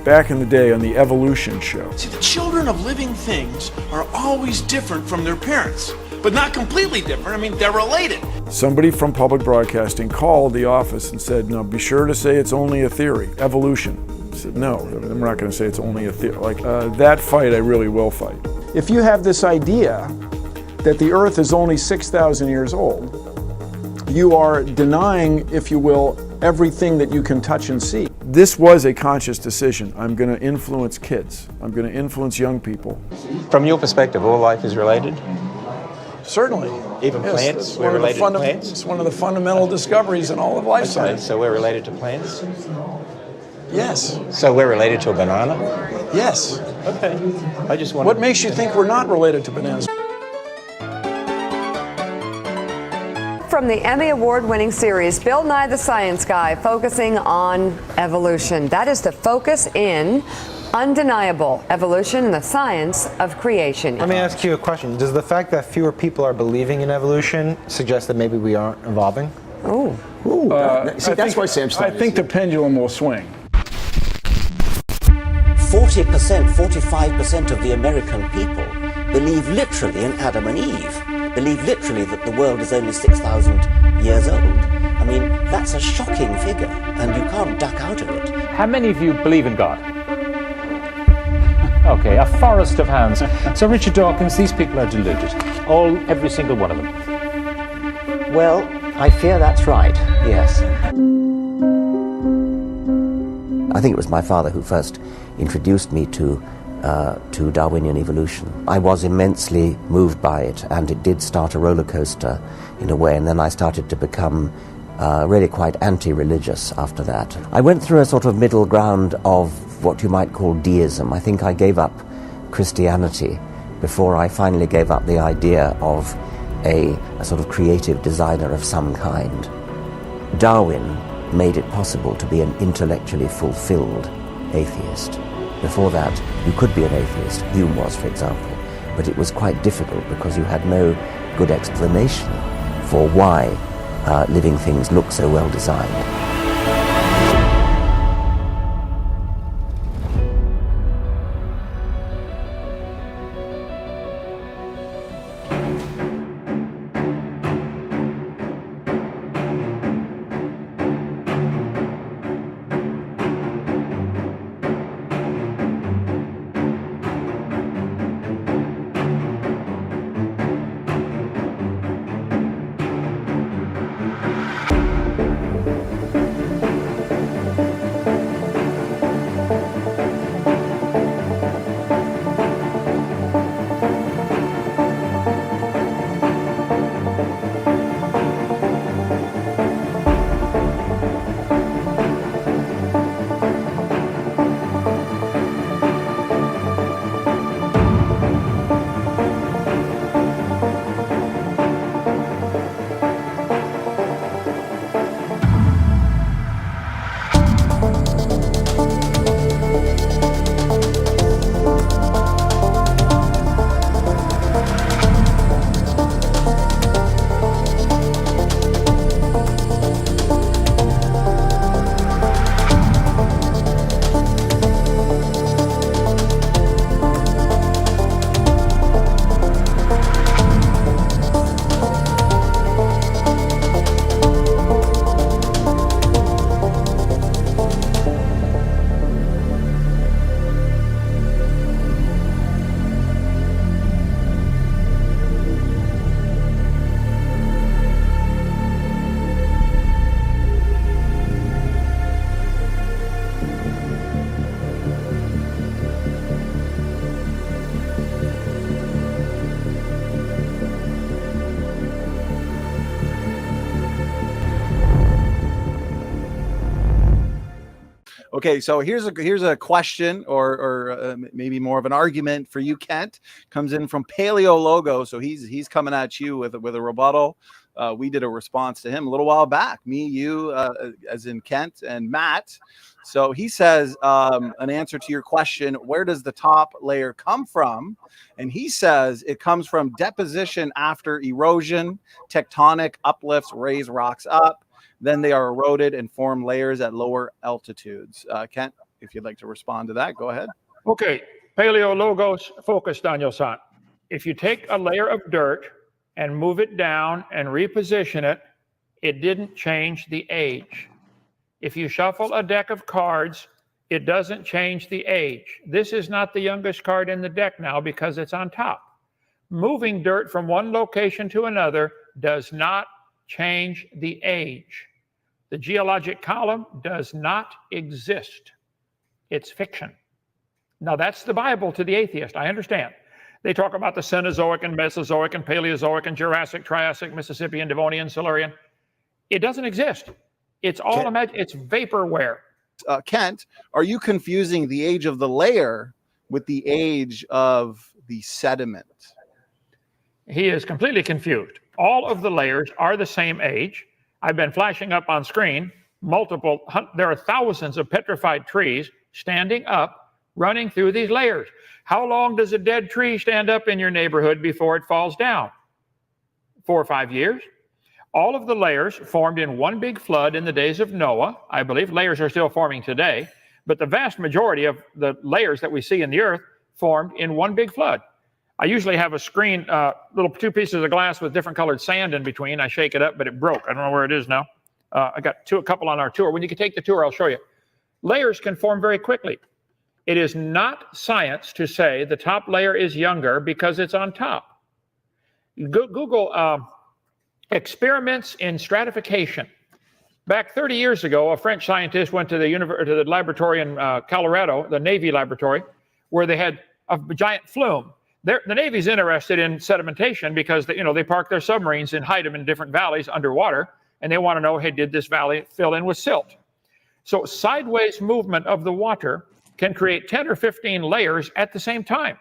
back in the day on the Evolution show. See, the children of living things are always different from their parents, but not completely different. I mean, they're related. Somebody from public broadcasting called the office and said, no, be sure to say it's only a theory, evolution. I said, no, I'm not going to say it's only a theory. Like, that fight I really will fight. If you have this idea that the Earth is only 6,000 years old, you are denying, if you will, everything that you can touch and see. This was a conscious decision. I'm going to influence kids. I'm going to influence young people. From your perspective, all life is related? Certainly. Even yes, plants? We're related to plants? It's one of the fundamental discoveries in all of life science. So we're related to plants? Yes. So we're related to a banana? Yes. Okay. I just want. What makes you think we're not related to bananas? From the Emmy Award-winning series Bill Nye the Science Guy, focusing on evolution. That is the focus in Undeniable: Evolution and the Science of Creation. Let me ask you a question. Does the fact that fewer people are believing in evolution suggest that maybe we aren't evolving? Oh. See, that's why Sam I think the pendulum will swing. 40%, 45% of the American people believe literally in Adam and Eve. Believe literally that the world is only 6,000 years old. I mean, that's a shocking figure, and you can't duck out of it. How many of you believe in God? Okay, a forest of hands. So, Richard Dawkins, these people are deluded. Every single one of them. Well, I fear that's right, yes. I think it was my father who first introduced me to Darwinian evolution. I was immensely moved by it, and it did start a roller coaster in a way, and then I started to become really quite anti-religious after that. I went through a sort of middle ground of what you might call deism. I think I gave up Christianity before I finally gave up the idea of a sort of creative designer of some kind. Darwin made it possible to be an intellectually fulfilled atheist. Before that, you could be an atheist, Hume was, for example, but it was quite difficult because you had no good explanation for why living things look so well designed. Okay, so here's a question, or maybe more of an argument for you, Kent. Comes in from Paleo Logo, so he's coming at you with a rebuttal. We did a response to him a little while back. Me, you, as in Kent, and Matt. So he says an answer to your question: where does the top layer come from? And he says it comes from deposition after erosion. Tectonic uplifts raise rocks up. Then they are eroded and form layers at lower altitudes. Kent? if you'd like to respond to that, go ahead. Okay, Paleologos focused on Yosan. If you take a layer of dirt and move it down and reposition it, it didn't change the age. If you shuffle a deck of cards, it doesn't change the age. This is not the youngest card in the deck now because it's on top. Moving dirt from one location to another does not change the age. The geologic column does not exist. It's fiction. Now, that's the Bible to the atheist. I understand. They talk about the Cenozoic and Mesozoic and Paleozoic and Jurassic, Triassic, Mississippian, Devonian, Silurian. It doesn't exist. It's all it's vaporware. Kent, are you confusing the age of the layer with the age of the sediment? He is completely confused. All of the layers are the same age. I've been flashing up on screen there are thousands of petrified trees standing up, running through these layers. How long does a dead tree stand up in your neighborhood before it falls down? 4 or 5 years. All of the layers formed in one big flood in the days of Noah. I believe layers are still forming today, but the vast majority of the layers that we see in the earth formed in one big flood. I usually have a screen, little 2 pieces of glass with different colored sand in between. I shake it up, but it broke. I don't know where it is now. I got a couple on our tour. When you can take the tour, I'll show you. Layers can form very quickly. It is not science to say the top layer is younger because it's on top. Google experiments in stratification. Back 30 years ago, a French scientist went to the laboratory in Colorado, the Navy laboratory, where they had a giant flume. The Navy's interested in sedimentation because they park their submarines and hide them in different valleys underwater, and they want to know, hey, did this valley fill in with silt? So sideways movement of the water can create 10 or 15 layers at the same time.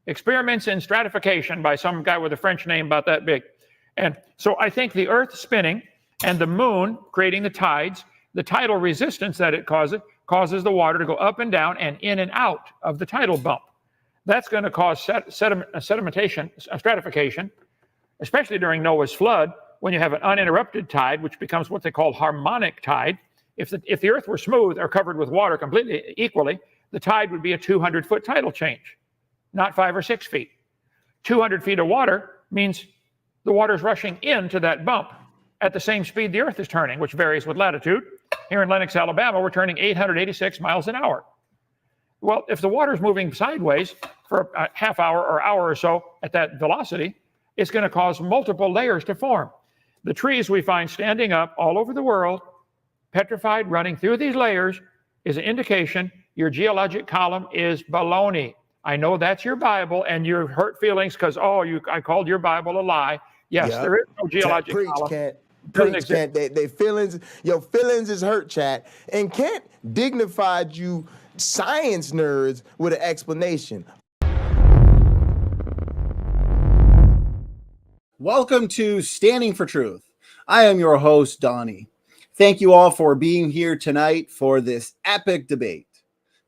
Experiments in stratification by some guy with a French name about that big. And so I think the Earth spinning and the moon creating the tides, the tidal resistance that it causes the water to go up and down and in and out of the tidal bump. That's going to cause sedimentation, stratification, especially during Noah's flood, when you have an uninterrupted tide, which becomes what they call harmonic tide. If the Earth were smooth or covered with water completely equally, the tide would be a 200-foot tidal change, not 5 or 6 feet. 200 feet of water means the water's rushing into that bump at the same speed the Earth is turning, which varies with latitude. Here in Lenox, Alabama, we're turning 886 miles an hour. Well, if the water's moving sideways for a half hour or hour or so at that velocity, it's going to cause multiple layers to form. The trees we find standing up all over the world, petrified, running through these layers, is an indication your geologic column is baloney. I know that's your Bible, and you hurt feelings because, I called your Bible a lie. Yes, Yep. there is no geologic Preach, column. Kent. Doesn't Preach, exist. Kent. They feelings, your feelings is hurt, chat. And Kent dignified you science nerds with an explanation. Welcome to Standing for Truth. I am your host, Donnie. Thank you all for being here tonight for this epic debate.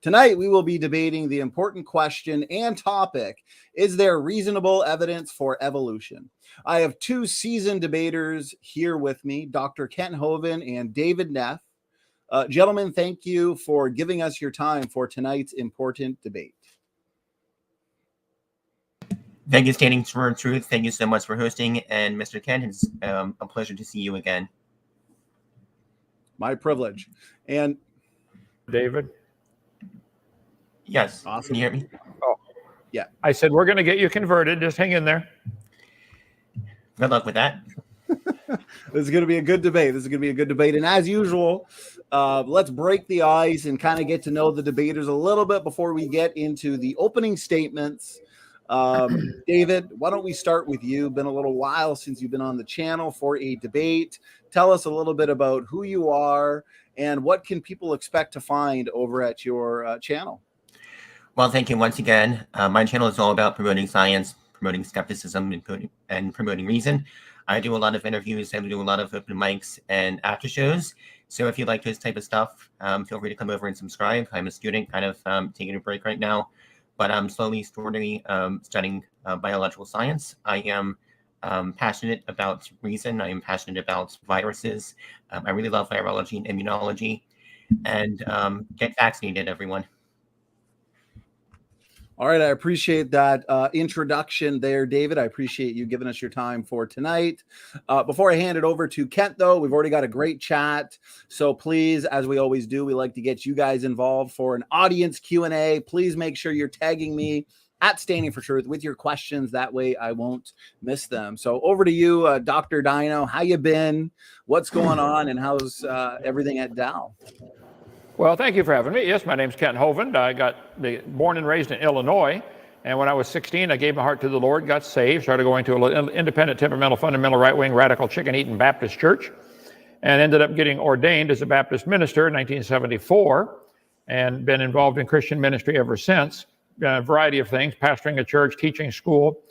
Tonight, we will be debating the important question and topic, is there reasonable evidence for evolution? I have 2 seasoned debaters here with me, Dr. Kent Hovind and David Neff. Gentlemen, thank you for giving us your time for tonight's important debate. Thank you, Standing for Truth. Thank you so much for hosting. And Mr. Kent, it's a pleasure to see you again. My privilege. And David? Yes. Awesome. Can you hear me? Oh, yeah. I said, we're going to get you converted. Just hang in there. Good luck with that. This is going to be a good debate. And as usual, let's break the ice and kind of get to know the debaters a little bit before we get into the opening statements. David, why don't we start with you? Been a little while since you've been on the channel for a debate. Tell us a little bit about who you are and what can people expect to find over at your channel. Well, thank you once again. My channel is all about promoting science, promoting skepticism, and promoting reason. I do a lot of interviews. I do a lot of open mics and after shows. So if you like this type of stuff, feel free to come over and subscribe. I'm a student, kind of taking a break right now, but I'm slowly studying biological science. I am passionate about reason. I am passionate about viruses. I really love virology and immunology. And get vaccinated, everyone. All right, I appreciate that introduction there, David. I appreciate you giving us your time for tonight. Before I hand it over to Kent, though, we've already got a great chat. So please, as we always do, we like to get you guys involved for an audience Q&A. Please make sure you're tagging me at Standing For Truth with your questions. That way I won't miss them. So over to you, Dr. Dino. How you been? What's going on? And how's everything at Dow? Well, thank you for having me. Yes, my name's Kent Hovind. I got born and raised in Illinois. And when I was 16, I gave my heart to the Lord, got saved, started going to an independent, temperamental, fundamental, right-wing, radical, chicken-eating Baptist church, and ended up getting ordained as a Baptist minister in 1974, and been involved in Christian ministry ever since. A variety of things, pastoring a church, teaching school.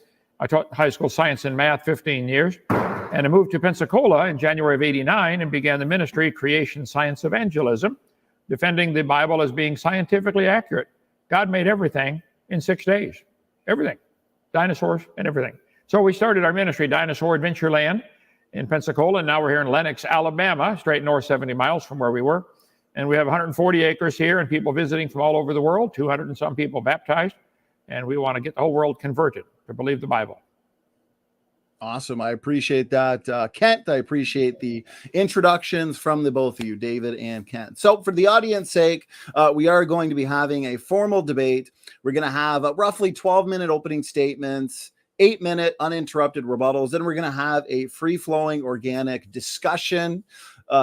I taught high school science and math 15 years. And I moved to Pensacola in January of '89 and began the ministry, Creation Science Evangelism, defending the Bible as being scientifically accurate. God made everything in 6 days. Everything. Dinosaurs and everything. So we started our ministry, Dinosaur Adventureland, in Pensacola, and now we're here in Lenox, Alabama, straight north 70 miles from where we were. And we have 140 acres here and people visiting from all over the world, 200 and some people baptized. And we want to get the whole world converted to believe the Bible. Awesome. I appreciate that, Kent. I appreciate the introductions from the both of you, David and Kent. So for the audience sake, we are going to be having a formal debate. We're going to have roughly 12-minute opening statements, 8-minute uninterrupted rebuttals. Then we're going to have a free-flowing organic discussion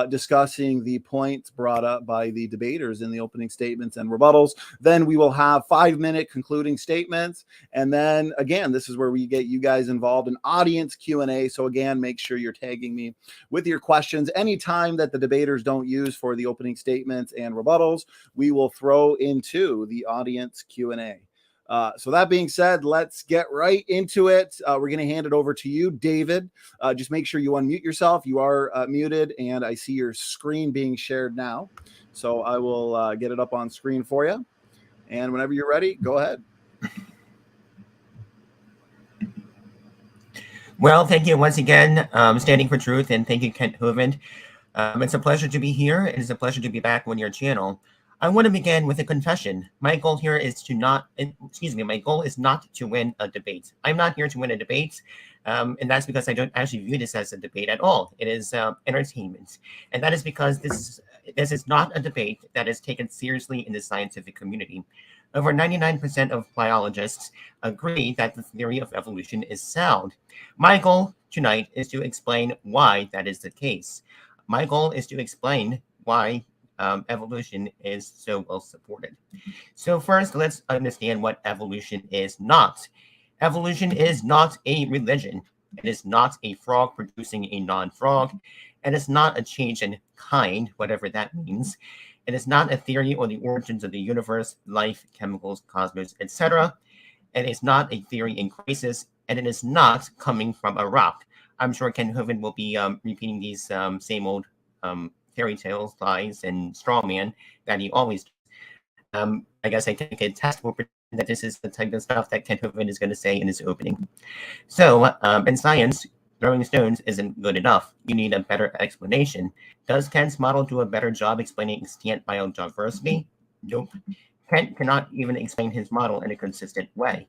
discussing the points brought up by the debaters in the opening statements and rebuttals. Then we will have 5-minute concluding statements. And then again, this is where we get you guys involved in audience Q&A. So again, make sure you're tagging me with your questions. Any time that the debaters don't use for the opening statements and rebuttals, we will throw into the audience Q&A. So that being said, let's get right into it. We're going to hand it over to you, David. Just make sure you unmute yourself. You are muted, and I see your screen being shared now. So I will get it up on screen for you. And whenever you're ready, go ahead. Well, thank you once again, Standing For Truth, and thank you, Kent Hovind. It's a pleasure to be here. It is a pleasure to be back on your channel. I want to begin with a confession. My goal here is my goal is not to win a debate. I'm not here to win a debate, and that's because I don't actually view this as a debate at all. It is entertainment, and that is because this is not a debate that is taken seriously in the scientific community. Over 99% of biologists agree that the theory of evolution is sound. My goal tonight is to explain why that is the case. My goal is to explain why evolution is so well supported. So first, let's understand what evolution is not. Evolution is not a religion. It is not a frog producing a non-frog. It is not a change in kind, whatever that means. It is not a theory on the origins of the universe, life, chemicals, cosmos, etc. It is not a theory in crisis, and it is not coming from a rock. I'm sure Ken Hovind will be repeating these same old fairy tales, lies, and straw man that he always does. I guess I take a test will pretend that this is the type of stuff that Kent Hovind is going to say in his opening. So, in science, throwing stones isn't good enough. You need a better explanation. Does Kent's model do a better job explaining extant biodiversity? Nope. Kent cannot even explain his model in a consistent way.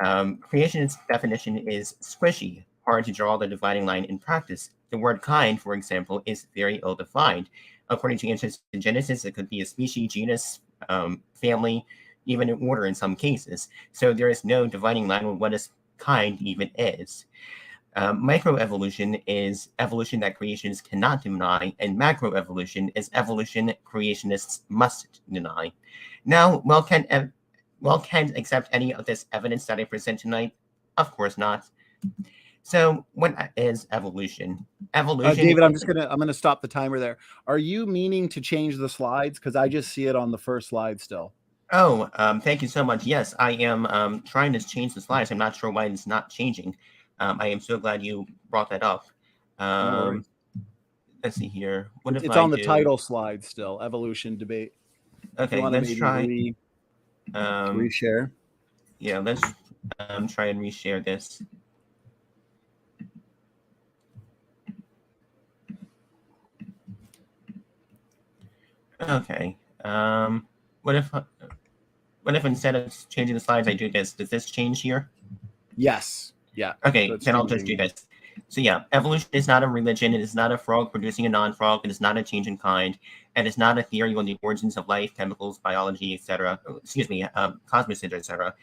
Creationist definition is squishy, hard to draw the dividing line in practice. The word kind, for example, is very ill-defined. According to Genesis, it could be a species, genus, family, even an order in some cases. So there is no dividing line on what is kind even is. Microevolution is evolution that creationists cannot deny, and macroevolution is evolution creationists must deny. Now, Kent accept any of this evidence that I present tonight? Of course not. So, what is evolution? Evolution. David, I'm gonna stop the timer there. Are you meaning to change the slides? Because I just see it on the first slide still. Oh, thank you so much. Yes, I am trying to change the slides. I'm not sure why it's not changing. I am so glad you brought that up. Let's see here. What if it's on the title slide still? Evolution debate. Okay, let's try reshare. Yeah, let's try and reshare this. Okay. What if instead of changing the slides, I do this? Does this change here? Yes. Yeah. Okay, then I'll just do this. So yeah, evolution is not a religion. It is not a frog producing a non-frog. It is not a change in kind. It is not a theory on the origins of life, chemicals, biology, etc. Cosmos, etc.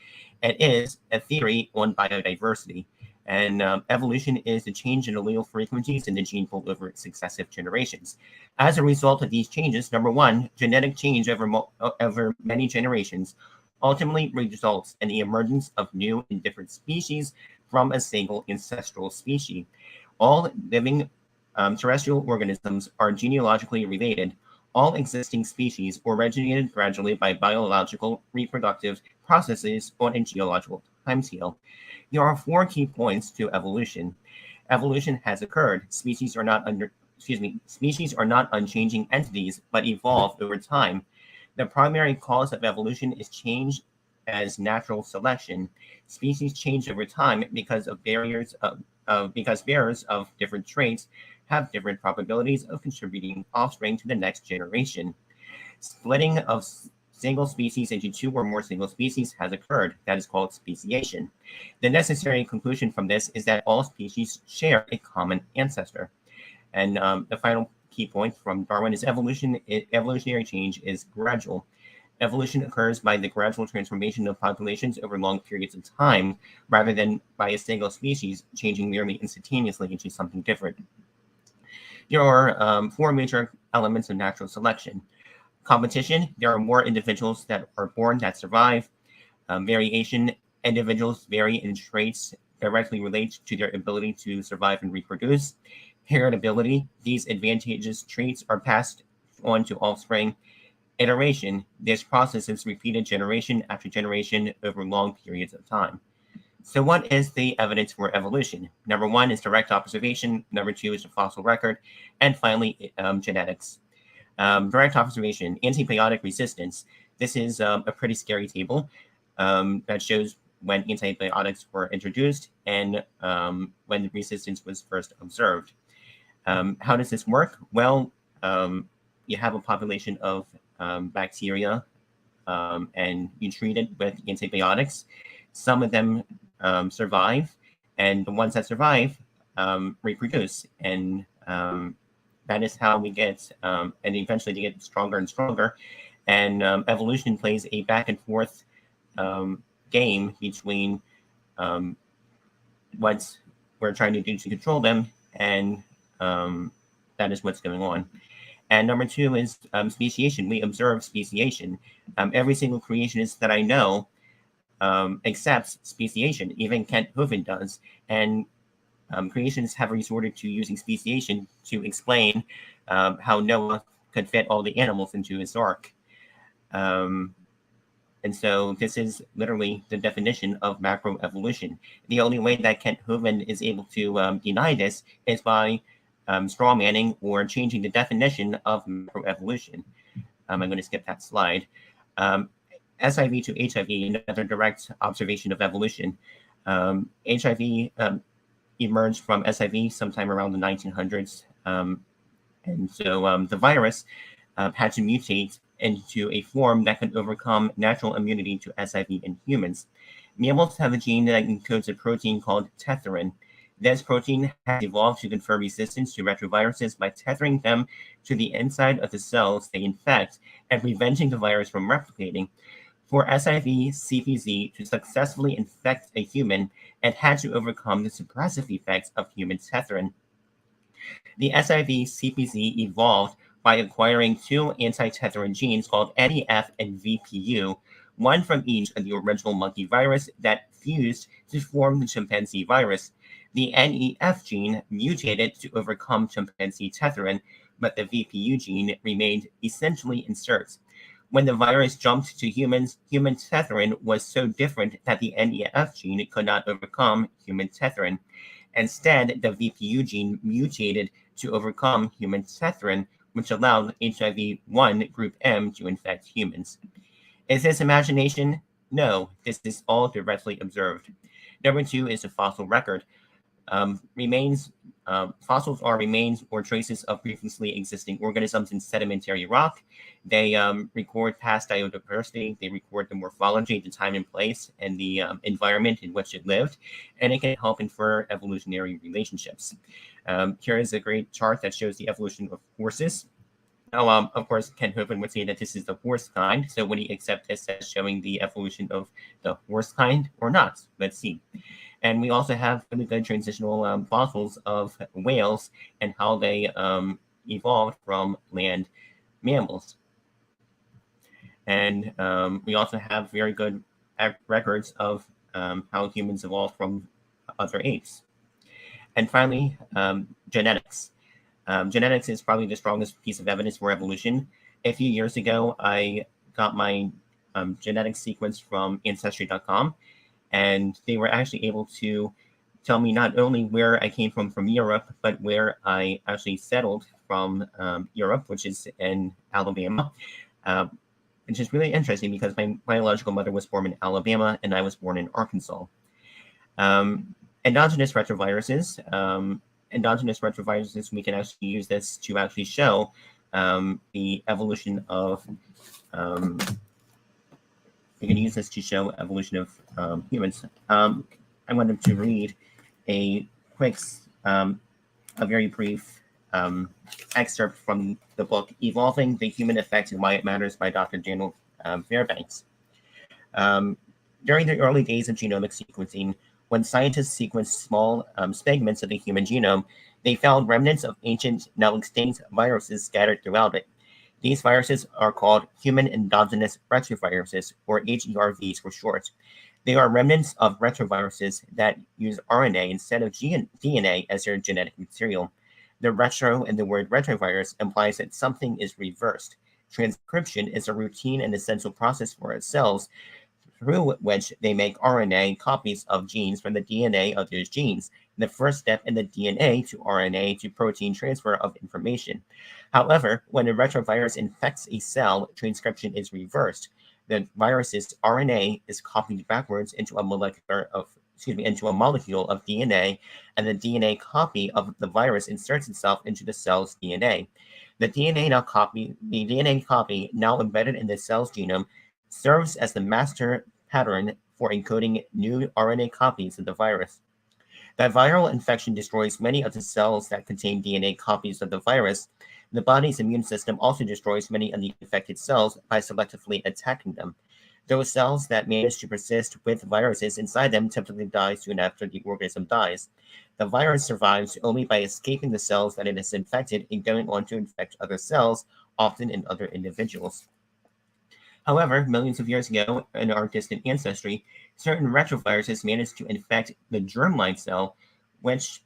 It is a theory on biodiversity. And evolution is the change in allele frequencies in the gene pool over successive generations. As a result of these changes, number one, genetic change over many generations ultimately results in the emergence of new and different species from a single ancestral species. All living terrestrial organisms are genealogically related. All existing species originated gradually by biological reproductive processes on a geological timescale. There are 4 key points to evolution. Evolution has occurred. Species are not unchanging entities, but evolve over time. The primary cause of evolution is change as natural selection. Species change over time because bearers of different traits have different probabilities of contributing offspring to the next generation. Splitting of single species into 2 or more single species has occurred. That is called speciation. The necessary conclusion from this is that all species share a common ancestor. And the final key point from Darwin is evolutionary change is gradual. Evolution occurs by the gradual transformation of populations over long periods of time, rather than by a single species changing merely instantaneously into something different. There are 4 major elements of natural selection. Competition, there are more individuals that are born that survive. Variation, individuals vary in traits directly relate to their ability to survive and reproduce. Heritability, these advantageous traits are passed on to offspring. Iteration, this process is repeated generation after generation over long periods of time. So what is the evidence for evolution? Number 1 is direct observation. Number 2 is the fossil record. And finally, genetics. Direct observation, antibiotic resistance. This is a pretty scary table that shows when antibiotics were introduced and when the resistance was first observed. How does this work? Well, you have a population of bacteria and you treat it with antibiotics. Some of them survive, and the ones that survive reproduce. And that is how we get, and eventually they get stronger and stronger. And evolution plays a back and forth game between what we're trying to do to control them, and that is what's going on. And number 2 is speciation. We observe speciation. Every single creationist that I know accepts speciation. Even Kent Hovind does. And creationists have resorted to using speciation to explain how Noah could fit all the animals into his ark. And so this is literally the definition of macroevolution. The only way that Kent Hovind is able to deny this is by straw manning or changing the definition of macroevolution. I'm going to skip that slide. SIV to HIV, another direct observation of evolution. HIV emerged from SIV sometime around the 1900s. And so the virus had to mutate into a form that could overcome natural immunity to SIV in humans. Mammals have a gene that encodes a protein called tetherin. This protein has evolved to confer resistance to retroviruses by tethering them to the inside of the cells they infect and preventing the virus from replicating. For SIV CPZ to successfully infect a human, it had to overcome the suppressive effects of human tetherin. The SIV CPZ evolved by acquiring 2 anti-tetherin genes called Neff and VPU, one from each of the original monkey virus that fused to form the chimpanzee virus. The Neff gene mutated to overcome chimpanzee tetherin, but the VPU gene remained essentially inserts. When the virus jumped to humans, human tetherin was so different that the Neff gene could not overcome human tetherin. Instead, the VPU gene mutated to overcome human tetherin, which allowed HIV-1 group M to infect humans. Is this imagination? No, this is all directly observed. Number 2 is the fossil record. Remains fossils are remains or traces of previously existing organisms in sedimentary rock. They record past biodiversity. They record the morphology, the time and place, and the environment in which it lived, and it can help infer evolutionary relationships. Here is a great chart that shows the evolution of horses. Now, of course, Kent Hovind would say that this is the horse kind. So would he accept this as showing the evolution of the horse kind or not? Let's see. And we also have really good transitional fossils of whales and how they evolved from land mammals. And we also have very good records of how humans evolved from other apes. And finally, genetics. Genetics is probably the strongest piece of evidence for evolution. A few years ago, I got my genetic sequence from Ancestry.com, and they were actually able to tell me not only where I came from Europe, but where I actually settled from Europe, which is in Alabama, which is really interesting because my biological mother was born in Alabama and I was born in Arkansas. Endogenous retroviruses. Endogenous retroviruses, we can actually use this to actually show the evolution of, we can use this to show evolution of humans. I wanted to read a quick, a very brief excerpt from the book, Evolving: The Human Effect and Why It Matters by Dr. Daniel Fairbanks. During the early days of genomic sequencing, when scientists sequenced small segments of the human genome, they found remnants of ancient, now extinct viruses scattered throughout it. These viruses are called human endogenous retroviruses, or HERVs for short. They are remnants of retroviruses that use RNA instead of DNA as their genetic material. The retro in the word retrovirus implies that something is reversed. Transcription is a routine and essential process for its cells, through which they make RNA copies of genes from the DNA of those genes, the first step in the DNA to RNA to protein transfer of information. However, when a retrovirus infects a cell, transcription is reversed. The virus's RNA is copied backwards into a molecule of DNA, and the DNA copy of the virus inserts itself into the cell's DNA. The DNA copy now embedded in the cell's genome serves as the master pattern for encoding new RNA copies of the virus. That viral infection destroys many of the cells that contain DNA copies of the virus. The body's immune system also destroys many of the infected cells by selectively attacking them. Those cells that manage to persist with viruses inside them typically die soon after the organism dies. The virus survives only by escaping the cells that it has infected and going on to infect other cells, often in other individuals. However, millions of years ago, in our distant ancestry, certain retroviruses managed to infect the germline cell, which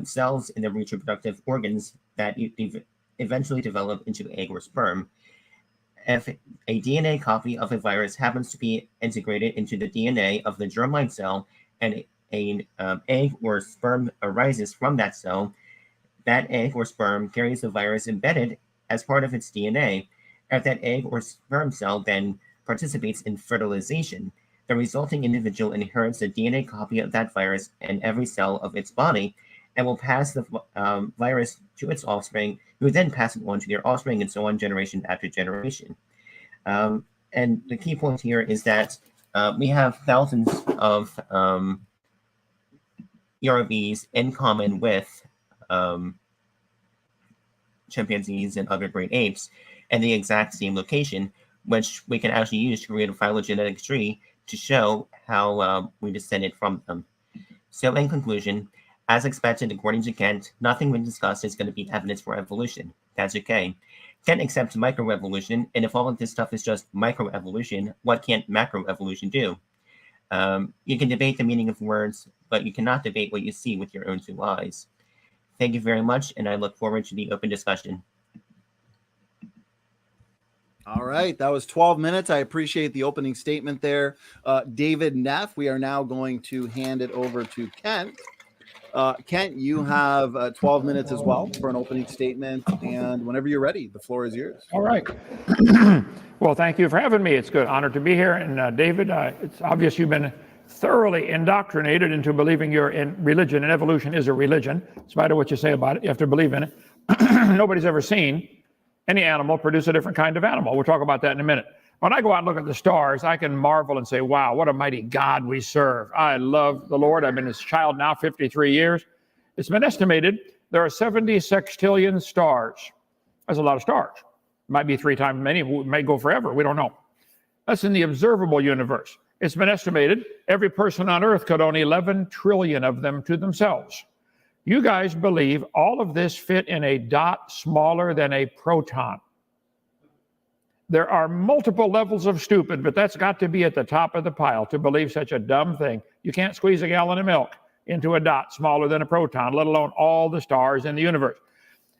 cells in the reproductive organs that eventually develop into egg or sperm. If a DNA copy of a virus happens to be integrated into the DNA of the germline cell and an egg or sperm arises from that cell, that egg or sperm carries the virus embedded as part of its DNA. If that egg or sperm cell then participates in fertilization, the resulting individual inherits a DNA copy of that virus in every cell of its body and will pass the virus to its offspring, who then pass it on to their offspring, and so on, generation after generation. And the key point here is that we have thousands of ERVs in common with chimpanzees and other great apes, and the exact same location, which we can actually use to create a phylogenetic tree to show how we descended from them. So in conclusion, as expected, according to Kent, nothing we discussed is going to be evidence for evolution. That's okay. Kent accepts microevolution, and if all of this stuff is just microevolution, what can't macroevolution do? You can debate the meaning of words, but you cannot debate what you see with your own two eyes. Thank you very much, and I look forward to the open discussion. All right, that was 12 minutes. I appreciate the opening statement there. David Neff, we are now going to hand it over to Kent. Kent, you have 12 minutes as well for an opening statement, and whenever you're ready, the floor is yours. All right. Well, thank you for having me. It's good honor to be here. And David, it's obvious you've been thoroughly indoctrinated into believing you're in religion, and evolution is a religion, in spite of what you say about it. You have to believe in it. Nobody's ever seen any animal produce a different kind of animal. We'll talk about that in a minute. When I go out and look at the stars, I can marvel and say, wow, what a mighty God we serve. I love the Lord. I've been his child now 53 years. It's been estimated there are 70 sextillion stars. That's a lot of stars. Might be 3 times many. It may go forever. We don't know. That's in the observable universe. It's been estimated every person on Earth could own 11 trillion of them to themselves. You guys believe all of this fit in a dot smaller than a proton. There are multiple levels of stupid, but that's got to be at the top of the pile to believe such a dumb thing. You can't squeeze a gallon of milk into a dot smaller than a proton, let alone all the stars in the universe.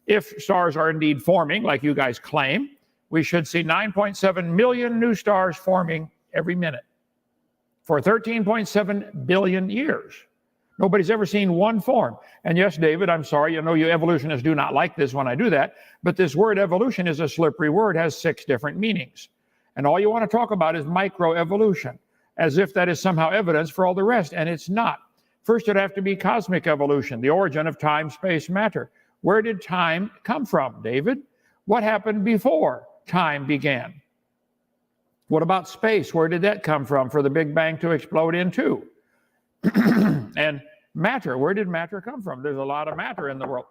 If stars are indeed forming, like you guys claim, we should see 9.7 million new stars forming every minute for 13.7 billion years. Nobody's ever seen one form. And yes, David, I'm sorry, I know you evolutionists do not like this when I do that, but this word evolution is a slippery word, has 6 different meanings. And all you want to talk about is microevolution, as if that is somehow evidence for all the rest, and it's not. First, it'd have to be cosmic evolution, the origin of time, space, matter. Where did time come from, David? What happened before time began? What about space? Where did that come from for the Big Bang to explode into? And matter, where did matter come from? There's a lot of matter in the world.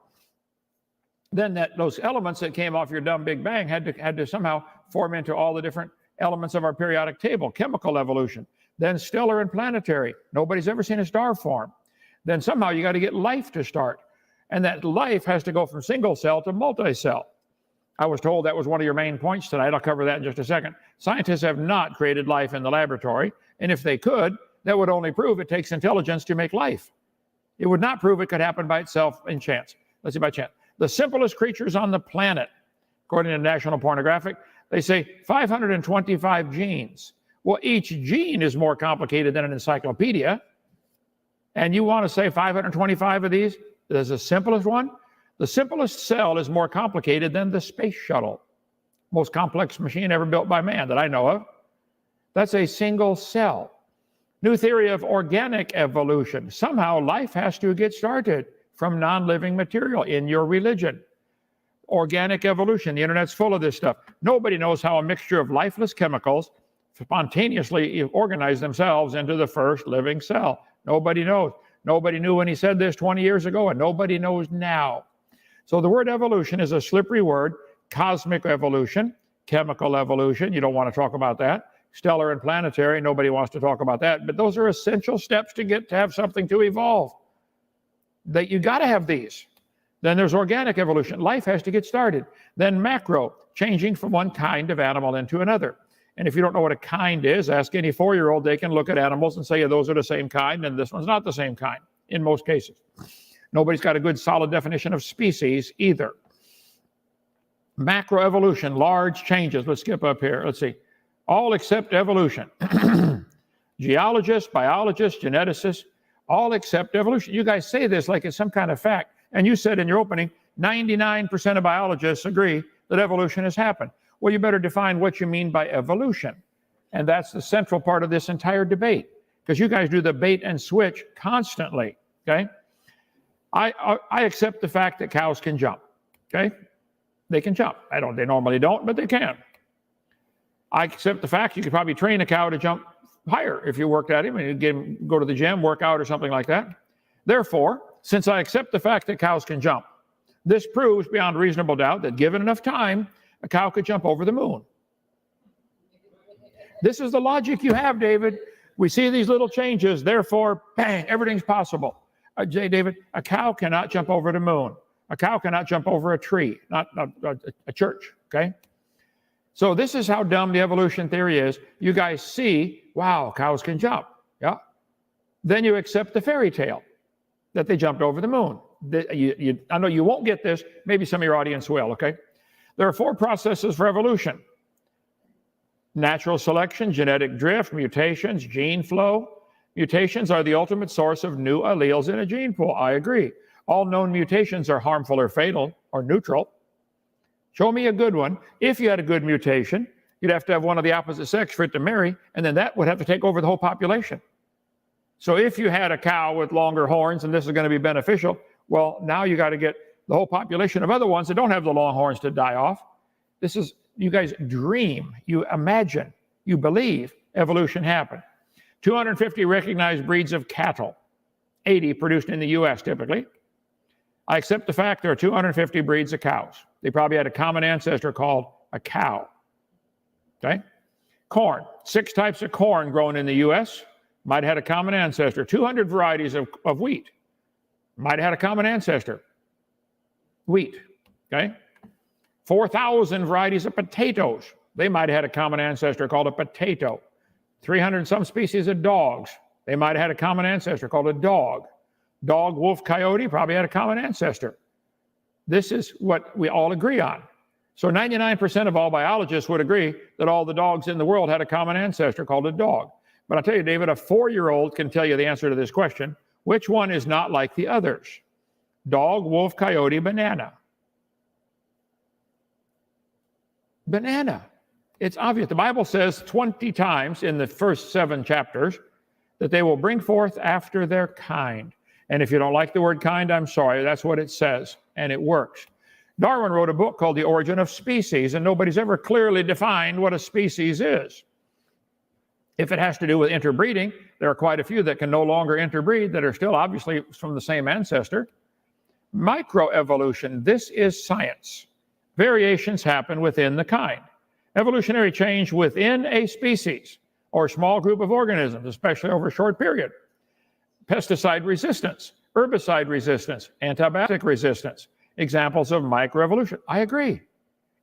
Then those elements that came off your dumb Big Bang had to somehow form into all the different elements of our periodic table, chemical evolution. Then stellar and planetary. Nobody's ever seen a star form. Then somehow you got to get life to start. And that life has to go from single cell to multi-cell. I was told that was one of your main points tonight. I'll cover that in just a second. Scientists have not created life in the laboratory. And if they could, that would only prove it takes intelligence to make life. It would not prove it could happen by itself in chance. Let's see, by chance. The simplest creatures on the planet, according to National Pornographic, they say 525 genes. Well, each gene is more complicated than an encyclopedia. And you want to say 525 of these? There's the simplest one. The simplest cell is more complicated than the space shuttle. Most complex machine ever built by man that I know of. That's a single cell. New theory of organic evolution. Somehow life has to get started from non-living material in your religion. Organic evolution, the internet's full of this stuff. Nobody knows how a mixture of lifeless chemicals spontaneously organize themselves into the first living cell. Nobody knows. Nobody knew when he said this 20 years ago, and nobody knows now. So the word evolution is a slippery word. Cosmic evolution, chemical evolution, you don't want to talk about that. Stellar and planetary, nobody wants to talk about that. But those are essential steps to get to have something to evolve. That you got to have these. Then there's organic evolution. Life has to get started. Then macro, changing from one kind of animal into another. And if you don't know what a kind is, ask any 4-year-old. They can look at animals and say, yeah, those are the same kind, and this one's not the same kind in most cases. Nobody's got a good solid definition of species either. Macroevolution, large changes. Let's skip up here. Let's see. All except evolution. Geologists, biologists, geneticists, all accept evolution. You guys say this like it's some kind of fact. And you said in your opening, 99% of biologists agree that evolution has happened. Well, you better define what you mean by evolution. And that's the central part of this entire debate, because you guys do the bait and switch constantly, okay? I accept the fact that cows can jump, okay? They can jump. They normally don't, but they can. I accept the fact you could probably train a cow to jump higher if you worked at him and you go to the gym, work out or something like that. Therefore, since I accept the fact that cows can jump, this proves beyond reasonable doubt that given enough time, a cow could jump over the moon. This is the logic you have, David. We see these little changes, therefore, bang, everything's possible. David, a cow cannot jump over the moon. A cow cannot jump over a tree, not a church, okay? So this is how dumb the evolution theory is. You guys see, wow, cows can jump, yeah? Then you accept the fairy tale that they jumped over the moon. I know you won't get this. Maybe some of your audience will, okay? There are 4 processes for evolution. Natural selection, genetic drift, mutations, gene flow. Mutations are the ultimate source of new alleles in a gene pool. I agree. All known mutations are harmful or fatal or neutral. Show me a good one. If you had a good mutation, you'd have to have one of the opposite sex for it to marry, and then that would have to take over the whole population. So if you had a cow with longer horns and this is going to be beneficial, well, now you got to get the whole population of other ones that don't have the long horns to die off. This is, you guys dream, you imagine, you believe evolution happened. 250 recognized breeds of cattle, 80 produced in the US typically. I accept the fact there are 250 breeds of cows. They probably had a common ancestor called a cow. Okay? Corn, 6 types of corn grown in the US, might have had a common ancestor. 200 varieties of wheat, might have had a common ancestor. Wheat, okay? 4,000 varieties of potatoes, they might have had a common ancestor called a potato. 300 and some species of dogs, they might have had a common ancestor called a dog. Dog, wolf, coyote probably had a common ancestor. This is what we all agree on. So 99% of all biologists would agree that all the dogs in the world had a common ancestor called a dog. But I'll tell you, David, a 4-year-old can tell you the answer to this question. Which one is not like the others? Dog, wolf, coyote, banana. Banana. It's obvious. The Bible says 20 times in the first 7 chapters that they will bring forth after their kind. And if you don't like the word kind, I'm sorry. That's what it says, and it works. Darwin wrote a book called The Origin of Species, and nobody's ever clearly defined what a species is. If it has to do with interbreeding, there are quite a few that can no longer interbreed that are still obviously from the same ancestor. Microevolution, this is science. Variations happen within the kind. Evolutionary change within a species or small group of organisms, especially over a short period. Pesticide resistance, herbicide resistance, antibiotic resistance, examples of microevolution. I agree.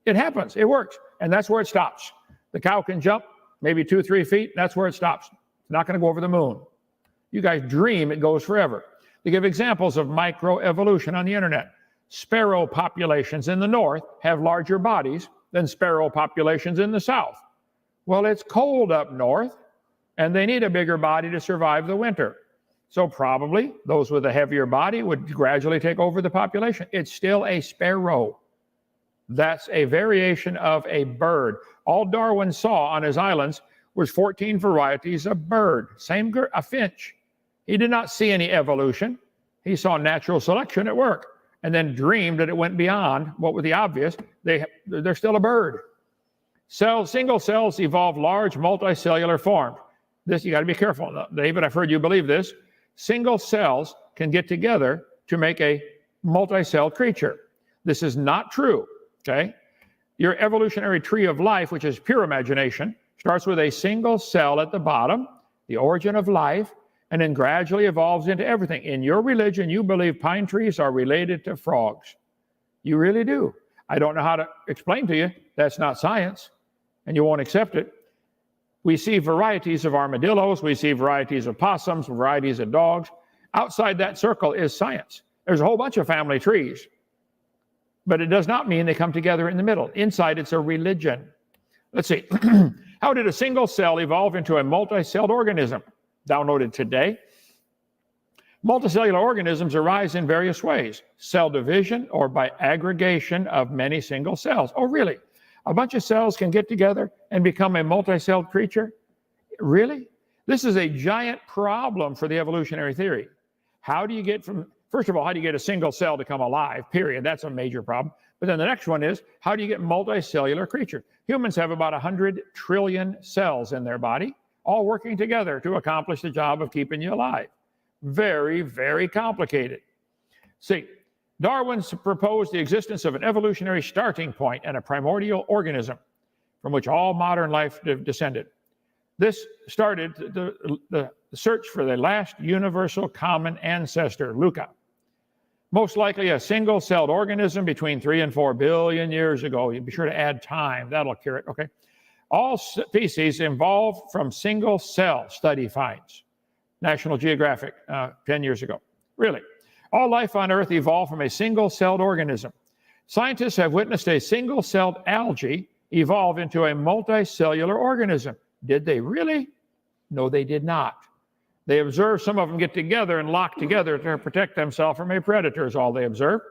It happens, it works, and that's where it stops. The cow can jump maybe 2-3 feet, that's where it stops. It's not going to go over the moon. You guys dream it goes forever. They give examples of microevolution on the internet. Sparrow populations in the north have larger bodies than sparrow populations in the south. Well, it's cold up north, and they need a bigger body to survive the winter. So probably those with a heavier body would gradually take over the population. It's still a sparrow. That's a variation of a bird. All Darwin saw on his islands was 14 varieties of bird. Same a finch. He did not see any evolution. He saw natural selection at work and then dreamed that it went beyond what was the obvious. They're still a bird. Single cells evolve large multicellular forms. This, you got to be careful. David, I've heard you believe this. Single cells can get together to make a multi-celled creature. This is not true, okay? Your evolutionary tree of life, which is pure imagination, starts with a single cell at the bottom, the origin of life, and then gradually evolves into everything. In your religion, you believe pine trees are related to frogs. You really do. I don't know how to explain to you. That's not science, and you won't accept it. We see varieties of armadillos, we see varieties of possums, varieties of dogs. Outside that circle is science. There's a whole bunch of family trees, but it does not mean they come together in the middle. Inside, it's a religion. Let's see. How did a single cell evolve into a multi-celled organism? Downloaded today. Multicellular organisms arise in various ways. Cell division or by aggregation of many single cells. Oh, really? A bunch of cells can get together and become a multi-celled creature? Really? This is a giant problem for the evolutionary theory. How do you get from, first of all, how do you get a single cell to come alive, period? That's a major problem. But then the next one is, how do you get multicellular creatures? Humans have about 100 trillion cells in their body, all working together to accomplish the job of keeping you alive. Very, very complicated. See, Darwin proposed the existence of an evolutionary starting point and a primordial organism from which all modern life descended. This started the search for the last universal common ancestor, Luca. Most likely a single-celled organism between 3 and 4 billion years ago. You'd be sure to add time. That'll cure it, okay? All species evolved from single cell, study finds. National Geographic, 10 years ago. Really. All life on Earth evolved from a single-celled organism. Scientists have witnessed a single-celled algae evolve into a multicellular organism. Did they really? No, they did not. They observed some of them get together and lock together to protect themselves from a predator, is all they observed.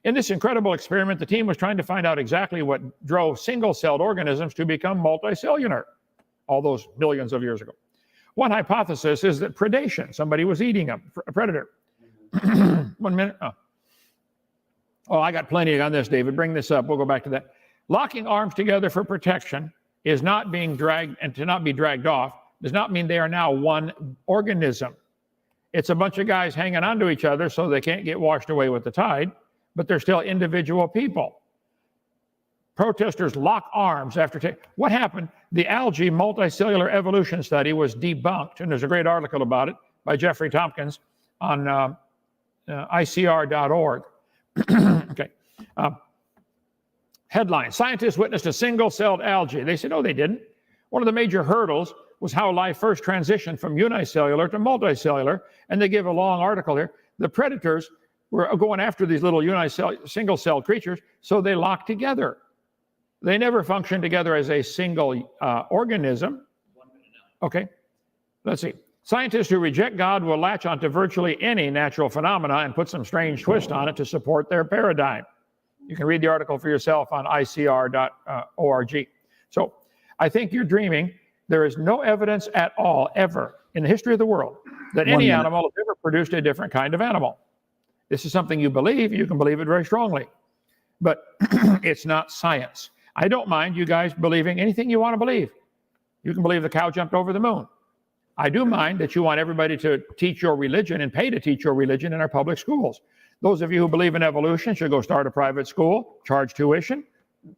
In this incredible experiment, the team was trying to find out exactly what drove single-celled organisms to become multicellular all those millions of years ago. One hypothesis is that predation, somebody was eating a predator. 1 minute. Oh, I got plenty on this, David. Bring this up. We'll go back to that. Locking arms together for protection is not being dragged, and to not be dragged off does not mean they are now one organism. It's a bunch of guys hanging onto each other so they can't get washed away with the tide, but they're still individual people. Protesters lock arms after what happened? The algae multicellular evolution study was debunked, and there's a great article about it by Jeffrey Tompkins on ICR.org. Okay. Headline, scientists witnessed a single-celled algae. They said, no, they didn't. One of the major hurdles was how life first transitioned from unicellular to multicellular, and they give a long article here. The predators were going after these little single-celled creatures, so they locked together. They never functioned together as a single organism. Okay, let's see. Scientists who reject God will latch onto virtually any natural phenomena and put some strange twist on it to support their paradigm. You can read the article for yourself on icr.org. So I think you're dreaming. There is no evidence at all, ever, in the history of the world, that any animal has ever produced a different kind of animal. This is something you believe. You can believe it very strongly. But it's not science. I don't mind you guys believing anything you want to believe. You can believe the cow jumped over the moon. I do mind that you want everybody to teach your religion and pay to teach your religion in our public schools. Those of you who believe in evolution should go start a private school, charge tuition,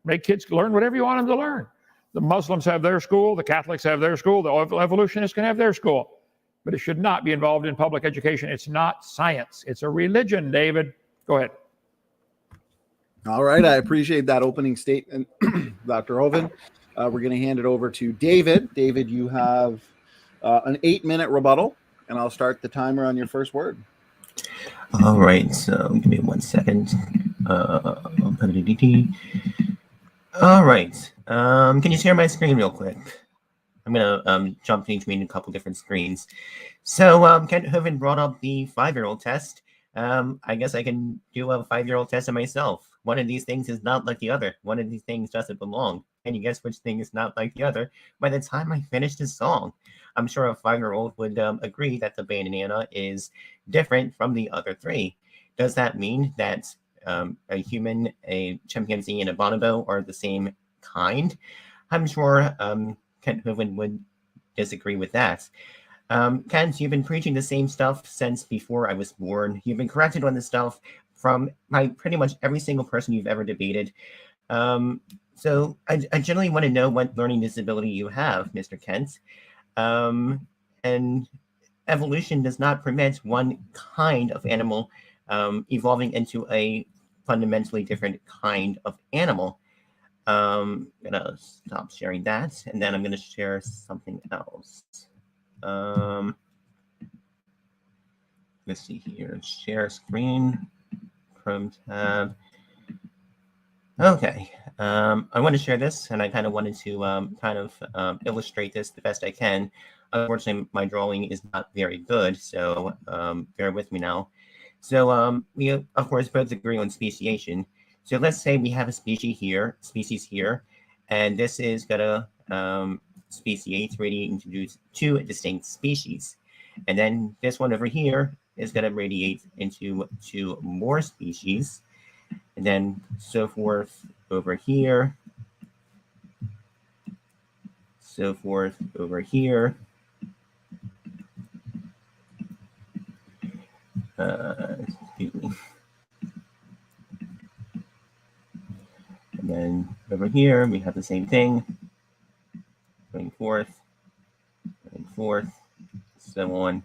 make kids learn whatever you want them to learn. The Muslims have their school, the Catholics have their school, the evolutionists can have their school. But it should not be involved in public education. It's not science. It's a religion, David. Go ahead. All right. I appreciate that opening statement, Dr. Hovind. We're going to hand it over to David. David, you have an 8-minute rebuttal, and I'll start the timer on your first word. All right. So give me 1 second. All right. Can you share my screen real quick? I'm going to jump between a couple different screens. So Kent Hovind brought up the 5-year-old test. I guess I can do a 5-year-old test of myself. One of these things is not like the other. One of these things doesn't belong. Can you guess which thing is not like the other? By the time I finish this song, I'm sure a 5-year-old would agree that the banana is different from the other 3. Does that mean that a human, a chimpanzee, and a bonobo are the same kind? I'm sure Kent Hovind would disagree with that. Kent, you've been preaching the same stuff since before I was born. You've been corrected on this stuff from pretty much every single person you've ever debated. So I generally want to know what learning disability you have, Mr. Kent. And evolution does not permit one kind of animal evolving into a fundamentally different kind of animal. I'm gonna stop sharing that, and then I'm gonna share something else. Let's see here. Share screen. Chrome tab. Okay. I want to share this, and I kind of wanted to illustrate this the best I can. Unfortunately, my drawing is not very good, so bear with me now. So we, of course, both agree on speciation. So let's say we have a species here, and this is going to speciate, radiate into 2 distinct species. And then this one over here is going to radiate into 2 more species. And then so forth over here. So forth over here. Excuse me. And then over here, we have the same thing. Going forth, so on,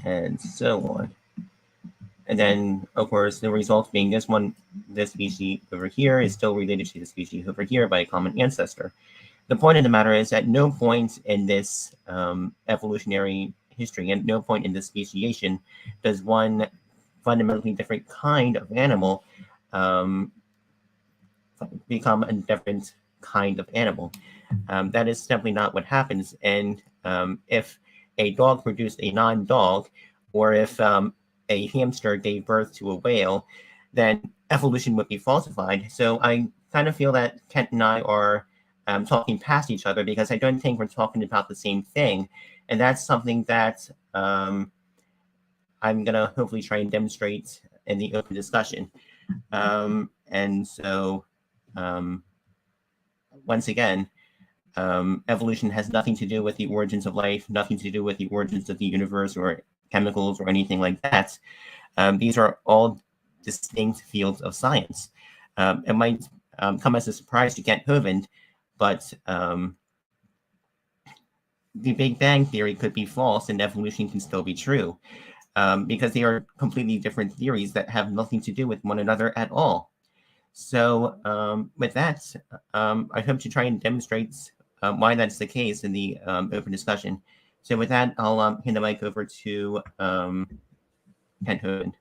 and so on. And then, of course, the result being this species over here is still related to the species over here by a common ancestor. The point of the matter is, at no point in this evolutionary history, at no point in this speciation, does one fundamentally different kind of animal become a different kind of animal. That is simply not what happens. And if a dog produced a non-dog, or if a hamster gave birth to a whale, then evolution would be falsified. So I kind of feel that Kent and I are talking past each other, because I don't think we're talking about the same thing. And that's something that I'm going to hopefully try and demonstrate in the open discussion. And so, once again, evolution has nothing to do with the origins of life, nothing to do with the origins of the universe or chemicals or anything like that. These are all distinct fields of science. It might come as a surprise to Kent Hovind, but the Big Bang Theory could be false and evolution can still be true, because they are completely different theories that have nothing to do with one another at all. So with that, I hope to try and demonstrate why that's the case in the open discussion. So with that, I'll hand the mic over to Kent Hovind.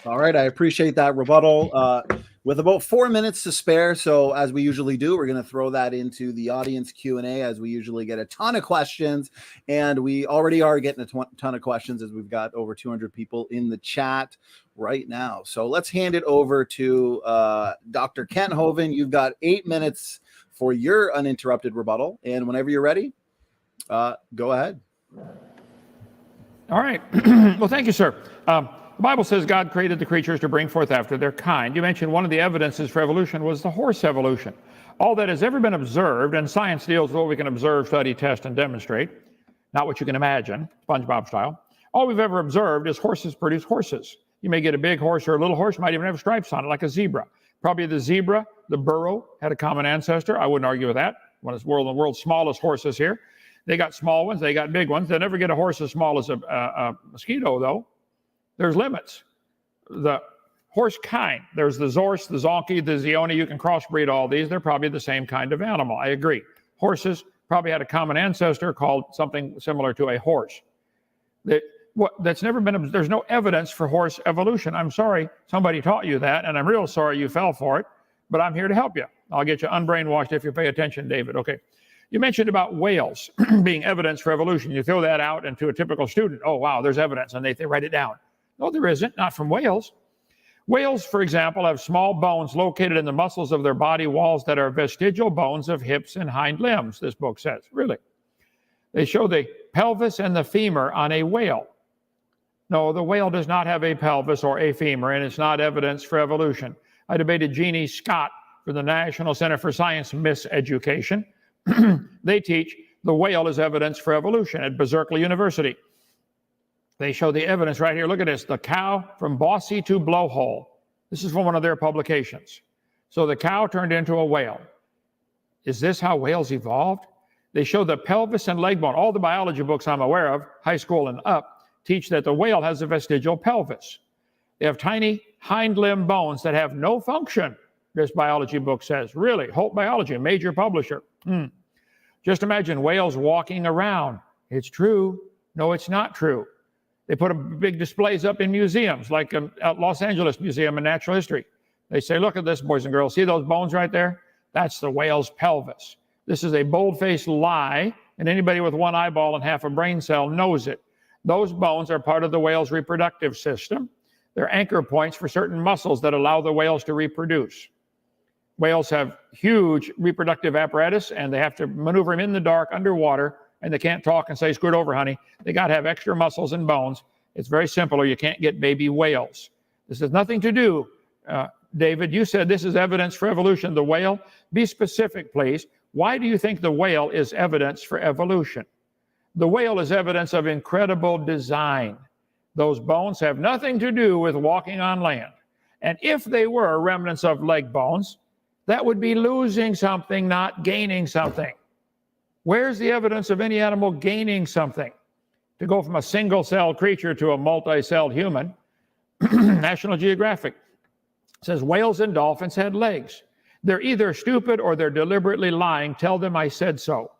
All right, I appreciate that rebuttal. With about 4 minutes to spare, so as we usually do, we're going to throw that into the audience Q&A, as we usually get a ton of questions, and we already are getting a ton of questions, as we've got over 200 people in the chat right now. So let's hand it over to Dr. Kent Hovind. You've got 8 minutes for your uninterrupted rebuttal, and whenever you're ready, go ahead. All right. Well, thank you, sir. The Bible says God created the creatures to bring forth after their kind. You mentioned one of the evidences for evolution was the horse evolution. All that has ever been observed, and science deals with what we can observe, study, test, and demonstrate, not what you can imagine, SpongeBob style. All we've ever observed is horses produce horses. You may get a big horse or a little horse, might even have stripes on it, like a zebra. Probably the zebra, the burro, had a common ancestor. I wouldn't argue with that. One of the world's smallest horses here. They got small ones, they got big ones. They'll never get a horse as small as a mosquito, though. There's limits. The horse kind, there's the Zorse, the Zonkey, the Zioni. You can crossbreed all these. They're probably the same kind of animal. I agree. Horses probably had a common ancestor called something similar to a horse. That's never been, there's no evidence for horse evolution. I'm sorry somebody taught you that, and I'm real sorry you fell for it, but I'm here to help you. I'll get you unbrainwashed if you pay attention, David. Okay. You mentioned about whales being evidence for evolution. You throw that out into a typical student. Oh, wow, there's evidence, and they write it down. No, there isn't, not from whales. Whales, for example, have small bones located in the muscles of their body walls that are vestigial bones of hips and hind limbs, this book says. Really. They show the pelvis and the femur on a whale. No, the whale does not have a pelvis or a femur, and it's not evidence for evolution. I debated Jeannie Scott for the National Center for Science Miseducation. They teach the whale is evidence for evolution at Berkeley University. They show the evidence right here. Look at this. The cow from bossy to blowhole. This is from one of their publications. So the cow turned into a whale. Is this how whales evolved? They show the pelvis and leg bone. All the biology books I'm aware of, high school and up, teach that the whale has a vestigial pelvis. They have tiny hind limb bones that have no function, this biology book says. Really, Holt Biology, a major publisher. Just imagine whales walking around. It's true. No, it's not true. They put big displays up in museums, like at Los Angeles Museum of Natural History. They say, look at this, boys and girls. See those bones right there? That's the whale's pelvis. This is a bold-faced lie, and anybody with one eyeball and half a brain cell knows it. Those bones are part of the whale's reproductive system. They're anchor points for certain muscles that allow the whales to reproduce. Whales have huge reproductive apparatus, and they have to maneuver them in the dark, underwater, and they can't talk and say, squirt over, honey. They got to have extra muscles and bones. It's very simple, or you can't get baby whales. This has nothing to do, David, you said this is evidence for evolution, the whale. Be specific, please. Why do you think the whale is evidence for evolution? The whale is evidence of incredible design. Those bones have nothing to do with walking on land. And if they were remnants of leg bones, that would be losing something, not gaining something. Where's the evidence of any animal gaining something? To go from a single-celled creature to a multi-celled human, National Geographic says whales and dolphins had legs. They're either stupid or they're deliberately lying. Tell them I said so,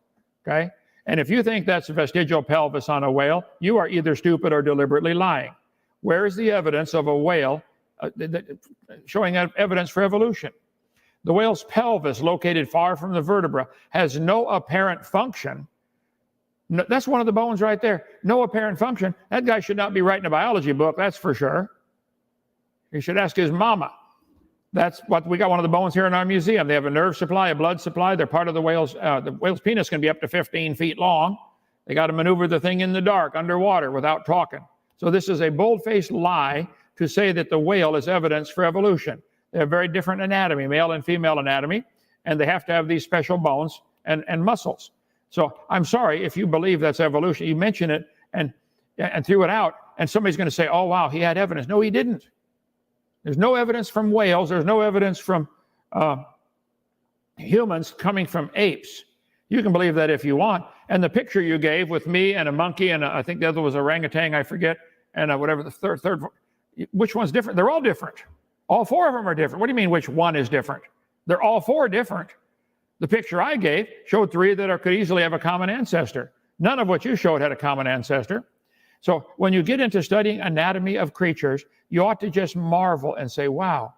okay? And if you think that's a vestigial pelvis on a whale, you are either stupid or deliberately lying. Where is the evidence of a whale showing evidence for evolution? The whale's pelvis, located far from the vertebra, has no apparent function. No, that's one of the bones right there. No apparent function. That guy should not be writing a biology book, that's for sure. He should ask his mama. That's what we got, one of the bones here in our museum. They have a nerve supply, a blood supply. They're part of the whale's penis can be up to 15 feet long. They got to maneuver the thing in the dark, underwater, without talking. So this is a bold-faced lie to say that the whale is evidence for evolution. They have very different anatomy, male and female anatomy, and they have to have these special bones and muscles. So I'm sorry if you believe that's evolution. You mention it and threw it out, and somebody's going to say, oh, wow, he had evidence. No, he didn't. There's no evidence from whales. There's no evidence from humans coming from apes. You can believe that if you want. And the picture you gave with me and a monkey and I think the other was orangutan, I forget, and whatever the third, which one's different? They're all different. All four of them are different. What do you mean which one is different? They're all four different. The picture I gave showed three that could easily have a common ancestor. None of what you showed had a common ancestor. So when you get into studying anatomy of creatures, you ought to just marvel and say, wow,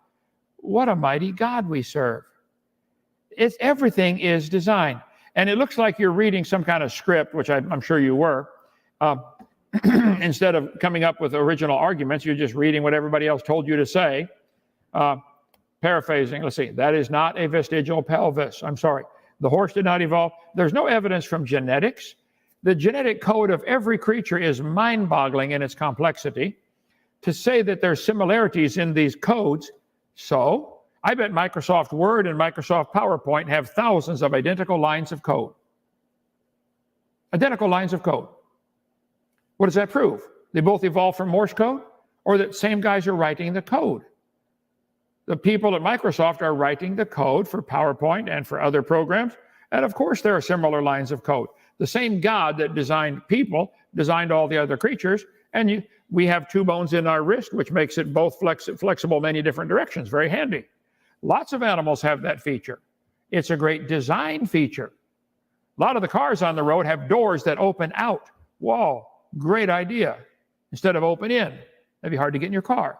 what a mighty God we serve. Everything is designed. And it looks like you're reading some kind of script, which I'm sure you were. Instead of coming up with original arguments, you're just reading what everybody else told you to say. Paraphrasing, let's see, that is not a vestigial pelvis. I'm sorry. The horse did not evolve. There's no evidence from genetics. The genetic code of every creature is mind-boggling in its complexity. To say that there's similarities in these codes, so I bet Microsoft Word and Microsoft PowerPoint have thousands of identical lines of code. Identical lines of code. What does that prove? They both evolved from Morse code, or that same guys are writing the code? The people at Microsoft are writing the code for PowerPoint and for other programs, and of course there are similar lines of code. The same God that designed people designed all the other creatures, and we have two bones in our wrist, which makes it both flexible many different directions. Very handy. Lots of animals have that feature. It's a great design feature. A lot of the cars on the road have doors that open out. Whoa, great idea. Instead of open in. That'd be hard to get in your car.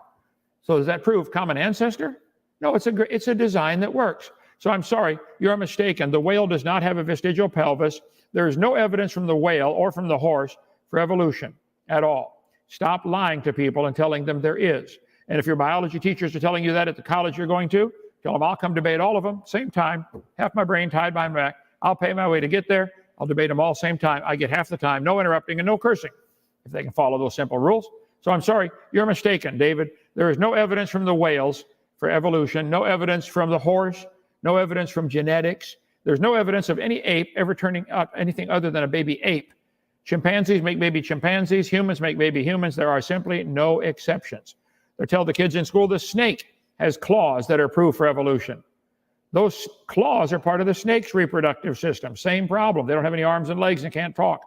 So does that prove common ancestor? No, it's a design that works. So I'm sorry, you're mistaken. The whale does not have a vestigial pelvis. There is no evidence from the whale or from the horse for evolution at all. Stop lying to people and telling them there is. And if your biology teachers are telling you that at the college you're going to, tell them I'll come debate all of them, same time, half my brain tied behind my back. I'll pay my way to get there. I'll debate them all same time. I get half the time, no interrupting and no cursing, if they can follow those simple rules. So I'm sorry, you're mistaken, David. There is no evidence from the whales for evolution, no evidence from the horse, no evidence from genetics. There's no evidence of any ape ever turning out anything other than a baby ape. Chimpanzees make baby chimpanzees, humans make baby humans. There are simply no exceptions. They tell the kids in school the snake has claws that are proof for evolution. Those claws are part of the snake's reproductive system. Same problem. They don't have any arms and legs and can't talk.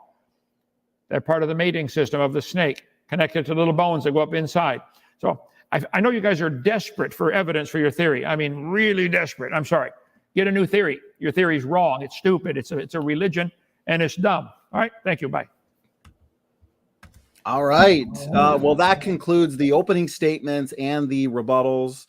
They're part of the mating system of the snake, connected to little bones that go up inside. So I know you guys are desperate for evidence for your theory. I mean, really desperate. I'm sorry. Get a new theory. Your theory's wrong. It's stupid. It's a religion, and it's dumb. All right. Thank you. Bye. All right. Well, that concludes the opening statements and the rebuttals.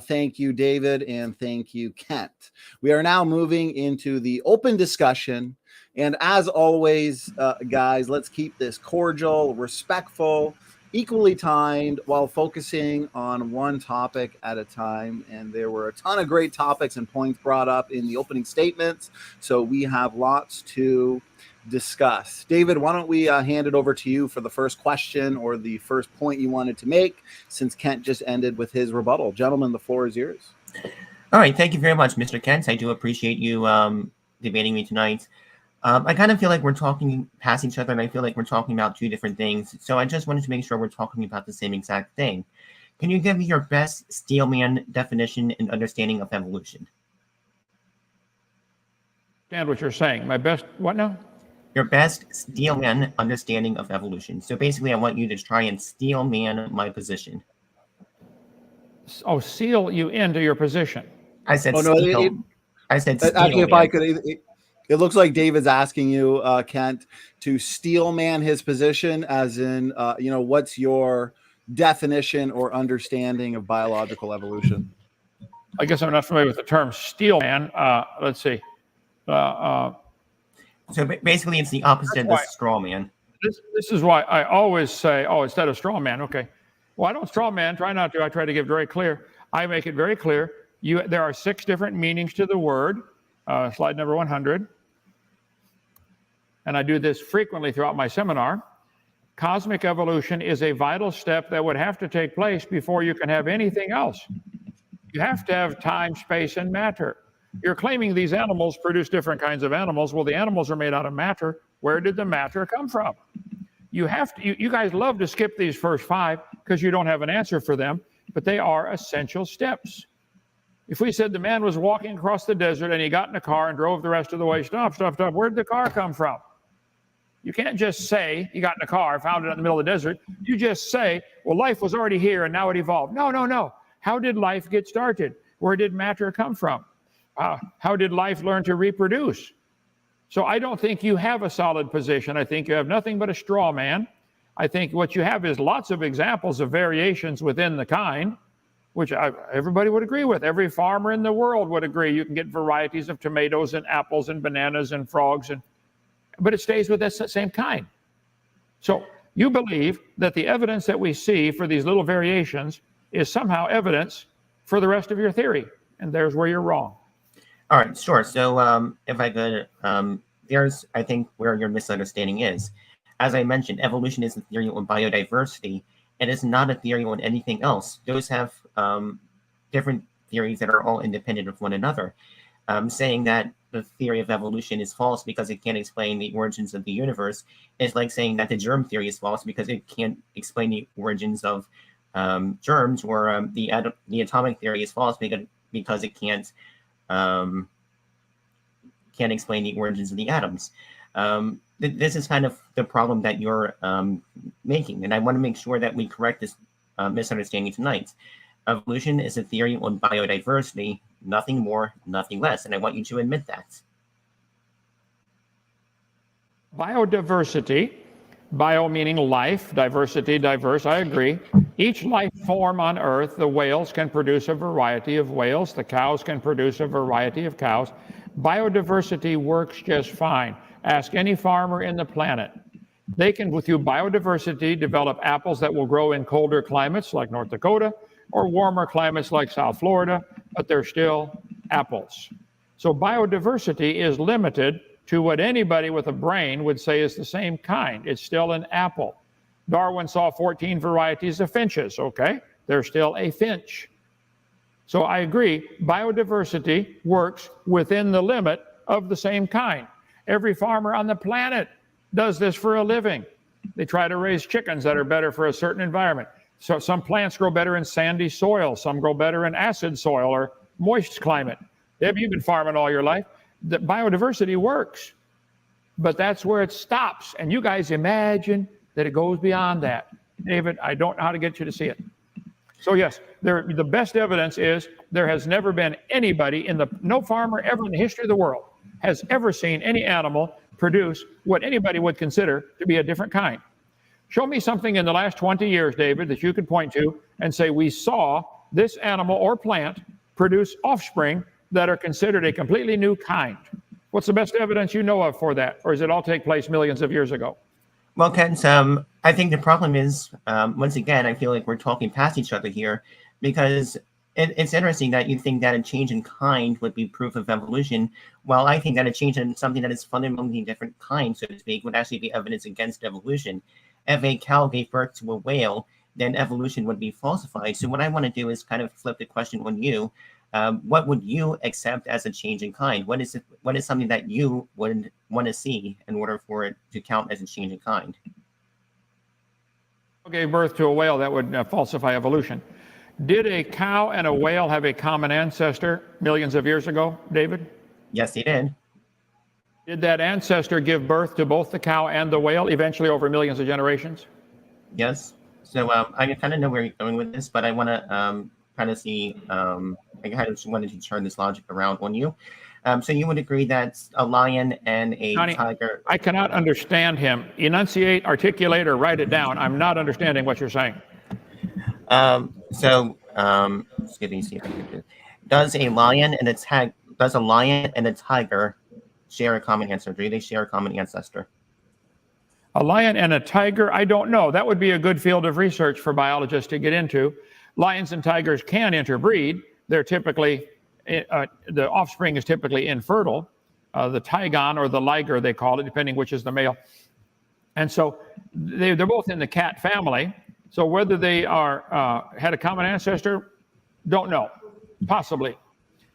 Thank you, David, and thank you, Kent. We are now moving into the open discussion. And as always, guys, let's keep this cordial, respectful, equally timed, while focusing on one topic at a time. And there were a ton of great topics and points brought up in the opening statements, so we have lots to discuss. David, why don't we hand it over to you for the first question or the first point you wanted to make, since Kent just ended with his rebuttal. Gentlemen, the floor is yours. All right. Thank you very much, Mr. Kent. I do appreciate you debating me tonight. I kind of feel like we're talking past each other, and I feel like we're talking about two different things. So I just wanted to make sure we're talking about the same exact thing. Can you give me your best Steelman definition and understanding of evolution? Understand what you're saying. My best, what now? Your best Steelman understanding of evolution. So basically, I want you to try and Steelman my position. Oh, seal you into your position. I said I said actually, if I could... It looks like David's asking you, Kent, to steelman his position, as in, what's your definition or understanding of biological evolution? I guess I'm not familiar with the term steelman. Let's see. So basically, it's the opposite of straw man. This is why I always say, instead of straw man, okay. Well, I don't straw man, try not to. I try to give very clear. I make it very clear. There are 6 different meanings to the word. Slide number 100. and I do this frequently throughout my seminar, cosmic evolution is a vital step that would have to take place before you can have anything else. You have to have time, space, and matter. You're claiming these animals produce different kinds of animals. Well, the animals are made out of matter. Where did the matter come from? You guys love to skip these first 5 because you don't have an answer for them, but they are essential steps. If we said the man was walking across the desert and he got in a car and drove the rest of the way, stop, where did the car come from? You can't just say you got in a car, found it in the middle of the desert. You just say, well, life was already here and now it evolved. No. How did life get started? Where did matter come from? How did life learn to reproduce? So I don't think you have a solid position. I think you have nothing but a straw man. I think what you have is lots of examples of variations within the kind, which everybody would agree with. Every farmer in the world would agree. You can get varieties of tomatoes and apples and bananas and frogs, but it stays with that same kind. So you believe that the evidence that we see for these little variations is somehow evidence for the rest of your theory, and there's where you're wrong. All right, sure. So if I could, there's, I think, where your misunderstanding is. As I mentioned, evolution is a theory on biodiversity. It is not a theory on anything else. Those have different theories that are all independent of one another. Saying that the theory of evolution is false because it can't explain the origins of the universe is like saying that the germ theory is false because it can't explain the origins of germs, or the atomic theory is false because it can't explain the origins of the atoms. This is kind of the problem that you're making, and I want to make sure that we correct this misunderstanding tonight. Evolution is a theory on biodiversity, nothing more, nothing less, and I want you to admit that. Biodiversity, bio meaning life, diversity, diverse, I agree. Each life form on Earth, the whales can produce a variety of whales, the cows can produce a variety of cows. Biodiversity works just fine. Ask any farmer in the planet. They can, through biodiversity, develop apples that will grow in colder climates like North Dakota or warmer climates like South Florida, but they're still apples. So biodiversity is limited to what anybody with a brain would say is the same kind. It's still an apple. Darwin saw 14 varieties of finches, okay? They're still a finch. So I agree, biodiversity works within the limit of the same kind. Every farmer on the planet does this for a living. They try to raise chickens that are better for a certain environment. So some plants grow better in sandy soil, some grow better in acid soil or moist climate. Deb, you've been farming all your life. The biodiversity works, but that's where it stops. And you guys imagine that it goes beyond that. David, I don't know how to get you to see it. So yes, the best evidence is there has never been anybody no farmer ever in the history of the world has ever seen any animal produce what anybody would consider to be a different kind. Show me something in the last 20 years, David, that you could point to and say we saw this animal or plant produce offspring that are considered a completely new kind. What's the best evidence you know of for that? Or does it all take place millions of years ago? Well, Kent, I think the problem is, once again, I feel like we're talking past each other here, because it's interesting that you think that a change in kind would be proof of evolution, while I think that a change in something that is fundamentally different kind, so to speak, would actually be evidence against evolution. If a cow gave birth to a whale, then evolution would be falsified. So what I want to do is kind of flip the question on you. What would you accept as a change in kind? What is something that you would want to see in order for it to count as a change in kind? Gave birth to a whale, that would falsify evolution. Did a cow and a whale have a common ancestor millions of years ago, David? Yes, they did. Did that ancestor give birth to both the cow and the whale eventually over millions of generations? Yes. So I kind of know where you're going with this, but I want to kind of see, I kind of wanted to turn this logic around on you. So you would agree that a lion and a tiger... I cannot understand him. Enunciate, articulate, or write it down. I'm not understanding what you're saying. Excuse me, see if I can do it. Does a lion and a tiger share a common ancestor? Do they share a common ancestor? A lion and a tiger, I don't know. That would be a good field of research for biologists to get into. Lions and tigers can interbreed. They're typically, the offspring is typically infertile. the tigon or the liger, they call it, depending which is the male. And so they're both in the cat family. So whether they had a common ancestor, don't know. Possibly.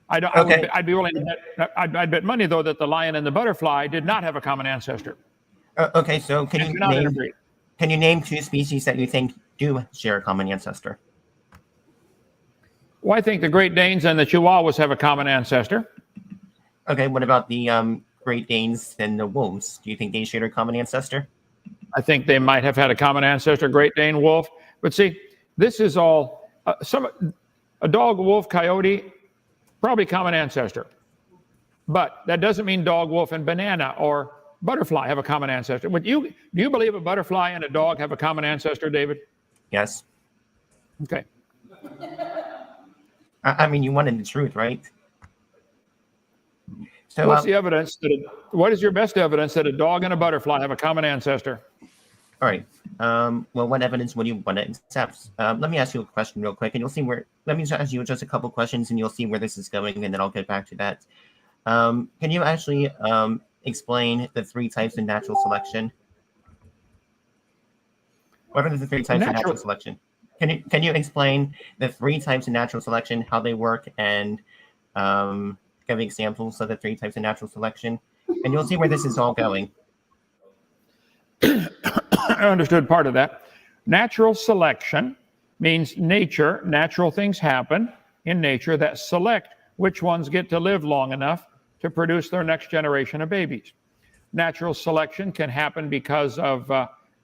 I'd be willing to bet. I'd bet money though that the lion and the butterfly did not have a common ancestor. Okay, so can you name two species that you think do share a common ancestor? Well, I think the Great Danes and the Chihuahuas have a common ancestor. Okay, what about the Great Danes and the wolves? Do you think they share a common ancestor? I think they might have had a common ancestor, Great Dane, wolf. But see, this is all a dog, wolf, coyote, probably common ancestor. But that doesn't mean dog, wolf, and banana or butterfly have a common ancestor. Do you believe a butterfly and a dog have a common ancestor, David? Yes. Okay. I mean, you wanted the truth, right? So, what's the evidence? What is your best evidence that a dog and a butterfly have a common ancestor? All right. Well, what evidence would you want to accept? Let me ask you a question real quick, and you'll see where. Let me ask you just a couple questions, and you'll see where this is going, and then I'll get back to that. Can you actually explain the three types of natural selection? What are the three types of natural selection? Can you explain the three types of natural selection, how they work, and give examples of the three types of natural selection? And you'll see where this is all going. I understood part of that. Natural selection means nature, natural things happen in nature that select which ones get to live long enough to produce their next generation of babies. Natural selection can happen because of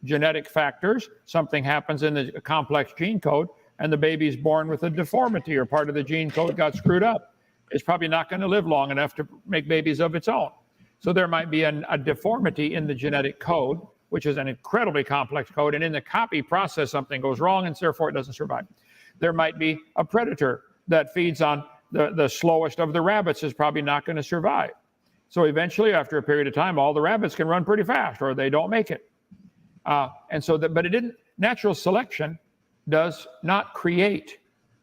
genetic factors. Something happens in the complex gene code, and the baby's born with a deformity or part of the gene code got screwed up. It's probably not going to live long enough to make babies of its own. So there might be a deformity in the genetic code, which is an incredibly complex code, and in the copy process, something goes wrong, and therefore it doesn't survive. There might be a predator that feeds on the slowest of the rabbits is probably not going to survive. So eventually, after a period of time, all the rabbits can run pretty fast, or they don't make it. But it didn't. Natural selection does not create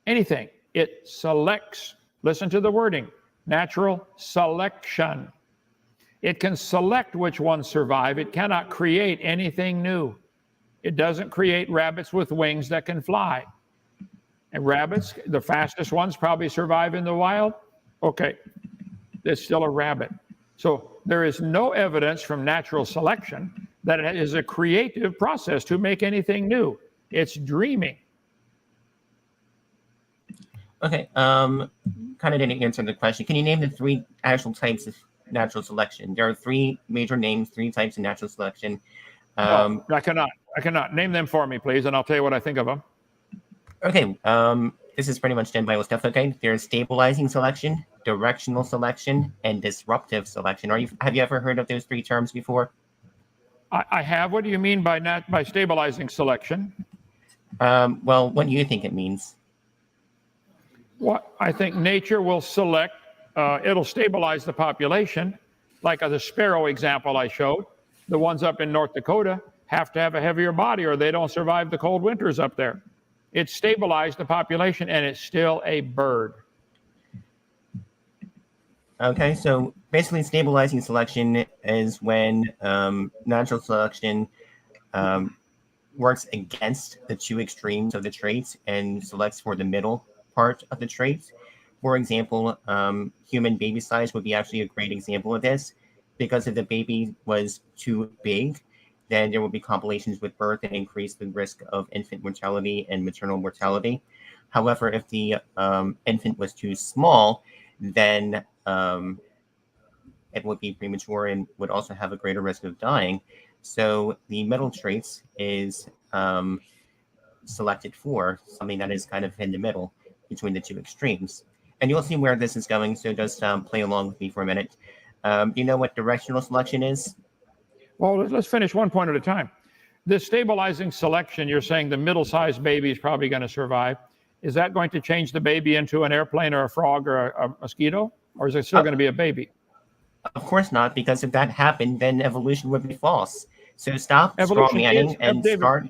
anything. It selects. Listen to the wording. Natural selection. It can select which ones survive. It cannot create anything new. It doesn't create rabbits with wings that can fly. And rabbits, the fastest ones, probably survive in the wild. Okay, it's still a rabbit. So there is no evidence from natural selection that it is a creative process to make anything new. It's dreaming. Okay, kind of didn't answer the question. Can you name the three actual types of natural selection? There are three major names, three types of natural selection. No, I cannot. Name them for me, please, and I'll tell you what I think of them. Okay, this is pretty much Gen Bio stuff, okay? There's stabilizing selection, directional selection, and disruptive selection. Have you ever heard of those three terms before? I have. What do you mean by stabilizing selection? Well, what do you think it means? Well, I think nature will select, it'll stabilize the population, like the sparrow example I showed. The ones up in North Dakota have to have a heavier body or they don't survive the cold winters up there. It stabilized the population, and it's still a bird. Okay, so basically stabilizing selection is when natural selection works against the two extremes of the traits and selects for the middle part of the traits. For example, human baby size would be actually a great example of this, because if the baby was too big, then there will be complications with birth and increase the risk of infant mortality and maternal mortality. However, if the infant was too small, then it would be premature and would also have a greater risk of dying. So the middle traits is selected for something that is kind of in the middle between the two extremes. And you'll see where this is going, so just play along with me for a minute. Do you know what directional selection is? Well, let's finish one point at a time. This stabilizing selection, you're saying the middle-sized baby is probably going to survive. Is that going to change the baby into an airplane or a frog or a mosquito? Or is it still going to be a baby? Of course not, because if that happened, then evolution would be false. So stop strawmanning and start.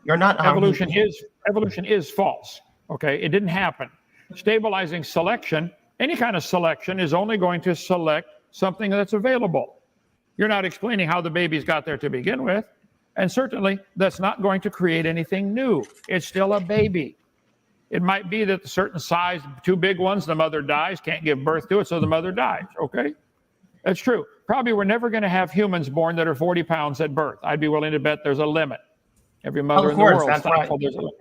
You're not. Evolution is false. Okay, it didn't happen. Stabilizing selection, any kind of selection, is only going to select something that's available. You're not explaining how the babies got there to begin with. And certainly that's not going to create anything new. It's still a baby. It might be that a certain size, two big ones, the mother dies, can't give birth to it, so the mother dies, okay? That's true. Probably we're never going to have humans born that are 40 pounds at birth. I'd be willing to bet there's a limit. Every mother in the world is thankful there's a limit.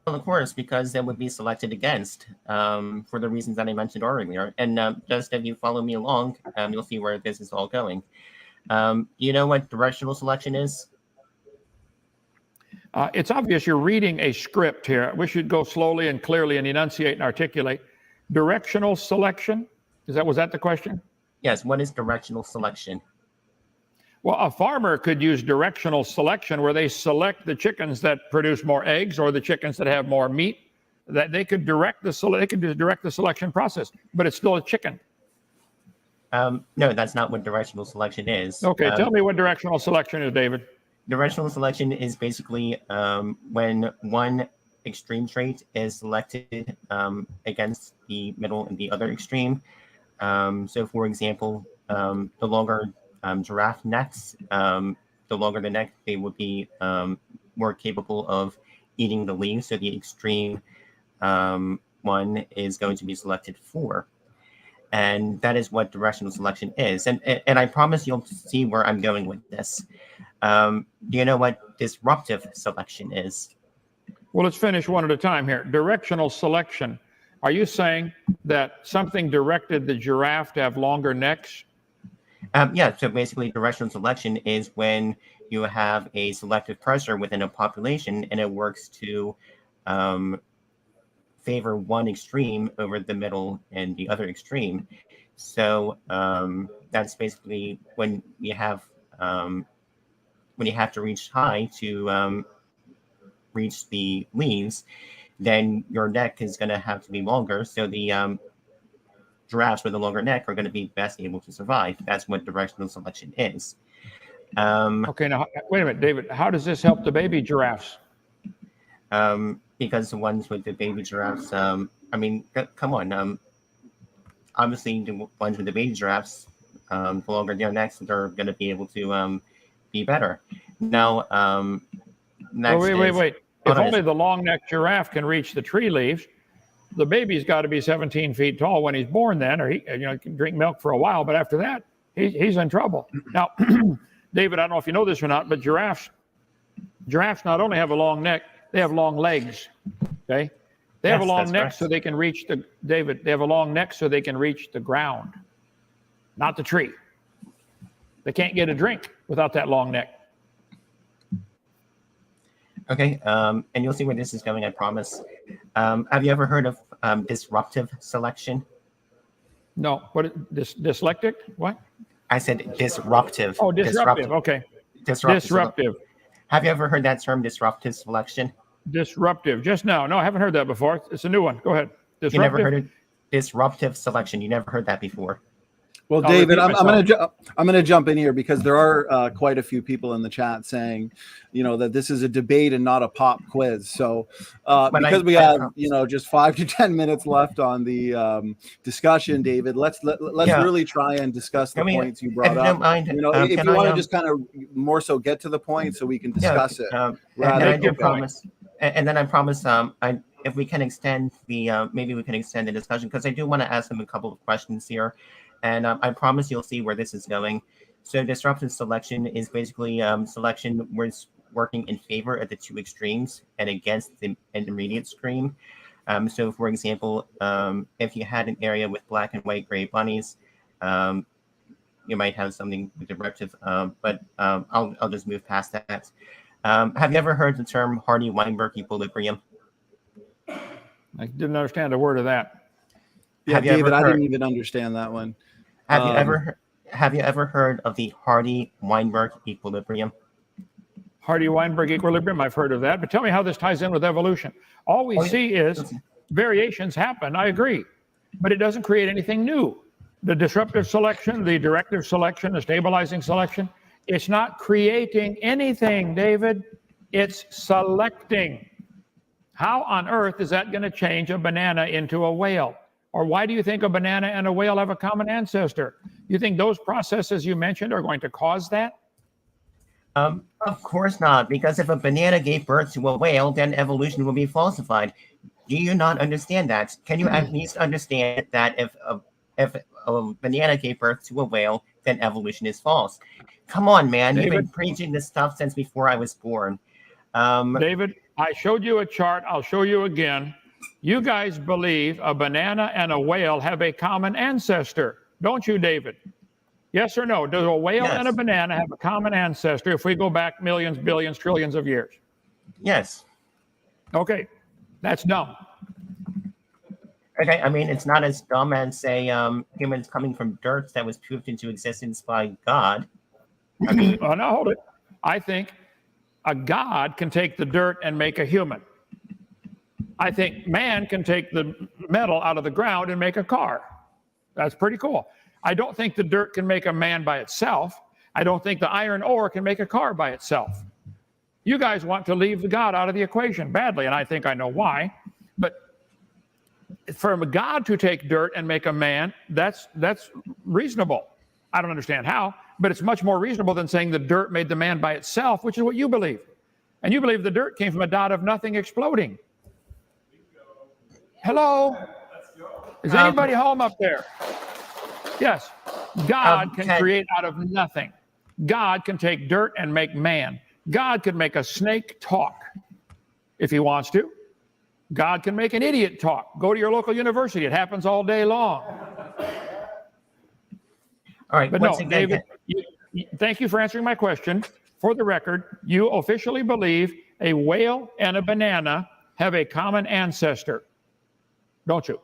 Well, of course, because they would be selected against for the reasons that I mentioned earlier. And just if you follow me along, you'll see where this is all going. You know what directional selection is? It's obvious you're reading a script here. We should go slowly and clearly and enunciate and articulate. Directional selection? Was that the question? Yes. What is directional selection? Well, a farmer could use directional selection where they select the chickens that produce more eggs or the chickens that have more meat. That they could direct the selection process, but it's still a chicken. No, that's not what directional selection is. Okay, tell me what directional selection is, David. Directional selection is basically when one extreme trait is selected against the middle and the other extreme. So, for example, the longer giraffe necks, the longer the neck, they would be more capable of eating the leaves. So the extreme one is going to be selected for. And that is what directional selection is. And I promise you'll see where I'm going with this. Do you know what disruptive selection is? Well, let's finish one at a time here. Directional selection. Are you saying that something directed the giraffe to have longer necks? Yeah, so basically directional selection is when you have a selective pressure within a population and it works to favor one extreme over the middle and the other extreme. So that's basically when you have to reach high to reach the leaves, then your neck is going to have to be longer. So the giraffes with a longer neck are going to be best able to survive. That's what directional selection is. Okay, now wait a minute, David. How does this help the baby giraffes? Because the ones with the baby giraffes, I mean, come on. Obviously, the ones with the baby giraffes, the longer their necks, they're going to be able to be better. Now, next wait. If only the long-necked giraffe can reach the tree leaves, the baby's got to be 17 feet tall when he's born then, or he can drink milk for a while, but after that, he's in trouble. Now, David, I don't know if you know this or not, but giraffes not only have a long neck, they have long legs, okay? They have a long neck so they can reach they have a long neck so they can reach the ground, not the tree. They can't get a drink without that long neck. Okay, and you'll see where this is going, I promise. Have you ever heard of disruptive selection? No, what dyslectic? What? I said disruptive. Oh, disruptive. Okay. Disruptive. Have you ever heard that term, disruptive selection? Disruptive. Just now. No, I haven't heard that before. It's a new one. Go ahead. Disruptive? You never heard of disruptive selection? You never heard that before? Well, David, I'm going to jump in here because there are quite a few people in the chat saying, that this is a debate and not a pop quiz. So because we have, just 5 to 10 minutes left on the discussion, David, let's really try and discuss the points you brought up. If you want to just kind of more so get to the point so we can discuss it. And I do promise. And then I promise if we can extend maybe we can extend the discussion because I do want to ask them a couple of questions here. And I promise you'll see where this is going. So disruptive selection is basically selection where it's working in favor of the two extremes and against the intermediate extreme. So, for example, if you had an area with black and white gray bunnies, you might have something with disruptive, but I'll just move past that. Have you ever heard the term Hardy-Weinberg equilibrium? I didn't understand a word of that. Yeah, David, I didn't even understand that one. Have you ever heard of the Hardy-Weinberg equilibrium? Hardy-Weinberg equilibrium, I've heard of that, but tell me how this ties in with evolution. All we see is variations happen, I agree, but it doesn't create anything new. The disruptive selection, the directive selection, the stabilizing selection, it's not creating anything, David. It's selecting. How on earth is that going to change a banana into a whale? Or why do you think a banana and a whale have a common ancestor? You think those processes you mentioned are going to cause that? Of course not, because if a banana gave birth to a whale, then evolution will be falsified. Do you not understand that? Can you at least understand that if a banana gave birth to a whale, then evolution is false? Come on, man. David, you've been preaching this stuff since before I was born. David, I showed you a chart. I'll show you again. You guys believe a banana and a whale have a common ancestor, don't you, David? Yes or no? Does a whale and a banana have a common ancestor if we go back millions, billions, trillions of years? Yes. Okay, that's dumb. Okay, I mean, it's not as dumb as, say, humans coming from dirt that was proved into existence by God. I mean, oh, now hold it. I think a God can take the dirt and make a human. I think man can take the metal out of the ground and make a car. That's pretty cool. I don't think the dirt can make a man by itself. I don't think the iron ore can make a car by itself. You guys want to leave the God out of the equation badly, and I think I know why. But for a God to take dirt and make a man, that's reasonable. I don't understand how, but it's much more reasonable than saying the dirt made the man by itself, which is what you believe. And you believe the dirt came from a dot of nothing exploding. Hello? Is anybody home up there? Yes. God can create out of nothing. God can take dirt and make man. God can make a snake talk if he wants to. God can make an idiot talk. Go to your local university. It happens all day long. All right. But no, David, thank you for answering my question. For the record, you officially believe a whale and a banana have a common ancestor, don't you?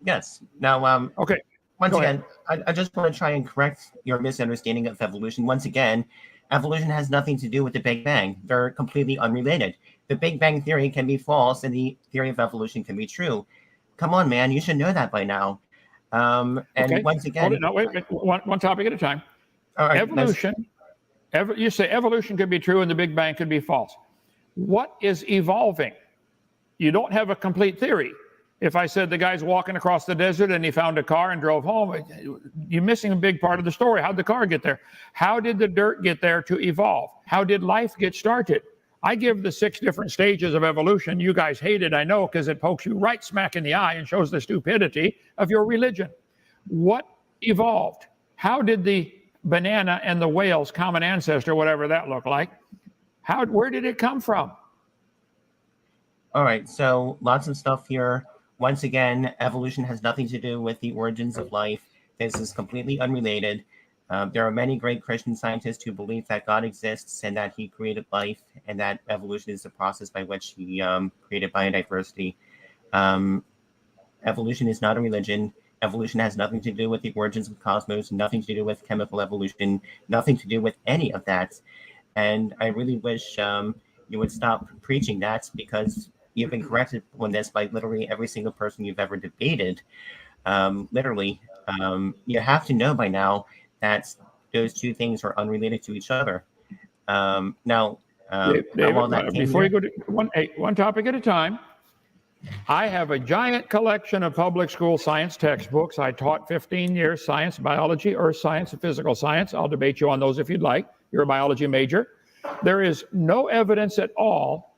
Yes. Now, okay. Once again, I just want to try and correct your misunderstanding of evolution. Once again, evolution has nothing to do with the Big Bang. They're completely unrelated. The Big Bang theory can be false, and the theory of evolution can be true. Come on, man, you should know that by now. And okay. Once again, no, wait, one topic at a time. All right, evolution. You say evolution could be true and the Big Bang could be false. What is evolving? You don't have a complete theory. If I said the guy's walking across the desert and he found a car and drove home, you're missing a big part of the story. How'd the car get there? How did the dirt get there to evolve? How did life get started? I give the 6 different stages of evolution. You guys hate it, I know, because it pokes you right smack in the eye and shows the stupidity of your religion. What evolved? How did the banana and the whale's common ancestor, whatever that looked like, where did it come from? All right, so lots of stuff here. Once again, evolution has nothing to do with the origins of life. This is completely unrelated. There are many great Christian scientists who believe that God exists and that he created life and that evolution is the process by which he created biodiversity. Evolution is not a religion. Evolution has nothing to do with the origins of the cosmos, nothing to do with chemical evolution, nothing to do with any of that. And I really wish you would stop preaching that, because you've been corrected on this by literally every single person you've ever debated. You have to know by now that those two things are unrelated to each other. David, before you go to one topic at a time, I have a giant collection of public school science textbooks. I taught 15 years science, biology, earth science, and physical science. I'll debate you on those if you'd like. You're a biology major. There is no evidence at all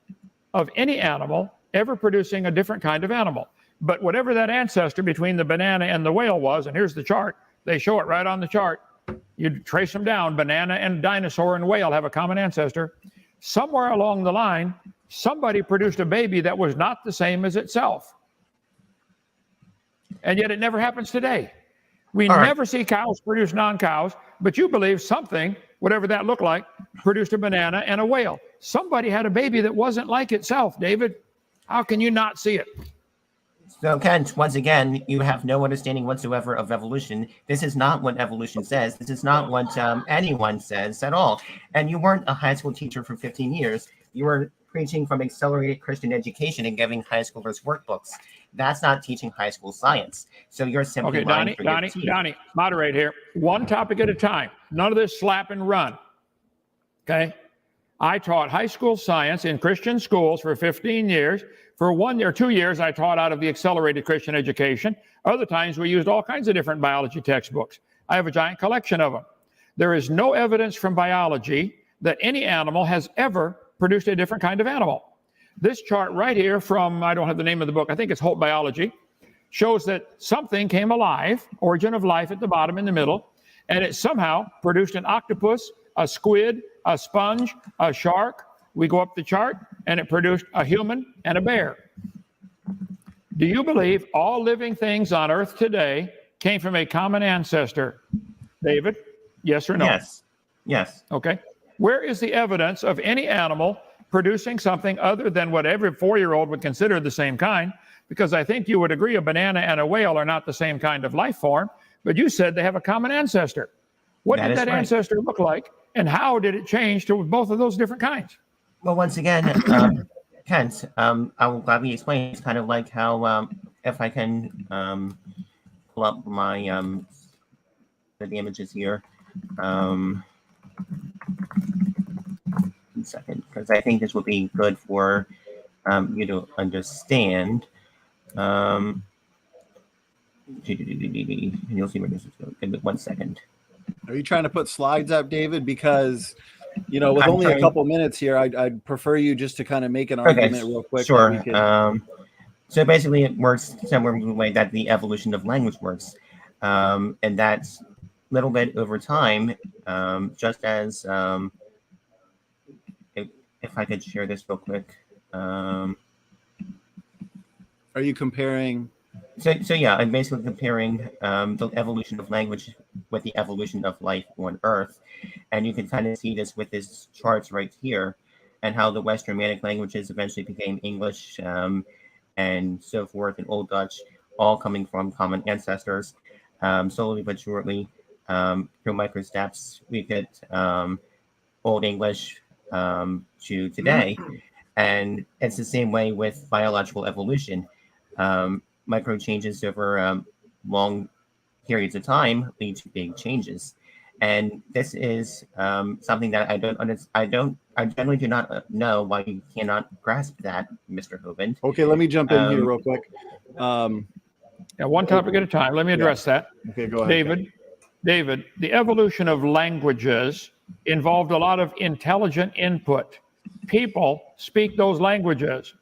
of any animal ever producing a different kind of animal. But whatever that ancestor between the banana and the whale was, and here's the chart, they show it right on the chart. You trace them down, banana and dinosaur and whale have a common ancestor. Somewhere along the line, somebody produced a baby that was not the same as itself. And yet it never happens today. We never see cows produce non-cows, but you believe something, whatever that looked like, produced a banana and a whale. Somebody had a baby that wasn't like itself, David. How can you not see it? So, Kent, once again, you have no understanding whatsoever of evolution. This is not what evolution says. This is not what anyone says at all. And you weren't a high school teacher for 15 years. You were preaching from accelerated Christian education and giving high schoolers workbooks. That's not teaching high school science. So you're simply okay, Donnie, moderate here. One topic at a time. None of this slap and run. Okay? I taught high school science in Christian schools for 15 years. For 1 year, 2 years, I taught out of the accelerated Christian education. Other times, we used all kinds of different biology textbooks. I have a giant collection of them. There is no evidence from biology that any animal has ever produced a different kind of animal. This chart right here from, I don't have the name of the book, I think it's Hope Biology, shows that something came alive, origin of life at the bottom in the middle, and it somehow produced an octopus, a squid, a sponge, a shark. We go up the chart, and it produced a human and a bear. Do you believe all living things on Earth today came from a common ancestor? David, yes or no? Yes. Yes. Okay. Where is the evidence of any animal producing something other than what every 4-year-old would consider the same kind? Because I think you would agree a banana and a whale are not the same kind of life form, but you said they have a common ancestor. What did that ancestor look like, and how did it change to both of those different kinds? Well, once again, Kent, I will gladly explain. It's kind of like how, if I can pull up my the images here. 1 second, because I think this would be good for you to understand. And you'll see where this is going. Give it 1 second. Are you trying to put slides up, David? Because, you know, with only a couple minutes here, I'd prefer you just to kind of make an argument real quick. Sure. So basically, it works somewhere in the way that the evolution of language works, and that's a little bit over time, just as if I could share this real quick. Are you comparing? So yeah, I'm basically comparing the evolution of language with the evolution of life on Earth, and you can kind of see this with this charts right here, and how the West Germanic languages eventually became English, and so forth, and Old Dutch, all coming from common ancestors. Slowly but surely, through micro steps, we get Old English to today, and it's the same way with biological evolution. Micro changes over long periods of time lead to big changes, and this is something that I generally do not know why you cannot grasp that, Mr. Hovind. Okay, let me jump in here real quick. One topic at a time. Let me address that. Okay, go ahead. David, the evolution of languages involved a lot of intelligent input. People speak those languages.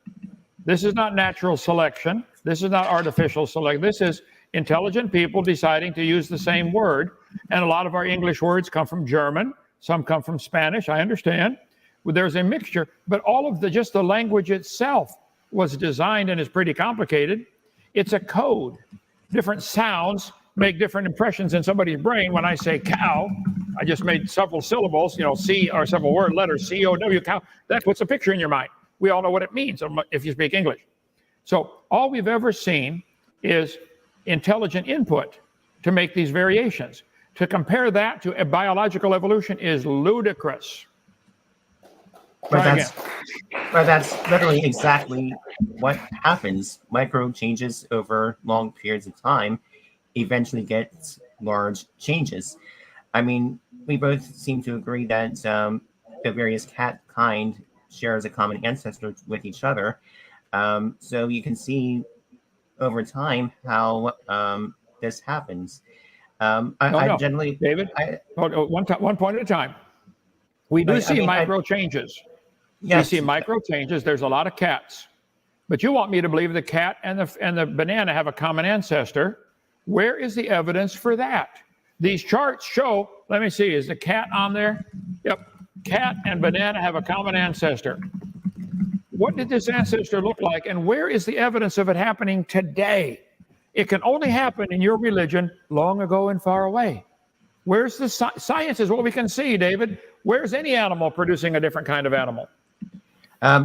This is not natural selection. This is not artificial selection. This is intelligent people deciding to use the same word. And a lot of our English words come from German. Some come from Spanish, I understand. There's a mixture, but all of just the language itself was designed and is pretty complicated. It's a code. Different sounds make different impressions in somebody's brain. When I say cow, I just made several syllables, C, or several word letters, C-O-W, cow. That puts a picture in your mind. We all know what it means if you speak English. So all we've ever seen is intelligent input to make these variations. To compare that to a biological evolution is ludicrous. But that's literally exactly what happens. Micro changes over long periods of time eventually get large changes. I mean, we both seem to agree that the various cat kind shares a common ancestor with each other. So you can see over time how this happens. Generally, David, one point at a time. We do see micro changes. Yes. We see micro changes. There's a lot of cats, but you want me to believe the cat and the banana have a common ancestor. Where is the evidence for that? These charts show. Let me see. Is the cat on there? Yep. Cat and banana have a common ancestor. What did this ancestor look like, and where is the evidence of it happening today? It can only happen in your religion long ago and far away. Where's the science is what we can see, David. Where's any animal producing a different kind of animal?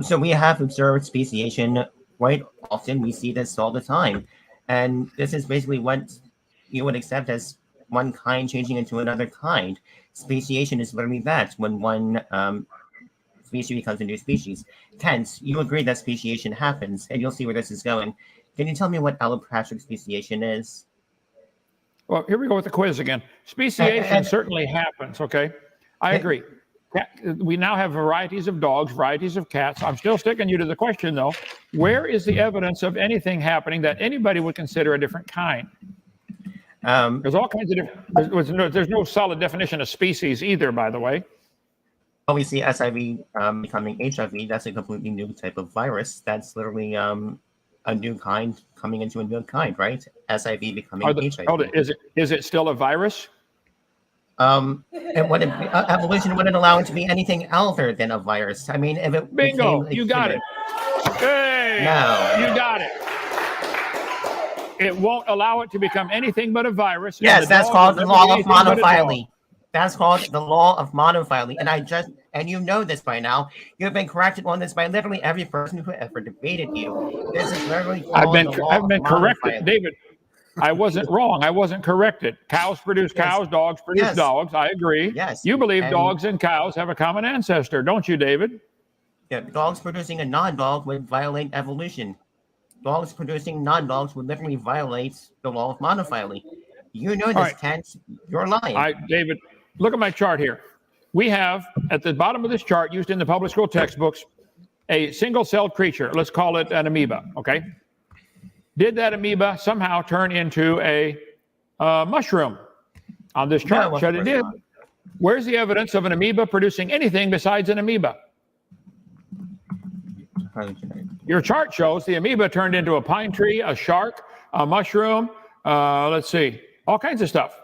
So we have observed speciation quite often. We see this all the time. And this is basically what you would accept as one kind changing into another kind. Speciation is literally that, when one species becomes a new species. Kent, you agree that speciation happens, and you'll see where this is going. Can you tell me what allopatric speciation is? Well, here we go with the quiz again. Speciation certainly happens, okay? I agree. We now have varieties of dogs, varieties of cats. I'm still sticking you to the question, though. Where is the evidence of anything happening that anybody would consider a different kind? There's all kinds of different. There's no solid definition of species either, by the way. Well, we see SIV becoming HIV. That's a completely new type of virus. That's literally a new kind coming into a new kind, right? SIV becoming HIV. Is it still a virus? And evolution wouldn't allow it to be anything other than a virus. I mean, if it bingo, you got it. Hey, no. You got it. It won't allow it to become anything but a virus. Yes, that's called the law of monophily. That's called the law of monophily. And you know this by now. You've been corrected on this by literally every person who ever debated you. This is literally called I've been corrected, David. I wasn't wrong. I wasn't corrected. Cows produce cows, dogs produce dogs. I agree. Yes. You believe dogs and cows have a common ancestor, don't you, David? Yeah, dogs producing a non-dog would violate evolution. Dogs producing non-dogs would literally violate the law of monophily. You know this, Kent. You're lying. David, look at my chart here. We have, at the bottom of this chart, used in the public school textbooks, a single-celled creature. Let's call it an amoeba, okay? Did that amoeba somehow turn into a mushroom on this chart? No, It did. Where's the evidence of an amoeba producing anything besides an amoeba? Your chart shows the amoeba turned into a pine tree, a shark, a mushroom, let's see, all kinds of stuff.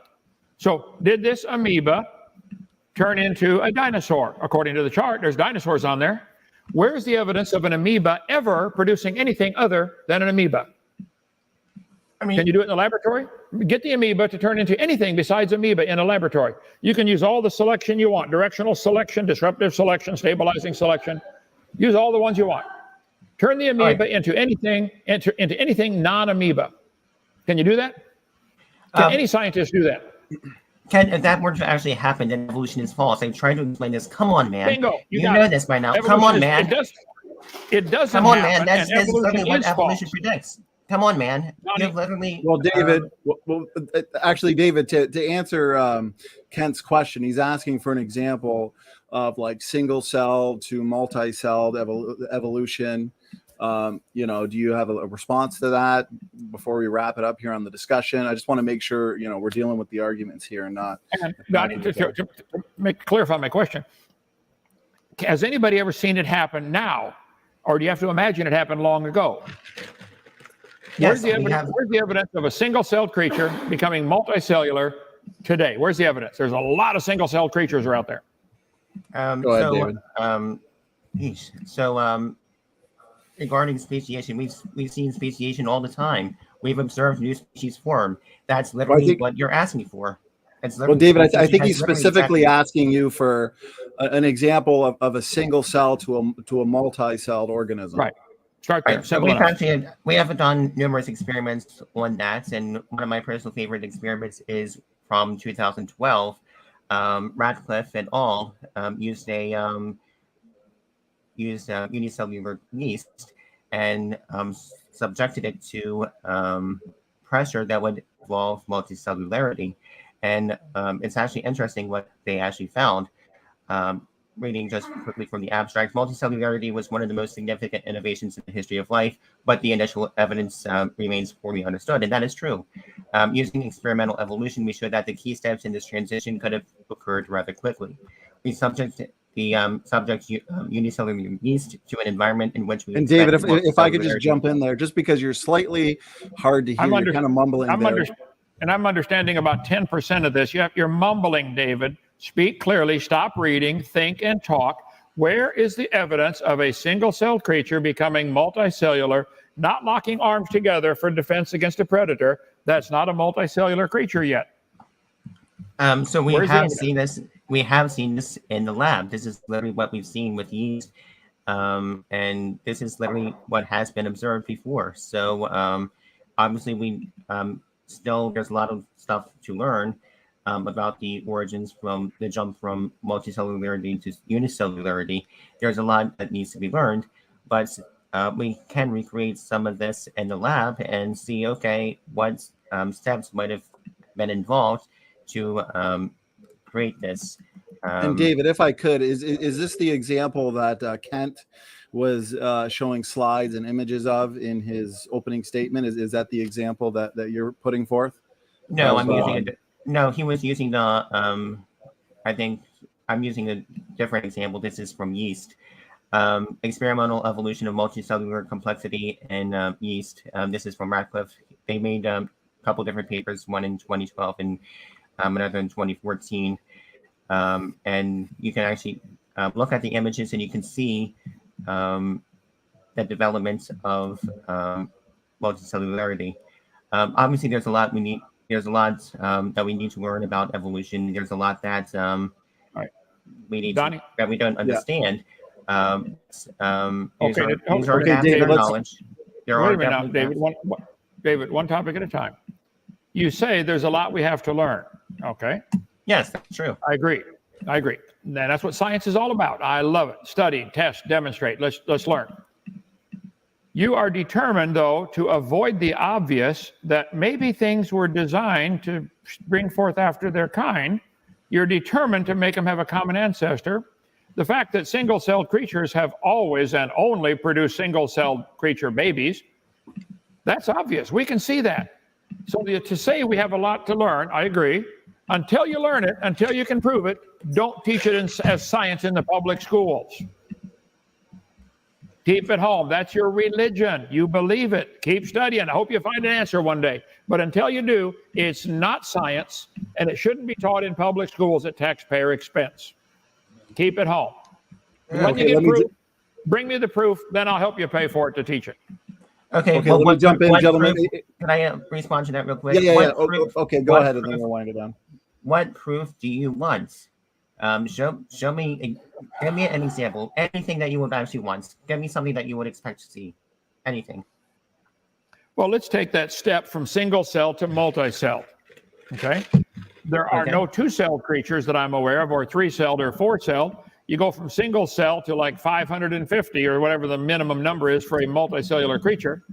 So did this amoeba turn into a dinosaur? According to the chart, there's dinosaurs on there. Where's the evidence of an amoeba ever producing anything other than an amoeba? I mean, can you do it in the laboratory? Get the amoeba to turn into anything besides amoeba in a laboratory. You can use all the selection you want, directional selection, disruptive selection, stabilizing selection. Use all the ones you want. Turn the amoeba into anything non-amoeba. Can you do that? Can any scientist do that? Ken, if that were to actually happen, then evolution is false. I'm trying to explain this. Come on, man. Bingo. You know this by now. Evolution Come on, man. It doesn't Come on, happen, man. That's literally what evolution false. predicts. Come on, man. You've literally. Well, David. Actually, David, to answer Kent's question, he's asking for an example of like single cell to multi-celled evolution. Do you have a response to that before we wrap it up here on the discussion? I just want to make sure, we're dealing with the arguments here and not. To clarify my question, has anybody ever seen it happen now, or do you have to imagine it happened long ago? Yes, where's the evidence of a single-celled creature becoming multicellular today? Where's the evidence? There's a lot of single-celled creatures out there. Go ahead, David. Regarding speciation, we've seen speciation all the time. We've observed new species form. That's literally what you're asking for. Well, David, I think he's specifically asking you for an example of a single cell to a multi-celled organism. Right. Start there. Right. So we have done numerous experiments on that, and one of my personal favorite experiments is from 2012. Radcliffe et al. Used unicellular yeast and subjected it to pressure that would involve multicellularity. And it's actually interesting what they actually found. Reading just quickly from the abstract, multicellularity was one of the most significant innovations in the history of life, but the initial evidence remains poorly understood, and that is true. Using experimental evolution, we showed that the key steps in this transition could have occurred rather quickly. We subject unicellular yeast to an environment in which we. And David, if I could just jump in there, just because you're slightly hard to hear, you're kind of mumbling there. And I'm understanding about 10% of this. You're mumbling, David. Speak clearly, stop reading, think and talk. Where is the evidence of a single-celled creature becoming multicellular, not locking arms together for defense against a predator? That's not a multicellular creature yet. So we have seen this. We have seen this in the lab. This is literally what we've seen with yeast, and this is literally what has been observed before. So obviously, we still there's a lot of stuff to learn about the origins from the jump from multicellularity to unicellularity. There's a lot that needs to be learned, but we can recreate some of this in the lab and see, okay, what steps might have been involved to create this. And David, if I could, is this the example that Kent was showing slides and images of in his opening statement? Is that the example that you're putting forth? No, I'm using it. No, he was using the. I think I'm using a different example. This is from yeast. Experimental evolution of multicellular complexity in yeast. This is from Radcliffe. They made a couple different papers, one in 2012 and another in 2014. And you can actually look at the images and you can see the development of multicellularity. Obviously, there's a lot we need. There's a lot that we need to learn about evolution. There's a lot that we need that we don't understand. These are David, knowledge. Wait a minute now, David. David, one topic at a time. You say there's a lot we have to learn. Okay. Yes, that's true. I agree. And that's what science is all about. I love it. Study, test, demonstrate. Let's learn. You are determined, though, to avoid the obvious that maybe things were designed to bring forth after their kind. You're determined to make them have a common ancestor. The fact that single-celled creatures have always and only produced single-celled creature babies, that's obvious. We can see that. So to say we have a lot to learn, I agree. Until you learn it, until you can prove it, don't teach it as science in the public schools. Keep it home. That's your religion. You believe it. Keep studying. I hope you find an answer one day. But until you do, it's not science, and it shouldn't be taught in public schools at taxpayer expense. Keep it home. When you get proof, bring me the proof, then I'll help you pay for it to teach it. Okay, well, let me jump in, gentlemen. Can I respond to that real quick? Yeah. Okay, go ahead, and then we'll wind it down. What proof do you want? Show me, give me an example. Anything that you would actually want. Give me something that you would expect to see. Anything. Well, let's take that step from single cell to multi-cell. Okay? There are no two-celled creatures that I'm aware of, or three-celled or four-celled. You go from single cell to like 550 or whatever the minimum number is for a multicellular creature.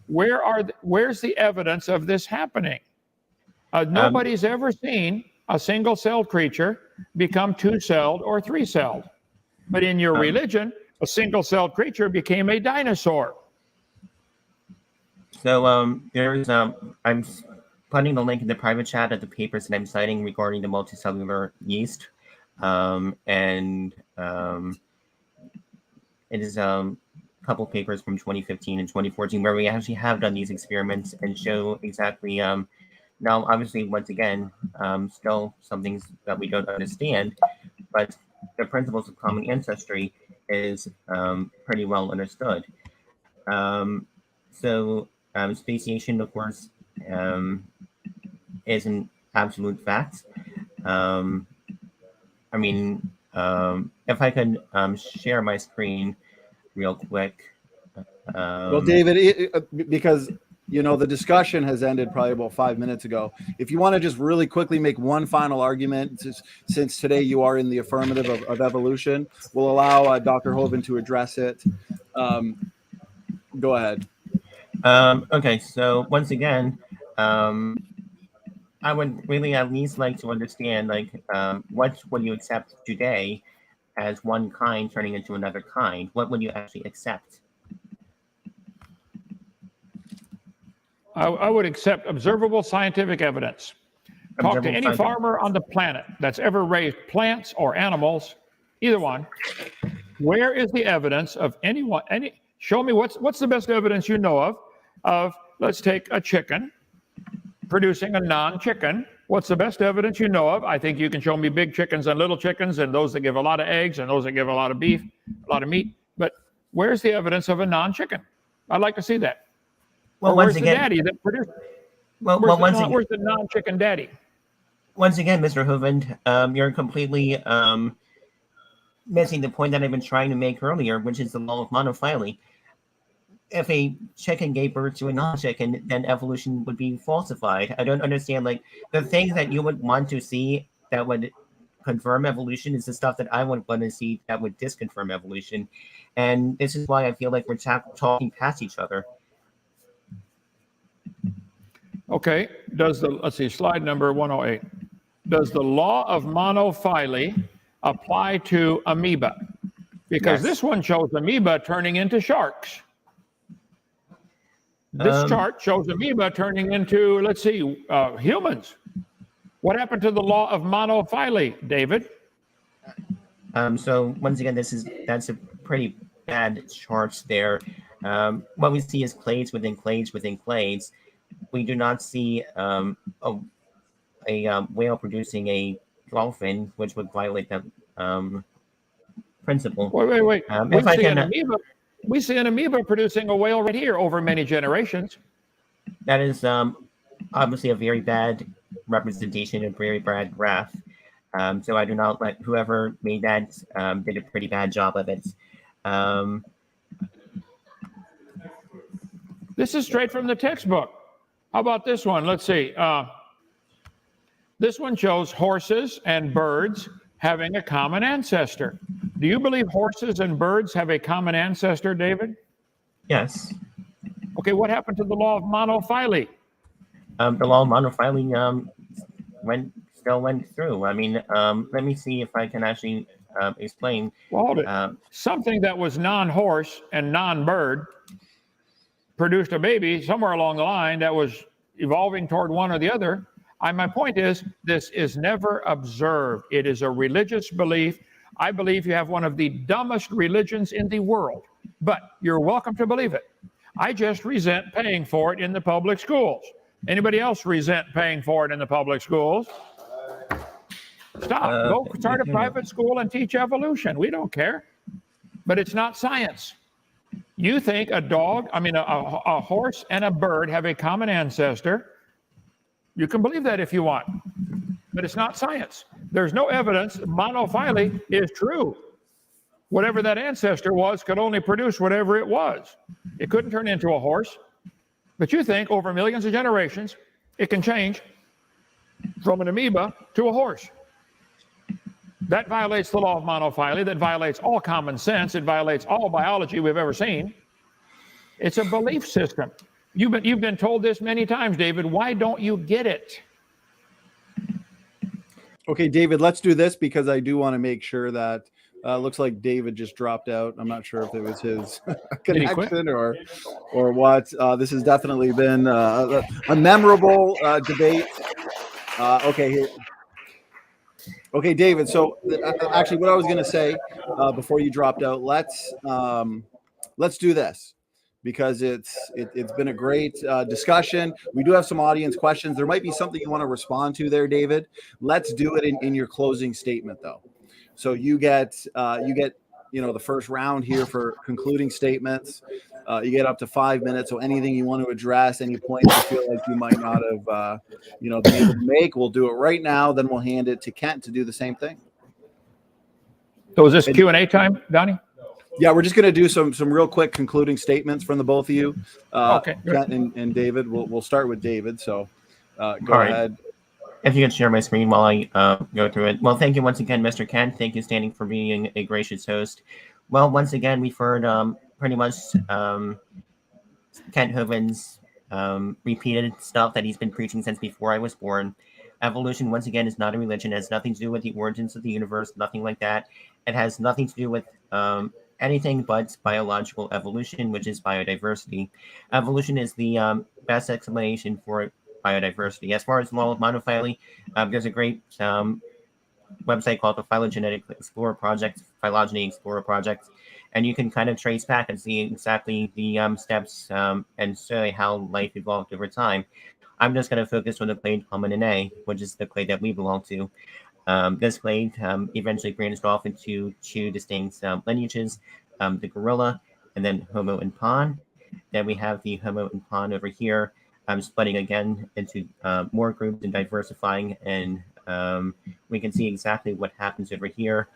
Where's the evidence of this happening? Nobody's ever seen a single-celled creature become two-celled or three-celled. But in your religion, a single-celled creature became a dinosaur. So there's I'm putting the link in the private chat of the papers that I'm citing regarding the multicellular yeast. It is a couple papers from 2015 and 2014 where we actually have done these experiments and show exactly now, obviously, once again, still some things that we don't understand, but the principles of common ancestry is pretty well understood. Speciation, of course, is an absolute fact. If I could share my screen real quick. Well, David, because the discussion has ended probably about 5 minutes ago. If you want to just really quickly make one final argument, since today you are in the affirmative of evolution, we'll allow Dr. Hovind to address it. Go ahead. Okay, so once again, I would really at least like to understand, what would you accept today as one kind turning into another kind? What would you actually accept? I would accept observable scientific evidence. Talk to any farmer on the planet that's ever raised plants or animals, either one. Where is the evidence of anyone? Show me what's the best evidence you know of let's take a chicken producing a non-chicken. What's the best evidence you know of? I think you can show me big chickens and little chickens and those that give a lot of eggs and those that give a lot of beef, a lot of meat. But where's the evidence of a non-chicken? I'd like to see that. Well, where's the daddy that produced? Where's the non-chicken daddy? Once again, Mr. Hovind, you're completely missing the point that I've been trying to make earlier, which is the law of monophyly. If a chicken gave birth to a non-chicken, then evolution would be falsified. I don't understand, the things that you would want to see that would confirm evolution is the stuff that I would want to see that would disconfirm evolution. And this is why I feel like we're talking past each other. Okay, let's see, slide number 108. Does the law of monophyly apply to amoeba? Because this one shows amoeba turning into sharks. This chart shows amoeba turning into, let's see, humans. What happened to the law of monophyly, David? So once again, that's a pretty bad chart there. What we see is clades within clades within clades. We do not see a whale producing a dolphin, which would violate that principle. Wait. We see an amoeba producing a whale right here over many generations. That is obviously a very bad representation, a very bad graph. So I do not let whoever made that did a pretty bad job of it. This is straight from the textbook. How about this one? Let's see. This one shows horses and birds having a common ancestor. Do you believe horses and birds have a common ancestor, David? Yes. Okay, what happened to the law of monophyly? The law of monophyly still went through. I mean, let me see if I can actually explain. Well, hold it. Something that was non-horse and non-bird produced a baby somewhere along the line that was evolving toward one or the other. My point is, this is never observed. It is a religious belief. I believe you have one of the dumbest religions in the world, but you're welcome to believe it. I just resent paying for it in the public schools. Anybody else resent paying for it in the public schools? Stop. Go start a private school and teach evolution. We don't care. But it's not science. You think a horse and a bird have a common ancestor. You can believe that if you want. But it's not science. There's no evidence that monophyly is true. Whatever that ancestor was could only produce whatever it was. It couldn't turn into a horse. But you think over millions of generations, it can change from an amoeba to a horse. That violates the law of monophyly. That violates all common sense. It violates all biology we've ever seen. It's a belief system. You've been told this many times, David. Why don't you get it? Okay, David, let's do this because I do want to make sure that looks like David just dropped out. I'm not sure if it was his connection or what. This has definitely been a memorable debate. Okay, David. So actually, what I was going to say before you dropped out, let's do this because it's been a great discussion. We do have some audience questions. There might be something you want to respond to there, David. Let's do it in your closing statement, though. So you get the first round here for concluding statements. You get up to 5 minutes. So anything you want to address, any points you feel like you might not have, been able to make, we'll do it right now. Then we'll hand it to Kent to do the same thing. So is this Q&A time, Donnie? Yeah, we're just going to do some real quick concluding statements from the both of you. Okay. Kent and David. We'll start with David. So go ahead. If you can share my screen while I go through it. Well, thank you once again, Mr. Kent. Thank you, Standing, for being a gracious host. Well, once again, we've heard pretty much Kent Hovind's repeated stuff that he's been preaching since before I was born. Evolution, once again, is not a religion. It has nothing to do with the origins of the universe, nothing like that. It has nothing to do with anything but biological evolution, which is biodiversity. Evolution is the best explanation for biodiversity. As far as the law of monophyly, there's a great website called the Phylogenetic Explorer Project, Phylogeny Explorer Project, and you can kind of trace back and see exactly the steps and show how life evolved over time. I'm just going to focus on the clade Homininae, which is the clade that we belong to. This clade eventually branched off into two distinct lineages, the gorilla and then Homo and Pan. Then we have the Homo and Pan over here, splitting again into more groups and diversifying, and we can see exactly what happens over here.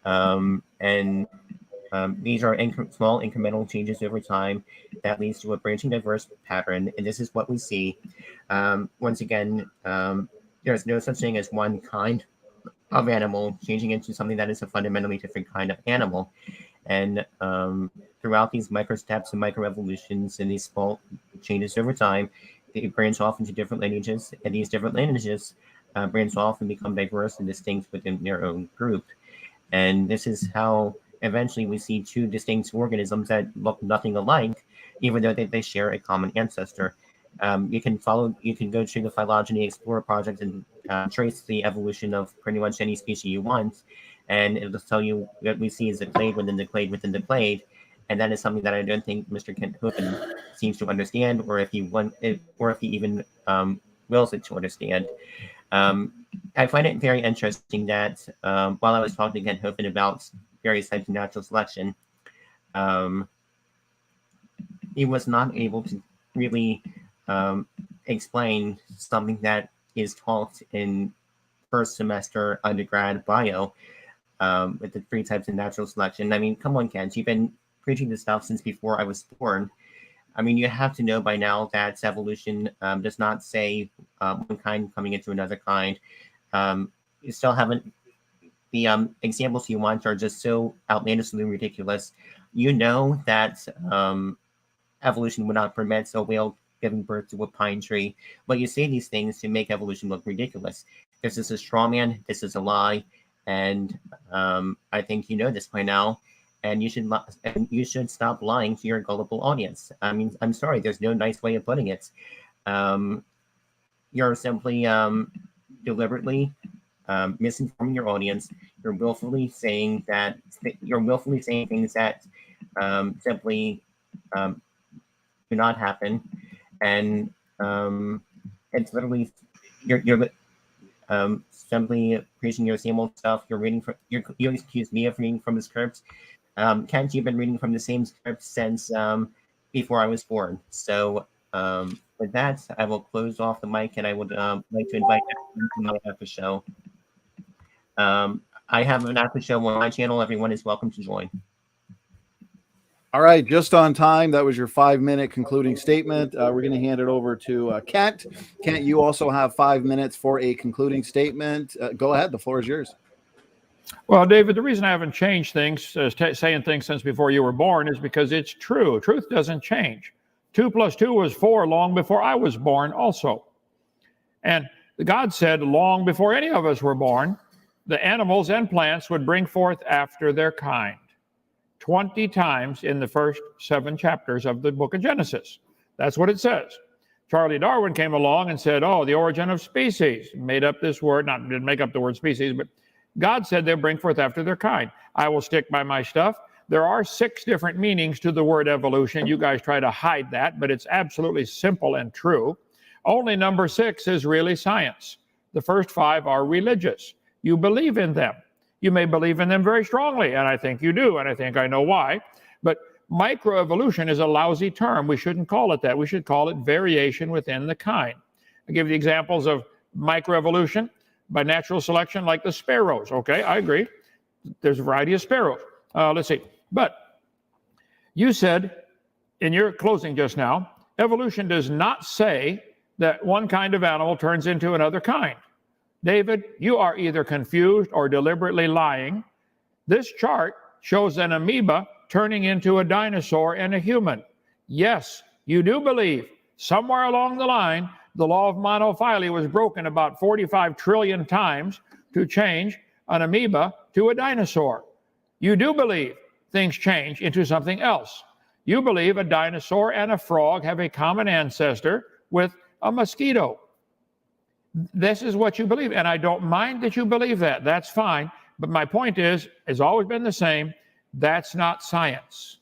These are small incremental changes over time that leads to a branching diverse pattern, and this is what we see. Once again, there's no such thing as one kind of animal changing into something that is a fundamentally different kind of animal. And throughout these micro steps and micro evolutions and these small changes over time, they branch off into different lineages, and these different lineages branch off and become diverse and distinct within their own group. And this is how eventually we see two distinct organisms that look nothing alike even though they share a common ancestor. You can go to the Phylogeny Explorer project and trace the evolution of pretty much any species you want, and it'll tell you what we see is the clade within the clade within the clade, and that is something that I don't think Mr. Kent Hovind seems to understand, or if he even wills it to understand. I find it very interesting that while I was talking to Kent Hovind about various types of natural selection, he was not able to really explain something that is taught in first semester undergrad bio with the 3 types of natural selection. I mean, come on, Kent, you've been preaching this stuff since before I was born. I mean, you have to know by now that evolution does not say one kind coming into another kind. You still haven't, the examples you want are just so outlandishly ridiculous. You know that evolution would not permit a whale giving birth to a pine tree, but you say these things to make evolution look ridiculous. This is a straw man, this is a lie, and I think you know this by now, and you should stop lying to your gullible audience. I mean, I'm sorry, there's no nice way of putting it. You're simply deliberately misinforming your audience. You're willfully saying things that simply do not happen, and it's literally you're simply preaching your same old stuff. You accuse me of reading from the script. Kent, you've been reading from the same script since before I was born. So with that, I will close off the mic, and I would like to invite everyone to my after show. I have an after show on my channel. Everyone is welcome to join. All right, just on time. That was your 5-minute concluding statement. We're going to hand it over to Kent. Kent, you also have 5 minutes for a concluding statement. Go ahead. The floor is yours. Well, David, the reason I haven't changed things, saying things since before you were born, is because it's true. Truth doesn't change. 2 + 2 was 4 long before I was born also. And God said long before any of us were born, the animals and plants would bring forth after their kind. 20 times in the first 7 chapters of the book of Genesis. That's what it says. Charlie Darwin came along and said, oh, the origin of species. Made up this word, didn't make up the word species, but God said they'll bring forth after their kind. I will stick by my stuff. There are 6 different meanings to the word evolution. You guys try to hide that, but it's absolutely simple and true. Only number 6 is really science. The first 5 are religious. You believe in them. You may believe in them very strongly, and I think you do, and I think I know why. But microevolution is a lousy term. We shouldn't call it that. We should call it variation within the kind. I give you examples of microevolution by natural selection, like the sparrows. Okay, I agree. There's a variety of sparrows. Let's see. But you said in your closing just now, evolution does not say that one kind of animal turns into another kind. David, you are either confused or deliberately lying. This chart shows an amoeba turning into a dinosaur and a human. Yes, you do believe somewhere along the line, the law of monophyly was broken about 45 trillion times to change an amoeba to a dinosaur. You do believe things change into something else. You believe a dinosaur and a frog have a common ancestor with a mosquito. This is what you believe, and I don't mind that you believe that. That's fine. But my point is, has always been the same. That's not science.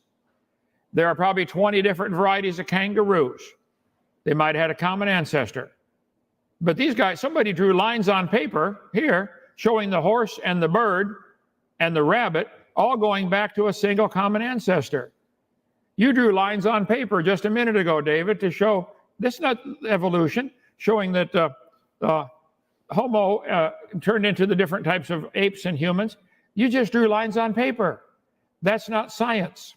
There are probably 20 different varieties of kangaroos. They might have had a common ancestor. But these guys, somebody drew lines on paper here showing the horse and the bird and the rabbit all going back to a single common ancestor. You drew lines on paper just a minute ago, David, to show this is not evolution, showing that Homo turned into the different types of apes and humans. You just drew lines on paper. That's not science.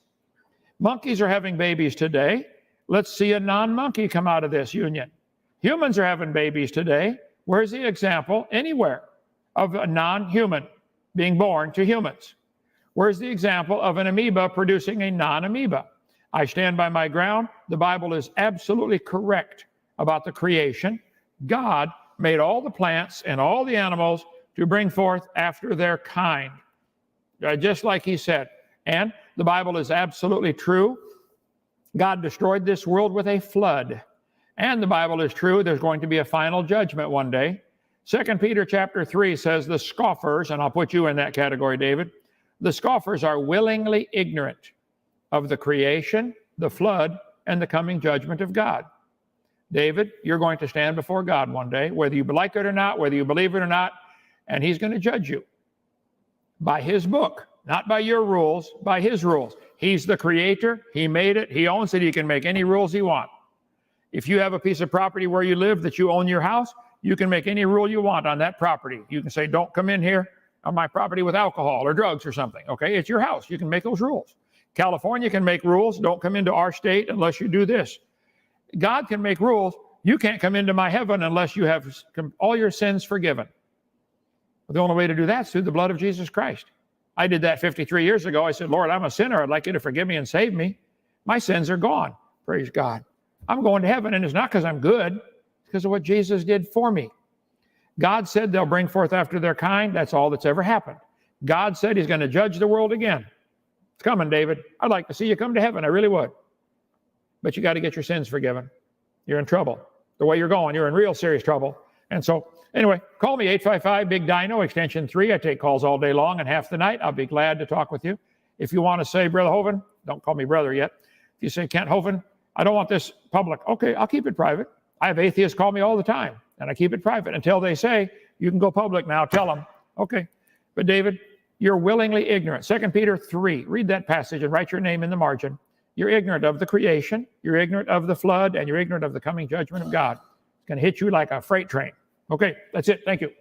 Monkeys are having babies today. Let's see a non-monkey come out of this union. Humans are having babies today. Where's the example anywhere of a non-human being born to humans? Where's the example of an amoeba producing a non-amoeba? I stand by my ground. The Bible is absolutely correct about the creation. God made all the plants and all the animals to bring forth after their kind, just like he said. And the Bible is absolutely true God destroyed this world with a flood. And the Bible is true. There's going to be a final judgment one day. 2 Peter chapter 3 says the scoffers, and I'll put you in that category, David, the scoffers are willingly ignorant of the creation, the flood, and the coming judgment of God. David, you're going to stand before God one day, whether you like it or not, whether you believe it or not, and he's going to judge you by his book, not by your rules, by his rules. He's the creator. He made it. He owns it. He can make any rules he wants. If you have a piece of property where you live that you own your house, you can make any rule you want on that property. You can say, don't come in here on my property with alcohol or drugs or something. Okay, it's your house. You can make those rules. California can make rules. Don't come into our state unless you do this. God can make rules. You can't come into my heaven unless you have all your sins forgiven. The only way to do that is through the blood of Jesus Christ. I did that 53 years ago. I said, Lord, I'm a sinner. I'd like you to forgive me and save me. My sins are gone. Praise God. I'm going to heaven, and it's not because I'm good. It's because of what Jesus did for me. God said they'll bring forth after their kind. That's all that's ever happened. God said he's going to judge the world again. It's coming, David. I'd like to see you come to heaven. I really would. But you got to get your sins forgiven. You're in trouble. The way you're going, you're in real serious trouble. And so, anyway, call me 855-BIG-DINO, extension 3. I take calls all day long and half the night. I'll be glad to talk with you. If you want to say, Brother Hovind, don't call me brother yet. If you say, Kent Hovind, I don't want this public. Okay, I'll keep it private. I have atheists call me all the time, and I keep it private until they say, you can go public now. Tell them. Okay. But David, you're willingly ignorant. 2 Peter 3. Read that passage and write your name in the margin. You're ignorant of the creation. You're ignorant of the flood, and you're ignorant of the coming judgment of God. It's going to hit you like a freight train. Okay, that's it. Thank you.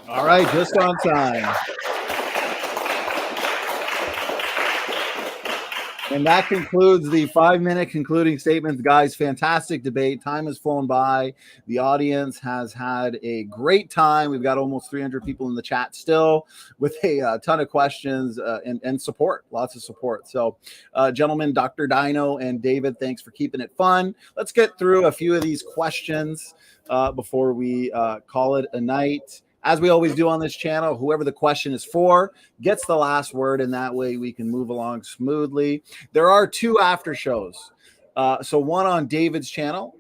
All right, just on time. And that concludes the 5-minute concluding statements. Guys, fantastic debate. Time has flown by. The audience has had a great time. We've got almost 300 people in the chat still with a ton of questions and support, lots of support. So, gentlemen, Dr. Dino and David, thanks for keeping it fun. Let's get through a few of these questions before we call it a night. As we always do on this channel, whoever the question is for gets the last word, and that way we can move along smoothly. There are 2 after shows. So one on David's channel.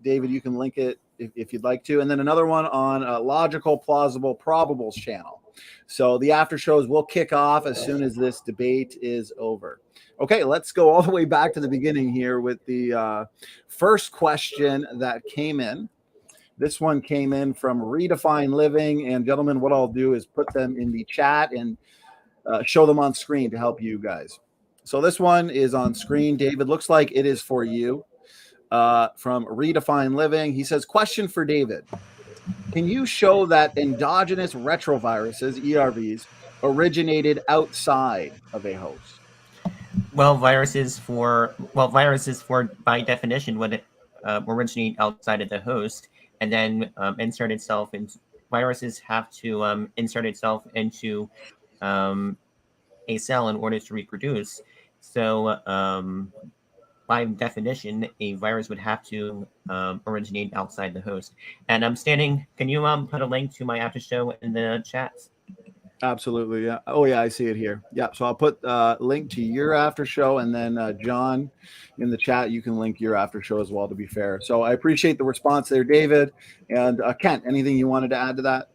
David, you can link it if you'd like to. And then another one on Logical, Plausible, Probables channel. So the after shows will kick off as soon as this debate is over. Okay, let's go all the way back to the beginning here with the first question that came in. This one came in from Redefine Living. And gentlemen, what I'll do is put them in the chat and show them on screen to help you guys. So this one is on screen. David, looks like it is for you. From Redefine Living. He says, question for David. Can you show that endogenous retroviruses, ERVs, originated outside of a host? Well, viruses by definition would originate outside of the host. And then insert itself in. Viruses have to insert itself into a cell in order to reproduce. So by definition, a virus would have to originate outside the host. And I'm standing. Can you put a link to my after show in the chat? Absolutely. Yeah. Oh, yeah, I see it here. Yeah. So I'll put a link to your after show, and then John in the chat, you can link your after show as well, to be fair. So I appreciate the response there, David. And Kent, anything you wanted to add to that?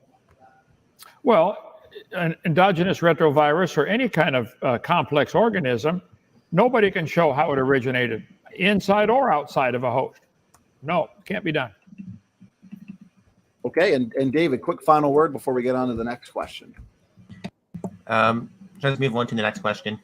Well, an endogenous retrovirus or any kind of complex organism, nobody can show how it originated inside or outside of a host. No, can't be done. Okay. And David, quick final word before we get on to the next question. Let's move on to the next question.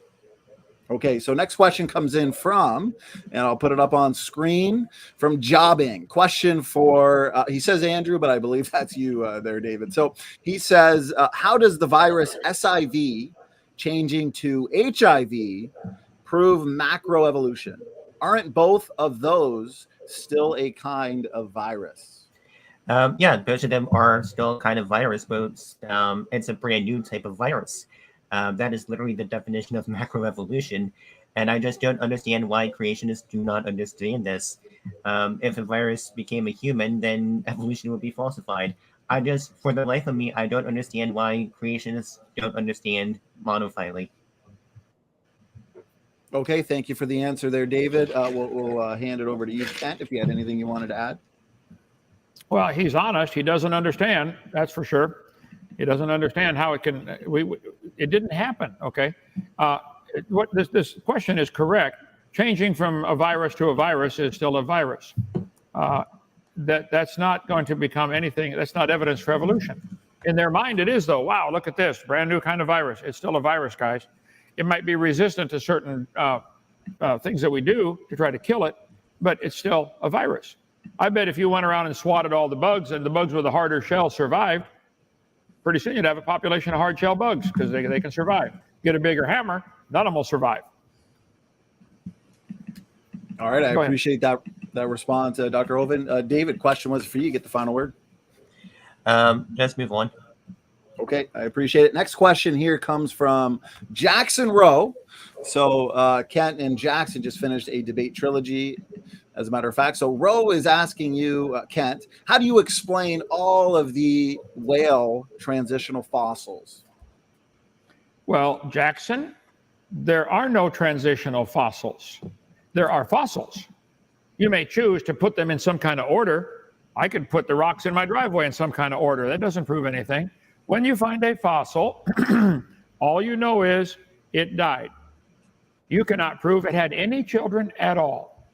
Okay, so next question comes in from, and I'll put it up on screen, from Jobbing. Question for, he says Andrew, but I believe that's you there, David. So he says, how does the virus SIV changing to HIV prove macroevolution? Aren't both of those still a kind of virus? Yeah, both of them are still a kind of virus, but it's a brand new type of virus. That is literally the definition of macroevolution. And I just don't understand why creationists do not understand this. If a virus became a human, then evolution would be falsified. For the life of me, I don't understand why creationists don't understand monophyly. Okay, thank you for the answer there, David. We'll hand it over to you, Kent, if you had anything you wanted to add. Well, he's honest. He doesn't understand. That's for sure. He doesn't understand how it can. It didn't happen. Okay. What this question is correct. Changing from a virus to a virus is still a virus. That's not going to become anything. That's not evidence for evolution. In their mind, it is though. Wow, look at this brand new kind of virus. It's still a virus, guys. It might be resistant to certain things that we do to try to kill it, but it's still a virus. I bet if you went around and swatted all the bugs and the bugs with a harder shell survived, pretty soon you'd have a population of hard shell bugs because they can survive. Get a bigger hammer, none of them will survive. All right, I appreciate that response, Dr. Hovind. David, question was for you. Get the final word. Let's move on. Okay, I appreciate it. Next question here comes from Jackson Rowe. So Kent and Jackson just finished a debate trilogy, as a matter of fact. So Rowe is asking you, Kent, how do you explain all of the whale transitional fossils? Well, Jackson, there are no transitional fossils. There are fossils. You may choose to put them in some kind of order. I could put the rocks in my driveway in some kind of order. That doesn't prove anything. When you find a fossil, all you know is it died. You cannot prove it had any children at all.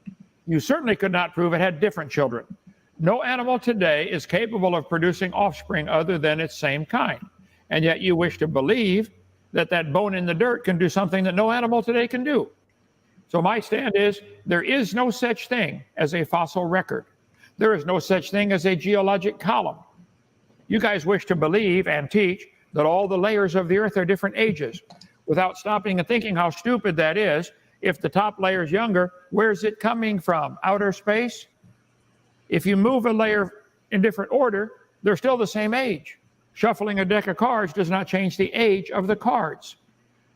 You certainly could not prove it had different children. No animal today is capable of producing offspring other than its same kind. And yet you wish to believe that that bone in the dirt can do something that no animal today can do. So my stand is there is no such thing as a fossil record. There is no such thing as a geologic column. You guys wish to believe and teach that all the layers of the earth are different ages without stopping and thinking how stupid that is. If the top layer is younger, where's it coming from? Outer space? If you move a layer in different order, they're still the same age. Shuffling a deck of cards does not change the age of the cards.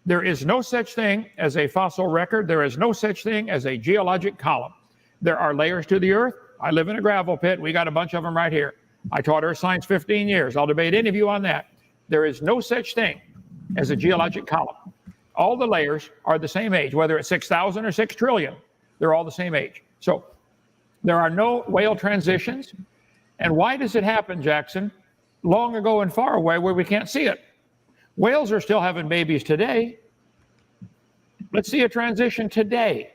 There is no such thing as a fossil record. There is no such thing as a geologic column. There are layers to the earth. I live in a gravel pit. We got a bunch of them right here. I taught earth science 15 years. I'll debate any of you on that. There is no such thing as a geologic column. All the layers are the same age, whether it's 6,000 or 6 trillion. They're all the same age. So there are no whale transitions. And why does it happen, Jackson, long ago and far away where we can't see it? Whales are still having babies today. Let's see a transition today.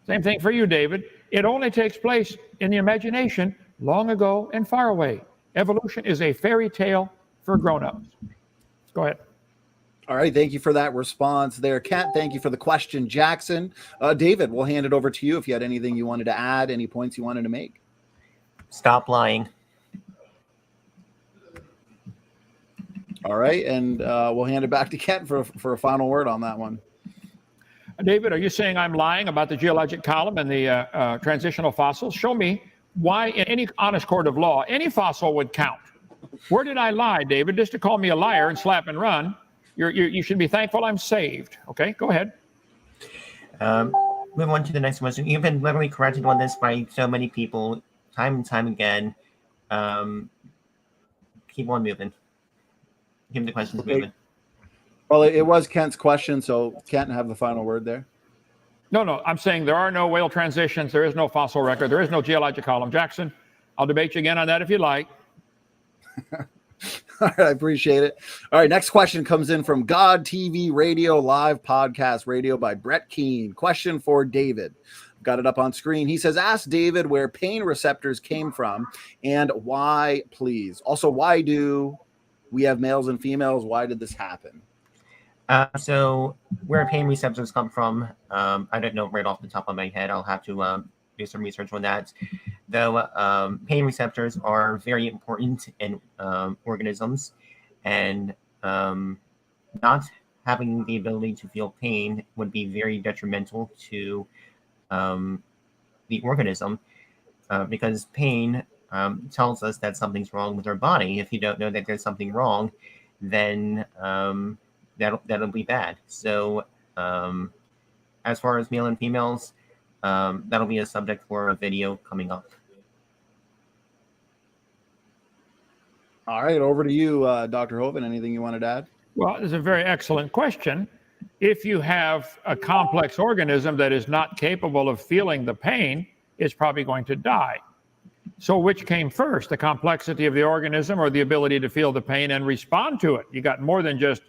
Same thing for you, David. It only takes place in the imagination long ago and far away. Evolution is a fairy tale for grown-ups. Go ahead. All right, thank you for that response there, Kent. Thank you for the question, Jackson. David, we'll hand it over to you if you had anything you wanted to add, any points you wanted to make. Stop lying. All right, and we'll hand it back to Kent for a final word on that one. David, are you saying I'm lying about the geologic column and the transitional fossils? Show me why in any honest court of law, any fossil would count. Where did I lie, David? Just to call me a liar and slap and run. You should be thankful I'm saved. Okay, go ahead. Move on to the next question. You've been literally corrected on this by so many people, time and time again. Keep on moving. Keep the questions moving. Well, it was Kent's question, so Kent have the final word there. No, I'm saying there are no whale transitions. There is no fossil record. There is no geologic column. Jackson, I'll debate you again on that if you like. All right, I appreciate it. All right, next question comes in from God TV Radio Live Podcast Radio by Brett Keene. Question for David. Got it up on screen. He says, ask David where pain receptors came from and why, please. Also, why do we have males and females? Why did this happen? So where pain receptors come from, I don't know right off the top of my head. I'll have to do some research on that. Though pain receptors are very important in organisms, and not having the ability to feel pain would be very detrimental to the organism, because pain tells us that something's wrong with our body. If you don't know that there's something wrong, then that'll be bad. So as far as male and females, that'll be a subject for a video coming up. All right, over to you, Dr. Hovind. Anything you wanted to add? Well, it's a very excellent question. If you have a complex organism that is not capable of feeling the pain, it's probably going to die. So which came first, the complexity of the organism or the ability to feel the pain and respond to it? You got more than just,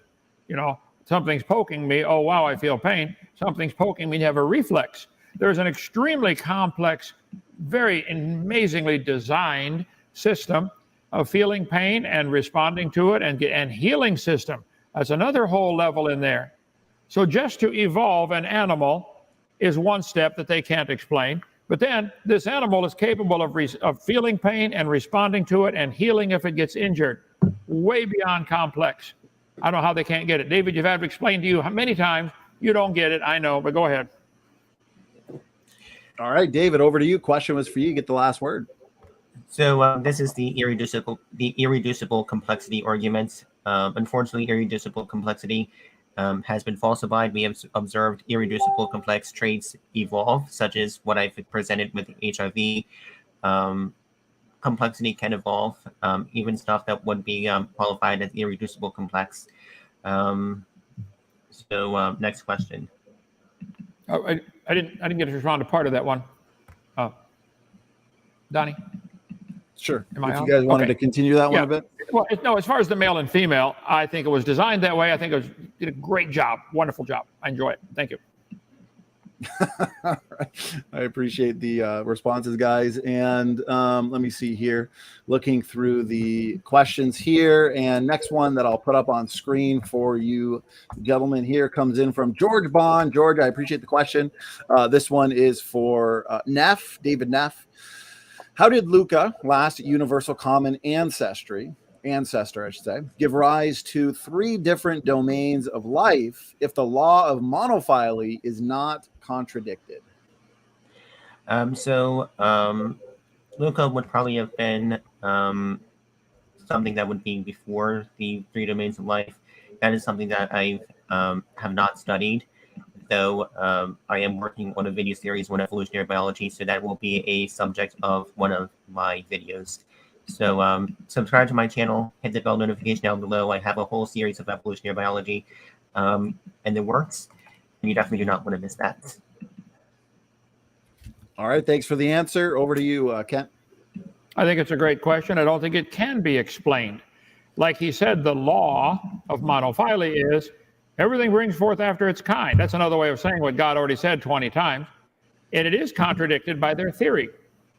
something's poking me, oh wow, I feel pain. Something's poking me, you have a reflex. There's an extremely complex, very amazingly designed system of feeling pain and responding to it and healing system. That's another whole level in there. So just to evolve an animal is one step that they can't explain. But then this animal is capable of feeling pain and responding to it and healing if it gets injured. Way beyond complex. I don't know how they can't get it. David, you've had to explain to you how many times you don't get it. I know, but go ahead. All right, David, over to you. Question was for you. Get the last word. So this is the irreducible complexity argument. Unfortunately, irreducible complexity has been falsified. We have observed irreducible complex traits evolve, such as what I've presented with HIV. Complexity can evolve, even stuff that would be qualified as irreducible complex. Next question. Oh, I didn't get to respond to part of that one. Donnie? Sure. Am I if on? you guys wanted Okay. to continue that one a bit. Well, no, as far as the male and female, I think it was designed that way. I think did a great job, wonderful job. I enjoy it. Thank you. All right. I appreciate the responses, guys. And let me see here, looking through the questions here. And next one that I'll put up on screen for you gentlemen here comes in from George Bond. George, I appreciate the question. This one is for Neff, David Neff. How did Luca, last universal common ancestor, I should say, give rise to 3 different domains of life if the law of monophily is not contradicted? Luca would probably have been something that would be before the 3 domains of life. That is something that I have not studied, though I am working on a video series on evolutionary biology, so that will be a subject of one of my videos. So subscribe to my channel, hit the bell notification down below. I have a whole series of evolutionary biology in the works, and you definitely do not want to miss that. All right, thanks for the answer. Over to you, Kent. I think it's a great question. I don't think it can be explained. Like he said, the law of monophily is everything brings forth after its kind. That's another way of saying what God already said 20 times. And it is contradicted by their theory.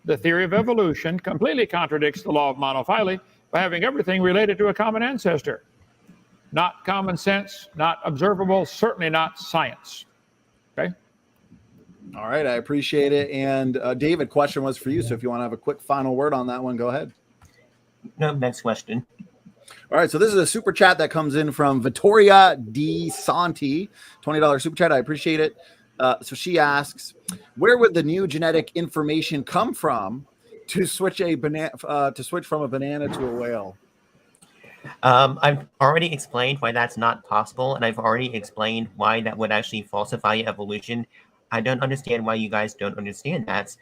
The theory of evolution completely contradicts the law of monophily by having everything related to a common ancestor. Not common sense, not observable, certainly not science. Okay? All right, I appreciate it. And David, question was for you. So if you want to have a quick final word on that one, go ahead. No, next question. All right, so this is a super chat that comes in from Vittoria D. Santi, $20 super chat. I appreciate it. So she asks, where would the new genetic information come from to switch from a banana to a whale? I've already explained why that's not possible, and I've already explained why that would actually falsify evolution. I don't understand why you guys don't understand that.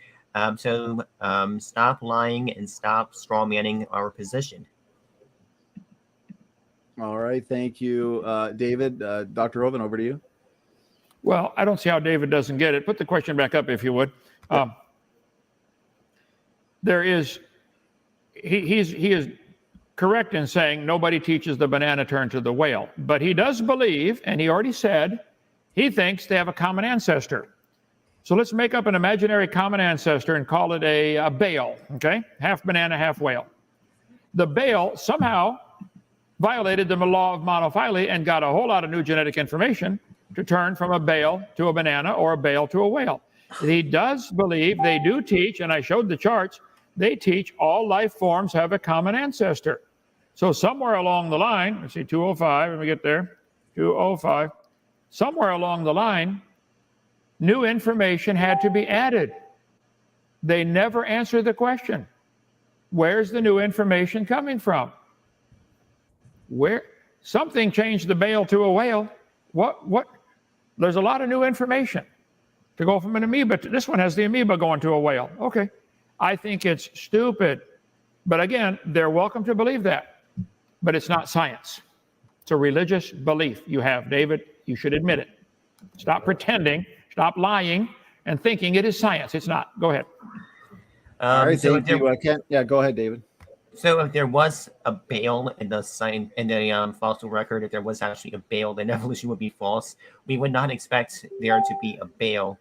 Stop lying and stop strawmanning our position. All right, thank you, David. Dr. Hovind, over to you. Well, I don't see how David doesn't get it. Put the question back up, if you would. He is correct in saying nobody teaches the banana turn to the whale, but he does believe, and he already said, he thinks they have a common ancestor. So let's make up an imaginary common ancestor and call it a bale, okay? Half banana, half whale. The bale somehow violated the law of monophily and got a whole lot of new genetic information to turn from a bale to a banana or a bale to a whale. He does believe, they do teach, and I showed the charts, they teach all life forms have a common ancestor. So somewhere along the line, let's see, 205, let me get there, 205. Somewhere along the line, new information had to be added. They never answered the question. Where's the new information coming from? Where something changed the bale to a whale. What? There's a lot of new information to go from an amoeba to this one has the amoeba going to a whale. Okay. I think it's stupid. But again, they're welcome to believe that. But it's not science. It's a religious belief you have, David. You should admit it. Stop pretending, stop lying, and thinking it is science. It's not. Go ahead. All right, So thank you, Kent. Yeah, go ahead, David. So if there was a bale in the fossil record, if there was actually a bale, then evolution would be false. We would not expect there to be a bale.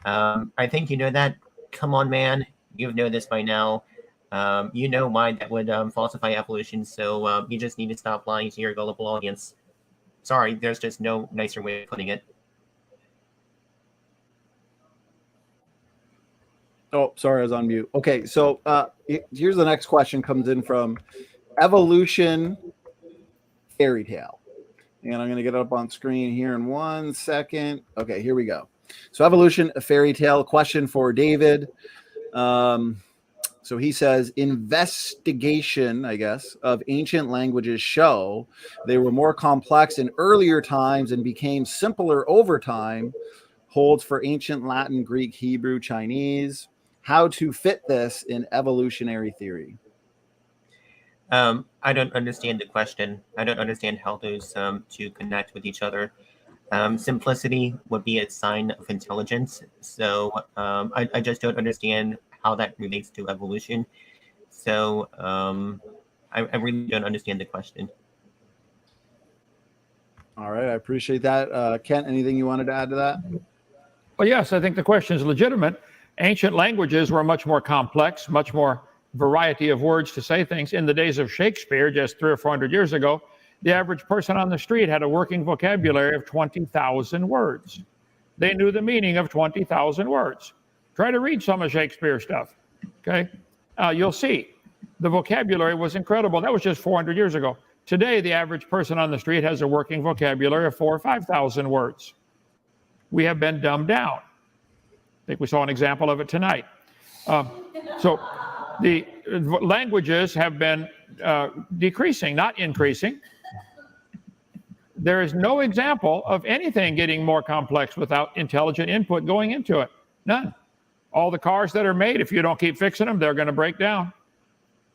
I think you know that. Come on, man. You know this by now. You know why that would falsify evolution, so you just need to stop lying to your gullible audience. Sorry, there's just no nicer way of putting it. Oh, sorry, I was on mute. Okay, so here's the next question comes in from Evolution Fairy Tale. And I'm going to get it up on screen here in 1 second. Okay, here we go. So Evolution Fairy Tale question for David. So he says, investigation, I guess, of ancient languages show they were more complex in earlier times and became simpler over time. Holds for ancient Latin, Greek, Hebrew, Chinese. How to fit this in evolutionary theory? I don't understand the question. I don't understand how those two connect with each other. Simplicity would be a sign of intelligence. So I just don't understand how that relates to evolution. So I really don't understand the question. All right, I appreciate that. Kent, anything you wanted to add to that? Well, yes, I think the question is legitimate. Ancient languages were much more complex, much more variety of words to say things. In the days of Shakespeare, just 300 or 400 years ago, the average person on the street had a working vocabulary of 20,000 words. They knew the meaning of 20,000 words. Try to read some of Shakespeare's stuff, okay? You'll see the vocabulary was incredible. That was just 400 years ago. Today, the average person on the street has a working vocabulary of 4,000 or 5,000 words. We have been dumbed down. I think we saw an example of it tonight. So the languages have been decreasing, not increasing. There is no example of anything getting more complex without intelligent input going into it. None. All the cars that are made, if you don't keep fixing them, they're going to break down.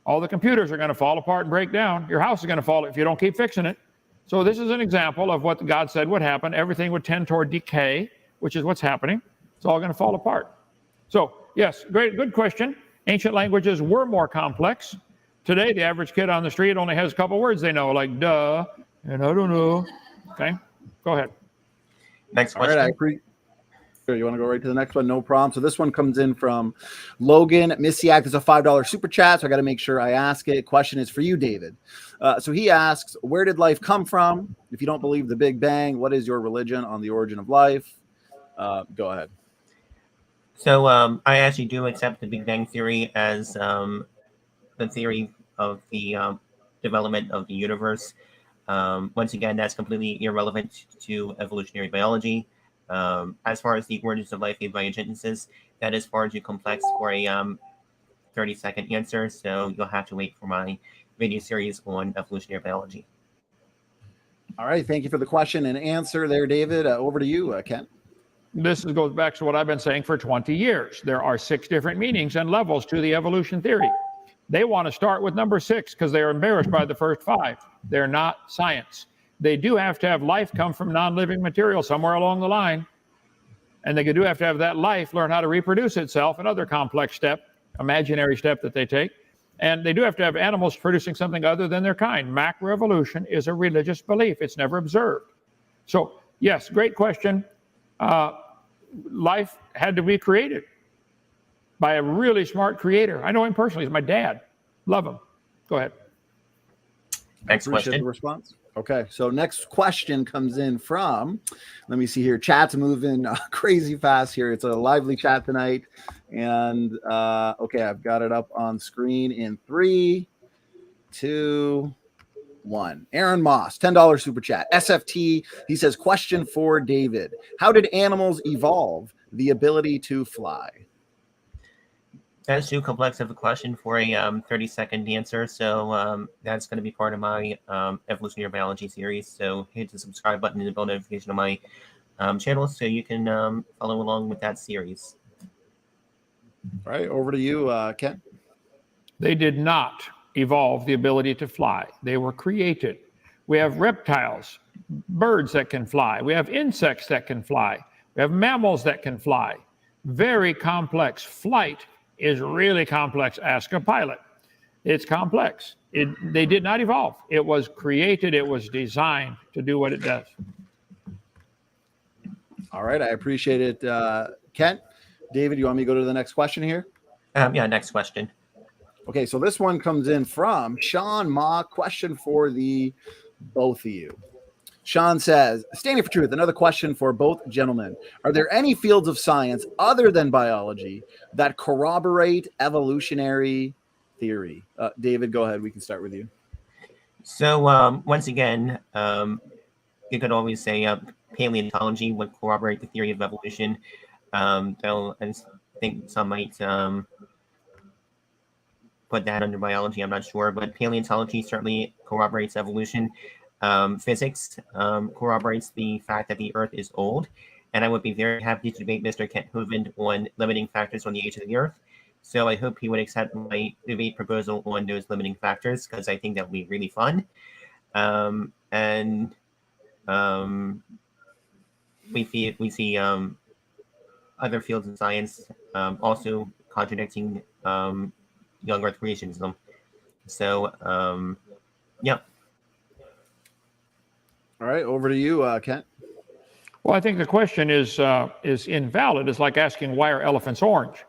All the computers are going to fall apart and break down. Your house is going to fall if you don't keep fixing it. So this is an example of what God said would happen. Everything would tend toward decay, which is what's happening. It's all going to fall apart. So yes, good question. Ancient languages were more complex. Today, the average kid on the street only has a couple words they know, like duh, and I don't know. Okay, go ahead. Next question. All right, sure, you want to go right to the next one? No problem. So this one comes in from Logan Missiak. It's a $5 super chat, so I got to make sure I ask it. Question is for you, David. So he asks, where did life come from? If you don't believe the Big Bang, what is your religion on the origin of life? Go ahead. So I actually do accept the Big Bang Theory as the theory of the development of the universe. Once again, that's completely irrelevant to evolutionary biology. As far as the origins of life made by Genesis, that is far too complex for a 30-second answer, so you'll have to wait for my video series on evolutionary biology. All right, thank you for the question and answer there, David. Over to you, Kent. This goes back to what I've been saying for 20 years. There are 6 different meanings and levels to the evolution theory. They want to start with number 6 because they're embarrassed by the first 5. They're not science. They do have to have life come from non-living material somewhere along the line. And they do have to have that life learn how to reproduce itself, another complex step, imaginary step that they take. And they do have to have animals producing something other than their kind. Macroevolution is a religious belief. It's never observed. So, yes, great question. Life had to be created by a really smart creator. I know him personally. He's my dad. Love him. Go ahead. Next question. The response. Okay, so next question comes in from, let me see here. Chat's moving crazy fast here. It's a lively chat tonight. And okay, I've got it up on screen in 3, 2, 1. Aaron Moss, $10 super chat. SFT, he says, question for David. How did animals evolve the ability to fly? That's too complex of a question for a 30-second answer, so that's going to be part of my evolutionary biology series. So hit the subscribe button and the bell notification on my channel so you can follow along with that series. All right, over to you, Kent. They did not evolve the ability to fly. They were created. We have reptiles birds that can fly. We have insects that can fly. We have mammals that can fly. Very complex. Flight is really complex. Ask a pilot. It's complex. They did not evolve. It was created. It was designed to do what it does. All right. I appreciate it, Kent. David, you want me to go to the next question here? Yeah, next question. Okay, so this one comes in from Sean Ma. Question for the both of you. Sean says, Standing for Truth, another question for both gentlemen. Are there any fields of science other than biology that corroborate evolutionary theory? David, go ahead. We can start with you. So once again, you could always say paleontology would corroborate the theory of evolution. Though I think some might put that under biology. I'm not sure, but paleontology certainly corroborates evolution. Physics corroborates the fact that the Earth is old, and I would be very happy to debate Mr. Kent Hovind on limiting factors on the age of the Earth. So I hope he would accept my debate proposal on those limiting factors, because I think that would be really fun. We see other fields of science also contradicting young Earth creationism. So yeah. All right, over to you, Kent. Well, I think the question is invalid. It's like asking, why are elephants orange?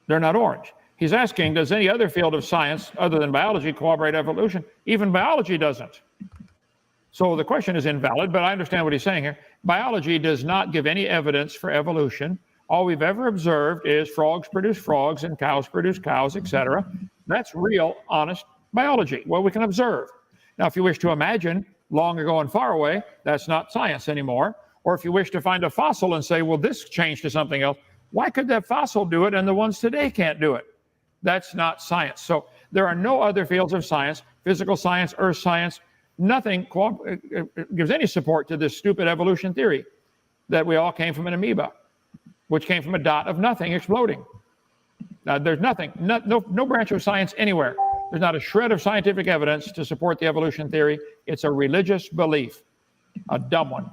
They're not orange. He's asking, does any other field of science other than biology corroborate evolution? Even biology doesn't. So the question is invalid, but I understand what he's saying here. Biology does not give any evidence for evolution. All we've ever observed is frogs produce frogs and cows produce cows, etc. That's real, honest biology, what we can observe. Now, if you wish to imagine long ago and far away, that's not science anymore. Or if you wish to find a fossil and say, well, this changed to something else, why could that fossil do it and the ones today can't do it? That's not science. So there are no other fields of science, physical science, earth science, nothing gives any support to this stupid evolution theory that we all came from an amoeba, which came from a dot of nothing exploding. There's nothing, no branch of science anywhere. There's not a shred of scientific evidence to support the evolution theory. It's a religious belief, a dumb one.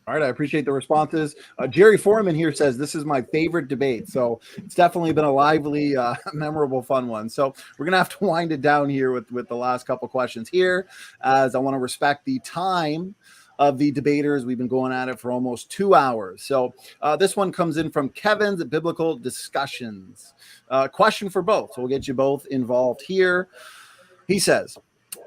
All right, I appreciate the responses. Jerry Foreman here says, this is my favorite debate. So it's definitely been a lively, memorable, fun one. So we're going to have to wind it down here with the last couple questions here, as I want to respect the time of the debaters. We've been going at it for almost 2 hours. So this one comes in from Kevin's Biblical Discussions. Question for both. So we'll get you both involved here. He says,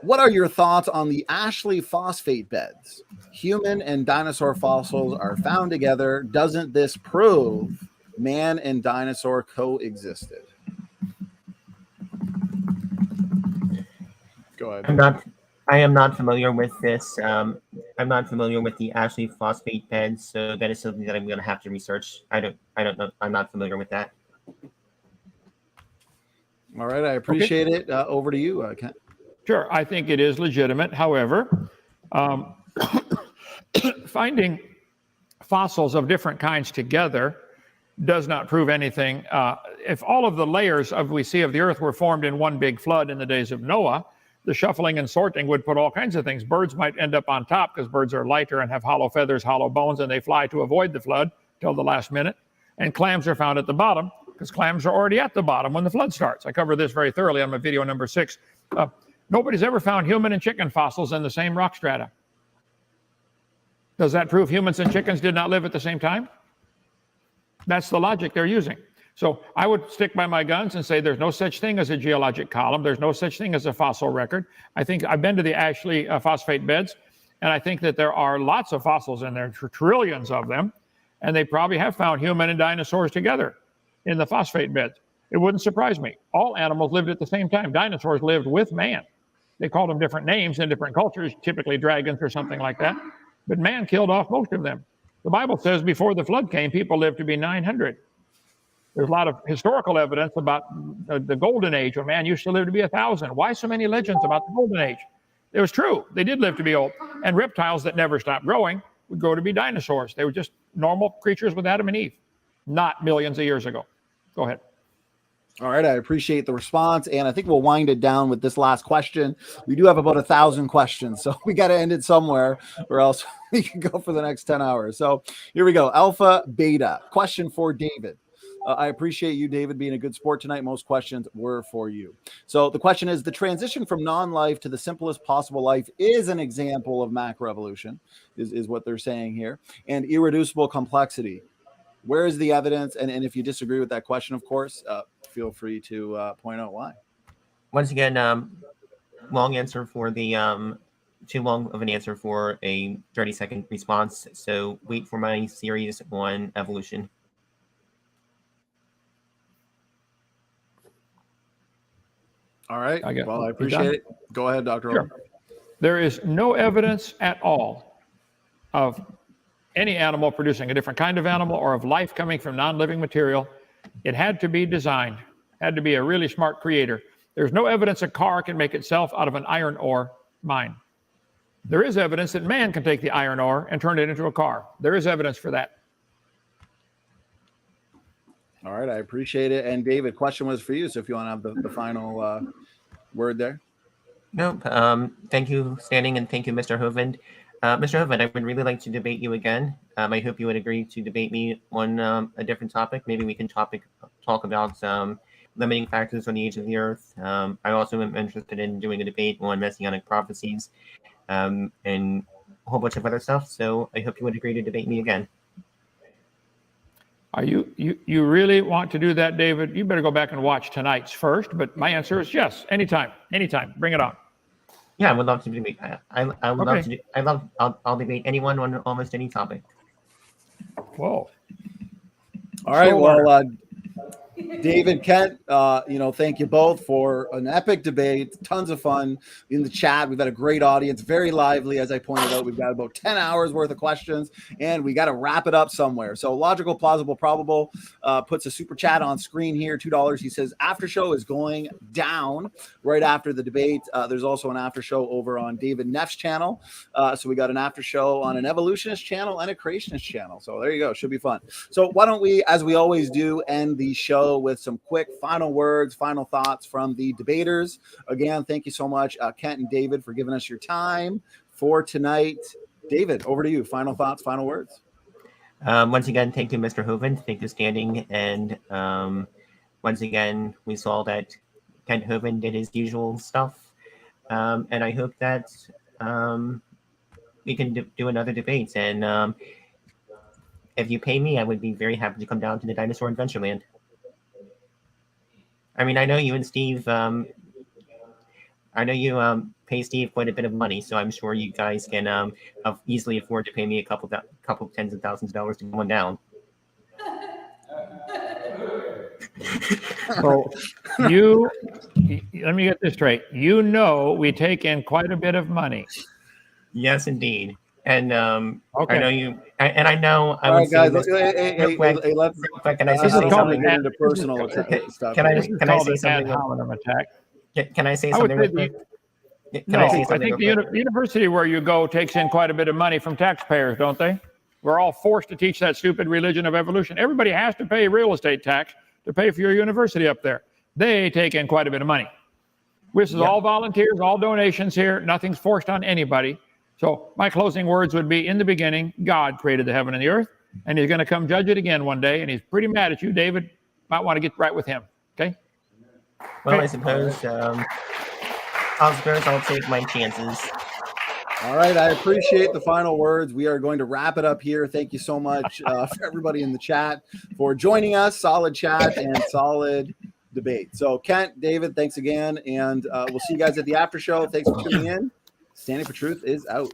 what are your thoughts on the Ashley phosphate beds? Human and dinosaur fossils are found together. Doesn't this prove man and dinosaur coexisted? Go ahead. I am not familiar with this. I'm not familiar with the Ashley phosphate beds, so that is something that I'm going to have to research. I don't know. I'm not familiar with that. All right, I appreciate it. Over to you, Kent. Sure, I think it is legitimate. However, finding fossils of different kinds together does not prove anything. If all of the layers we see of the earth were formed in one big flood in the days of Noah, the shuffling and sorting would put all kinds of things. Birds might end up on top because birds are lighter and have hollow feathers, hollow bones, and they fly to avoid the flood till the last minute. And clams are found at the bottom because clams are already at the bottom when the flood starts. I cover this very thoroughly on my video number 6. Nobody's ever found human and chicken fossils in the same rock strata. Does that prove humans and chickens did not live at the same time? That's the logic they're using. So I would stick by my guns and say there's no such thing as a geologic column. There's no such thing as a fossil record. I think I've been to the Ashley phosphate beds, and I think that there are lots of fossils in there, trillions of them, and they probably have found human and dinosaurs together in the phosphate beds. It wouldn't surprise me. All animals lived at the same time. Dinosaurs lived with man. They called them different names in different cultures, typically dragons or something like that. But man killed off most of them. The Bible says before the flood came, people lived to be 900. There's a lot of historical evidence about the golden age where man used to live to be 1,000. Why so many legends about the golden age? It was true. They did live to be old. And reptiles that never stopped growing would grow to be dinosaurs. They were just normal creatures with Adam and Eve, not millions of years ago. Go ahead. All right, I appreciate the response, and I think we'll wind it down with this last question. We do have about 1,000 questions, so we got to end it somewhere, or else we can go for the next 10 hours. So here we go. Alpha Beta. Question for David. I appreciate you, David, being a good sport tonight. Most questions were for you. So the question is, the transition from non-life to the simplest possible life is an example of macroevolution, is what they're saying here, and irreducible complexity. Where is the evidence? And if you disagree with that question, of course, feel free to point out why. Once again, long answer for the too long of an answer for a 30-second response. So wait for my series on evolution. All right. Well, I appreciate it. Go ahead, Dr. Sure. There is no evidence at all of any animal producing a different kind of animal or of life coming from non-living material. It had to be designed, had to be a really smart creator. There's no evidence a car can make itself out of an iron ore mine. There is evidence that man can take the iron ore and turn it into a car. There is evidence for that. All right, I appreciate it. And David, question was for you. So if you want to have the final word there. Nope. Thank you, Standing, and thank you, Mr. Hovind. Mr. Hovind, I would really like to debate you again. I hope you would agree to debate me on a different topic. Maybe we can talk about limiting factors on the age of the Earth. I also am interested in doing a debate on messianic prophecies and a whole bunch of other stuff. So I hope you would agree to debate me again. Are you really want to do that, David? You better go back and watch tonight's first. But my answer is yes, anytime. Bring it on. Yeah, I would love to debate. I would love to. I'll debate anyone on almost any topic. Whoa. All right. Well, David, Kent, thank you both for an epic debate. Tons of fun in the chat. We've had a great audience, very lively. As I pointed out, we've got about 10 hours worth of questions, and we got to wrap it up somewhere. So Logical, Plausible, Probable puts a super chat on screen here, $2. He says, after show is going down right after the debate. There's also an after show over on David Neff's channel. So we got an after show on an evolutionist channel and a creationist channel. So there you go. Should be fun. So why don't we, as we always do, end the show with some quick final words, final thoughts from the debaters. Again, thank you so much, Kent and David, for giving us your time for tonight. David, over to you. Final thoughts, final words. Once again, thank you, Mr. Hovind. Thank you, Standing. And once again, we saw that Kent Hovind did his usual stuff. And I hope that we can do another debate. And if you pay me, I would be very happy to come down to the Dinosaur Adventureland. I mean, I know you and Steve, I know you pay Steve quite a bit of money, so I'm sure you guys can easily afford to pay me a couple tens of thousands of dollars to come on down. So let me get this straight. We take in quite a bit of money. Yes, indeed. And okay. I know you, and I know I would guys, let's can I say something? Get into personal stuff. Can I say something? Can I say something real quick? I think the university where you go takes in quite a bit of money from taxpayers, don't they? We're all forced to teach that stupid religion of evolution. Everybody has to pay real estate tax to pay for your university up there. They take in quite a bit of money. This is all volunteers, all donations here. Nothing's forced on anybody. So my closing words would be, in the beginning, God created the heaven and the earth, and he's going to come judge it again one day, and he's pretty mad at you, David. Might want to get right with him, okay? Well, I suppose I'll take my chances. All right, I appreciate the final words. We are going to wrap it up here. Thank you so much for everybody in the chat for joining us. Solid chat and solid debate. So Kent, David, thanks again, and we'll see you guys at the after show. Thanks for tuning in. Standing for Truth is out.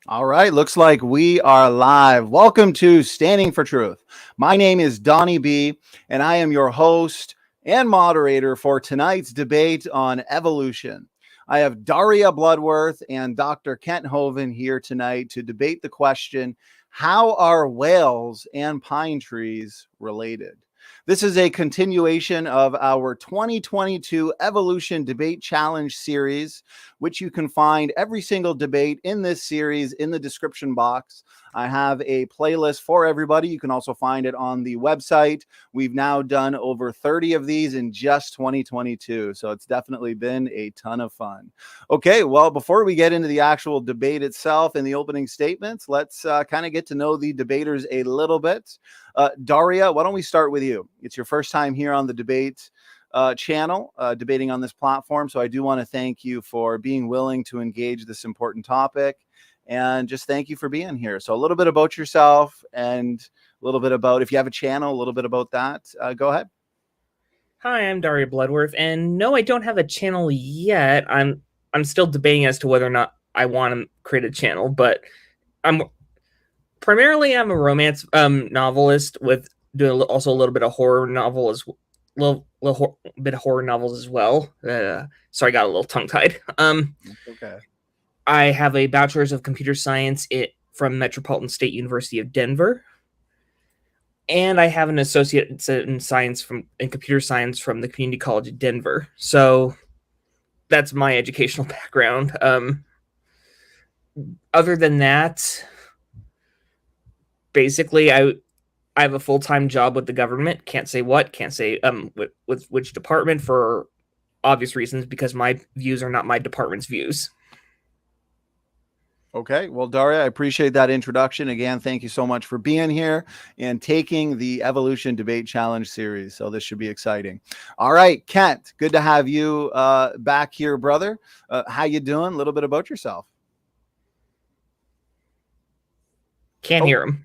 All right, looks like we are live. Welcome to Standing for Truth. My name is Donnie B, and I am your host and moderator for tonight's debate on evolution. I have Daria Bloodworth and Dr. Kent Hovind here tonight to debate the question, how are whales and pine trees related? This is a continuation of our 2022 Evolution Debate Challenge series, which you can find every single debate in this series in the description box. I have a playlist for everybody. You can also find it on the website. We've now done over 30 of these in just 2022, so it's definitely been a ton of fun. Okay, well, before we get into the actual debate itself and the opening statements, let's kind of get to know the debaters a little bit. Daria, why don't we start with you? It's your first time here on the debate channel, debating on this platform. So I do want to thank you for being willing to engage this important topic, and just thank you for being here. So a little bit about yourself and a little bit about, if you have a channel, a little bit about that. Go ahead. Hi, I'm Daria Bloodworth, and no, I don't have a channel yet. I'm still debating as to whether or not I want to create a channel, but I'm a romance novelist with doing also a little bit of horror novel as bit of horror novels as well. Sorry, I got a little tongue tied. Okay. I have a bachelor's of computer science from Metropolitan State University of Denver, and I have an associate in computer science from the Community College of Denver. So that's my educational background. Other than that, basically, I have a full-time job with the government. Can't say with which department for obvious reasons, because my views are not my department's views. Okay, well, Daria, I appreciate that introduction. Again, thank you so much for being here and taking the Evolution Debate Challenge series. So this should be exciting. All right, Kent, good to have you back here, brother. How you doing? A little bit about yourself. Can't hear him.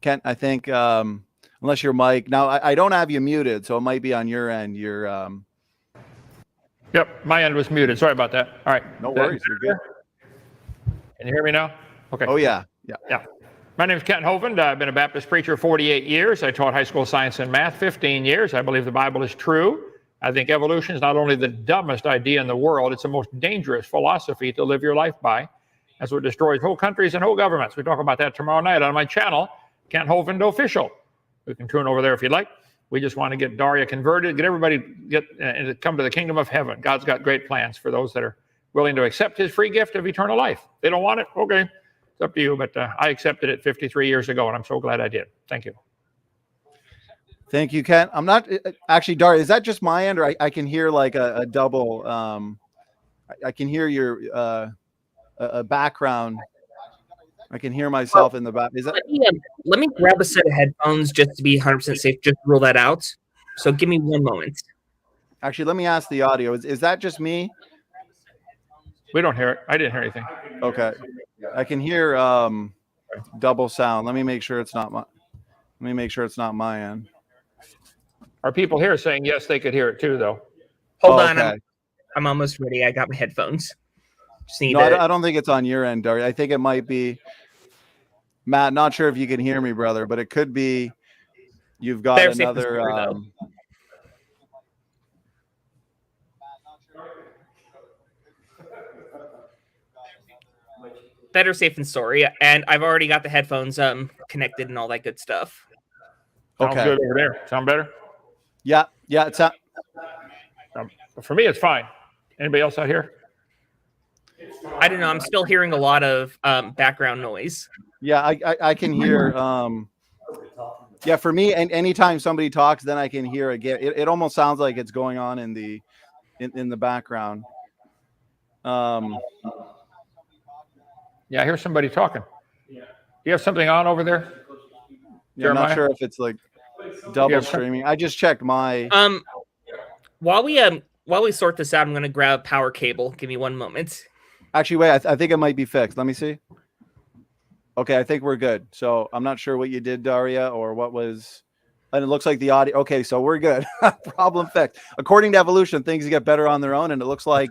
Kent, I think, unless your mic, now I don't have you muted, so it might be on your end. Yep, my end was muted. Sorry about that. All right. No worries, you're good. Can you hear me now? Okay. Oh, yeah. My name is Kent Hovind. I've been a Baptist preacher 48 years. I taught high school science and math 15 years. I believe the Bible is true. I think evolution is not only the dumbest idea in the world, it's the most dangerous philosophy to live your life by. That's what destroys whole countries and whole governments. We talk about that tomorrow night on my channel, Kent Hovind Official. You can tune over there if you'd like. We just want to get Daria converted, get everybody to come to the kingdom of heaven. God's got great plans for those that are willing to accept his free gift of eternal life. If they don't want it, okay, it's up to you. But I accepted it 53 years ago, and I'm so glad I did. Thank you. Thank you, Kent. I'm not actually, Daria, is that just my end, or I can hear like a double? I can hear your a background. I can hear myself in the back. Is that? Let me grab a set of headphones just to be 100% safe. Just rule that out. So give me one moment. Actually, let me ask the audio. Is that just me? We don't hear it. I didn't hear anything. Okay. I can hear double sound. Let me make sure it's not my end. Are people here saying yes, they could hear it too, though? Hold on. I'm almost ready. I got my headphones. I don't think it's on your end, Daria. I think it might be Matt. Not sure if you can hear me, brother, but it could be you've got another. Better safe than sorry, and I've already got the headphones connected and all that good stuff. Sounds good over there. Sound better? Yeah. It's for me, it's fine. Anybody else out here? I don't know. I'm still hearing a lot of background noise. Yeah, I can hear. Yeah, for me, and anytime somebody talks, then I can hear again. It almost sounds like it's going on in the background. Yeah, I hear somebody talking. Do you have something on over there? Yeah, I'm not sure if it's like double streaming. I just checked my. While we sort this out, I'm going to grab a power cable. Give me one moment. Actually, wait. I think it might be fixed. Let me see. Okay, I think we're good. So I'm not sure what you did, Daria, or what was. And it looks like the audio. Okay, so we're good. Problem fixed. According to evolution, things get better on their own, and it looks like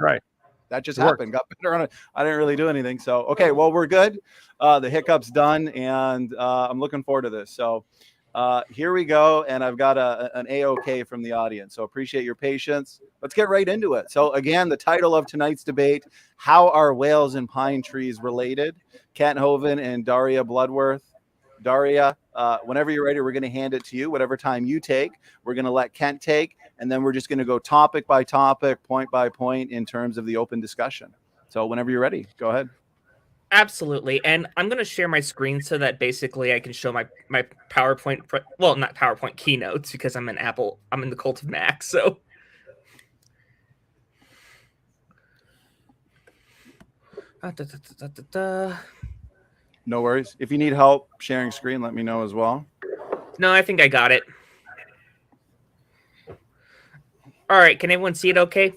that just happened. Got better on it. I didn't really do anything. So okay, well we're good. The hiccup's done, and I'm looking forward to this. So here we go, and I've got an A-OK from the audience. So appreciate your patience. Let's get right into it. So again, the title of tonight's debate: How are whales and pine trees related? Kent Hovind and Daria Bloodworth. Daria, whenever you're ready, we're going to hand it to you. Whatever time you take, we're going to let Kent take, and then we're just going to go topic by topic, point by point in terms of the open discussion. So whenever you're ready, go ahead. Absolutely. And I'm going to share my screen so that basically I can show my PowerPoint, well, not PowerPoint, keynotes, because I'm in the cult of Mac. So no worries. If you need help sharing screen, let me know as well. No, I think I got it. All right. Can everyone see it okay?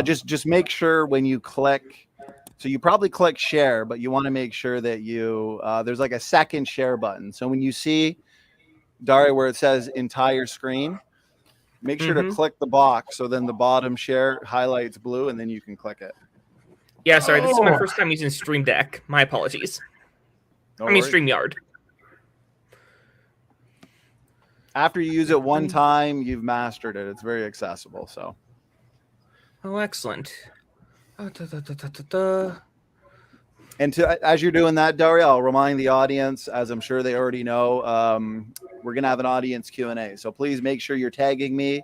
Just make sure when you click. So you probably click share, but you want to make sure that you there's like a second share button. So when you see, Daria, where it says entire screen, make sure to click the box. So then the bottom share highlights blue, and then you can click it. Yeah, sorry. This is my first time using Stream Deck. My apologies. StreamYard. After you use it one time, you've mastered it. It's very accessible. So. Oh, excellent. And as you're doing that, Daria, I'll remind the audience, as I'm sure they already know, we're going to have an audience Q&A. So please make sure you're tagging me.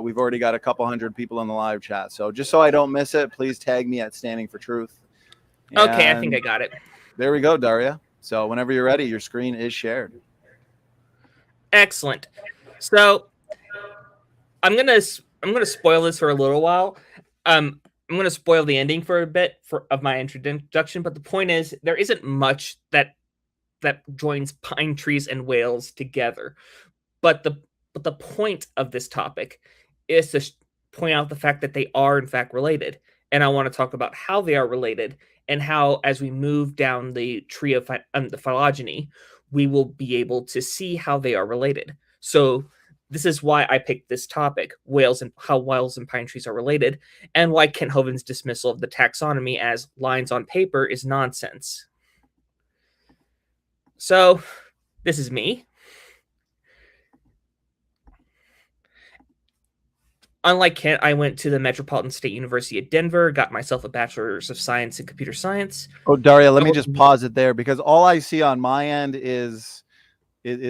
We've already got a couple hundred people in the live chat. So just so I don't miss it, please tag me at Standing for Truth. Okay, I think I got it. There we go, Daria. So whenever you're ready, your screen is shared. Excellent. So I'm gonna spoil this for a little while. I'm going to spoil the ending for a bit of my introduction, but the point is there isn't much that joins pine trees and whales together. But the point of this topic is to point out the fact that they are in fact related, and I want to talk about how they are related and how, as we move down the tree of the phylogeny, we will be able to see how they are related. So this is why I picked this topic, how whales and pine trees are related, and why Kent Hovind's dismissal of the taxonomy as lines on paper is nonsense. So, this is me. Unlike Kent, I went to the Metropolitan State University of Denver, got myself a Bachelor's of Science in Computer Science. Oh, Daria, let me just pause it there, because all I see on my end is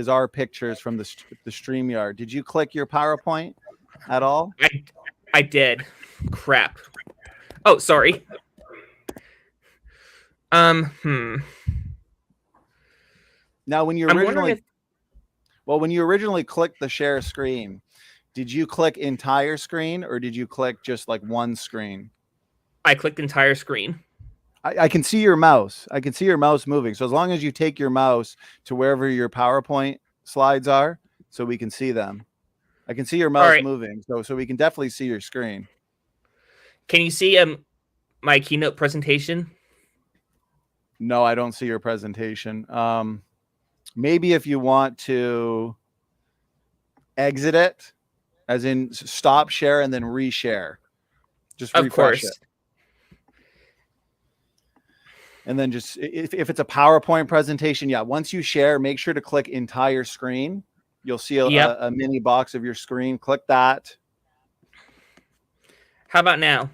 our pictures from the StreamYard. Did you click your PowerPoint at all? I did. Crap. Oh, sorry. Now, when you originally clicked the share screen, did you click entire screen or did you click just like one screen? I clicked entire screen. I can see your mouse. I can see your mouse moving. So as long as you take your mouse to wherever your PowerPoint slides are, so we can see them. I can see your mouse moving, so we can definitely see your screen. Can you see my keynote presentation? No, I don't see your presentation. Maybe if you want to exit it, as in stop share and then reshare. Just refresh it. And then just, if it's a PowerPoint presentation, yeah, once you share, make sure to click entire screen. You'll see a mini box of your screen. Click that. How about now?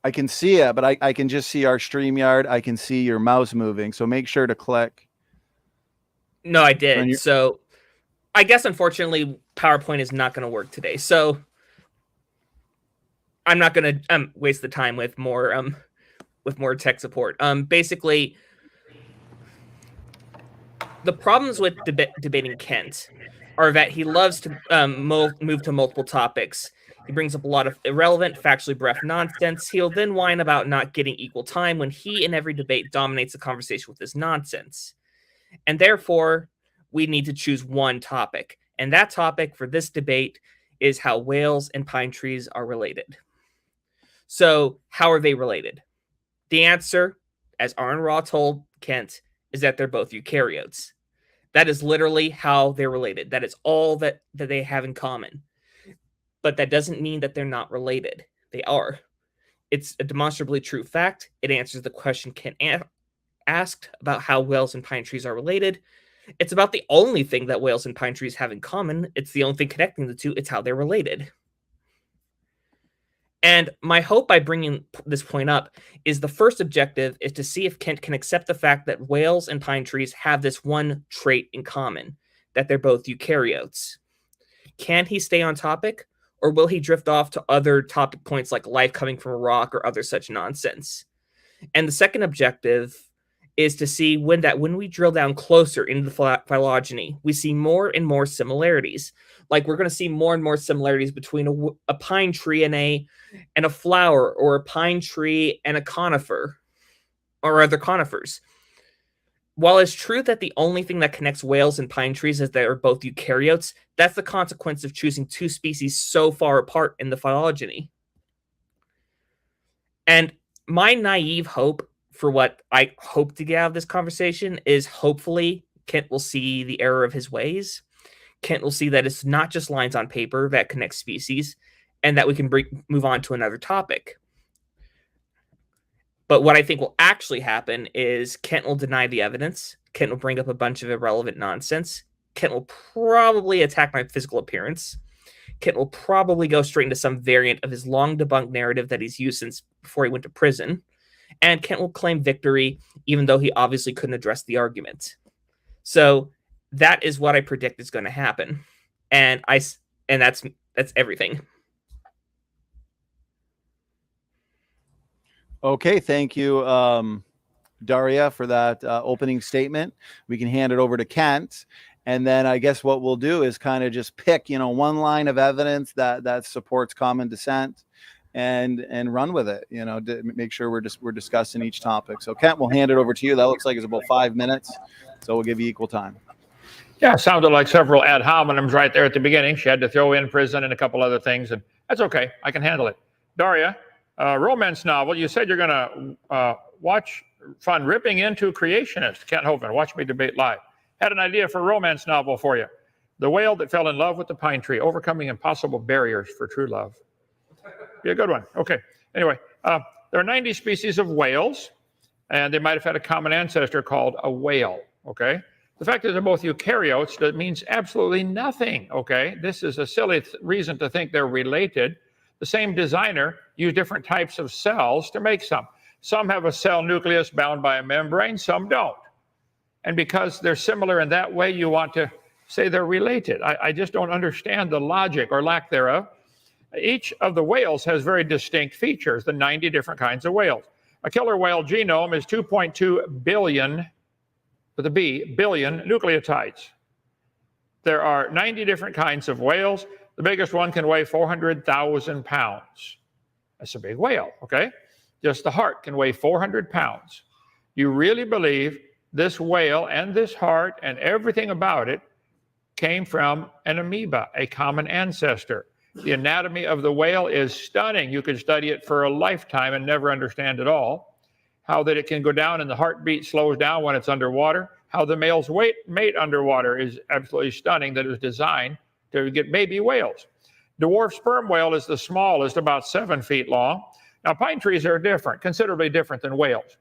I can see it, but I can just see our StreamYard. I can see your mouse moving. So make sure to click. No, I did. So I guess, unfortunately, PowerPoint is not going to work today. So I'm not going to waste the time with more tech support. Basically, the problems with debating Kent are that he loves to move to multiple topics. He brings up a lot of irrelevant, factually bereft nonsense. He'll then whine about not getting equal time when he, in every debate, dominates the conversation with his nonsense. And therefore, we need to choose one topic. And that topic for this debate is how whales and pine trees are related. So, how are they related? The answer, as Aaron Raw told Kent, is that they're both eukaryotes. That is literally how they're related. That is all that they have in common. But that doesn't mean that they're not related. They are. It's a demonstrably true fact. It answers the question Kent asked about how whales and pine trees are related. It's about the only thing that whales and pine trees have in common. It's the only thing connecting the two. It's how they're related. And my hope by bringing this point up is the first objective is to see if Kent can accept the fact that whales and pine trees have this one trait in common, that they're both eukaryotes. Can he stay on topic, or will he drift off to other topic points like life coming from a rock or other such nonsense? And the second objective is to see when we drill down closer into the phylogeny, we see more and more similarities. Like we're going to see more and more similarities between a pine tree and a flower, or a pine tree and a conifer, or other conifers. While it's true that the only thing that connects whales and pine trees is that they're both eukaryotes, that's the consequence of choosing two species so far apart in the phylogeny. And my naive hope for what I hope to get out of this conversation is hopefully Kent will see the error of his ways. Kent will see that it's not just lines on paper that connect species, and that we can move on to another topic. But what I think will actually happen is Kent will deny the evidence. Kent will bring up a bunch of irrelevant nonsense. Kent will probably attack my physical appearance. Kent will probably go straight into some variant of his long debunked narrative that he's used since before he went to prison. And Kent will claim victory, even though he obviously couldn't address the argument. So that is what I predict is going to happen. And that's everything. Okay, thank you, Daria, for that opening statement. We can hand it over to Kent, and then I guess what we'll do is kind of just pick, one line of evidence that supports common descent, and run with it. To make sure we're discussing each topic. So Kent, we'll hand it over to you. That looks like it's about 5 minutes, so we'll give you equal time. Yeah, it sounded like several ad hominems right there at the beginning. She had to throw in prison and a couple other things, and that's okay. I can handle it. Daria. Romance novel. You said you're going to watch fun ripping into creationists. Kent Hovind, watch me debate live. Had an idea for a romance novel for you. The whale that fell in love with the pine tree, overcoming impossible barriers for true love. Be a good one. Okay. Anyway, there are 90 species of whales, and they might have had a common ancestor called a whale. Okay. The fact that they're both eukaryotes, that means absolutely nothing. Okay. This is a silly reason to think they're related. The same designer used different types of cells to make some. Some have a cell nucleus bound by a membrane, some don't. And because they're similar in that way, you want to say they're related. I just don't understand the logic or lack thereof. Each of the whales has very distinct features, the 90 different kinds of whales. A killer whale genome is 2.2 billion, with a B, billion nucleotides. There are 90 different kinds of whales. The biggest one can weigh 400,000 pounds. That's a big whale, okay? Just the heart can weigh 400 pounds. You really believe this whale and this heart and everything about it came from an amoeba, a common ancestor. The anatomy of the whale is stunning. You could study it for a lifetime and never understand it all. How that it can go down and the heartbeat slows down when it's underwater. How the males mate underwater is absolutely stunning, that it was designed to get baby whales. Dwarf sperm whale is the smallest, about 7 feet long. Now, pine trees are different, considerably different than whales.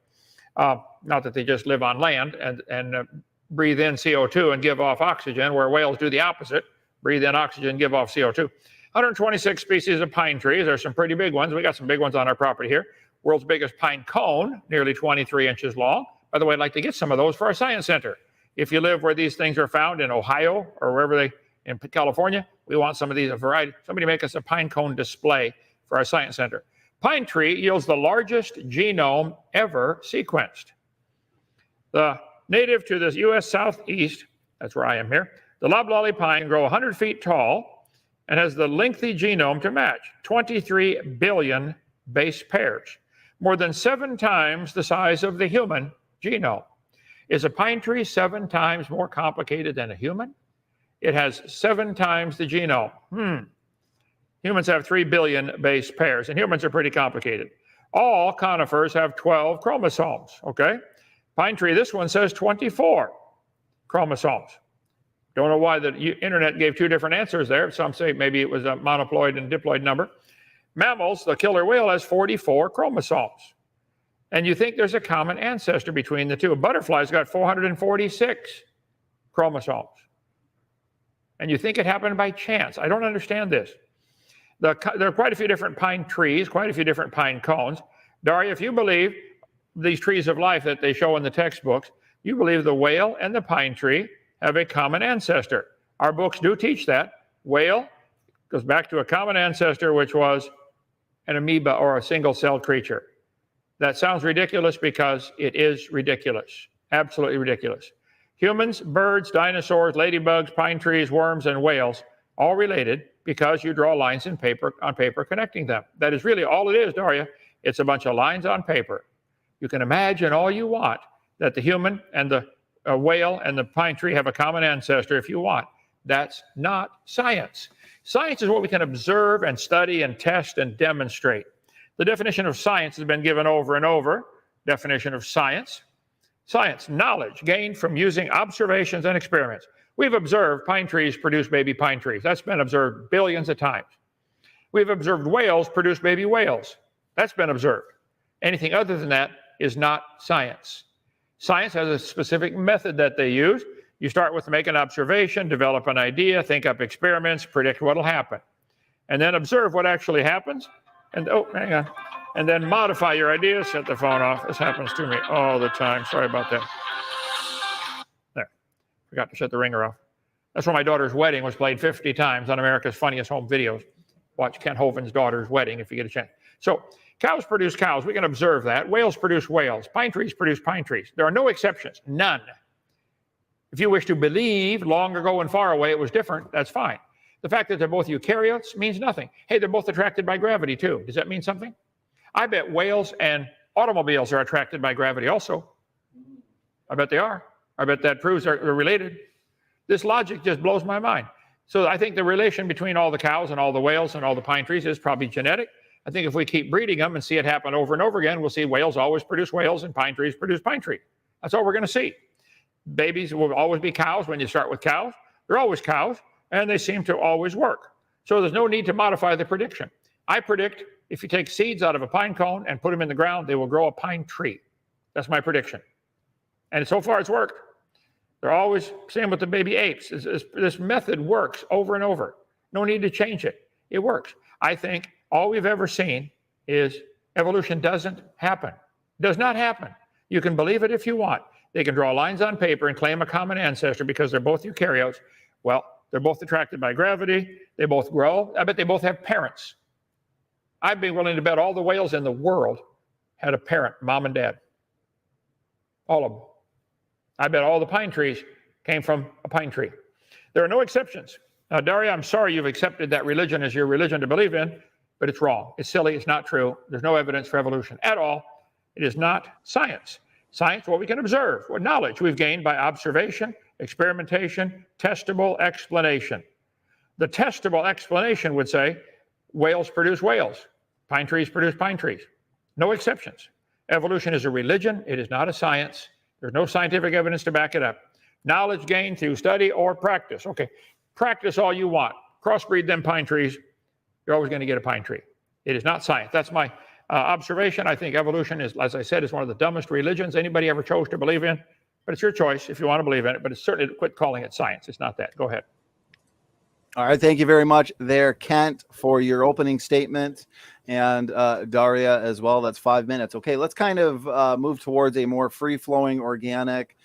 Not that they just live on land and breathe in CO2 and give off oxygen, where whales do the opposite, breathe in oxygen, give off CO2. 126 species of pine trees. There's some pretty big ones. We got some big ones on our property here. World's biggest pine cone, nearly 23 inches long. By the way, I'd like to get some of those for our science center. If you live where these things are found in Ohio or wherever in California, we want some of these, a variety. Somebody make us a pine cone display for our science center. Pine tree yields the largest genome ever sequenced. The native to the U.S. Southeast, that's where I am here, the loblolly pine grow 100 feet tall and has the lengthy genome to match, 23 billion base pairs, more than 7 times the size of the human genome. Is a pine tree 7 times more complicated than a human? It has 7 times the genome. Humans have 3 billion base pairs, and humans are pretty complicated. All conifers have 12 chromosomes, okay? Pine tree, this one says 24 chromosomes. Don't know why the internet gave 2 different answers there. Some say maybe it was a monoploid and diploid number. Mammals, the killer whale has 44 chromosomes. And you think there's a common ancestor between the two. A butterfly's got 446 chromosomes. And you think it happened by chance. I don't understand this. There are quite a few different pine trees, quite a few different pine cones. Daria, if you believe these trees of life that they show in the textbooks, you believe the whale and the pine tree have a common ancestor. Our books do teach that. Whale goes back to a common ancestor, which was an amoeba or a single-celled creature. That sounds ridiculous because it is ridiculous, absolutely ridiculous. Humans, birds, dinosaurs, ladybugs, pine trees, worms, and whales, all related because you draw lines on paper connecting them. That is really all it is, Daria. It's a bunch of lines on paper. You can imagine all you want that the human and the whale and the pine tree have a common ancestor if you want. That's not science. Science is what we can observe and study and test and demonstrate. The definition of science has been given over and over. Definition of science. Science, knowledge gained from using observations and experiments. We've observed pine trees produce baby pine trees. That's been observed billions of times. We've observed whales produce baby whales. That's been observed. Anything other than that is not science. Science has a specific method that they use. You start with make an observation, develop an idea, think up experiments, predict what will happen, and then observe what actually happens. And oh, hang on. And then modify your ideas, set the phone off. This happens to me all the time. Sorry about that. There. Forgot to shut the ringer off. That's where my daughter's wedding was played 50 times on America's Funniest Home Videos. Watch Kent Hovind's daughter's wedding if you get a chance. So cows produce cows. We can observe that. Whales produce whales. Pine trees produce pine trees. There are no exceptions. None. If you wish to believe long ago and far away it was different, that's fine. The fact that they're both eukaryotes means nothing. Hey, they're both attracted by gravity too. Does that mean something? I bet whales and automobiles are attracted by gravity also. I bet they are. I bet that proves they're related. This logic just blows my mind. So I think the relation between all the cows and all the whales and all the pine trees is probably genetic. I think if we keep breeding them and see it happen over and over again, we'll see whales always produce whales and pine trees produce pine trees. That's all we're going to see. Babies will always be cows when you start with cows. They're always cows, and they seem to always work. So there's no need to modify the prediction. I predict if you take seeds out of a pine cone and put them in the ground, they will grow a pine tree. That's my prediction. And so far it's worked. They're always, same with the baby apes. This method works over and over. No need to change it. It works. I think all we've ever seen is evolution doesn't happen. Does not happen. You can believe it if you want. They can draw lines on paper and claim a common ancestor because they're both eukaryotes. Well, they're both attracted by gravity. They both grow. I bet they both have parents. I'd be willing to bet all the whales in the world had a parent, mom and dad. All of them. I bet all the pine trees came from a pine tree. There are no exceptions. Now, Daria, I'm sorry you've accepted that religion as your religion to believe in, but it's wrong. It's silly. It's not true. There's no evidence for evolution at all. It is not science. Science, what we can observe, what knowledge we've gained by observation, experimentation, testable explanation. The testable explanation would say whales produce whales, pine trees produce pine trees. No exceptions. Evolution is a religion. It is not a science. There's no scientific evidence to back it up. Knowledge gained through study or practice. Okay, practice all you want. Crossbreed them pine trees. You're always going to get a pine tree. It is not science. That's my observation. I think evolution is, as I said, is one of the dumbest religions anybody ever chose to believe in. But it's your choice if you want to believe in it. But it's certainly, quit calling it science. It's not that. Go ahead. All right. Thank you very much there, Kent, for your opening statement. And Daria as well. That's 5 minutes. Okay, let's kind of move towards a more free-flowing, organic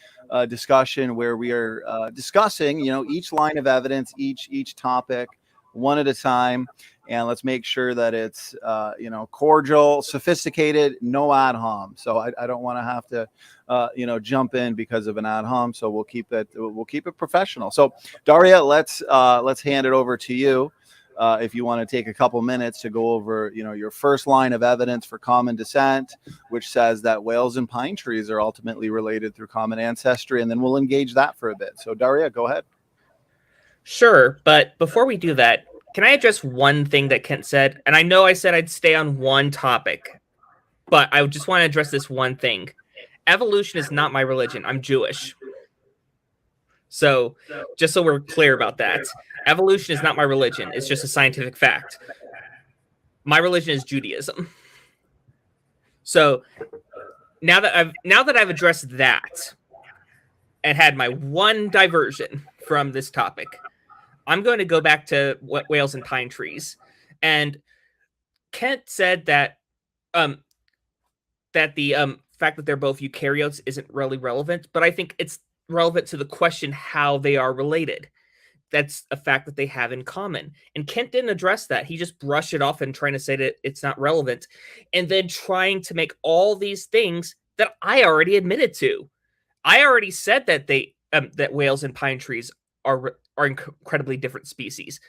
discussion where we are discussing, each line of evidence, each topic, one at a time. And let's make sure that it's, cordial, sophisticated, no ad hom. So I don't want to have to, jump in because of an ad hom. So we'll keep it professional. So Daria, let's hand it over to you. If you want to take a couple minutes to go over, your first line of evidence for common descent, which says that whales and pine trees are ultimately related through common ancestry. And then we'll engage that for a bit. So Daria, go ahead. Sure. But before we do that, can I address one thing that Kent said? And I know I said I'd stay on one topic, but I just want to address this one thing. Evolution is not my religion. I'm Jewish. So just so we're clear about that, evolution is not my religion. It's just a scientific fact. My religion is Judaism. So now that I've addressed that and had my one diversion from this topic, I'm going to go back to whales and pine trees. And Kent said that that the fact that they're both eukaryotes isn't really relevant, but I think it's relevant to the question how they are related. That's a fact that they have in common. And Kent didn't address that. He just brushed it off and trying to say that it's not relevant, and then trying to make all these things that I already admitted to. I already said that that whales and pine trees are incredibly different species.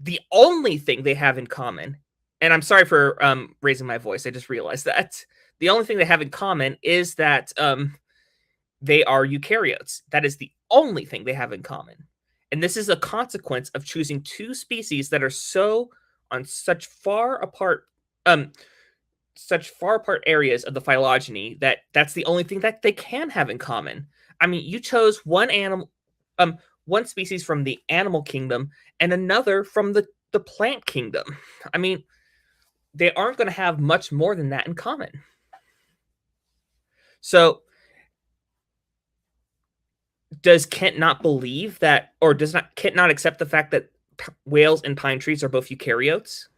The only thing they have in common, and I'm sorry for raising my voice, I just realized that. The only thing they have in common is that they are eukaryotes. That is the only thing they have in common. And this is a consequence of choosing two species that are on such far apart areas of the phylogeny that's the only thing that they can have in common. I mean, you chose one species from the animal kingdom and another from the plant kingdom. I mean, they aren't going to have much more than that in common. So does Kent not believe that, or does Kent not accept the fact that whales and pine trees are both eukaryotes?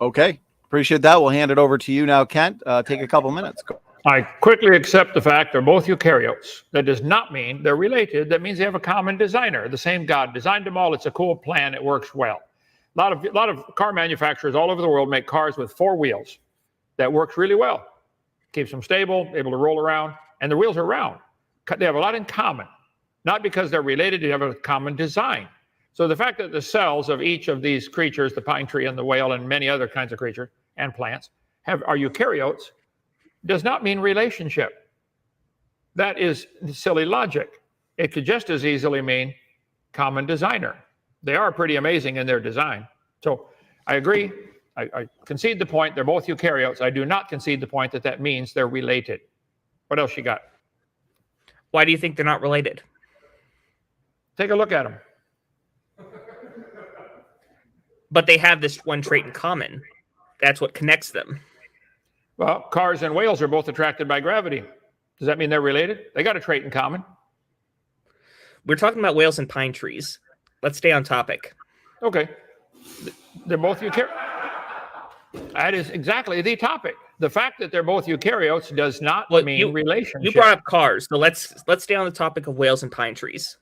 Okay, appreciate that. We'll hand it over to you now, Kent. Take a couple minutes. Go. I quickly accept the fact they're both eukaryotes. That does not mean they're related. That means they have a common designer. The same God designed them all. It's a cool plan. It works well. A lot of car manufacturers all over the world make cars with 4 wheels. That works really well. Keeps them stable, able to roll around, and the wheels are round. They have a lot in common, not because they're related, they have a common design. So the fact that the cells of each of these creatures, the pine tree and the whale and many other kinds of creatures and plants, are eukaryotes, does not mean relationship. That is silly logic. It could just as easily mean common designer. They are pretty amazing in their design. So I agree. I concede the point. They're both eukaryotes. I do not concede the point that means they're related. What else you got? Why do you think they're not related? Take a look at them. But they have this one trait in common. That's what connects them. Well, cars and whales are both attracted by gravity. Does that mean they're related? They got a trait in common. We're talking about whales and pine trees. Let's stay on topic. Okay. They're both eukaryotes. That is exactly the topic. The fact that they're both eukaryotes does not mean relationship. You brought up cars, so let's stay on the topic of whales and pine trees.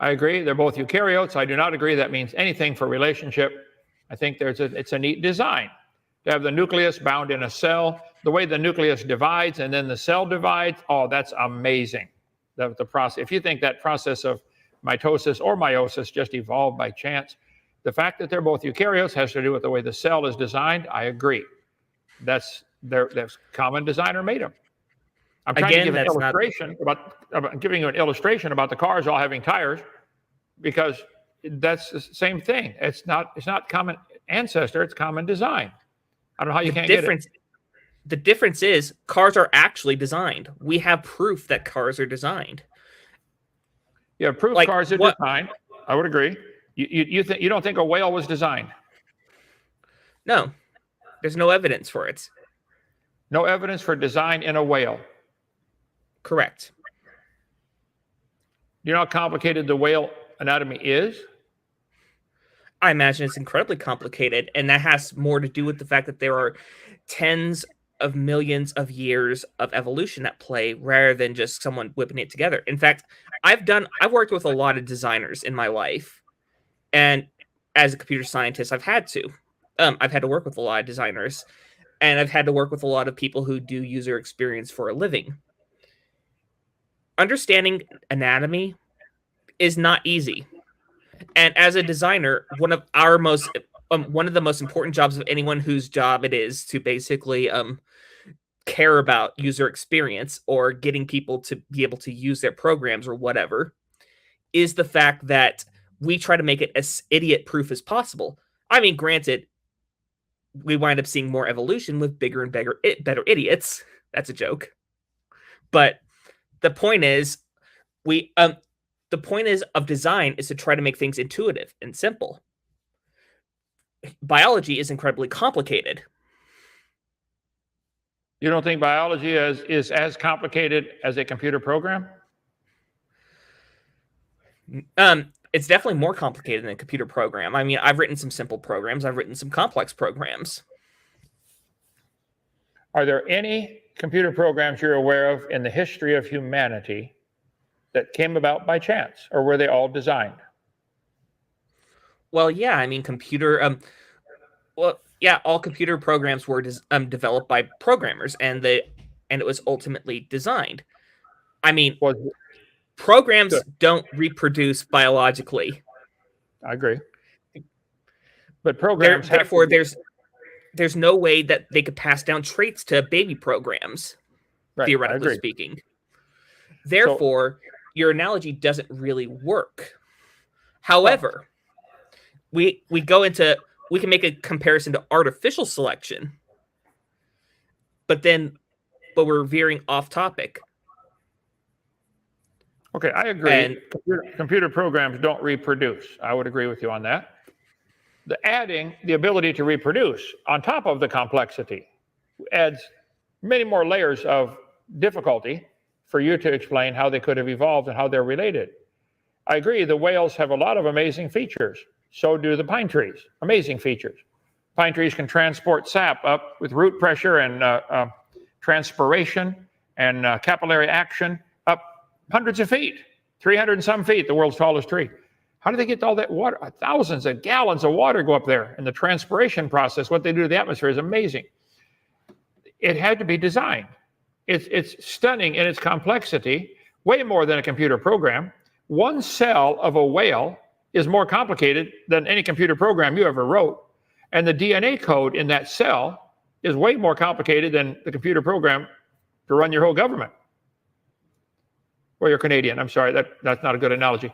I agree. They're both eukaryotes. I do not agree that means anything for relationship. I think it's a neat design to have the nucleus bound in a cell. The way the nucleus divides and then the cell divides, oh, that's amazing. The process. If you think that process of mitosis or meiosis just evolved by chance, the fact that they're both eukaryotes has to do with the way the cell is designed. I agree. That's common designer made them. I'm trying to give an illustration about giving you an illustration about the cars all having tires, because that's the same thing. It's not common ancestor. It's common design. I don't know how you can't get it. The difference is cars are actually designed. We have proof that cars are designed. You have proof cars are designed. I would agree. You don't think a whale was designed? No, there's no evidence for it. No evidence for design in a whale. Correct. Do you know how complicated the whale anatomy is? I imagine it's incredibly complicated, and that has more to do with the fact that there are tens of millions of years of evolution at play rather than just someone whipping it together. In fact, I've worked with a lot of designers in my life, and as a computer scientist, I've had to work with a lot of designers, and I've had to work with a lot of people who do user experience for a living. Understanding anatomy is not easy. And as a designer, one of the most important jobs of anyone whose job it is to basically care about user experience or getting people to be able to use their programs or whatever is the fact that we try to make it as idiot-proof as possible. I mean, granted, we wind up seeing more evolution with bigger and better idiots. That's a joke. But the point is, of design is to try to make things intuitive and simple. Biology is incredibly complicated. You don't think biology is as complicated as a computer program? it's definitely more complicated than a computer program. I mean, I've written some simple programs. I've written some complex programs. Are there any computer programs you're aware of in the history of humanity that came about by chance, or were they all designed? Well, yeah, I mean, all computer programs were developed by programmers, and it was ultimately designed. I mean, programs don't reproduce biologically. I agree. But programs therefore, there's no way that they could pass down traits to baby programs, right, theoretically speaking. Therefore, your analogy doesn't really work. However, we can make a comparison to artificial selection, but we're veering off topic. Okay, I agree. And computer programs don't reproduce. I would agree with you on that. Adding the ability to reproduce on top of the complexity adds many more layers of difficulty for you to explain how they could have evolved and how they're related. I agree, the whales have a lot of amazing features. So do the pine trees, amazing features. Pine trees can transport sap up with root pressure and transpiration and capillary action up hundreds of feet, 300 and some feet, the world's tallest tree. How do they get all that water? Thousands of gallons of water go up there. And the transpiration process, what they do to the atmosphere is amazing. It had to be designed. It's stunning in its complexity, way more than a computer program. One cell of a whale is more complicated than any computer program you ever wrote. And the DNA code in that cell is way more complicated than the computer program to run your whole government. Well, you're Canadian. I'm sorry, that's not a good analogy.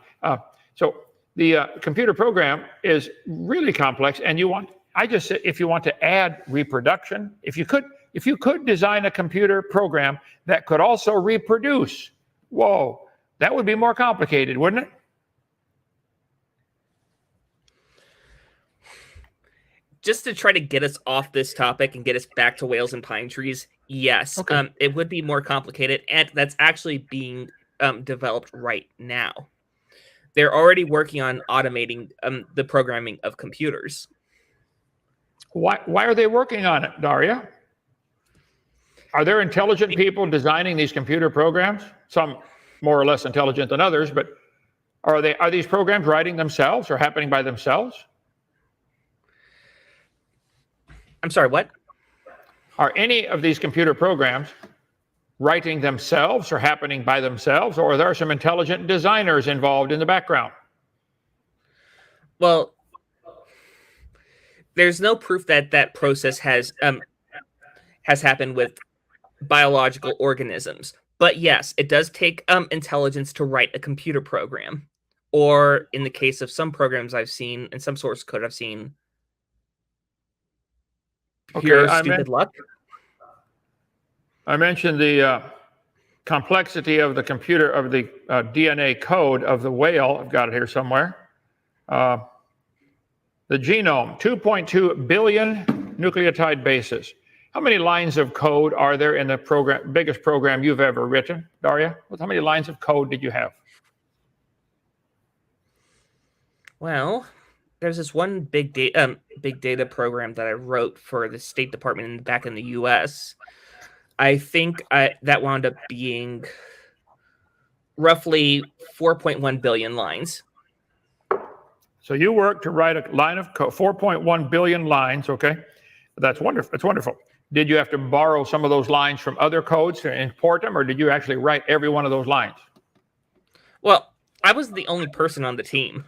So the computer program is really complex, and I just said, if you want to add reproduction, if you could design a computer program that could also reproduce, whoa, that would be more complicated, wouldn't it? Just to try to get us off this topic and get us back to whales and pine trees, yes, okay. It would be more complicated, and that's actually being developed right now. They're already working on automating the programming of computers. Why are they working on it, Daria? Are there intelligent people designing these computer programs? Some more or less intelligent than others, but are these programs writing themselves or happening by themselves? I'm sorry, what? Are any of these computer programs writing themselves or happening by themselves, or are there some intelligent designers involved in the background? Well, there's no proof that process has happened with biological organisms. But yes, it does take intelligence to write a computer program. Or in the case of some programs I've seen, and some source code I've seen, pure stupid luck. I mentioned the complexity of the computer, of the DNA code of the whale. I've got it here somewhere. The genome, 2.2 billion nucleotide bases. How many lines of code are there in the biggest program you've ever written, Daria? How many lines of code did you have? Well, there's this one big data program that I wrote for the State Department back in the U.S. I think that wound up being roughly 4.1 billion lines. So you worked to write a line of code, 4.1 billion lines, okay? That's wonderful. That's wonderful. Did you have to borrow some of those lines from other codes to import them, or did you actually write every one of those lines? Well, I was the only person on the team.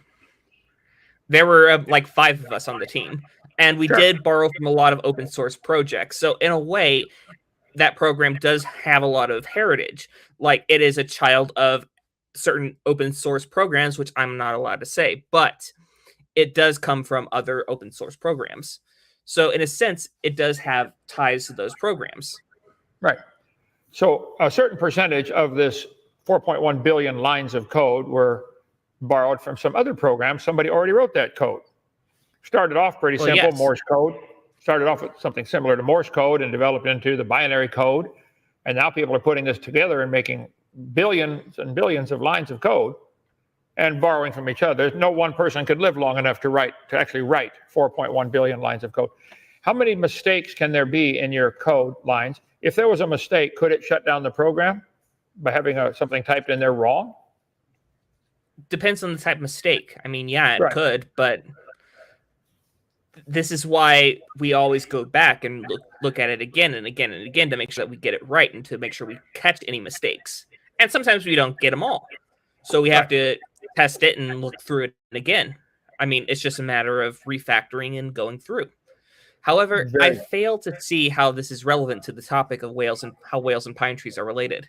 There were like 5 of us on the team, and we did borrow from a lot of open source projects. So in a way, that program does have a lot of heritage. Like, it is a child of certain open source programs, which I'm not allowed to say, but it does come from other open source programs. So in a sense, it does have ties to those programs. Right. So a certain percentage of this 4.1 billion lines of code were borrowed from some other program. Somebody already wrote that code. Started off pretty simple, yes. Morse code. Started off with something similar to Morse code and developed into the binary code. And now people are putting this together and making billions and billions of lines of code. and borrowing from each other. No one person could live long enough to actually write 4.1 billion lines of code. How many mistakes can there be in your code lines? If there was a mistake, could it shut down the program by having something typed in there wrong? Depends on the type of mistake. I mean, yeah, it could, but this is why we always go back and look at it again and again and again to make sure that we get it right and to make sure we catch any mistakes. And sometimes we don't get them all. So we have to test it and look through it again. I mean, it's just a matter of refactoring and going through. However, I fail to see how this is relevant to the topic of whales and how whales and pine trees are related.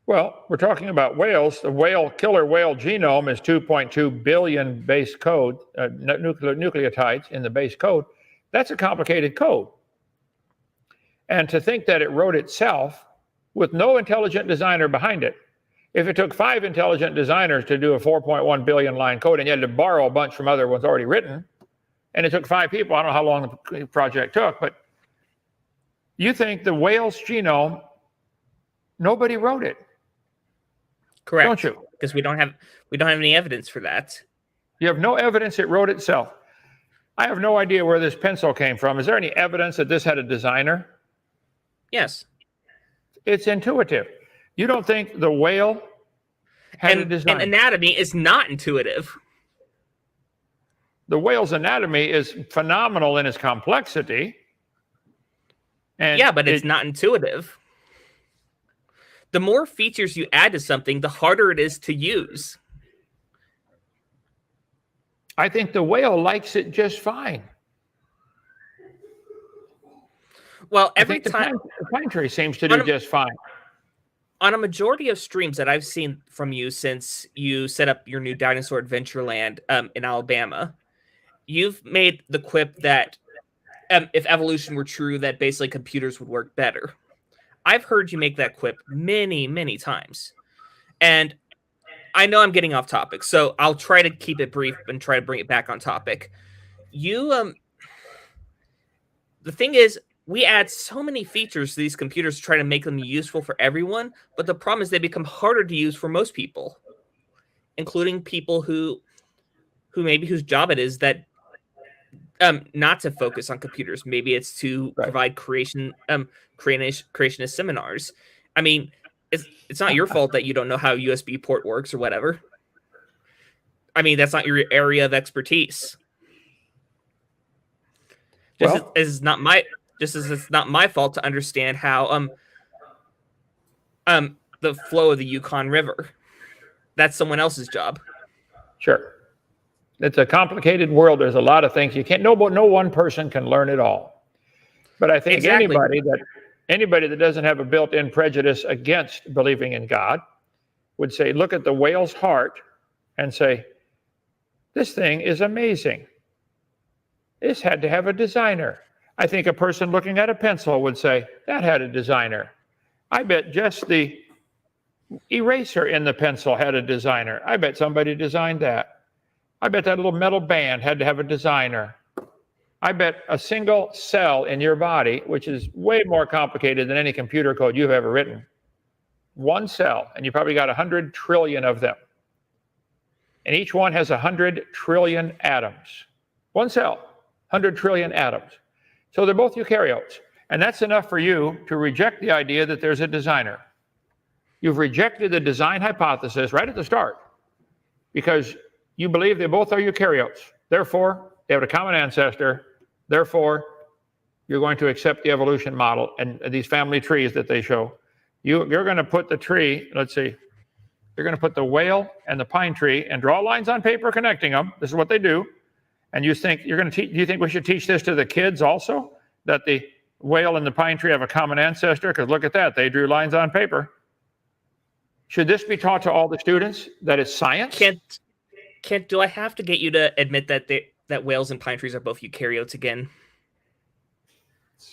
Well, we're talking about whales. The killer whale genome is 2.2 billion base code, nucleotides in the base code. That's a complicated code. And to think that it wrote itself with no intelligent designer behind it. If it took 5 intelligent designers to do a 4.1 billion line code and you had to borrow a bunch from other ones already written, and it took 5 people, I don't know how long the project took, but you think the whale's genome, nobody wrote it. Correct. Don't you? Because we don't have any evidence for that. You have no evidence it wrote itself. I have no idea where this pencil came from. Is there any evidence that this had a designer? Yes. It's intuitive. You don't think the whale had a designer? And anatomy is not intuitive. The whale's anatomy is phenomenal in its complexity. And yeah, but it's not intuitive. The more features you add to something, the harder it is to use. I think the whale likes it just fine. Well, every time the pine tree seems to do just fine. On a majority of streams that I've seen from you since you set up your new dinosaur Adventureland in Alabama, you've made the quip that if evolution were true, that basically computers would work better. I've heard you make that quip many, many times. And I know I'm getting off topic, so I'll try to keep it brief and try to bring it back on topic. The thing is, we add so many features to these computers to try to make them useful for everyone, but the problem is they become harder to use for most people, including people whose job it is that not to focus on computers. Maybe it's to provide creationist seminars. I mean, it's not your fault that you don't know how a USB port works or whatever. I mean, that's not your area of expertise. Just as it's not my fault to understand how the flow of the Yukon River. That's someone else's job. Sure. It's a complicated world. There's a lot of things you can't. No one person can learn it all. But I think anybody that doesn't have a built-in prejudice against believing in God would say, look at the whale's heart and say, this thing is amazing. This had to have a designer. I think a person looking at a pencil would say, that had a designer. I bet just the eraser in the pencil had a designer. I bet somebody designed that. I bet that little metal band had to have a designer. I bet a single cell in your body, which is way more complicated than any computer code you've ever written, one cell, and you probably got 100 trillion of them. And each one has 100 trillion atoms. One cell, 100 trillion atoms. So they're both eukaryotes. And that's enough for you to reject the idea that there's a designer. You've rejected the design hypothesis right at the start because you believe they both are eukaryotes. Therefore, they have a common ancestor. Therefore, you're going to accept the evolution model and these family trees that they show. You're going to put the tree, let's see, you're going to put the whale and the pine tree and draw lines on paper connecting them. This is what they do. And you think do you think we should teach this to the kids also? That the whale and the pine tree have a common ancestor? Because look at that, they drew lines on paper. Should this be taught to all the students that it's science? Kent, do I have to get you to admit that whales and pine trees are both eukaryotes again?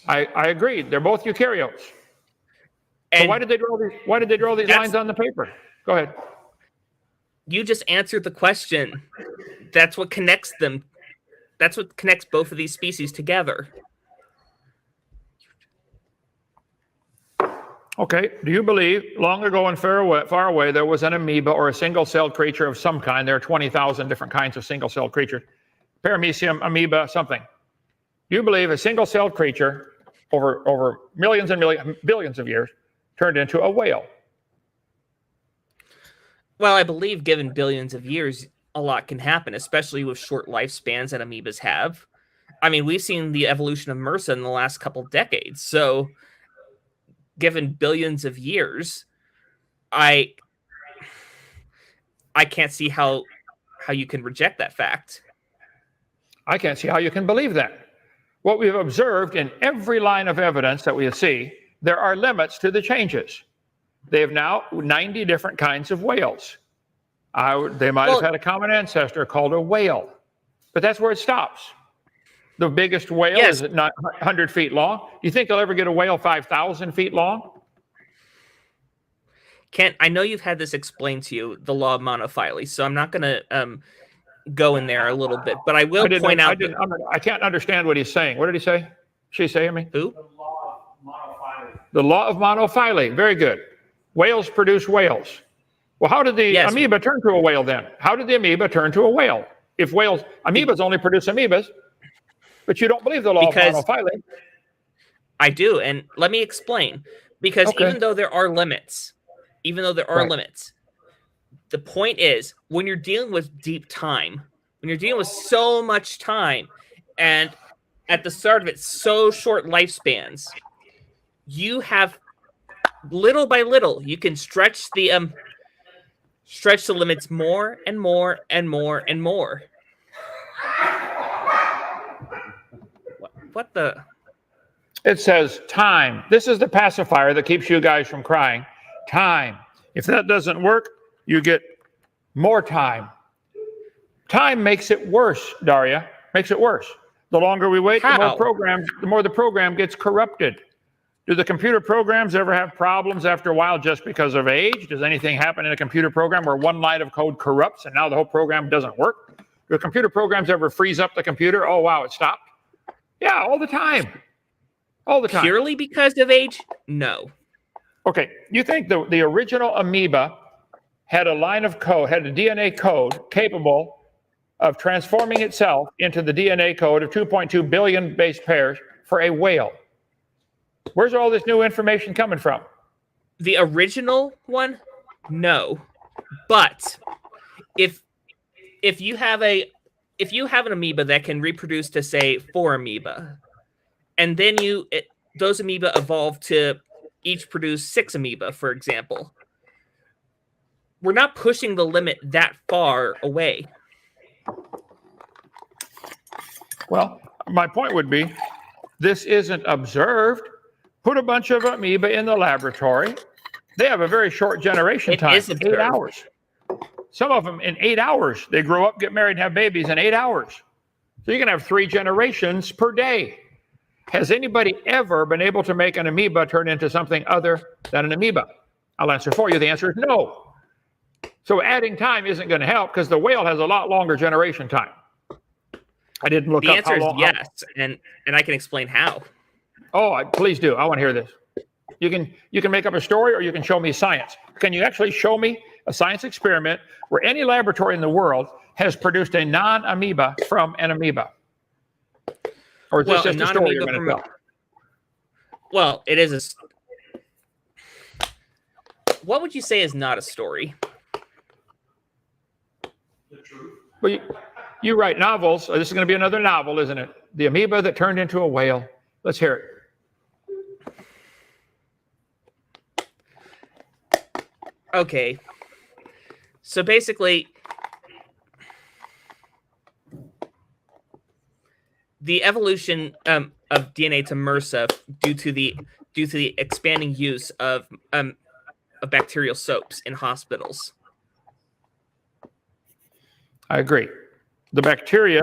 I agree. They're both eukaryotes. And so why did they draw these lines on the paper? Go ahead. You just answered the question. That's what connects them. That's what connects both of these species together. Okay, do you believe long ago and far away there was an amoeba or a single-celled creature of some kind? There are 20,000 different kinds of single-celled creatures. Paramecium, amoeba, something. Do you believe a single-celled creature over millions and billions of years turned into a whale? Well, I believe given billions of years, a lot can happen, especially with short lifespans that amoebas have. I mean, we've seen the evolution of MRSA in the last couple decades. So given billions of years, I can't see how you can reject that fact. I can't see how you can believe that. What we've observed in every line of evidence that we see, there are limits to the changes. They have now 90 different kinds of whales. They might have had a common ancestor called a whale, but that's where it stops. The biggest whale is not 100 feet long. Do you think they'll ever get a whale 5,000 feet long? Kent, I know you've had this explained to you, the law of monophyly, so I'm not going to go in there a little bit, but I will point out I can't understand what he's saying. What did he say? She say, I mean? Who? The law of monophyly. The law of monophyly. Very good. Whales produce whales. Well, how did the amoeba turn to a whale then? How did the amoeba turn to a whale? If amoebas only produce amoebas, but you don't believe the law of monophyly. I do, and let me explain. Because even though there are limits, the point is, when you're dealing with deep time, when you're dealing with so much time, and at the start of it, so short lifespans, you have little by little, you can stretch the limits more and more and more and more. What the? It says time. This is the pacifier that keeps you guys from crying. Time. If that doesn't work, you get more time. Time makes it worse, Daria. Makes it worse. The longer we wait, the more the program gets corrupted. Do the computer programs ever have problems after a while just because of age? Does anything happen in a computer program where one line of code corrupts and now the whole program doesn't work? Do computer programs ever freeze up the computer? Oh, wow, it stopped. Yeah, all the time. All the time. Purely because of age? No. Okay, you think the original amoeba had a line of code, had a DNA code capable of transforming itself into the DNA code of 2.2 billion base pairs for a whale? Where's all this new information coming from? The original one? No. But if you have an amoeba that can reproduce to, say, 4 amoeba, and then those amoeba evolve to each produce 6 amoeba, for example, we're not pushing the limit that far away. Well, my point would be, this isn't observed. Put a bunch of amoeba in the laboratory. They have a very short generation time, 8 hours. Some of them in 8 hours, they grow up, get married, and have babies in 8 hours. So you can have 3 generations per day. Has anybody ever been able to make an amoeba turn into something other than an amoeba? I'll answer for you. The answer is no. So adding time isn't going to help because the whale has a lot longer generation time. I didn't look up how long. The answer is yes, and I can explain how. Oh, please do. I want to hear this. You can make up a story or you can show me science. Can you actually show me a science experiment where any laboratory in the world has produced a non-amoeba from an amoeba? Or is this just a story you're going to tell? Well, it is what would you say is not a story? The truth. Well, you write novels. This is going to be another novel, isn't it? The amoeba that turned into a whale. Let's hear it. Okay. So basically, the evolution of DNA to MRSA due to the expanding use of bacterial soaps in hospitals. I agree. The bacteria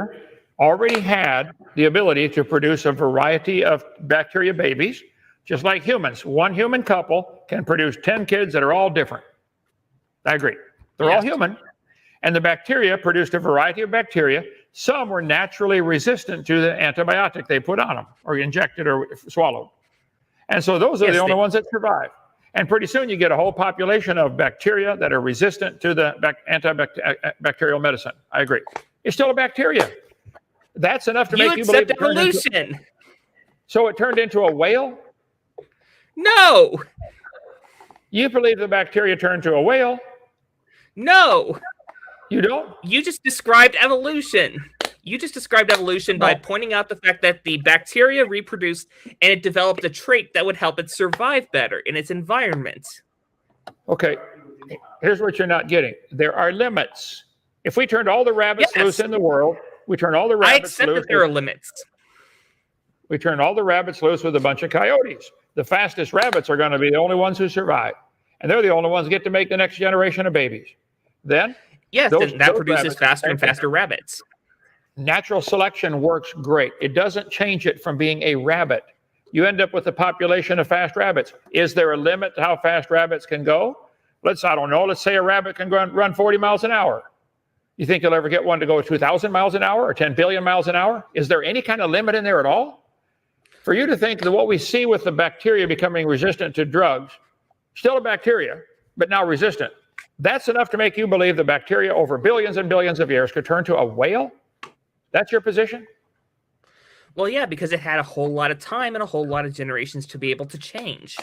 already had the ability to produce a variety of bacteria babies, just like humans. One human couple can produce 10 kids that are all different. I agree. They're all human. And the bacteria produced a variety of bacteria. Some were naturally resistant to the antibiotic they put on them, or injected or swallowed. And so those are the only ones that survive. And pretty soon you get a whole population of bacteria that are resistant to the antibacterial medicine. I agree. It's still a bacteria. That's enough to make you believe. You accept evolution. So it turned into a whale? No. You believe the bacteria turned to a whale? No. You don't? You just described evolution. You just described evolution by pointing out the fact that the bacteria reproduced and it developed a trait that would help it survive better in its environment. Okay, here's what you're not getting. There are limits. If we turned all the rabbits loose in the world, we turn all the rabbits I accept that there are limits. We turn all the rabbits loose with a bunch of coyotes. The fastest rabbits are going to be the only ones who survive. And they're the only ones who get to make the next generation of babies. Then, yes, that produces faster and faster rabbits. Natural selection works great. It doesn't change it from being a rabbit. You end up with a population of fast rabbits. Is there a limit to how fast rabbits can go? Let's say a rabbit can run 40 miles an hour. You think you'll ever get one to go 2,000 miles an hour or 10 billion miles an hour? Is there any kind of limit in there at all? For you to think that what we see with the bacteria becoming resistant to drugs, still a bacteria, but now resistant, that's enough to make you believe the bacteria over billions and billions of years could turn to a whale? That's your position? Well, yeah, because it had a whole lot of time and a whole lot of generations to be able to change.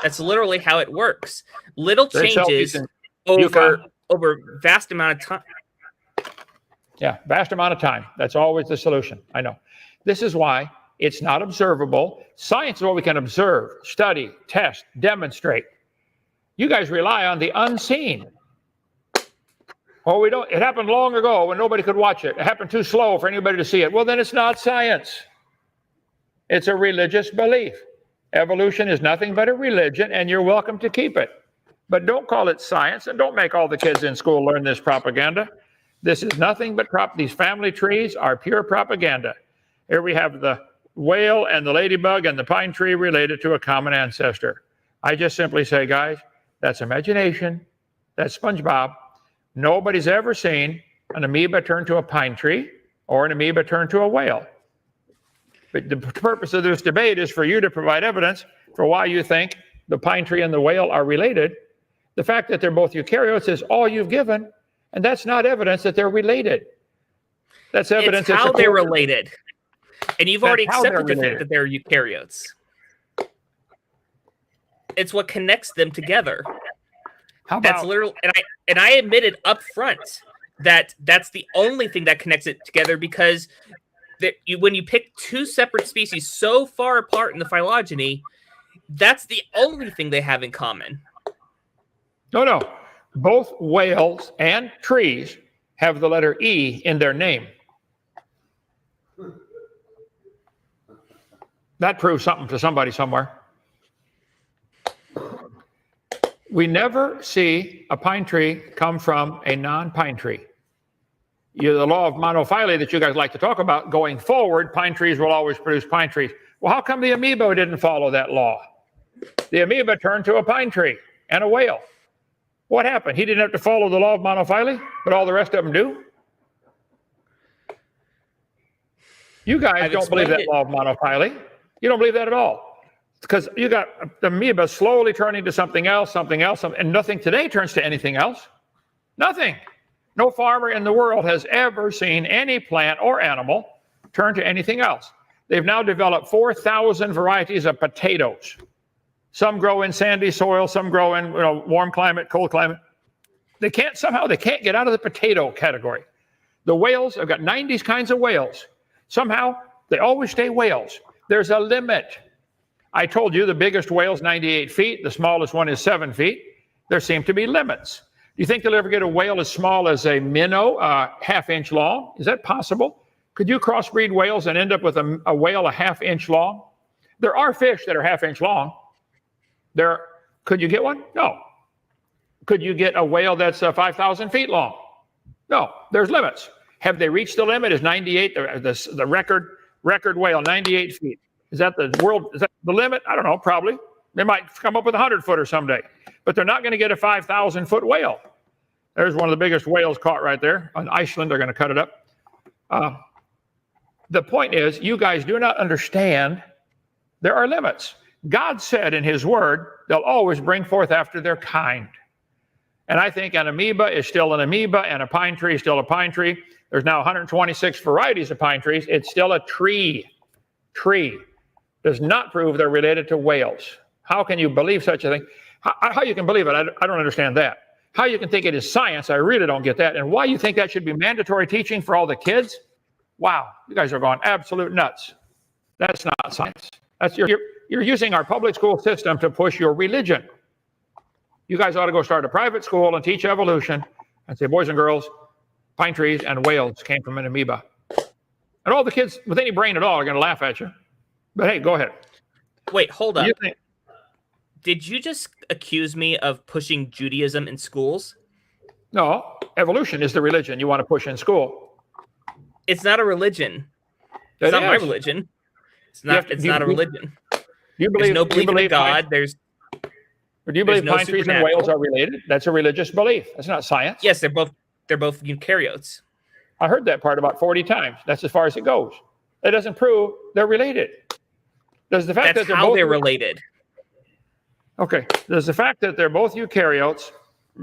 That's literally how it works. Little changes over vast amount of time. Yeah, vast amount of time. That's always the solution. I know. This is why it's not observable. Science is what we can observe, study, test, demonstrate. You guys rely on the unseen. Oh, we don't. It happened long ago when nobody could watch it. It happened too slow for anybody to see it. Well, then it's not science. It's a religious belief. Evolution is nothing but a religion, and you're welcome to keep it. But don't call it science, and don't make all the kids in school learn this propaganda. This is nothing but these family trees are pure propaganda. Here we have the whale and the ladybug and the pine tree related to a common ancestor. I just simply say, guys, that's imagination. That's SpongeBob. Nobody's ever seen an amoeba turn to a pine tree or an amoeba turn to a whale. But the purpose of this debate is for you to provide evidence for why you think the pine tree and the whale are related. The fact that they're both eukaryotes is all you've given, and that's not evidence that they're related. That's evidence it's how they're related. And you've already accepted the fact that they're eukaryotes. It's what connects them together. How about, that's literally, and I admitted up front that that's the only thing that connects it together, because when you pick two separate species so far apart in the phylogeny, that's the only thing they have in common. No. Both whales and trees have the letter E in their name. That proves something to somebody somewhere. We never see a pine tree come from a non-pine tree. The law of monophyly that you guys like to talk about, going forward, pine trees will always produce pine trees. Well, how come the amoeba didn't follow that law? The amoeba turned to a pine tree and a whale. What happened? He didn't have to follow the law of monophyly, but all the rest of them do? You guys don't believe that law of monophyly. You don't believe that at all. Because you got the amoeba slowly turning to something else, and nothing today turns to anything else. Nothing. No farmer in the world has ever seen any plant or animal turn to anything else. They've now developed 4,000 varieties of potatoes. Some grow in sandy soil, some grow in warm climate, cold climate. They can't get out of the potato category. The whales, I've got 90 kinds of whales. Somehow, they always stay whales. There's a limit. I told you the biggest whale is 98 feet. The smallest one is 7 feet. There seem to be limits. Do you think they'll ever get a whale as small as a minnow, half-inch long? Is that possible? Could you crossbreed whales and end up with a whale a half-inch long? There are fish that are half-inch long. Could you get one? No. Could you get a whale that's 5,000 feet long? No. There's limits. Have they reached the limit? Is 98 the record whale, 98 feet? Is that the limit? I don't know, probably. They might come up with a 100-footer someday, but they're not going to get a 5,000-foot whale. There's one of the biggest whales caught right there. On Iceland, they're going to cut it up. The point is, you guys do not understand there are limits. God said in his word, they'll always bring forth after their kind. And I think an amoeba is still an amoeba, and a pine tree is still a pine tree. There's now 126 varieties of pine trees. It's still a tree. Tree does not prove they're related to whales. How can you believe such a thing? How you can believe it, I don't understand that. How you can think it is science, I really don't get that. And why you think that should be mandatory teaching for all the kids? Wow, you guys are going absolute nuts. That's not science. You're using our public school system to push your religion. You guys ought to go start a private school and teach evolution and say, boys and girls, pine trees and whales came from an amoeba. And all the kids with any brain at all are going to laugh at you. But hey, go ahead. Wait, hold up. Did you just accuse me of pushing Judaism in schools? No, evolution is the religion you want to push in school. It's not a religion. It's not my religion. It's not. It's not a religion. You believe? There's no belief in God. Do you believe pine trees and whales are related? That's a religious belief. That's not science. Yes, they're both eukaryotes. I heard that part about 40 times. That's as far as it goes. That doesn't prove they're related. Does the fact That's that how they're related. Okay. Does the fact that they're both eukaryotes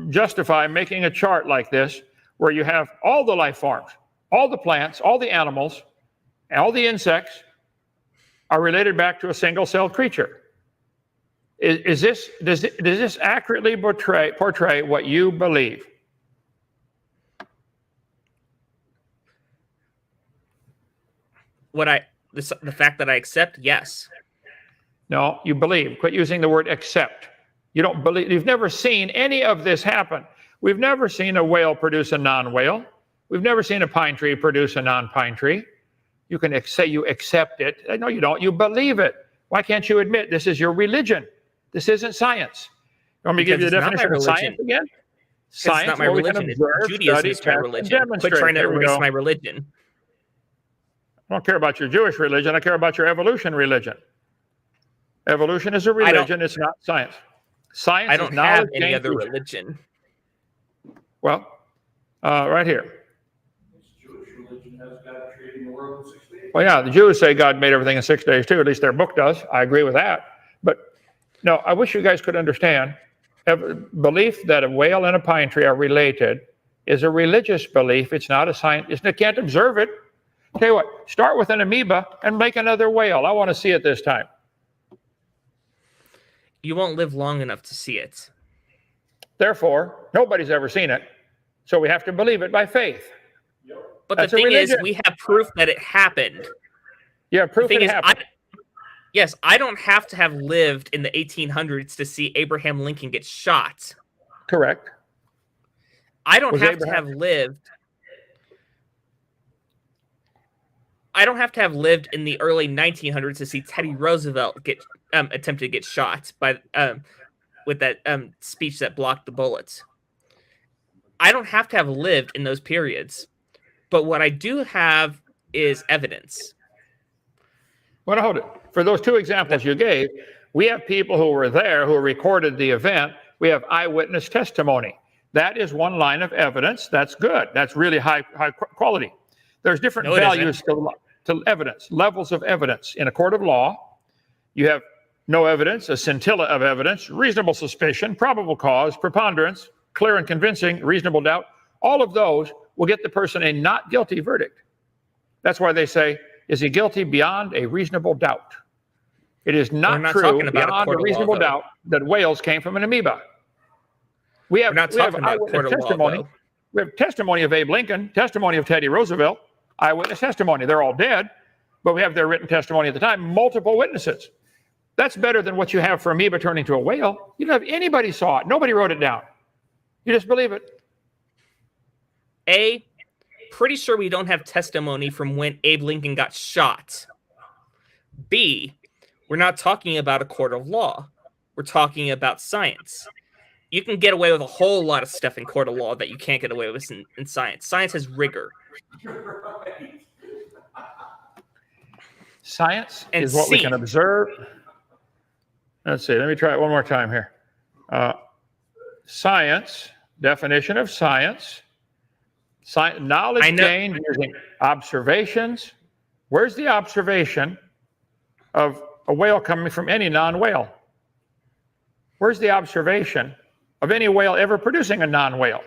justify making a chart like this where you have all the life forms, all the plants, all the animals, all the insects are related back to a single-celled creature? Does this accurately portray what you believe? The fact that I accept, yes. No, you believe. Quit using the word accept. You don't believe. You've never seen any of this happen. We've never seen a whale produce a non-whale. We've never seen a pine tree produce a non-pine tree. You can say you accept it. No, you don't. You believe it. Why can't you admit this is your religion? This isn't science. You want me to give you the definition of science again? Science, it's not my religion. Judaism is my religion. Quit trying to erase my religion. I don't care about your Jewish religion. I care about your evolution religion. Evolution is a religion. It's not science. Science I don't is have any other religion. Well, right here. Well, yeah, the Jews say God made everything in 6 days too. At least their book does. I agree with that. But no, I wish you guys could understand. Belief that a whale and a pine tree are related is a religious belief. It's not a science. You can't observe it. Tell you what, start with an amoeba and make another whale. I want to see it this time. You won't live long enough to see it. Therefore, nobody's ever seen it. So we have to believe it by faith. But the thing is, we have proof that it happened. Yeah, proof it happened. Yes, I don't have to have lived in the 1800s to see Abraham Lincoln get shot. Correct. I don't have to have lived in the early 1900s to see Teddy Roosevelt attempt to get shot by with that speech that blocked the bullets. I don't have to have lived in those periods, but what I do have is evidence. Well, hold it. For those two examples you gave, we have people who were there who recorded the event. We have eyewitness testimony. That is one line of evidence. That's good. That's really high quality. There's different values to evidence, levels of evidence. In a court of law, you have no evidence, a scintilla of evidence, reasonable suspicion, probable cause, preponderance, clear and convincing, reasonable doubt. All of those will get the person a not guilty verdict. That's why they say, is he guilty beyond a reasonable doubt? It is not true beyond a reasonable doubt that whales came from an amoeba. We have eyewitness testimony. We have testimony of Abe Lincoln, testimony of Teddy Roosevelt, eyewitness testimony. They're all dead, but we have their written testimony at the time, multiple witnesses. That's better than what you have for amoeba turning to a whale. You don't have anybody saw it. Nobody wrote it down. You just believe it. Pretty sure we don't have testimony from when Abe Lincoln got shot. B, we're not talking about a court of law. We're talking about science. You can get away with a whole lot of stuff in court of law that you can't get away with in science. Science has rigor. Science is what we can observe. Let's see. Let me try it one more time here. Science, definition of science. Knowledge gained using observations. Where's the observation of a whale coming from any non-whale? Where's the observation of any whale ever producing a non-whale?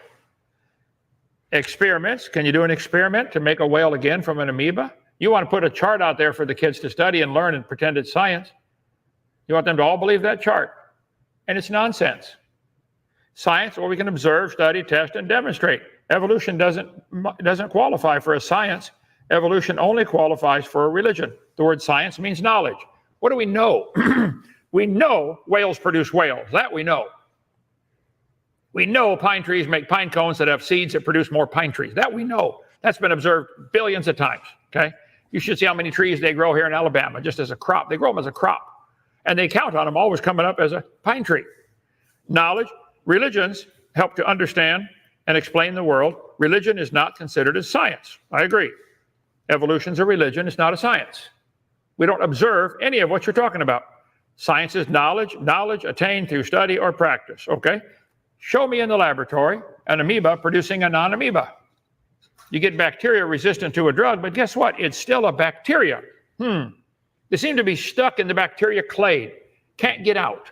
Experiments. Can you do an experiment to make a whale again from an amoeba? You want to put a chart out there for the kids to study and learn and pretend it's science. You want them to all believe that chart. And it's nonsense. Science, well, we can observe, study, test, and demonstrate. Evolution doesn't qualify for a science. Evolution only qualifies for a religion. The word science means knowledge. What do we know? We know whales produce whales. That we know. We know pine trees make pine cones that have seeds that produce more pine trees. That we know. That's been observed billions of times, okay? You should see how many trees they grow here in Alabama, just as a crop. They grow them as a crop. And they count on them always coming up as a pine tree. Knowledge, religions help to understand and explain the world. Religion is not considered as science. I agree. Evolution's a religion, it's not a science. We don't observe any of what you're talking about. Science is knowledge attained through study or practice, okay? Show me in the laboratory an amoeba producing a non-amoeba. You get bacteria resistant to a drug, but guess what? It's still a bacteria. They seem to be stuck in the bacteria clade, can't get out.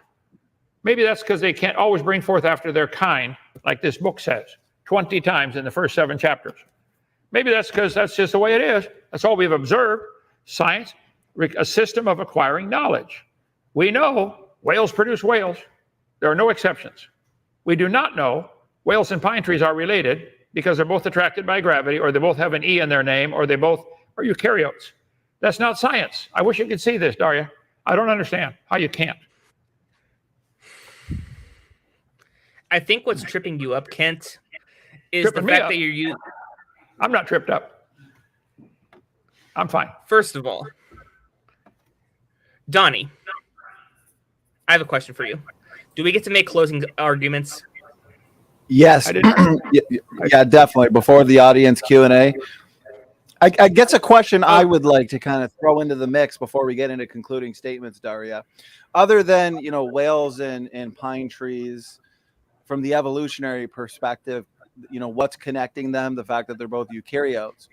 Maybe that's because they can't always bring forth after their kind, like this book says, 20 times in the first 7 chapters. Maybe that's because that's just the way it is. That's all we've observed. Science, a system of acquiring knowledge. We know whales produce whales. There are no exceptions. We do not know whales and pine trees are related because they're both attracted by gravity, or they both have an E in their name, or they both are eukaryotes. That's not science. I wish you could see this, Daria. I don't understand how you can't. I think what's tripping you up, Kent, is the fact that you're using... I'm not tripped up. I'm fine. First of all, Donnie, I have a question for you. Do we get to make closing arguments? Yes. Yeah, definitely. Before the audience Q&A. I guess a question I would like to kind of throw into the mix before we get into concluding statements, Daria. Other than, whales and pine trees, from the evolutionary perspective, what's connecting them, the fact that they're both eukaryotes.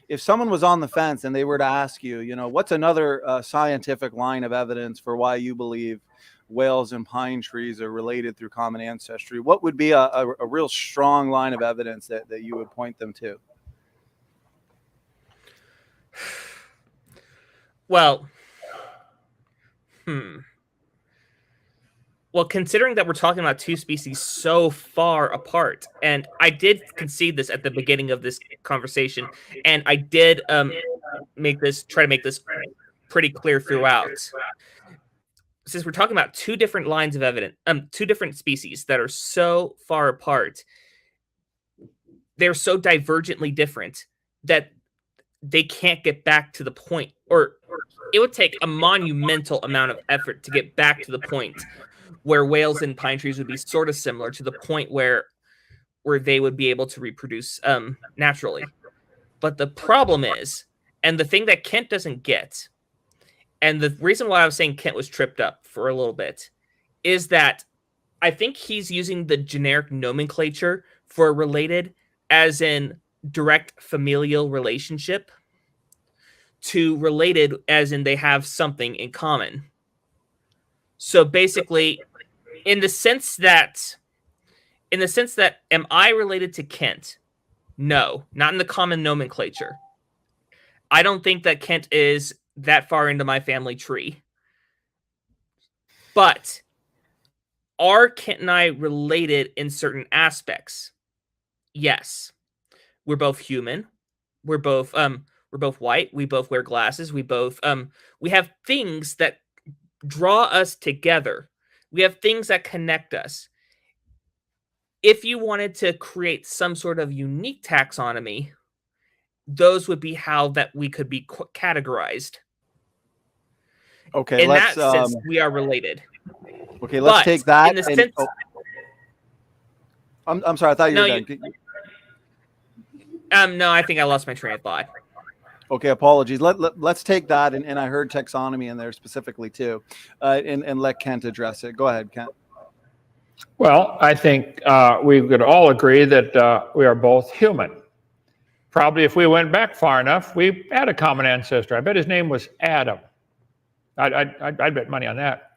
If someone was on the fence and they were to ask you, what's another scientific line of evidence for why you believe whales and pine trees are related through common ancestry, what would be a real strong line of evidence that you would point them to? Well, Well, considering that we're talking about two species so far apart, and I did concede this at the beginning of this conversation, and I did try to make this pretty clear throughout. Since we're talking about two different lines of evidence, two different species that are so far apart, they're so divergently different that they can't get back to the point, or it would take a monumental amount of effort to get back to the point where whales and pine trees would be sort of similar, to the point where they would be able to reproduce naturally. But the problem is, and the thing that Kent doesn't get, and the reason why I was saying Kent was tripped up for a little bit, is that I think he's using the generic nomenclature for related as in direct familial relationship to related as in they have something in common. So basically, in the sense that am I related to Kent? No, not in the common nomenclature. I don't think that Kent is that far into my family tree. But are Kent and I related in certain aspects? Yes. We're both human. We're both white. We both wear glasses. We have things that draw us together. We have things that connect us. If you wanted to create some sort of unique taxonomy, those would be how that we could be categorized. Okay, in that sense, we are related. Okay, let's take that. In the sense, I'm sorry, I thought you were done. No, I think I lost my train of thought. Okay, apologies. Let's take that, and I heard taxonomy in there specifically too, and let Kent address it. Go ahead, Kent. Well, I think we could all agree that we are both human. Probably if we went back far enough, we had a common ancestor. I bet his name was Adam. I'd bet money on that.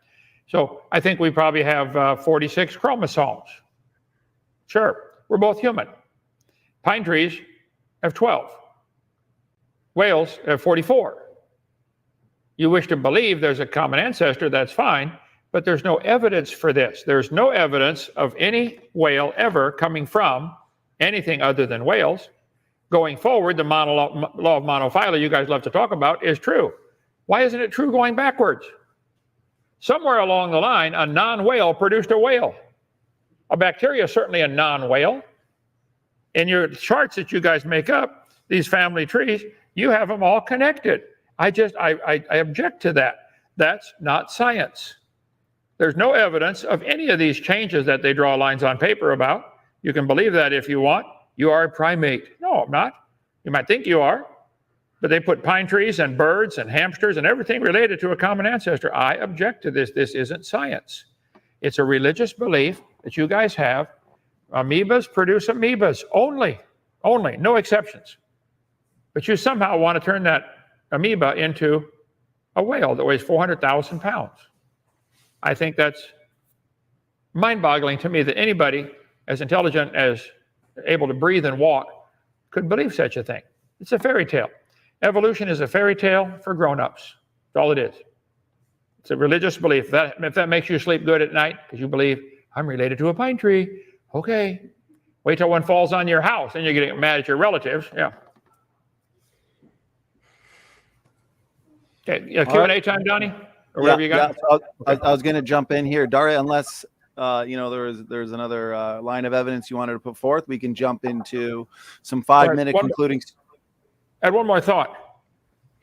So I think we probably have 46 chromosomes. Sure, we're both human. Pine trees have 12. Whales have 44. You wish to believe there's a common ancestor, that's fine, but there's no evidence for this. There's no evidence of any whale ever coming from anything other than whales. Going forward, the law of monophyly you guys love to talk about is true. Why isn't it true going backwards? Somewhere along the line, a non-whale produced a whale. A bacteria is certainly a non-whale. In your charts that you guys make up, these family trees, you have them all connected. I object to that. That's not science. There's no evidence of any of these changes that they draw lines on paper about. You can believe that if you want. You are a primate. No, I'm not. You might think you are, but they put pine trees and birds and hamsters and everything related to a common ancestor. I object to this. This isn't science. It's a religious belief that you guys have. Amoebas produce amoebas only, no exceptions. But you somehow want to turn that amoeba into a whale that weighs 400,000 pounds. I think that's mind-boggling to me that anybody as intelligent as able to breathe and walk could believe such a thing. It's a fairy tale. Evolution is a fairy tale for grown-ups. That's all it is. It's a religious belief. If that makes you sleep good at night because you believe, I'm related to a pine tree, okay. Wait till one falls on your house and you're getting mad at your relatives. Yeah. Okay, Q&A time, Donnie? Or whatever you got? I was going to jump in here. Daria, unless there's another line of evidence you wanted to put forth, we can jump into some 5-minute concluding. Add one more thought.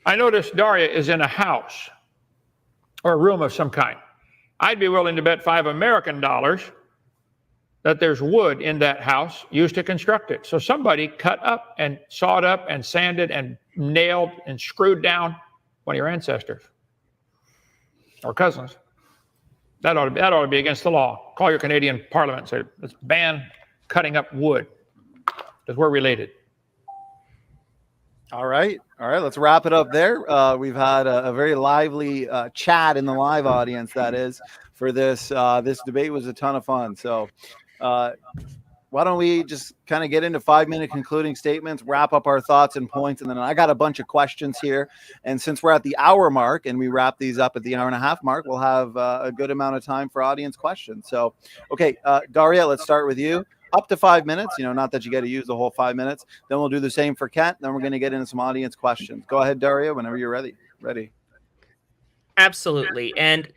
I noticed Daria is in a house or a room of some kind. I'd be willing to bet $5 American that there's wood in that house used to construct it. So somebody cut up and sawed up and sanded and nailed and screwed down one of your ancestors or cousins. That ought to be against the law. Call your Canadian Parliament and say, let's ban cutting up wood because we're related. All right. Let's wrap it up there. We've had a very lively chat in the live audience. That is for this. This debate was a ton of fun. So why don't we just kind of get into 5-minute concluding statements, wrap up our thoughts and points, and then I got a bunch of questions here. And since we're at the hour mark and we wrap these up at the hour and a half mark, we'll have a good amount of time for audience questions. So, okay, Daria, let's start with you. Up to 5 minutes, not that you got to use the whole 5 minutes. Then we'll do the same for Kent. Then we're going to get into some audience questions. Go ahead, Daria, whenever you're ready. Absolutely. And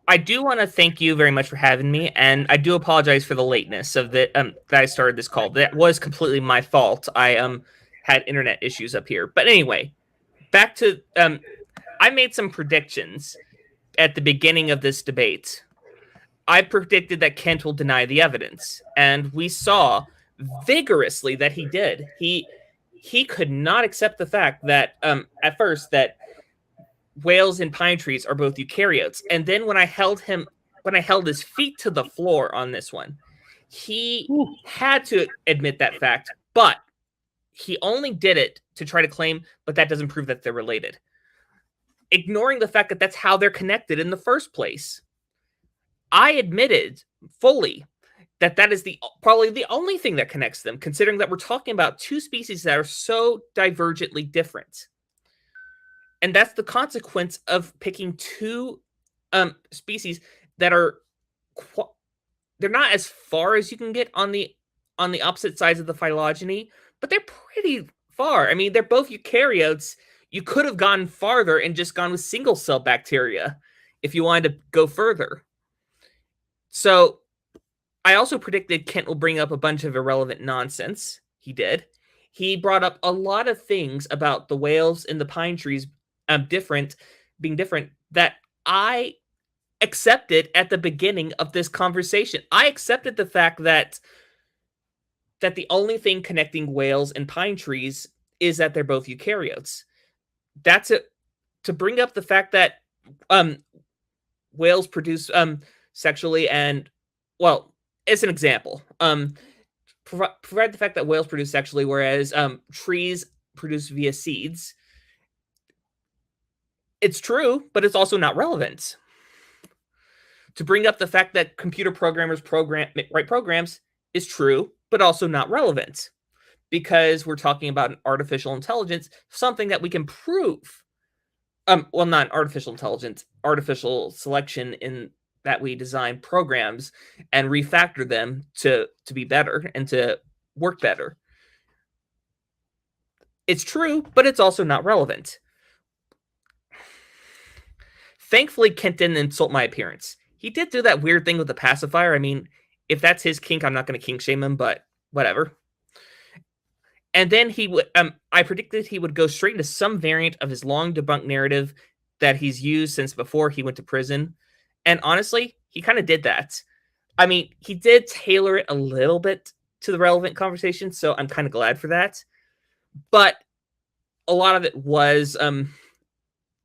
I do want to thank you very much for having me, and I do apologize for the lateness of that I started this call. That was completely my fault. I had internet issues up here. But anyway, back to I made some predictions at the beginning of this debate. I predicted that Kent will deny the evidence, and we saw vigorously that he did. He could not accept the fact that at first that whales and pine trees are both eukaryotes. And then when I held his feet to the floor on this one, he had to admit that fact, but he only did it to try to claim, but that doesn't prove that they're related. Ignoring the fact that that's how they're connected in the first place. I admitted fully that is probably the only thing that connects them, considering that we're talking about two species that are so divergently different. And that's the consequence of picking two species that are they're not as far as you can get on the opposite sides of the phylogeny, but they're pretty far. I mean, they're both eukaryotes. You could have gone farther and just gone with single cell bacteria if you wanted to go further. So I also predicted Kent will bring up a bunch of irrelevant nonsense. He did. He brought up a lot of things about the whales and the pine trees being different that I accepted at the beginning of this conversation. I accepted the fact that the only thing connecting whales and pine trees is that they're both eukaryotes. That's it. To bring up the fact that whales produce sexually, and well, it's an example. Provide the fact that whales produce sexually, whereas trees produce via seeds. It's true, but it's also not relevant. To bring up the fact that computer programmers write programs is true, but also not relevant, because we're talking about an artificial intelligence, something that we can prove. Well, not artificial intelligence, artificial selection, in that we design programs and refactor them to be better and to work better. It's true, but it's also not relevant. Thankfully, Kent didn't insult my appearance. He did do that weird thing with the pacifier. I mean, if that's his kink, I'm not going to kink shame him, but whatever. And then he would, I predicted he would go straight into some variant of his long debunked narrative that he's used since before he went to prison. And honestly, he kind of did that. I mean, he did tailor it a little bit to the relevant conversation, so I'm kind of glad for that. But a lot of it was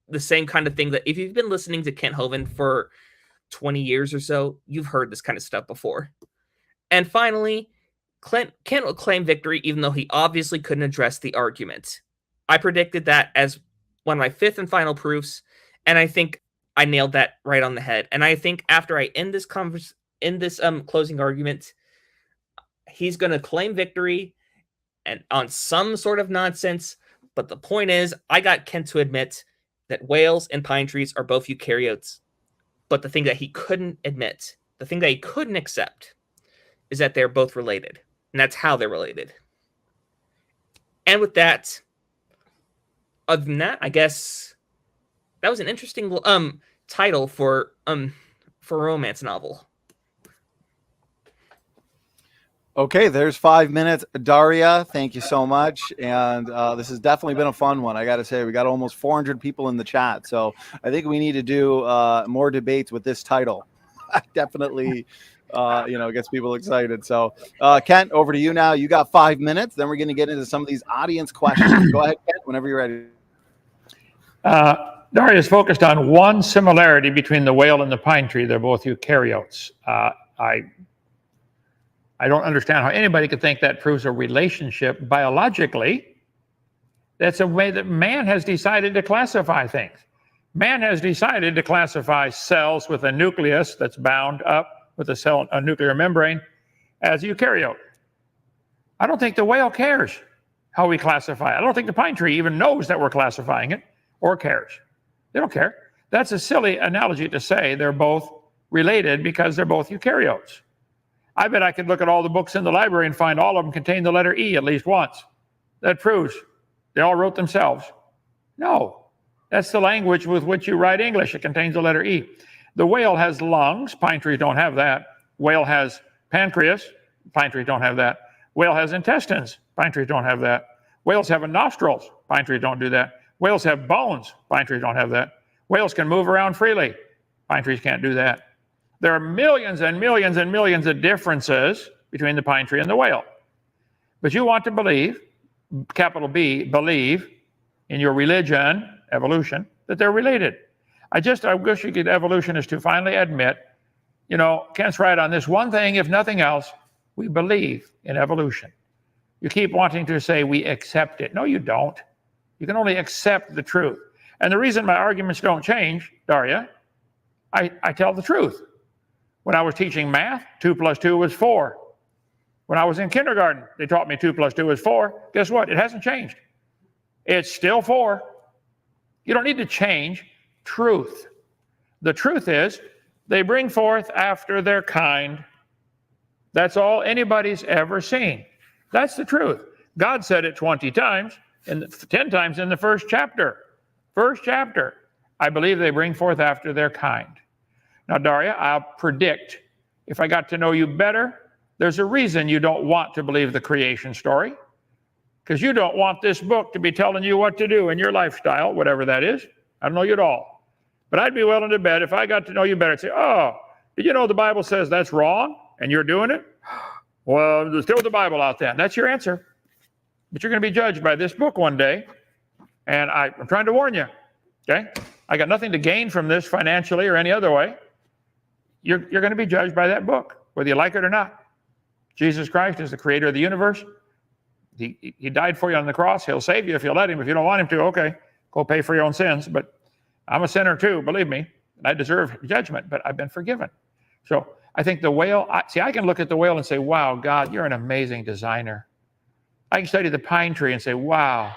the same kind of thing that if you've been listening to Kent Hovind for 20 years or so, you've heard this kind of stuff before. And finally, Kent will claim victory even though he obviously couldn't address the argument. I predicted that as one of my fifth and final proofs, and I think I nailed that right on the head. And I think after I end this closing argument, he's going to claim victory and on some sort of nonsense. But the point is, I got Kent to admit that whales and pine trees are both eukaryotes. But the thing that he couldn't admit, the thing that he couldn't accept, is that they're both related. And that's how they're related. And with that, other than that, I guess that was an interesting title for a romance novel. Okay, there's 5 minutes. Daria, thank you so much. And this has definitely been a fun one. I got to say, we got almost 400 people in the chat. So I think we need to do more debates with this title. Definitely, gets people excited. So Kent, over to you now. You got 5 minutes. Then we're going to get into some of these audience questions. Go ahead, Kent, whenever you're ready. Daria is focused on one similarity between the whale and the pine tree. They're both eukaryotes. I don't understand how anybody could think that proves a relationship biologically. That's a way that man has decided to classify things. Man has decided to classify cells with a nucleus that's bound up with a nuclear membrane as eukaryote. I don't think the whale cares how we classify it. I don't think the pine tree even knows that we're classifying it or cares. They don't care. That's a silly analogy to say they're both related because they're both eukaryotes. I bet I could look at all the books in the library and find all of them contain the letter E at least once. That proves they all wrote themselves. No, that's the language with which you write English. It contains the letter E. The whale has lungs. Pine trees don't have that. Whale has pancreas. Pine trees don't have that. Whale has intestines. Pine trees don't have that. Whales have nostrils. Pine trees don't do that. Whales have bones. Pine trees don't have that. Whales can move around freely. Pine trees can't do that. There are millions and millions and millions of differences between the pine tree and the whale. But you want to believe, capital B, believe in your religion, evolution, that they're related. I wish you could evolutionists to finally admit, Kent's right on this one thing, if nothing else, we believe in evolution. You keep wanting to say we accept it. No, you don't. You can only accept the truth. And the reason my arguments don't change, Daria, I tell the truth. When I was teaching math, 2 + 2 was 4. When I was in kindergarten, they taught me 2 + 2 is 4. Guess what? It hasn't changed. It's still 4. You don't need to change truth. The truth is, they bring forth after their kind. That's all anybody's ever seen. That's the truth. God said it 20 times, and 10 times in the first chapter. First chapter. I believe they bring forth after their kind. Now, Daria, I'll predict, if I got to know you better, there's a reason you don't want to believe the creation story, because you don't want this book to be telling you what to do in your lifestyle, whatever that is. I don't know you at all. But I'd be willing to bet if I got to know you better, I'd say, oh, did you know the Bible says that's wrong and you're doing it? Well, there's still the Bible out there. That's your answer. But you're going to be judged by this book one day, and I'm trying to warn you, okay? I got nothing to gain from this financially or any other way. You're going to be judged by that book, whether you like it or not. Jesus Christ is the creator of the universe. He died for you on the cross. He'll save you if you let him. If you don't want him to, okay, go pay for your own sins. But I'm a sinner too, believe me. I deserve judgment, but I've been forgiven. So I think the whale, I can look at the whale and say, wow, God, you're an amazing designer. I can study the pine tree and say, wow,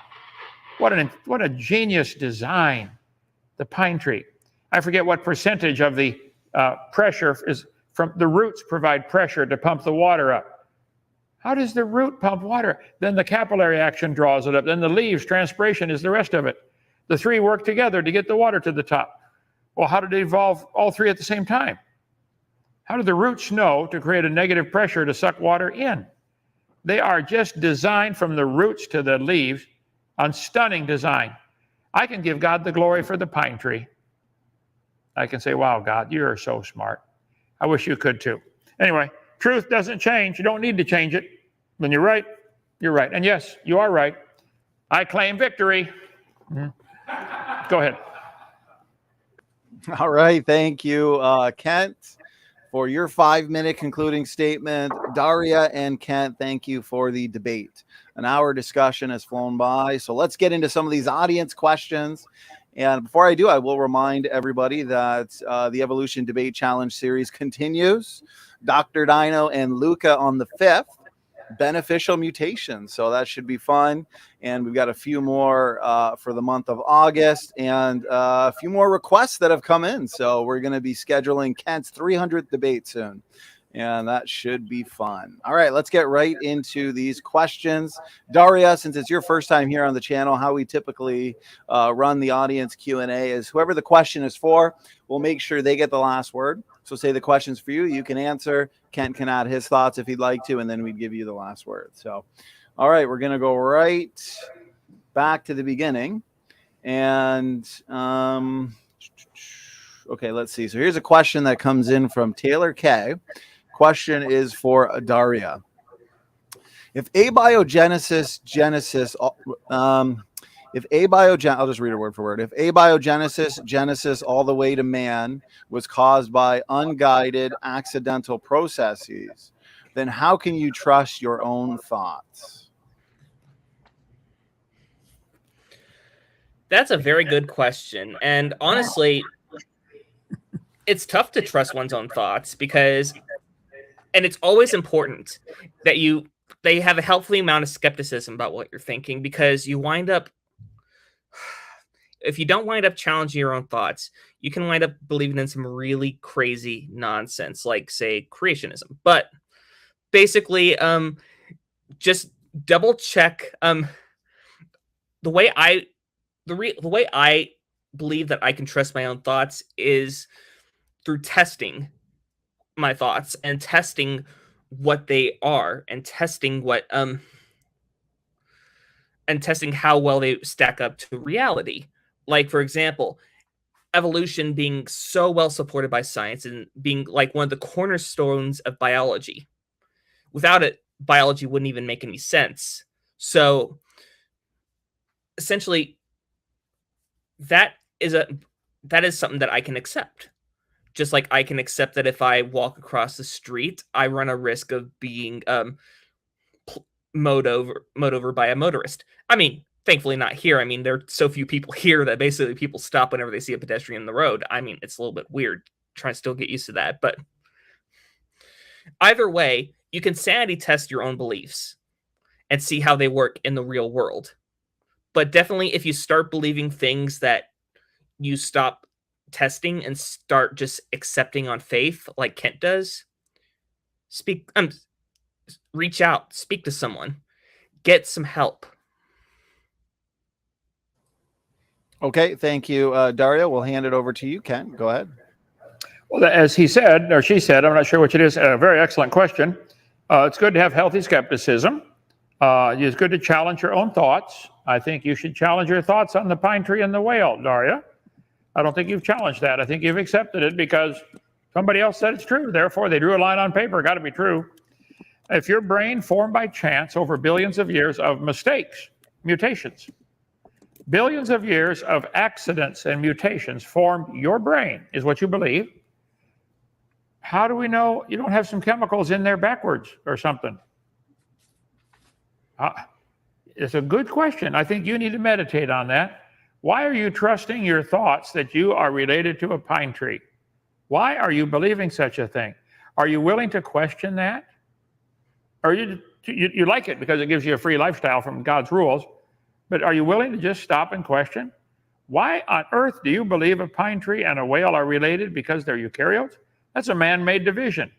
what a genius design, the pine tree. I forget what percentage of the pressure is from the roots provide pressure to pump the water up. How does the root pump water? Then the capillary action draws it up. Then the leaves, transpiration is the rest of it. The three work together to get the water to the top. Well, how did it evolve all three at the same time? How did the roots know to create a negative pressure to suck water in? They are just designed from the roots to the leaves on stunning design. I can give God the glory for the pine tree. I can say, wow, God, you're so smart. I wish you could too. Anyway, truth doesn't change. You don't need to change it. When you're right, you're right. And yes, you are right. I claim victory. Go ahead. All right. Thank you, Kent, for your 5-minute concluding statement. Daria and Kent, thank you for the debate. An hour discussion has flown by. So let's get into some of these audience questions. And before I do, I will remind everybody that the Evolution Debate Challenge series continues. Dr. Dino and Luca on the 5th. Beneficial mutations. So that should be fun. And we've got a few more for the month of August and a few more requests that have come in. So we're going to be scheduling Kent's 300th debate soon. And that should be fun. All right, let's get right into these questions. Daria, since it's your first time here on the channel, how we typically run the audience Q&A is whoever the question is for, we'll make sure they get the last word. So say the question's for you, you can answer. Kent can add his thoughts if he'd like to, and then we'd give you the last word. So, all right, we're going to go right back to the beginning. And, okay, let's see. So here's a question that comes in from Taylor K. Question is for Daria. If abiogenesis, I'll just read it word for word. If abiogenesis, genesis all the way to man was caused by unguided accidental processes, then how can you trust your own thoughts? That's a very good question. And honestly, it's tough to trust one's own thoughts because, and it's always important that they have a healthy amount of skepticism about what you're thinking, because you wind up, if you don't wind up challenging your own thoughts, you can wind up believing in some really crazy nonsense, like, say, creationism. But basically, just double check. The way I believe that I can trust my own thoughts is through testing my thoughts and testing what they are and testing what and testing how well they stack up to reality. Like, for example, evolution being so well supported by science and being like one of the cornerstones of biology. Without it, biology wouldn't even make any sense. So essentially, that is something that I can accept. Just like I can accept that if I walk across the street, I run a risk of being mowed over by a motorist. I mean, thankfully not here. I mean, there are so few people here that basically people stop whenever they see a pedestrian in the road. I mean, it's a little bit weird. Trying to still get used to that. But either way, you can sanity test your own beliefs and see how they work in the real world. But definitely, if you start believing things that you stop testing and start just accepting on faith, like Kent does, reach out, speak to someone, get some help. Okay, thank you, Daria. We'll hand it over to you, Kent. Go ahead. Well, as he said, or she said, I'm not sure which it is, a very excellent question. It's good to have healthy skepticism. It's good to challenge your own thoughts. I think you should challenge your thoughts on the pine tree and the whale, Daria. I don't think you've challenged that. I think you've accepted it because somebody else said it's true. Therefore, they drew a line on paper. Got to be true. If your brain formed by chance over billions of years of mistakes, mutations, billions of years of accidents and mutations formed your brain, is what you believe. How do we know you don't have some chemicals in there backwards or something? It's a good question. I think you need to meditate on that. Why are you trusting your thoughts that you are related to a pine tree? Why are you believing such a thing? Are you willing to question that? Or you like it because it gives you a free lifestyle from God's rules, but are you willing to just stop and question? Why on earth do you believe a pine tree and a whale are related because they're eukaryotes? That's a man-made division.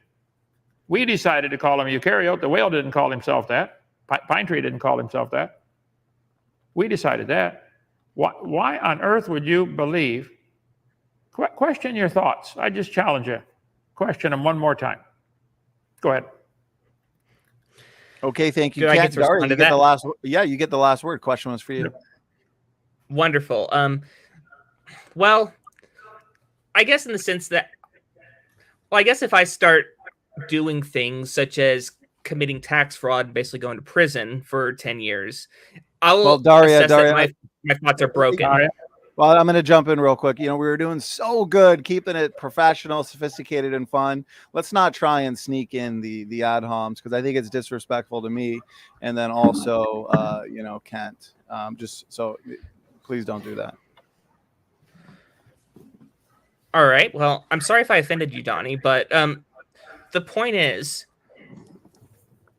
We decided to call him a eukaryote. The whale didn't call himself that. Pine tree didn't call himself that. We decided that. Why on earth would you believe? Question your thoughts. I just challenge you. Question them one more time. Go ahead. Okay, thank you. Do I get to respond to that? You get the last word. Question was for you. Wonderful. Well, I guess in the sense that, I guess if I start doing things such as committing tax fraud and basically going to prison for 10 years, I will Daria, assess that my thoughts are broken. Well, I'm going to jump in real quick. We were doing so good, keeping it professional, sophisticated, and fun. Let's not try and sneak in the ad homs, because I think it's disrespectful to me, and then also, Kent. Just so, please don't do that. All right. Well, I'm sorry if I offended you, Donnie, but the point is,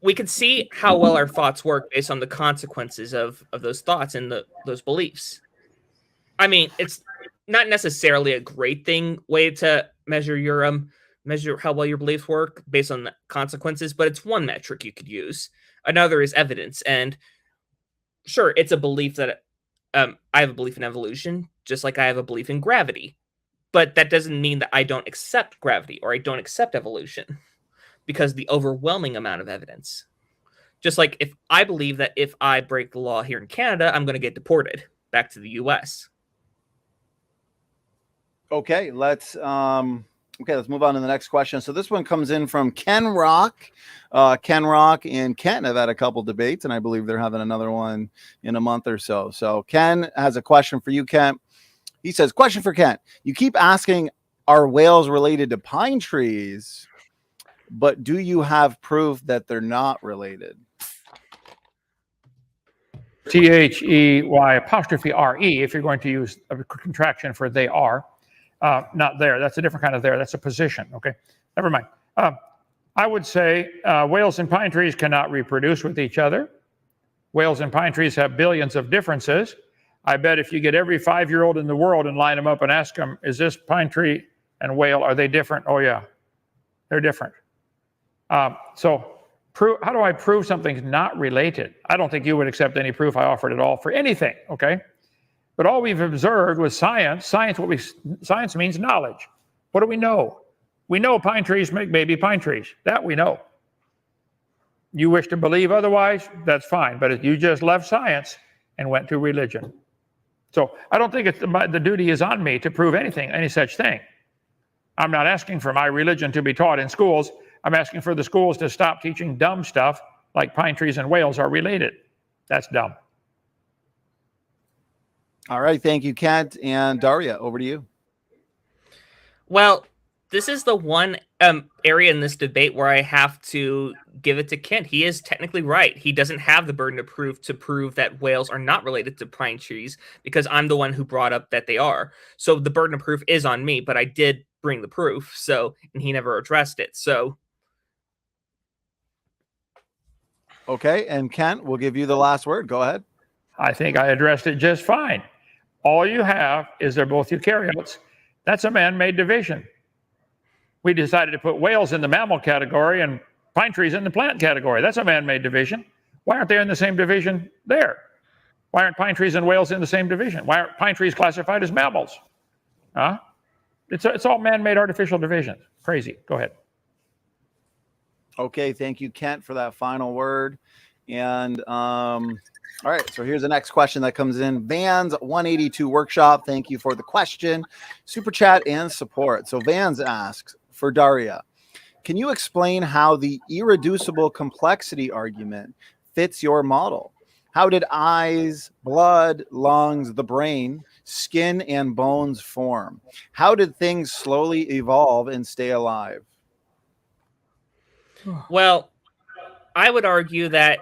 we can see how well our thoughts work based on the consequences of those thoughts and those beliefs. I mean, it's not necessarily a great way to measure measure how well your beliefs work based on the consequences, but it's one metric you could use. Another is evidence, and sure, it's a belief that I have a belief in evolution, just like I have a belief in gravity. But that doesn't mean that I don't accept gravity or I don't accept evolution, because the overwhelming amount of evidence. Just like if I believe that if I break the law here in Canada, I'm going to get deported back to the US. Okay, let's move on to the next question. So this one comes in from Ken Rock. Ken Rock and Kent have had a couple debates, and I believe they're having another one in a month or so. So Ken has a question for you, Kent. He says, question for Kent. You keep asking, are whales related to pine trees? But do you have proof that they're not related? THEY''RE, if you're going to use a contraction for they are. Not there. That's a different kind of there. That's a position. Okay. Never mind. I would say whales and pine trees cannot reproduce with each other. Whales and pine trees have billions of differences. I bet if you get every 5-year-old in the world and line them up and ask them, is this pine tree and whale, are they different? Oh, yeah, they're different. So how do I prove something's not related? I don't think you would accept any proof I offered at all for anything, okay? But all we've observed with science means knowledge. What do we know? We know pine trees make baby pine trees. That we know. You wish to believe otherwise, that's fine. But if you just left science and went to religion. So I don't think the duty is on me to prove any such thing. I'm not asking for my religion to be taught in schools. I'm asking for the schools to stop teaching dumb stuff like pine trees and whales are related. That's dumb. All right. Thank you, Kent. And Daria, over to you. Well, this is the one area in this debate where I have to give it to Kent. He is technically right. He doesn't have the burden of proof to prove that whales are not related to pine trees, because I'm the one who brought up that they are. So the burden of proof is on me, but I did bring the proof. And he never addressed it. So. Okay. And Kent, we'll give you the last word. Go ahead. I think I addressed it just fine. All you have is they're both eukaryotes. That's a man-made division. We decided to put whales in the mammal category and pine trees in the plant category. That's a man-made division. Why aren't they in the same division there? Why aren't pine trees and whales in the same division? Why aren't pine trees classified as mammals? Huh? It's all man-made artificial divisions. Crazy. Go ahead. Okay. Thank you, Kent, for that final word. And all right, so here's the next question that comes in. Vans 182 Workshop, thank you for the question, super chat, and support. So Vans asks, for Daria, can you explain how the irreducible complexity argument fits your model? How did eyes, blood, lungs, the brain, skin, and bones form? How did things slowly evolve and stay alive? Well, I would argue that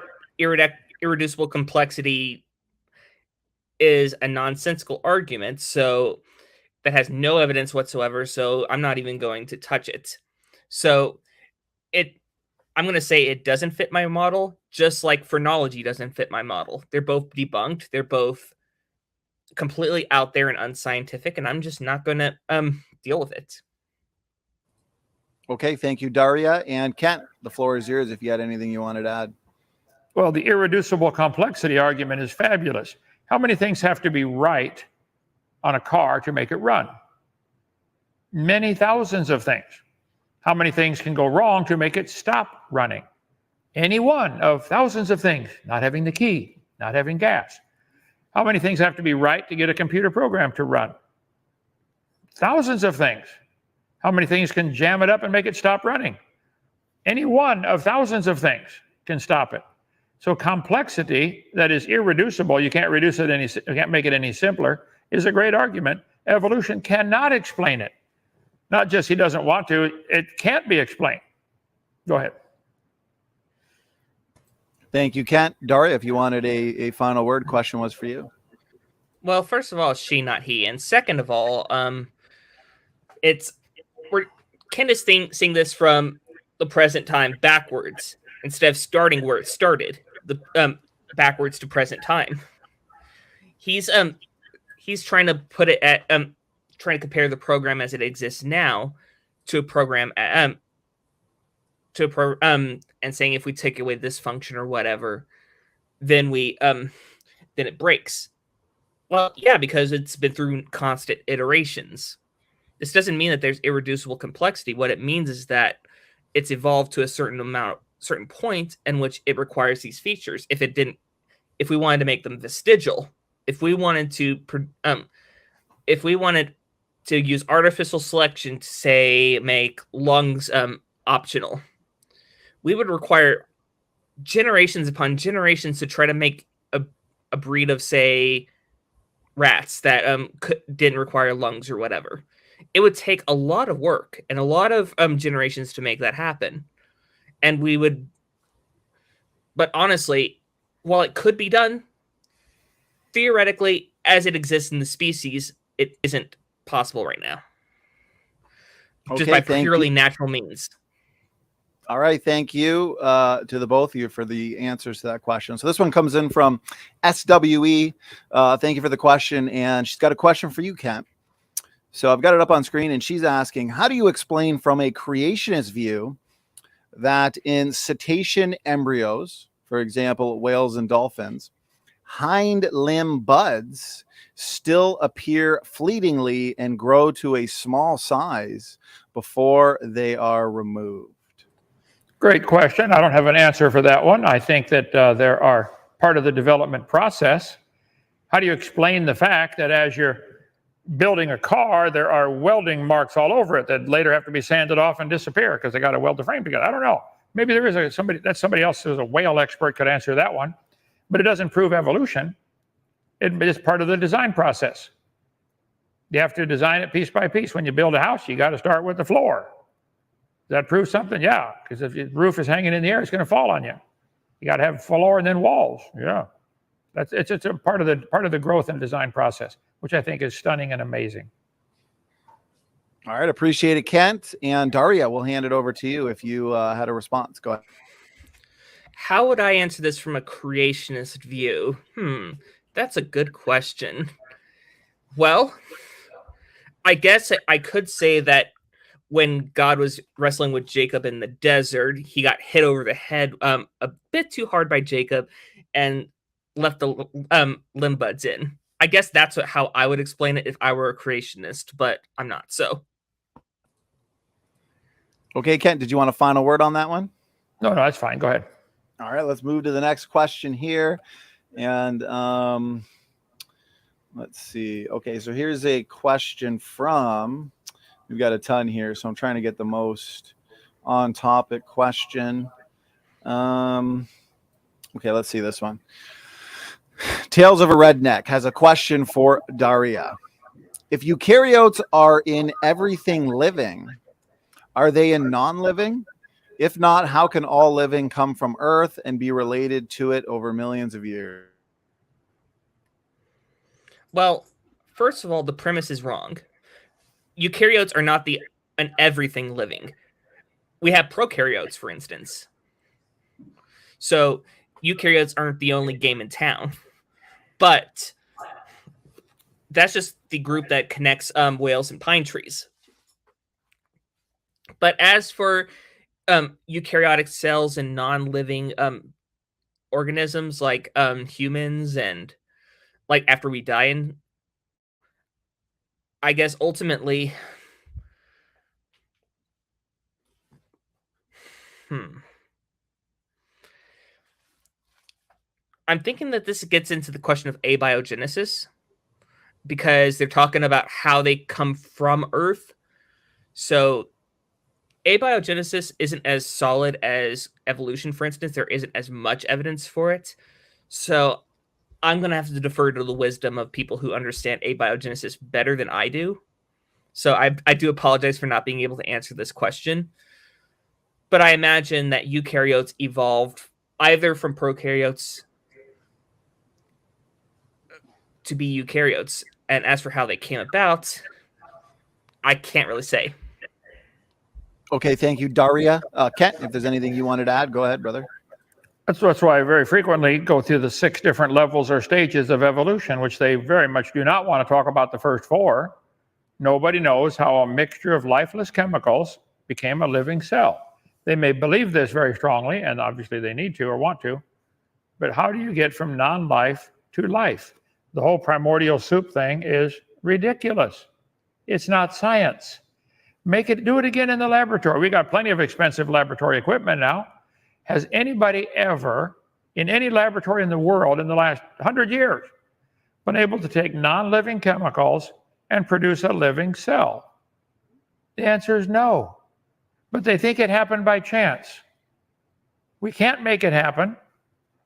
irreducible complexity is a nonsensical argument, so that has no evidence whatsoever, so I'm not even going to touch it. So I'm going to say it doesn't fit my model, just like phrenology doesn't fit my model. They're both debunked. They're both completely out there and unscientific, and I'm just not going to deal with it. Okay, thank you, Daria. And Kent, the floor is yours if you had anything you wanted to add. Well, the irreducible complexity argument is fabulous. How many things have to be right on a car to make it run? Many thousands of things. How many things can go wrong to make it stop running? Any one of thousands of things. Not having the key, not having gas. How many things have to be right to get a computer program to run? Thousands of things. How many things can jam it up and make it stop running? Any one of thousands of things can stop it. So complexity that is irreducible, you can't reduce it you can't make it any simpler, is a great argument. Evolution cannot explain it. Not just he doesn't want to, it can't be explained. Go ahead. Thank you, Kent. Daria, if you wanted a final word, question was for you. Well, first of all, it's she, not he. And second of all, Kent is seeing this from the present time backwards instead of starting where it started, backwards to present time. He's trying to put it at trying to compare the program as it exists now to a program and saying if we take away this function or whatever, then it breaks. Well, yeah, because it's been through constant iterations. This doesn't mean that there's irreducible complexity. What it means is that it's evolved to a certain point in which it requires these features. If we wanted to make them vestigial, if we wanted to use artificial selection to, say, make lungs optional, we would require generations upon generations to try to make a breed of, say, rats that didn't require lungs or whatever. It would take a lot of work and a lot of generations to make that happen. And but honestly, while it could be done, theoretically, as it exists in the species, it isn't possible right now. Just by purely natural means. All right, thank you to the both of you for the answers to that question. So this one comes in from SWE. Thank you for the question, and she's got a question for you, Kent. So I've got it up on screen, and she's asking, how do you explain from a creationist view that in cetacean embryos, for example, whales and dolphins, hind limb buds still appear fleetingly and grow to a small size before they are removed? Great question. I don't have an answer for that one. I think that there are part of the development process. How do you explain the fact that as you're building a car, there are welding marks all over it that later have to be sanded off and disappear because they got to weld the frame together? I don't know. Maybe there is somebody else who's a whale expert could answer that one, but it doesn't prove evolution. It is part of the design process. You have to design it piece by piece. When you build a house, you got to start with the floor. Does that prove something? Yeah, because if the roof is hanging in the air, it's going to fall on you. You got to have floor and then walls. Yeah, it's a part of the growth and design process, which I think is stunning and amazing. All right, appreciate it, Kent. And Daria, we'll hand it over to you if you had a response. Go ahead. How would I answer this from a creationist view? That's a good question. Well, I guess I could say that when God was wrestling with Jacob in the desert, he got hit over the head a bit too hard by Jacob and left the limb buds in. I guess that's how I would explain it if I were a creationist, but I'm not. So, okay, Kent, did you want a final word on that one? No, that's fine. Go ahead. All right, let's move to the next question here. And let's see. Okay, so here's a question from, we've got a ton here, so I'm trying to get the most on-topic question. Okay, let's see this one. Tales of a Redneck has a question for Daria. If eukaryotes are in everything living, are they in non-living? If not, how can all living come from Earth and be related to it over millions of years? Well, first of all, the premise is wrong. Eukaryotes are not an everything living. We have prokaryotes, for instance. So eukaryotes aren't the only game in town. But that's just the group that connects whales and pine trees. But as for eukaryotic cells and non-living organisms like humans and like after we die, and I guess ultimately, I'm thinking that this gets into the question of abiogenesis, because they're talking about how they come from Earth. So abiogenesis isn't as solid as evolution, for instance. There isn't as much evidence for it. So I'm going to have to defer to the wisdom of people who understand abiogenesis better than I do. So I do apologize for not being able to answer this question. But I imagine that eukaryotes evolved either from prokaryotes to be eukaryotes. And as for how they came about, I can't really say. Okay, thank you, Daria. Kent, if there's anything you wanted to add, go ahead, brother. That's why I very frequently go through the 6 different levels or stages of evolution, which they very much do not want to talk about the first 4. Nobody knows how a mixture of lifeless chemicals became a living cell. They may believe this very strongly, and obviously they need to or want to, but how do you get from non-life to life? The whole primordial soup thing is ridiculous. It's not science. Do it again in the laboratory. We got plenty of expensive laboratory equipment now. Has anybody ever, in any laboratory in the world in the last 100 years, been able to take non-living chemicals and produce a living cell? The answer is no. But they think it happened by chance. We can't make it happen.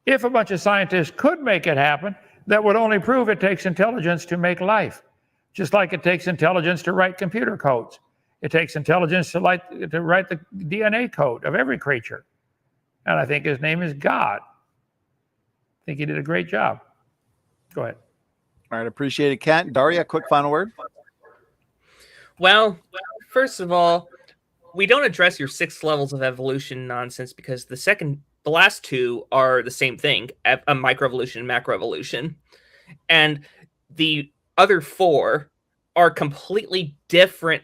If a bunch of scientists could make it happen, that would only prove it takes intelligence to make life, just like it takes intelligence to write computer codes. It takes intelligence to write the DNA code of every creature. And I think his name is God. I think he did a great job. Go ahead. All right, appreciate it, Kent. Daria, quick final word. Well, first of all, we don't address your 6 levels of evolution nonsense because the last 2 are the same thing, a microevolution and macroevolution. And the other 4 are completely different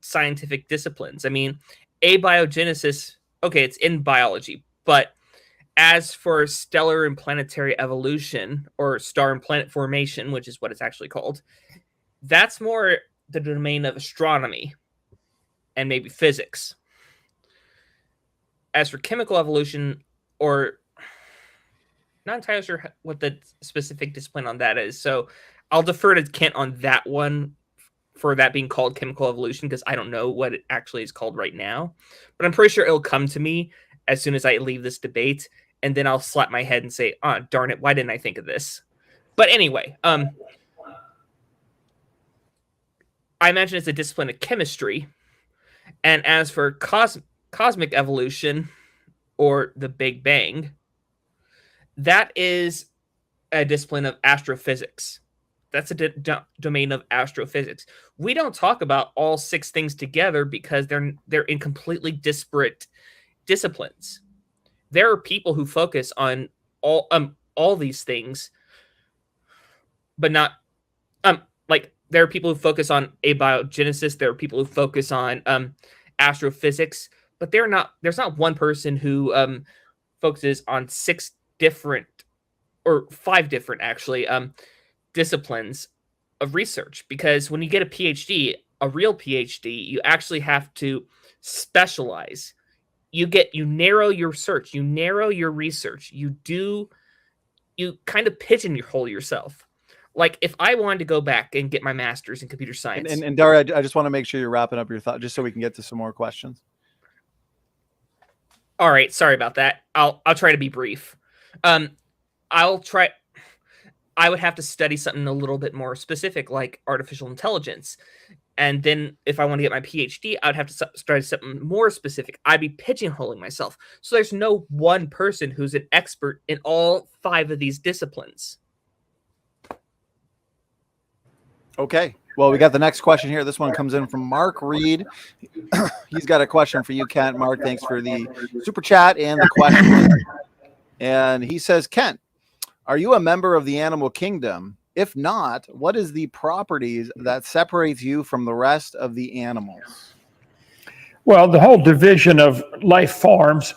scientific disciplines. I mean, abiogenesis, okay, it's in biology, but as for stellar and planetary evolution, or star and planet formation, which is what it's actually called, that's more the domain of astronomy and maybe physics. As for chemical evolution, or not entirely sure what the specific discipline on that is, so I'll defer to Kent on that one for that being called chemical evolution, because I don't know what it actually is called right now. But I'm pretty sure it'll come to me as soon as I leave this debate, and then I'll slap my head and say, oh, darn it, why didn't I think of this? But anyway, I imagine it's a discipline of chemistry. And as for cosmic evolution, or the Big Bang, that is a discipline of astrophysics. That's a domain of astrophysics. We don't talk about all 6 things together because they're in completely disparate disciplines. There are people who focus on all these things, but not like there are people who focus on abiogenesis. There are people who focus on astrophysics, but there's not one person who focuses on 6 different, or 5 different actually, disciplines of research. Because when you get a PhD, a real PhD, you actually have to specialize. You narrow your search, you narrow your research, you kind of pigeonhole yourself. Like if I wanted to go back and get my master's in computer science. And Daria, I just want to make sure you're wrapping up your thought, just so we can get to some more questions. All right, sorry about that. I'll try to be brief. I would have to study something a little bit more specific, like artificial intelligence. And then if I want to get my PhD, I'd have to study something more specific. I'd be pigeonholing myself. So there's no one person who's an expert in all 5 of these disciplines. Okay. Well, we got the next question here. This one comes in from Mark Reed. He's got a question for you, Kent. Mark, thanks for the super chat and the question. And he says, Kent, are you a member of the animal kingdom? If not, what is the properties that separates you from the rest of the animals? Well, the whole division of life forms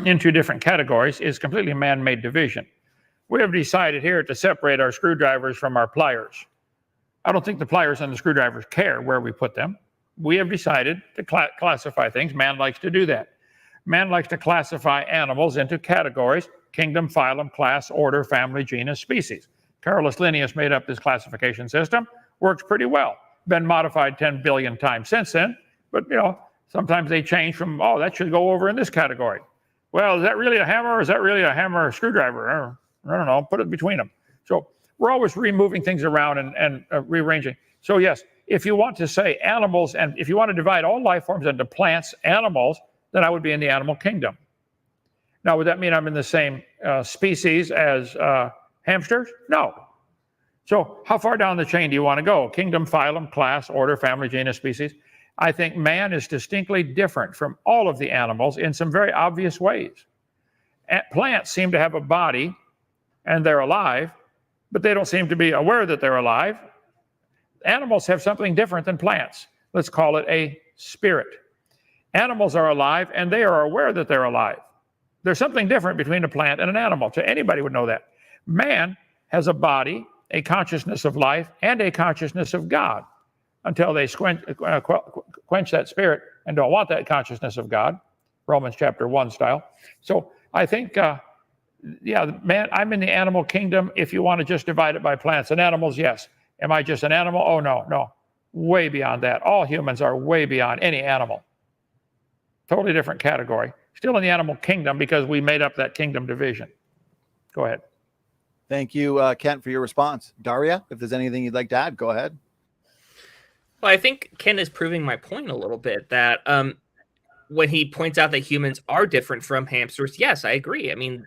into different categories is completely man-made division. We have decided here to separate our screwdrivers from our pliers. I don't think the pliers and the screwdrivers care where we put them. We have decided to classify things. Man likes to do that. Man likes to classify animals into categories: kingdom, phylum, class, order, family, genus, species. Carolus Linnaeus made up this classification system. Works pretty well. Been modified 10 billion times since then, but sometimes they change from, oh, that should go over in this category. Well, is that really a hammer or is that really a hammer or screwdriver? I don't know, put it between them. So we're always removing things around and rearranging. So yes, if you want to say animals, and if you want to divide all life forms into plants, animals, then I would be in the animal kingdom. Now, would that mean I'm in the same species as hamsters? No. So how far down the chain do you want to go? Kingdom, phylum, class, order, family, genus, species. I think man is distinctly different from all of the animals in some very obvious ways. Plants seem to have a body and they're alive, but they don't seem to be aware that they're alive. Animals have something different than plants. Let's call it a spirit. Animals are alive and they are aware that they're alive. There's something different between a plant and an animal. So anybody would know that. Man has a body, a consciousness of life, and a consciousness of God until they quench that spirit and don't want that consciousness of God, Romans chapter 1 style. So I think, man, I'm in the animal kingdom if you want to just divide it by plants and animals, yes. Am I just an animal? Oh, no. Way beyond that. All humans are way beyond any animal. Totally different category. Still in the animal kingdom because we made up that kingdom division. Go ahead. Thank you, Kent, for your response. Daria, if there's anything you'd like to add, go ahead. Well, I think Ken is proving my point a little bit that when he points out that humans are different from hamsters, yes, I agree. I mean,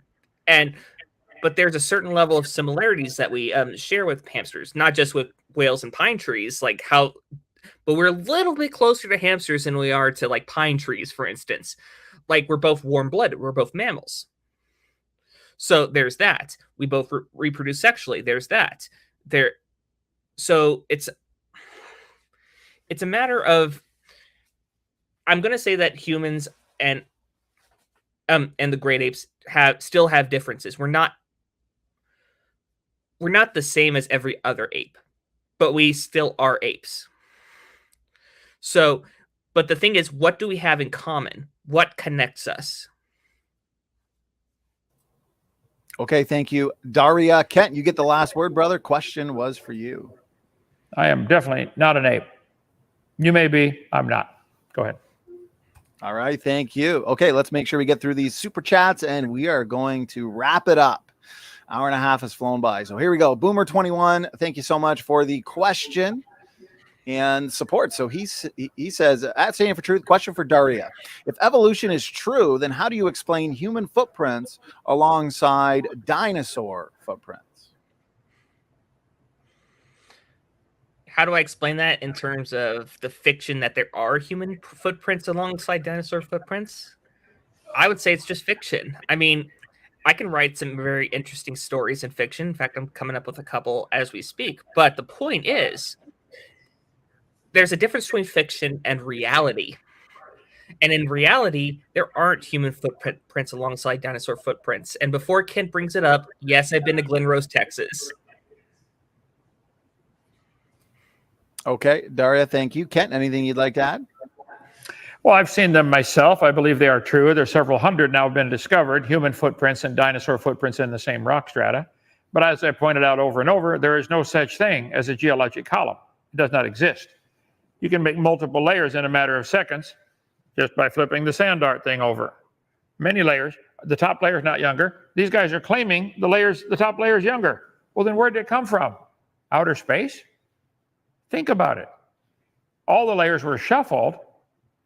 but there's a certain level of similarities that we share with hamsters, not just with whales and pine trees, but we're a little bit closer to hamsters than we are to pine trees, for instance. We're both warm-blooded, we're both mammals. So there's that. We both reproduce sexually. There's that. So it's a matter of, I'm going to say that humans and the great apes still have differences. We're not the same as every other ape, but we still are apes. So, but the thing is, what do we have in common? What connects us? Okay, thank you. Daria, Kent, you get the last word, brother. Question was for you. I am definitely not an ape. You may be, I'm not. Go ahead. All right, thank you. Okay, let's make sure we get through these super chats and we are going to wrap it up. Hour and a half has flown by. So here we go. Boomer21, thank you so much for the question and support. So he says, at Standing For Truth, question for Daria. If evolution is true, then how do you explain human footprints alongside dinosaur footprints? How do I explain that in terms of the fiction that there are human footprints alongside dinosaur footprints? I would say it's just fiction. I mean, I can write some very interesting stories in fiction. In fact, I'm coming up with a couple as we speak. But the point is, there's a difference between fiction and reality. And in reality, there aren't human footprints alongside dinosaur footprints. And before Kent brings it up, yes, I've been to Glen Rose, Texas. Okay, Daria, thank you. Kent, anything you'd like to add? Well, I've seen them myself. I believe they are true. There's several hundred now been discovered, human footprints and dinosaur footprints in the same rock strata. But as I pointed out over and over, there is no such thing as a geologic column. It does not exist. You can make multiple layers in a matter of seconds just by flipping the sand art thing over. Many layers. The top layer is not younger. These guys are claiming the top layer is younger. Well, then where did it come from? Outer space? Think about it. All the layers were shuffled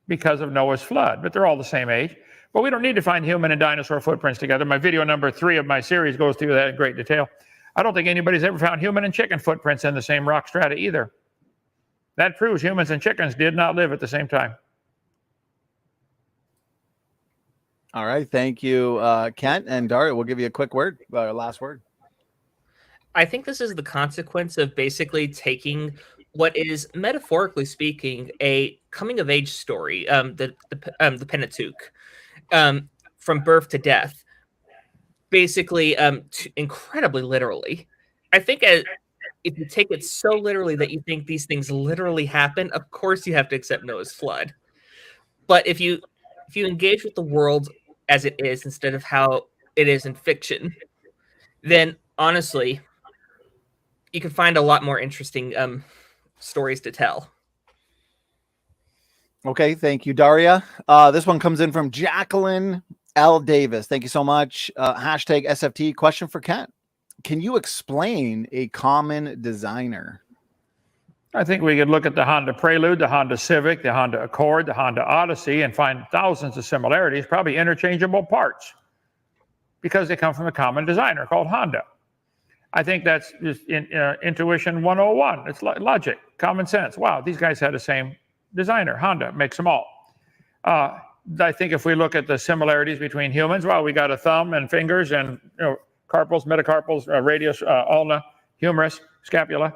because of Noah's flood, but they're all the same age. But we don't need to find human and dinosaur footprints together. My video number 3 of my series goes through that in great detail. I don't think anybody's ever found human and chicken footprints in the same rock strata either. That proves humans and chickens did not live at the same time. All right. Thank you, Kent. And Daria, we'll give you a quick word, last word. I think this is the consequence of basically taking what is, metaphorically speaking, a coming-of-age story, the Pentateuch, from birth to death, basically incredibly literally. I think if you take it so literally that you think these things literally happen, of course you have to accept Noah's flood. But if you engage with the world as it is instead of how it is in fiction, then honestly, you can find a lot more interesting stories to tell. Okay, thank you, Daria. This one comes in from Jacqueline L. Davis. Thank you so much. Hashtag SFT. Question for Kent. Can you explain a common designer? I think we could look at the Honda Prelude, the Honda Civic, the Honda Accord, the Honda Odyssey, and find thousands of similarities, probably interchangeable parts, because they come from a common designer called Honda. I think that's just intuition 101. It's logic, common sense. Wow, these guys had the same designer. Honda makes them all. I think if we look at the similarities between humans, well, we got a thumb and fingers and carpals, metacarpals, radius, ulna, humerus, scapula.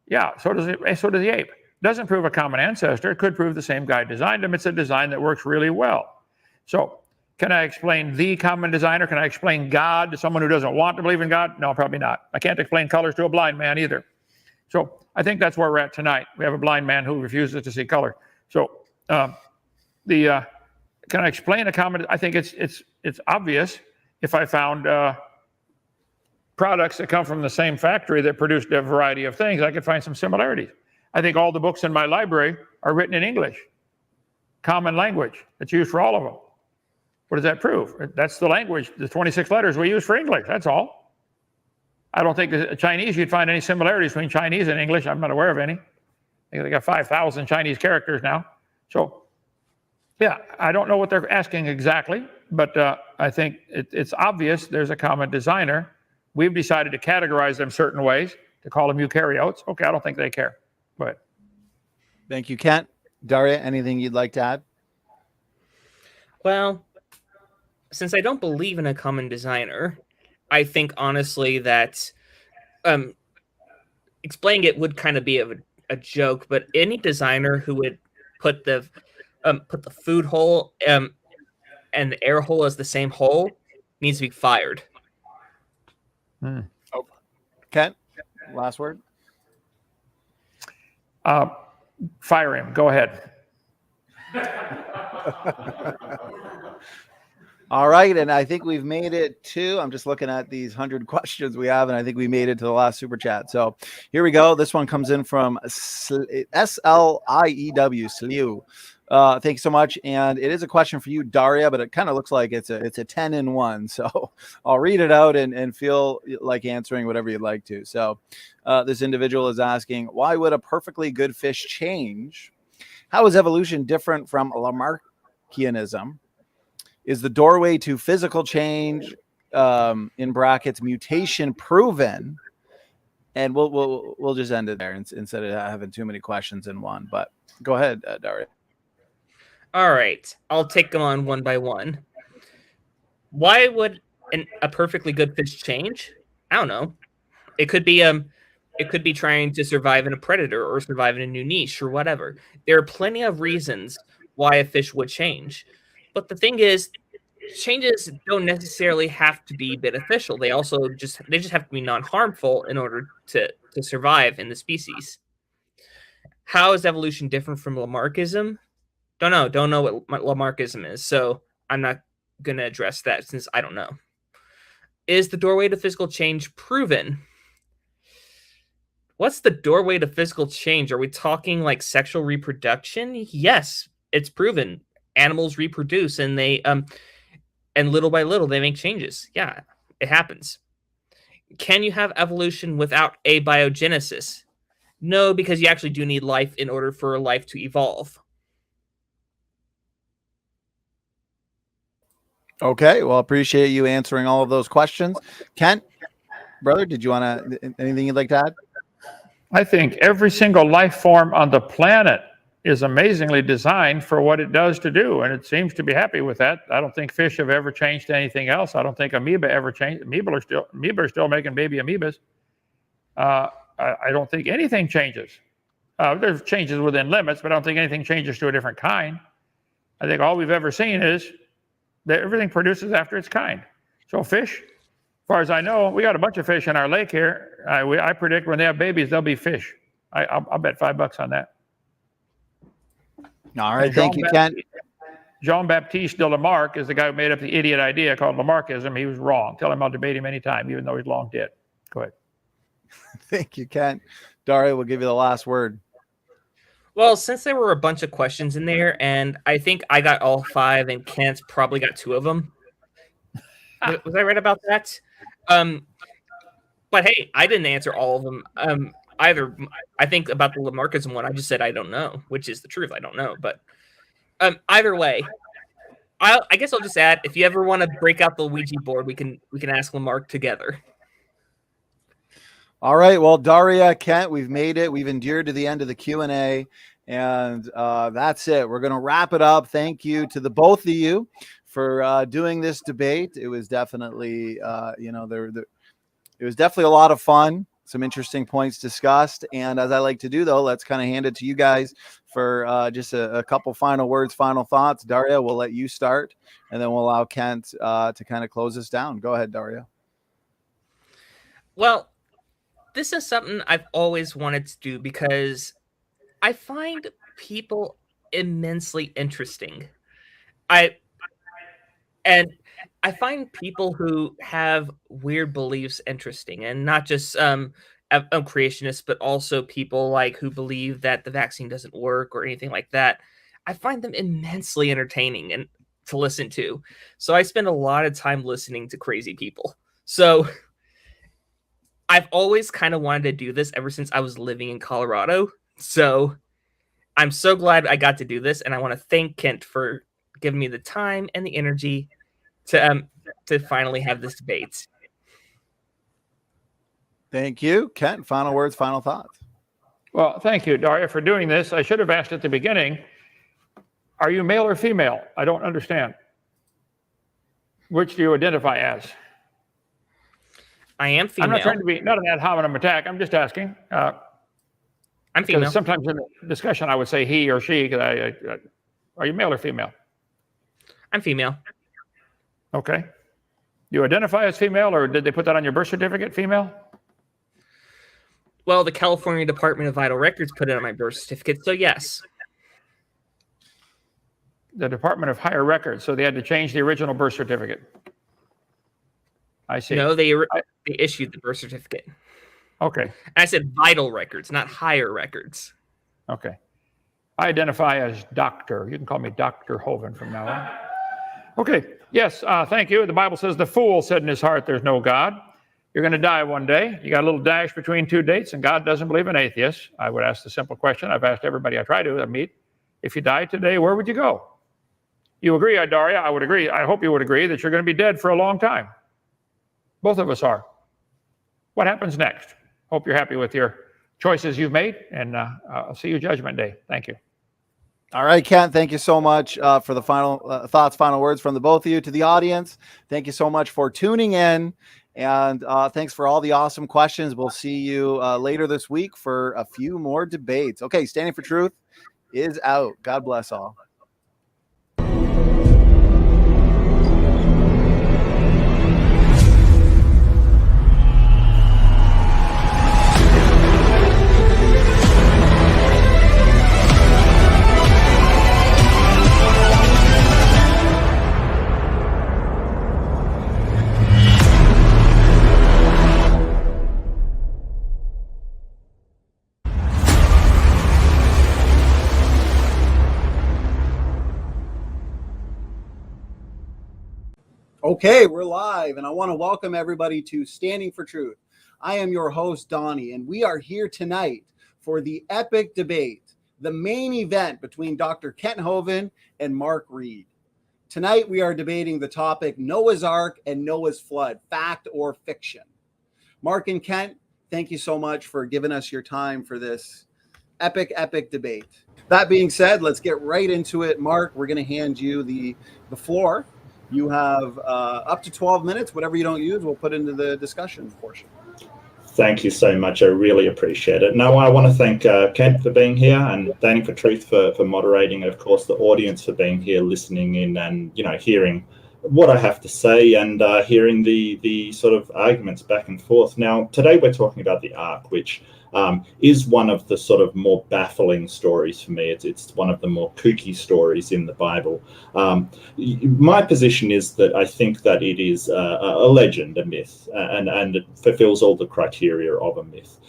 Yeah, so does the ape. Doesn't prove a common ancestor. It could prove the same guy designed them. It's a design that works really well. So can I explain the common designer? Can I explain God to someone who doesn't want to believe in God? No, probably not. I can't explain colors to a blind man either. So I think that's where we're at tonight. We have a blind man who refuses to see color. So can I explain a common? I think it's obvious. If I found products that come from the same factory that produced a variety of things, I could find some similarities. I think all the books in my library are written in English, common language that's used for all of them. What does that prove? That's the language, the 26 letters we use for English, that's all. I don't think the Chinese, you'd find any similarities between Chinese and English. I'm not aware of any. I think they got 5,000 Chinese characters now. So yeah, I don't know what they're asking exactly, but I think it's obvious there's a common designer. We've decided to categorize them certain ways, to call them eukaryotes. Okay, I don't think they care. Go ahead. Thank you, Kent. Daria, anything you'd like to add? Well, since I don't believe in a common designer, I think honestly that explaining it would kind of be a joke, but any designer who would put the food hole and the air hole as the same hole needs to be fired. Oh, Kent, last word. Fire him. Go ahead. All right, and I think we've made it to, I'm just looking at these 100 questions we have, and I think we made it to the last super chat. So here we go. This one comes in from SLIEW. Slew. Thank you so much. And it is a question for you, Daria, but it kind of looks like it's a 10-in-1. So I'll read it out and feel like answering whatever you'd like to. So this individual is asking, why would a perfectly good fish change? How is evolution different from Lamarckianism? Is the doorway to physical change, in brackets, mutation, proven? And we'll just end it there instead of having too many questions in one. But go ahead, Daria. All right, I'll take them on one by one. Why would a perfectly good fish change? I don't know. It could be trying to survive in a predator or survive in a new niche or whatever. There are plenty of reasons why a fish would change. But the thing is, changes don't necessarily have to be beneficial. They just have to be non-harmful in order to survive in the species. How is evolution different from Lamarckism? Don't know what Lamarckism is, so I'm not going to address that since I don't know. Is the doorway to physical change proven? What's the doorway to physical change? Are we talking like sexual reproduction? Yes, it's proven. Animals reproduce and they and little by little they make changes. Yeah, it happens. Can you have evolution without abiogenesis? No, because you actually do need life in order for life to evolve. Okay, well, appreciate you answering all of those questions. Kent, brother, did you want to anything you'd like to add? I think every single life form on the planet is amazingly designed for what it does to do, and it seems to be happy with that. I don't think fish have ever changed to anything else. I don't think amoeba ever changed. Amoeba are still making baby amoebas. I don't think anything changes. There's changes within limits, but I don't think anything changes to a different kind. I think all we've ever seen is that everything produces after its kind. So fish, as far as I know, we got a bunch of fish in our lake here. I predict when they have babies, they'll be fish. I'll bet $5 on that. All right, thank you, Kent. Jean-Baptiste de Lamarck is the guy who made up the idiot idea called Lamarckism. He was wrong. Tell him I'll debate him anytime, even though he's long dead. Go ahead. Thank you, Kent. Daria will give you the last word. Well, since there were a bunch of questions in there, and I think I got all 5, and Kent probably got 2 of them. Was I right about that? But hey, I didn't answer all of them either. I think about the Lamarckism one, I just said I don't know, which is the truth. I don't know. But either way, I guess I'll just add, if you ever want to break out the Ouija board, we can ask Lamarck together. All right. Well, Daria, Kent, we've made it. We've endured to the end of the Q&A, and that's it. We're going to wrap it up. Thank you to the both of you for doing this debate. It was definitely, it was definitely a lot of fun. Some interesting points discussed. And as I like to do, though, let's kind of hand it to you guys for just a couple final words, final thoughts. Daria, we'll let you start, and then we'll allow Kent to kind of close us down. Go ahead, Daria. Well, this is something I've always wanted to do because I find people immensely interesting. I find people who have weird beliefs interesting, and not just creationists, but also people like who believe that the vaccine doesn't work or anything like that. I find them immensely entertaining and to listen to. So I spend a lot of time listening to crazy people. So I've always kind of wanted to do this ever since I was living in Colorado. So I'm so glad I got to do this, and I want to thank Kent for giving me the time and the energy to finally have this debate. Thank you, Kent. Final words, final thoughts. Well, thank you, Daria, for doing this. I should have asked at the beginning, are you male or female? I don't understand. Which do you identify as? I am female. I'm not trying to be, not an ad hominem attack. I'm just asking. I'm female. Sometimes in the discussion, I would say he or she. Are you male or female? I'm female. Okay. You identify as female, or did they put that on your birth certificate, female? Well, the California Department of Vital Records put it on my birth certificate, so yes. The Department of Higher Records, so they had to change the original birth certificate. I see. No, they issued the birth certificate. Okay. I said vital records, not higher records. Okay. I identify as doctor. You can call me Dr. Hovind from now on. Okay. Yes, thank you. The Bible says the fool said in his heart, there's no God. You're going to die one day. You got a little dash between 2 dates, and God doesn't believe in atheists. I would ask the simple question I've asked everybody I try to meet. If you died today, where would you go? You agree, Daria? I would agree. I hope you would agree that you're going to be dead for a long time. Both of us are. What happens next? Hope you're happy with your choices you've made, and I'll see you Judgment Day. Thank you. All right, Kent, thank you so much for the final thoughts, final words from the both of you. To the audience, thank you so much for tuning in, and thanks for all the awesome questions. We'll see you later this week for a few more debates. Okay, Standing for Truth is out. God bless all. Okay, we're live, and I want to welcome everybody to Standing for Truth. I am your host, Donnie, and we are here tonight for the epic debate, the main event between Dr. Kent Hovind and Mark Reed. Tonight, we are debating the topic Noah's Ark and Noah's Flood, fact or fiction. Mark and Kent, thank you so much for giving us your time for this epic debate. That being said, let's get right into it. Mark, we're going to hand you the floor. You have up to 12 minutes. Whatever you don't use, we'll put into the discussion portion. Thank you so much. I really appreciate it. No, I want to thank Kent for being here and Standing for Truth for moderating, and of course the audience for being here, listening in, and hearing what I have to say and hearing the sort of arguments back and forth. Now, today we're talking about the Ark, which is one of the sort of more baffling stories for me. It's one of the more kooky stories in the Bible. My position is that I think that it is a legend, a myth, and it fulfills all the criteria of a myth.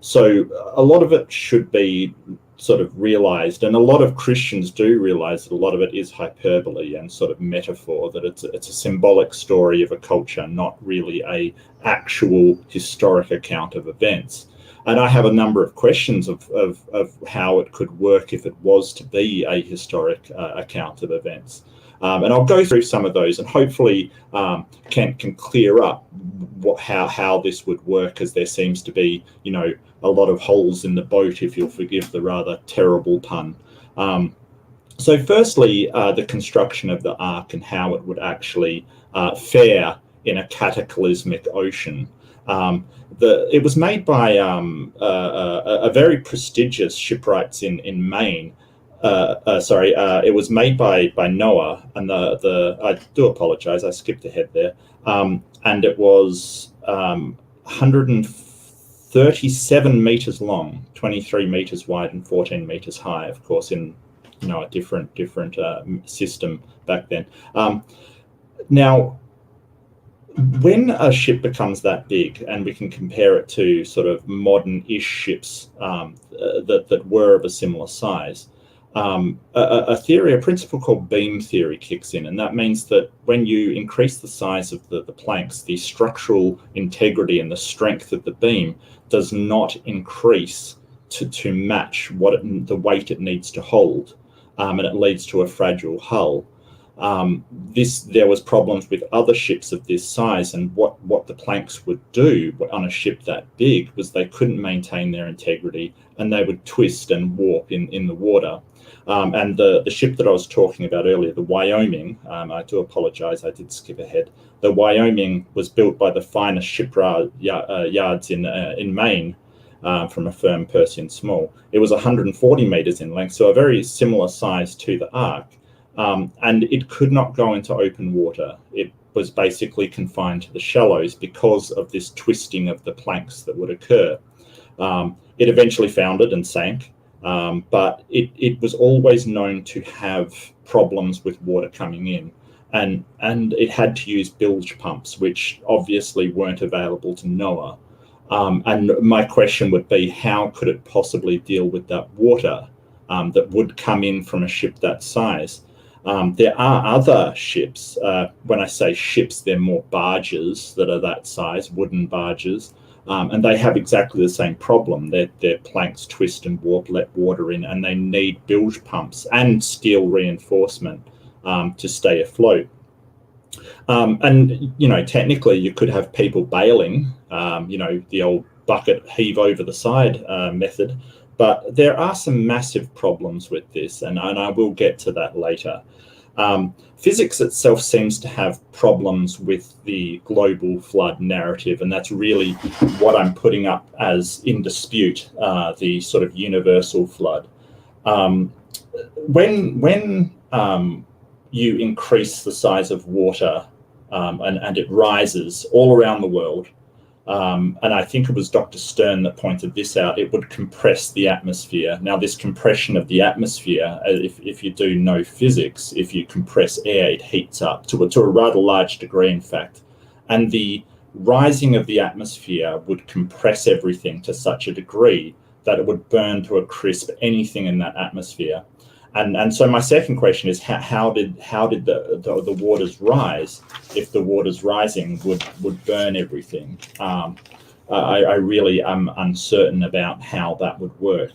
So a lot of it should be sort of realized, and a lot of Christians do realize that a lot of it is hyperbole and sort of metaphor, that it's a symbolic story of a culture, not really a actual historic account of events. And I have a number of questions of how it could work if it was to be a historic account of events. And I'll go through some of those, and hopefully Kent can clear up how this would work, as there seems to be, a lot of holes in the boat, if you'll forgive the rather terrible pun. So firstly, the construction of the Ark and how it would actually fare in a cataclysmic ocean. It was made by a very prestigious shipwrights in Maine. It was made by Noah, and I do apologize, I skipped ahead there. And it was 137 meters long, 23 meters wide, and 14 meters high. Of course, in a different system back then. Now, when a ship becomes that big, and we can compare it to sort of modern-ish ships that were of a similar size, a principle called beam theory kicks in, and that means that when you increase the size of the planks, the structural integrity and the strength of the beam does not increase to match the weight it needs to hold, and it leads to a fragile hull. There was problems with other ships of this size, and what the planks would do on a ship that big was they couldn't maintain their integrity, and they would twist and warp in the water. And the ship that I was talking about earlier, the Wyoming, I do apologize, I did skip ahead. The Wyoming was built by the finest shipyards in Maine, from a firm Percy & Small. It was 140 meters in length, so a very similar size to the Ark. And it could not go into open water. It was basically confined to the shallows because of this twisting of the planks that would occur. It eventually foundered and sank, but it was always known to have problems with water coming in. And it had to use bilge pumps, which obviously weren't available to Noah. And my question would be, how could it possibly deal with that water that would come in from a ship that size? There are other ships. When I say ships, they're more barges that are that size, wooden barges, and they have exactly the same problem. Their planks twist and warp, let water in, and they need bilge pumps and steel reinforcement to stay afloat. And technically, you could have people bailing, the old bucket heave over the side method. But there are some massive problems with this, and I will get to that later. Physics itself seems to have problems with the global flood narrative, and that's really what I'm putting up as in dispute, the sort of universal flood. When you increase the size of water and it rises all around the world, and I think it was Dr. Stern that pointed this out, it would compress the atmosphere. Now, this compression of the atmosphere, if you do know physics, if you compress air, it heats up to a rather large degree, in fact. And the rising of the atmosphere would compress everything to such a degree that it would burn to a crisp anything in that atmosphere. And so my second question is, how did the waters rise if the waters rising would burn everything? I really am uncertain about how that would work.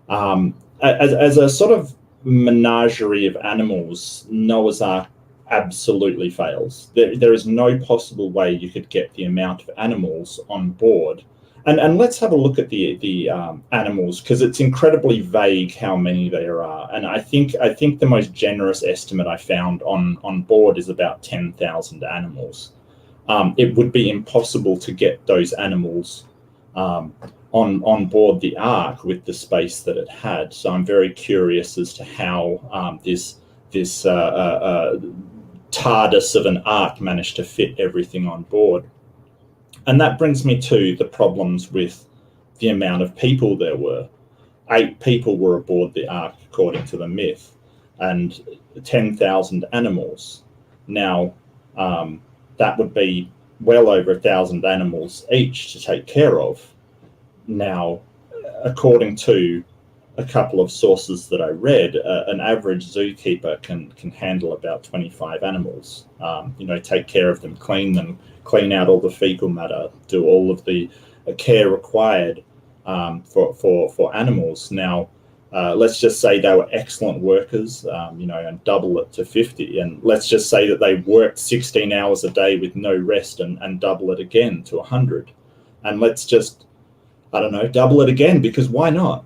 As a sort of menagerie of animals, Noah's Ark absolutely fails. There is no possible way you could get the amount of animals on board And let's have a look at the animals, because it's incredibly vague how many there are. And I think the most generous estimate I found on board is about 10,000 animals. It would be impossible to get those animals on board the Ark with the space that it had. So I'm very curious as to how this TARDIS of an Ark managed to fit everything on board. And that brings me to the problems with the amount of people there were. 8 people were aboard the Ark, according to the myth, and 10,000 animals. Now, that would be well over 1,000 animals each to take care of. Now, according to a couple of sources that I read, an average zookeeper can handle about 25 animals. Take care of them, clean out all the fecal matter, do all of the care required for animals. Now, let's just say they were excellent workers, and double it to 50. And let's just say that they worked 16 hours a day with no rest and double it again to 100. And let's just, double it again, because why not?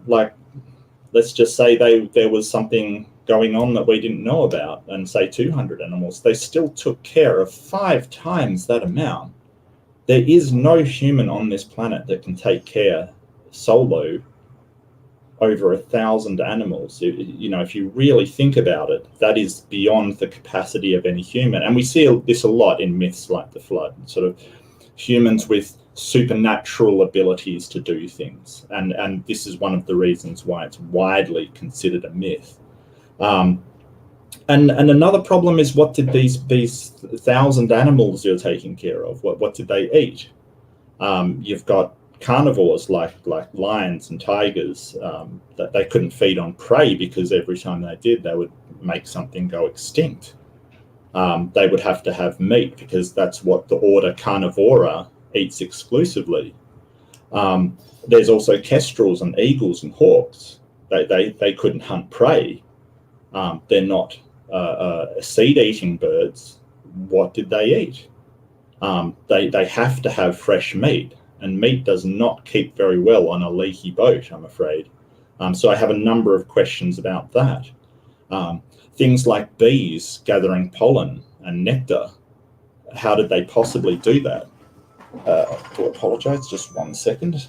Let's just say there was something going on that we didn't know about, and say 200 animals. They still took care of 5 times that amount. There is no human on this planet that can take care solo over 1,000 animals. If you really think about it, that is beyond the capacity of any human. And we see this a lot in myths like the Flood, sort of humans with supernatural abilities to do things. And this is one of the reasons why it's widely considered a myth. And another problem is, what did these 1,000 animals you're taking care of, what did they eat? You've got carnivores like lions and tigers that they couldn't feed on prey, because every time they did, they would make something go extinct. They would have to have meat, because that's what the order Carnivora eats exclusively. There's also kestrels and eagles and hawks. They couldn't hunt prey. They're not seed-eating birds. What did they eat? They have to have fresh meat, and meat does not keep very well on a leaky boat, I'm afraid. So I have a number of questions about that. Things like bees gathering pollen and nectar. How did they possibly do that? I do apologize, just 1 second.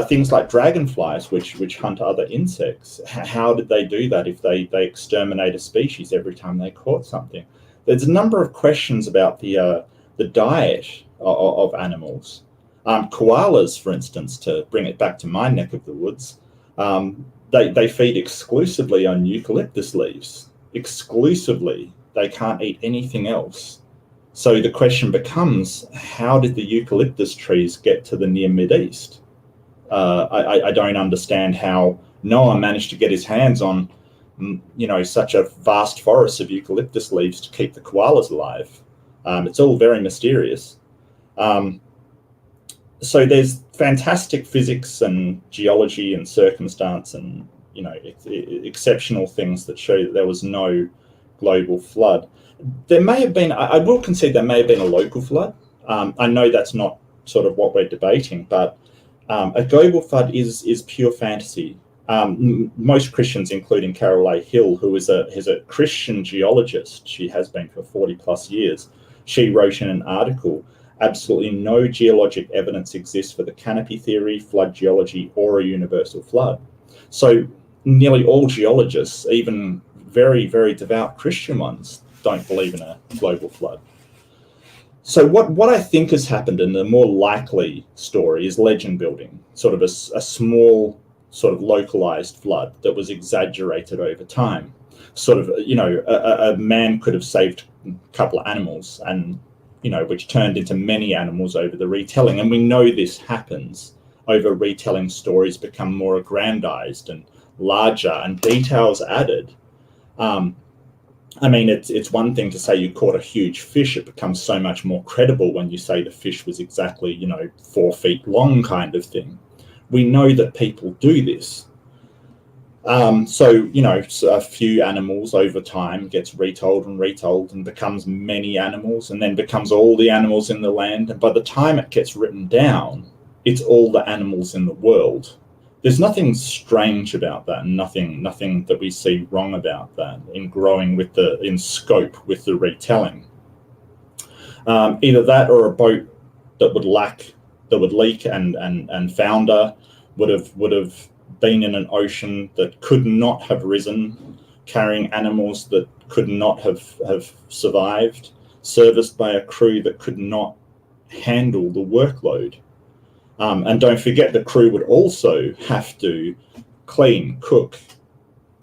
Things like dragonflies, which hunt other insects. How did they do that if they exterminate a species every time they caught something? There's a number of questions about the diet of animals. Koalas, for instance, to bring it back to my neck of the woods, they feed exclusively on eucalyptus leaves. Exclusively. They can't eat anything else. So the question becomes, how did the eucalyptus trees get to the near Mideast? I don't understand how Noah managed to get his hands on, such a vast forest of eucalyptus leaves to keep the koalas alive. It's all very mysterious. So there's fantastic physics and geology and circumstance and, exceptional things that show that there was no global flood. There may have been, I will concede there may have been a local flood. I know that's not sort of what we're debating, but a global flood is pure fantasy. Most Christians, including Carol A. Hill, who is a Christian geologist, she has been for 40 plus years, she wrote in an article, absolutely no geologic evidence exists for the canopy theory, flood geology, or a universal flood. So nearly all geologists, even very, very devout Christian ones, don't believe in a global flood. So what I think has happened, and the more likely story, is legend building, sort of a small, sort of localized flood that was exaggerated over time. Sort of, a man could have saved a couple of animals, and, which turned into many animals over the retelling. And we know this happens over retelling. Stories become more aggrandized and larger and details added. It's one thing to say you caught a huge fish. It becomes so much more credible when you say the fish was exactly, 4 feet long, kind of thing. We know that people do this. So, you know, a few animals over time gets retold and becomes many animals, and then becomes all the animals in the land. And by the time it gets written down, it's all the animals in the world. There's nothing strange about that, and nothing that we see wrong about that in growing with in scope with the retelling. Either that or a boat that would leak and founder would have been in an ocean that could not have risen, carrying animals that could not have survived, serviced by a crew that could not handle the workload. And don't forget, the crew would also have to clean, cook,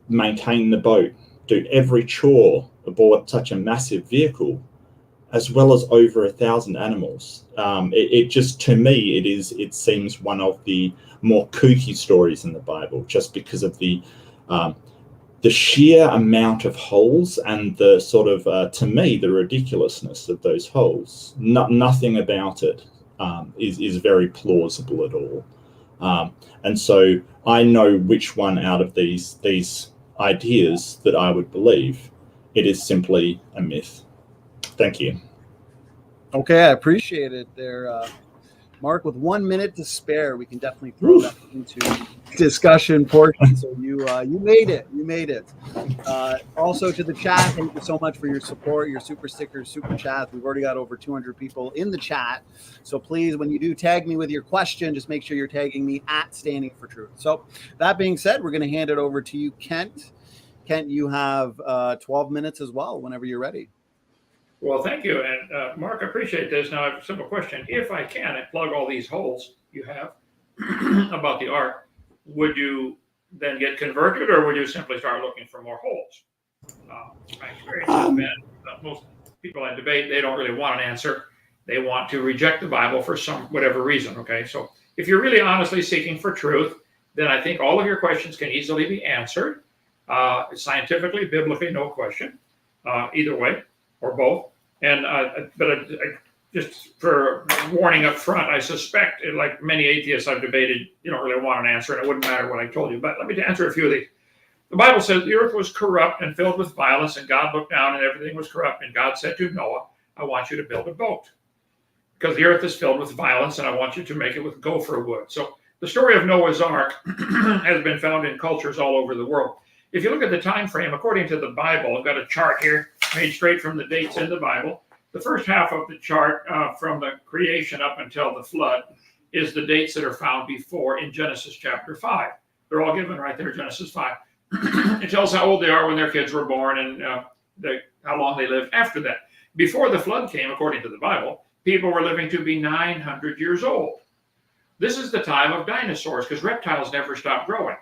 maintain the boat, do every chore aboard such a massive vehicle, as well as over 1,000 animals. It just, to me, it seems one of the more kooky stories in the Bible, just because of the sheer amount of holes and the sort of, to me, the ridiculousness of those holes. Nothing about it is very plausible at all. And so I know which one out of these ideas that I would believe. It is simply a myth. Thank you. Okay, I appreciate it there, Mark. With 1 minute to spare, we can definitely throw that into discussion portion. So you made it. You made it. Also to the chat, thank you so much for your support, your super stickers, super chats. We've already got over 200 people in the chat. So please, when you do tag me with your question, just make sure you're tagging me at Standing for Truth. So that being said, we're going to hand it over to you, Kent. Kent, you have 12 minutes as well, whenever you're ready. Well, thank you. And Mark, I appreciate this. Now, I have a simple question. If I can, and plug all these holes you have about the ark, would you then get converted, or would you simply start looking for more holes? My experience has been most people I debate, they don't really want an answer. They want to reject the Bible for some whatever reason. Okay, so if you're really honestly seeking for truth, then I think all of your questions can easily be answered scientifically, biblically, no question, either way. Or both. And but just for warning up front, I suspect, like many atheists I've debated, you don't really want an answer, and it wouldn't matter what I told you. But let me answer a few of these. The Bible says the earth was corrupt and filled with violence, and God looked down and everything was corrupt. And God said to Noah, I want you to build a boat, because the earth is filled with violence, and I want you to make it with gopher wood. So the story of Noah's Ark has been found in cultures all over the world. If you look at the time frame, according to the Bible, I've got a chart here made straight from the dates in the Bible. The first half of the chart from the creation up until the flood is the dates that are found before in Genesis chapter 5. They're all given right there, Genesis 5. It tells how old they are when their kids were born and how long they lived after that. Before the flood came, according to the Bible, people were living to be 900 years old. This is the time of dinosaurs, because reptiles never stopped growing.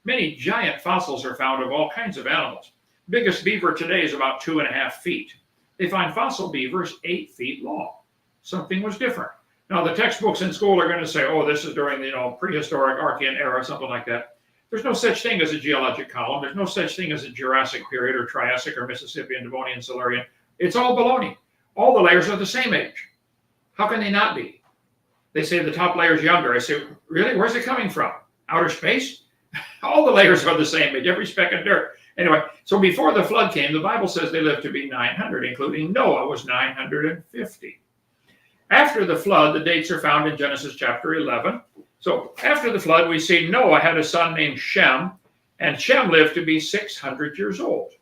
Many giant fossils are found of all kinds of animals. Biggest beaver today is about 2.5 feet. They find fossil beavers 8 feet long. Something was different. Now, the textbooks in school are going to say, oh, this is during the prehistoric Archean era, something like that. There's no such thing as a geologic column. There's no such thing as a Jurassic period or Triassic or Mississippian, Devonian, Silurian. It's all baloney. All the layers are the same age. How can they not be? They say the top layer is younger. I say, really? Where's it coming from? Outer space? All the layers are the same age, every speck of dirt. Anyway, so before the flood came, the Bible says they lived to be 900, including Noah was 950. After the flood, the dates are found in Genesis chapter 11. So after the flood, we see Noah had a son named Shem, and Shem lived to be 600 years old.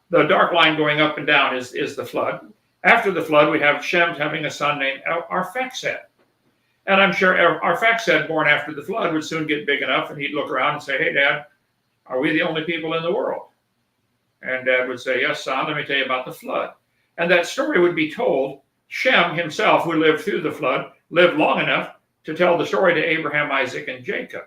The dark line going up and down is the flood. After the flood, we have Shem having a son named Arphaxad. And I'm sure Arphaxad, born after the flood, would soon get big enough, and he'd look around and say, hey, Dad, are we the only people in the world? And Dad would say, yes, son, let me tell you about the flood. And that story would be told. Shem himself, who lived through the flood, lived long enough to tell the story to Abraham, Isaac, and Jacob.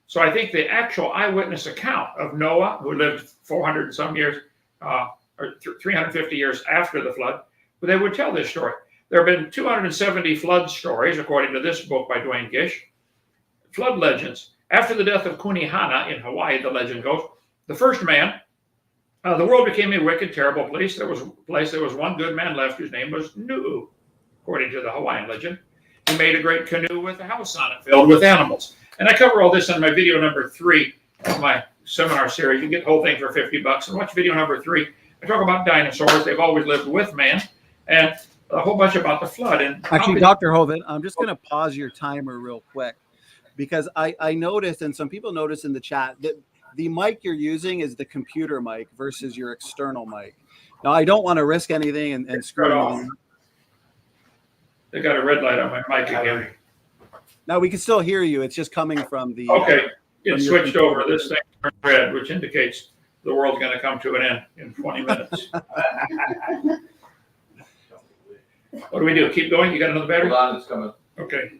So I think the actual eyewitness account of Noah, who lived 400 and some years, or 350 years after the flood, they would tell this story. There have been 270 flood stories, according to this book by Dwayne Gish. Flood legends. After the death of Kunihana in Hawaii, the legend goes, the first man, the world became a wicked, terrible place. There was one good man left whose name was Nu'u, according to the Hawaiian legend. He made a great canoe with a house on it filled with animals. And I cover all this in my video number 3 of my seminar series. You get the whole thing for $50 and watch video number 3. I talk about dinosaurs. They've always lived with man, and a whole bunch about the flood. And actually, Dr. Hovind, I'm just going to pause your timer real quick because I noticed, and some people noticed in the chat, that the mic you're using is the computer mic versus your external mic. Now, I don't want to risk anything and screw anything. They got a red light on my mic again. Now we can still hear you. It's just coming from the. Okay, it switched over. This thing turned red, which indicates the world's going to come to an end in 20 minutes. What do we do? Keep going? You got another battery? Hold on, it's coming. Okay.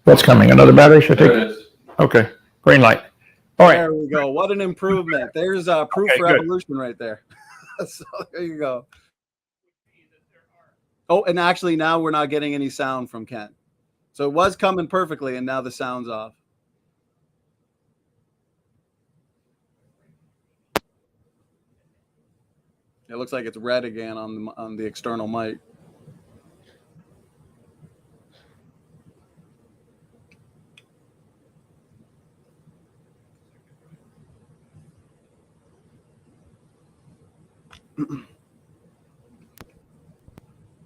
That's coming. Another battery should take. There it is. Okay. Green light. All right. There we go. What an improvement. There's proof for good. evolution right there. So there you go. Oh, and actually now we're not getting any sound from Kent. So it was coming perfectly, and now the sound's off. It looks like it's red again on the external mic.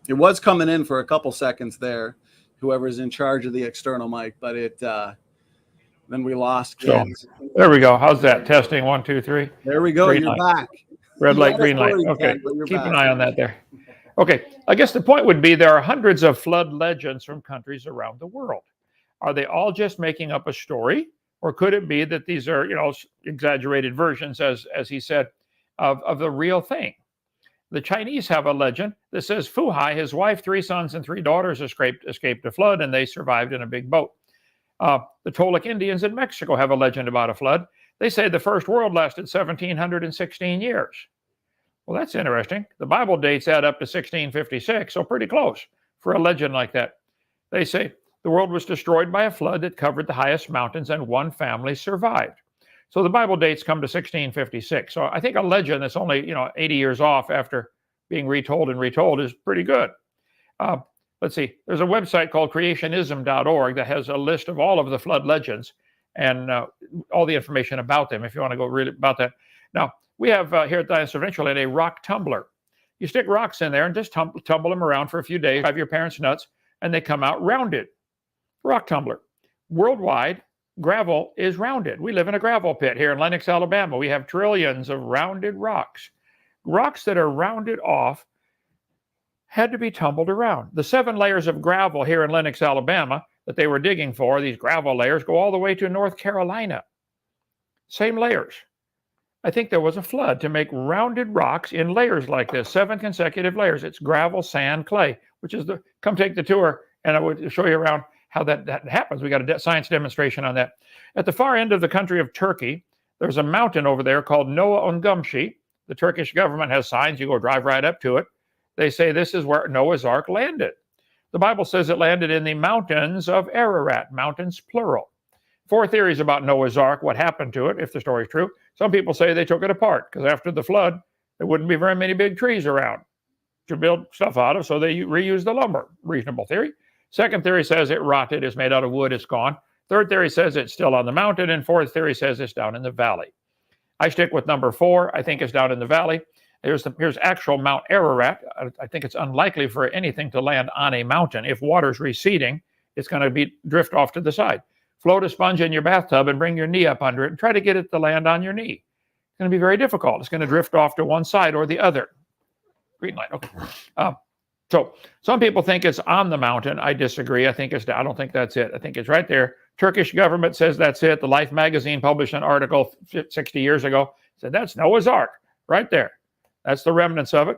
It was coming in for a couple seconds there, whoever's in charge of the external mic, but it then we lost Kent. So, there we go. How's that? Testing 1, 2, 3. There we go. Green You're light. back. Red You light, had us green light. worried, Okay. Kent, but you're Keep back. an eye on that there. Okay. I guess the point would be there are hundreds of flood legends from countries around the world. Are they all just making up a story? Or could it be that these are, exaggerated versions, as he said, of the real thing? The Chinese have a legend that says Fu Hai, his wife, 3 sons, and 3 daughters escaped a flood, and they survived in a big boat. The Toltec Indians in Mexico have a legend about a flood. They say the first world lasted 1,716 years. Well, that's interesting. The Bible dates add up to 1656, so pretty close for a legend like that. They say the world was destroyed by a flood that covered the highest mountains, and 1 family survived. So the Bible dates come to 1656. So I think a legend that's only 80 years off after being retold and retold is pretty good. Let's see. There's a website called creationism.org that has a list of all of the flood legends and all the information about them if you want to go read about that. Now, we have here at Dinosaur Adventureland a rock tumbler. You stick rocks in there and just tumble them around for a few days, drive your parents nuts, and they come out rounded. Rock tumbler. Worldwide, gravel is rounded. We live in a gravel pit here in Lenox, Alabama. We have trillions of rounded rocks. Rocks that are rounded off had to be tumbled around. The 7 layers of gravel here in Lenox, Alabama that they were digging for, these gravel layers, go all the way to North Carolina. Same layers. I think there was a flood to make rounded rocks in layers like this, 7 consecutive layers. It's gravel, sand, clay, which is come take the tour and I would show you around how that happens. We got a science demonstration on that. At the far end of the country of Turkey, there's a mountain over there called Noah Ungumshi. The Turkish government has signs. You go drive right up to it. They say this is where Noah's Ark landed. The Bible says it landed in the mountains of Ararat, mountains plural. 4 theories about Noah's Ark, what happened to it, if the story is true. Some people say they took it apart because after the flood, there wouldn't be very many big trees around to build stuff out of, so they reused the lumber. Reasonable theory. Second theory says it rotted, it's made out of wood, it's gone. Third theory says it's still on the mountain, and fourth theory says it's down in the valley. I stick with number 4. I think it's down in the valley. Here's actual Mount Ararat. I think it's unlikely for anything to land on a mountain. If water's receding, it's going to drift off to the side. Float a sponge in your bathtub and bring your knee up under it and try to get it to land on your knee. It's going to be very difficult. It's going to drift off to one side or the other. Green light. Okay. So some people think it's on the mountain. I disagree. I don't think that's it. I think it's right there. Turkish government says that's it. The Life magazine published an article 60 years ago, said that's Noah's Ark right there. That's the remnants of it.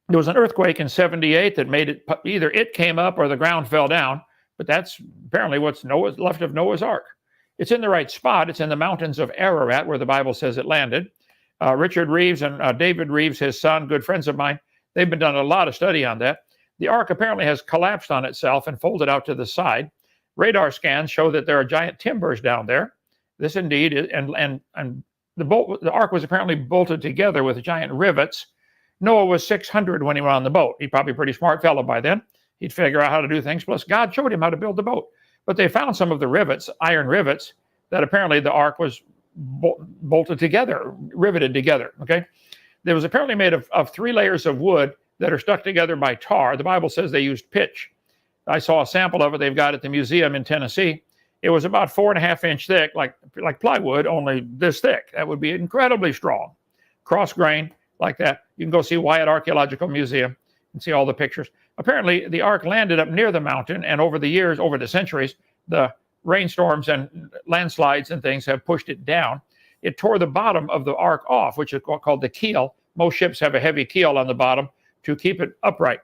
There was an earthquake in 78 that made it, either it came up or the ground fell down, but that's apparently what's left of Noah's Ark. It's in the right spot. It's in the mountains of Ararat where the Bible says it landed. Richard Reeves and David Reeves, his son, good friends of mine, they've been done a lot of study on that. The Ark apparently has collapsed on itself and folded out to the side. Radar scans show that there are giant timbers down there. This indeed is, and the Ark was apparently bolted together with giant rivets. Noah was 600 when he went on the boat. He's probably a pretty smart fellow by then. He'd figure out how to do things. Plus, God showed him how to build the boat. But they found some of the rivets, iron rivets, that apparently the ark was bolted together, riveted together, okay? It was apparently made of 3 layers of wood that are stuck together by tar. The Bible says they used pitch. I saw a sample of it they've got at the museum in Tennessee. It was about 4.5 inch thick, like plywood, only this thick. That would be incredibly strong. Cross grain like that. You can go see Wyatt Archaeological Museum and see all the pictures. Apparently, the ark landed up near the mountain, and over the years, over the centuries, the rainstorms and landslides and things have pushed it down. It tore the bottom of the ark off, which is called the keel. Most ships have a heavy keel on the bottom to keep it upright.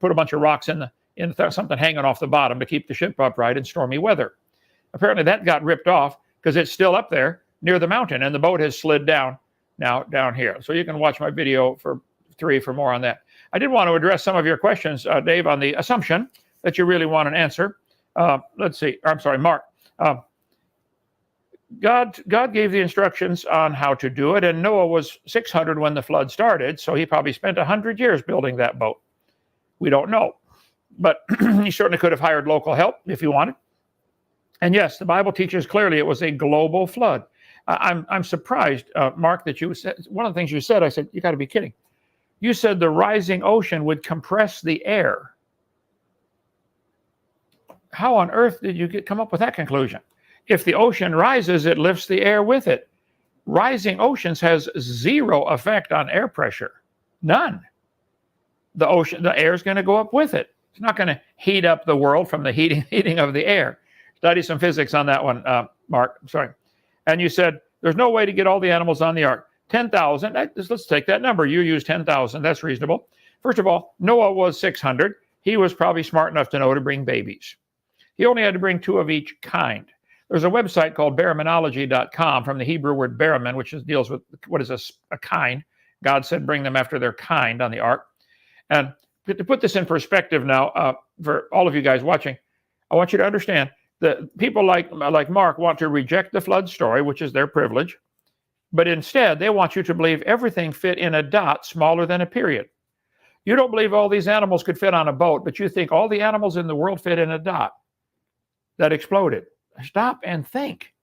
Put a bunch of rocks in something hanging off the bottom to keep the ship upright in stormy weather. Apparently that got ripped off because it's still up there near the mountain, and the boat has slid down now down here. So you can watch my video for more on that. I did want to address some of your questions, Dave, on the assumption that you really want an answer. Let's see. I'm sorry, Mark. God gave the instructions on how to do it, and Noah was 600 when the flood started, so he probably spent 100 years building that boat. We don't know, but he certainly could have hired local help if he wanted. And yes, the Bible teaches clearly it was a global flood. I'm surprised, Mark, that you said, one of the things you said, I said, you got to be kidding. You said the rising ocean would compress the air. How on earth did you come up with that conclusion? If the ocean rises, it lifts the air with it. Rising oceans has zero effect on air pressure. None. The air is going to go up with it. It's not going to heat up the world from the heating of the air. Study some physics on that one, Mark. Sorry. And you said there's no way to get all the animals on the ark. 10,000. Let's take that number. You used 10,000. That's reasonable. First of all, Noah was 600. He was probably smart enough to know to bring babies. He only had to bring 2 of each kind. There's a website called baraminology.com from the Hebrew word baramin, which deals with what is a kind. God said bring them after their kind on the ark. And to put this in perspective now, for all of you guys watching, I want you to understand that people like Mark want to reject the flood story, which is their privilege, but instead they want you to believe everything fit in a dot smaller than a period. You don't believe all these animals could fit on a boat, but you think all the animals in the world fit in a dot that exploded. Stop and think.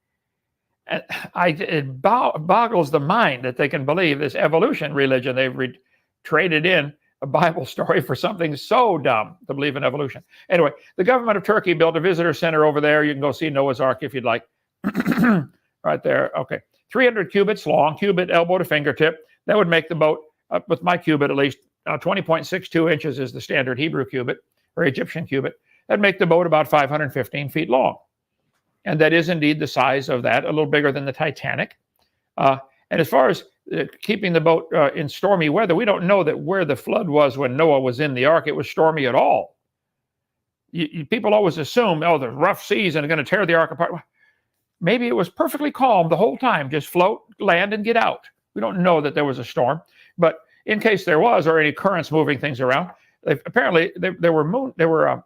It boggles the mind that they can believe this evolution religion. They've traded in a Bible story for something so dumb to believe in evolution. Anyway, the government of Turkey built a visitor center over there. You can go see Noah's Ark if you'd like. Right there. Okay. 300 cubits long, cubit elbow to fingertip. That would make the boat, with my cubit at least, 20.62 inches is the standard Hebrew cubit or Egyptian cubit. That'd make the boat about 515 feet long. And that is indeed the size of that, a little bigger than the Titanic. And as far as keeping the boat in stormy weather, we don't know that where the flood was when Noah was in the ark, it was stormy at all. People always assume, oh, the rough seas are going to tear the ark apart. Maybe it was perfectly calm the whole time, just float, land, and get out. We don't know that there was a storm. But in case there was, or any currents moving things around, apparently there were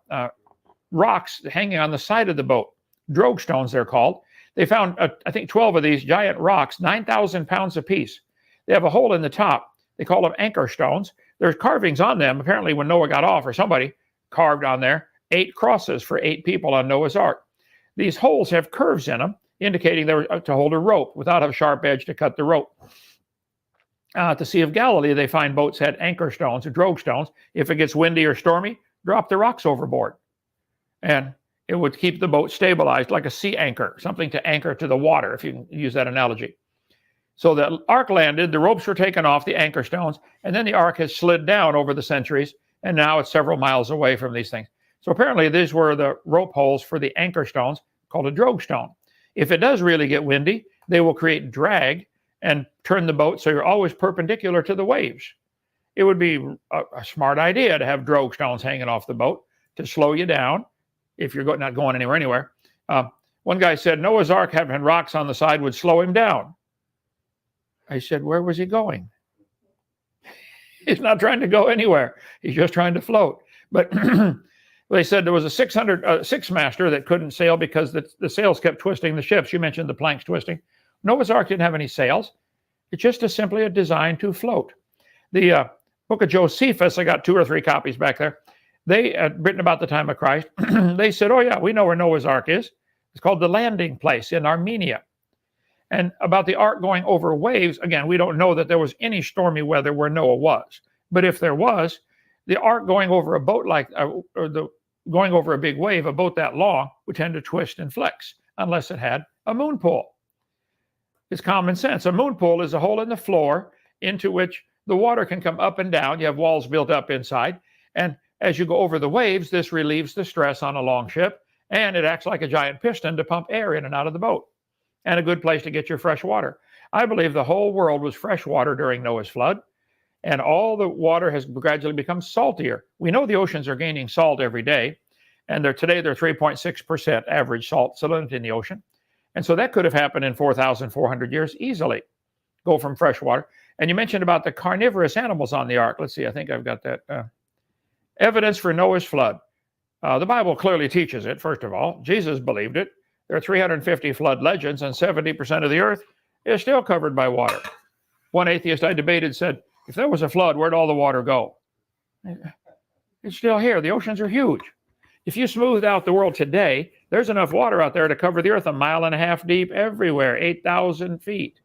rocks hanging on the side of the boat. Drogue stones, they're called. They found, I think, 12 of these giant rocks, 9,000 pounds apiece. They have a hole in the top. They call them anchor stones. There's carvings on them. Apparently, when Noah got off, or somebody carved on there, 8 crosses for 8 people on Noah's Ark. These holes have curves in them, indicating they were to hold a rope without a sharp edge to cut the rope. At the Sea of Galilee, they find boats had anchor stones or drogue stones. If it gets windy or stormy, drop the rocks overboard. And it would keep the boat stabilized like a sea anchor, something to anchor to the water, if you can use that analogy. So the ark landed, the ropes were taken off the anchor stones, and then the ark has slid down over the centuries, and now it's several miles away from these things. So apparently these were the rope holes for the anchor stones, called a drogue stone. If it does really get windy, they will create drag and turn the boat so you're always perpendicular to the waves. It would be a smart idea to have drogue stones hanging off the boat to slow you down if you're not going anywhere. One guy said Noah's Ark having rocks on the side would slow him down. I said, where was he going? He's not trying to go anywhere. He's just trying to float. But they said there was a 6-master that couldn't sail because the sails kept twisting the ships. You mentioned the planks twisting. Noah's Ark didn't have any sails. It's just simply a design to float. The book of Josephus, I got 2 or 3 copies back there. They had written about the time of Christ. They said, oh, yeah, we know where Noah's Ark is. It's called the landing place in Armenia. And about the ark going over waves, again, we don't know that there was any stormy weather where Noah was. But if there was, the ark going over a boat going over a big wave, a boat that long, would tend to twist and flex unless it had a moon pool. It's common sense. A moon pool is a hole in the floor into which the water can come up and down. You have walls built up inside. And as you go over the waves, this relieves the stress on a long ship, and it acts like a giant piston to pump air in and out of the boat, and a good place to get your fresh water. I believe the whole world was fresh water during Noah's flood, and all the water has gradually become saltier. We know the oceans are gaining salt every day, and today they're 3.6% average salt salinity in the ocean. And so that could have happened in 4,400 years easily, go from fresh water. And you mentioned about the carnivorous animals on the ark. Let's see, I think I've got that. Evidence for Noah's flood. The Bible clearly teaches it, first of all. Jesus believed it. There are 350 flood legends, and 70% of the earth is still covered by water. One atheist I debated said, if there was a flood, where'd all the water go? It's still here. The oceans are huge. If you smoothed out the world today, there's enough water out there to cover the earth 1.5 miles deep everywhere, 8,000 feet.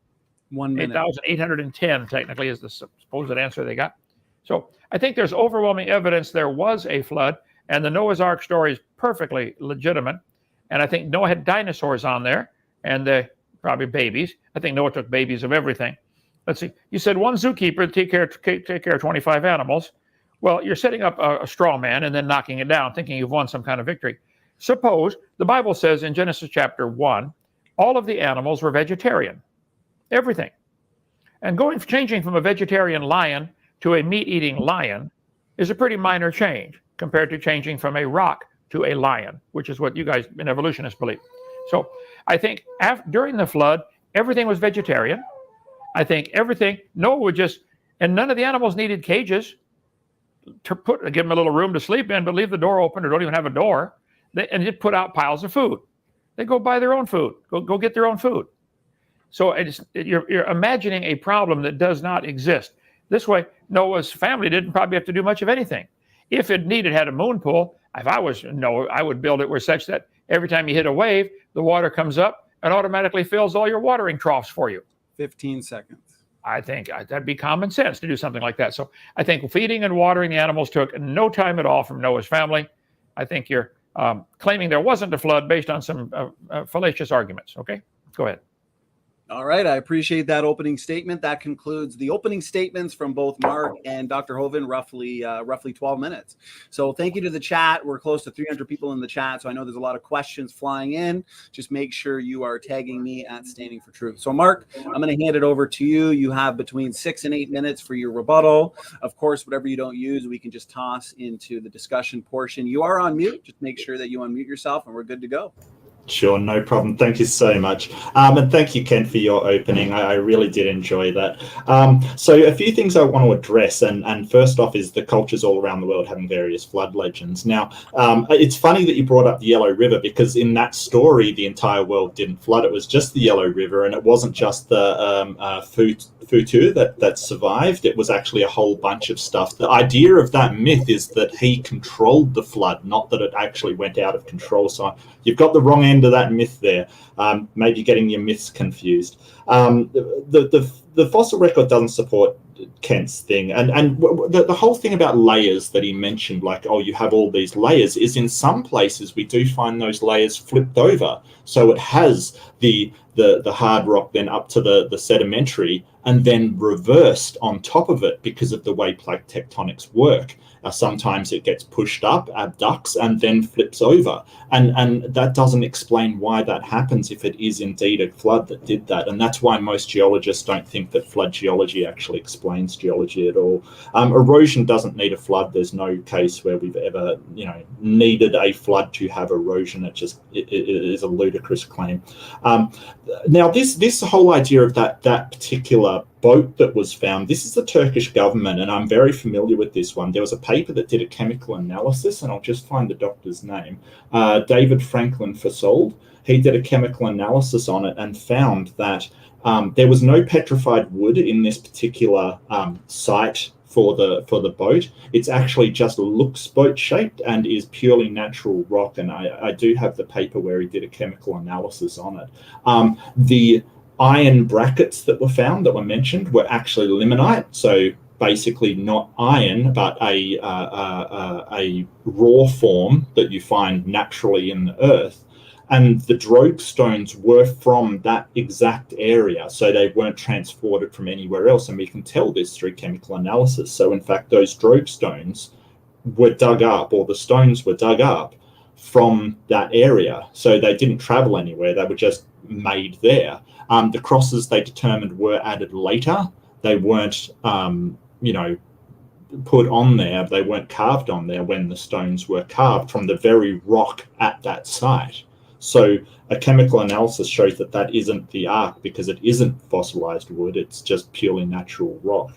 1 minute. 8,810 technically is the supposed answer they got. So I think there's overwhelming evidence there was a flood, and the Noah's Ark story is perfectly legitimate. And I think Noah had dinosaurs on there, and probably babies. I think Noah took babies of everything. Let's see. You said one zookeeper to take care of 25 animals. Well, you're setting up a straw man and then knocking it down, thinking you've won some kind of victory. Suppose the Bible says in Genesis chapter 1, all of the animals were vegetarian, everything. And changing from a vegetarian lion to a meat-eating lion is a pretty minor change compared to changing from a rock to a lion, which is what you guys in evolutionists believe. So I think during the flood, everything was vegetarian. I think Noah would and none of the animals needed cages to give them a little room to sleep in, but leave the door open or don't even have a door, and just put out piles of food. They go buy their own food, go get their own food. So you're imagining a problem that does not exist. This way, Noah's family didn't probably have to do much of anything. If it had a moon pool, if I was Noah, I would build it where such that every time you hit a wave, the water comes up and automatically fills all your watering troughs for you. 15 seconds. I think that'd be common sense to do something like that. So I think feeding and watering the animals took no time at all from Noah's family. I think you're claiming there wasn't a flood based on some fallacious arguments. Okay, go ahead. All right, I appreciate that opening statement. That concludes the opening statements from both Mark and Dr. Hovind, roughly 12 minutes. So thank you to the chat. We're close to 300 people in the chat, so I know there's a lot of questions flying in. Just make sure you are tagging me at Standing for Truth. So Mark, I'm going to hand it over to you. You have between 6 and 8 minutes for your rebuttal. Of course, whatever you don't use, we can just toss into the discussion portion. You are on mute. Just make sure that you unmute yourself, and we're good to go. Sure, no problem. Thank you so much. And thank you, Kent, for your opening. I really did enjoy that. So a few things I want to address. And first off is the cultures all around the world having various flood legends. Now, it's funny that you brought up the Yellow River, because in that story, the entire world didn't flood. It was just the Yellow River, and it wasn't just the Futu that survived. It was actually a whole bunch of stuff. The idea of that myth is that he controlled the flood, not that it actually went out of control. So you've got the wrong end of that myth there. Maybe getting your myths confused. The fossil record doesn't support Kent's thing, and the whole thing about layers that he mentioned, like, oh, you have all these layers, is in some places we do find those layers flipped over, so it has the hard rock then up to the sedimentary and then reversed on top of it because of the way plate tectonics work. Sometimes it gets pushed up, abducts, and then flips over. And that doesn't explain why that happens if it is indeed a flood that did that. And that's why most geologists don't think that flood geology actually explains geology at all. Erosion doesn't need a flood. There's no case where we've ever, needed a flood to have erosion. It is a ludicrous claim. Now, this whole idea of that particular boat that was found, this is the Turkish government, and I'm very familiar with this one. There was a paper that did a chemical analysis, and I'll just find the doctor's name, David Franklin Fasold. He did a chemical analysis on it and found that there was no petrified wood in this particular site for the boat. It's actually just looks boat shaped and is purely natural rock. And I do have the paper where he did a chemical analysis on it. The iron brackets that were found, that were mentioned, were actually limonite. So basically not iron, but a raw form that you find naturally in the earth. And the drogue stones were from that exact area, so they weren't transported from anywhere else. And we can tell this through chemical analysis. So in fact, those drogue stones were dug up, or the stones were dug up from that area. So they didn't travel anywhere, they were just made there. The crosses they determined were added later. They weren't, put on there, they weren't carved on there when the stones were carved from the very rock at that site. So a chemical analysis shows that that isn't the ark, because it isn't fossilized wood, it's just purely natural rock.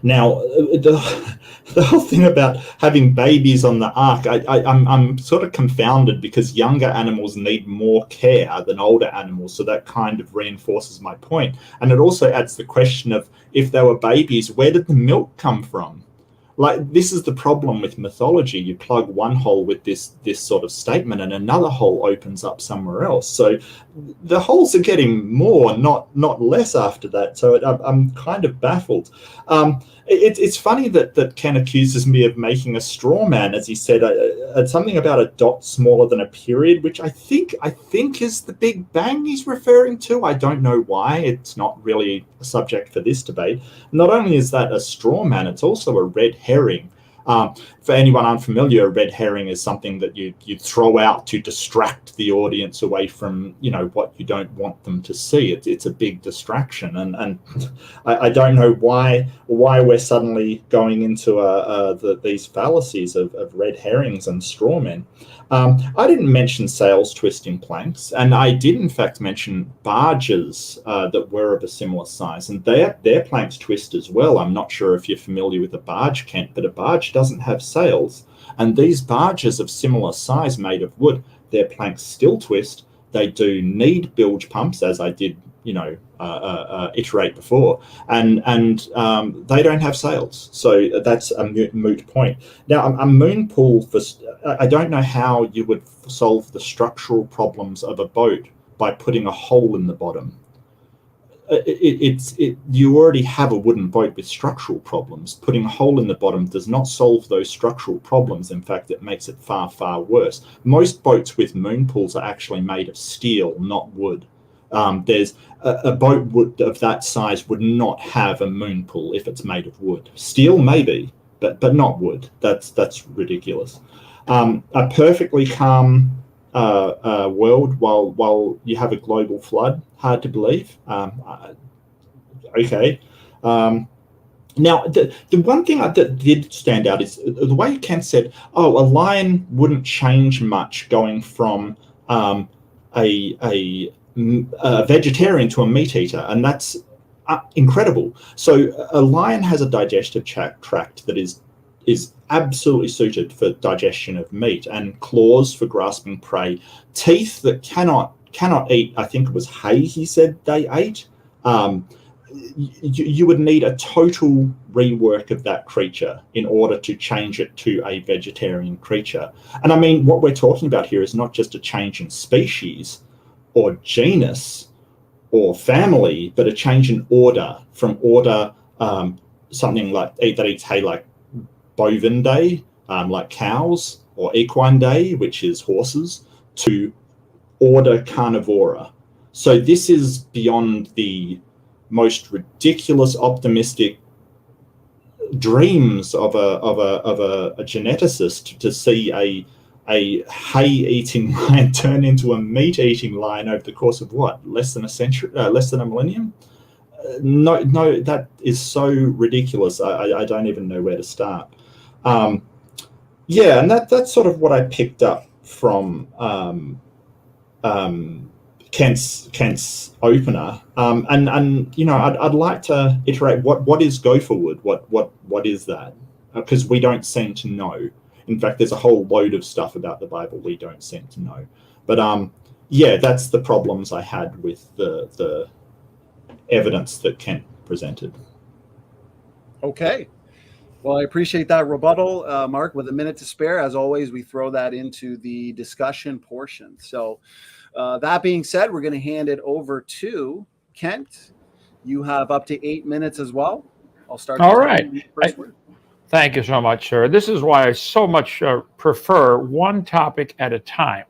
Now, the whole thing about having babies on the ark, I'm sort of confounded, because younger animals need more care than older animals, so that kind of reinforces my point. And it also adds the question of, if they were babies, where did the milk come from? Like, this is the problem with mythology. You plug one hole with this sort of statement, and another hole opens up somewhere else. So the holes are getting more, not less after that. So I'm kind of baffled. It's funny that Ken accuses me of making a straw man, as he said, something about a dot smaller than a period, which I think is the Big Bang he's referring to. I don't know why. It's not really a subject for this debate. Not only is that a straw man, it's also a red herring. For anyone unfamiliar, a red herring is something that you throw out to distract the audience away from what you don't want them to see. It's a big distraction, and I don't know why we're suddenly going into these fallacies of red herrings and straw men. I didn't mention sails twisting planks, and I did in fact mention barges that were of a similar size, and their planks twist as well. I'm not sure if you're familiar with a barge, Kent, but a barge doesn't have sails, and these barges of similar size made of wood, their planks still twist. They do need bilge pumps, as I did iterate before, and they don't have sails, so that's a moot point. Now, a moon pool, I don't know how you would solve the structural problems of a boat by putting a hole in the bottom. You already have a wooden boat with structural problems. Putting a hole in the bottom does not solve those structural problems. In fact, it makes it far, far worse. Most boats with moon pools are actually made of steel, not wood. There's a boat of that size would not have a moon pool if it's made of wood. Steel maybe, but not wood. That's ridiculous. A perfectly calm world while you have a global flood, hard to believe. Okay. Now, the one thing that did stand out is the way Kent said, a lion wouldn't change much going from a vegetarian to a meat eater, and that's incredible. So a lion has a digestive tract that is absolutely suited for digestion of meat, and claws for grasping prey, teeth that cannot eat, I think it was hay he said they ate. You would need a total rework of that creature in order to change it to a vegetarian creature. And I mean, what we're talking about here is not just a change in species or genus or family, but a change in order, from order, something like that eats hay, like Bovidae, like cows, or Equinae, which is horses, to order Carnivora. So this is beyond the most ridiculous optimistic dreams of a geneticist to see a hay-eating lion turn into a meat-eating lion over the course of what, less than a millennium? No, that is so ridiculous. I don't even know where to start. Yeah, and that's sort of what I picked up from Kent's opener. And I'd like to iterate what is gopher wood? What is that? Because we don't seem to know. In fact, there's a whole load of stuff about the Bible we don't seem to know. But yeah, that's the problems I had with the evidence that Kent presented. Okay. Well, I appreciate that rebuttal, Mark. With a minute to spare, as always, we throw that into the discussion portion. So that being said, we're going to hand it over to Kent. You have up to 8 minutes as well. I'll start. All right. Thank you so much, sir. This is why I so much prefer one topic at a time.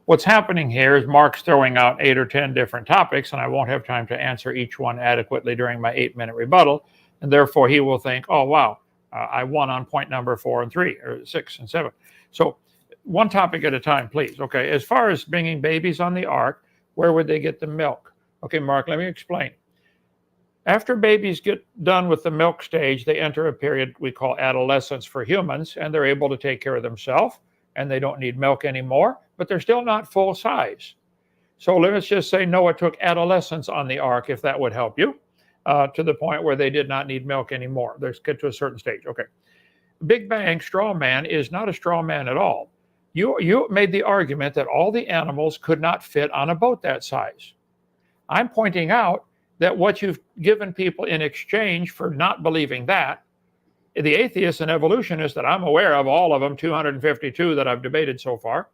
What's happening here is Mark's throwing out 8 or 10 different topics, and I won't have time to answer each one adequately during my 8-minute rebuttal. And therefore, he will think, oh, wow, I won on point number 4 and 3, or 6 and 7. So one topic at a time, please. Okay, as far as bringing babies on the ark, where would they get the milk? Okay, Mark, let me explain. After babies get done with the milk stage, they enter a period we call adolescence for humans, and they're able to take care of themselves, and they don't need milk anymore, but they're still not full size. So let's just say Noah took adolescents on the ark, if that would help you, to the point where they did not need milk anymore. They get to a certain stage. Okay. Big Bang straw man is not a straw man at all. You made the argument that all the animals could not fit on a boat that size. I'm pointing out that what you've given people in exchange for not believing that, the atheists and evolutionists that I'm aware of, all of them, 252 that I've debated so far,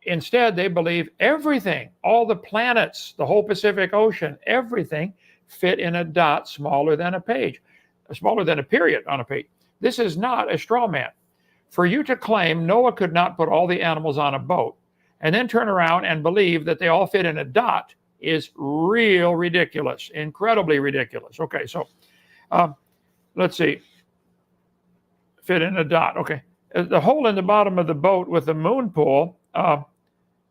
instead they believe everything, all the planets, the whole Pacific Ocean, everything fit in a dot smaller than a page, smaller than a period on a page. This is not a straw man. For you to claim Noah could not put all the animals on a boat and then turn around and believe that they all fit in a dot is real ridiculous, incredibly ridiculous. Okay, so let's see. Fit in a dot. Okay. The hole in the bottom of the boat with the moon pool,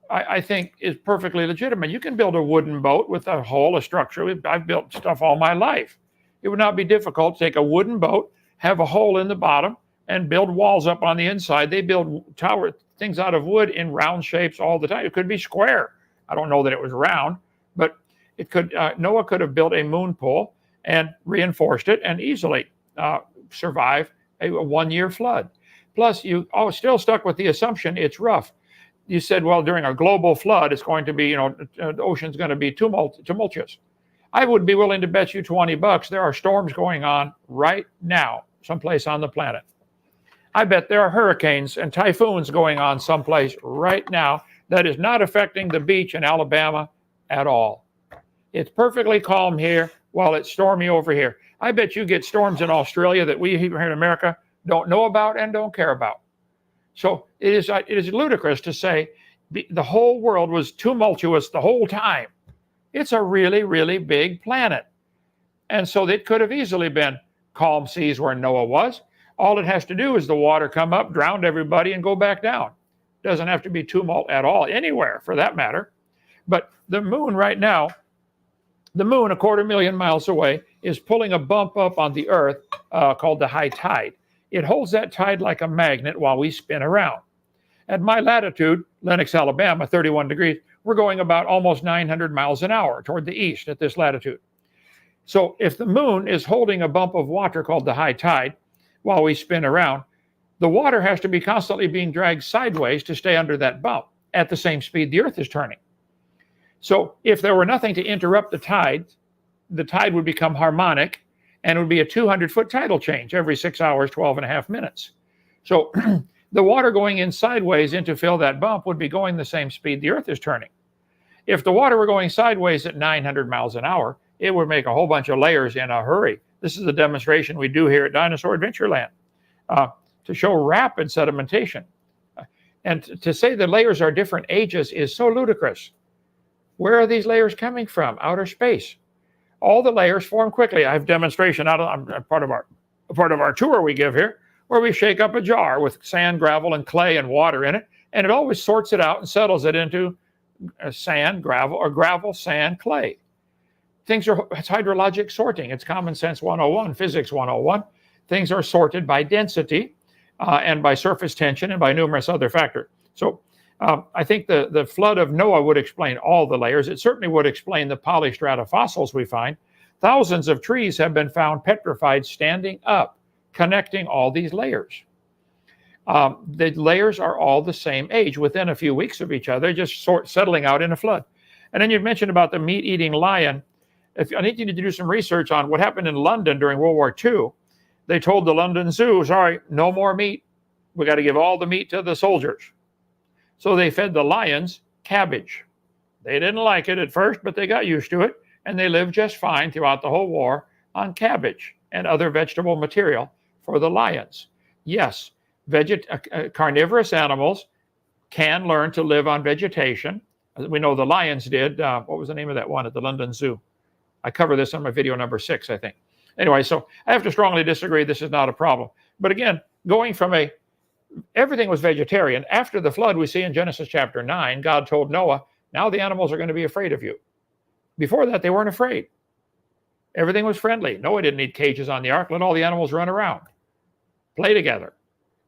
I think is perfectly legitimate. You can build a wooden boat with a hole, a structure. I've built stuff all my life. It would not be difficult to take a wooden boat, have a hole in the bottom, and build walls up on the inside. They build tower things out of wood in round shapes all the time. It could be square. I don't know that it was round, but it could. Noah could have built a moon pool and reinforced it and easily survive a 1-year flood. Plus, you still stuck with the assumption it's rough. You said, well, during a global flood, it's going to be, the ocean's going to be tumultuous. I would be willing to bet you $20 there are storms going on right now, someplace on the planet. I bet there are hurricanes and typhoons going on someplace right now that is not affecting the beach in Alabama at all. It's perfectly calm here while it's stormy over here. I bet you get storms in Australia that we here in America don't know about and don't care about. So it is ludicrous to say the whole world was tumultuous the whole time. It's a really, really big planet. And so it could have easily been calm seas where Noah was. All it has to do is the water come up, drown everybody, and go back down. Doesn't have to be tumult at all, anywhere for that matter. But the moon right now, the moon, 250,000 miles away, is pulling a bump up on the Earth called the high tide. It holds that tide like a magnet while we spin around. At my latitude, Lenox, Alabama, 31 degrees, we're going about almost 900 miles an hour toward the east at this latitude. So if the moon is holding a bump of water called the high tide while we spin around, the water has to be constantly being dragged sideways to stay under that bump at the same speed the Earth is turning. So if there were nothing to interrupt the tide would become harmonic, and it would be a 200-foot tidal change every 6 hours, 12 and a half minutes. So the water going in sideways in to fill that bump would be going the same speed the Earth is turning. If the water were going sideways at 900 miles an hour, it would make a whole bunch of layers in a hurry. This is a demonstration we do here at Dinosaur Adventureland to show rapid sedimentation. And to say the layers are different ages is so ludicrous. Where are these layers coming from? Outer space. All the layers form quickly. I have demonstration part of our tour we give here, where we shake up a jar with sand, gravel, and clay and water in it, and it always sorts it out and settles it into sand, gravel, or gravel, sand, clay. It's hydrologic sorting. It's common sense 101, physics 101. Things are sorted by density and by surface tension and by numerous other factors. So I think the flood of Noah would explain all the layers. It certainly would explain the polystrata fossils we find. Thousands of trees have been found petrified standing up, connecting all these layers. The layers are all the same age within a few weeks of each other, just settling out in a flood. And then you mentioned about the meat-eating lion. I need you to do some research on what happened in London during World War II. they told the London Zoo, sorry, no more meat. We got to give all the meat to the soldiers. So they fed the lions cabbage. They didn't like it at first, but they got used to it, and they lived just fine throughout the whole war on cabbage and other vegetable material for the lions. Yes, carnivorous animals can learn to live on vegetation. We know the lions did. What was the name of that one at the London Zoo? I cover this on my video number 6, I think. Anyway, so I have to strongly disagree. This is not a problem. But again, going from everything was vegetarian. After the flood, we see in Genesis chapter 9, God told Noah, now the animals are going to be afraid of you. Before that, they weren't afraid. Everything was friendly. Noah didn't need cages on the ark. Let all the animals run around, play together.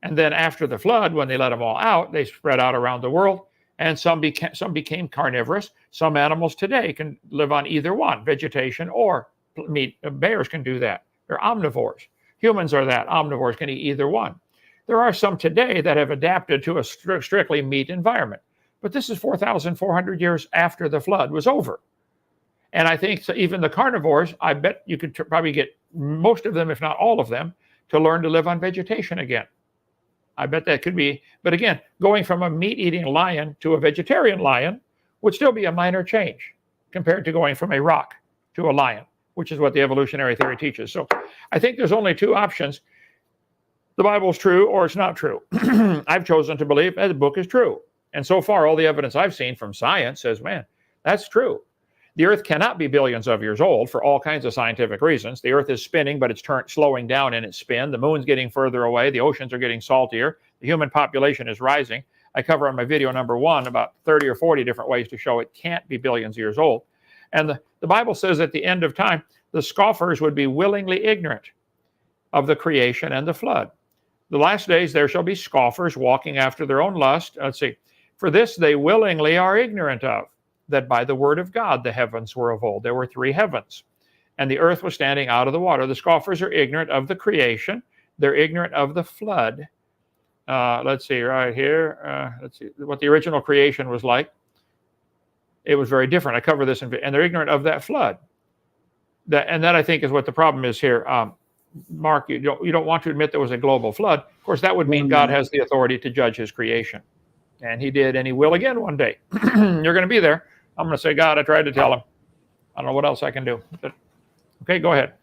And then after the flood, when they let them all out, they spread out around the world, and some became carnivorous. Some animals today can live on either one, vegetation or meat. Bears can do that. They're omnivores. Humans are that. Omnivores can eat either one. There are some today that have adapted to a strictly meat environment. But this is 4,400 years after the flood was over. And I think so even the carnivores, I bet you could probably get most of them, if not all of them, to learn to live on vegetation again. I bet that could be. But again, going from a meat-eating lion to a vegetarian lion would still be a minor change compared to going from a rock to a lion, which is what the evolutionary theory teaches. So I think there's only two options. The Bible's true or it's not true. I've chosen to believe that the book is true. And so far, all the evidence I've seen from science says, man, that's true. The Earth cannot be billions of years old for all kinds of scientific reasons. The Earth is spinning, but it's slowing down in its spin. The moon's getting further away. The oceans are getting saltier. The human population is rising. I cover on my video number 1 about 30 or 40 different ways to show it can't be billions of years old. And the Bible says at the end of time, the scoffers would be willingly ignorant of the creation and the flood. The last days there shall be scoffers walking after their own lust. Let's see. For this they willingly are ignorant of, that by the word of God the heavens were of old. There were 3 heavens, and the earth was standing out of the water. The scoffers are ignorant of the creation. They're ignorant of the flood. Let's see, right here. Let's see what the original creation was like. It was very different. I cover this, and they're ignorant of that flood. That I think is what the problem is here. Mark, you don't want to admit there was a global flood. Of course, that would mean God has the authority to judge his creation. And he did, and he will again one day. You're going to be there. I'm going to say, God, I tried to tell him. I don't know what else I can do. But, okay, go ahead.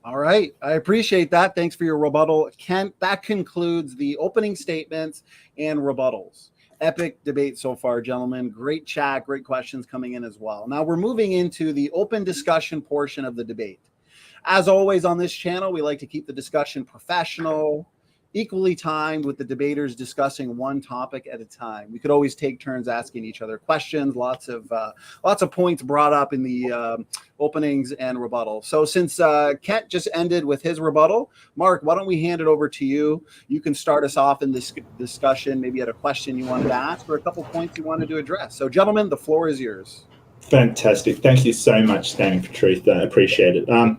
All right. I appreciate that. Thanks for your rebuttal. Kent, that concludes the opening statements and rebuttals. Epic debate so far, gentlemen. Great chat, great questions coming in as well. Now we're moving into the open discussion portion of the debate. As always on this channel, we like to keep the discussion professional, equally timed, with the debaters discussing one topic at a time. We could always take turns asking each other questions. Lots of points brought up in the openings and rebuttal. So since Kent just ended with his rebuttal, Mark, why don't we hand it over to you? You can start us off in this discussion. Maybe you had a question you wanted to ask or a couple points you wanted to address. So gentlemen, the floor is yours. Fantastic. Thank you so much, Standing for Truth. I appreciate it.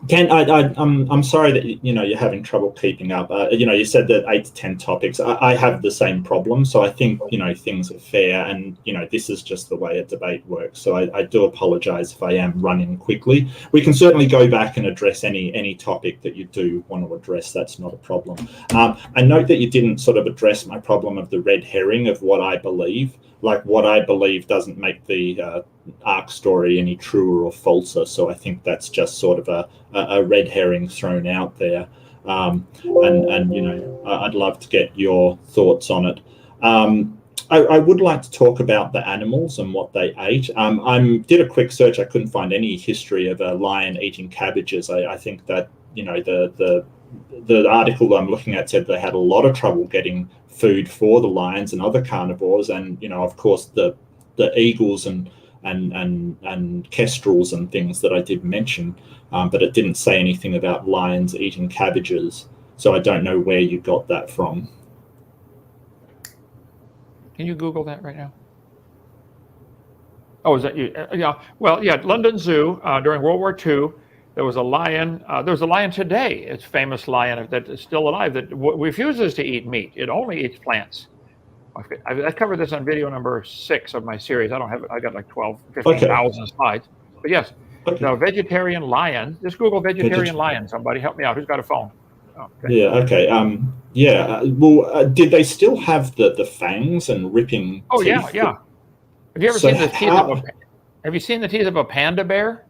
Ken, I'm sorry that you're having trouble keeping up. You said that 8 to 10 topics. I have the same problem, so I think things are fair, and this is just the way a debate works. So I do apologise if I am running quickly. We can certainly go back and address any topic that you do want to address. That's not a problem. I note that you didn't sort of address my problem of the red herring of what I believe. Like, what I believe doesn't make the Ark story any truer or falser. So I think that's just sort of a red herring thrown out there. And I'd love to get your thoughts on it. I would like to talk about the animals and what they ate. I did a quick search. I couldn't find any history of a lion eating cabbages. I think that the article I'm looking at said they had a lot of trouble getting food for the lions and other carnivores, and of course the eagles and kestrels and things that I did mention, but it didn't say anything about lions eating cabbages. So I don't know where you got that from. Can you Google that right now? Oh, is that you? Yeah. Well, yeah. London Zoo during World War II. There was a lion. There's a lion today. It's a famous lion that is still alive that refuses to eat meat. It only eats plants. I covered this on video number 6 of my series. I don't have it. I got like 12, 15,000 slides. But yes, The vegetarian lion. Just Google vegetarian lion. Somebody help me out. Who's got a phone? Okay. Yeah. Okay. Did they still have the fangs and ripping Oh teeth? yeah. Have you ever seen the teeth of a? Have you seen the teeth of a panda bear?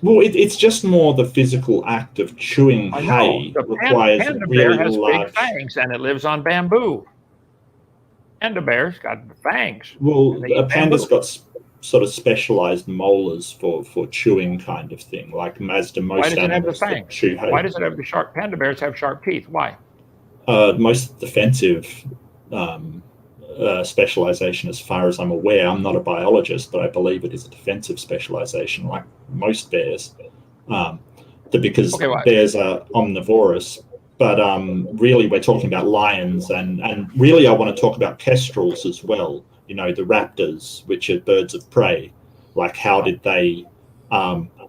Well, it's just more the physical act of chewing hay requires panda really bear has large. big fangs, and it lives on bamboo. Panda bear's got fangs. Well, a panda's got sort of specialized molars for chewing kind of thing, like most Why does it have the animals fangs? that chew hay. Why does it have the sharp? Panda bears have sharp teeth. Why? Most defensive specialization, as far as I'm aware. I'm not a biologist, but I believe it is a defensive specialization, like most bears, because bears are omnivorous. But really, we're talking about lions, and really, I want to talk about kestrels as well. You know, the raptors, which are birds of prey. Like, how did they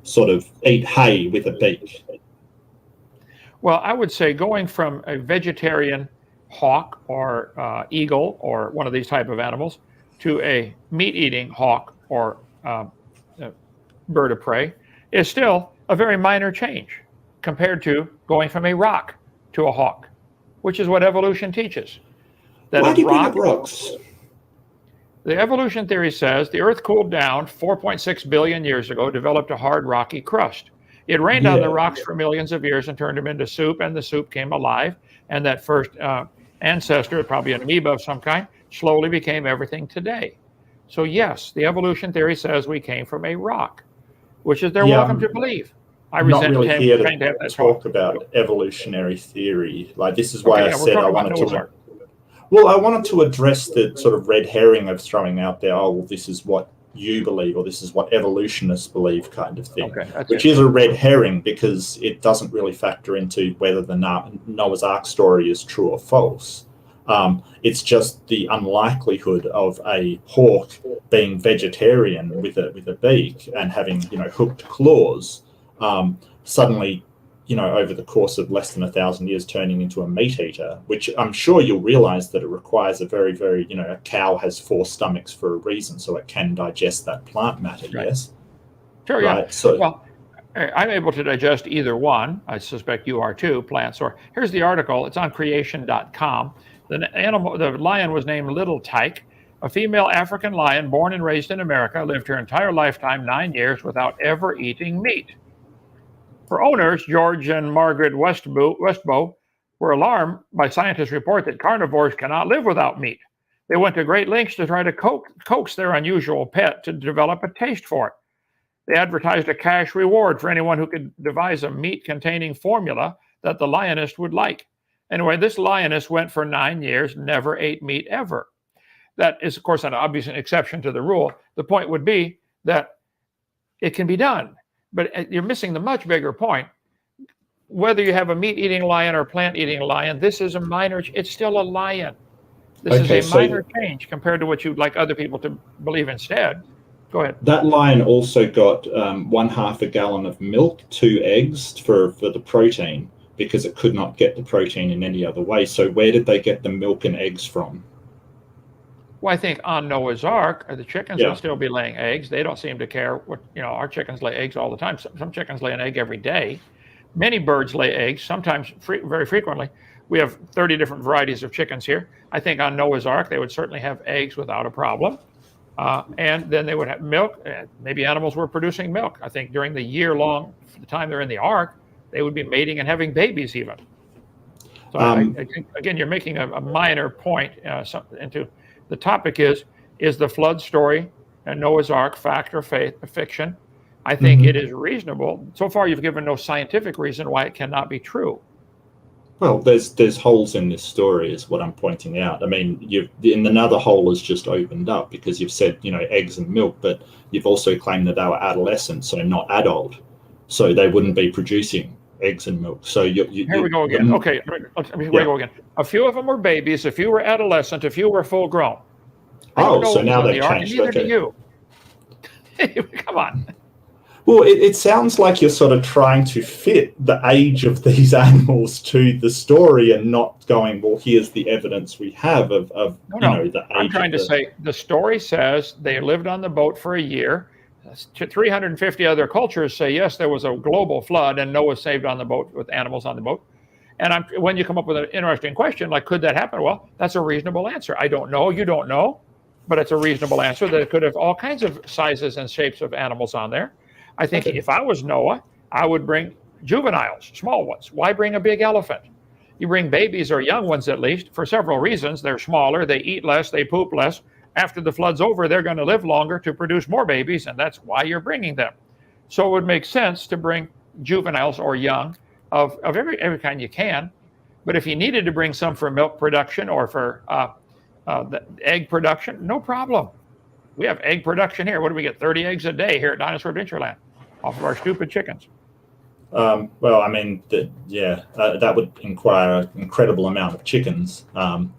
sort of eat hay with a beak? Well, I would say going from a vegetarian hawk or eagle or one of these type of animals to a meat-eating hawk or bird of prey is still a very minor change compared to going from a rock to a hawk, which is what evolution teaches. Why do you bring up rocks? The evolution theory says the Earth cooled down 4.6 billion years ago, developed a hard, rocky crust. It rained on the rocks for millions of years and turned them into soup, and the soup came alive. And that first ancestor, probably an amoeba of some kind, slowly became everything today. So yes, the evolution theory says we came from a rock, which is they're welcome to believe. I not resent really here trying to have to that talk about evolutionary theory. Like, this is why I said I wanted to. Well, I wanted to address the sort of red herring of throwing out there, oh, well, this is what you believe, or this is what evolutionists believe, kind of thing, which is a red herring because it doesn't really factor into whether the Noah's Ark story is true or false. It's just the unlikelihood of a hawk being vegetarian with a beak and having, hooked claws, suddenly, over the course of less than 1,000 years turning into a meat eater, which I'm sure you'll realize that it requires a very, very, a cow has 4 stomachs for a reason, so it can digest that plant matter, yes? Sure, right? Yeah. So, well, I'm able to digest either one. I suspect you are too, plants. Or here's the article. It's on creation.com. The lion was named Little Tyke. A female African lion born and raised in America lived her entire lifetime, 9 years, without ever eating meat. Her owners, George and Margaret Westbow, were alarmed by scientists' report that carnivores cannot live without meat. They went to great lengths to try to coax their unusual pet to develop a taste for it. They advertised a cash reward for anyone who could devise a meat-containing formula that the lioness would like. Anyway, this lioness went for 9 years, never ate meat ever. That is, of course, an obvious exception to the rule. The point would be that it can be done. But you're missing the much bigger point. Whether you have a meat-eating lion or plant-eating lion, this is a minor, it's still a lion. This is a minor change compared to what you'd like other people to believe instead. Go ahead. That lion also got 1/2 gallon of milk, 2 eggs for the protein, because it could not get the protein in any other way. So where did they get the milk and eggs from? Well, I think on Noah's Ark, the chickens would still be laying eggs. They don't seem to care what, our chickens lay eggs all the time. Some chickens lay an egg every day. Many birds lay eggs, sometimes very frequently. We have 30 different varieties of chickens here. I think on Noah's Ark, they would certainly have eggs without a problem. And then they would have milk. Maybe animals were producing milk. I think during the year-long, the time they're in the Ark, they would be mating and having babies even. So I think, again, you're making a minor point into the topic is the flood story and Noah's Ark fact or fiction? I think it is reasonable. So far, you've given no scientific reason why it cannot be true. Well, there's holes in this story, is what I'm pointing out. I mean, another hole has just opened up because you've said, eggs and milk, but you've also claimed that they were adolescent, so not adult, so they wouldn't be producing eggs and milk. So here we go again. Okay, we go again. A few of them were babies, a few were adolescent, a few were full grown. So now they've changed. Neither do you. Come on. Well, it sounds like you're sort of trying to fit the age of these animals to the story and not going, well, here's the evidence we have of the age. I'm trying to say the story says they lived on the boat for a year. 350 other cultures say, yes, there was a global flood and Noah saved on the boat with animals on the boat. And when you come up with an interesting question, like, could that happen? Well, that's a reasonable answer. I don't know. You don't know. But it's a reasonable answer that it could have all kinds of sizes and shapes of animals on there. I think if I was Noah, I would bring juveniles, small ones. Why bring a big elephant? You bring babies or young ones, at least, for several reasons. They're smaller, they eat less, they poop less. After the flood's over, they're going to live longer to produce more babies, and that's why you're bringing them. So it would make sense to bring juveniles or young of every kind you can. But if you needed to bring some for milk production or for the egg production, no problem. We have egg production here. What do we get? 30 eggs a day here at Dinosaur Adventureland off of our stupid chickens. Well, I mean, that would require an incredible amount of chickens. I'm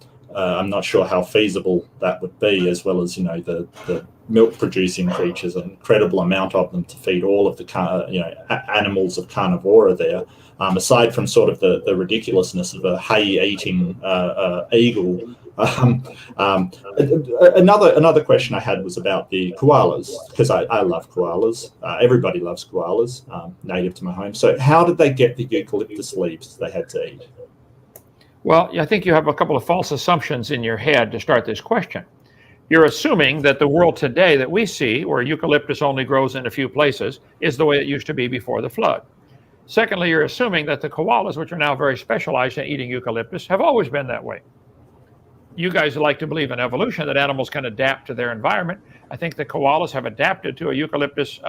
not sure how feasible that would be, as well as, the milk-producing creatures, an incredible amount of them to feed all of the, animals of carnivora there. Aside from sort of the ridiculousness of a hay-eating eagle. Another question I had was about the koalas, because I love koalas. Everybody loves koalas, native to my home. So how did they get the eucalyptus leaves they had to eat? Well, I think you have a couple of false assumptions in your head to start this question. You're assuming that the world today that we see, where eucalyptus only grows in a few places, is the way it used to be before the flood. Secondly, you're assuming that the koalas, which are now very specialized in eating eucalyptus, have always been that way. You guys like to believe in evolution, that animals can adapt to their environment. I think the koalas have adapted to a eucalyptus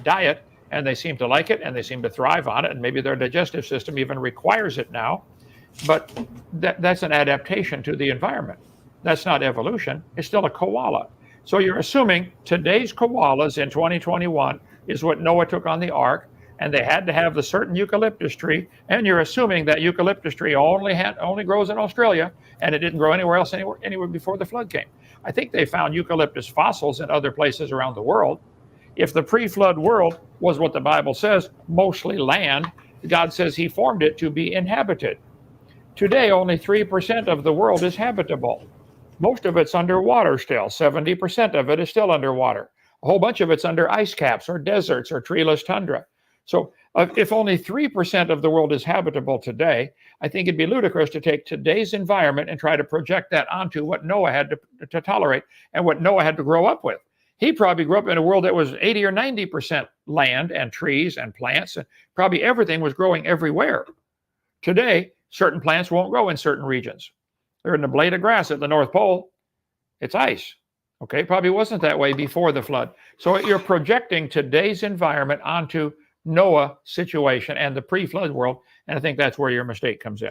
diet, and they seem to like it, and they seem to thrive on it, and maybe their digestive system even requires it now. But that's an adaptation to the environment. That's not evolution. It's still a koala. So you're assuming today's koalas in 2021 is what Noah took on the ark, and they had to have the certain eucalyptus tree, and you're assuming that eucalyptus tree only grows in Australia, and it didn't grow anywhere else anywhere before the flood came. I think they found eucalyptus fossils in other places around the world. If the pre-flood world was what the Bible says, mostly land, God says he formed it to be inhabited. Today, only 3% of the world is habitable. Most of it's underwater still. 70% of it is still underwater. A whole bunch of it's under ice caps or deserts or treeless tundra. So if only 3% of the world is habitable today, I think it'd be ludicrous to take today's environment and try to project that onto what Noah had to tolerate and what Noah had to grow up with. He probably grew up in a world that was 80 or 90% land and trees and plants, and probably everything was growing everywhere. Today, certain plants won't grow in certain regions. They're in a blade of grass at the North Pole. It's ice. Okay, probably wasn't that way before the flood. So you're projecting today's environment onto Noah's situation and the pre-flood world, and I think that's where your mistake comes in.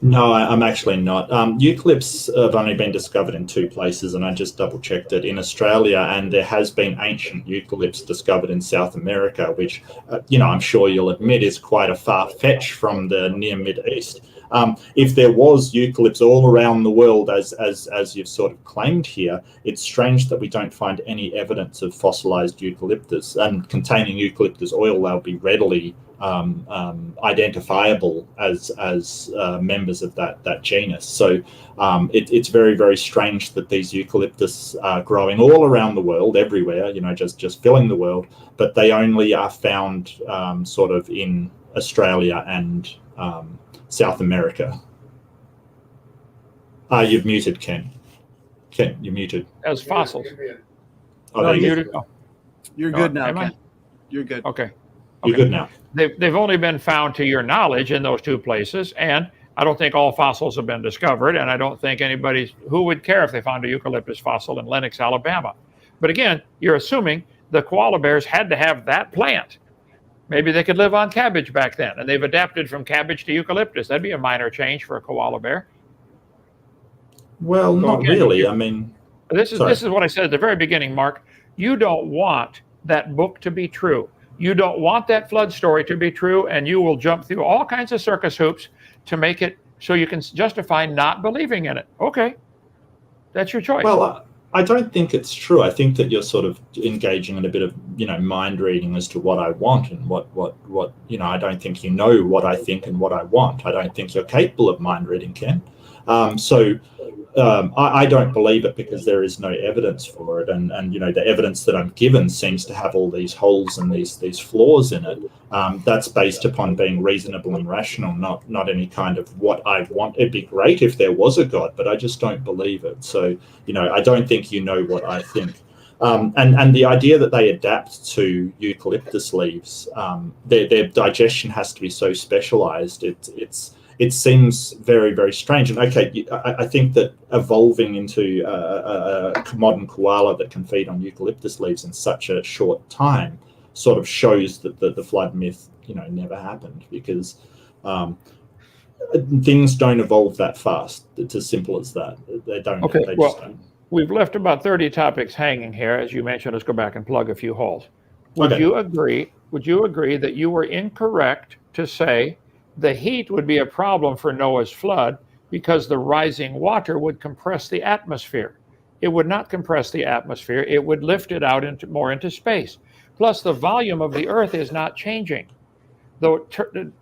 No, I'm actually not. Eucalypts have only been discovered in 2 places, and I just double-checked it in Australia, and there has been ancient eucalypts discovered in South America, which, I'm sure you'll admit is quite a far fetch from the near Mid-East. If there was eucalypts all around the world, as you've sort of claimed here, it's strange that we don't find any evidence of fossilized eucalyptus, and containing eucalyptus oil, they'll be readily identifiable as members of that genus. So it's very, very strange that these eucalyptus are growing all around the world, everywhere, just filling the world, but they only are found sort of in Australia and South America. You've muted, Ken. Ken, you're muted. As fossils. Oh, no, muted. Oh. You're good now, Am I? Ken. You're good. Okay. You're good now. They've only been found, to your knowledge, in those 2 places, and I don't think all fossils have been discovered, and I don't think who would care if they found a eucalyptus fossil in Lenox, Alabama. But again, you're assuming the koala bears had to have that plant. Maybe they could live on cabbage back then, and they've adapted from cabbage to eucalyptus. That'd be a minor change for a koala bear. Well, not really. I mean, this is what I said at the very beginning, Mark. You don't want that book to be true. You don't want that flood story to be true, and you will jump through all kinds of circus hoops to make it so you can justify not believing in it. Okay, that's your choice. Well, I don't think it's true. I think that you're sort of engaging in a bit of, mind reading as to what I want and what I don't think you know what I think and what I want. I don't think you're capable of mind reading, Ken. So I don't believe it because there is no evidence for it, and the evidence that I'm given seems to have all these holes and these flaws in it. That's based upon being reasonable and rational, not any kind of what I want. It'd be great if there was a God, but I just don't believe it. So I don't think you know what I think. And the idea that they adapt to eucalyptus leaves, their digestion has to be so specialized. It seems very, very strange. And okay, I think that evolving into a modern koala that can feed on eucalyptus leaves in such a short time sort of shows that the flood myth, never happened, because things don't evolve that fast. It's as simple as that. They don't. Okay, they well, just don't. We've left about 30 topics hanging here. As you mentioned, let's go back and plug a few holes. Would you agree that you were incorrect to say the heat would be a problem for Noah's flood because the rising water would compress the atmosphere? It would not compress the atmosphere. It would lift it out more into space. Plus, the volume of the earth is not changing. Though the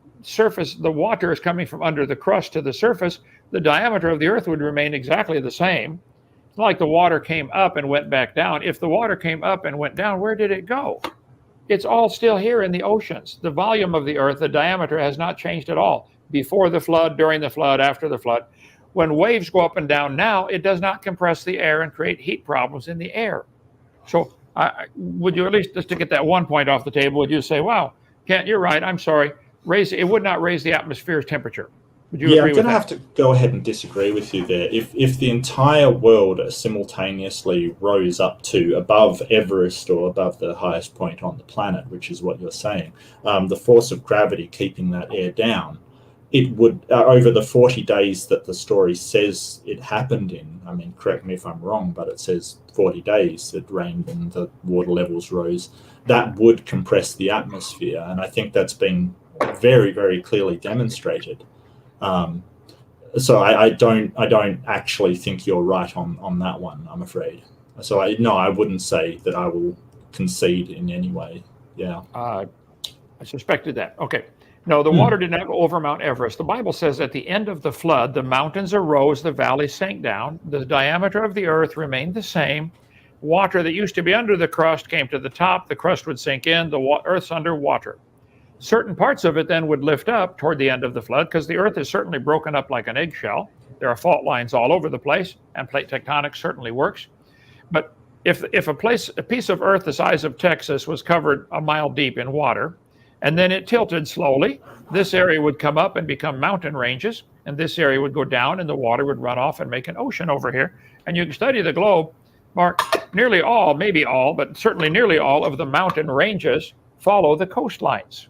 water is coming from under the crust to the surface, the diameter of the earth would remain exactly the same. It's not like the water came up and went back down. If the water came up and went down, where did it go? It's all still here in the oceans. The volume of the earth, the diameter has not changed at all. Before the flood, during the flood, after the flood. When waves go up and down now, it does not compress the air and create heat problems in the air. So would you, at least just to get that one point off the table, would you say, wow, Kent, you're right, I'm sorry, it would not raise the atmosphere's temperature? Would you agree with that? I'm going to have to go ahead and disagree with you there. If the entire world simultaneously rose up to above Everest or above the highest point on the planet, which is what you're saying, the force of gravity keeping that air down, it would, over the 40 days that the story says it happened in, I mean, correct me if I'm wrong, but it says 40 days it rained and the water levels rose, that would compress the atmosphere. And I think that's been very, very clearly demonstrated. So I don't actually think you're right on that one, I'm afraid. So I wouldn't say that I will concede in any way. Yeah. I suspected that. Okay. No, the water did not go over Mount Everest. The Bible says at the end of the flood, the mountains arose, the valleys sank down, the diameter of the earth remained the same. Water that used to be under the crust came to the top, the crust would sink in, the earth's under water. Certain parts of it then would lift up toward the end of the flood because the earth is certainly broken up like an eggshell. There are fault lines all over the place, and plate tectonics certainly works. But if a piece of earth the size of Texas was covered a mile deep in water, and then it tilted slowly, this area would come up and become mountain ranges, and this area would go down, and the water would run off and make an ocean over here. And you can study the globe, Mark, nearly all, maybe all, but certainly nearly all of the mountain ranges follow the coastlines.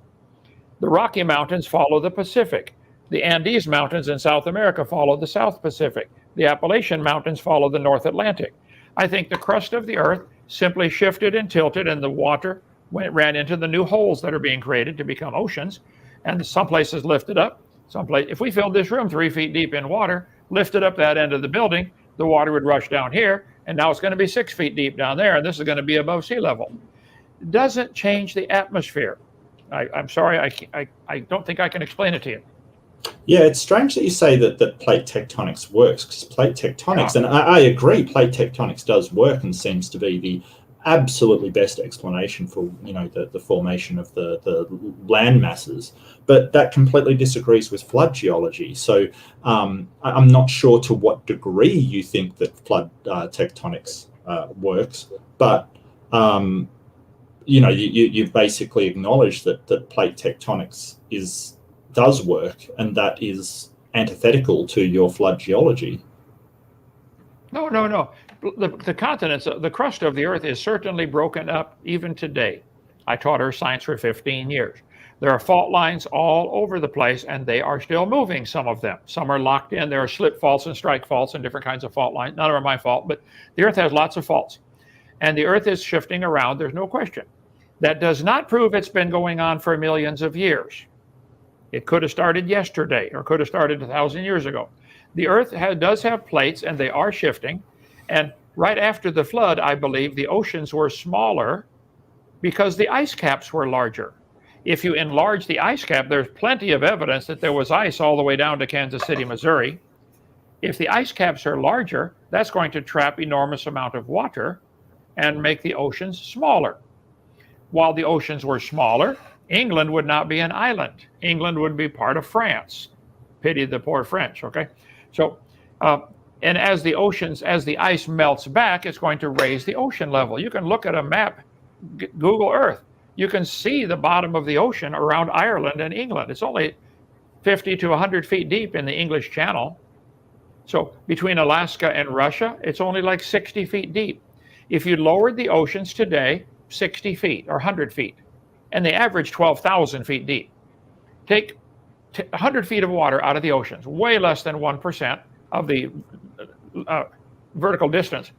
The Rocky Mountains follow the Pacific. The Andes Mountains in South America follow the South Pacific. The Appalachian Mountains follow the North Atlantic. I think the crust of the earth simply shifted and tilted, and the water ran into the new holes that are being created to become oceans. And some places lifted up. If we filled this room 3 feet deep in water, lifted up that end of the building, the water would rush down here, and now it's going to be 6 feet deep down there, and this is going to be above sea level. It doesn't change the atmosphere. I'm sorry, I don't think I can explain it to you. Yeah, it's strange that you say that plate tectonics works, because plate tectonics, and I agree, plate tectonics does work and seems to be the absolutely best explanation for the formation of the land masses, but that completely disagrees with flood geology. So I'm not sure to what degree you think that flood tectonics works, but you've basically acknowledged that plate tectonics does work, and that is antithetical to your flood geology. No. The continents, the crust of the earth is certainly broken up even today. I taught earth science for 15 years. There are fault lines all over the place, and they are still moving, some of them. Some are locked in. There are slip faults and strike faults and different kinds of fault lines. None are my fault, but the earth has lots of faults. And the earth is shifting around, there's no question. That does not prove it's been going on for millions of years. It could have started yesterday, or could have started 1,000 years ago. The earth does have plates, and they are shifting. And right after the flood, I believe the oceans were smaller because the ice caps were larger. If you enlarge the ice cap, there's plenty of evidence that there was ice all the way down to Kansas City, Missouri. If the ice caps are larger, that's going to trap enormous amount of water and make the oceans smaller. While the oceans were smaller, England would not be an island. England would be part of France. Pity the poor French, okay? So, and as the ice melts back, it's going to raise the ocean level. You can look at a map, Google Earth. You can see the bottom of the ocean around Ireland and England. It's only 50 to 100 feet deep in the English Channel. So between Alaska and Russia, it's only like 60 feet deep. If you lowered the oceans today 60 feet or 100 feet, and they average 12,000 feet deep, take 100 feet of water out of the oceans, way less than 1% of the vertical distance,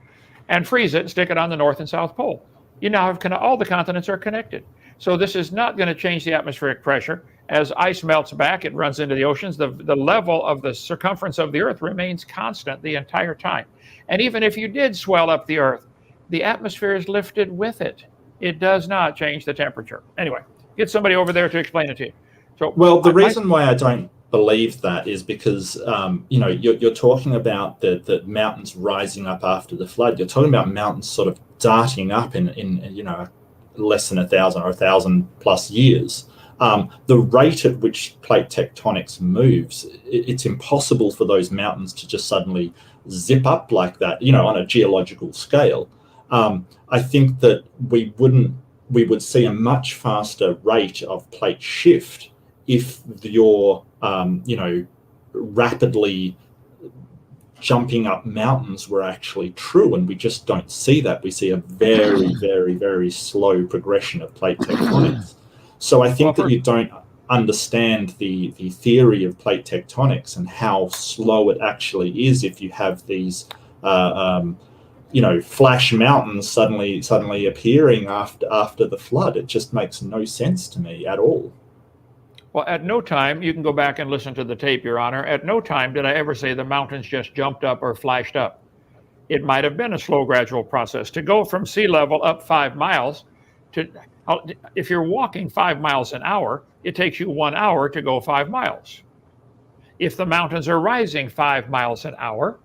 and freeze it and stick it on the North and South Pole. You now have all the continents are connected. So this is not going to change the atmospheric pressure. As ice melts back, it runs into the oceans. The level of the circumference of the Earth remains constant the entire time. And even if you did swell up the Earth, the atmosphere is lifted with it. It does not change the temperature. Anyway, get somebody over there to explain it to you. So, well, the reason why I don't believe that is because you're talking about the mountains rising up after the flood. You're talking about mountains sort of darting up in less than 1,000 or 1,000 plus years. The rate at which plate tectonics moves, it's impossible for those mountains to just suddenly zip up like that, on a geological scale. I think that we would see a much faster rate of plate shift if your rapidly jumping up mountains were actually true, and we just don't see that. We see a very, very, very slow progression of plate tectonics. So I think that you don't understand the theory of plate tectonics and how slow it actually is if you have these flash mountains suddenly appearing after the flood. It just makes no sense to me at all. Well, at no time, you can go back and listen to the tape, Your Honor, at no time did I ever say the mountains just jumped up or flashed up. It might have been a slow, gradual process. To go from sea level up 5 miles if you're walking 5 miles an hour, it takes you 1 hour to go 5 miles. If the mountains are rising 5 miles an hour,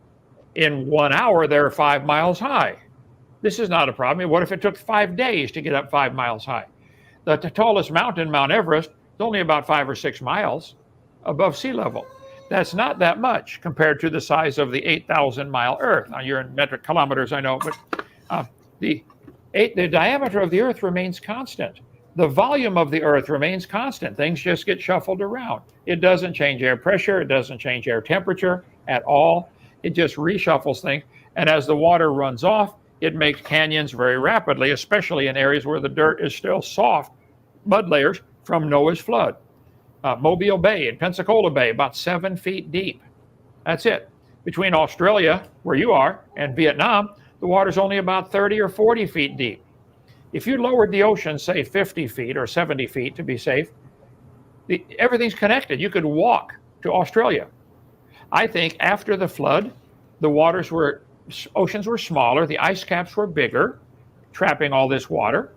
in 1 hour, they're 5 miles high. This is not a problem. What if it took 5 days to get up 5 miles high? The tallest mountain, Mount Everest, is only about 5 or 6 miles above sea level. That's not that much compared to the size of the 8,000-mile Earth. Now, you're in metric kilometers, I know, but the diameter of the Earth remains constant. The volume of the Earth remains constant. Things just get shuffled around. It doesn't change air pressure. It doesn't change air temperature at all. It just reshuffles things. And as the water runs off, it makes canyons very rapidly, especially in areas where the dirt is still soft, mud layers from Noah's flood. Mobile Bay and Pensacola Bay, about 7 feet deep. That's it. Between Australia, where you are, and Vietnam, the water's only about 30 or 40 feet deep. If you lowered the ocean, say 50 feet or 70 feet to be safe, everything's connected. You could walk to Australia. I think after the flood, the oceans were smaller, the ice caps were bigger, trapping all this water,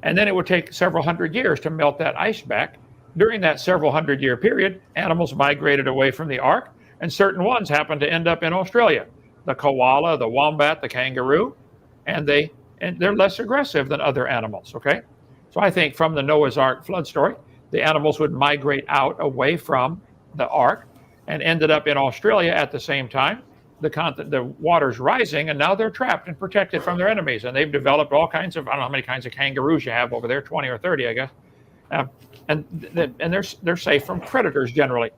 and then it would take several hundred years to melt that ice back. During that several hundred-year period, animals migrated away from the ark, and certain ones happened to end up in Australia. The koala, the wombat, the kangaroo, and they're less aggressive than other animals, okay? So I think from the Noah's Ark flood story, the animals would migrate out away from the ark and ended up in Australia at the same time. The water's rising, and now they're trapped and protected from their enemies, and they've developed all kinds of, I don't know how many kinds of kangaroos you have over there, 20 or 30, I guess. And they're safe from predators generally.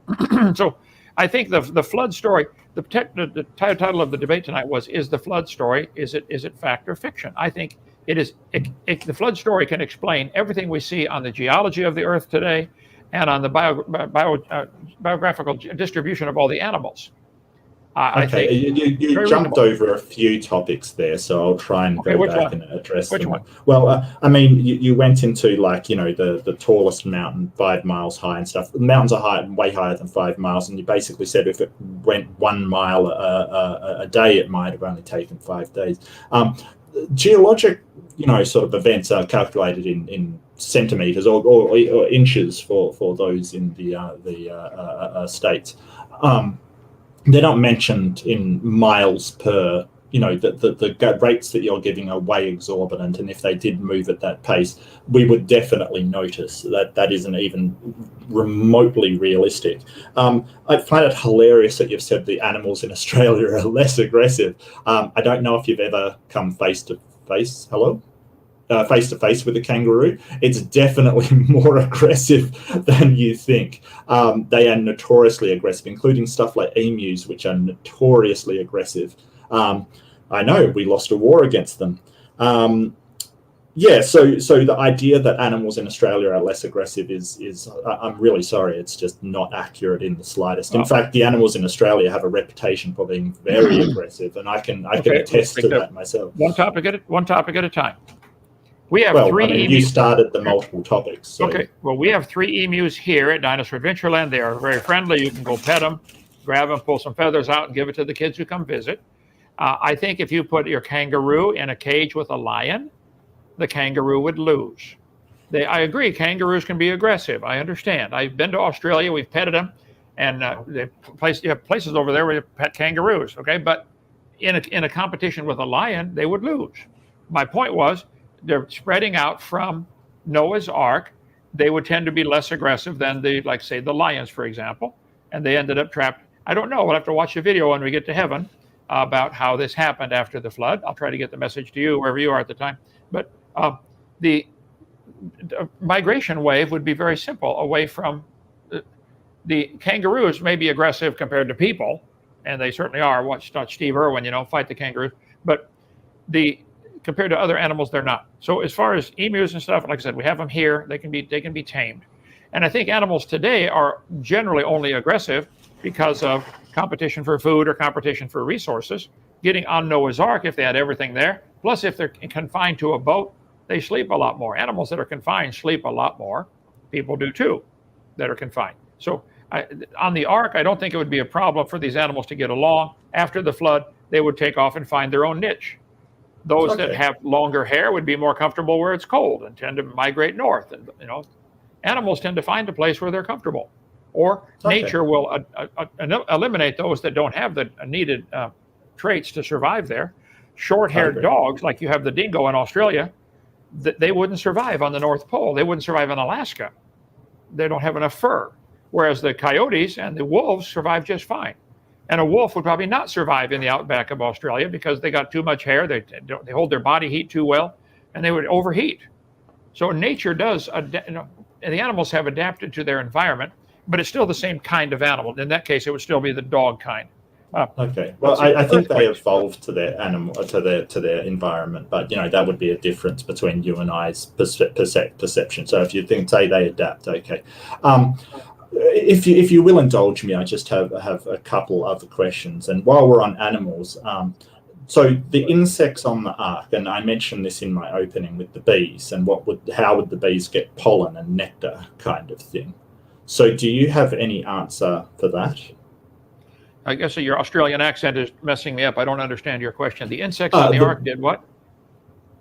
So I think the flood story, the title of the debate tonight was, is the flood story, is it fact or fiction? I think it is. The flood story can explain everything we see on the geology of the Earth today and on the biographical distribution of all the animals. Okay, you jumped over a few topics there, so I'll try and go back and address them. One? Well, I mean, you went into the tallest mountain 5 miles high and stuff. The mountains are way higher than 5 miles, and you basically said if it went 1 mile a day, it might have only taken 5 days. Geologic, sort of events are calculated in centimeters or inches for those in the states. they're not mentioned in miles per. The rates that you're giving are way exorbitant, and if they did move at that pace, we would definitely notice that isn't even remotely realistic. I find it hilarious that you've said the animals in Australia are less aggressive. I don't know if you've ever come face to face with a kangaroo. It's definitely more aggressive than you think. They are notoriously aggressive, including stuff like emus, which are notoriously aggressive. I know we lost a war against them. So the idea that animals in Australia are less aggressive is I'm really sorry, it's just not accurate in the slightest. In fact, the animals in Australia have a reputation for being very aggressive, and I can attest to that myself. One topic at a time. We have three emus. You started the multiple topics. So. Okay, well, we have 3 emus here at Dinosaur Adventureland. They are very friendly. You can go pet them, grab them, pull some feathers out, and give it to the kids who come visit. I think if you put your kangaroo in a cage with a lion, the kangaroo would lose. I agree, kangaroos can be aggressive. I understand. I've been to Australia. We've petted them, and you have places over there where you pet kangaroos. Okay, but in a competition with a lion, they would lose. My point was they're spreading out from Noah's Ark. They would tend to be less aggressive than the lions, for example, and they ended up trapped. I don't know. We'll have to watch the video when we get to heaven about how this happened after the flood. I'll try to get the message to you wherever you are at the time. But the migration wave would be very simple. Away from the kangaroos may be aggressive compared to people, and they certainly are. Watch Steve Irwin, fight the kangaroos. But compared to other animals, they're not. So as far as emus and stuff, like I said, we have them here. They can be tamed. And I think animals today are generally only aggressive because of competition for food or competition for resources. Getting on Noah's Ark, if they had everything there, plus if they're confined to a boat, they sleep a lot more. Animals that are confined sleep a lot more. People do too, that are confined. So on the Ark, I don't think it would be a problem for these animals to get along. After the flood, they would take off and find their own niche. Those that have longer hair would be more comfortable where it's cold and tend to migrate north. And animals tend to find a place where they're comfortable. Or nature will eliminate those that don't have the needed traits to survive there. Short-haired dogs, like you have the dingo in Australia, they wouldn't survive on the North Pole. They wouldn't survive in Alaska. They don't have enough fur. Whereas the coyotes and the wolves survive just fine. And a wolf would probably not survive in the outback of Australia because they got too much hair. They hold their body heat too well, and they would overheat. So nature does, the animals have adapted to their environment, but it's still the same kind of animal. In that case, it would still be the dog kind. Well, I think they evolved to their animal, to their environment, but that would be a difference between you and I's perception. So if you say they adapt, okay. If you will indulge me, I just have a couple other questions. And while we're on animals, so the insects on the Ark, and I mentioned this in my opening with the bees, and how would the bees get pollen and nectar, kind of thing. So do you have any answer for that? I guess your Australian accent is messing me up. I don't understand your question. The insects on the Ark did what?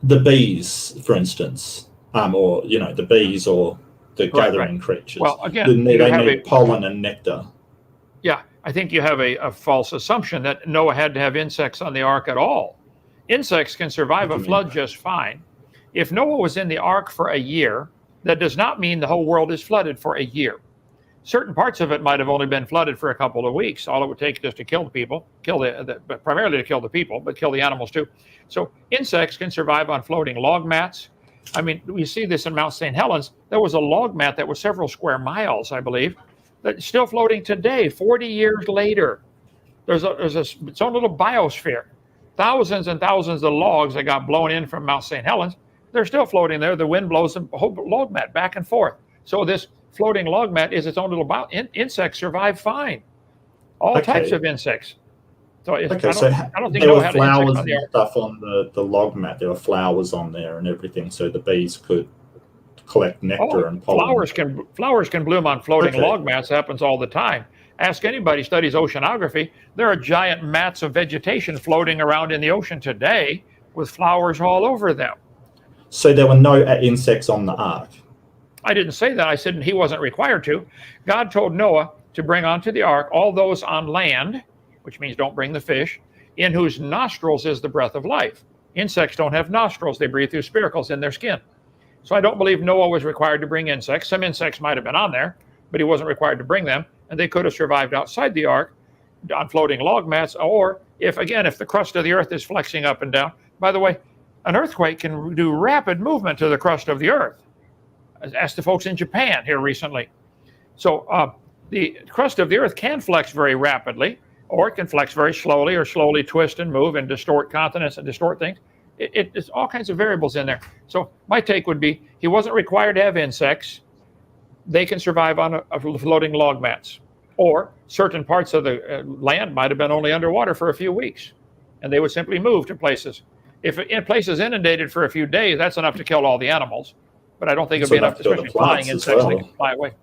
The bees, for instance, or the bees or the gathering creatures. Well, again, they need pollen and nectar. Yeah, I think you have a false assumption that Noah had to have insects on the Ark at all. Insects can survive a flood just fine. If Noah was in the Ark for a year, that does not mean the whole world is flooded for a year. Certain parts of it might have only been flooded for a couple of weeks. All it would take just to kill the people, but primarily to kill the people, but kill the animals too. So insects can survive on floating log mats. I mean, we see this in Mount St. Helens. There was a log mat that was several square miles, I believe, that's still floating today, 40 years later. There's its own little biosphere. Thousands and thousands of logs that got blown in from Mount St. Helens, they're still floating there. The wind blows the whole log mat back and forth. So this floating log mat is its own little insects survive fine. All types of insects. So I don't think there were flowers and stuff on the log mat. There were flowers on there and everything, so the bees could collect nectar and pollen. Flowers can bloom on floating log mats. Happens all the time. Ask anybody who studies oceanography. There are giant mats of vegetation floating around in the ocean today with flowers all over them. So there were no insects on the Ark? I didn't say that. I said he wasn't required to. God told Noah to bring onto the Ark all those on land which means don't bring the fish, in whose nostrils is the breath of life. Insects don't have nostrils. They breathe through spiracles in their skin. So I don't believe Noah was required to bring insects. Some insects might have been on there, but he wasn't required to bring them, and they could have survived outside the ark on floating log mats, or if the crust of the earth is flexing up and down. By the way, an earthquake can do rapid movement to the crust of the earth. Ask the folks in Japan here recently. So the crust of the earth can flex very rapidly, or it can flex very slowly, or slowly twist and move and distort continents and distort things. It's all kinds of variables in there. So my take would be he wasn't required to have insects. They can survive on a floating log mats. Or certain parts of the land might have been only underwater for a few weeks, and they would simply move to places. If in places inundated for a few days, that's enough to kill all the animals. But I don't think it'd be enough, especially flying insects that can fly away.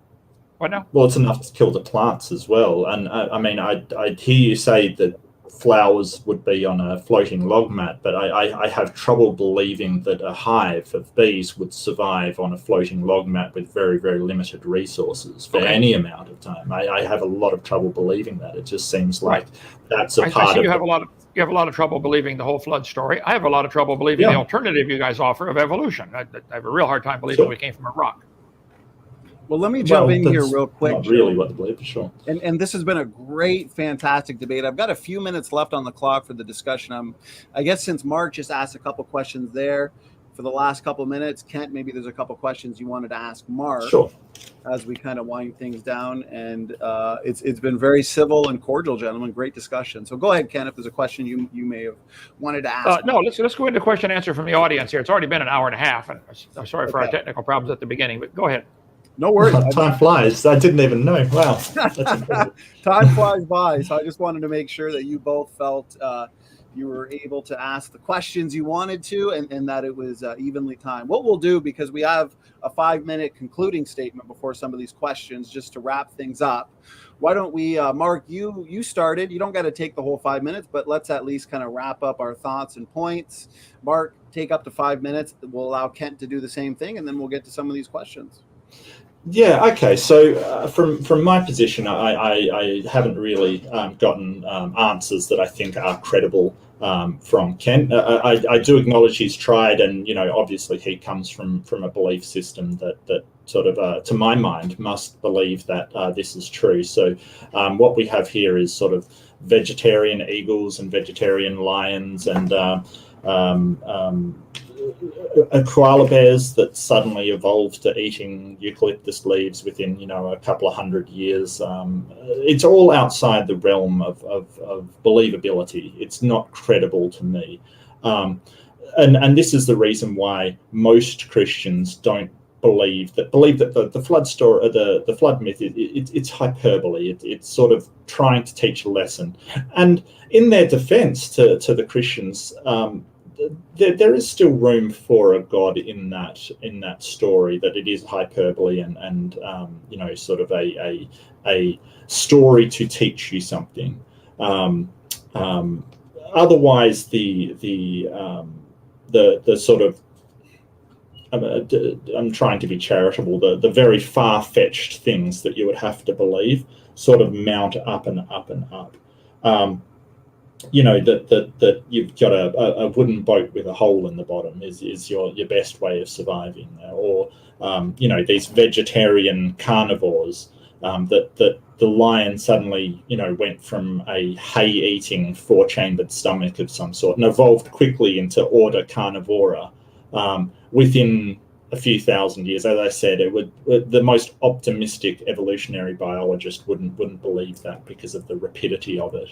What now? Well, it's enough to kill the plants as well. And I'd hear you say that flowers would be on a floating log mat, but I have trouble believing that a hive of bees would survive on a floating log mat with very, very limited resources for any amount of time. I have a lot of trouble believing that. It just seems like that's a part of you have a lot of trouble believing the whole flood story. I have a lot of trouble believing the alternative you guys offer of evolution. I have a real hard time believing we came from a rock. Well, let me jump in here real quick. Not really what to believe, for sure. And this has been a great, fantastic debate. I've got a few minutes left on the clock for the discussion. I guess since Mark just asked a couple questions there for the last couple of minutes, Kent, maybe there's a couple questions you wanted to ask Mark. Sure. As we kind of wind things down. And it's been very civil and cordial, gentlemen. Great discussion. So go ahead, Ken, if there's a question you may have wanted to ask. No, let's go into question and answer from the audience here. It's already been an hour and a half, and I'm sorry for our technical problems at the beginning, but go ahead. No worries. Time flies. I didn't even know. Wow. Time flies by. So I just wanted to make sure that you both felt you were able to ask the questions you wanted to, and that it was evenly timed. What we'll do, because we have a 5-minute concluding statement before some of these questions, just to wrap things up. Why don't we, Mark, you started. You don't got to take the whole 5 minutes, but let's at least kind of wrap up our thoughts and points. Mark, take up to 5 minutes. We'll allow Kent to do the same thing, and then we'll get to some of these questions. Yeah, okay. So from my position, I haven't really gotten answers that I think are credible from Kent. I do acknowledge he's tried, and obviously he comes from a belief system that sort of, to my mind, must believe that this is true. So what we have here is sort of vegetarian eagles and vegetarian lions and koala bears that suddenly evolved to eating eucalyptus leaves within a couple of 100 years. It's all outside the realm of believability. It's not credible to me, and this is the reason why most Christians don't believe that the flood story, the flood myth, it's hyperbole. It's sort of trying to teach a lesson. And in their defense to the Christians, there is still room for a God in that story, that it is hyperbole and sort of a story to teach you something. Otherwise, the sort of, I'm trying to be charitable, the very far-fetched things that you would have to believe sort of mount up and up and up. That you've got a wooden boat with a hole in the bottom is your best way of surviving, or these vegetarian carnivores, that the lion suddenly went from a hay-eating 4-chambered stomach of some sort and evolved quickly into order carnivora within a few thousand years. As I said, the most optimistic evolutionary biologist wouldn't believe that because of the rapidity of it.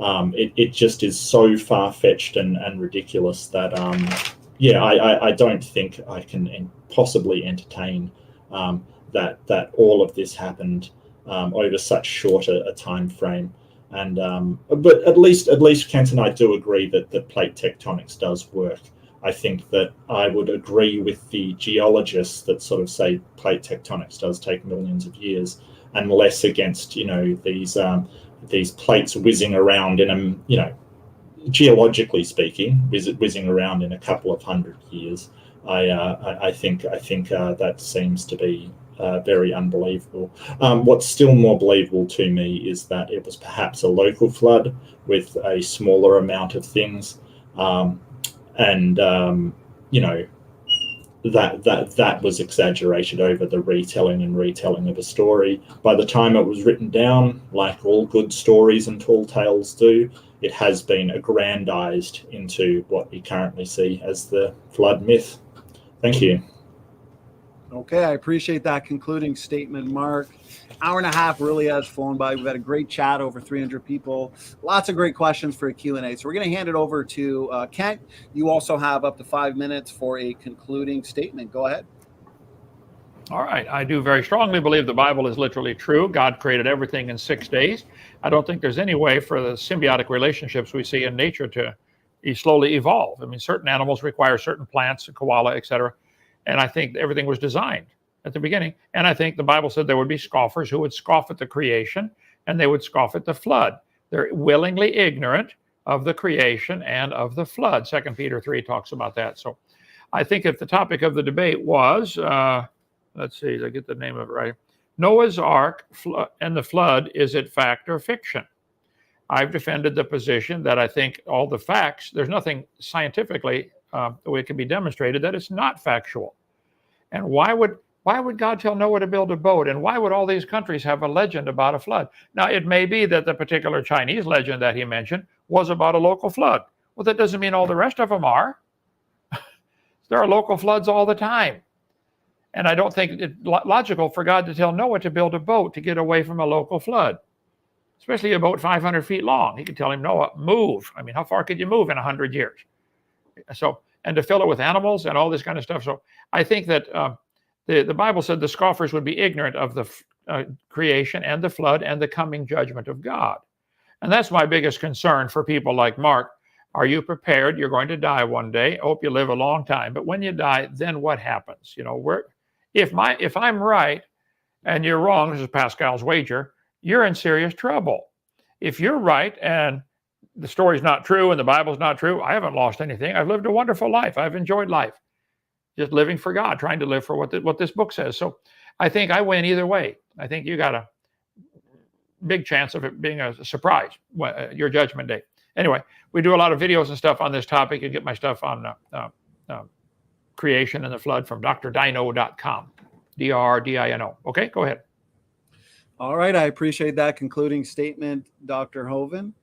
It just is so far-fetched and ridiculous that I don't think I can possibly entertain that all of this happened over such short a time frame. And but at least Kent and I do agree that plate tectonics does work. I think that I would agree with the geologists that sort of say plate tectonics does take millions of years, and less against these plates whizzing around in geologically speaking, whizzing around in a couple of 100 years. I think that seems to be very unbelievable. What's still more believable to me is that it was perhaps a local flood with a smaller amount of things, you know, that was exaggerated over the retelling of a story. By the time it was written down, like all good stories and tall tales do, it has been aggrandized into what we currently see as the flood myth. Thank you. Okay, I appreciate that concluding statement, Mark. Hour and a half really has flown by. We've had a great chat, over 300 people. Lots of great questions for a Q&A. So we're going to hand it over to Kent. You also have up to 5 minutes for a concluding statement. Go ahead. All right. I do very strongly believe the Bible is literally true. God created everything in 6 days. I don't think there's any way for the symbiotic relationships we see in nature to slowly evolve. I mean, certain animals require certain plants, a koala, etc. And I think everything was designed at the beginning. And I think the Bible said there would be scoffers who would scoff at the creation and they would scoff at the flood. They're willingly ignorant of the creation and of the flood. 2 Peter 3 talks about that. So I think if the topic of the debate was, let's see, did I get the name of it right? Noah's Ark and the flood, is it fact or fiction? I've defended the position that I think all the facts, there's nothing scientifically the way it can be demonstrated that it's not factual. And why would God tell Noah to build a boat? And why would all these countries have a legend about a flood? Now, it may be that the particular Chinese legend that he mentioned was about a local flood. Well, that doesn't mean all the rest of them are. There are local floods all the time. And I don't think it's logical for God to tell Noah to build a boat to get away from a local flood, especially a boat 500 feet long. He could tell him, Noah, move. I mean, how far could you move in 100 years? So, and to fill it with animals and all this kind of stuff. So I think that the Bible said the scoffers would be ignorant of the creation and the flood and the coming judgment of God. And that's my biggest concern for people like Mark. Are you prepared? You're going to die one day. I hope you live a long time. But when you die, then what happens? You know, if I'm right and you're wrong, this is Pascal's wager, you're in serious trouble. If you're right and the story's not true and the Bible's not true, I haven't lost anything. I've lived a wonderful life. I've enjoyed life. Just living for God, trying to live for what this book says. So I think I win either way. I think you got a big chance of it being a surprise, your judgment day. Anyway, we do a lot of videos and stuff on this topic. You get my stuff on creation and the flood from drdino.com, DRDINO. Okay, go ahead. All right, I appreciate that concluding statement, Dr. Hovind.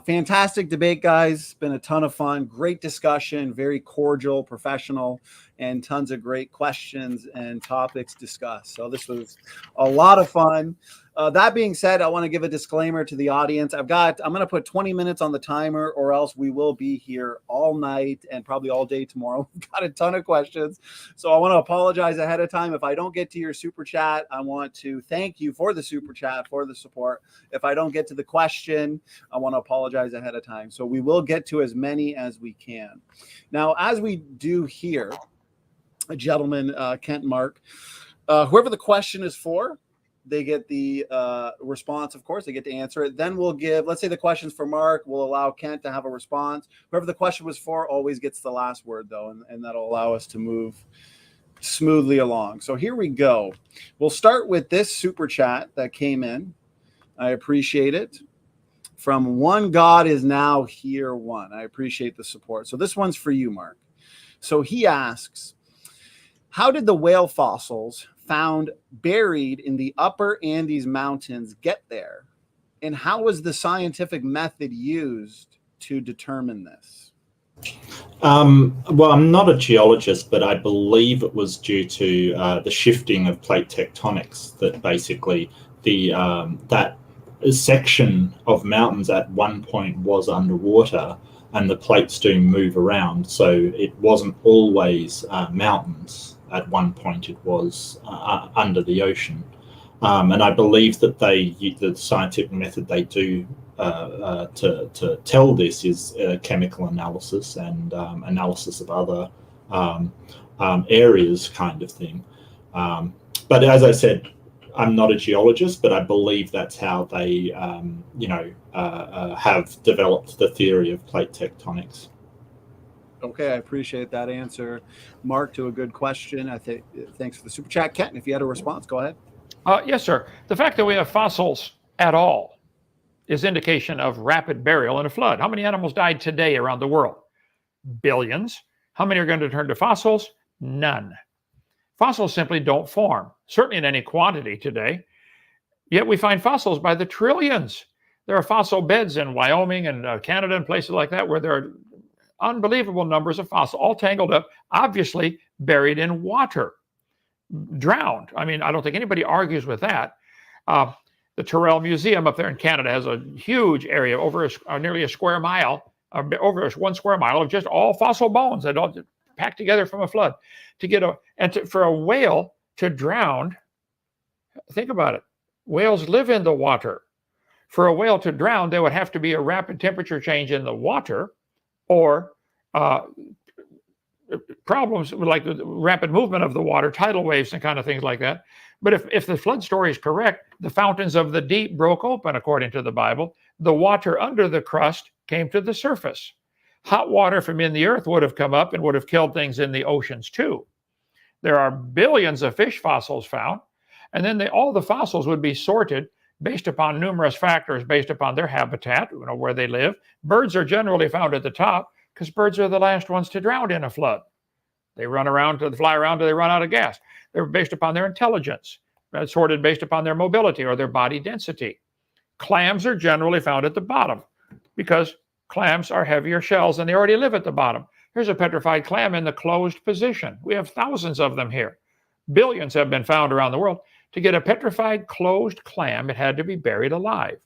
Fantastic debate, guys. Been a ton of fun. Great discussion, very cordial, professional, and tons of great questions and topics discussed. So this was a lot of fun. That being said, I want to give a disclaimer to the audience. I'm going to put 20 minutes on the timer, or else we will be here all night and probably all day tomorrow. We've got a ton of questions. So I want to apologize ahead of time. If I don't get to your super chat, I want to thank you for the super chat, for the support. If I don't get to the question, I want to apologize ahead of time. So we will get to as many as we can. Now, as we do here, gentlemen, Kent, Mark, whoever the question is for, they get the response, of course. They get to answer it. Then we'll give, let's say the question's for Mark. We'll allow Kent to have a response. Whoever the question was for always gets the last word, though, and that'll allow us to move smoothly along. So here we go. We'll start with this super chat that came in. I appreciate it. From One God Is Now Here One. I appreciate the support. So this one's for you, Mark. So he asks, how did the whale fossils found buried in the upper Andes Mountains get there? And how was the scientific method used to determine this? Well, I'm not a geologist, but I believe it was due to the shifting of plate tectonics, that basically that section of mountains at one point was underwater and the plates do move around. So it wasn't always mountains. At one point it was under the ocean. And I believe that the scientific method they do to tell this is chemical analysis and analysis of other areas kind of thing. But as I said, I'm not a geologist, but I believe that's how they, have developed the theory of plate tectonics. Okay, I appreciate that answer, Mark, to a good question. I think thanks for the super chat, Kent. If you had a response, go ahead. Yes, sir. The fact that we have fossils at all is indication of rapid burial in a flood. How many animals died today around the world? Billions. How many are going to turn to fossils? None. Fossils simply don't form, certainly in any quantity today. Yet we find fossils by the trillions. There are fossil beds in Wyoming and Canada and places like that where there are unbelievable numbers of fossils, all tangled up, obviously buried in water, drowned. I mean, I don't think anybody argues with that. The Tyrrell Museum up there in Canada has a huge area, over nearly a square mile, over 1 square mile of just all fossil bones that all packed together from a flood. For a whale to drown, think about it. Whales live in the water. For a whale to drown, there would have to be a rapid temperature change in the water, or problems like the rapid movement of the water, tidal waves and kind of things like that. But if the flood story is correct, the fountains of the deep broke open, according to the Bible. The water under the crust came to the surface. Hot water from in the earth would have come up and would have killed things in the oceans too. There are billions of fish fossils found, and then all the fossils would be sorted based upon numerous factors, based upon their habitat, where they live. Birds are generally found at the top because birds are the last ones to drown in a flood. They fly around till they run out of gas. They're based upon their intelligence, sorted based upon their mobility or their body density. Clams are generally found at the bottom because clams are heavier shells and they already live at the bottom. Here's a petrified clam in the closed position. We have thousands of them here. Billions have been found around the world. To get a petrified closed clam, it had to be buried alive.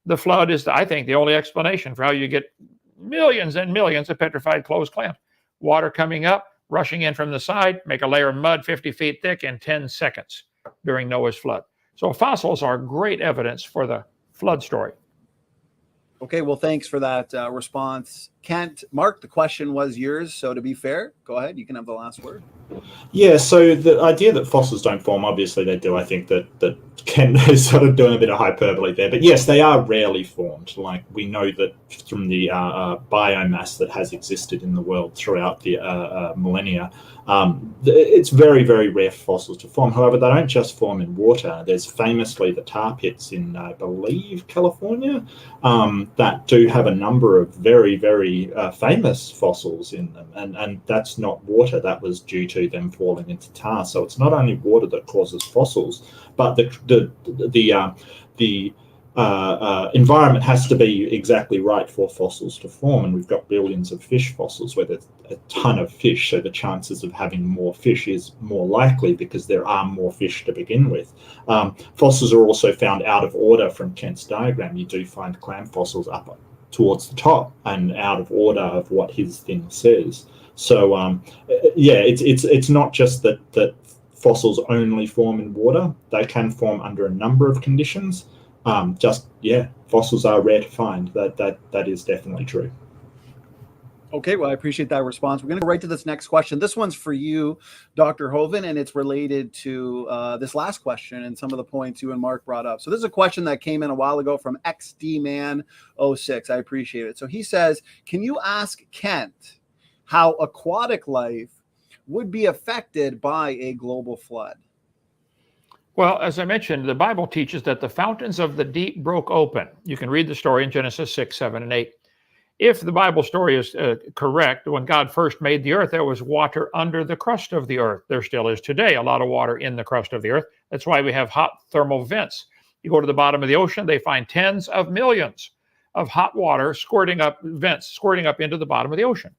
The flood is, I think, the only explanation for how you get millions and millions of petrified closed clams. Water coming up, rushing in from the side, make a layer of mud 50 feet thick in 10 seconds during Noah's flood. So fossils are great evidence for the flood story. Okay, well, thanks for that response, Kent. Mark, the question was yours, so to be fair, go ahead. You can have the last word. Yeah, so the idea that fossils don't form, obviously they do. I think that Ken is sort of doing a bit of hyperbole there. But yes, they are rarely formed. Like, we know that from the biomass that has existed in the world throughout the millennia, it's very, very rare for fossils to form. However, they don't just form in water. There's famously the tar pits in, I believe, California, that do have a number of very, very famous fossils in them. And that's not water. That was due to them falling into tar. So it's not only water that causes fossils, but the environment has to be exactly right for fossils to form. And we've got billions of fish fossils where there's a ton of fish. So the chances of having more fish is more likely because there are more fish to begin with. Fossils are also found out of order from Kent's diagram. You do find clam fossils up towards the top and out of order of what his thing says. So yeah, it's not just that fossils only form in water. They can form under a number of conditions. Fossils are rare to find. That is definitely true. Okay, well, I appreciate that response. We're going to go right to this next question. This one's for you, Dr. Hovind, and it's related to this last question and some of the points you and Mark brought up. So this is a question that came in a while ago from XDman06. I appreciate it. So he says, can you ask Kent how aquatic life would be affected by a global flood? Well, as I mentioned, the Bible teaches that the fountains of the deep broke open. You can read the story in Genesis 6, 7, and 8. If the Bible story is correct, when God first made the earth, there was water under the crust of the earth. There still is today a lot of water in the crust of the earth. That's why we have hot thermal vents. You go to the bottom of the ocean, they find tens of millions of hot water squirting up into the bottom of the ocean.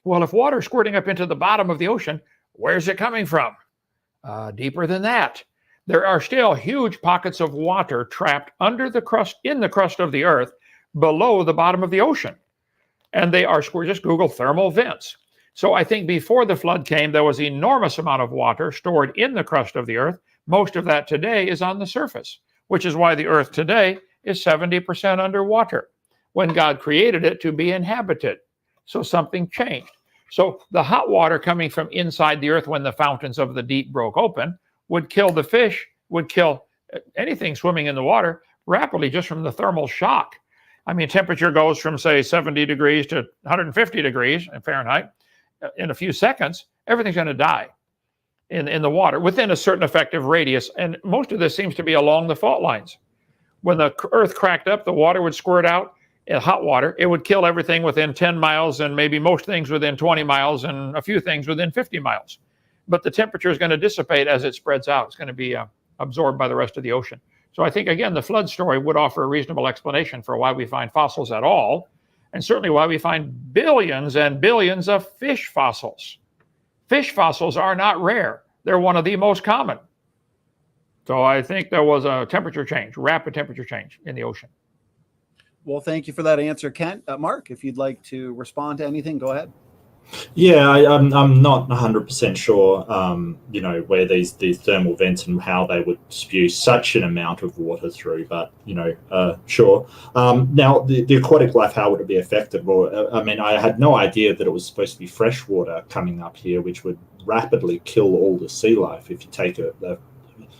Well, if water is squirting up into the bottom of the ocean, where's it coming from? Deeper than that. There are still huge pockets of water trapped under the crust, in the crust of the earth, below the bottom of the ocean. And they are, just Google thermal vents. So I think before the flood came, there was an enormous amount of water stored in the crust of the earth. Most of that today is on the surface, which is why the earth today is 70% underwater when God created it to be inhabited. So something changed. So the hot water coming from inside the earth when the fountains of the deep broke open would kill the fish, would kill anything swimming in the water rapidly just from the thermal shock. I mean, temperature goes from, say, 70 degrees to 150 degrees in Fahrenheit in a few seconds. Everything's going to die in the water within a certain effective radius. And most of this seems to be along the fault lines. When the earth cracked up, the water would squirt out in hot water. It would kill everything within 10 miles and maybe most things within 20 miles and a few things within 50 miles. But the temperature is going to dissipate as it spreads out. It's going to be absorbed by the rest of the ocean. So I think, again, the flood story would offer a reasonable explanation for why we find fossils at all, and certainly why we find billions and billions of fish fossils. Fish fossils are not rare. They're one of the most common. So I think there was a temperature change, rapid temperature change in the ocean. Well, thank you for that answer, Kent. Mark, if you'd like to respond to anything, go ahead. Yeah, I'm not 100% sure, where these thermal vents and how they would spew such an amount of water through, but, sure. Now, the aquatic life, how would it be affected? Well, I mean, I had no idea that it was supposed to be fresh water coming up here, which would rapidly kill all the sea life. If you take a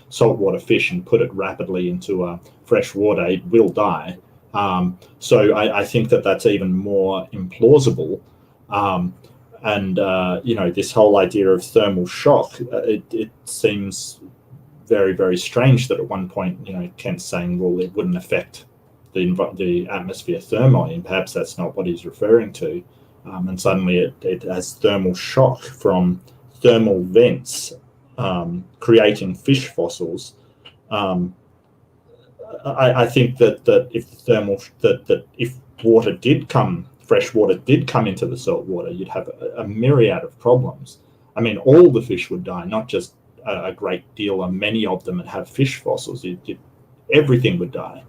saltwater fish and put it rapidly into fresh water, it will die. So I think that that's even more implausible. This whole idea of thermal shock, it seems very, very strange that at one point, Kent's saying, well, it wouldn't affect the atmosphere thermally, and perhaps that's not what he's referring to. And suddenly it has thermal shock from thermal vents creating fish fossils. I think that if water did come, fresh water did come into the salt water, you'd have a myriad of problems. I mean, all the fish would die, not just a great deal, or many of them that have fish fossils. Everything would die,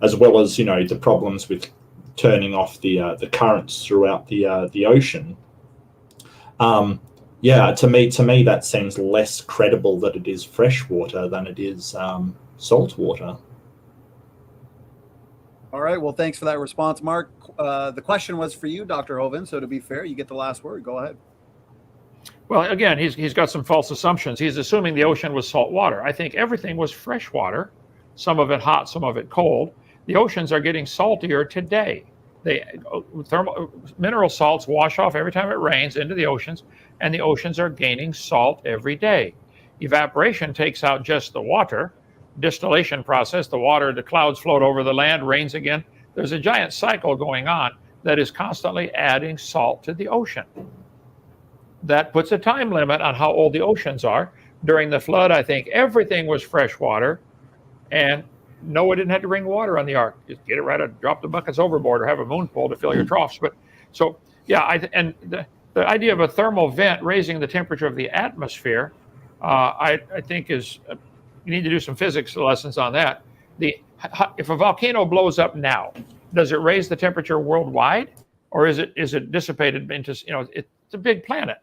as well as the problems with turning off the currents throughout the ocean. To me that seems less credible that it is fresh water than it is salt water. All right. Well, thanks for that response, Mark. The question was for you, Dr. Hovind. So to be fair, you get the last word. Go ahead. Well, again, he's got some false assumptions. He's assuming the ocean was salt water. I think everything was fresh water, some of it hot, some of it cold. The oceans are getting saltier today. Mineral salts wash off every time it rains into the oceans, and the oceans are gaining salt every day. Evaporation takes out just the water. Distillation process, the clouds float over the land, rains again. There's a giant cycle going on that is constantly adding salt to the ocean. That puts a time limit on how old the oceans are. During the flood, I think everything was fresh water, and Noah didn't have to bring water on the ark. Just get it right out, drop the buckets overboard, or have a moon pole to fill your troughs. But so, yeah, the idea of a thermal vent raising the temperature of the atmosphere, I think is... You need to do some physics lessons on that. If a volcano blows up now, does it raise the temperature worldwide, or is it dissipated into, it's a big planet.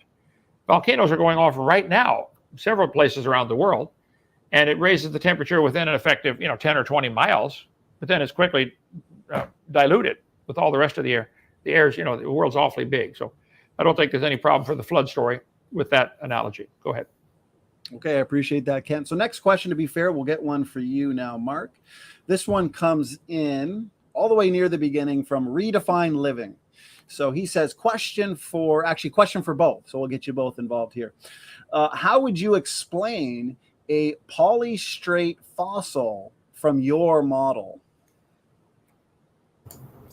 Volcanoes are going off right now, several places around the world, and it raises the temperature within an effective, 10 or 20 miles, but then it's quickly diluted with all the rest of the air. The air's, the world's awfully big. So I don't think there's any problem for the flood story with that analogy. Go ahead. Okay, I appreciate that, Kent. So next question, to be fair, we'll get one for you now, Mark. This one comes in all the way near the beginning from Redefine Living. So he says, question for both. So we'll get you both involved here. How would you explain a polystrate fossil from your model?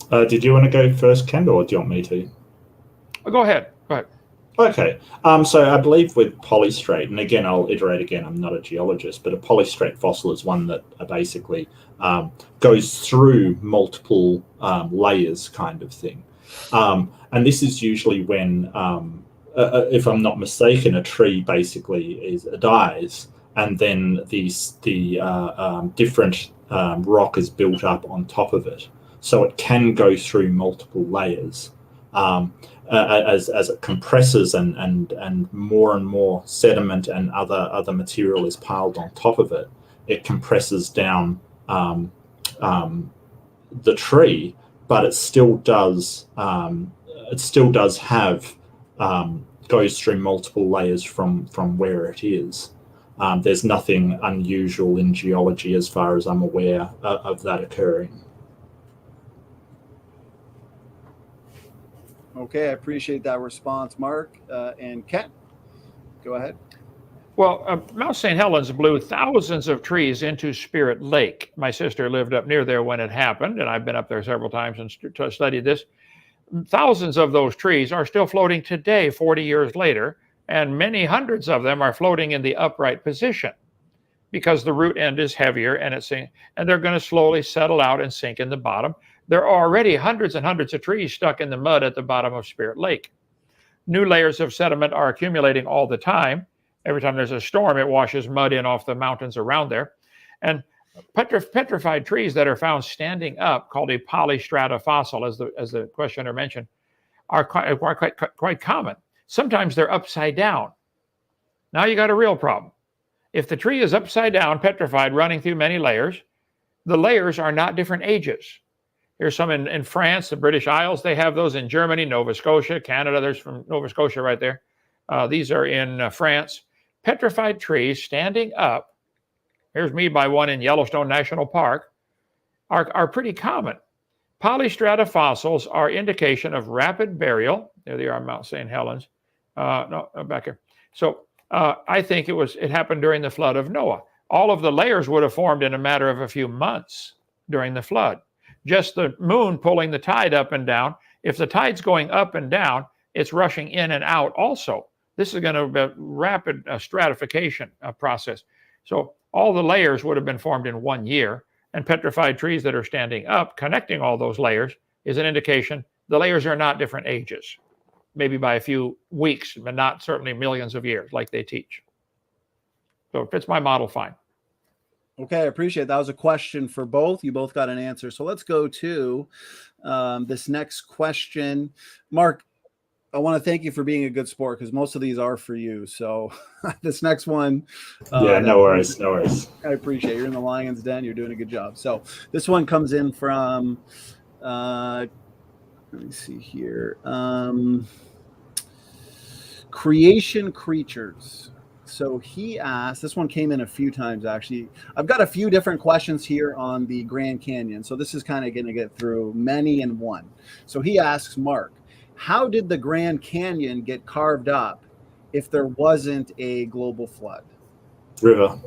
Did you want to go first, Kent, or do you want me to? Go ahead. Okay, so I believe with polystrate, and again, I'll iterate again, I'm not a geologist, but a polystrate fossil is one that basically goes through multiple layers kind of thing. And this is usually when, if I'm not mistaken, a tree basically dies, and then the different rock is built up on top of it. So it can go through multiple layers. As it compresses and more sediment and other material is piled on top of it, it compresses down the tree, but it still does have goes through multiple layers from where it is. There's nothing unusual in geology as far as I'm aware of that occurring. Okay, I appreciate that response, Mark. And Kent, go ahead. Well, Mount St. Helens blew thousands of trees into Spirit Lake. My sister lived up near there when it happened, and I've been up there several times and studied this. Thousands of those trees are still floating today, 40 years later, and many hundreds of them are floating in the upright position because the root end is heavier and they're going to slowly settle out and sink in the bottom. There are already hundreds and hundreds of trees stuck in the mud at the bottom of Spirit Lake. New layers of sediment are accumulating all the time. Every time there's a storm, it washes mud in off the mountains around there. And petrified trees that are found standing up, called a polystrata fossil, as the questioner mentioned, are quite common. Sometimes they're upside down. Now you got a real problem. If the tree is upside down, petrified, running through many layers, the layers are not different ages. Here's some in France, the British Isles. They have those in Germany, Nova Scotia, Canada. There's from Nova Scotia right there. These are in France. Petrified trees standing up, here's me by one in Yellowstone National Park, are pretty common. Polystrata fossils are indication of rapid burial. There they are on Mount St. Helens. No, back here. So I think it happened during the flood of Noah. All of the layers would have formed in a matter of a few months during the flood. Just the moon pulling the tide up and down. If the tide's going up and down, it's rushing in and out also. This is going to be a rapid stratification process. So all the layers would have been formed in 1 year, and petrified trees that are standing up, connecting all those layers, is an indication the layers are not different ages, maybe by a few weeks, but not certainly millions of years like they teach. So it fits my model fine. Okay, I appreciate it. That was a question for both. You both got an answer. So let's go to this next question. Mark, I want to thank you for being a good sport because most of these are for you. So this next one. Yeah, no worries. No worries. I appreciate it. You're in the lion's den. You're doing a good job. So this one comes in from, let me see here. Creation Creatures. So he asked, this one came in a few times actually. I've got a few different questions here on the Grand Canyon. So this is kind of going to get through many in one. So he asks, Mark, how did the Grand Canyon get carved up if there wasn't a global flood? River.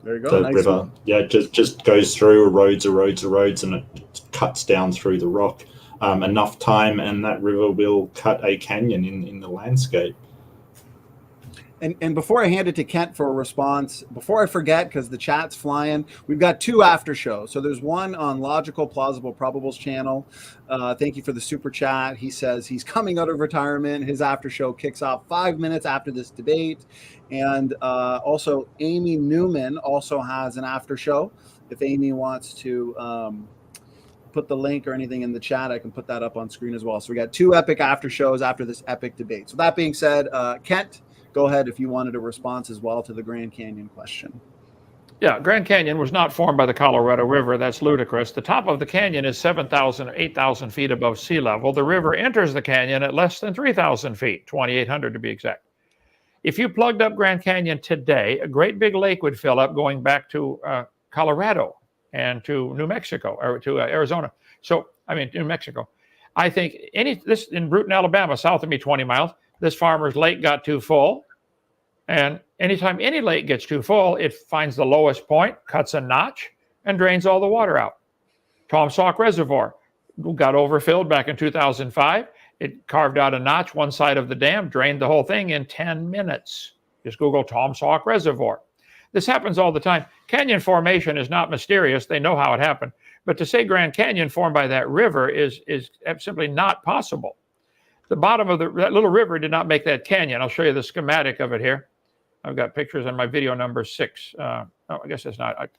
There you go. The nice river. One. Yeah, it just goes through roads and it cuts down through the rock. Enough time and that river will cut a canyon in the landscape. And before I hand it to Kent for a response, before I forget, because the chat's flying, we've got 2 after shows. So there's one on Logical Plausible Probables channel. Thank you for the super chat. He says he's coming out of retirement. His after show kicks off 5 minutes after this debate. And also Amy Newman also has an after show. If Amy wants to put the link or anything in the chat, I can put that up on screen as well. So we got 2 epic after shows after this epic debate. So that being said, Kent, go ahead if you wanted a response as well to the Grand Canyon question. Yeah, Grand Canyon was not formed by the Colorado River. That's ludicrous. The top of the canyon is 7,000 or 8,000 feet above sea level. The river enters the canyon at less than 3,000 feet, 2,800 to be exact. If you plugged up Grand Canyon today, a great big lake would fill up going back to Colorado and to New Mexico or to Arizona. So, I mean, New Mexico. I think this in Bruton, Alabama, south of me 20 miles, this farmer's lake got too full. And anytime any lake gets too full, it finds the lowest point, cuts a notch, and drains all the water out. Tom Sauk Reservoir got overfilled back in 2005. It carved out a notch one side of the dam, drained the whole thing in 10 minutes. Just Google Tom Sauk Reservoir. This happens all the time. Canyon formation is not mysterious. They know how it happened. But to say Grand Canyon formed by that river is simply not possible. The bottom of that little river did not make that canyon. I'll show you the schematic of it here. I've got pictures on my video number 6. I guess it's not a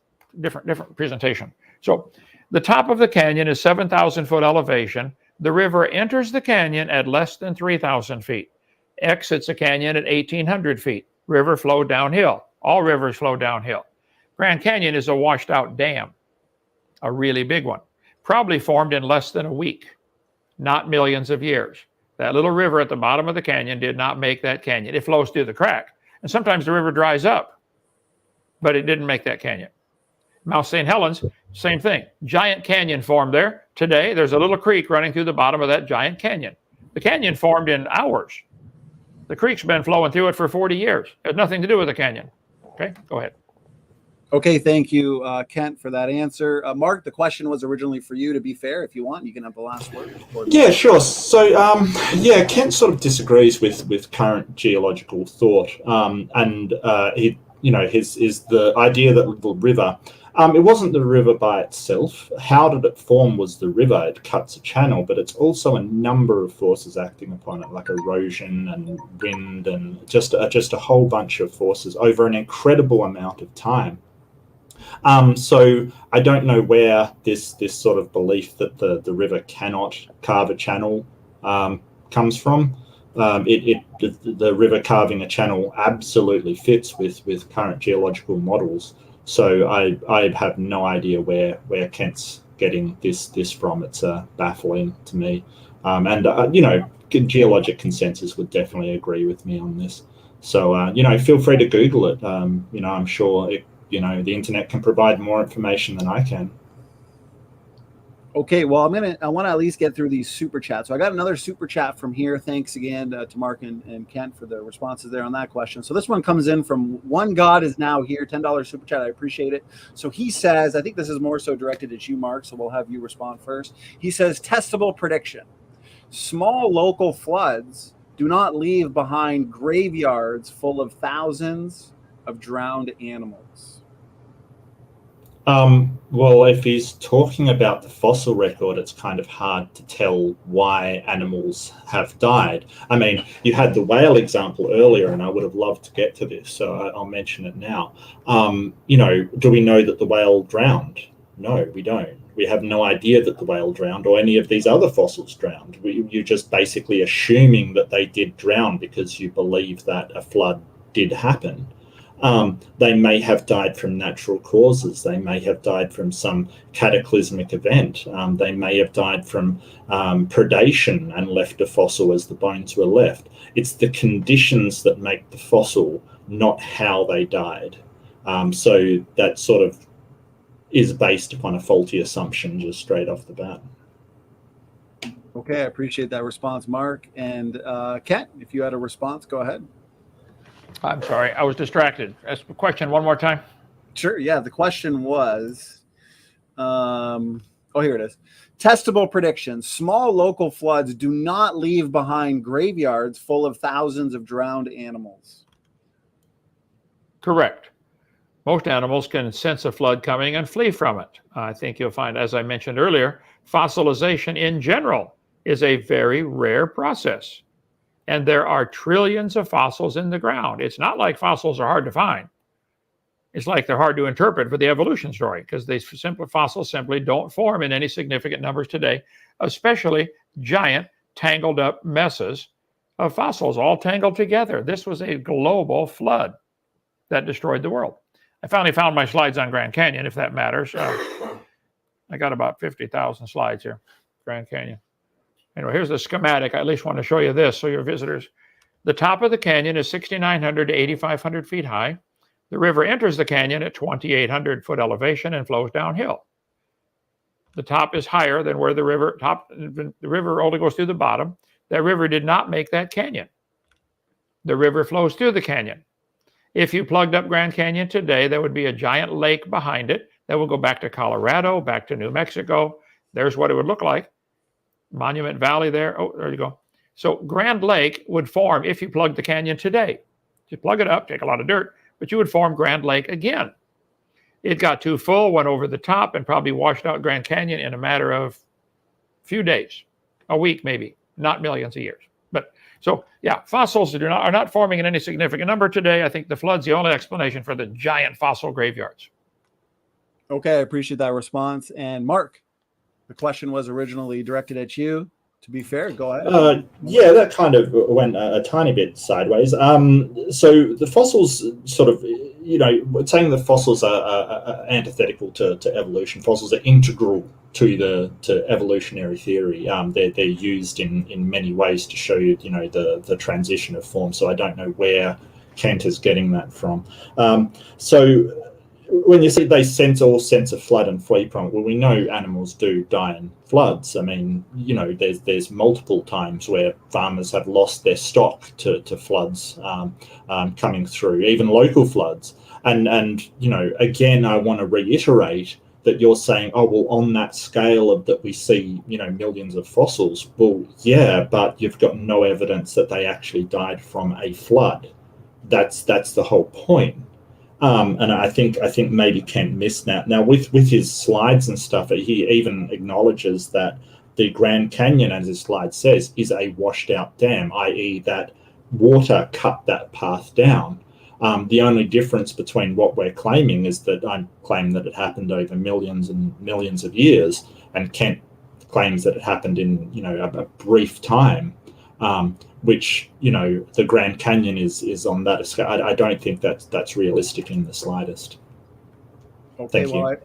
different presentation. So the top of the canyon is 7,000 foot elevation. The river enters the canyon at less than 3,000 feet. Exits the canyon at 1,800 feet. River flowed downhill. All rivers flow downhill. Grand Canyon is a washed out dam, a really big one, probably formed in less than a week, not millions of years. That little river at the bottom of the canyon did not make that canyon. It flows through the crack. And sometimes the river dries up, but it didn't make that canyon. Mount St. Helens, same thing. Giant canyon formed there. Today, there's a little creek running through the bottom of that giant canyon. The canyon formed in hours. The creek's been flowing through it for 40 years. It has nothing to do with the canyon. Okay, go ahead. Okay, thank you, Kent, for that answer. Mark, the question was originally for you. To be fair, if you want, you can have the last word. Yeah, sure. So, Kent sort of disagrees with current geological thought, and his the idea that the river, it wasn't the river by itself. How did it form was the river. It cuts a channel, but it's also a number of forces acting upon it, like erosion and wind, and just a whole bunch of forces over an incredible amount of time. So I don't know where this sort of belief that the river cannot carve a channel comes from. The river carving a channel absolutely fits with current geological models. So I have no idea where Kent's getting this from. It's baffling to me. Geologic consensus would definitely agree with me on this. So feel free to Google it. I'm sure the internet can provide more information than I can. Okay, well, I want to at least get through these super chats. So I got another super chat from here. Thanks again to Mark and Kent for the responses there on that question. So this one comes in from One God Is Now Here, $10 super chat. I appreciate it. So he says, I think this is more so directed at you, Mark, so we'll have you respond first. He says, testable prediction. Small local floods do not leave behind graveyards full of thousands of drowned animals. Well, if he's talking about the fossil record, it's kind of hard to tell why animals have died. I mean, you had the whale example earlier, and I would have loved to get to this, so I'll mention it now. Do we know that the whale drowned? No, we don't. We have no idea that the whale drowned or any of these other fossils drowned. You're just basically assuming that they did drown because you believe that a flood did happen. They may have died from natural causes. They may have died from some cataclysmic event. They may have died from predation and left a fossil as the bones were left. It's the conditions that make the fossil, not how they died. So that sort of is based upon a faulty assumption just straight off the bat. Okay, I appreciate that response, Mark. And Kent, if you had a response, go ahead. I'm sorry, I was distracted. Ask the question one more time. Sure, yeah. The question was, here it is. Testable predictions. Small local floods do not leave behind graveyards full of thousands of drowned animals. Correct. Most animals can sense a flood coming and flee from it. I think you'll find, as I mentioned earlier, fossilization in general is a very rare process. And there are trillions of fossils in the ground. It's not like fossils are hard to find. It's like they're hard to interpret for the evolution story because these fossils simply don't form in any significant numbers today, especially giant tangled up messes of fossils all tangled together. This was a global flood that destroyed the world. I finally found my slides on Grand Canyon, if that matters. I got about 50,000 slides here, Grand Canyon. Anyway, here's the schematic. I at least want to show you this so your visitors. The top of the canyon is 6,900 to 8,500 feet high. The river enters the canyon at 2,800 foot elevation and flows downhill. The top is higher than where the river only goes through the bottom. That river did not make that canyon. The river flows through the canyon. If you plugged up Grand Canyon today, there would be a giant lake behind it that will go back to Colorado, back to New Mexico. There's what it would look like. Monument Valley there. Oh, there you go. So Grand Lake would form if you plugged the canyon today. You plug it up, take a lot of dirt, but you would form Grand Lake again. It got too full, went over the top, and probably washed out Grand Canyon in a matter of a few days, a week maybe, not millions of years. But so, yeah, fossils are not forming in any significant number today. I think the flood's the only explanation for the giant fossil graveyards. Okay, I appreciate that response. And Mark, the question was originally directed at you. To be fair, go ahead. Yeah, that kind of went a tiny bit sideways. So the fossils sort of, saying the fossils are antithetical to evolution. Fossils are integral to evolutionary theory. They're used in many ways to show you, the transition of form. So I don't know where Kent is getting that from. when you say they all sense a flood and flee from it, well, we know animals do die in floods. I mean, there's multiple times where farmers have lost their stock to floods coming through, even local floods. And again, I want to reiterate that you're saying, oh, well, on that scale of that we see, millions of fossils. Well, yeah, but you've got no evidence that they actually died from a flood. That's the whole point. And I think maybe Kent missed that. Now, with his slides and stuff, he even acknowledges that the Grand Canyon, as his slide says, is a washed out dam, i.e. that water cut that path down. The only difference between what we're claiming is that I claim that it happened over millions and millions of years, and Kent claims that it happened in a brief time. Which the Grand Canyon is on that scale. I don't think that's realistic in the slightest. Okay, Thank you.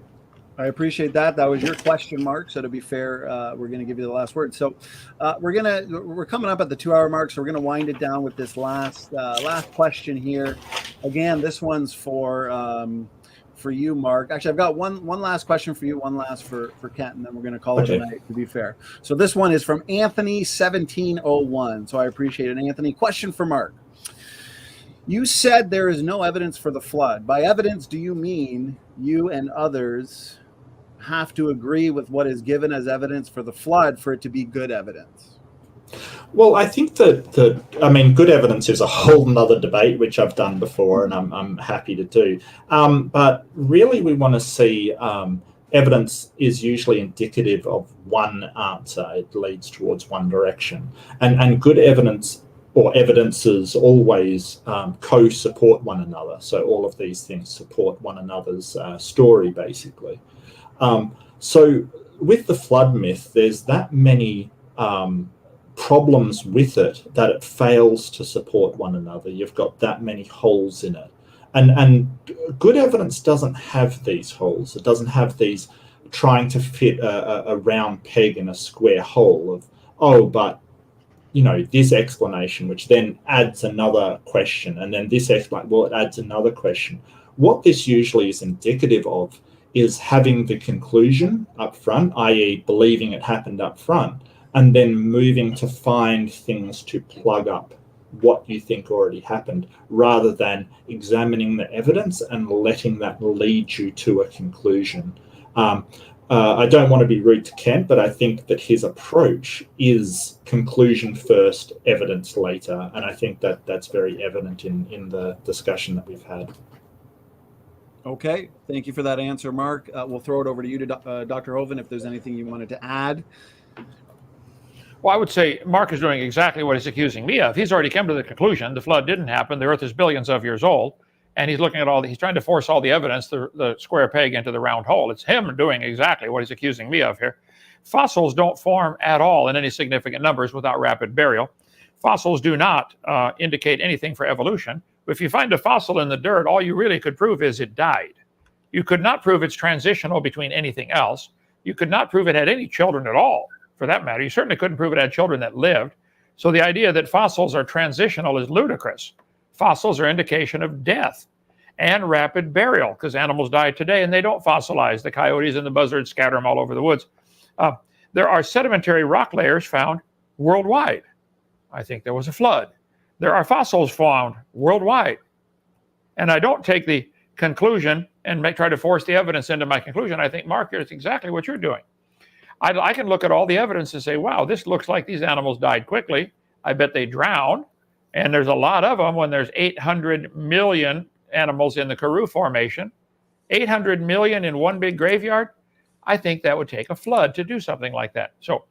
I appreciate that. That was your question, Mark. So to be fair, we're going to give you the last word. So we're coming up at the 2-hour mark, so we're going to wind it down with this last question here. Again, this one's for you, Mark. Actually, I've got one last question for you, one last for Kent, and then we're going to call it a night, to be fair. So this one is from Anthony 1701. So I appreciate it, Anthony. Question for Mark. You said there is no evidence for the flood. By evidence, do you mean you and others have to agree with what is given as evidence for the flood for it to be good evidence? Well, I think that good evidence is a whole nother debate, which I've done before, and I'm happy to do. But really, we want to see evidence is usually indicative of one answer. It leads towards one direction, and good evidence or evidences always co-support one another. So all of these things support one another's story, basically. So with the flood myth, there's that many problems with it that it fails to support one another. You've got that many holes in it, and good evidence doesn't have these holes. It doesn't have these trying to fit a round peg in a square hole of this explanation, which then adds another question, and then this explanation, well, it adds another question. What this usually is indicative of is having the conclusion up front, i.e. believing it happened up front, and then moving to find things to plug up what you think already happened, rather than examining the evidence and letting that lead you to a conclusion. I don't want to be rude to Kent, but I think that his approach is conclusion first, evidence later, and I think that that's very evident in the discussion that we've had. Okay, thank you for that answer, Mark. We'll throw it over to you, to Dr. Hovind, if there's anything you wanted to add. Well, I would say Mark is doing exactly what he's accusing me of. He's already come to the conclusion the flood didn't happen. The Earth is billions of years old, and he's looking at he's trying to force all the evidence, the square peg into the round hole. It's him doing exactly what he's accusing me of here. Fossils don't form at all in any significant numbers without rapid burial. Fossils do not indicate anything for evolution. If you find a fossil in the dirt, all you really could prove is it died. You could not prove it's transitional between anything else. You could not prove it had any children at all, for that matter. You certainly couldn't prove it had children that lived. So the idea that fossils are transitional is ludicrous. Fossils are indication of death and rapid burial, because animals die today and they don't fossilize. The coyotes and the buzzards scatter them all over the woods. There are sedimentary rock layers found worldwide. I think there was a flood. There are fossils found worldwide. And I don't take the conclusion and try to force the evidence into my conclusion. I think, Mark, it's exactly what you're doing. I can look at all the evidence and say, wow, this looks like these animals died quickly. I bet they drowned. And there's a lot of them when there's 800 million animals in the Karoo Formation. 800 million in one big graveyard. I think that would take a flood to do something like that. So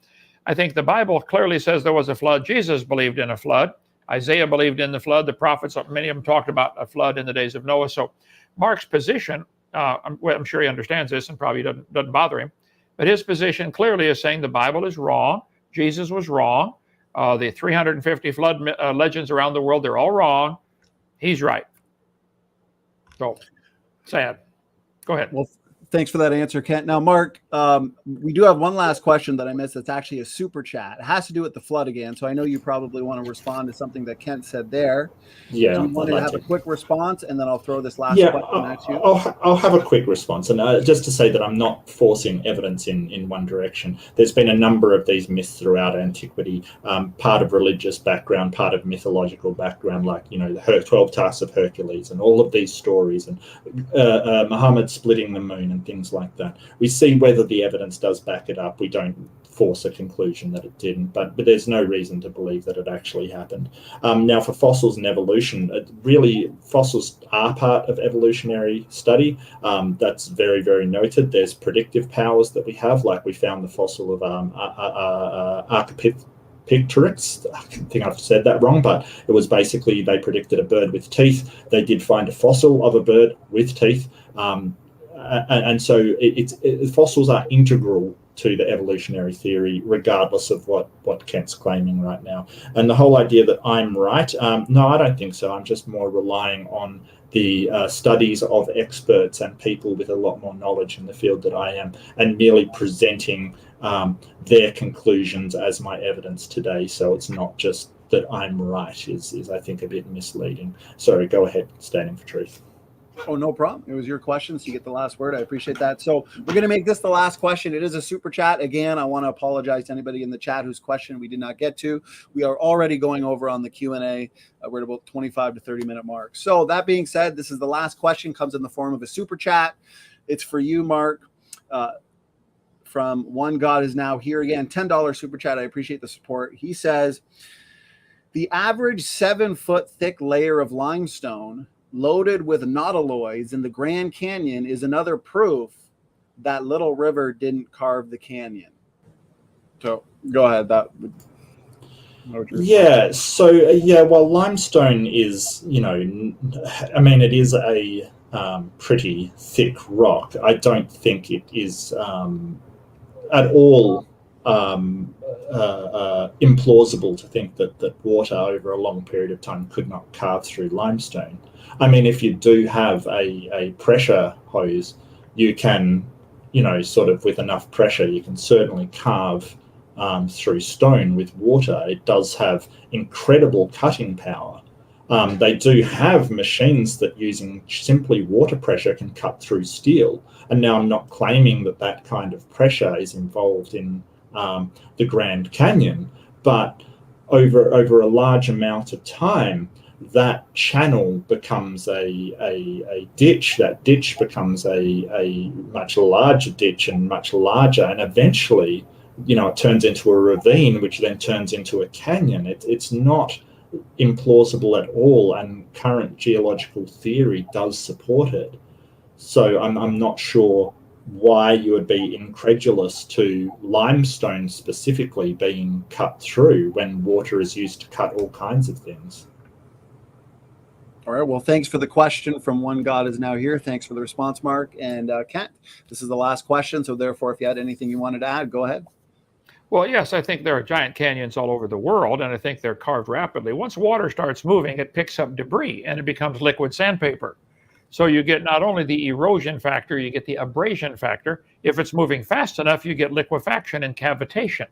I think the Bible clearly says there was a flood. Jesus believed in a flood. Isaiah believed in the flood. The prophets, many of them talked about a flood in the days of Noah. So Mark's position, I'm sure he understands this and probably doesn't bother him, but his position clearly is saying the Bible is wrong. Jesus was wrong. The 350 flood legends around the world, they're all wrong. He's right. So sad. Go ahead. Well, Thanks for that answer, Kent. Now, Mark, we do have one last question that I missed. That's actually a super chat. It has to do with the flood again. So I know you probably want to respond to something that Kent said there. Yeah, do you want I'd to like have to. a quick response, and then I'll throw this last Yeah, question at you? I'll have a quick response. And just to say that I'm not forcing evidence in one direction. There's been a number of these myths throughout antiquity, part of religious background, part of mythological background, like, the 12 tasks of Hercules and all of these stories, and Muhammad splitting the moon and things like that. We see whether the evidence does back it up. We don't force a conclusion that it didn't, but there's no reason to believe that it actually happened. Now, for fossils and evolution, really, fossils are part of evolutionary study. That's very, very noted. There's predictive powers that we have, like we found the fossil of Archaeopteryx. I think I've said that wrong, but it was basically they predicted a bird with teeth. They did find a fossil of a bird with teeth. And so fossils are integral to the evolutionary theory, regardless of what Kent's claiming right now. And the whole idea that I'm right, no, I don't think so. I'm just more relying on the studies of experts and people with a lot more knowledge in the field that I am, and merely presenting their conclusions as my evidence today. So it's not just that I'm right, is I think a bit misleading. Sorry, go ahead, Standing for Truth. Oh, no problem. It was your question, so you get the last word. I appreciate that. So we're going to make this the last question. It is a super chat. Again, I want to apologize to anybody in the chat whose question we did not get to. We are already going over on the Q&A. We're at about 25 to 30-minute mark. So that being said, this is the last question. Comes in the form of a super chat. It's for you, Mark. From One God Is Now Here. Again, $10 super chat. I appreciate the support. He says, the average 7-foot thick layer of limestone loaded with nautiloids in the Grand Canyon is another proof that Little River didn't carve the canyon. So go ahead. Well, limestone is, it is a pretty thick rock. I don't think it is at all implausible to think that water over a long period of time could not carve through limestone. I mean, if you do have a pressure hose, you can, sort of with enough pressure, you can certainly carve through stone with water. It does have incredible cutting power. They do have machines that using simply water pressure can cut through steel. And now I'm not claiming that kind of pressure is involved in the Grand Canyon, but over a large amount of time, that channel becomes a ditch. That ditch becomes a much larger ditch and much larger, and eventually, it turns into a ravine, which then turns into a canyon. It's not implausible at all, and current geological theory does support it. So I'm not sure why you would be incredulous to limestone specifically being cut through when water is used to cut all kinds of things. All right. Well, thanks for the question from One God Is Now Here. Thanks for the response, Mark. And Kent, this is the last question. So therefore, if you had anything you wanted to add, go ahead. Well, yes, I think there are giant canyons all over the world, and I think they're carved rapidly. Once water starts moving, it picks up debris, and it becomes liquid sandpaper. So you get not only the erosion factor, you get the abrasion factor. If it's moving fast enough, you get liquefaction and cavitation.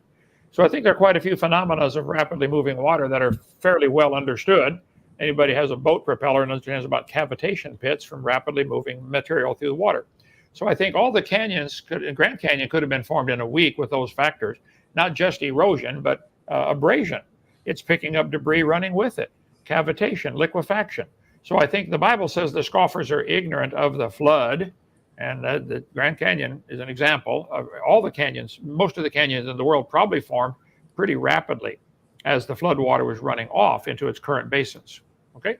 So I think there are quite a few phenomena of rapidly moving water that are fairly well understood. Anybody has a boat propeller and understands about cavitation pits from rapidly moving material through the water. So I think all the canyons, Grand Canyon could have been formed in a week with those factors, not just erosion, but abrasion. It's picking up debris running with it, cavitation, liquefaction. So I think the Bible says the scoffers are ignorant of the flood, and the Grand Canyon is an example of all the canyons. Most of the canyons in the world probably formed pretty rapidly as the flood water was running off into its current basins. Okay?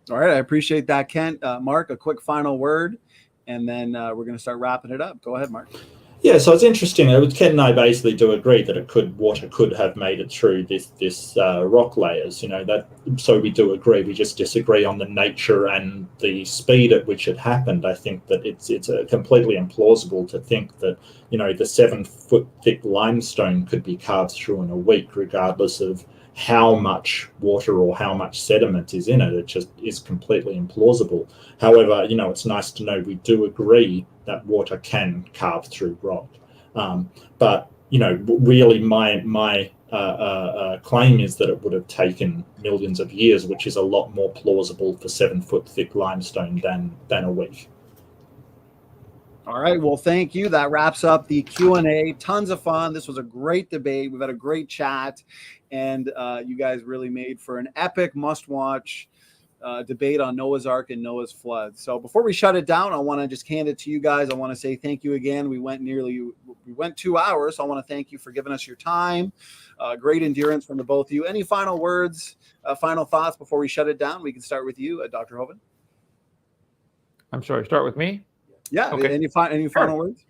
All right. I appreciate that, Kent. Mark, a quick final word, and then we're going to start wrapping it up. Go ahead, Mark. Yeah, so it's interesting. Ken and I basically do agree that water could have made it through this rock layers. So we do agree. We just disagree on the nature and the speed at which it happened. I think that it's completely implausible to think that the 7-foot thick limestone could be carved through in a week, regardless of how much water or how much sediment is in it. It just is completely implausible. However, it's nice to know we do agree that water can carve through rock. But really, my claim is that it would have taken millions of years, which is a lot more plausible for 7-foot thick limestone than a week. All right. Well, thank you. That wraps up the Q&A. Tons of fun. This was a great debate. We've had a great chat, and you guys really made for an epic must-watch debate on Noah's Ark and Noah's flood. So before we shut it down, I want to just hand it to you guys. I want to say thank you again. We went 2 hours. So I want to thank you for giving us your time. Great endurance from the both of you. Any final words, final thoughts before we shut it down? We can start with you, Dr. Hovind. I'm sorry, start with me? Yeah. Okay. Any final words?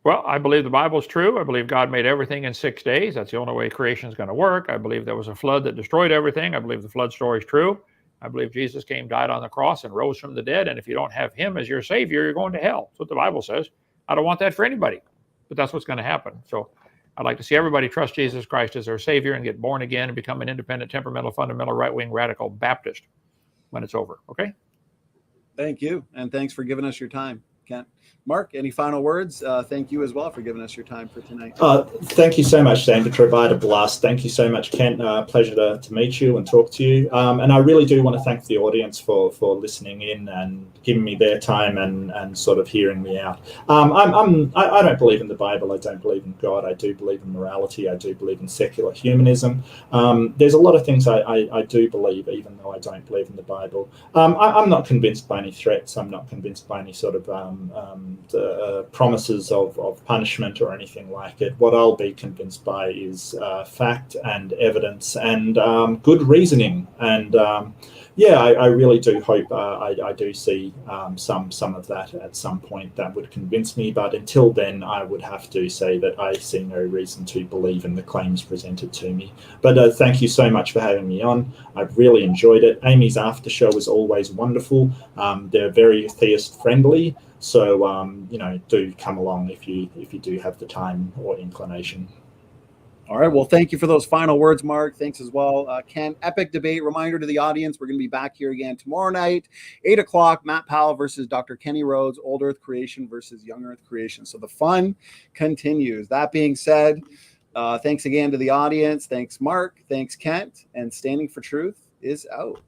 Well, I believe the Bible's true. I believe God made everything in 6 days. That's the only way creation is going to work. I believe there was a flood that destroyed everything. I believe the flood story is true. I believe Jesus came, died on the cross, and rose from the dead. And if you don't have him as your savior, you're going to hell. That's what the Bible says. I don't want that for anybody, but that's what's going to happen. So I'd like to see everybody trust Jesus Christ as their savior and get born again and become an independent, temperamental, fundamental, right-wing, radical Baptist when it's over. Okay? Thank you. And thanks for giving us your time, Kent. Mark, any final words? Thank you as well for giving us your time for tonight. Thank you so much, Dan, for provide a blast. Thank you so much, Kent. Pleasure to meet you and talk to you. And I really do want to thank the audience for listening in and giving me their time and sort of hearing me out. I don't believe in the Bible. I don't believe in God. I do believe in morality. I do believe in secular humanism. There's a lot of things I do believe, even though I don't believe in the Bible. I'm not convinced by any threats. I'm not convinced by any sort of promises of punishment or anything like it. What I'll be convinced by is fact and evidence and good reasoning. And I really do hope I do see some of that at some point that would convince me. But until then, I would have to say that I see no reason to believe in the claims presented to me. But thank you so much for having me on. I've really enjoyed it. Amy's after show is always wonderful. They're very theist friendly. So, do come along if you do have the time or inclination. All right. Well, thank you for those final words, Mark. Thanks as well. Ken, epic debate. Reminder to the audience, we're going to be back here again tomorrow night, 8 o'clock, Matt Powell versus Dr. Kenny Rhodes, Old Earth Creation versus Young Earth Creation. So the fun continues. That being said, thanks again to the audience. Thanks, Mark. Thanks, Kent. And Standing for Truth is out.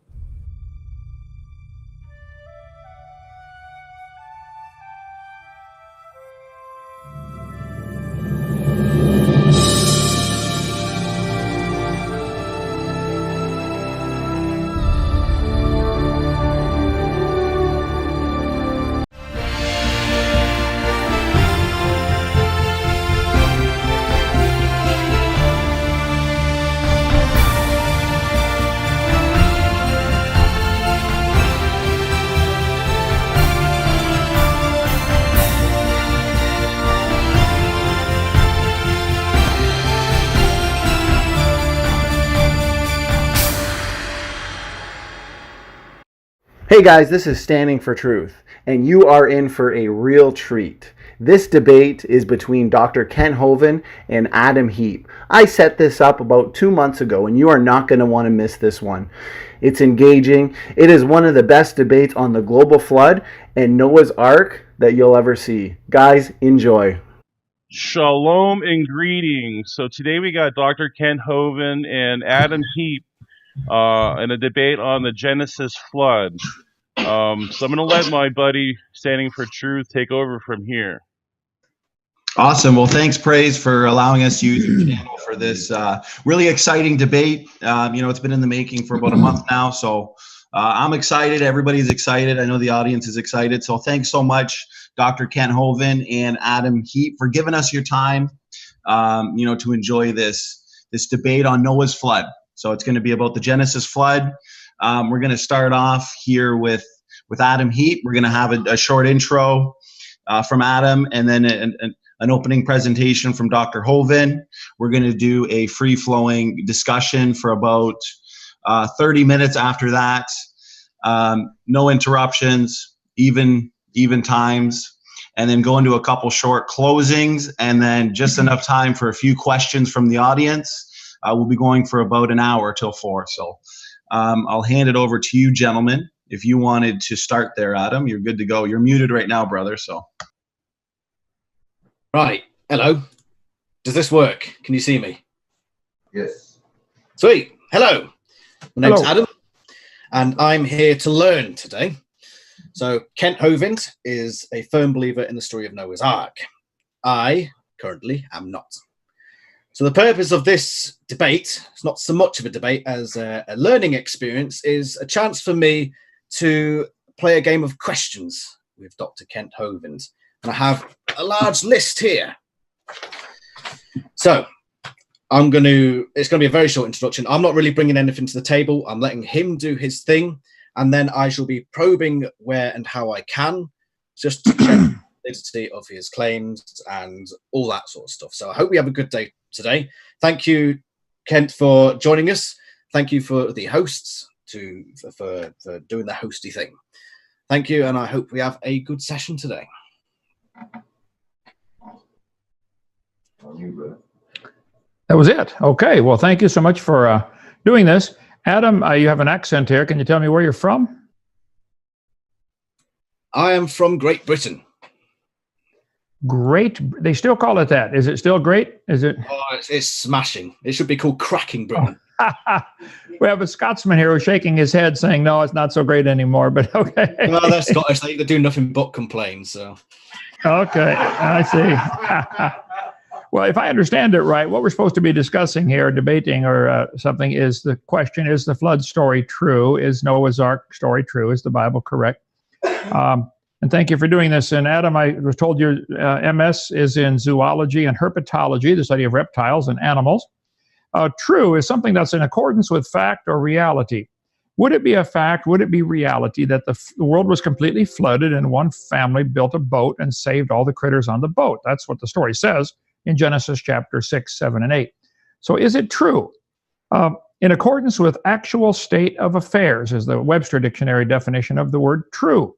Hey guys, this is Standing for Truth, and you are in for a real treat. This debate is between Dr. Kent Hovind and Adam Heap. I set this up about 2 months ago, and you are not going to want to miss this one. It's engaging. It is one of the best debates on the global flood and Noah's Ark that you'll ever see. Guys, enjoy. Shalom and greetings. So today we got Dr. Kent Hovind and Adam Heap in a debate on the Genesis flood. So I'm going to let my buddy Standing for Truth take over from here. Awesome. Well, thanks, Praise, for allowing us to use your channel for this really exciting debate. It's been in the making for about a month now, so I'm excited. Everybody's excited. I know the audience is excited. So thanks so much, Dr. Kent Hovind and Adam Heap, for giving us your time, to enjoy this debate on Noah's flood. So it's going to be about the Genesis flood. We're going to start off here with Adam Heap. We're going to have a short intro from Adam, and then an opening presentation from Dr. Hovind. We're going to do a free-flowing discussion for about 30 minutes after that. No interruptions, even times, and then go into a couple short closings, and then just enough time for a few questions from the audience. We'll be going for about an hour till 4. So I'll hand it over to you, gentlemen. If you wanted to start there, Adam, you're good to go. You're muted right now, brother. So. Right. Hello. Does this work? Can you see me? Yes. Sweet. Hello. My name's Hello. Adam, and I'm here to learn today. So Kent Hovind is a firm believer in the story of Noah's Ark. I currently am not. So the purpose of this debate, it's not so much of a debate as a learning experience, is a chance for me to play a game of questions with Dr. Kent Hovind. And I have a large list here. So it's going to be a very short introduction. I'm not really bringing anything to the table. I'm letting him do his thing. And then I shall be probing where and how I can, just to check the validity of his claims and all that sort of stuff. So I hope we have a good day today. Thank you, Kent, for joining us. Thank you for the hosts for doing the hosty thing. Thank you, and I hope we have a good session today. That was it. Okay. Well, thank you so much for doing this. Adam, you have an accent here. Can you tell me where you're from? I am from Great Britain. Great. They still call it that. Is it still great? Is it? Oh, it's smashing. It should be called cracking Britain. We have a Scotsman here who's shaking his head saying, no, it's not so great anymore, but okay. Well, they're Scottish. They do nothing but complain, so. Okay, I see. Well, if I understand it right, what we're supposed to be discussing here, debating or something, is the question, is the flood story true? Is Noah's Ark story true? Is the Bible correct? And thank you for doing this. And Adam, I was told your MS is in zoology and herpetology, the study of reptiles and animals. True is something that's in accordance with fact or reality. Would it be a fact, would it be reality that the world was completely flooded and one family built a boat and saved all the critters on the boat? That's what the story says in Genesis chapter 6, 7, and 8. So is it true? In accordance with actual state of affairs is the Webster Dictionary definition of the word true.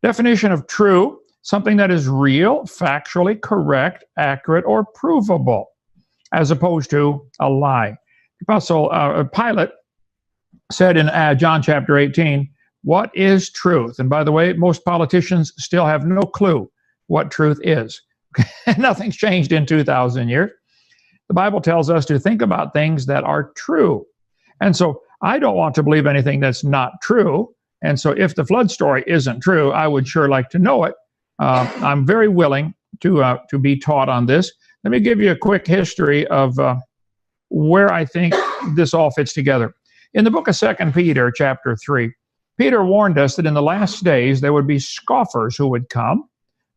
Definition of true, something that is real, factually correct, accurate, or provable, as opposed to a lie. Apostle Pilate said in John chapter 18, what is truth? And by the way, most politicians still have no clue what truth is. Nothing's changed in 2,000 years. The Bible tells us to think about things that are true. And so I don't want to believe anything that's not true. And so if the flood story isn't true, I would sure like to know it. I'm very willing to be taught on this. Let me give you a quick history of where I think this all fits together. In the book of 2 Peter, chapter 3, Peter warned us that in the last days there would be scoffers who would come,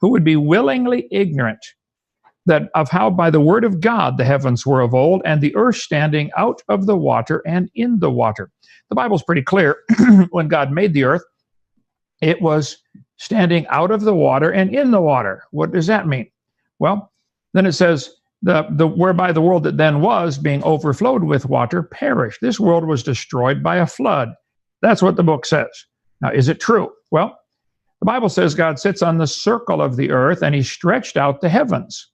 who would be willingly ignorant that of how by the word of God the heavens were of old, and the earth standing out of the water and in the water. The Bible's pretty clear. When God made the earth, it was standing out of the water and in the water. What does that mean? Well, then it says, whereby the world that then was, being overflowed with water, perished. This world was destroyed by a flood. That's what the book says. Now, is it true? Well, the Bible says God sits on the circle of the earth and he stretched out the heavens.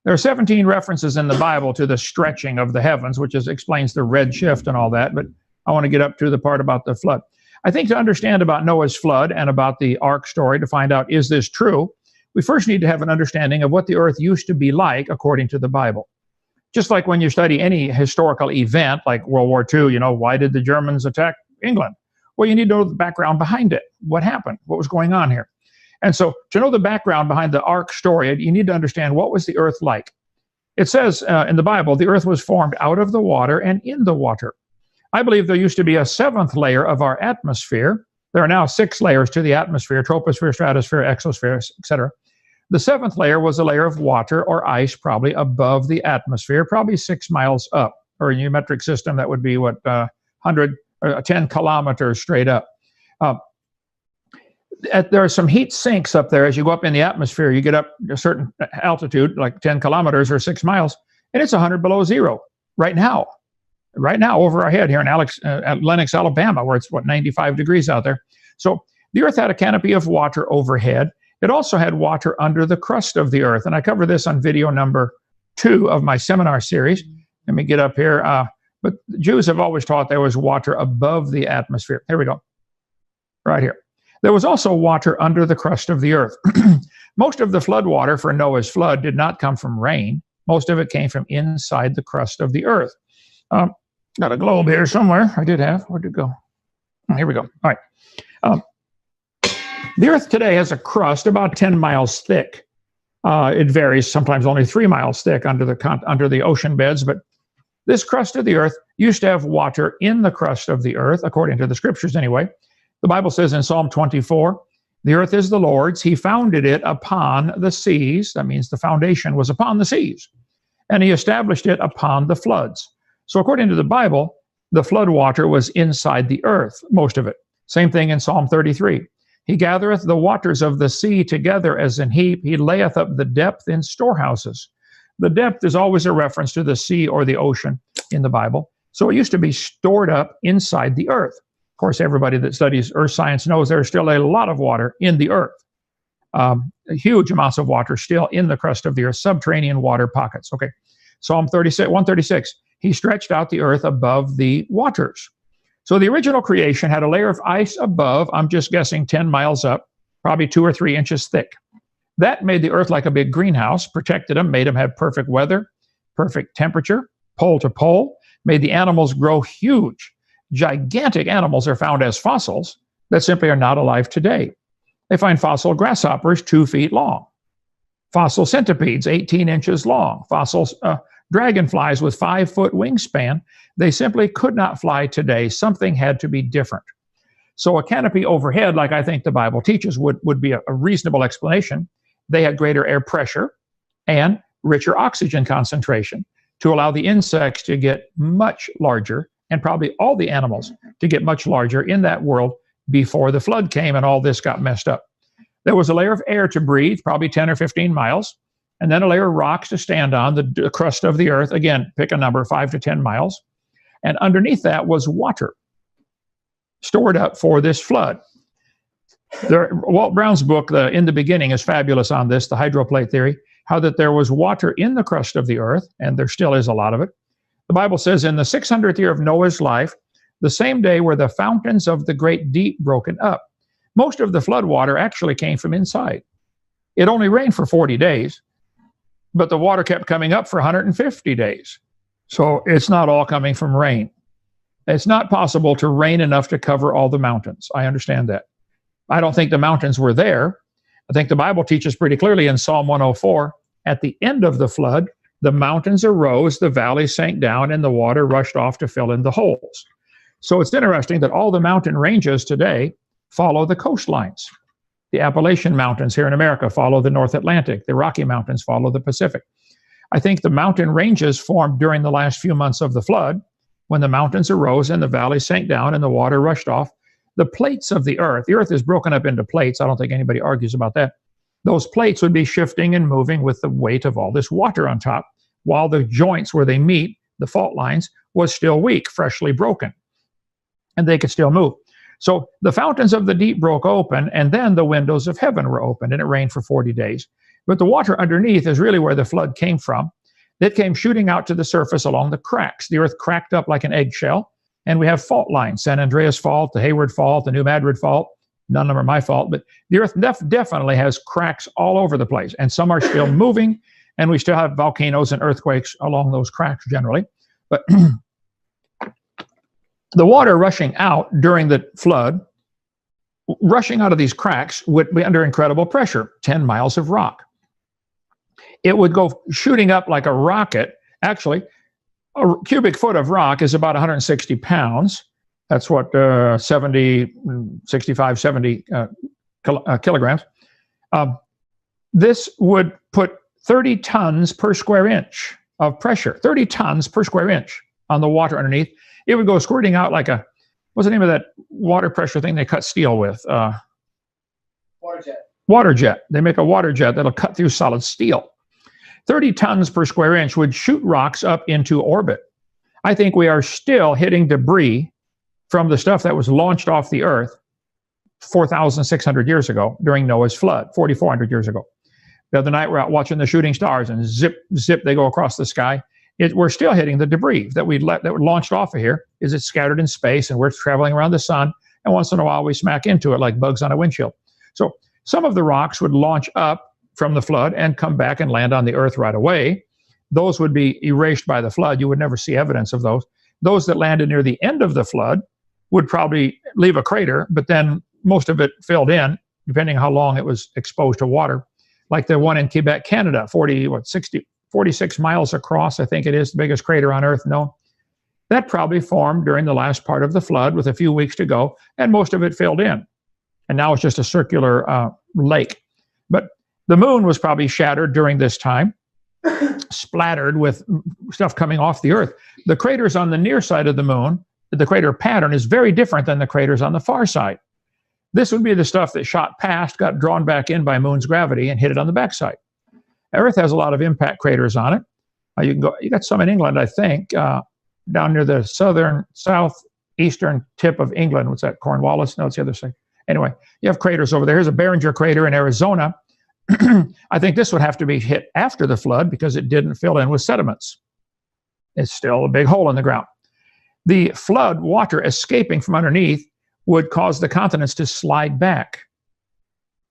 There are 17 references in the Bible to the stretching of the heavens, which explains the red shift and all that, but I want to get up to the part about the flood. I think to understand about Noah's flood and about the ark story, to find out, is this true, we first need to have an understanding of what the earth used to be like according to the Bible. Just like when you study any historical event, like World War II, why did the Germans attack England? Well, you need to know the background behind it. What happened? What was going on here? And so to know the background behind the ark story, you need to understand what was the earth like. It says in the Bible, the earth was formed out of the water and in the water. I believe there used to be a seventh layer of our atmosphere. There are now 6 layers to the atmosphere: troposphere, stratosphere, exosphere, etc. The 7th layer was a layer of water or ice, probably above the atmosphere, probably 6 miles up. Or in your metric system, that would be 10 kilometers straight up. There are some heat sinks up there. As you go up in the atmosphere, you get up a certain altitude, like 10 kilometers or 6 miles, and it's 100 below zero right now over our head here in Lenox, Alabama, where it's 95 degrees out there. So the earth had a canopy of water overhead. It also had water under the crust of the earth. And I cover this on video number 2 of my seminar series. Let me get up here. But the Jews have always taught there was water above the atmosphere. Here we go. Right here. There was also water under the crust of the earth. Most of the flood water for Noah's flood did not come from rain. Most of it came from inside the crust of the earth. Got a globe here somewhere. I did have. Where'd it go? Oh, here we go. All right. The earth today has a crust about 10 miles thick. It varies, sometimes only 3 miles thick under the ocean beds, but this crust of the earth used to have water in the crust of the earth, according to the scriptures anyway. The Bible says in Psalm 24, the earth is the Lord's. He founded it upon the seas. That means the foundation was upon the seas. And he established it upon the floods. So according to the Bible, the flood water was inside the earth, most of it. Same thing in Psalm 33. He gathereth the waters of the sea together as an heap. He layeth up the depth in storehouses. The depth is always a reference to the sea or the ocean in the Bible. So it used to be stored up inside the earth. Of course, everybody that studies earth science knows there's still a lot of water in the earth. Huge amounts of water still in the crust of the earth, subterranean water pockets. Okay, Psalm 136, he stretched out the earth above the waters. So the original creation had a layer of ice above, I'm just guessing 10 miles up, probably 2 or 3 inches thick. That made the earth like a big greenhouse, protected them, made them have perfect weather, perfect temperature, pole to pole, made the animals grow huge. Gigantic animals are found as fossils that simply are not alive today. They find fossil grasshoppers 2 feet long, fossil centipedes 18 inches long, fossil dragonflies with 5-foot wingspan. They simply could not fly today. Something had to be different. So a canopy overhead, like I think the Bible teaches, would be a reasonable explanation. They had greater air pressure and richer oxygen concentration to allow the insects to get much larger, and probably all the animals to get much larger in that world before the flood came and all this got messed up. There was a layer of air to breathe, probably 10 or 15 miles, and then a layer of rocks to stand on, the crust of the earth. Again, pick a number, 5 to 10 miles. And underneath that was water stored up for this flood. Walt Brown's book, In the Beginning, is fabulous on this, the hydroplate theory, how that there was water in the crust of the earth, and there still is a lot of it. The Bible says, in the 600th year of Noah's life, the same day were the fountains of the great deep broken up. Most of the flood water actually came from inside. It only rained for 40 days, but the water kept coming up for 150 days. So it's not all coming from rain. It's not possible to rain enough to cover all the mountains. I understand that. I don't think the mountains were there. I think the Bible teaches pretty clearly in Psalm 104, at the end of the flood, the mountains arose, the valleys sank down, and the water rushed off to fill in the holes. So it's interesting that all the mountain ranges today follow the coastlines. The Appalachian Mountains here in America follow the North Atlantic. The Rocky Mountains follow the Pacific. I think the mountain ranges formed during the last few months of the flood, when the mountains arose and the valleys sank down and the water rushed off. The plates of the earth is broken up into plates. I don't think anybody argues about that. Those plates would be shifting and moving with the weight of all this water on top, while the joints where they meet, the fault lines, was still weak, freshly broken, and they could still move. So the fountains of the deep broke open, and then the windows of heaven were opened, and it rained for 40 days. But the water underneath is really where the flood came from. It came shooting out to the surface along the cracks. The earth cracked up like an eggshell, and we have fault lines, San Andreas Fault, the Hayward Fault, the New Madrid Fault. None of them are my fault, but the earth definitely has cracks all over the place, and some are still moving, and we still have volcanoes and earthquakes along those cracks generally. But the water rushing out during the flood, rushing out of these cracks, would be under incredible pressure, 10 miles of rock. It would go shooting up like a rocket. Actually, a cubic foot of rock is about 160 pounds. That's what, 65, 70 kilograms. This would put 30 tons per square inch of pressure, 30 tons per square inch on the water underneath. It would go squirting out like a, what's the name of that water pressure thing they cut steel with? Water jet. Water jet. They make a water jet that'll cut through solid steel. 30 tons per square inch would shoot rocks up into orbit. I think we are still hitting debris from the stuff that was launched off the earth 4,600 years ago during Noah's flood, 4,400 years ago. The other night we're out watching the shooting stars, and zip, zip, they go across the sky. we're still hitting the debris that that launched off of here. Is it's scattered in space, and we're traveling around the sun, and once in a while we smack into it like bugs on a windshield. So some of the rocks would launch up from the flood and come back and land on the earth right away. Those would be erased by the flood. You would never see evidence of those. Those that landed near the end of the flood would probably leave a crater, but then most of it filled in, depending on how long it was exposed to water. Like the one in Quebec, Canada, 46 miles across, I think it is, the biggest crater on Earth known. That probably formed during the last part of the flood with a few weeks to go, and most of it filled in. And now it's just a circular lake. But the moon was probably shattered during this time, splattered with stuff coming off the Earth. The craters on the near side of the moon, the crater pattern is very different than the craters on the far side. This would be the stuff that shot past, got drawn back in by moon's gravity, and hit it on the backside. Earth has a lot of impact craters on it. You got some in England, I think, down near the southeastern tip of England. What's that, Cornwallis? No, it's the other side. Anyway, you have craters over there. Here's a Barringer crater in Arizona. I think this would have to be hit after the flood because it didn't fill in with sediments. It's still a big hole in the ground. The flood water escaping from underneath would cause the continents to slide back.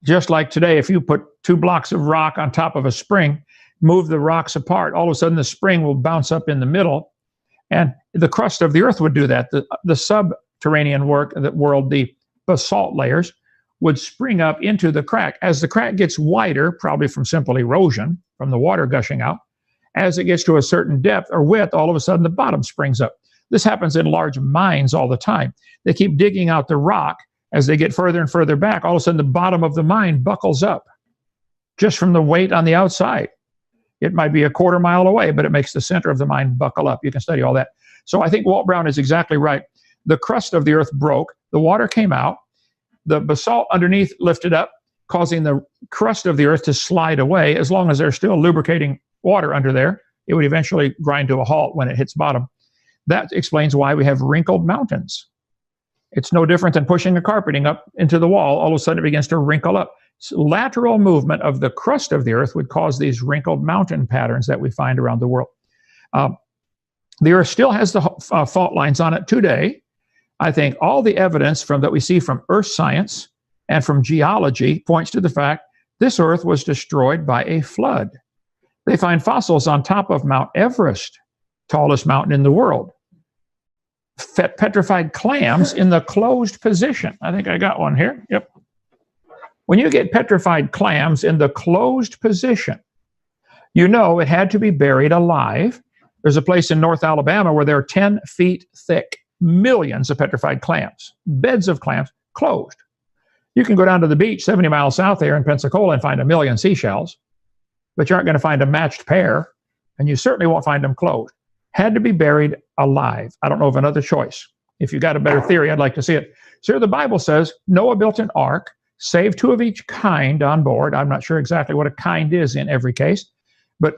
Just like today, if you put 2 blocks of rock on top of a spring, move the rocks apart, all of a sudden the spring will bounce up in the middle, and the crust of the earth would do that. The subterranean world, the basalt layers, would spring up into the crack. As the crack gets wider, probably from simple erosion, from the water gushing out, as it gets to a certain depth or width, all of a sudden the bottom springs up. This happens in large mines all the time. They keep digging out the rock. As they get further and further back, all of a sudden the bottom of the mine buckles up just from the weight on the outside. It might be a quarter mile away, but it makes the center of the mine buckle up. You can study all that. So I think Walt Brown is exactly right. The crust of the earth broke, the water came out, the basalt underneath lifted up, causing the crust of the earth to slide away. As long as there's still lubricating water under there, it would eventually grind to a halt when it hits bottom. That explains why we have wrinkled mountains. It's no different than pushing a carpeting up into the wall. All of a sudden it begins to wrinkle up. So lateral movement of the crust of the earth would cause these wrinkled mountain patterns that we find around the world. The earth still has the fault lines on it today. I think all the evidence that we see from earth science and from geology points to the fact this earth was destroyed by a flood. They find fossils on top of Mount Everest, tallest mountain in the world. Petrified clams in the closed position. I think I got one here. Yep. When you get petrified clams in the closed position, you know it had to be buried alive. There's a place in North Alabama where there are 10 feet thick, millions of petrified clams, beds of clams, closed. You can go down to the beach 70 miles south there in Pensacola and find 1 million seashells, but you aren't going to find a matched pair, and you certainly won't find them closed. Had to be buried alive. I don't know of another choice. If you got a better theory, I'd like to see it. So the Bible says Noah built an ark, saved 2 of each kind on board. I'm not sure exactly what a kind is in every case, but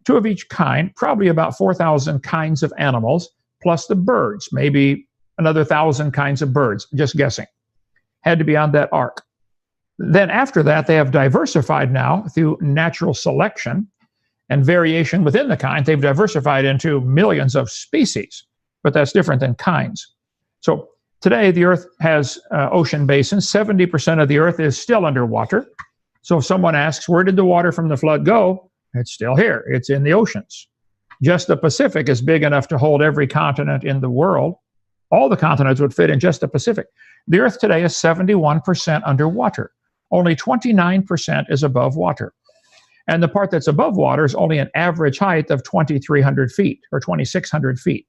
2 of each kind, probably about 4,000 kinds of animals, plus the birds, maybe another 1,000 kinds of birds, just guessing, had to be on that ark. Then after that, they have diversified now through natural selection and variation within the kind. They've diversified into millions of species, but that's different than kinds. So today, the earth has ocean basins. 70% of the earth is still underwater. So if someone asks, where did the water from the flood go? It's still here. It's in the oceans. Just the Pacific is big enough to hold every continent in the world. All the continents would fit in just the Pacific. The earth today is 71% underwater. Only 29% is above water. And the part that's above water is only an average height of 2,300 feet or 2,600 feet,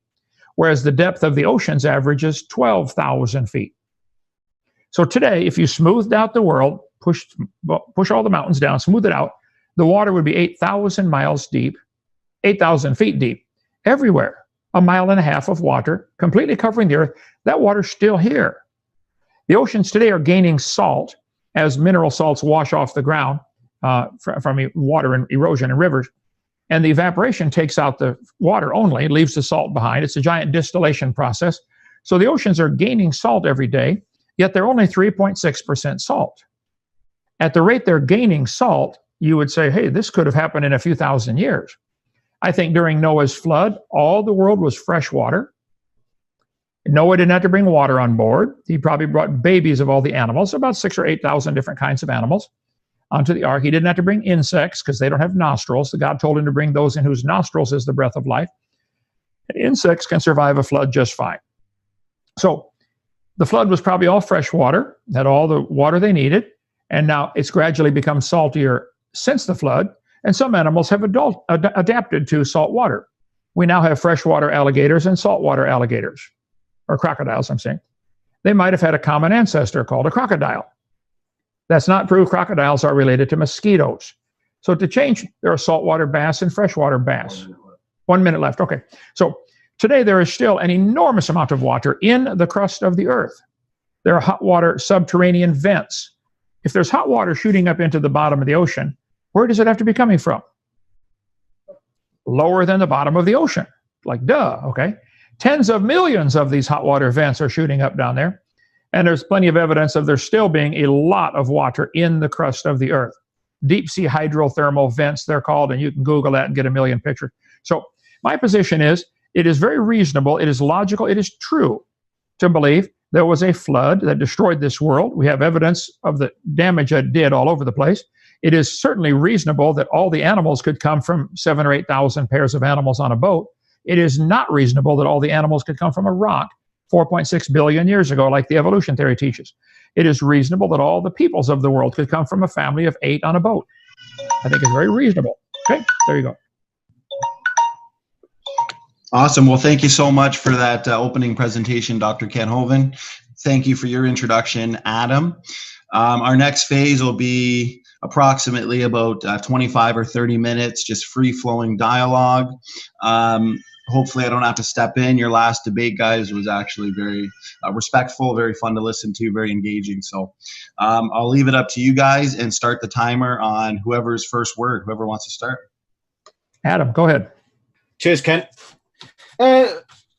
whereas the depth of the oceans averages 12,000 feet. So today, if you smoothed out the world, push all the mountains down, smooth it out, the water would be 8,000 miles deep, 8,000 feet deep, everywhere. 1.5 miles of water, completely covering the earth. That water's still here. The oceans today are gaining salt as mineral salts wash off the ground from water and erosion in rivers. And the evaporation takes out the water only, leaves the salt behind. It's a giant distillation process. So the oceans are gaining salt every day, yet they're only 3.6% salt. At the rate they're gaining salt, you would say, hey, this could have happened in a few thousand years. I think during Noah's flood, all the world was fresh water. Noah didn't have to bring water on board. He probably brought babies of all the animals, about 6,000 or 8,000 different kinds of animals, onto the ark. He didn't have to bring insects because they don't have nostrils. So God told him to bring those in whose nostrils is the breath of life. And insects can survive a flood just fine. So the flood was probably all fresh water, had all the water they needed, and now it's gradually become saltier since the flood, and some animals have adapted to salt water. We now have freshwater alligators and saltwater alligators, or crocodiles, I'm saying. They might have had a common ancestor called a crocodile. That's not proof crocodiles are related to mosquitoes. So to change, there are saltwater bass and freshwater bass. 1 minute left, okay. So today there is still an enormous amount of water in the crust of the earth. There are hot water subterranean vents. If there's hot water shooting up into the bottom of the ocean, where does it have to be coming from? Lower than the bottom of the ocean. Like, duh, okay? Tens of millions of these hot water vents are shooting up down there. And there's plenty of evidence of there still being a lot of water in the crust of the earth. Deep sea hydrothermal vents, they're called, and you can Google that and get a million pictures. So my position is, it is very reasonable, it is logical, it is true to believe there was a flood that destroyed this world. We have evidence of the damage it did all over the place. It is certainly reasonable that all the animals could come from 7,000 or 8,000 pairs of animals on a boat. It is not reasonable that all the animals could come from a rock 4.6 billion years ago, like the evolution theory teaches. It is reasonable that all the peoples of the world could come from a family of 8 on a boat. I think it's very reasonable. Okay, there you go. Awesome. Well, thank you so much for that opening presentation, Dr. Kent Hovind. Thank you for your introduction, Adam. Our next phase will be approximately about 25 or 30 minutes, just free-flowing dialogue. Hopefully I don't have to step in. Your last debate, guys, was actually very respectful, very fun to listen to, very engaging. So I'll leave it up to you guys and start the timer on whoever's first word, whoever wants to start. Adam, go ahead. Cheers, Kent.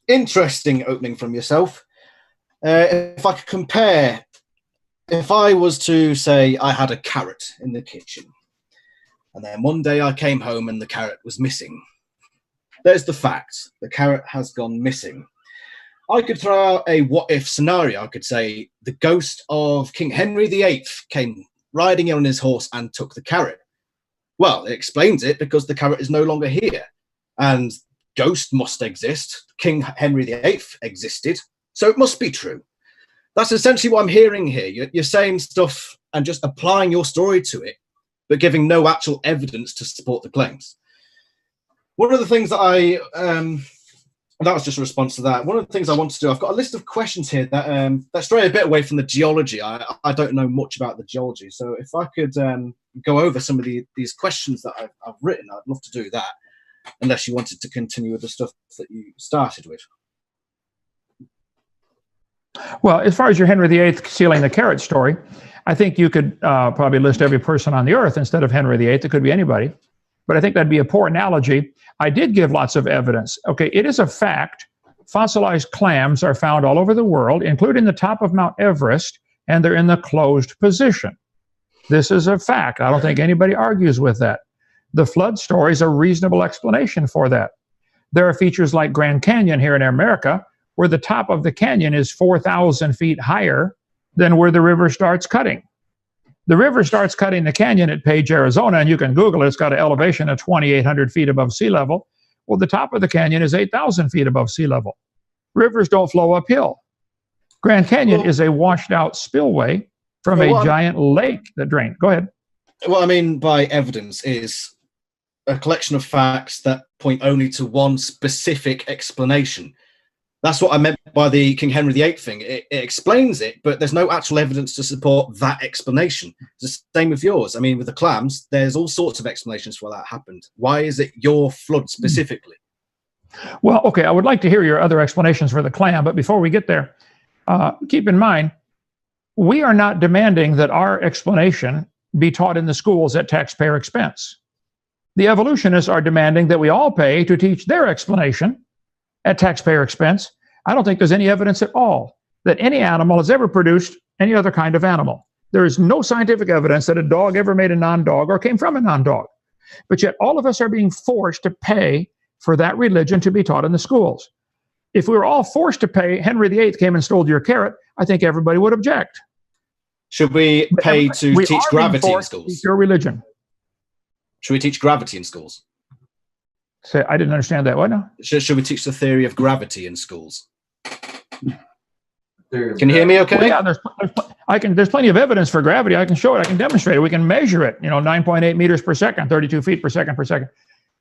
Interesting opening from yourself. If I could compare, if I was to say I had a carrot in the kitchen, and then one day I came home and the carrot was missing. There's the fact. The carrot has gone missing. I could throw out a what-if scenario. I could say the ghost of King Henry VIII came riding in on his horse and took the carrot. Well, it explains it because the carrot is no longer here. And ghost must exist. King Henry VIII existed. So it must be true. That's essentially what I'm hearing here. You're saying stuff and just applying your story to it, but giving no actual evidence to support the claims. One of the things that that was just a response to that. One of the things I want to do, I've got a list of questions here that stray a bit away from the geology. I don't know much about the geology. So if I could go over some of these questions that I've written, I'd love to do that, unless you wanted to continue with the stuff that you started with. Well, as far as your Henry VIII stealing the carrot story, I think you could probably list every person on the earth instead of Henry VIII. It could be anybody. But I think that'd be a poor analogy. I did give lots of evidence. Okay, it is a fact. Fossilized clams are found all over the world, including the top of Mount Everest, and they're in the closed position. This is a fact. I don't think anybody argues with that. The flood story is a reasonable explanation for that. There are features like Grand Canyon here in America, where the top of the canyon is 4,000 feet higher than where the river starts cutting. The river starts cutting the canyon at Page, Arizona, and you can Google it. It's got an elevation of 2,800 feet above sea level. Well, the top of the canyon is 8,000 feet above sea level. Rivers don't flow uphill. Grand Canyon is a washed out spillway from a giant lake that drained. Go ahead. What I mean by evidence is a collection of facts that point only to one specific explanation. That's what I meant by the King Henry VIII thing. It explains it, but there's no actual evidence to support that explanation. It's the same with yours. I mean, with the clams, there's all sorts of explanations for why that happened. Why is it your flood specifically? Well, okay, I would like to hear your other explanations for the clam, but before we get there, keep in mind, we are not demanding that our explanation be taught in the schools at taxpayer expense. The evolutionists are demanding that we all pay to teach their explanation at taxpayer expense. I don't think there's any evidence at all that any animal has ever produced any other kind of animal. There is no scientific evidence that a dog ever made a non-dog or came from a non-dog. But yet all of us are being forced to pay for that religion to be taught in the schools. If we were all forced to pay, Henry VIII came and stole your carrot, I think everybody would object. Should we pay to teach gravity in schools? Your religion. Should we teach gravity in schools? Say, I didn't understand that. What now? Should we teach the theory of gravity in schools? Can you hear me okay? Well, yeah, there's plenty of evidence for gravity. I can show it. I can demonstrate it. We can measure it. 9.8 meters per second, 32 feet per second.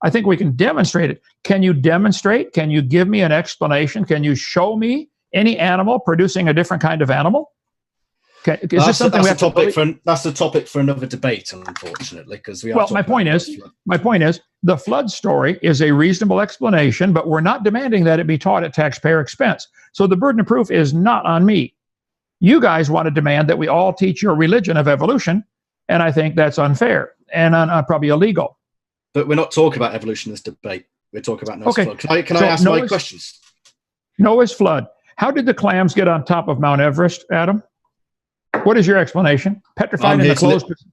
I think we can demonstrate it. Can you demonstrate? Can you give me an explanation? Can you show me any animal producing a different kind of animal? Is this something we have to believe? That's the topic for another debate, unfortunately, because we are. Well, my point is, the flood story is a reasonable explanation, but we're not demanding that it be taught at taxpayer expense. So the burden of proof is not on me. You guys want to demand that we all teach your religion of evolution, and I think that's unfair and probably illegal. But we're not talking about evolution in this debate. We're talking about Noah's flood. Can I ask my questions? Noah's flood. How did the clams get on top of Mount Everest, Adam? What is your explanation? Petrified in the closed position.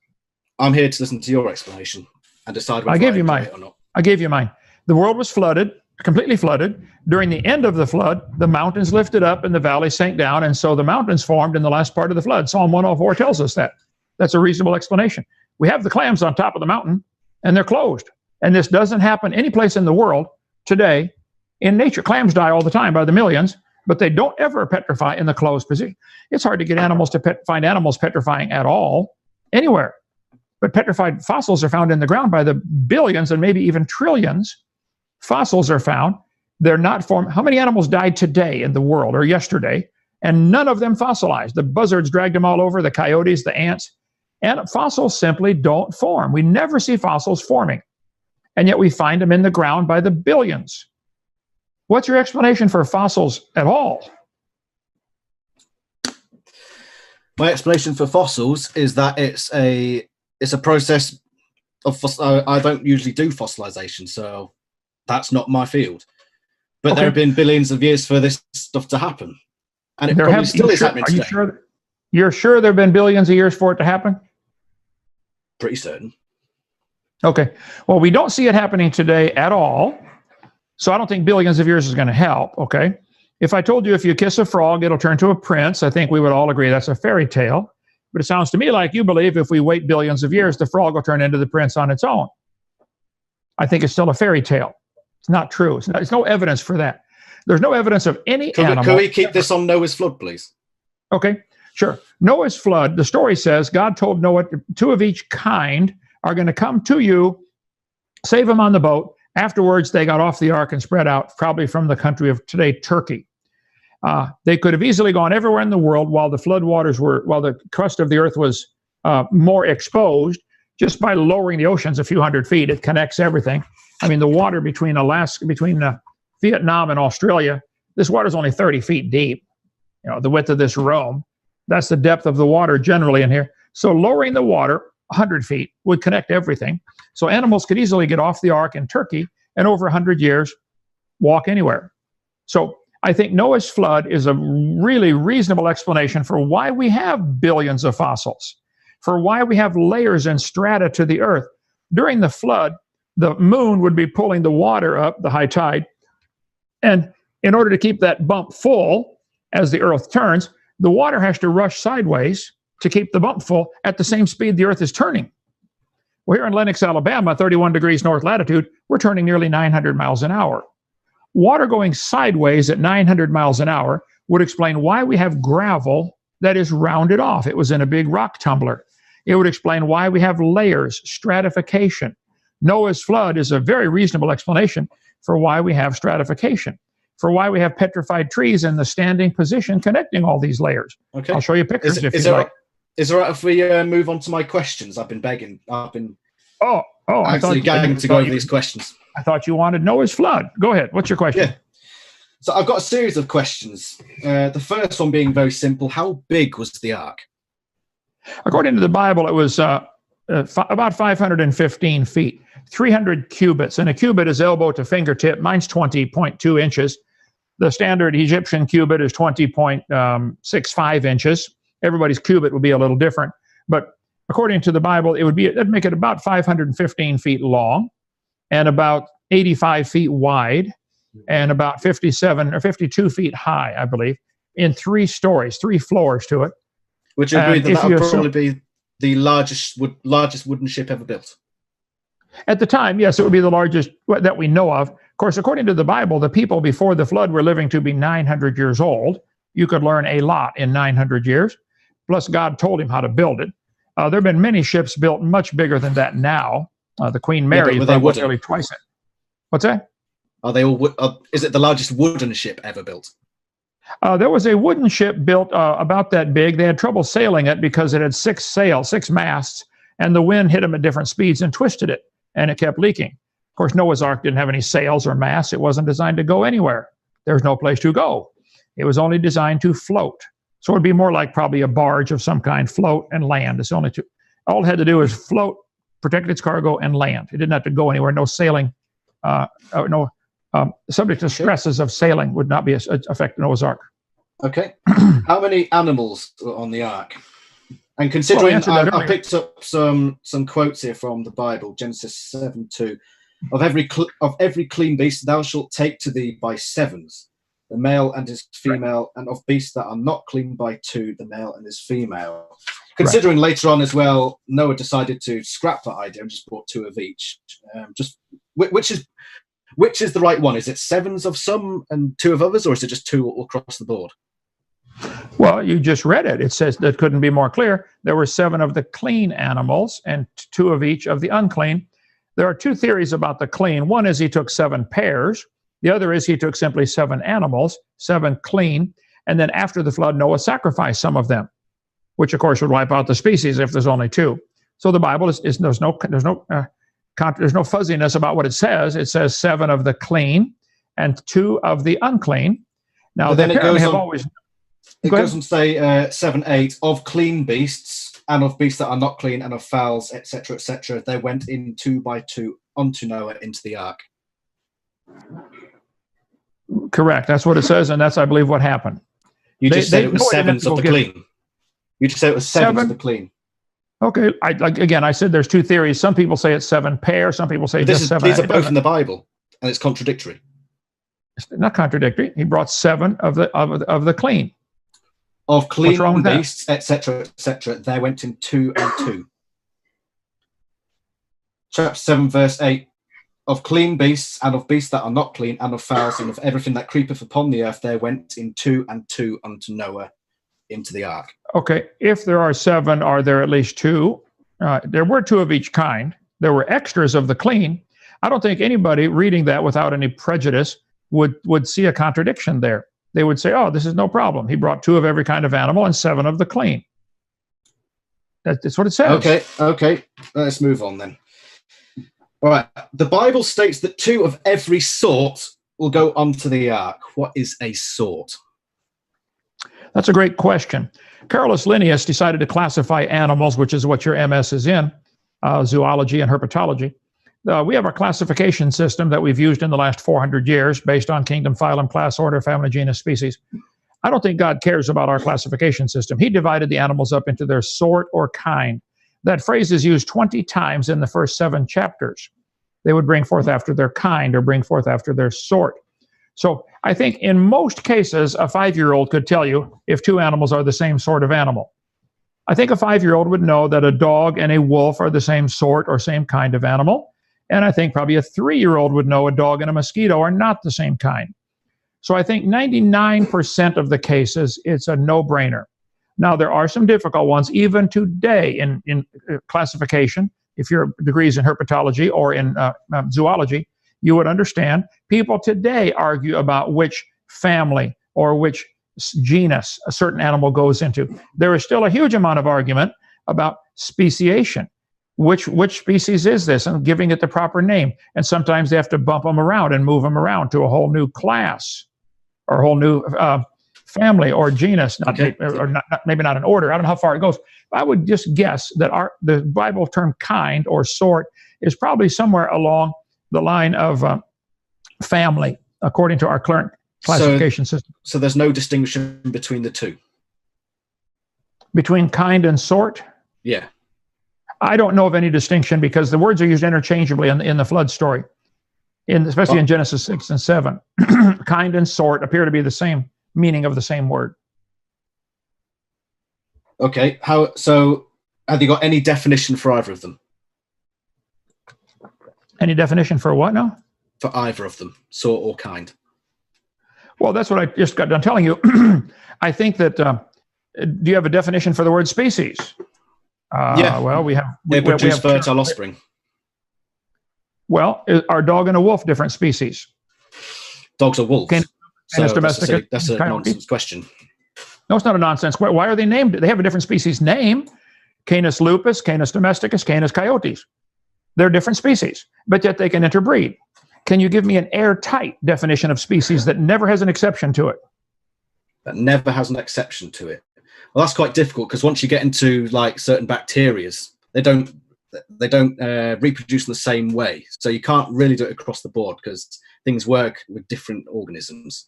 I'm here to listen to your explanation and decide whether I gave you agree mine. or not. I gave you mine. The world was flooded, completely flooded. During the end of the flood, the mountains lifted up and the valley sank down, and so the mountains formed in the last part of the flood. Psalm 104 tells us that. That's a reasonable explanation. We have the clams on top of the mountain, and they're closed. And this doesn't happen any place in the world today. In nature, clams die all the time by the millions, but they don't ever petrify in the closed position. It's hard to get animals to find animals petrifying at all anywhere. But petrified fossils are found in the ground by the billions and maybe even trillions. Fossils are found. They're not formed. How many animals died today in the world or yesterday? And none of them fossilized. The buzzards dragged them all over, the coyotes, the ants. And fossils simply don't form. We never see fossils forming. And yet we find them in the ground by the billions. What's your explanation for fossils at all? My explanation for fossils is that it's a process of I don't usually do fossilization, so that's not my field. But there have been billions of years for this stuff to happen, and it probably still is happening today. You're sure there have been billions of years for it to happen? Pretty certain. Okay. Well, we don't see it happening today at all. So I don't think billions of years is going to help, okay? If I told you if you kiss a frog, it'll turn to a prince, I think we would all agree that's a fairy tale. But it sounds to me like you believe if we wait billions of years, the frog will turn into the prince on its own. I think it's still a fairy tale. It's not true. There's no evidence for that. There's no evidence of any animal. Can we keep this on Noah's flood, please? Okay, sure. Noah's flood, the story says, God told Noah, two of each kind are going to come to you, save them on the boat. Afterwards, they got off the ark and spread out, probably from the country of today, Turkey. They could have easily gone everywhere in the world while the crust of the earth was more exposed, just by lowering the oceans a few hundred feet. It connects everything. I mean, the water between Vietnam and Australia, this water is only 30 feet deep. The width of this room. That's the depth of the water generally in here. So lowering the water 100 feet would connect everything. So animals could easily get off the ark in Turkey and over 100 years walk anywhere. So I think Noah's flood is a really reasonable explanation for why we have billions of fossils, for why we have layers and strata to the earth. During the flood, the moon would be pulling the water up, the high tide, and in order to keep that bump full as the earth turns, the water has to rush sideways to keep the bump full at the same speed the earth is turning. Well, here in Lenox, Alabama, 31 degrees north latitude, we're turning nearly 900 miles an hour. Water going sideways at 900 miles an hour would explain why we have gravel that is rounded off. It was in a big rock tumbler. It would explain why we have layers, stratification. Noah's flood is a very reasonable explanation for why we have stratification, for why we have petrified trees in the standing position connecting all these layers. Okay. I'll show you pictures if you like. Is it all right if we move on to my questions? I've been begging. Actually gagging to go over these questions. I thought you wanted Noah's flood. Go ahead. What's your question? Yeah. So I've got a series of questions. The first one being very simple. How big was the ark? According to the Bible, it was about 515 feet, 300 cubits. And a cubit is elbow to fingertip. Mine's 20.2 inches. The standard Egyptian cubit is 20.65 inches. Everybody's cubit would be a little different. But according to the Bible, it'd make it about 515 feet long and about 85 feet wide and about 57 or 52 feet high, I believe, in 3 stories, 3 floors to it. Would you agree that that would probably be the largest wooden ship ever built? At the time, yes, it would be the largest that we know of. Of course, according to the Bible, the people before the flood were living to be 900 years old. You could learn a lot in 900 years. Plus, God told him how to build it. There have been many ships built much bigger than that now. The Queen Mary is nearly twice it. What's that? Are they all? Is it the largest wooden ship ever built? There was a wooden ship built about that big. They had trouble sailing it because it had 6 sails, 6 masts, and the wind hit them at different speeds and twisted it, and it kept leaking. Of course, Noah's Ark didn't have any sails or masts. It wasn't designed to go anywhere. There's no place to go. It was only designed to float. So it'd be more like probably a barge of some kind, float and land. It's only two. All it had to do is float, protect its cargo, and land. It didn't have to go anywhere. No sailing, subject to stresses of sailing would not be affect Noah's Ark. Okay. How many animals were on the ark? And considering I picked up some quotes here from the Bible, Genesis 7:2, of every clean beast thou shalt take to thee by 7s, the male and his female, and of beasts that are not clean by 2, the male and his female. Considering later on as well, Noah decided to scrap that idea and just brought 2 of each. Which is the right one? Is it 7s of some and 2 of others, or is it just 2 across the board? Well, you just read it. It says that couldn't be more clear. There were 7 of the clean animals and 2 of each of the unclean. There are 2 theories about the clean. One is he took 7 pairs. The other is he took simply 7 animals, 7 clean, and then after the flood, Noah sacrificed some of them, which of course would wipe out the species if there's only 2. So the Bible there's no fuzziness about what it says. It says 7 of the clean and 2 of the unclean. Now then it goes on. Always. It goes on to say 7:8 of clean beasts and of beasts that are not clean and of fowls, etc., etc. They went in 2 by 2 onto Noah into the ark. Correct. That's what it says, and that's, I believe, what happened. You just said it was 7s of the clean. You just said it was 7s of the clean. Okay. I said there's 2 theories. Some people say it's 7 pairs. Some people say just 7. These are both in the Bible, and it's contradictory. It's not contradictory. He brought 7 of the clean. Of clean beasts, etc., etc. They went in 2 and 2. Chapter 7, verse 8. Of clean beasts, and of beasts that are not clean, and of fowls, and of everything that creepeth upon the earth, there went in 2 and 2 unto Noah into the ark. Okay, if there are 7, are there at least 2? There were 2 of each kind. There were extras of the clean. I don't think anybody reading that without any prejudice would see a contradiction there. They would say, oh, this is no problem. He brought 2 of every kind of animal and 7 of the clean. That's what it says. Okay. Let's move on then. All right. The Bible states that 2 of every sort will go onto the ark. What is a sort? That's a great question. Carolus Linnaeus decided to classify animals, which is what your MS is in, zoology and herpetology. We have our classification system that we've used in the last 400 years based on kingdom, phylum, class, order, family, genus, species. I don't think God cares about our classification system. He divided the animals up into their sort or kind. That phrase is used 20 times in the first 7 chapters. They would bring forth after their kind or bring forth after their sort. So I think in most cases, a 5-year-old could tell you if 2 animals are the same sort of animal. I think a 5-year-old would know that a dog and a wolf are the same sort or same kind of animal. And I think probably a 3-year-old would know a dog and a mosquito are not the same kind. So I think 99% of the cases, it's a no-brainer. Now, there are some difficult ones, even today in classification. If your degrees in herpetology or in zoology, you would understand. People today argue about which family or which genus a certain animal goes into. There is still a huge amount of argument about speciation. Which species is this? And giving it the proper name. And sometimes they have to bump them around and move them around to a whole new class or a whole new family or genus, maybe not an order. I don't know how far it goes. I would just guess that the Bible term kind or sort is probably somewhere along the line of family, according to our current classification system. So there's no distinction between the 2? Between kind and sort? Yeah. I don't know of any distinction because the words are used interchangeably in the flood story. especially in Genesis 6 and 7. Kind and sort appear to be the same meaning of the same word. Okay. So have you got any definition for either of them? Any definition for what now? For either of them, sort or kind. Well, that's what I just got done telling you. I think that, do you have a definition for the word species? Yeah. Well, they produce we have fertile offspring. Well, are dog and a wolf different species? Dogs are wolves. Canis domesticus. That's a nonsense question. No, it's not a nonsense. Why are they named? They have a different species name. Canis lupus, Canis domesticus, Canis coyotes. They're different species, but yet they can interbreed. Can you give me an airtight definition of species that never has an exception to it? That never has an exception to it. Well, that's quite difficult because once you get into like certain bacterias, they don't reproduce in the same way. So you can't really do it across the board because things work with different organisms.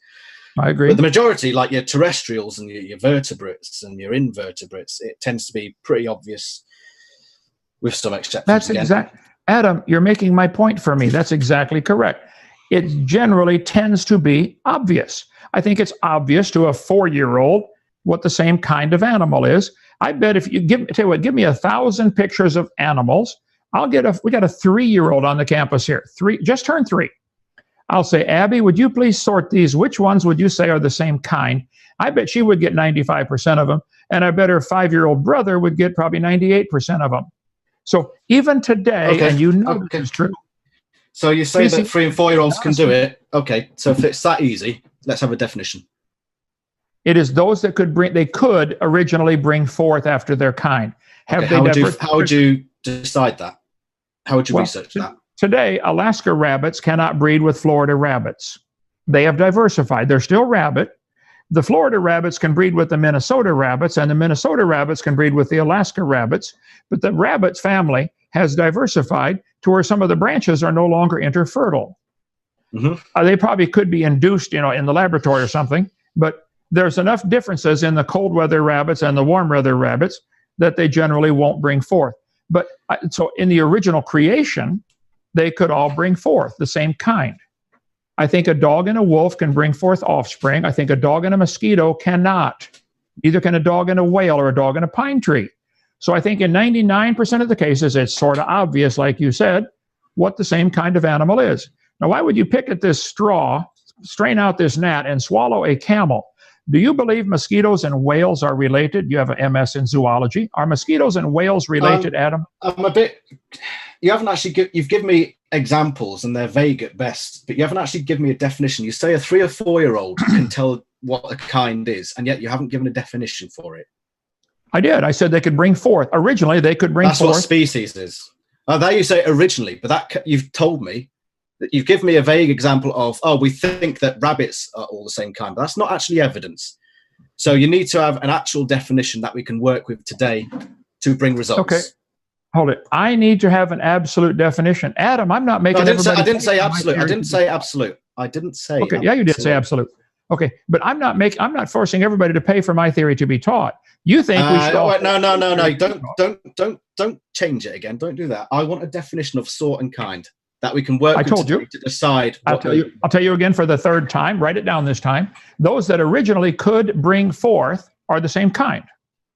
I agree. But the majority, like your terrestrials and your vertebrates and your invertebrates, it tends to be pretty obvious with some exceptions. That's exact. Adam, you're making my point for me. That's exactly correct. It generally tends to be obvious. I think it's obvious to a 4-year-old what the same kind of animal is. I bet if you give me 1,000 pictures of animals, we got a 3-year-old on the campus here. Just turned 3. I'll say, Abby, would you please sort these? Which ones would you say are the same kind? I bet she would get 95% of them. And I bet her 5-year-old brother would get probably 98% of them. So even today, and you know this is true. So you say that 3 and 4-year-olds can do it. Okay, so if it's that easy, let's have a definition. It is those that they could originally bring forth after their kind. How would you decide that? How would you research that? Today, Alaska rabbits cannot breed with Florida rabbits. They have diversified. They're still rabbit. The Florida rabbits can breed with the Minnesota rabbits, and the Minnesota rabbits can breed with the Alaska rabbits. But the rabbit family has diversified to where some of the branches are no longer interfertile. Mm-hmm. They probably could be induced, in the laboratory or something, but there's enough differences in the cold weather rabbits and the warm weather rabbits that they generally won't bring forth. But so in the original creation, they could all bring forth the same kind. I think a dog and a wolf can bring forth offspring. I think a dog and a mosquito cannot. Neither can a dog and a whale or a dog and a pine tree. So I think in 99% of the cases, it's sort of obvious, like you said, what the same kind of animal is. Now, why would you pick at this straw, strain out this gnat, and swallow a camel? Do you believe mosquitoes and whales are related? You have an MS in zoology. Are mosquitoes and whales related, Adam? I'm a bit... You haven't actually... You've given me examples, and they're vague at best, but you haven't actually given me a definition. You say a 3 or 4-year-old can tell what a kind is, and yet you haven't given a definition for it. I did. I said they could bring forth. Originally, they could bring forth... That's what species is. There you say originally, but that you've told me that you've given me a vague example of, we think that rabbits are all the same kind, but that's not actually evidence. So you need to have an actual definition that we can work with today to bring results. Okay. Hold it. I need to have an absolute definition. Adam, I'm not making everybody... I didn't say absolute. I didn't say absolute. I didn't say... Okay, yeah, you did say absolute. Okay, but I'm not forcing everybody to pay for my theory to be taught. You think we should... No. Don't change it again. Don't do that. I want a definition of sort and kind that we can work with to decide. I'll tell you again for the 3rd time. Write it down this time. Those that originally could bring forth are the same kind.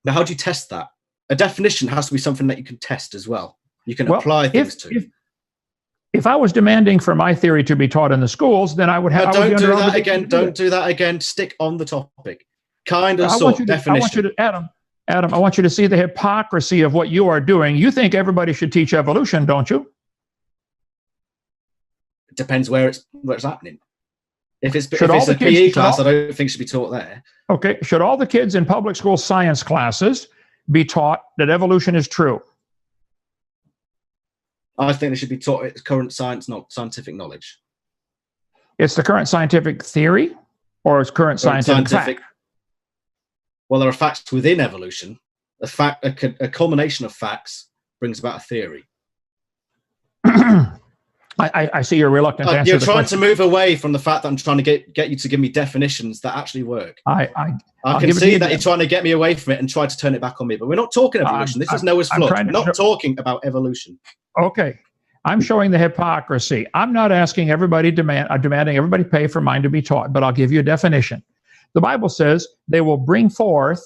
Now, how do you test that? A definition has to be something that you can test as well. You can apply things to. If I was demanding for my theory to be taught in the schools, then I would have... Don't do that again. Don't do that again. Stick on the topic. Kind of sort definition. Adam, I want you to see the hypocrisy of what you are doing. You think everybody should teach evolution, don't you? It depends where it's happening. If it's a PE class, I don't think it should be taught there. Okay. Should all the kids in public school science classes be taught that evolution is true? I think they should be taught it's current science, not scientific knowledge. It's the current scientific theory, or it's current scientific fact? Well, there are facts within evolution. A culmination of facts brings about a theory. I see you're reluctant to answer You're the trying question. to move away from the fact that I'm trying to get you to give me definitions that actually work. I can see that you're trying to get me away from it and try to turn it back on me. But we're not talking evolution. This is Noah's flood. We're not talking about evolution. Okay. I'm showing the hypocrisy. I'm not asking everybody demanding everybody pay for mine to be taught, but I'll give you a definition. The Bible says they will bring forth,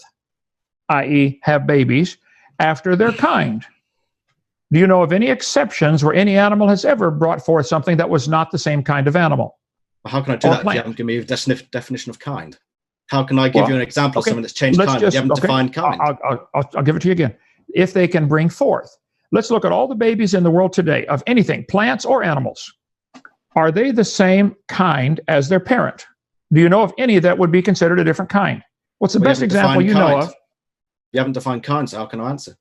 i.e., have babies, after their kind. Do you know of any exceptions where any animal has ever brought forth something that was not the same kind of animal? Well, how can I do that if you haven't given me a definition of kind? How can I give you an example of something that's changed kind if you haven't defined kind? I'll give it to you again. If they can bring forth. Let's look at all the babies in the world today of anything, plants or animals. Are they the same kind as their parent? Do you know of any that would be considered a different kind? What's the best example you know of? You haven't defined kind, so how can I answer?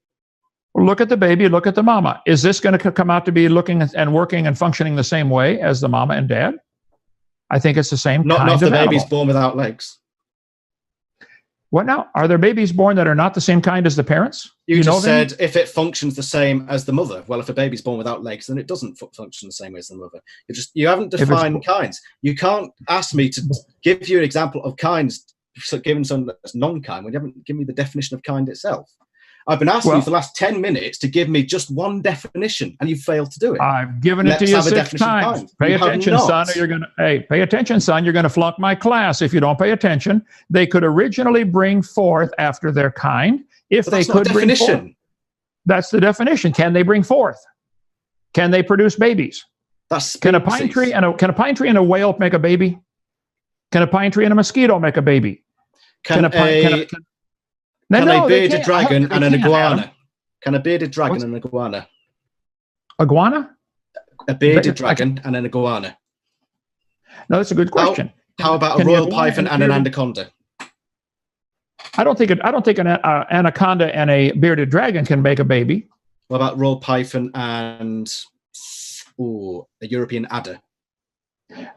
Well, look at the baby, look at the mama. Is this going to come out to be looking and working and functioning the same way as the mama and dad? I think it's the same kind of animal. Not if the baby's born without legs. What now? Are there babies born that are not the same kind as the parents? You just said if it functions the same as the mother. Well, if a baby's born without legs, then it doesn't function the same way as the mother. You haven't defined kinds. You can't ask me to give you an example of kinds, given something that's non-kind, when you haven't given me the definition of kind itself. I've been asking you for the last 10 minutes to give me just one definition, and you've failed to do it. I've given it to you 6 times. Pay attention, son, or you're going to. Pay attention, son. You're going to flunk my class if you don't pay attention. They could originally bring forth after their kind. If they could bring forth, that's the definition. Can they bring forth? Can they produce babies? Can a pine tree and a whale make a baby? Can a pine tree and a mosquito make a baby? Can a bearded dragon and an iguana? Can a bearded dragon and an iguana? Iguana? A bearded dragon and an iguana. No, that's a good question. How about a royal python and an anaconda? I don't think an anaconda and a bearded dragon can make a baby. What about royal python and a European adder?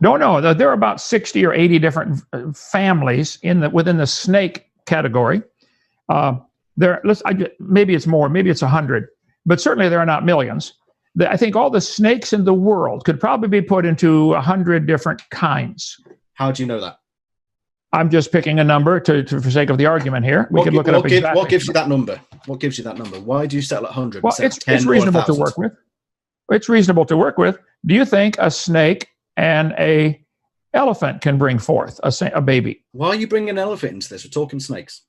No. There are about 60 or 80 different families within the snake category. Maybe it's more, maybe it's 100, but certainly there are not millions. I think all the snakes in the world could probably be put into 100 different kinds. How do you know that? I'm just picking a number for sake of the argument here. We could look it up exactly. What gives you that number? What gives you that number? Why do you settle at 100? Well, it's reasonable to work with. It's reasonable to work with. Do you think a snake and a elephant can bring forth a baby? Why are you bringing an elephant into this? We're talking snakes.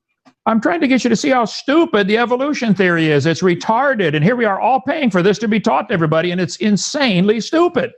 I'm trying to get you to see how stupid the evolution theory is. It's retarded. And here we are all paying for this to be taught to everybody, and it's insanely stupid.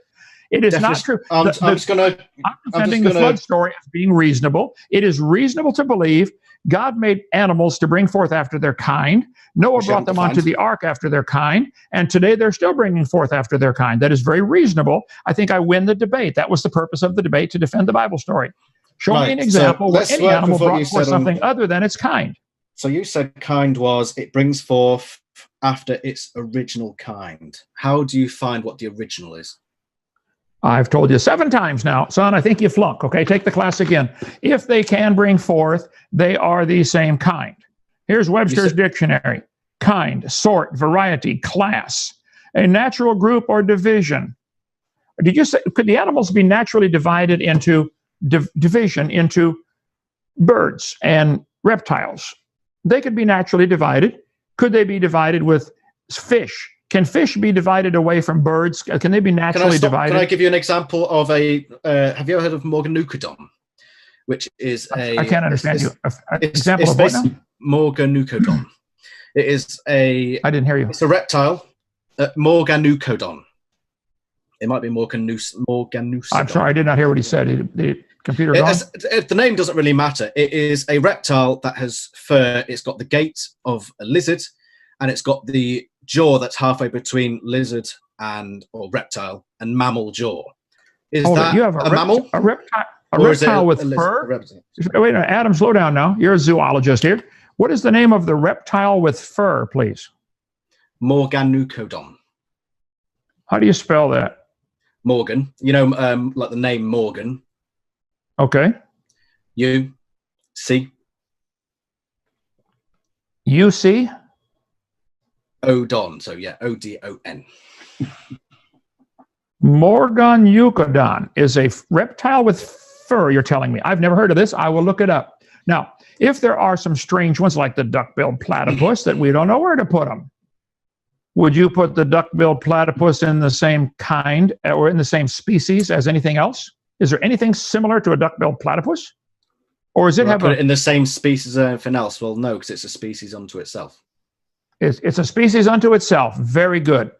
It is not true. I'm defending the flood story as being reasonable. It is reasonable to believe God made animals to bring forth after their kind. Noah brought them onto the ark after their kind, and today they're still bringing forth after their kind. That is very reasonable. I think I win the debate. That was the purpose of the debate, to defend the Bible story. Show me an example where any animal brought forth something other than its kind. So you said kind was it brings forth after its original kind. How do you find what the original is? I've told you 7 times now. Son, I think you flunk. Okay, take the class again. If they can bring forth, they are the same kind. Here's Webster's dictionary. Kind, sort, variety, class. A natural group or division. Did you say, could the animals be naturally divided into division into birds and reptiles? They could be naturally divided. Could they be divided with fish? Can fish be divided away from birds? Can they be naturally divided? Can I give you an example of a? Have you ever heard of Morganucodon? Which is a. I can't understand you. Example of what now? Morganucodon. It is a. I didn't hear you. It's a reptile. Morganucodon. It might be Morganusodon. I'm sorry, I did not hear what he said. The computer gone? The name doesn't really matter. It is a reptile that has fur. It's got the gait of a lizard, and it's got the jaw that's halfway between lizard or reptile and mammal jaw. Is that you have a mammal? A reptile with fur? Wait a minute, Adam, slow down now. You're a zoologist here. What is the name of the reptile with fur, please? Morganucodon. How do you spell that? Morgan. You know, like the name Morgan. Okay. U-C. U-C? Odon. So yeah, O-D-O-N. Morganucodon is a reptile with fur, you're telling me. I've never heard of this. I will look it up. Now, if there are some strange ones like the duck-billed platypus that we don't know where to put them, would you put the duck-billed platypus in the same kind or in the same species as anything else? Is there anything similar to a duck-billed platypus? Or does it have put it in the same species as anything else? Well, no, because it's a species unto itself. It's a species unto itself. Very good.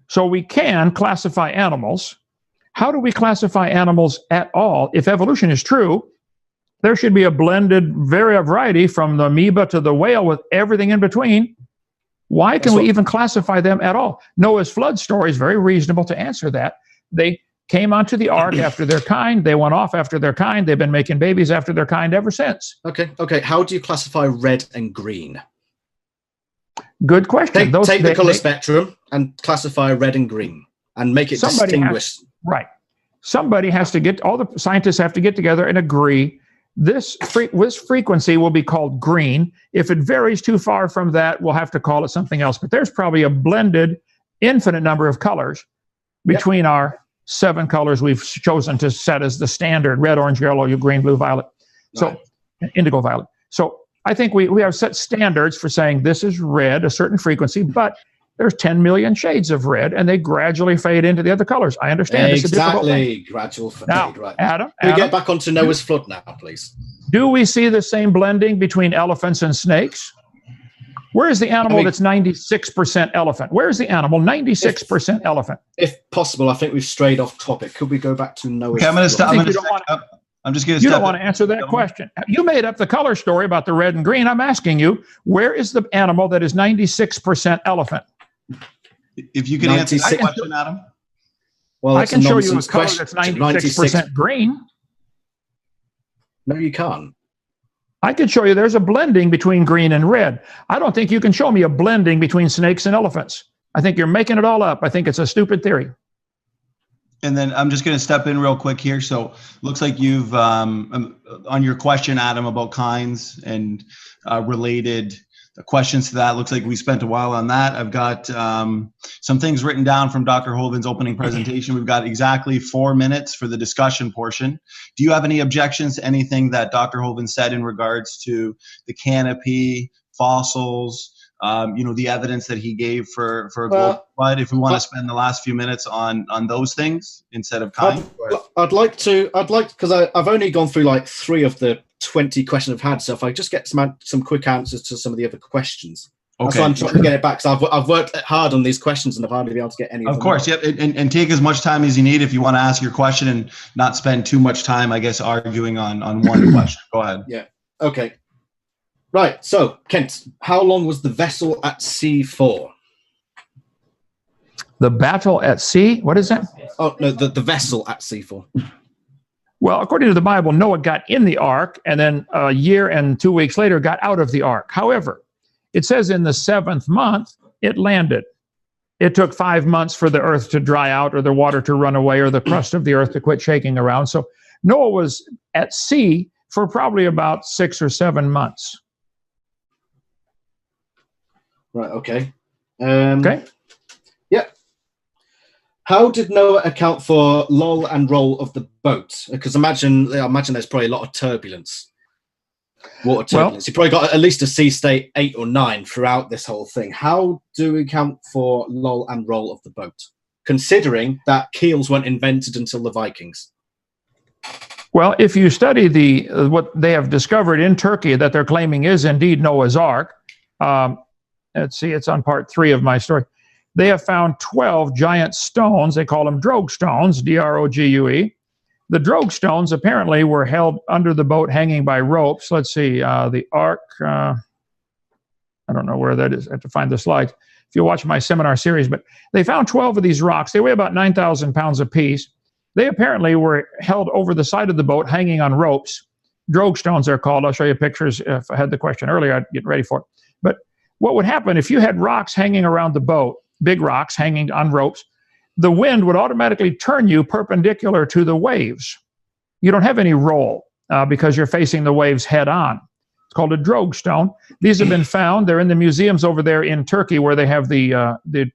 So we can classify animals. How do we classify animals at all? If evolution is true, there should be a blended variety from the amoeba to the whale with everything in between. Why can we even classify them at all? Noah's flood story is very reasonable to answer that. They came onto the ark after their kind. They went off after their kind. They've been making babies after their kind ever since. Okay. How do you classify red and green? Good question. Take the color spectrum and classify red and green and make it distinguished. Right. Somebody has to all the scientists have to get together and agree this frequency will be called green. If it varies too far from that, we'll have to call it something else. But there's probably a blended infinite number of colors between our 7 colors we've chosen to set as the standard: red, orange, yellow, green, blue, violet. So indigo, violet. So I think we have set standards for saying this is red, a certain frequency, but there's 10 million shades of red, and they gradually fade into the other colors. I understand. Exactly. Gradual fade, now, right. Adam, we get back onto Noah's flood now, please. Do we see the same blending between elephants and snakes? Where is the animal that's 96% elephant? Where is the animal 96% elephant? If possible, I think we've strayed off topic. Could we go back to Noah's flood? I'm just going to You don't want to answer that question. You made up the color story about the red and green. I'm asking you, where is the animal that is 96% elephant? If you can answer that question, Adam. Well, I can show you a color that's 96% green. No, you can't. I could show you there's a blending between green and red. I don't think you can show me a blending between snakes and elephants. I think you're making it all up. I think it's a stupid theory. And then I'm just going to step in real quick here. So looks like you've, on your question, Adam, about kinds and related questions to that, looks like we spent a while on that. I've got some things written down from Dr. Hovind's opening presentation. We've got exactly 4 minutes for the discussion portion. Do you have any objections to anything that Dr. Hovind said in regards to the canopy, fossils, the evidence that he gave for a global flood? If we want to spend the last few minutes on those things instead of kind. I'd like because I've only gone through like 3 of the 20 questions I've had. So if I just get some quick answers to some of the other questions. Okay. That's why I'm trying to get it back. So I've worked hard on these questions and I've hardly been able to get any of them. Of course, yep. And take as much time as you need if you want to ask your question and not spend too much time, I guess, arguing on one question. Go ahead. Yeah. Okay. Right. So, Kent, how long was the vessel at sea for? The battle at sea? What is that? Oh, no, the vessel at sea for. Well, according to the Bible, Noah got in the ark and then a year and 2 weeks later got out of the ark. However, it says in the 7th month, it landed. It took 5 months for the earth to dry out or the water to run away or the crust of the earth to quit shaking around. So Noah was at sea for probably about 6 or 7 months. Right, okay. Okay. Yeah. How did Noah account for lull and roll of the boat? Because I imagine there's probably a lot of turbulence. Water turbulence. You probably got at least a sea state 8 or 9 throughout this whole thing. How do we account for lull and roll of the boat, considering that keels weren't invented until the Vikings? Well, if you study what they have discovered in Turkey that they're claiming is indeed Noah's Ark, let's see, it's on part 3 of my story. They have found 12 giant stones. They call them drogue stones, D-R-O-G-U-E. The drogue stones apparently were held under the boat hanging by ropes. Let's see, the ark, I don't know where that is. I have to find the slides if you watch my seminar series. But they found 12 of these rocks. They weigh about 9,000 pounds apiece. They apparently were held over the side of the boat hanging on ropes. Drogue stones, they're called. I'll show you pictures. If I had the question earlier, I'd get ready for it. But what would happen if you had rocks hanging around the boat, big rocks hanging on ropes, the wind would automatically turn you perpendicular to the waves. You don't have any roll because you're facing the waves head on. It's called a drogue stone. These have been found. They're in the museums over there in Turkey where they have the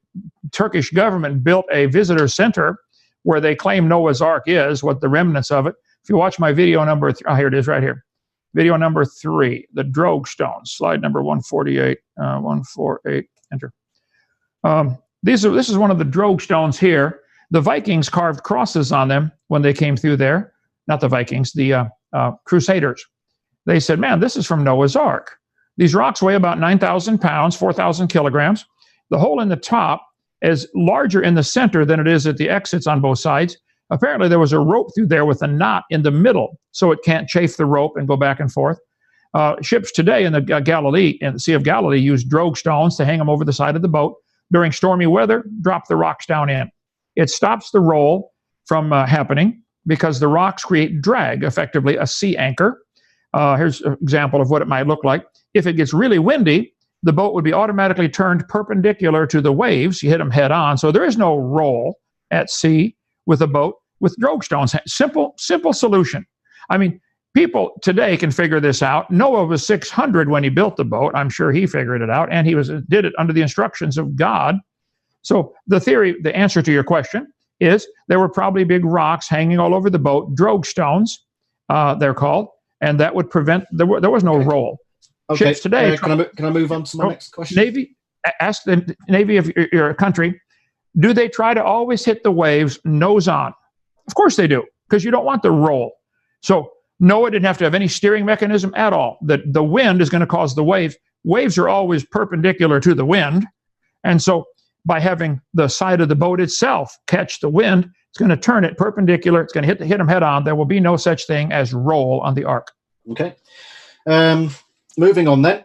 Turkish government built a visitor center where they claim Noah's Ark is, what the remnants of it. If you watch my video number, here it is right here. Video number 3, the drogue stones, slide number 148, 148, enter. This is one of the drogue stones here. The Vikings carved crosses on them when they came through there. Not the Vikings, the Crusaders. They said, man, this is from Noah's Ark. These rocks weigh about 9,000 pounds, 4,000 kilograms. The hole in the top is larger in the center than it is at the exits on both sides. Apparently, there was a rope through there with a knot in the middle, so it can't chafe the rope and go back and forth. Ships today in the Sea of Galilee, use drogue stones to hang them over the side of the boat. During stormy weather, drop the rocks down in. It stops the roll from happening because the rocks create drag, effectively a sea anchor. Here's an example of what it might look like. If it gets really windy, the boat would be automatically turned perpendicular to the waves. You hit them head on. So there is no roll at sea with a boat with drogue stones. Simple solution. I mean, people today can figure this out. Noah was 600 when he built the boat. I'm sure he figured it out, and he did it under the instructions of God. So the answer to your question is there were probably big rocks hanging all over the boat, drogue stones, they're called, and that would prevent, there was no roll. Okay. Ships today. Can I move on to my next question? Navy, ask the Navy of your country, do they try to always hit the waves nose on? Of course they do, because you don't want the roll. So Noah didn't have to have any steering mechanism at all. The wind is going to cause the waves. Waves are always perpendicular to the wind. And so by having the side of the boat itself catch the wind, it's going to turn it perpendicular. It's going to hit them head on. There will be no such thing as roll on the ark. Okay. Moving on then.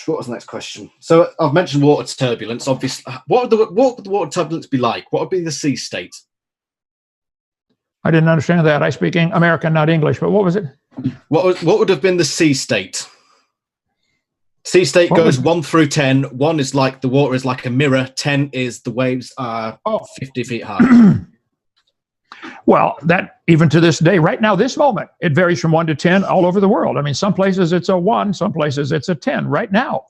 What was the next question? So I've mentioned water turbulence. Obviously, what would the water turbulence be like? What would be the sea state? I didn't understand that. I speak American, not English. But what was it? What would have been the sea state? Sea state goes 1 through 10. 1 is like the water is like a mirror. 10 is the waves are 50 feet high. Well, that even to this day, right now, this moment, it varies from 1 to 10 all over the world. I mean, some places it's a 1, some places it's a 10 right now.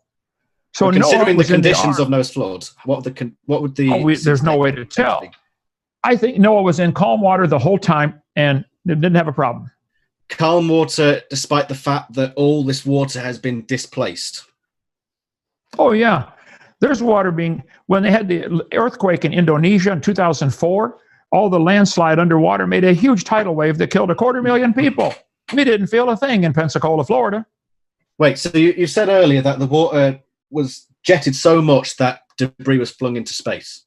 So considering the conditions of those floods, what would the there's no way to tell. I think Noah was in calm water the whole time and didn't have a problem. Calm water, despite the fact that all this water has been displaced. Oh, yeah. There's water when they had the earthquake in Indonesia in 2004, all the landslide underwater made a huge tidal wave that killed 250,000 people. We didn't feel a thing in Pensacola, Florida. Wait, so you said earlier that the water was jetted so much that debris was flung into space.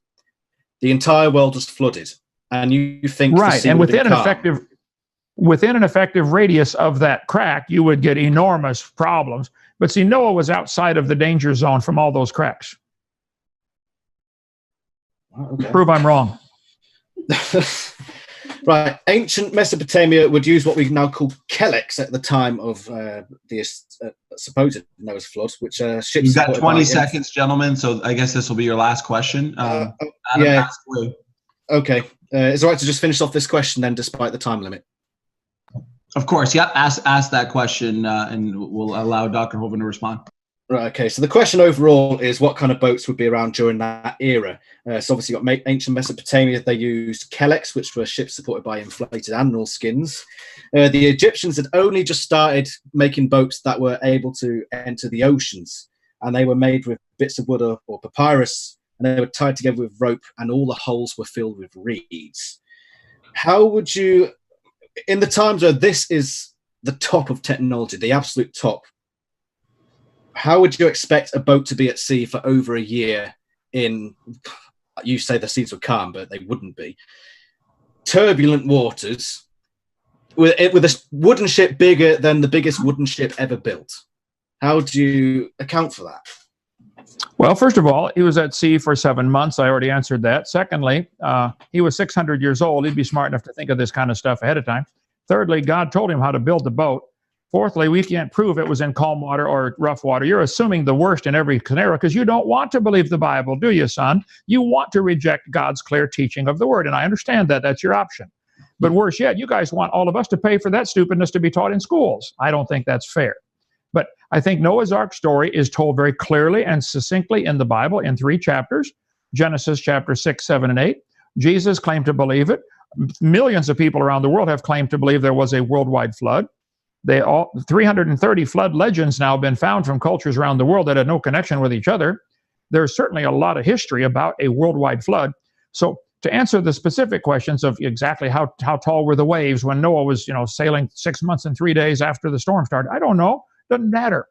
The entire world was flooded, and you think right? And within an effective radius of that crack, you would get enormous problems. But see, Noah was outside of the danger zone from all those cracks. Okay. Prove I'm wrong. Right. Ancient Mesopotamia would use what we now call Kelex at the time of the supposed Noah's flood, which ships. You've got 20 seconds, gentlemen. So I guess this will be your last question. Yeah. Okay. Is it all right to just finish off this question then, despite the time limit? Of course. Yeah. Ask that question, and we'll allow Dr. Hovind to respond. Right, okay. So the question overall is what kind of boats would be around during that era? So obviously you've got ancient Mesopotamia, they used Kelex, which were ships supported by inflated animal skins. The Egyptians had only just started making boats that were able to enter the oceans, and they were made with bits of wood or papyrus, and they were tied together with rope, and all the holes were filled with reeds. How would you, in the times where this is the top of technology, the absolute top, how would you expect a boat to be at sea for over a year in, you say the seas were calm, but they wouldn't be, turbulent waters, with a wooden ship bigger than the biggest wooden ship ever built? How do you account for that? Well, first of all, he was at sea for 7 months. I already answered that. Secondly, he was 600 years old. He'd be smart enough to think of this kind of stuff ahead of time. Thirdly, God told him how to build the boat. Fourthly, we can't prove it was in calm water or rough water. You're assuming the worst in every scenario because you don't want to believe the Bible, do you, son? You want to reject God's clear teaching of the Word, and I understand that. That's your option. But worse yet, you guys want all of us to pay for that stupidness to be taught in schools. I don't think that's fair. But I think Noah's Ark story is told very clearly and succinctly in the Bible in 3 chapters, Genesis chapter 6, 7, and 8. Jesus claimed to believe it. Millions of people around the world have claimed to believe there was a worldwide flood. 330 flood legends now have been found from cultures around the world that had no connection with each other. there's certainly a lot of history about a worldwide flood. So to answer the specific questions of exactly how tall were the waves when Noah was, sailing 6 months and 3 days after the storm started, I don't know. Doesn't matter.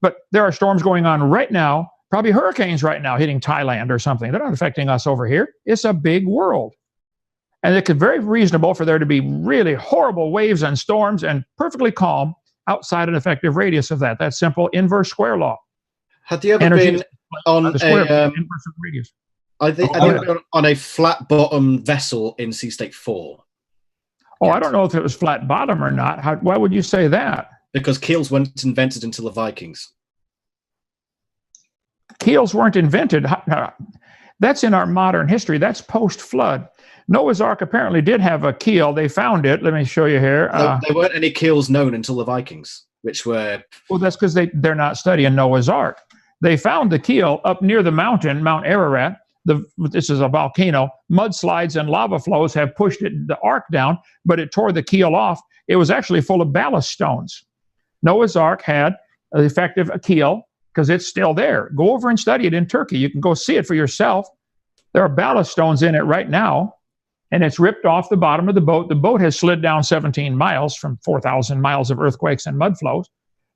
But there are storms going on right now, probably hurricanes right now hitting Thailand or something. They're not affecting us over here. It's a big world. And it's very reasonable for there to be really horrible waves and storms and perfectly calm outside an effective radius of that. That's simple inverse square law. Have you ever been on on a flat bottom vessel in Sea State 4? Oh, I don't know if it was flat bottom or not. Why would you say that? Because keels weren't invented until the Vikings. Keels weren't invented. That's in our modern history. That's post-flood. Noah's Ark apparently did have a keel. They found it. Let me show you here. There weren't any keels known until the Vikings, which were... Well, that's because they're not studying Noah's Ark. They found the keel up near the mountain, Mount Ararat. This is a volcano. Mudslides and lava flows have pushed the ark down, but it tore the keel off. It was actually full of ballast stones. Noah's Ark had an effective keel because it's still there. Go over and study it in Turkey. You can go see it for yourself. There are ballast stones in it right now, and it's ripped off the bottom of the boat. The boat has slid down 17 miles from 4,000 miles of earthquakes and mud flows.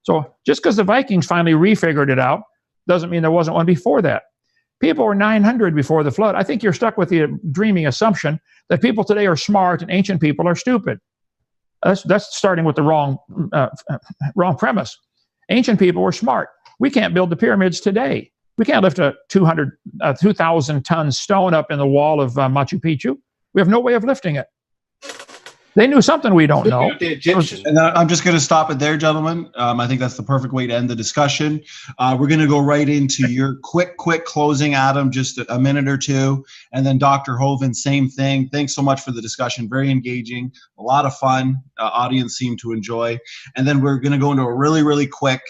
So just because the Vikings finally refigured it out doesn't mean there wasn't one before that. People were 900 before the flood. I think you're stuck with the dreaming assumption that people today are smart and ancient people are stupid. That's starting with the wrong premise. Ancient people were smart. We can't build the pyramids today. We can't lift a 2,000-ton stone up in the wall of Machu Picchu. We have no way of lifting it. They knew something we don't know. And I'm just going to stop it there, gentlemen. I think that's the perfect way to end the discussion. We're going to go right into your quick closing, Adam, just a minute or two. And then Dr. Hovind, same thing. Thanks so much for the discussion. Very engaging, a lot of fun. Audience seemed to enjoy. And then we're going to go into a really quick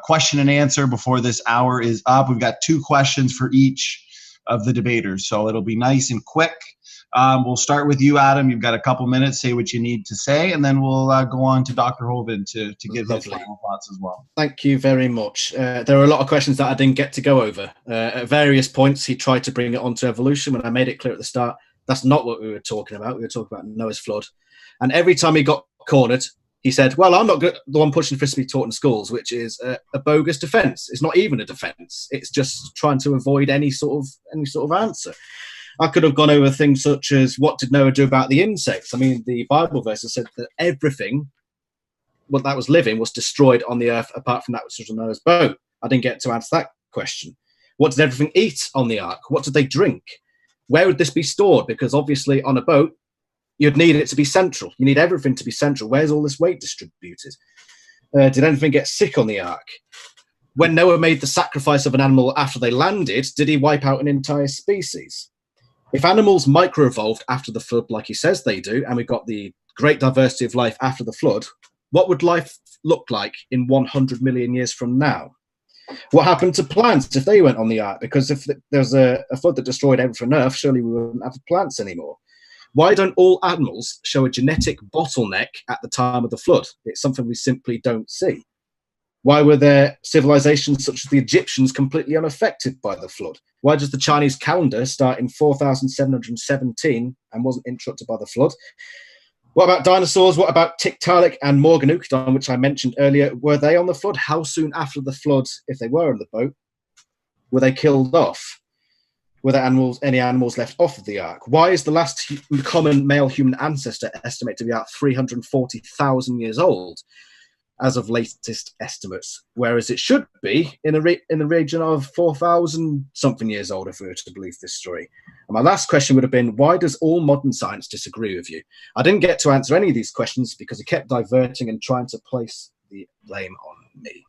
question and answer before this hour is up. We've got 2 questions for each of the debaters, so it'll be nice and quick. We'll start with you, Adam. You've got a couple minutes. Say what you need to say, and then we'll go on to Dr. Hovind to give his final thoughts as well. Thank you very much. There are a lot of questions that I didn't get to go over. At various points, he tried to bring it onto evolution when I made it clear at the start. That's not what we were talking about. We were talking about Noah's flood. And every time he got cornered, he said, well, I'm not the one pushing for this to be taught in schools, which is a bogus defense. It's not even a defense. It's just trying to avoid any sort of answer. I could have gone over things such as what did Noah do about the insects? I mean, the Bible verse said that everything that was living was destroyed on the earth apart from that which was on Noah's boat. I didn't get to answer that question. What did everything eat on the ark? What did they drink? Where would this be stored? Because obviously on a boat, you'd need it to be central. You need everything to be central. Where's all this weight distributed? Did anything get sick on the ark? When Noah made the sacrifice of an animal after they landed, did he wipe out an entire species? If animals microevolved after the flood, like he says they do, and we've got the great diversity of life after the flood, what would life look like in 100 million years from now? What happened to plants if they went on the ark? Because if there was a flood that destroyed everything on Earth, surely we wouldn't have plants anymore. Why don't all animals show a genetic bottleneck at the time of the flood? It's something we simply don't see. Why were there civilizations such as the Egyptians completely unaffected by the flood? Why does the Chinese calendar start in 4717 and wasn't interrupted by the flood? What about dinosaurs? What about Tiktaalik and Morganukdon, which I mentioned earlier? Were they on the flood? How soon after the flood, if they were on the boat, were they killed off? Were there any animals left off of the ark? Why is the last common male human ancestor estimated to be about 340,000 years old as of latest estimates, whereas it should be in the region of 4,000 something years old if we were to believe this story? And my last question would have been, why does all modern science disagree with you? I didn't get to answer any of these questions because he kept diverting and trying to place the blame on me.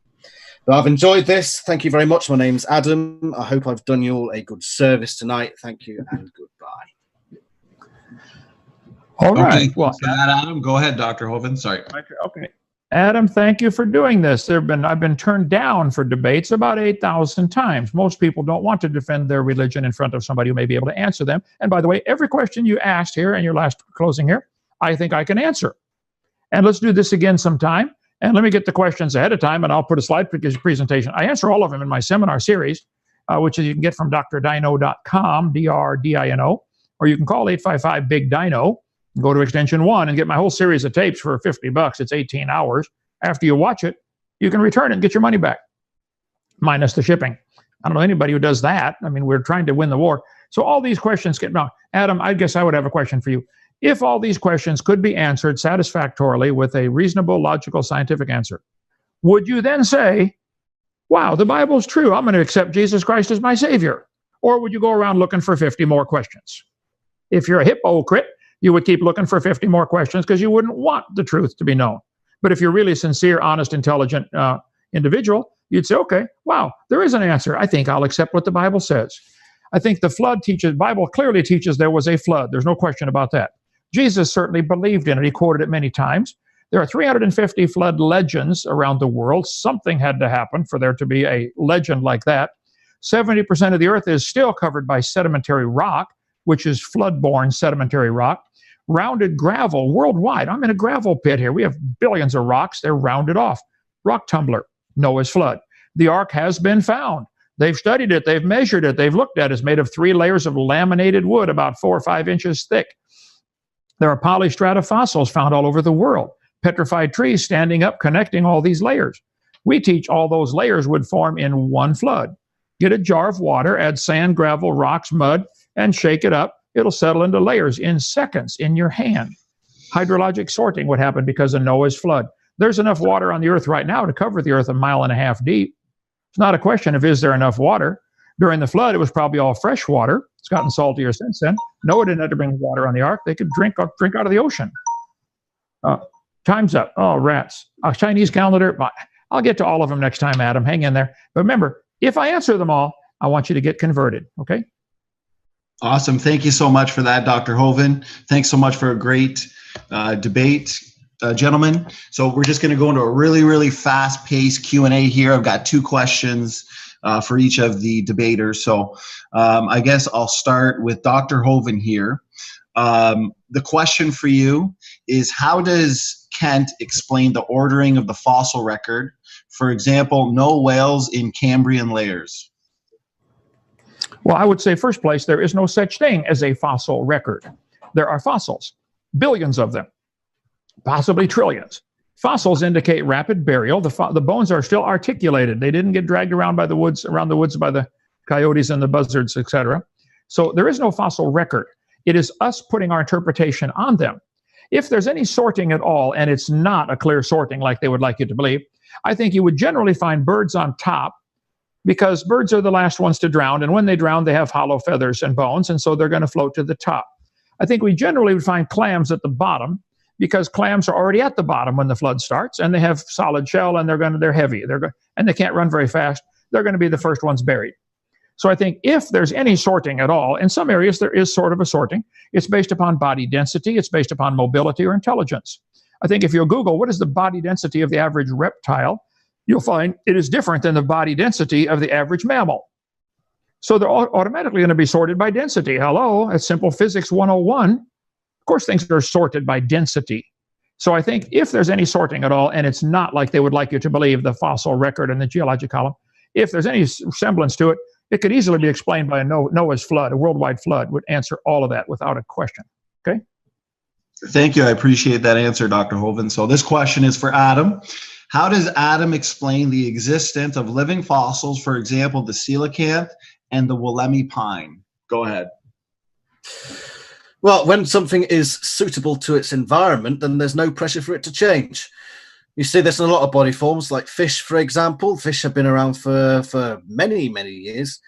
But I've enjoyed this. Thank you very much. My name's Adam. I hope I've done you all a good service tonight. Thank you and goodbye. All right. Okay. Well, Adam, go ahead, Dr. Hovind. Sorry. Okay. Adam, thank you for doing this. I've been turned down for debates about 8,000 times. Most people don't want to defend their religion in front of somebody who may be able to answer them. And by the way, every question you asked here in your last closing here, I think I can answer. And let's do this again sometime. And let me get the questions ahead of time, and I'll put a slide presentation. I answer all of them in my seminar series, which is you can get from drdino.com, D-R-D-I-N-O, or you can call 855-BIG-DINO, go to extension 1 and get my whole series of tapes for $50. It's 18 hours. After you watch it, you can return it and get your money back, minus the shipping. I don't know anybody who does that. I mean, we're trying to win the war. So all these questions get now. Adam, I guess I would have a question for you. If all these questions could be answered satisfactorily with a reasonable, logical, scientific answer, would you then say, wow, the Bible's true, I'm going to accept Jesus Christ as my Savior? Or would you go around looking for 50 more questions? If you're a hypocrite, you would keep looking for 50 more questions because you wouldn't want the truth to be known. But if you're really sincere, honest, intelligent individual, you'd say, okay, wow, there is an answer. I think I'll accept what the Bible says. I think the flood teaches, Bible clearly teaches there was a flood. There's no question about that. Jesus certainly believed in it. He quoted it many times. There are 350 flood legends around the world. Something had to happen for there to be a legend like that. 70% of the earth is still covered by sedimentary rock, which is flood-borne sedimentary rock. Rounded gravel worldwide. I'm in a gravel pit here. We have billions of rocks. They're rounded off. Rock tumbler, Noah's flood. The ark has been found. They've studied it. They've measured it. They've looked at it. It's made of 3 layers of laminated wood, about 4 or 5 inches thick. There are polystrata fossils found all over the world. Petrified trees standing up, connecting all these layers. We teach all those layers would form in one flood. Get a jar of water, add sand, gravel, rocks, mud, and shake it up. It'll settle into layers in seconds in your hand. Hydrologic sorting would happen because of Noah's flood. There's enough water on the earth right now to cover the earth 1.5 miles deep. It's not a question of is there enough water. During the flood, it was probably all fresh water. It's gotten saltier since then. Noah didn't have to bring water on the ark. They could drink out of the ocean. Time's up. Oh, rats. A Chinese calendar. I'll get to all of them next time, Adam. Hang in there. But remember, if I answer them all, I want you to get converted, okay? Awesome. Thank you so much for that, Dr. Hovind. Thanks so much for a great debate, gentlemen. So we're just going to go into a really, really fast-paced Q&A here. I've got 2 questions for each of the debaters. So I guess I'll start with Dr. Hovind here. The question for you is, how does Kent explain the ordering of the fossil record? For example, no whales in Cambrian layers. Well, I would say, first place, there is no such thing as a fossil record. There are fossils, billions of them, possibly trillions. Fossils indicate rapid burial. The bones are still articulated. They didn't get dragged around by the woods, around the woods by the coyotes and the buzzards, etc. So there is no fossil record. It is us putting our interpretation on them. If there's any sorting at all, and it's not a clear sorting like they would like you to believe, I think you would generally find birds on top, because birds are the last ones to drown, and when they drown, they have hollow feathers and bones, and so they're going to float to the top. I think we generally would find clams at the bottom, because clams are already at the bottom when the flood starts, and they have solid shell, and they're heavy, and they can't run very fast. They're going to be the first ones buried. So I think if there's any sorting at all, in some areas there is sort of a sorting. It's based upon body density. It's based upon mobility or intelligence. I think if you Google what is the body density of the average reptile, you'll find it is different than the body density of the average mammal. So they're automatically going to be sorted by density. Hello, that's simple physics 101. Of course, things are sorted by density. So I think if there's any sorting at all, and it's not like they would like you to believe, the fossil record and the geologic column, if there's any semblance to it, it could easily be explained by a Noah's flood. A worldwide flood would answer all of that without a question. Okay? Thank you. I appreciate that answer, Dr. Hovind. So this question is for Adam. How does Adam explain the existence of living fossils, for example, the coelacanth and the Wollemi pine? Go ahead. Well, when something is suitable to its environment, then there's no pressure for it to change. You see this in a lot of body forms, like fish, for example. Fish have been around for many, many years.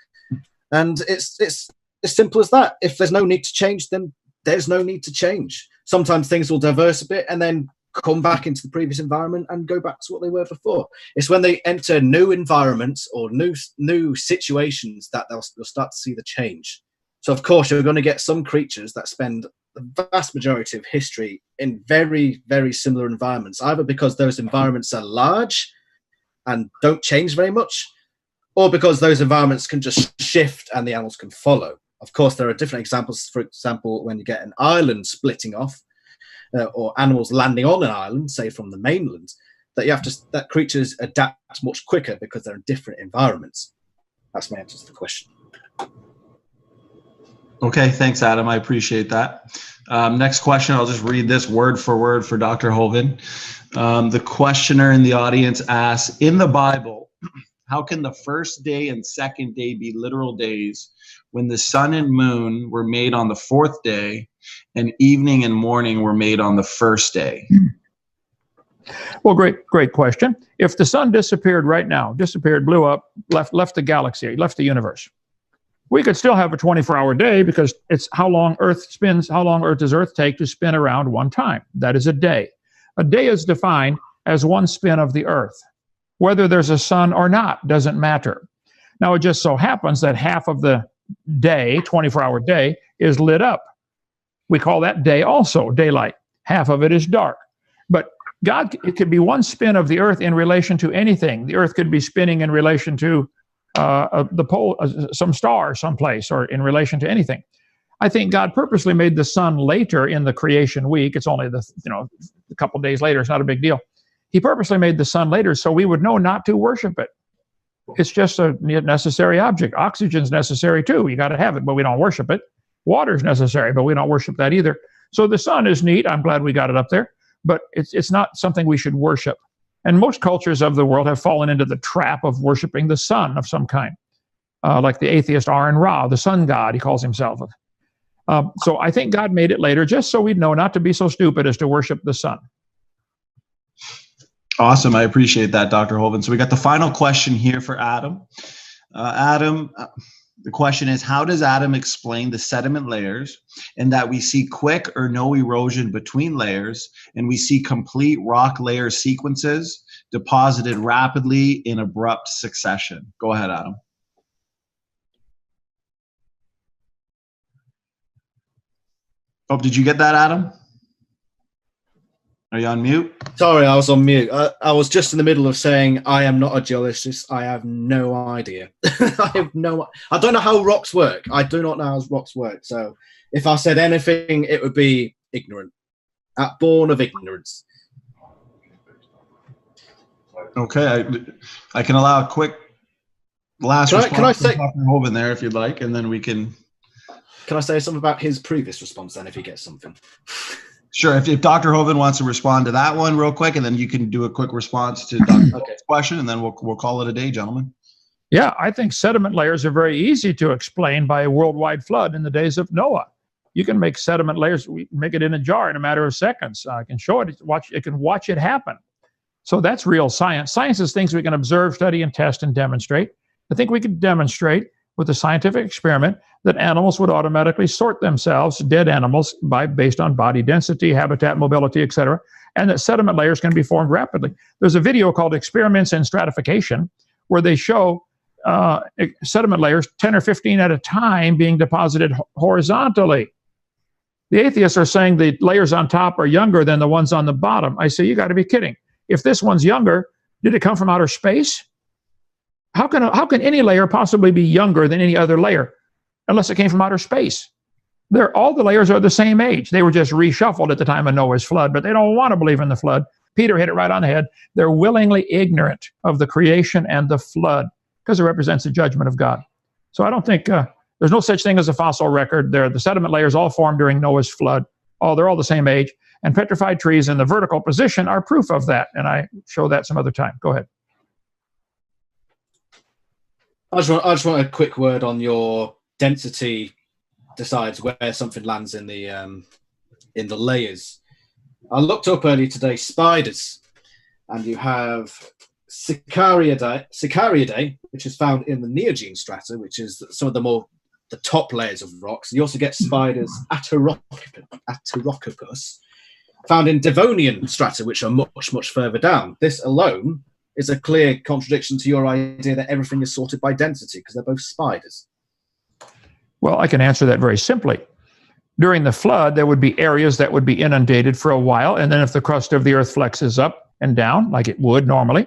And it's as simple as that. If there's no need to change, then there's no need to change. Sometimes things will diverse a bit and then come back into the previous environment and go back to what they were before. It's when they enter new environments or new situations that they'll start to see the change. So, of course, you're going to get some creatures that spend the vast majority of history in very, very similar environments, either because those environments are large and don't change very much, or because those environments can just shift and the animals can follow. Of course, there are different examples. For example, when you get an island splitting off, or animals landing on an island, say from the mainland, that creatures adapt much quicker because they're in different environments. That's my answer to the question. Okay, thanks, Adam. I appreciate that. Next question, I'll just read this word for word for Dr. Hovind. The questioner in the audience asks, in the Bible, how can the first day and second day be literal days when the sun and moon were made on the fourth day and evening and morning were made on the first day? Well, great question. If the sun disappeared right now, blew up, left the galaxy, left the universe, we could still have a 24-hour day because it's how long Earth does Earth take to spin around one time? That is a day. A day is defined as one spin of the Earth. Whether there's a sun or not doesn't matter. Now, it just so happens that half of the day, 24-hour day, is lit up. We call that day also, daylight. Half of it is dark. But it could be one spin of the Earth in relation to anything. The Earth could be spinning in relation to the pole, some star someplace, or in relation to anything. I think God purposely made the sun later in the creation week. It's only a couple days later. It's not a big deal. He purposely made the sun later so we would know not to worship it. It's just a necessary object. Oxygen's necessary too. You got to have it, but we don't worship it. Water's necessary, but we don't worship that either. So the sun is neat. I'm glad we got it up there, but it's not something we should worship. And most cultures of the world have fallen into the trap of worshiping the sun of some kind, like the atheist Aaron Ra, the sun god, he calls himself. So I think God made it later just so we'd know not to be so stupid as to worship the sun. Awesome. I appreciate that, Dr. Hovind. So we got the final question here for Adam. Adam, the question is, how does Adam explain the sediment layers and that we see quick or no erosion between layers and we see complete rock layer sequences deposited rapidly in abrupt succession? Go ahead, Adam. Oh, did you get that, Adam? Are you on mute? Sorry, I was on mute. I was just in the middle of saying I am not a geologist. I have no idea. I don't know how rocks work. I do not know how rocks work. So if I said anything, it would be ignorant. Born of ignorance. Okay, I can allow a quick last response can I say, from Dr. Hovind there if you'd like, and then we can... Can I say something about his previous response then if he gets something? Sure. If Dr. Hovind wants to respond to that one real quick, and then you can do a quick response to Dr. Hovind's question, and then we'll call it a day, gentlemen. Yeah, I think sediment layers are very easy to explain by a worldwide flood in the days of Noah. You can make sediment layers, we make it in a jar in a matter of seconds. I can show it, watch it happen. So that's real science. Science is things we can observe, study, and test and demonstrate. I think we could demonstrate with a scientific experiment that animals would automatically sort themselves, dead animals, based on body density, habitat mobility, etc., and that sediment layers can be formed rapidly. There's a video called Experiments in Stratification where they show sediment layers 10 or 15 at a time being deposited horizontally. The atheists are saying the layers on top are younger than the ones on the bottom. I say, you got to be kidding. If this one's younger, did it come from outer space? How can any layer possibly be younger than any other layer unless it came from outer space? All the layers are the same age. They were just reshuffled at the time of Noah's flood, but they don't want to believe in the flood. Peter hit it right on the head. They're willingly ignorant of the creation and the flood because it represents the judgment of God. So I don't think there's no such thing as a fossil record. The sediment layers all formed during Noah's flood. They're all the same age. And petrified trees in the vertical position are proof of that. And I show that some other time. Go ahead. I just want a quick word on your density decides where something lands in the layers. I looked up earlier today spiders, and you have Sicariidae, which is found in the Neogene strata, which is some of the top layers of rocks. You also get spiders Aterocopus, found in Devonian strata, which are much further down. This alone is a clear contradiction to your idea that everything is sorted by density because they're both spiders. Well, I can answer that very simply. During the flood, there would be areas that would be inundated for a while, and then if the crust of the earth flexes up and down, like it would normally,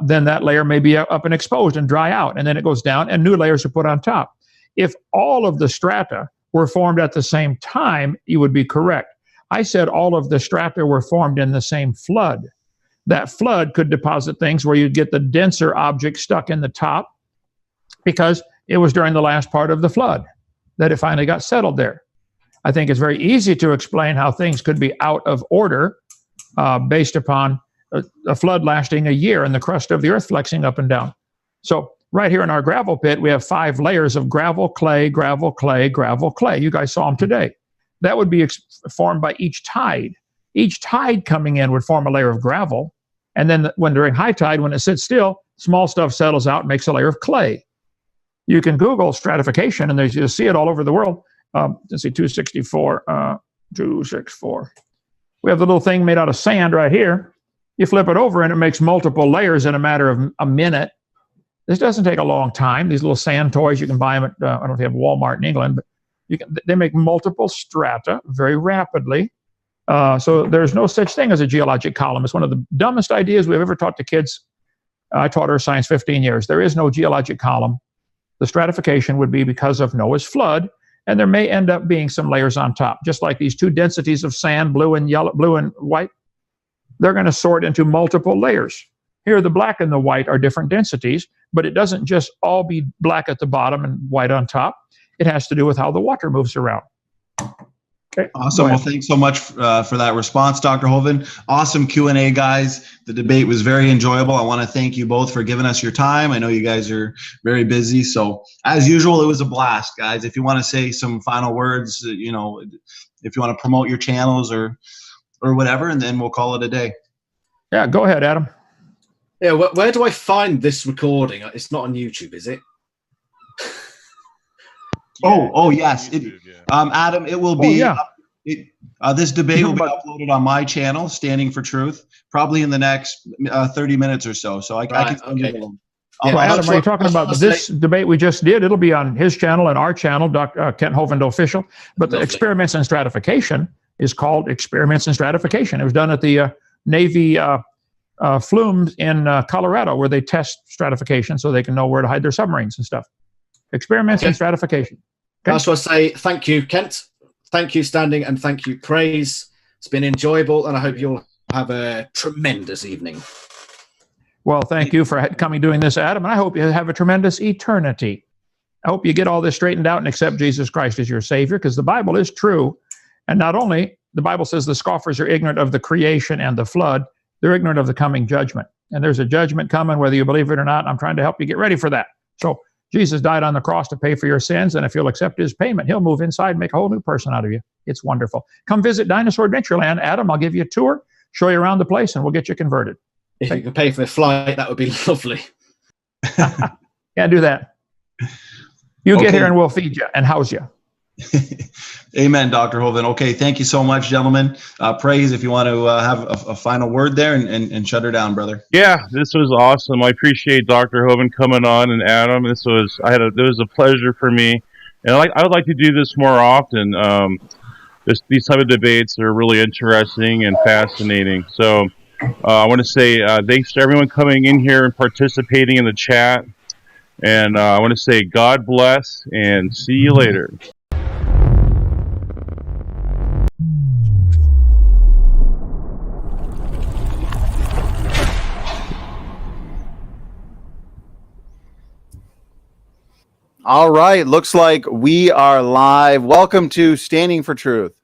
then that layer may be up and exposed and dry out, and then it goes down, and new layers are put on top. If all of the strata were formed at the same time, you would be correct. I said all of the strata were formed in the same flood. that flood could deposit things where you'd get the denser object stuck in the top, because it was during the last part of the flood that it finally got settled there. I think it's very easy to explain how things could be out of order based upon a flood lasting a year and the crust of the earth flexing up and down. So right here in our gravel pit, we have 5 layers of gravel, clay, gravel, clay, gravel, clay. You guys saw them today. That would be formed by each tide. Each tide coming in would form a layer of gravel. And then when during high tide, when it sits still, small stuff settles out and makes a layer of clay. You can Google stratification, and you'll see it all over the world. Let's see, 264. We have the little thing made out of sand right here. You flip it over, and it makes multiple layers in a matter of a minute. This doesn't take a long time. These little sand toys, you can buy them at, I don't know if you have Walmart in England, but they make multiple strata very rapidly. So there's no such thing as a geologic column. It's one of the dumbest ideas we've ever taught to kids. I taught earth science 15 years. There is no geologic column. The stratification would be because of Noah's flood, and there may end up being some layers on top, just like these 2 densities of sand, blue and yellow, blue and white. They're going to sort into multiple layers. Here, the black and the white are different densities, but it doesn't just all be black at the bottom and white on top. It has to do with how the water moves around. Okay. Awesome. Well, thanks so much for that response, Dr. Hovind. Awesome Q&A, guys. The debate was very enjoyable. I want to thank you both for giving us your time. I know you guys are very busy. So as usual, it was a blast, guys. If you want to say some final words, if you want to promote your channels or whatever, and then we'll call it a day. Yeah, go ahead, Adam. Yeah, where do I find this recording? It's not on YouTube, is it? Yes. Adam, it will be. This debate will be uploaded on my channel, Standing For Truth, probably in the next 30 minutes or so. So I can send you the link. Adam, are you talking about this debate we just did? It'll be on his channel and our channel, Kent Hovind Official. But the Experiments in Stratification is called Experiments in Stratification. It was done at the Navy flumes in Colorado, where they test stratification so they can know where to hide their submarines and stuff. Experiments in Stratification. Okay. That's what I say. Thank you, Kent. Thank you, Standing, and thank you, Praise. It's been enjoyable, and I hope you'll have a tremendous evening. Well, thank you for coming doing this, Adam, and I hope you have a tremendous eternity. I hope you get all this straightened out and accept Jesus Christ as your Savior, because the Bible is true. And not only, the Bible says the scoffers are ignorant of the creation and the flood, they're ignorant of the coming judgment. And there's a judgment coming, whether you believe it or not. I'm trying to help you get ready for that. So Jesus died on the cross to pay for your sins, and if you'll accept his payment, he'll move inside and make a whole new person out of you. It's wonderful. Come visit Dinosaur Adventureland, Adam. I'll give you a tour, show you around the place, and we'll get you converted. If you can pay for the flight, that would be lovely. Yeah, do that. You get here and we'll feed you and house you. Amen, Dr. Hovind. Okay, thank you so much, gentlemen. Praise, if you want to have a final word there and shut her down, brother. Yeah, this was awesome. I appreciate Dr. Hovind coming on, and Adam. It was a pleasure for me, and I would like to do this more often. These type of debates are really interesting and fascinating. So I want to say thanks to everyone coming in here and participating in the chat, and I want to say God bless and see you later. All right, looks like we are live. Welcome to Standing for Truth.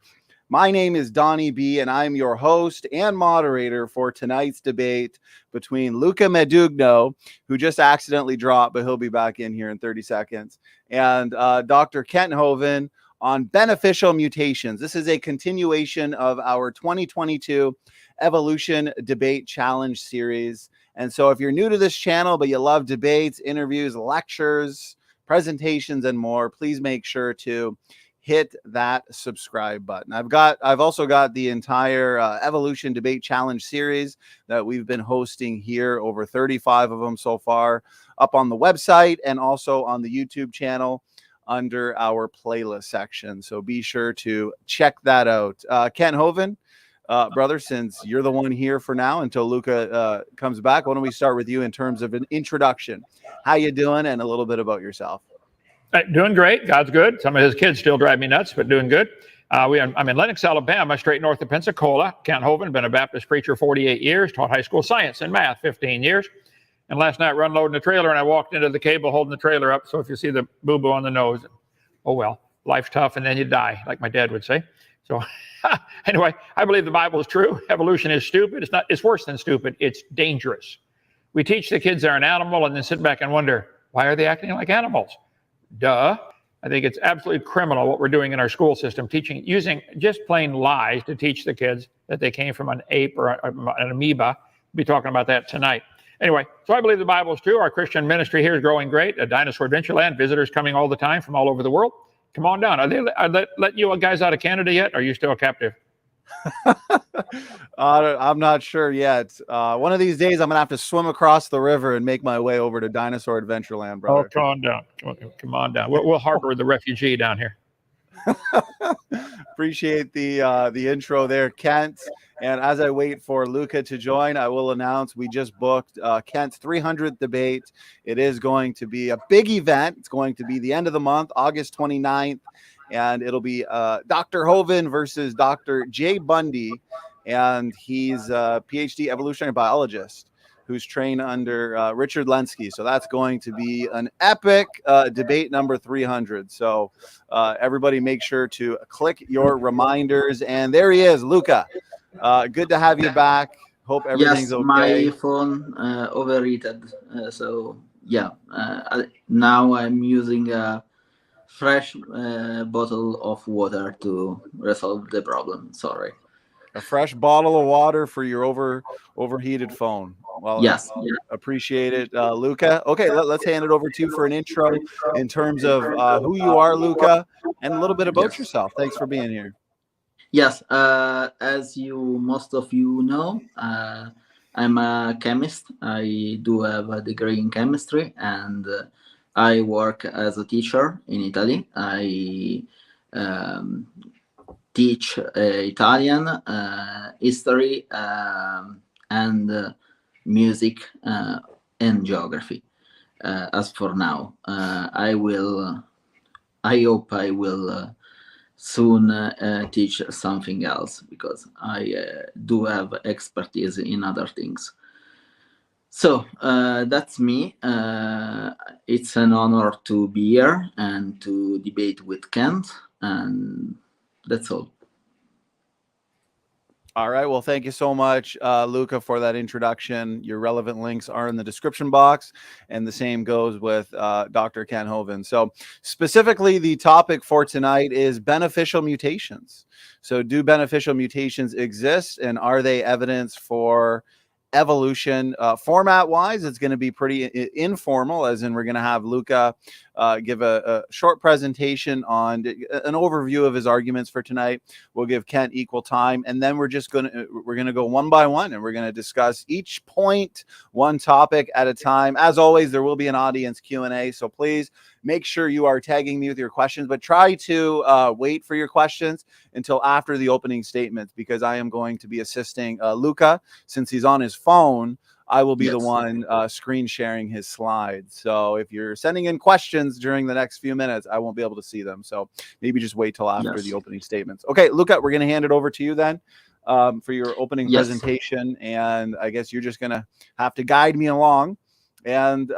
My name is Donnie B, and I'm your host and moderator for tonight's debate between Luca Medugno, who just accidentally dropped, but he'll be back in here in 30 seconds, and Dr. Kent Hovind on beneficial mutations. This is a continuation of our 2022 Evolution Debate Challenge series. And so if you're new to this channel, but you love debates, interviews, lectures, presentations, and more, please make sure to hit that subscribe button. I've also got the entire Evolution Debate Challenge series that we've been hosting here, over 35 of them so far, up on the website and also on the YouTube channel under our playlist section. So be sure to check that out. Kent Hovind, brother, since you're the one here for now until Luca comes back, why don't we start with you in terms of an introduction? How you doing, and a little bit about yourself? Doing great. God's good. Some of his kids still drive me nuts, but doing good. I'm in Lenox, Alabama, straight north of Pensacola. Kent Hovind, been a Baptist preacher 48 years, taught high school science and math 15 years. And last night, run loading the trailer, and I walked into the cable holding the trailer up. So if you see the boo-boo on the nose, oh well, life's tough, and then you die, like my dad would say. So anyway, I believe the Bible is true. Evolution is stupid. It's worse than stupid. It's dangerous. We teach the kids they're an animal and then sit back and wonder, why are they acting like animals? Duh. I think it's absolutely criminal what we're doing in our school system, using just plain lies to teach the kids that they came from an ape or an amoeba. We'll be talking about that tonight. Anyway, so I believe the Bible is true. Our Christian ministry here is growing great. A Dinosaur Adventureland, visitors coming all the time from all over the world. Come on down. Are they let you guys out of Canada yet? Or are you still captive? I'm not sure yet. One of these days, I'm gonna have to swim across the river and make my way over to Dinosaur Adventureland, brother. Oh, come on down. Come on down. We'll harbor the refugee down here. Appreciate the intro there, Kent. And as I wait for Luca to join, I will announce we just booked Kent's 300th debate. It is going to be a big event. It's going to be the end of the month, August 29th. And it'll be Dr. Hovind versus Dr. Jay Bundy. And he's a PhD evolutionary biologist who's trained under Richard Lenski. So that's going to be an epic debate number 300. So everybody make sure to click your reminders. And there he is, Luca. Good to have you back. Hope everything's okay. My phone overheated. So yeah, now I'm using a fresh bottle of water to resolve the problem. Sorry. A fresh bottle of water for your overheated phone. Well, yes, appreciate it, Luca. Okay, let's hand it over to you for an intro in terms of who you are, Luca, and a little bit about yourself. Thanks for being here. Yes, as most of you know, I'm a chemist. I do have a degree in chemistry, and I work as a teacher in Italy. I teach Italian, history, and music and geography. As for now, I hope I will soon teach something else, because I do have expertise in other things. So that's me. It's an honor to be here and to debate with Kent, and that's all. All right. Well, thank you so much, Luca, for that introduction. Your relevant links are in the description box, and the same goes with Dr. Kent Hovind. So specifically, the topic for tonight is beneficial mutations. So do beneficial mutations exist, and are they evidence for evolution? Format-wise, it's going to be pretty informal, as in we're going to have Luca give a short presentation on an overview of his arguments for tonight. We'll give Kent equal time, and then we're going to go one by one, and we're going to discuss each point, one topic at a time. As always, there will be an audience Q&A, so please make sure you are tagging me with your questions, but try to wait for your questions until after the opening statements, because I am going to be assisting Luca. Since he's on his phone, I will be the one screen sharing his slides. So if you're sending in questions during the next few minutes, I won't be able to see them. So maybe just wait till after the opening statements. Okay, Luca, we're going to hand it over to you then for your opening presentation. And I guess you're just going to have to guide me along. And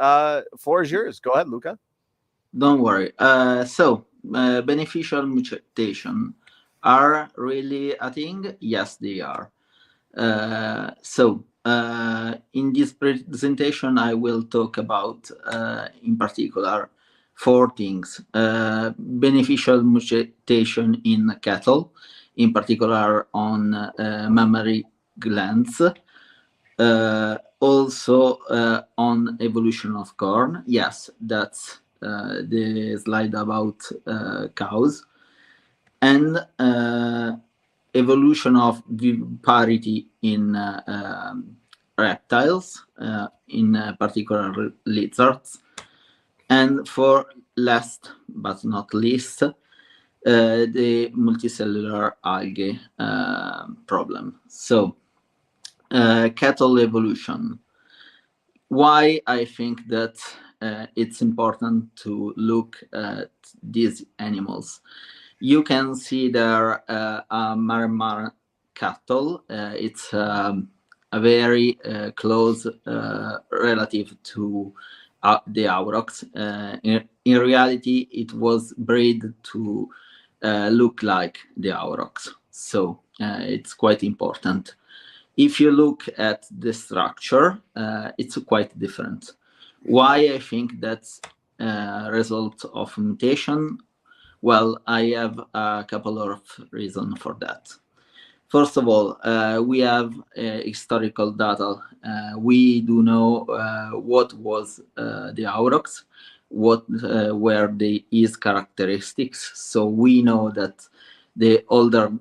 floor is yours. Go ahead, Luca. Don't worry. So beneficial mutation are really a thing? Yes, they are. In this presentation, I will talk about, in particular, 4 things. Beneficial mutation in cattle, in particular on mammary glands. Also on evolution of corn. Yes, that's the slide about cows. And evolution of viviparity in reptiles, in particular lizards. And for last but not least, the multicellular algae problem. So cattle evolution. Why I think that it's important to look at these animals, You can see there a Marmara cattle. It's a very close relative to the aurochs. In reality, it was bred to look like the aurochs, so it's quite important. If you look at the structure, it's quite different. Why I think that's a result of mutation? Well, I have a couple of reasons for that. First of all, we have historical data. We do know what was the aurochs, what were his characteristics. So we know that the older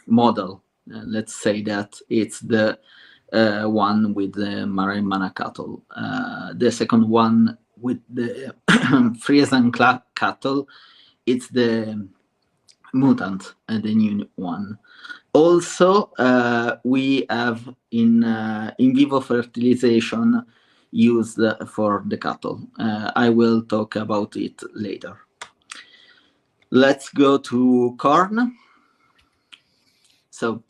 model, let's say that it's the one with the Maremma cattle. The second one with the Friesian cattle, it's the mutant, the new one. Also, we have in vivo fertilization used for the cattle. I will talk about it later. Let's go to corn. So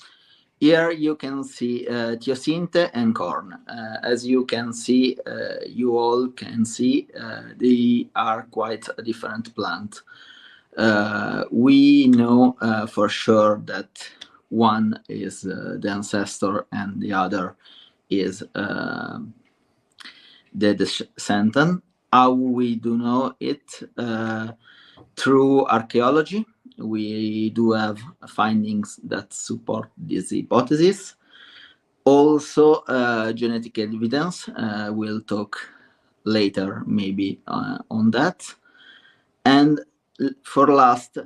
here you can see teosinte and corn. As you can see, you all can see, they are quite a different plant. We know for sure that one is the ancestor and the other is the descendant. How we do know it? Through archaeology. We do have findings that support this hypothesis. Also, genetic evidence. We'll talk later maybe on that. And for last,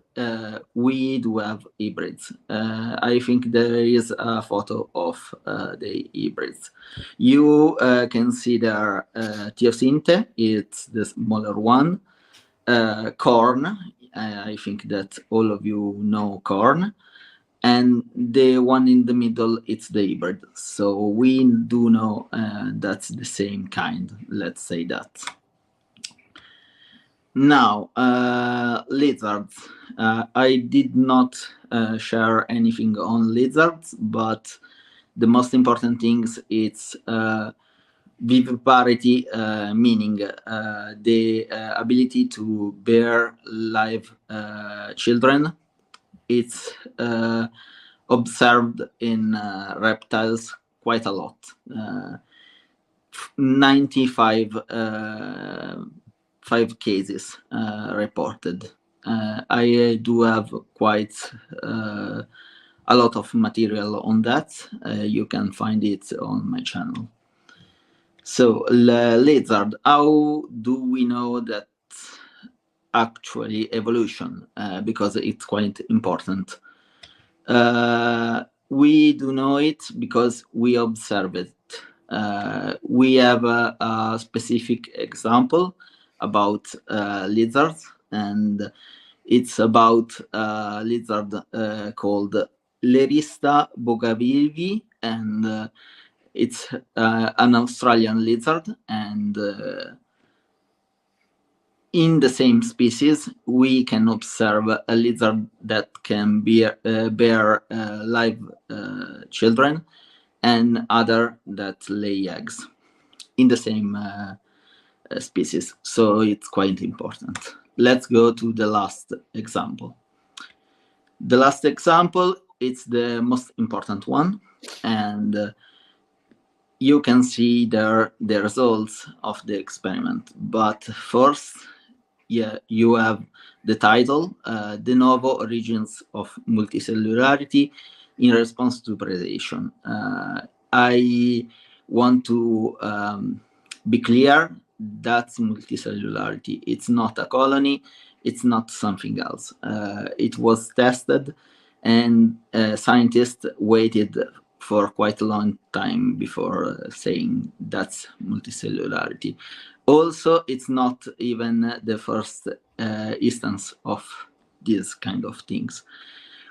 we do have hybrids. I think there is a photo of the hybrids. You can see there teosinte, it's the smaller one. Corn, I think that all of you know corn. And the one in the middle, it's the hybrid. So we do know that's the same kind, let's say that. Now, lizards. I did not share anything on lizards, but the most important things it's viviparity, meaning the ability to bear live children. It's observed in reptiles quite a lot. 95 cases reported. I do have quite a lot of material on that. You can find it on my channel. So, lizard, how do we know that actually evolution? Because it's quite important. We do know it because we observe it. We have a specific example about lizards, and it's about a lizard called Lerista bogavivi, and it's an Australian lizard, and in the same species we can observe a lizard that can bear live children, and other that lay eggs in the same species. So it's quite important. Let's go to the last example. The last example, it's the most important one, and you can see there the results of the experiment. But first, yeah, you have the title, De Novo Origins of Multicellularity in Response to Predation. I want to be clear, that's multicellularity. It's not a colony, it's not something else. It was tested, and scientists waited for quite a long time before saying that's multicellularity. Also, it's not even the first instance of these kind of things.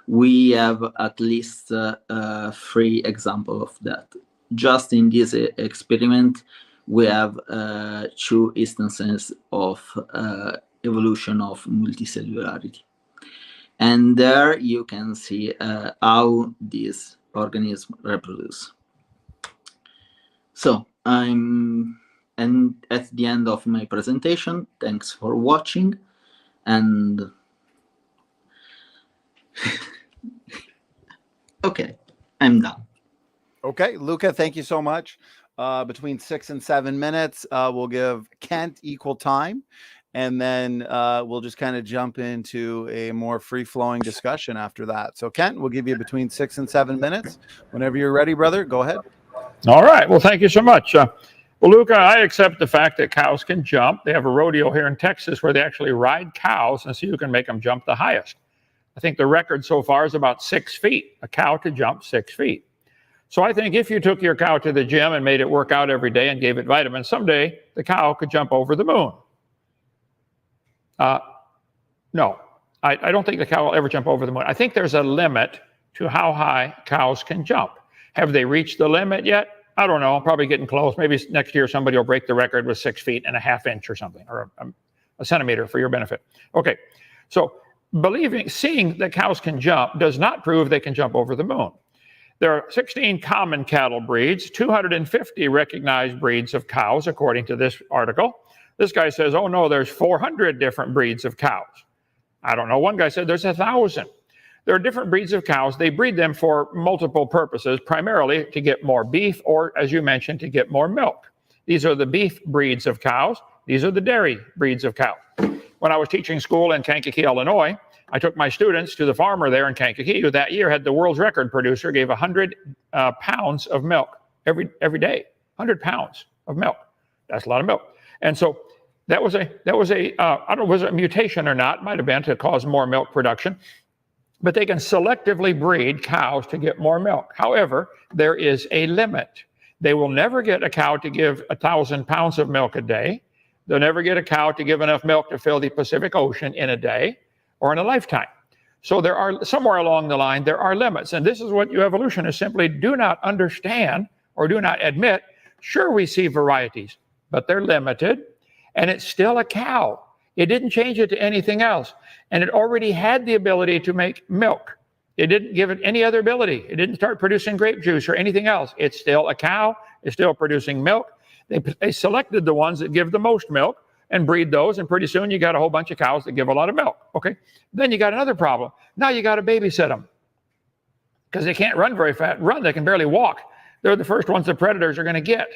We have at least 3 examples of that. Just in this experiment, we have 2 instances of evolution of multicellularity. And there you can see how these organisms reproduce. So I'm at the end of my presentation. Thanks for watching, and okay, I'm done. Okay, Luca, thank you so much. Between 6 and 7 minutes, we'll give Kent equal time, and then we'll just kind of jump into a more free-flowing discussion after that. So Kent, we'll give you between 6 and 7 minutes. Whenever you're ready, brother, go ahead. All right. Well, thank you so much. Well, Luca, I accept the fact that cows can jump. They have a rodeo here in Texas where they actually ride cows and see who can make them jump the highest. I think the record so far is about 6 feet, a cow to jump 6 feet. So I think if you took your cow to the gym and made it work out every day and gave it vitamins, someday the cow could jump over the moon. No, I don't think the cow will ever jump over the moon. I think there's a limit to how high cows can jump. Have they reached the limit yet? I don't know. Probably getting close. Maybe next year somebody will break the record with 6 feet and a half inch or something, or a centimeter for your benefit. Okay, so seeing that cows can jump does not prove they can jump over the moon. There are 16 common cattle breeds, 250 recognized breeds of cows, according to this article. This guy says, oh no, there's 400 different breeds of cows. I don't know. One guy said there's 1,000. There are different breeds of cows. They breed them for multiple purposes, primarily to get more beef or, as you mentioned, to get more milk. These are the beef breeds of cows. These are the dairy breeds of cows. When I was teaching school in Kankakee, Illinois, I took my students to the farmer there in Kankakee, who that year had the world's record producer, gave 100 pounds of milk every day. 100 pounds of milk. That's a lot of milk. And so that was a I don't know, was it a mutation or not? Might have been to cause more milk production. But they can selectively breed cows to get more milk. However, there is a limit. They will never get a cow to give 1,000 pounds of milk a day. They'll never get a cow to give enough milk to fill the Pacific Ocean in a day or in a lifetime. So there are, somewhere along the line, there are limits. And this is what you evolutionists simply do not understand or do not admit. Sure, we see varieties, but they're limited, and it's still a cow. It didn't change it to anything else. And it already had the ability to make milk. It didn't give it any other ability. It didn't start producing grape juice or anything else. It's still a cow. It's still producing milk. They selected the ones that give the most milk and breed those, and pretty soon you got a whole bunch of cows that give a lot of milk. Okay, then you got another problem. Now you got to babysit them because they can't run very fast. They can barely walk. They're the first ones the predators are going to get.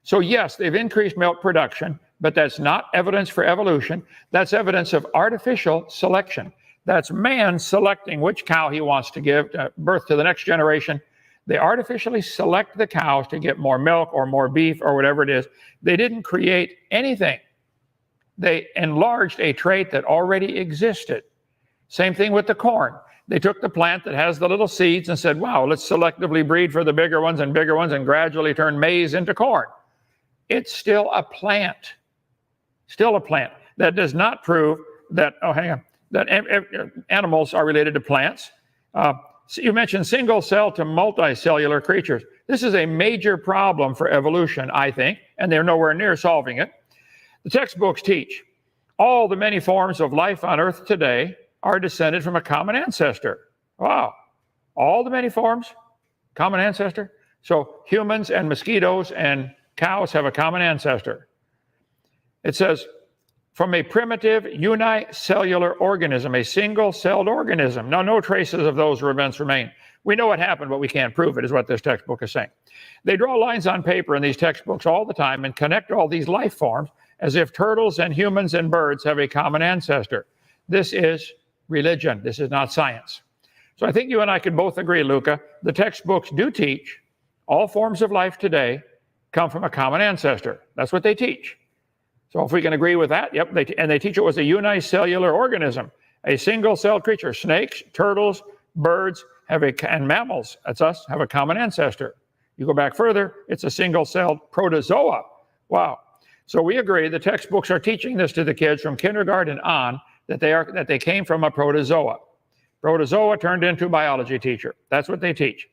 So yes, they've increased milk production, but that's not evidence for evolution. That's evidence of artificial selection. That's man selecting which cow he wants to give birth to the next generation. They artificially select the cows to get more milk or more beef or whatever it is. They didn't create anything. They enlarged a trait that already existed. Same thing with the corn. They took the plant that has the little seeds and said, wow, let's selectively breed for the bigger ones and gradually turn maize into corn. It's still a plant. Still a plant. That does not prove that, that animals are related to plants. So you mentioned single cell to multicellular creatures. This is a major problem for evolution, I think, and they're nowhere near solving it. The textbooks teach all the many forms of life on Earth today are descended from a common ancestor. Wow. All the many forms, common ancestor. So humans and mosquitoes and cows have a common ancestor. It says, from a primitive unicellular organism, a single-celled organism. Now, no traces of those events remain. We know what happened, but we can't prove it, is what this textbook is saying. They draw lines on paper in these textbooks all the time and connect all these life forms as if turtles and humans and birds have a common ancestor. This is religion. This is not science. So I think you and I could both agree, Luca, the textbooks do teach all forms of life today come from a common ancestor. That's what they teach. So if we can agree with that, yep, and they teach it was a unicellular organism, a single-celled creature. Snakes, turtles, birds and mammals, that's us, have a common ancestor. You go back further, it's a single-celled protozoa. Wow. So we agree the textbooks are teaching this to the kids from kindergarten on, that they came from a protozoa. Protozoa turned into a biology teacher. That's what they teach.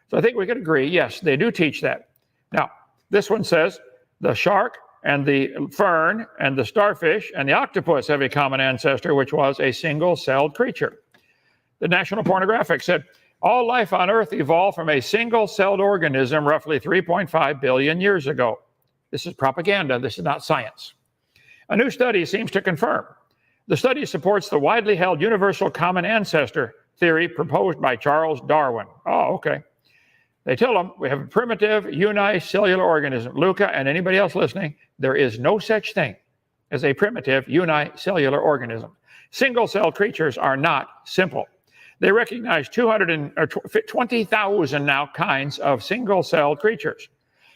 So I think we could agree, yes, they do teach that. Now, this one says the shark and the fern and the starfish and the octopus have a common ancestor, which was a single-celled creature. The National Pornographic said, all life on Earth evolved from a single-celled organism roughly 3.5 billion years ago. This is propaganda. This is not science. A new study seems to confirm. The study supports the widely held universal common ancestor theory proposed by Charles Darwin. Oh, okay. They tell them we have a primitive unicellular organism. Luca and anybody else listening, there is no such thing as a primitive unicellular organism. Single-celled creatures are not simple. They recognize 20,000 now kinds of single-celled creatures.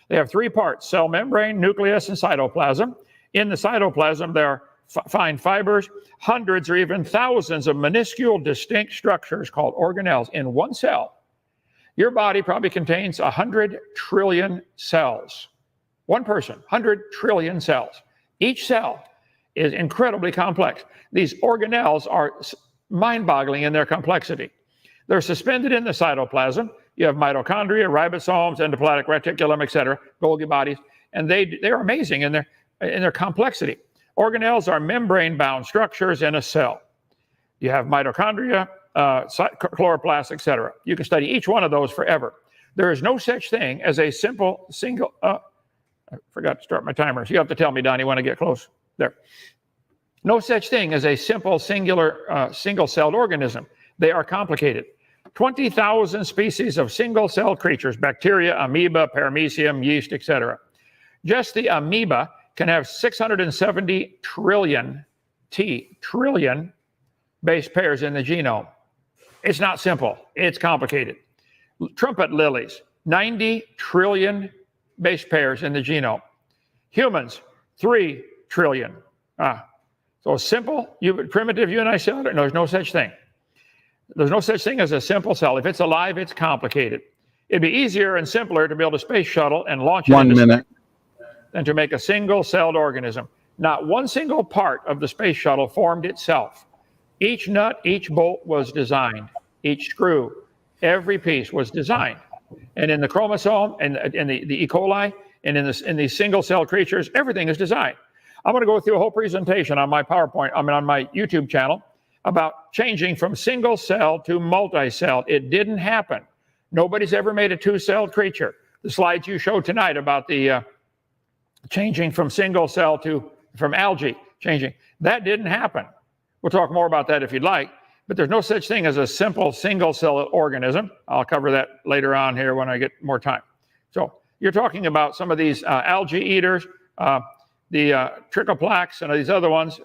They have three parts: cell membrane, nucleus, and cytoplasm. In the cytoplasm, there are fine fibers, hundreds or even thousands of minuscule distinct structures called organelles in one cell. Your body probably contains 100 trillion cells. One person, 100 trillion cells. Each cell is incredibly complex. These organelles are mind-boggling in their complexity. They're suspended in the cytoplasm. You have mitochondria, ribosomes, endoplasmic reticulum, etc., Golgi bodies, and they're amazing in their complexity. Organelles are membrane-bound structures in a cell. You have mitochondria, chloroplasts, etc. You can study each one of those forever. There is no such thing as a simple single. I forgot to start my timer, so you have to tell me, Donnie, when I get close. There. No such thing as a simple single-celled organism. They are complicated. 20,000 species of single-celled creatures: bacteria, amoeba, paramecium, yeast, etc. Just the amoeba can have 670 trillion base pairs in the genome. It's not simple. It's complicated. Trumpet lilies, 90 trillion base pairs in the genome. Humans, 3 trillion. So simple, primitive unicellular, no, there's no such thing. There's no such thing as a simple cell. If it's alive, it's complicated. It'd be easier and simpler to build a space shuttle and launch it into space than to make a single-celled organism. Not one single part of the space shuttle formed itself. Each nut, each bolt was designed. Each screw, every piece was designed. And in the chromosome, and in the E. coli, and in these single-cell creatures, everything is designed. I'm going to go through a whole presentation on my PowerPoint, on my YouTube channel, about changing from single-cell to multi-cell. It didn't happen. Nobody's ever made a two-celled creature. The slides you showed tonight about the changing from single-cell from algae changing, that didn't happen. We'll talk more about that if you'd like, but there's no such thing as a simple single-cell organism. I'll cover that later on here when I get more time. So you're talking about some of these algae eaters, the trichoplax and these other ones.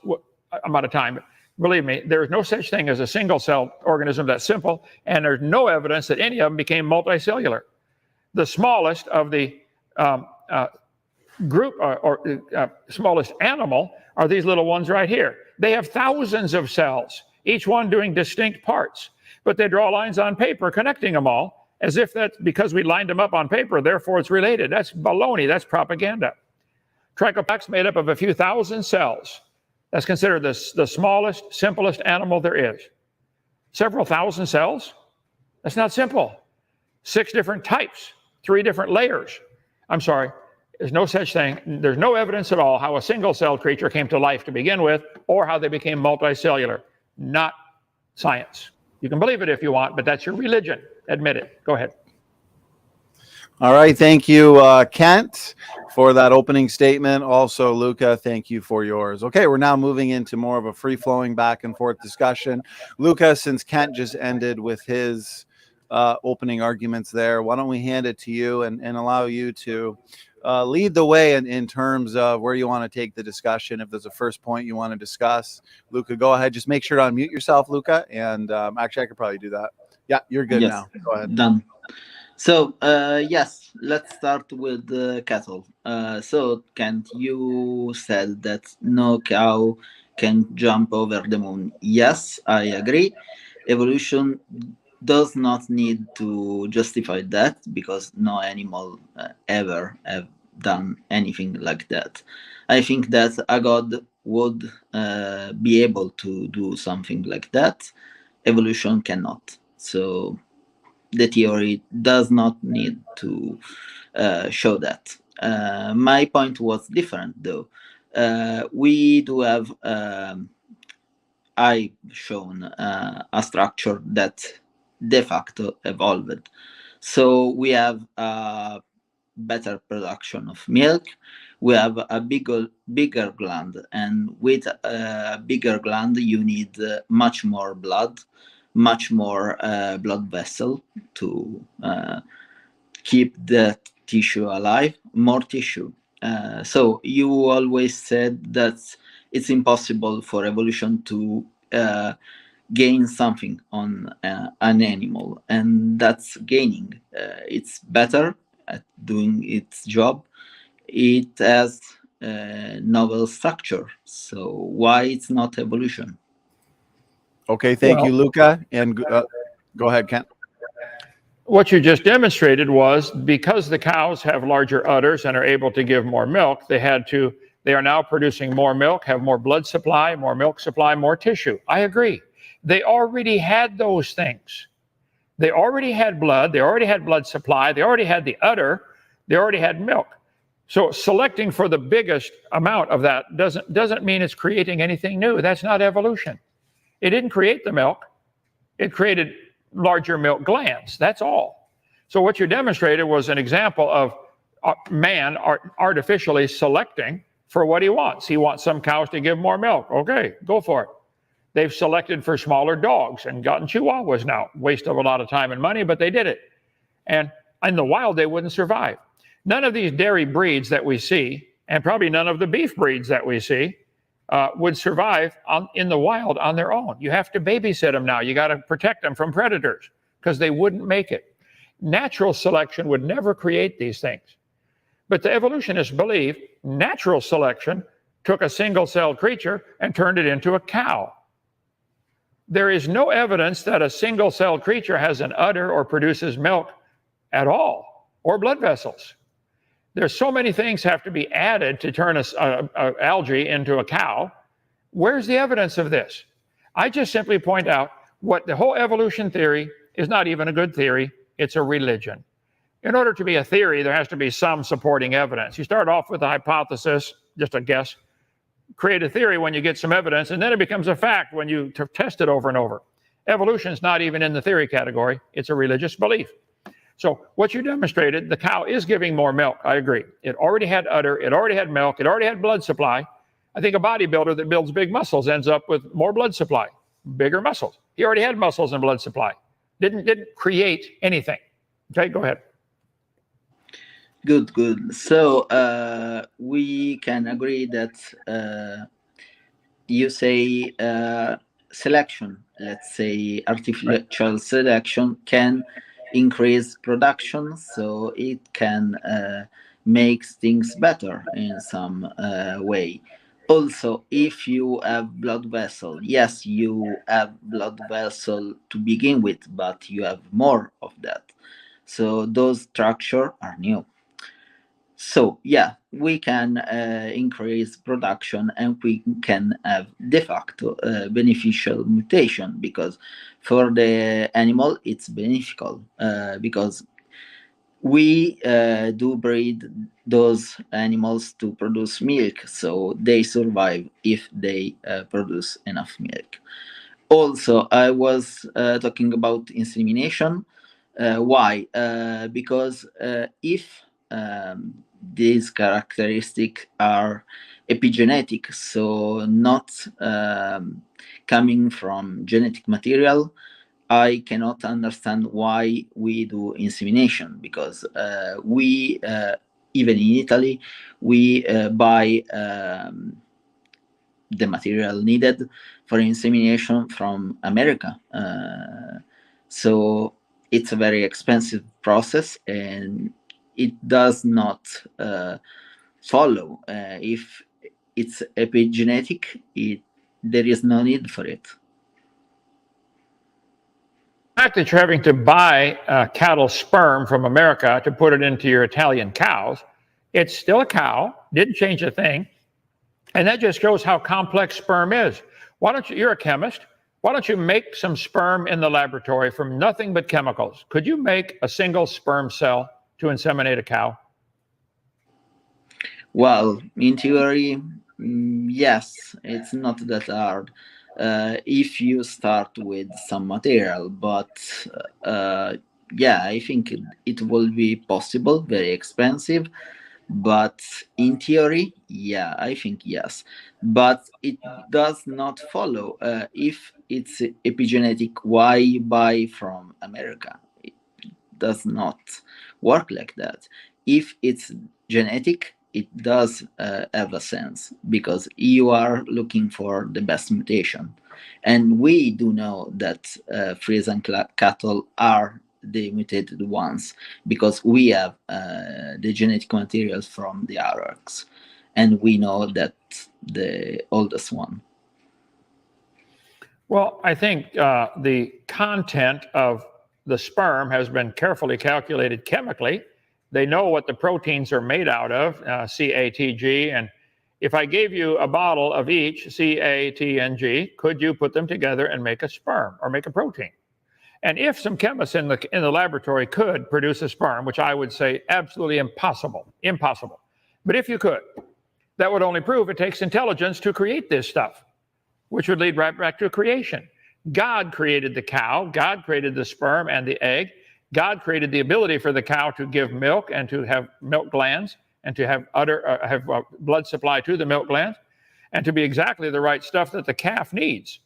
I'm out of time, but believe me, there is no such thing as a single-cell organism that's simple, and there's no evidence that any of them became multicellular. The smallest of the group smallest animal are these little ones right here. They have thousands of cells, each one doing distinct parts, but they draw lines on paper connecting them all as if that's because we lined them up on paper, therefore it's related. That's baloney. That's propaganda. Trichoplax made up of a few thousand cells. That's considered the smallest, simplest animal there is. Several thousand cells? That's not simple. 6 different types, 3 different layers. I'm sorry, there's no such thing. There's no evidence at all how a single-celled creature came to life to begin with, or how they became multicellular. Not science. You can believe it if you want, but that's your religion. Admit it. Go ahead. All right. Thank you, Kent, for that opening statement. Also, Luca, thank you for yours. Okay, we're now moving into more of a free-flowing back and forth discussion. Luca, since Kent just ended with his opening arguments there, why don't we hand it to you and allow you to lead the way in terms of where you want to take the discussion. If there's a first point you want to discuss, Luca, go ahead. Just make sure to unmute yourself, Luca. And actually, I could probably do that. Yeah, you're good now. Go ahead. Done. So, yes, let's start with the cattle. So, Kent, you said that no cow can jump over the moon. Yes, I agree. Evolution does not need to justify that because no animal ever have done anything like that. I think that a god would be able to do something like that. Evolution cannot. So the theory does not need to show that. My point was different, though. We do have a I've shown a structure that de facto evolved. So we have a better production of milk. We have a bigger gland, and with a bigger gland, you need much more blood, much more blood vessel to keep the tissue alive, more tissue. So you always said that it's impossible for evolution to gain something on an animal, and that's gaining. It's better at doing its job. It has novel structure. So why it's not evolution? Okay, thank you, Luca. And go ahead, Kent. What you just demonstrated was because the cows have larger udders and are able to give more milk, they are now producing more milk, have more blood supply, more milk supply, more tissue. I agree. They already had those things. They already had blood, they already had blood supply, they already had the udder, they already had milk. So selecting for the biggest amount of that doesn't mean it's creating anything new. That's not evolution. It didn't create the milk. It created larger milk glands. That's all. So what you demonstrated was an example of man artificially selecting for what he wants. He wants some cows to give more milk. Okay, go for it. They've selected for smaller dogs and gotten chihuahuas now. Waste of a lot of time and money, but they did it. And in the wild, they wouldn't survive. None of these dairy breeds that we see, and probably none of the beef breeds that we see, would survive in the wild on their own. You have to babysit them now. You got to protect them from predators because they wouldn't make it. Natural selection would never create these things. But the evolutionists believe natural selection took a single-celled creature and turned it into a cow. There is no evidence that a single-celled creature has an udder or produces milk at all, or blood vessels. There's so many things have to be added to turn a algae into a cow. Where's the evidence of this? I just simply point out what the whole evolution theory is not even a good theory. It's a religion. In order to be a theory, there has to be some supporting evidence. You start off with a hypothesis, just a guess, create a theory when you get some evidence, and then it becomes a fact when you test it over and over. Evolution is not even in the theory category. It's a religious belief. So what you demonstrated, the cow is giving more milk. I agree. It already had udder. It already had milk. It already had blood supply. I think a bodybuilder that builds big muscles ends up with more blood supply, bigger muscles. He already had muscles and blood supply. Didn't create anything. Okay, go ahead. Good. So we can agree that you say selection, let's say artificial selection, can increase production, so it can make things better in some way. Also, if you have blood vessel, yes, you have blood vessel to begin with, but you have more of that. So those structures are new. So yeah, we can increase production, and we can have de facto beneficial mutation, because for the animal it's beneficial, because we do breed those animals to produce milk, so they survive if they produce enough milk. Also, I was talking about insemination. Why? Because if these characteristics are epigenetic, so not coming from genetic material, I cannot understand why we do insemination, because we, even in Italy, we buy the material needed for insemination from America. So it's a very expensive process, and it does not follow. If it's epigenetic, there is no need for it. The fact that you're having to buy cattle sperm from America to put it into your Italian cows, it's still a cow, didn't change a thing. And that just shows how complex sperm is. Why don't you, you're a chemist, why don't you make some sperm in the laboratory from nothing but chemicals? Could you make a single sperm cell to inseminate a cow? Well, in theory, yes, it's not that hard. if you start with some material. But yeah, I think it will be possible, very expensive. But in theory, yeah, I think yes. But it does not follow if it's epigenetic, why buy from America? It does not work like that. If it's genetic, it does have a sense, because you are looking for the best mutation. And we do know that Friesian cattle are the mutated ones, because we have the genetic materials from the hierarchs, and we know that the oldest one. Well, I think the content of the sperm has been carefully calculated chemically. They know what the proteins are made out of, CATG, and if I gave you a bottle of each, CATNG, could you put them together and make a sperm or make a protein? And if some chemists in the laboratory could produce a sperm, which I would say absolutely impossible, but if you could, that would only prove it takes intelligence to create this stuff, which would lead right back to creation. God created the cow, God created the sperm and the egg, God created the ability for the cow to give milk and to have milk glands and to have blood supply to the milk glands and to be exactly the right stuff that the calf needs.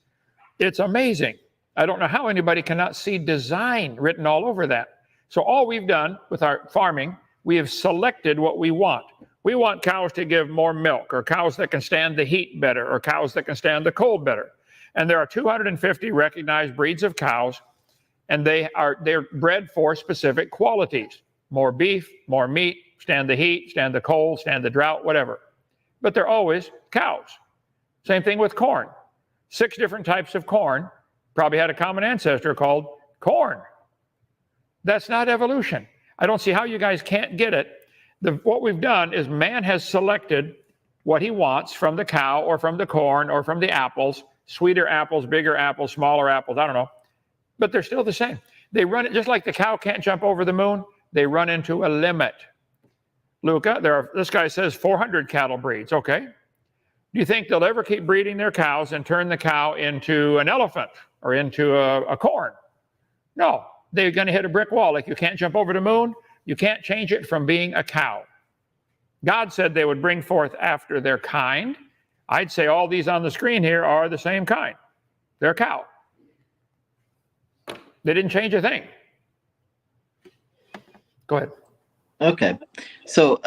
It's amazing. I don't know how anybody cannot see design written all over that. So all we've done with our farming, we have selected what we want. We want cows to give more milk, or cows that can stand the heat better, or cows that can stand the cold better. And there are 250 recognized breeds of cows, and they're bred for specific qualities. More beef, more meat, stand the heat, stand the cold, stand the drought, whatever. But they're always cows. Same thing with corn. 6 different types of corn probably had a common ancestor called corn. That's not evolution. I don't see how you guys can't get it. What we've done is man has selected what he wants from the cow or from the corn or from the apples, sweeter apples, bigger apples, smaller apples, I don't know. But they're still the same. They run it just like the cow can't jump over the moon. They run into a limit. Luca, this guy says 400 cattle breeds. Okay. Do you think they'll ever keep breeding their cows and turn the cow into an elephant or into a corn? No, they're going to hit a brick wall. Like you can't jump over the moon. You can't change it from being a cow. God said they would bring forth after their kind. I'd say all these on the screen here are the same kind. They're a cow. They didn't change a thing. Go ahead. Okay. So,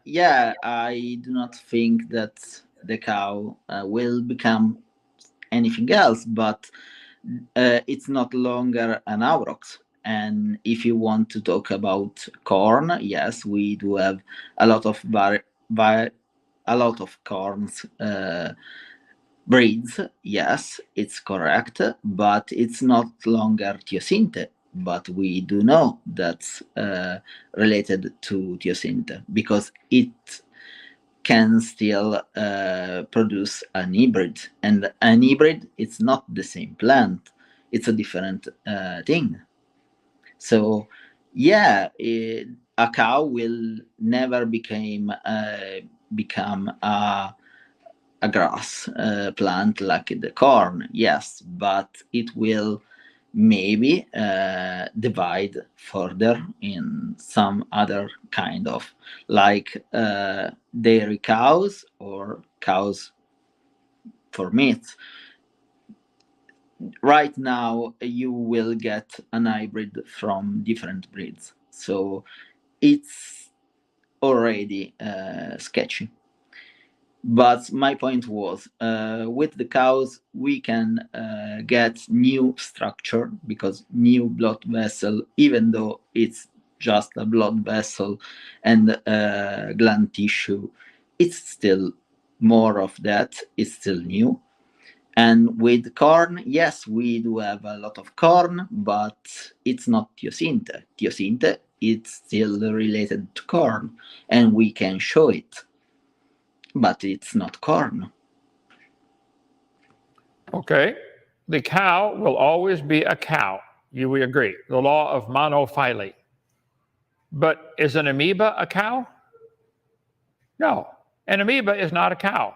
yeah, I do not think that the cow will become anything else, but it's not longer an aurochs. And if you want to talk about corn, yes, we do have a lot of corns breeds. Yes, it's correct, but it's not longer Teosinte. But we do know that's related to Teosinte because it can still produce an hybrid, and an hybrid, it's not the same plant, it's a different thing. So yeah, a cow will never become a grass plant like the corn, yes, but it will maybe divide further in some other kind of, like dairy cows or cows for meat. Right now you will get an hybrid from different breeds, so it's already sketchy. But my point was, with the cows we can get new structure, because new blood vessel, even though it's just a blood vessel and gland tissue, it's still more of that, it's still new. And with corn, yes, we do have a lot of corn, but it's not Teosinte. Teosinte, it's still related to corn, and we can show it. But it's not corn. Okay. The cow will always be a cow. We agree. The law of monophyly. But is an amoeba a cow? No. An amoeba is not a cow.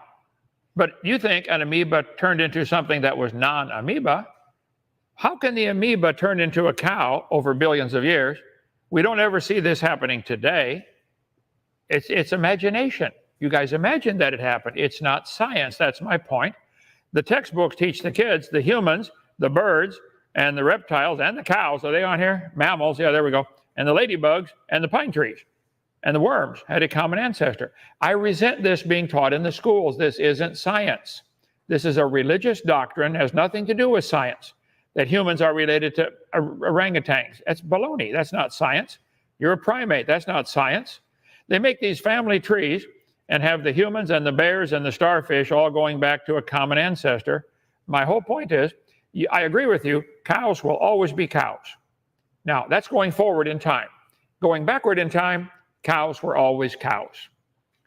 But you think an amoeba turned into something that was non-amoeba. How can the amoeba turn into a cow over billions of years? We don't ever see this happening today. It's imagination. You guys imagine that it happened. It's not science. That's my point. The textbooks teach the kids, the humans, the birds, and the reptiles, and the cows. Are they on here? Mammals. Yeah, there we go. And the ladybugs, and the pine trees, and the worms had a common ancestor. I resent this being taught in the schools. This isn't science. This is a religious doctrine, has nothing to do with science. That humans are related to orangutans. That's baloney. That's not science. You're a primate. That's not science. They make these family trees and have the humans and the bears and the starfish all going back to a common ancestor. My whole point is, I agree with you, cows will always be cows. Now, that's going forward in time. Going backward in time, cows were always cows.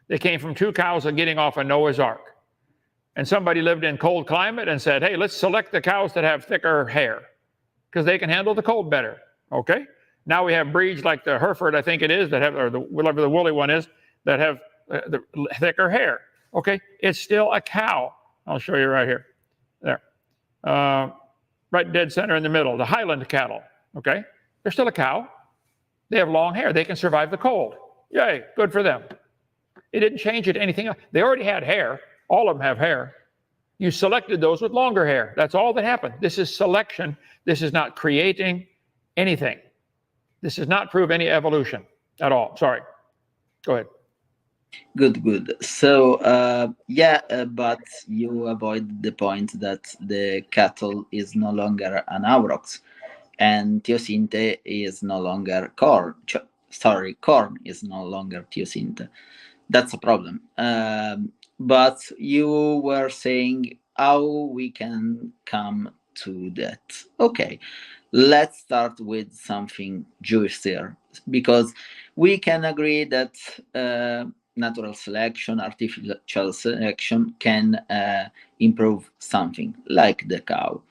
They came from two cows getting off a Noah's Ark. And somebody lived in cold climate and said, hey, let's select the cows that have thicker hair because they can handle the cold better, okay? Now we have breeds like the Hereford, I think it is, that have, or whatever the woolly one is, that have the thicker hair, okay? It's still a cow. I'll show you right here. There. Right dead center in the middle, the Highland cattle, okay? They're still a cow. They have long hair. They can survive the cold. Yay, good for them. It didn't change it to anything else. They already had hair. All of them have hair. You selected those with longer hair. That's all that happened. This is selection. This is not creating anything. This does not prove any evolution at all. Sorry. Go ahead. Good. So, but you avoid the point that the cattle is no longer an aurochs, and teosinte is no longer corn. Corn is no longer teosinte. That's a problem. But you were saying how we can come to that. Okay, let's start with something Jewish here, because we can agree that natural selection, artificial selection can improve something like the cow.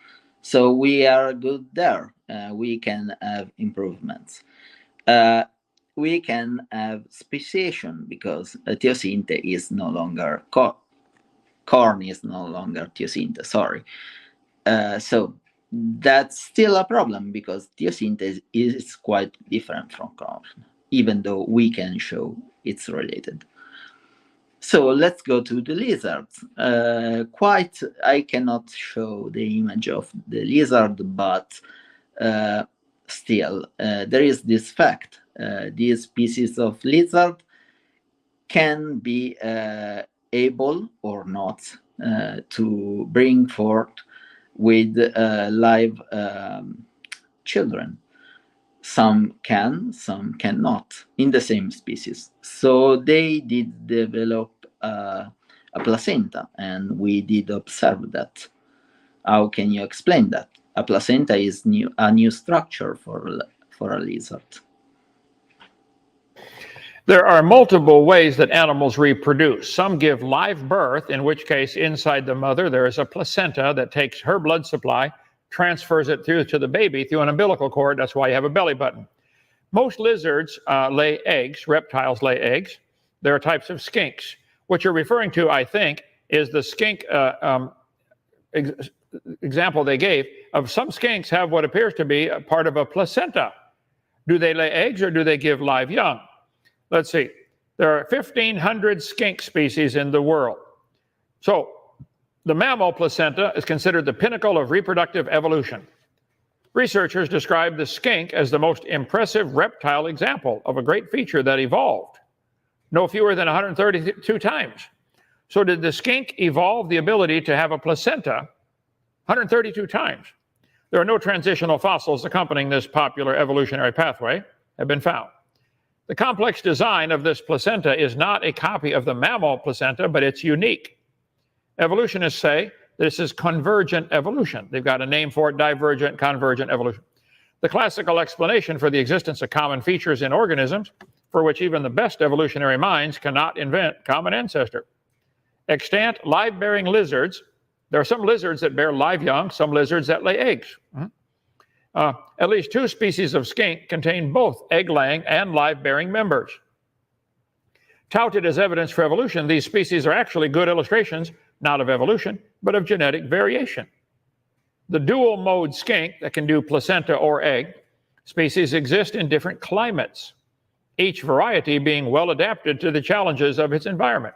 So we are good there. We can have improvements. We can have speciation because teosinte is no longer corn is no longer teosinte. Sorry. So that's still a problem because teosinte is quite different from corn, even though we can show it's related. So let's go to the lizards. I cannot show the image of the lizard, but still, there is this fact. These species of lizard can be able or not to bring forth with live children. Some can, some cannot in the same species. So they did develop a placenta, and we did observe that. How can you explain that? A placenta is a new structure for a lizard. There are multiple ways that animals reproduce. Some give live birth, in which case inside the mother there is a placenta that takes her blood supply, transfers it through to the baby through an umbilical cord. That's why you have a belly button. Most lizards lay eggs. Reptiles lay eggs. There are types of skinks. What you're referring to, I think, is the skink example they gave of some skinks have what appears to be a part of a placenta. Do they lay eggs or do they give live young? Let's see. There are 1,500 skink species in the world. So the mammal placenta is considered the pinnacle of reproductive evolution. Researchers describe the skink as the most impressive reptile example of a great feature that evolved no fewer than 132 times. So did the skink evolve the ability to have a placenta 132 times? There are no transitional fossils accompanying this popular evolutionary pathway have been found. The complex design of this placenta is not a copy of the mammal placenta, but it's unique. Evolutionists say this is convergent evolution. They've got a name for it: divergent, convergent evolution. The classical explanation for the existence of common features in organisms, for which even the best evolutionary minds cannot invent common ancestor. Extant live-bearing lizards. There are some lizards that bear live young, some lizards that lay eggs. At least 2 species of skink contain both egg-laying and live-bearing members. Touted as evidence for evolution, these species are actually good illustrations not of evolution, but of genetic variation. The dual mode skink that can do placenta or egg species exist in different climates, each variety being well adapted to the challenges of its environment.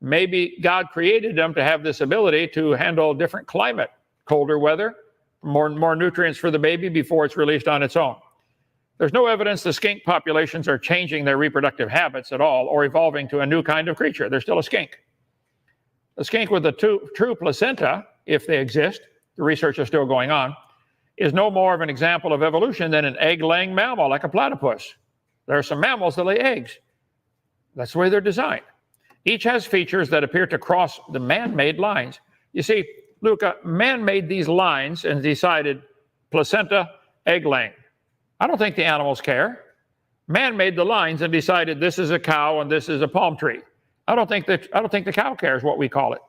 Maybe God created them to have this ability to handle different climate, colder weather, more nutrients for the baby before it's released on its own. There's no evidence the skink populations are changing their reproductive habits at all or evolving to a new kind of creature. They're still a skink. A skink with a true placenta, if they exist, the research is still going on, is no more of an example of evolution than an egg-laying mammal like a platypus. There are some mammals that lay eggs. That's the way they're designed. Each has features that appear to cross the man-made lines. You see, Luca, man made these lines and decided placenta, egg-laying. I don't think the animals care. Man made the lines and decided this is a cow and this is a palm tree. I don't think the cow cares what we call it.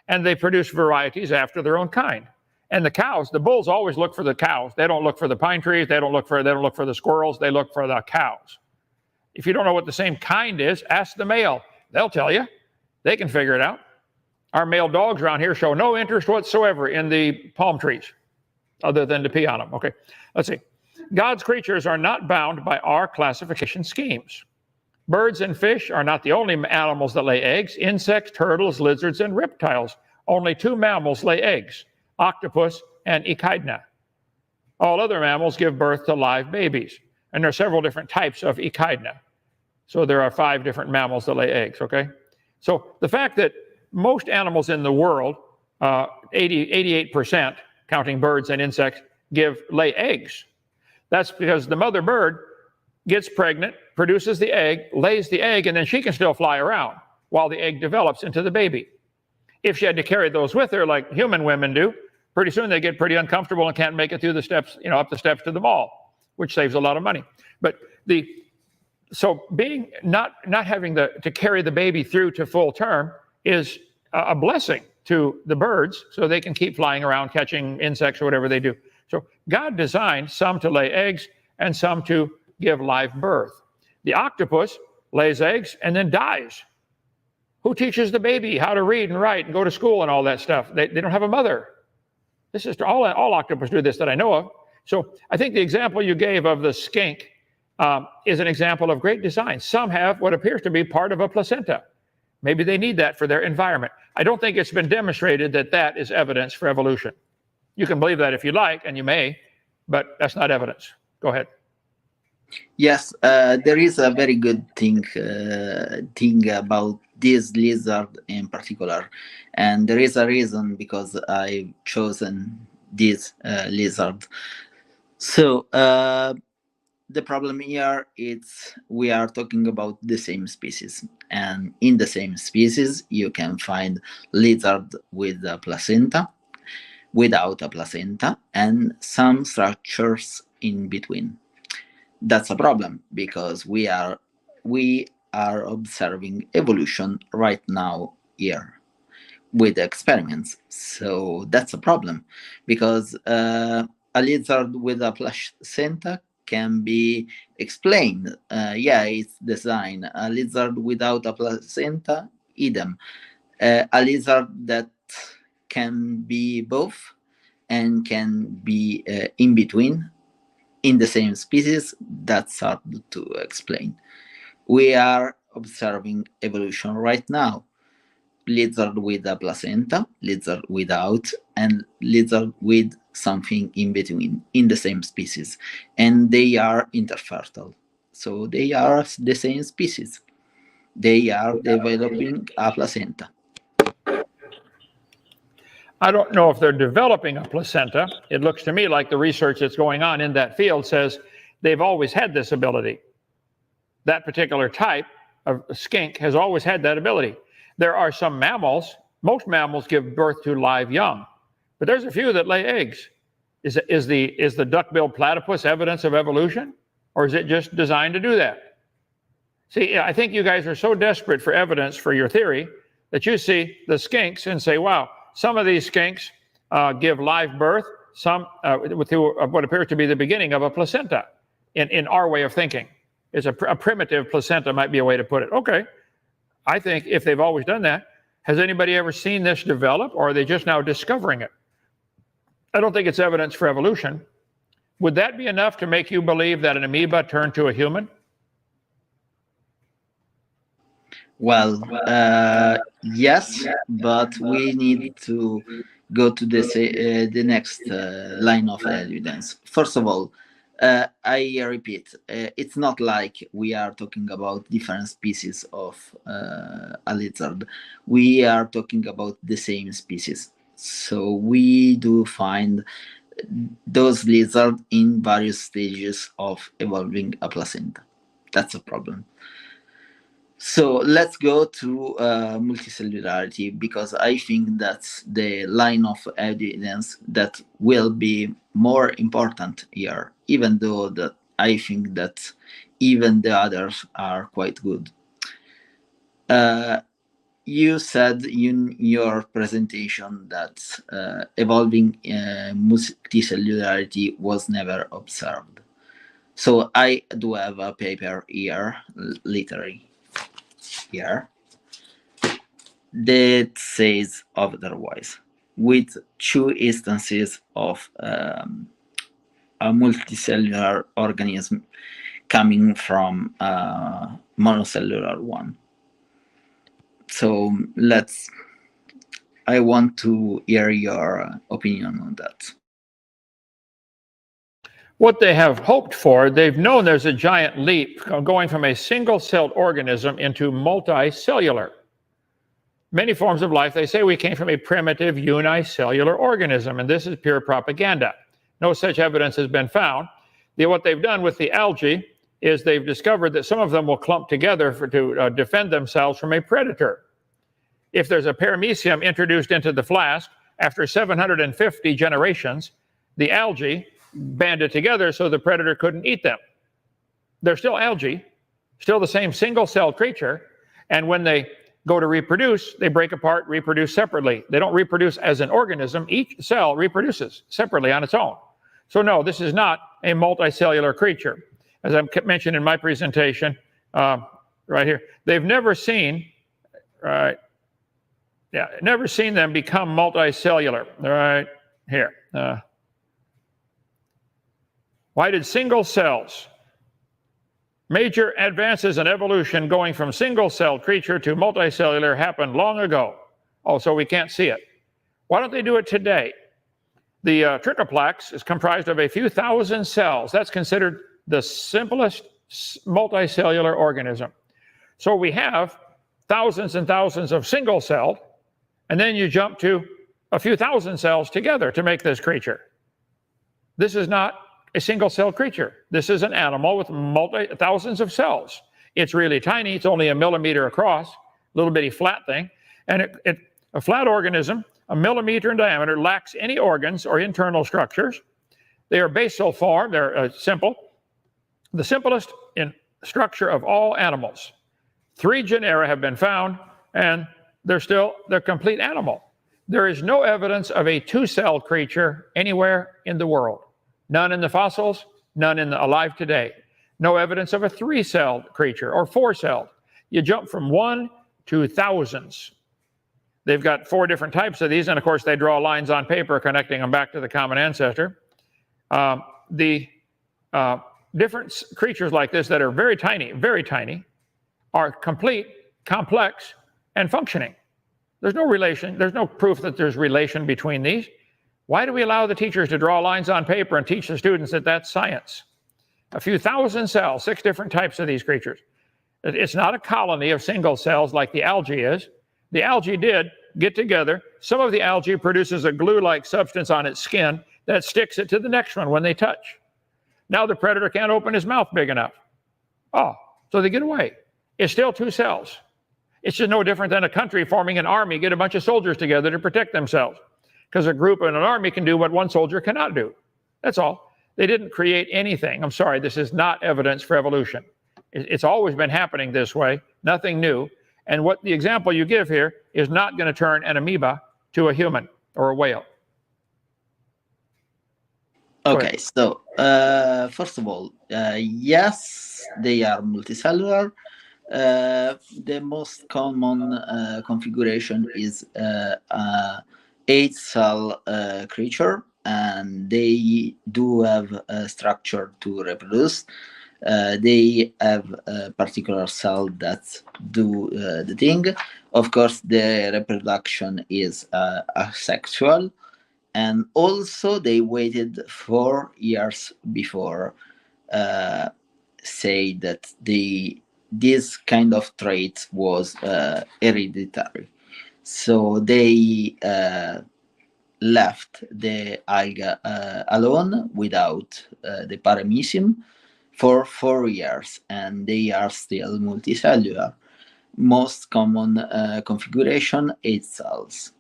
And they produce varieties after their own kind. And the cows, the bulls always look for the cows. They don't look for the pine trees. They don't look for the squirrels. They look for the cows. If you don't know what the same kind is, ask the male. They'll tell you. They can figure it out. Our male dogs around here show no interest whatsoever in the palm trees, other than to pee on them. Okay, let's see. God's creatures are not bound by our classification schemes. Birds and fish are not the only animals that lay eggs. Insects, turtles, lizards, and reptiles. Only 2 mammals lay eggs, octopus and echidna. All other mammals give birth to live babies. And there are several different types of echidna. So there are 5 different mammals that lay eggs, okay? So the fact that most animals in the world, 88%, counting birds and insects, lay eggs. That's because the mother bird gets pregnant, produces the egg, lays the egg, and then she can still fly around while the egg develops into the baby. If she had to carry those with her like human women do, pretty soon they get pretty uncomfortable and can't make it through the steps, up the steps to the mall, which saves a lot of money. But so being not having to carry the baby through to full term is a blessing to the birds, so they can keep flying around catching insects or whatever they do. So God designed some to lay eggs and some to give live birth. The octopus lays eggs and then dies. Who teaches the baby how to read and write and go to school and all that stuff? They don't have a mother. This is all octopus do this that I know of. So I think the example you gave of the skink is an example of great design. Some have what appears to be part of a placenta. Maybe they need that for their environment. I don't think it's been demonstrated that that is evidence for evolution. You can believe that if you like, and you may, but that's not evidence. Go ahead. Yes, there is a very good thing about this lizard in particular, and there is a reason because I've chosen this lizard. So the problem here is we are talking about the same species, and in the same species you can find lizard with a placenta, without a placenta, and some structures in between. That's a problem because we are observing evolution right now here with experiments. So that's a problem because a lizard with a placenta can be explained. Yeah, it's design. A lizard without a placenta, idem. A lizard that can be both and can be in between in the same species, that's hard to explain. We are observing evolution right now. Lizard with a placenta, lizard without, and lizard with something in between in the same species. And they are interfertile. So they are the same species. They are developing a placenta. I don't know if they're developing a placenta. It looks to me like the research that's going on in that field says they've always had this ability. That particular type of skink has always had that ability. There are some mammals, most mammals give birth to live young, but there's a few that lay eggs. Is the duck-billed platypus evidence of evolution, or is it just designed to do that? See, I think you guys are so desperate for evidence for your theory that you see the skinks and say, wow, some of these skinks give live birth, some with what appears to be the beginning of a placenta in our way of thinking. It's a primitive placenta might be a way to put it. Okay, I think if they've always done that, Has anybody ever seen this develop, or are they just now discovering it? I don't think it's evidence for evolution. Would that be enough to make you believe that an amoeba turned to a human? Well, yes, but we need to go to the next line of evidence. First of all, I repeat, it's not like we are talking about different species of a lizard. We are talking about the same species. So we do find those lizards in various stages of evolving a placenta. That's a problem. So let's go to multicellularity, because I think that's the line of evidence that will be more important here, even though that I think that even the others are quite good. You said in your presentation that evolving multicellularity was never observed. So I do have a paper here, literally here, that says otherwise, with 2 instances of a multicellular organism coming from a monocellular one. So I want to hear your opinion on that. What they have hoped for, they've known there's a giant leap going from a single-celled organism into multicellular. Many forms of life, they say we came from a primitive unicellular organism, and this is pure propaganda. No such evidence has been found. What they've done with the algae is they've discovered that some of them will clump together to defend themselves from a predator. If there's a paramecium introduced into the flask, after 750 generations, the algae banded together so the predator couldn't eat them. They're still algae, still the same single-celled creature, and when they go to reproduce, they break apart, reproduce separately. They don't reproduce as an organism. Each cell reproduces separately on its own. So no, this is not a multicellular creature. As I mentioned in my presentation, right here, they've never seen, never seen them become multicellular, right here. Why did single cells, major advances in evolution going from single-celled creature to multicellular happen long ago? Oh, so we can't see it. Why don't they do it today? The trichoplex is comprised of a few thousand cells. That's considered the simplest multicellular organism. So we have thousands and thousands of single-celled, and then you jump to a few thousand cells together to make this creature. This is not a single-celled creature. This is an animal with thousands of cells. It's really tiny. It's only 1 millimeter across, little bitty flat thing. And a flat organism, 1 millimeter in diameter, lacks any organs or internal structures. They are basal form. They're simple. The simplest in structure of all animals. 3 genera have been found, and they're complete animal. There is no evidence of a 2-celled creature anywhere in the world. None in the fossils, none in the alive today. No evidence of a 3-celled creature or 4-celled. You jump from 1 to thousands. They've got 4 different types of these, and of course they draw lines on paper connecting them back to the common ancestor. Different creatures like this that are very tiny, are complete, complex, and functioning. There's no relation, there's no proof that there's relation between these. Why do we allow the teachers to draw lines on paper and teach the students that that's science? A few thousand cells, 6 different types of these creatures. It's not a colony of single cells like the algae is. The algae did get together. Some of the algae produces a glue-like substance on its skin that sticks it to the next one when they touch. Now the predator can't open his mouth big enough. Oh, so they get away. It's still 2 cells. It's just no different than a country forming an army, get a bunch of soldiers together to protect themselves. Because a group in an army can do what one soldier cannot do. That's all. They didn't create anything. I'm sorry, this is not evidence for evolution. It's always been happening this way, nothing new. And what the example you give here is not going to turn an amoeba to a human or a whale. Okay, so first of all, yes, they are multicellular. The most common configuration is 8-cell creature, and they do have a structure to reproduce. They have a particular cell that do the thing. Of course, the reproduction is asexual, and also they waited 4 years before say that this kind of trait was hereditary. So they left the alga alone without the paramecium for 4 years, and they are still multicellular. Most common configuration, 8 cells.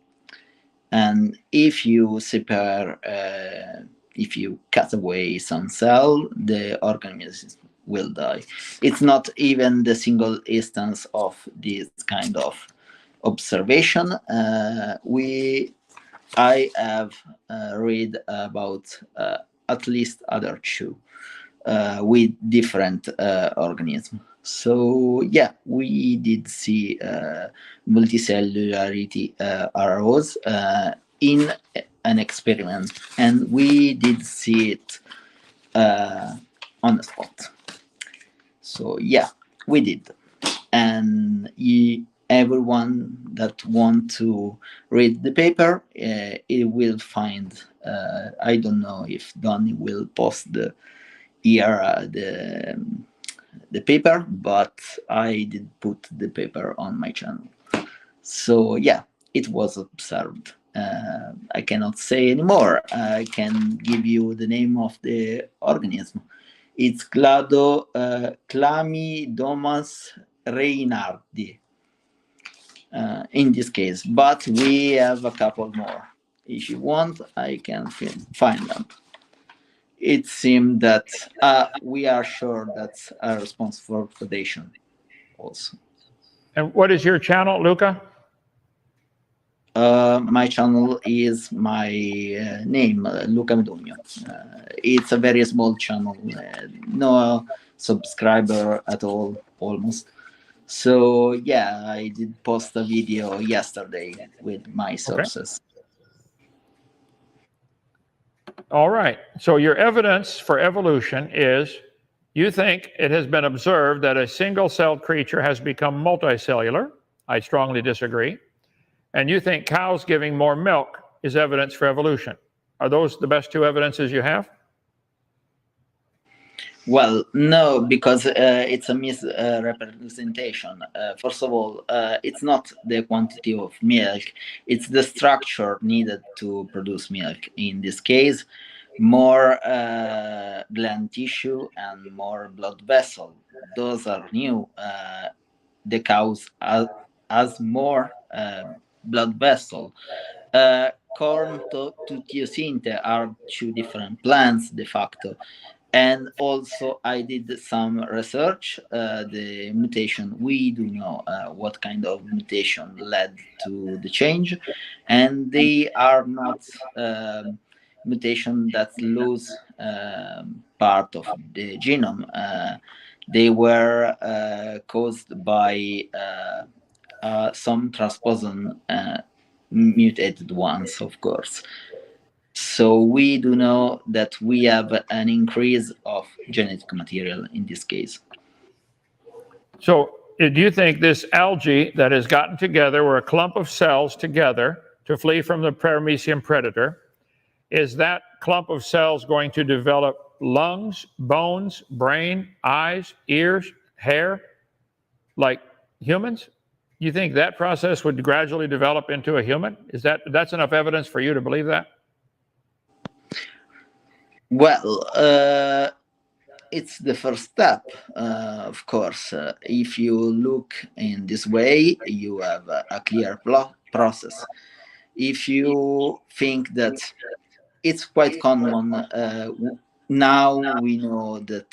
And if you separate, if you cut away some cell, the organism will die. It's not even the single instance of this kind of observation. I have read about at least other 2 with different organisms. So yeah, we did see multicellularity arose in an experiment, and we did see it on the spot. So yeah, we did. And everyone that want to read the paper, it will find, I don't know if Donnie will post the paper, but I did put the paper on my channel. So yeah, it was observed. I cannot say anymore. I can give you the name of the organism. It's Chlamydomas reynardi in this case, but we have a couple more. If you want, I can find them. It seemed that we are sure that's a response for predation also. And what is your channel, Luca? My channel is my name, Luca Medugno. It's a very small channel, no subscriber at all, almost. So yeah, I did post a video yesterday with my sources. All right. So your evidence for evolution is you think it has been observed that a single-celled creature has become multicellular. I strongly disagree. And you think cows giving more milk is evidence for evolution. Are those the best 2 evidences you have? Well, no, because it's a misrepresentation. First of all, it's not the quantity of milk, it's the structure needed to produce milk. In this case, more gland tissue and more blood vessel. Those are new. The cows has more blood vessel. Corn to teosinte are 2 different plants de facto. And also I did some research, the mutation, we do know what kind of mutation led to the change, and they are not mutation that lose part of the genome. They were caused by some transposon mutated ones, of course. So we do know that we have an increase of genetic material in this case. So do you think this algae that has gotten together, or a clump of cells together to flee from the paramecium predator, is that clump of cells going to develop lungs, bones, brain, eyes, ears, hair, like humans? You think that process would gradually develop into a human? That's enough evidence for you to believe that? Well, it's the first step, of course. If you look in this way, you have a clear process. If you think that it's quite common, now we know that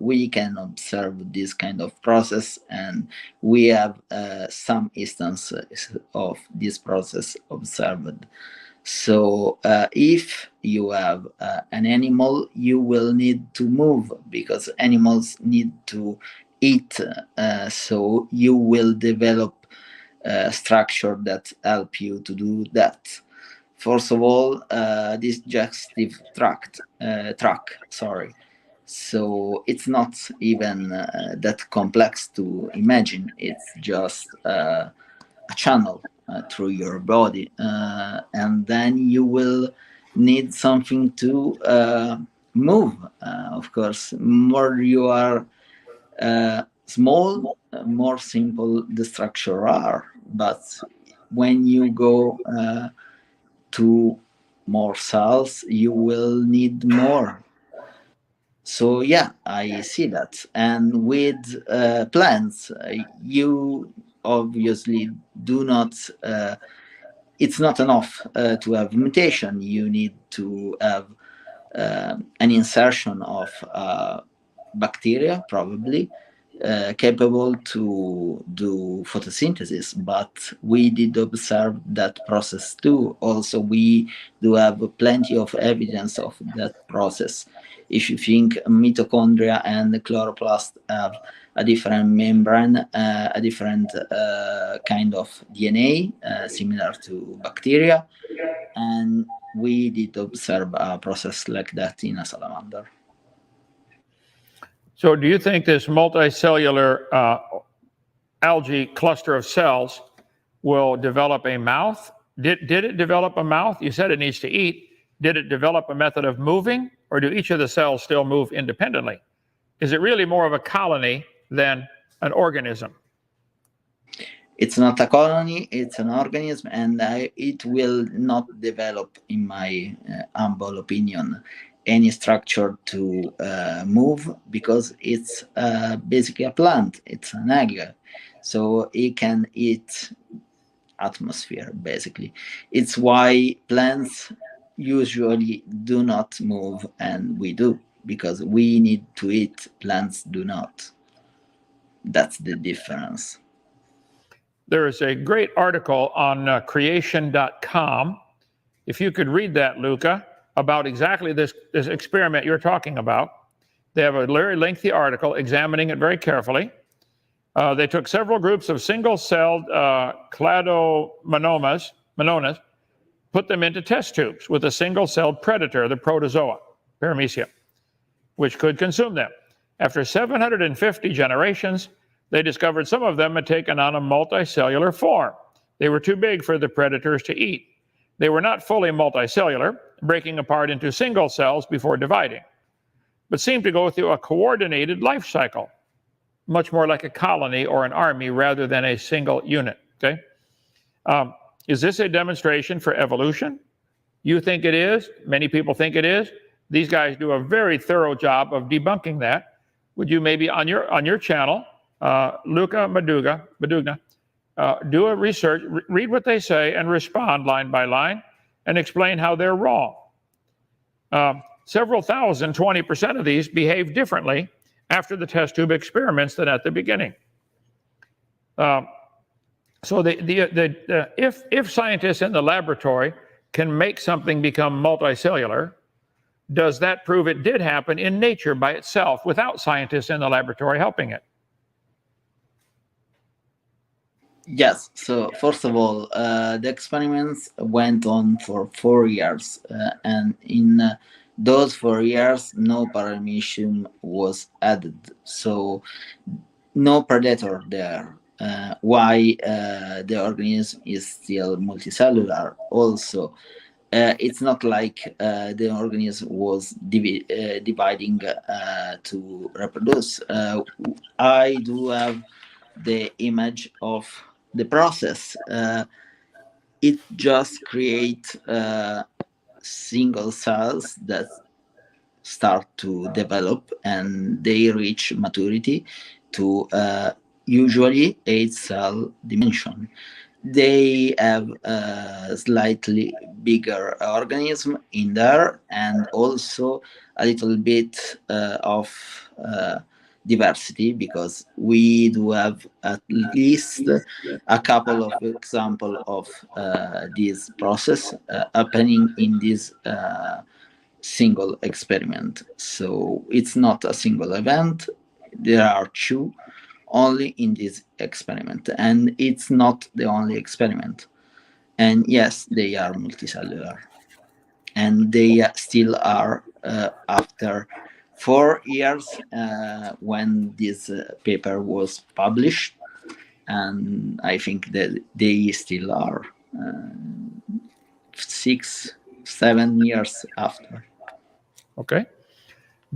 we can observe this kind of process, and we have some instances of this process observed. So if you have an animal, you will need to move, because animals need to eat, so you will develop a structure that help you to do that. First of all, this digestive tract, sorry. So it's not even that complex to imagine. It's just a channel through your body, and then you will need something to move. Of course, more you are small, more simple the structure are. But when you go to more cells, you will need more. So yeah, I see that. And with plants, you obviously do not, it's not enough to have mutation. You need to have an insertion of bacteria, probably, capable to do photosynthesis, but we did observe that process too. Also, we do have plenty of evidence of that process. If you think mitochondria and the chloroplast have a different membrane, a different kind of DNA, similar to bacteria, and we did observe a process like that in a salamander. So do you think this multicellular algae cluster of cells will develop a mouth? Did it develop a mouth? You said it needs to eat. Did it develop a method of moving, or do each of the cells still move independently? Is it really more of a colony than an organism? It's not a colony, it's an organism, and it will not develop, in my humble opinion, any structure to move, because it's basically a plant. It's an algae, so it can eat atmosphere, basically. It's why plants usually do not move, and we do, because we need to eat, plants do not. That's the difference. There is a great article on creation.com. If you could read that, Luca, about exactly this experiment you're talking about. They have a very lengthy article examining it very carefully. They took several groups of single-celled cladomonas, put them into test tubes with a single-celled predator, the protozoa, Paramecia, which could consume them. After 750 generations, they discovered some of them had taken on a multicellular form. They were too big for the predators to eat. They were not fully multicellular, breaking apart into single cells before dividing, but seemed to go through a coordinated life cycle, much more like a colony or an army rather than a single unit, okay? Is this a demonstration for evolution? You think it is? Many people think it is. These guys do a very thorough job of debunking that. Would you maybe on your channel, Luca Badugna, do a research, read what they say and respond line by line and explain how they're wrong. Several thousand, 20% of these behave differently after the test tube experiments than at the beginning. So if scientists in the laboratory can make something become multicellular, does that prove it did happen in nature by itself without scientists in the laboratory helping it? Yes. So first of all, the experiments went on for 4 years, and in those 4 years, no paramecium was added. So no predator there. Why the organism is still multicellular also. It's not like the organism was dividing to reproduce. I do have the image of the process. It just creates single cells that start to develop, and they reach maturity to usually 8-cell dimension. They have a slightly bigger organism in there, and also a little bit of diversity, because we do have at least a couple of examples of this process happening in this single experiment. So it's not a single event. There are two only in this experiment, and it's not the only experiment. And yes, they are multicellular, and they still are after 4 years when this paper was published, and I think that they still are 6-7 years after. Okay.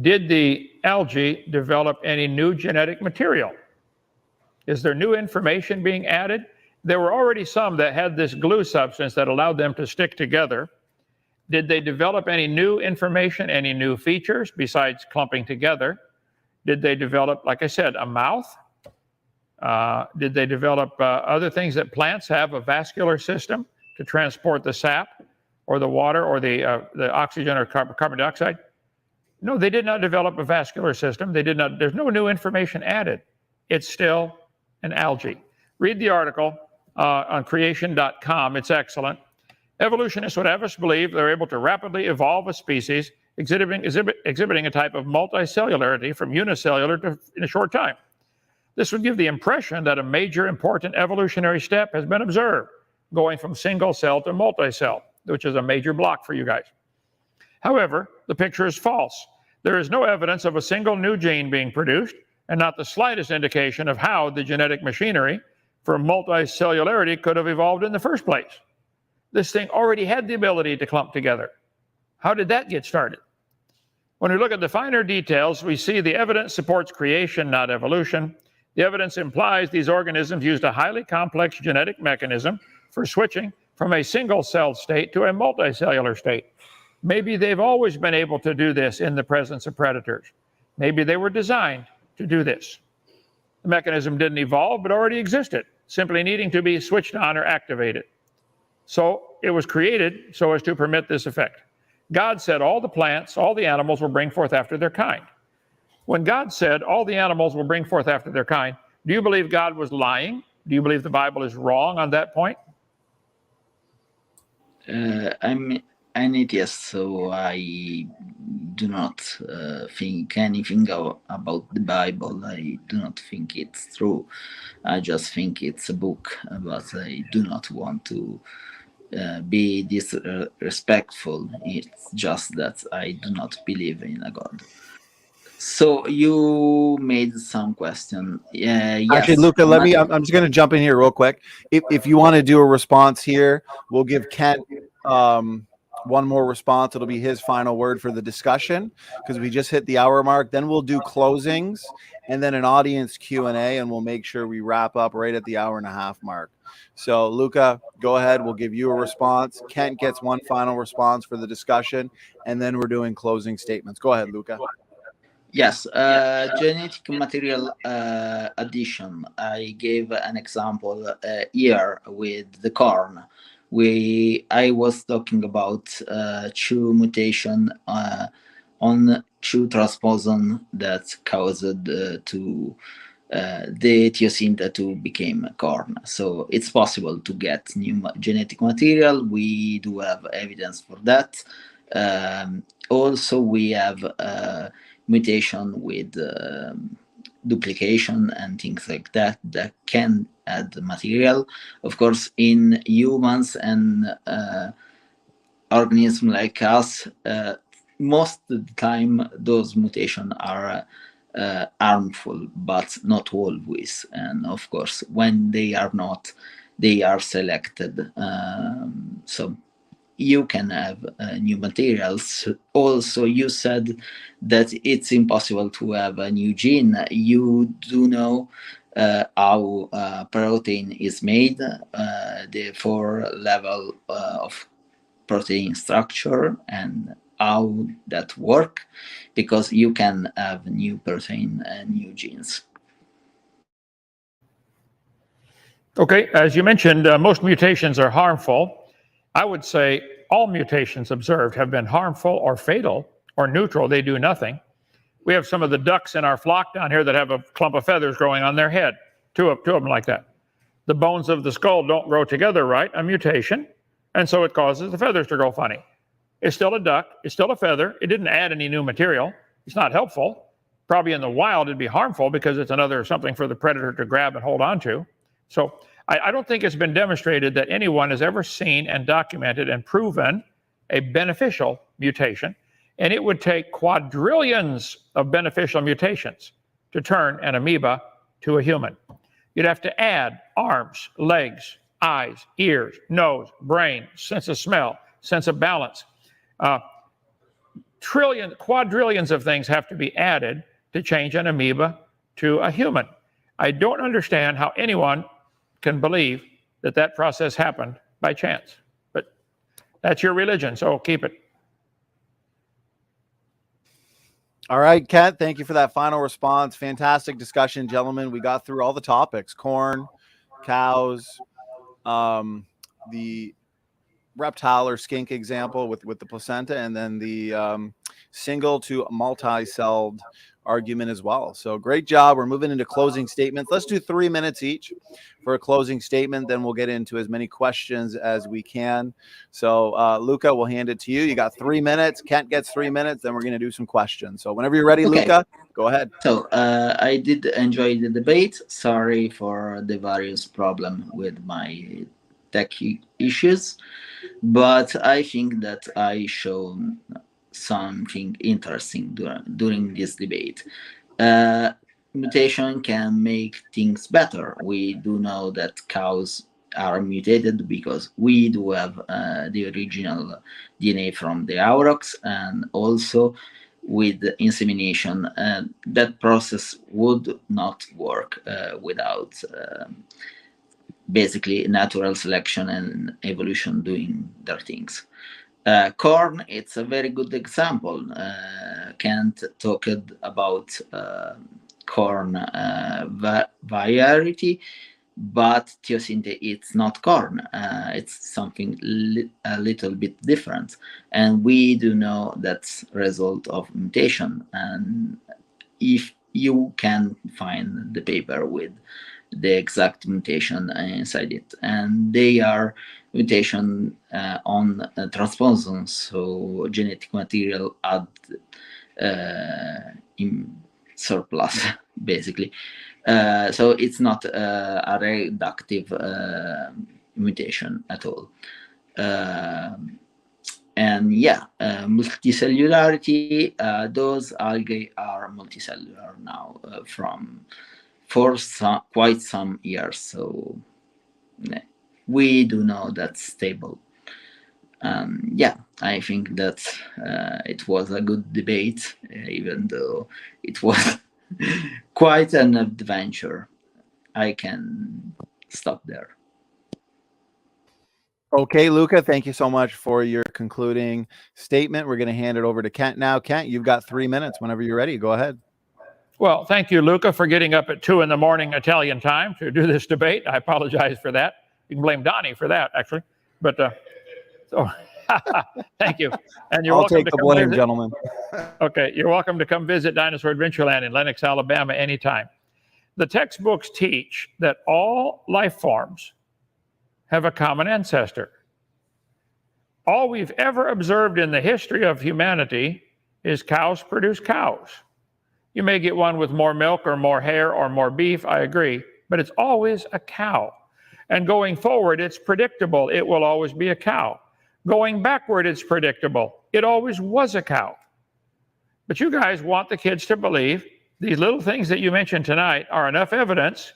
Did the algae develop any new genetic material? Is there new information being added? There were already some that had this glue substance that allowed them to stick together. Did they develop any new information, any new features besides clumping together? Did they develop, like I said, a mouth? Did they develop other things that plants have, a vascular system to transport the sap or the water or the oxygen or carbon dioxide? No, they did not develop a vascular system. They did not. There's no new information added. It's still an algae. Read the article on creation.com. It's excellent. Evolutionists would have us believe they're able to rapidly evolve a species exhibiting a type of multicellularity from unicellular to in a short time. This would give the impression that a major important evolutionary step has been observed, going from single cell to multicell, which is a major block for you guys. However, the picture is false. There is no evidence of a single new gene being produced, and not the slightest indication of how the genetic machinery for multicellularity could have evolved in the first place. This thing already had the ability to clump together. How did that get started? When we look at the finer details, we see the evidence supports creation, not evolution. The evidence implies these organisms used a highly complex genetic mechanism for switching from a single-celled state to a multicellular state. Maybe they've always been able to do this in the presence of predators. Maybe they were designed to do this. The mechanism didn't evolve, but already existed, simply needing to be switched on or activated. So it was created so as to permit this effect. God said all the plants, all the animals will bring forth after their kind. When God said all the animals will bring forth after their kind, do you believe God was lying? Do you believe the Bible is wrong on that point? I'm an atheist, so I do not think anything about the Bible. I do not think it's true. I just think it's a book, but I do not want to be disrespectful. It's just that I do not believe in a God. So you made some question. Yes. Actually, Luca, I'm just going to jump in here real quick. If you want to do a response here, we'll give Kent one more response. It'll be his final word for the discussion because we just hit the hour mark. Then we'll do closings and then an audience Q&A, and we'll make sure we wrap up right at the hour and a half mark. So, Luca, go ahead. We'll give you a response. Kent gets one final response for the discussion, and then we're doing closing statements. Go ahead, Luca. Yes, genetic material addition. I gave an example here with the corn. I was talking about two mutation on two transposon that caused to the thiocynta to become corn. So it's possible to get new genetic material. We do have evidence for that. Also, we have mutation with duplication and things like that can add material. Of course, in humans and organisms like us, most of the time those mutations are harmful, but not always. And of course, when they are not, they are selected. So you can have new materials. Also, you said that it's impossible to have a new gene. You do know how protein is made, the 4 level of protein structure, and how that work, because you can have new protein and new genes. Okay, as you mentioned, most mutations are harmful. I would say all mutations observed have been harmful or fatal or neutral. They do nothing. We have some of the ducks in our flock down here that have a clump of feathers growing on their head, two of them like that. The bones of the skull don't grow together right, a mutation, and so it causes the feathers to grow funny. It's still a duck, it's still a feather, it didn't add any new material, it's not helpful, Probably in the wild, it'd be harmful because it's something for the predator to grab and hold on to. So I don't think it's been demonstrated that anyone has ever seen and documented and proven a beneficial mutation. And it would take quadrillions of beneficial mutations to turn an amoeba to a human. You'd have to add arms, legs, eyes, ears, nose, brain, sense of smell, sense of balance. Quadrillions of things have to be added to change an amoeba to a human. I don't understand how anyone can believe that that process happened by chance. But that's your religion, so keep it. All right, Kent, thank you for that final response. Fantastic discussion, gentlemen. We got through all the topics: corn, cows, the reptile or skink example with the placenta, and then the single to multi-celled argument as well. So great job. We're moving into closing statements. Let's do 3 minutes each for a closing statement. Then we'll get into as many questions as we can. So Luca, we'll hand it to you. You got 3 minutes. Kent gets 3 minutes. Then we're going to do some questions. So whenever you're ready, okay. Luca, go ahead. So I did enjoy the debate. Sorry for the various problems with my tech issues, but I think that I showed something interesting during this debate. Mutation can make things better. We do know that cows are mutated because we do have the original DNA from the aurochs, and also with insemination, that process would not work without basically natural selection and evolution doing their things. Corn, it's a very good example. Kent talked about corn variety, but Teosinte, it's not corn. It's something a little bit different. And we do know that's result of mutation. And if you can find the paper with the exact mutation inside it, and they are mutation on transposons, so genetic material add in surplus, basically. So it's not a reductive mutation at all. And yeah, multicellularity, those algae are multicellular now for quite some years. So we do know that's stable. Yeah, I think that it was a good debate, even though it was quite an adventure. I can stop there. Okay, Luca, thank you so much for your concluding statement. We're going to hand it over to Kent now. Kent, you've got 3 minutes. Whenever you're ready, go ahead. Well, thank you, Luca, for getting up at 2 in the morning Italian time to do this debate. I apologize for that. You can blame Donnie for that, actually. But so thank you. And you're welcome to come visit. Gentlemen. Okay, you're welcome to come visit Dinosaur Adventureland in Lenox, Alabama anytime. The textbooks teach that all life forms have a common ancestor. All we've ever observed in the history of humanity is cows produce cows. You may get one with more milk or more hair or more beef, I agree, but it's always a cow. And going forward, it's predictable. It will always be a cow. Going backward, it's predictable. It always was a cow. But you guys want the kids to believe these little things that you mentioned tonight are enough evidence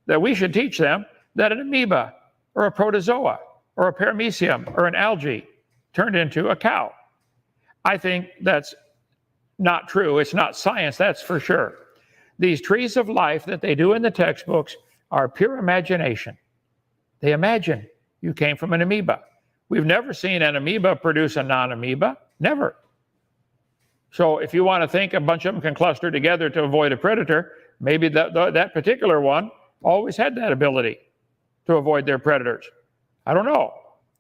that we should teach them that an amoeba or a protozoa or a paramecium or an algae turned into a cow. I think that's not true. It's not science, that's for sure. These trees of life that they do in the textbooks are pure imagination. They imagine you came from an amoeba. We've never seen an amoeba produce a non-amoeba, never. So if you want to think a bunch of them can cluster together to avoid a predator, maybe that particular one always had that ability to avoid their predators. I don't know.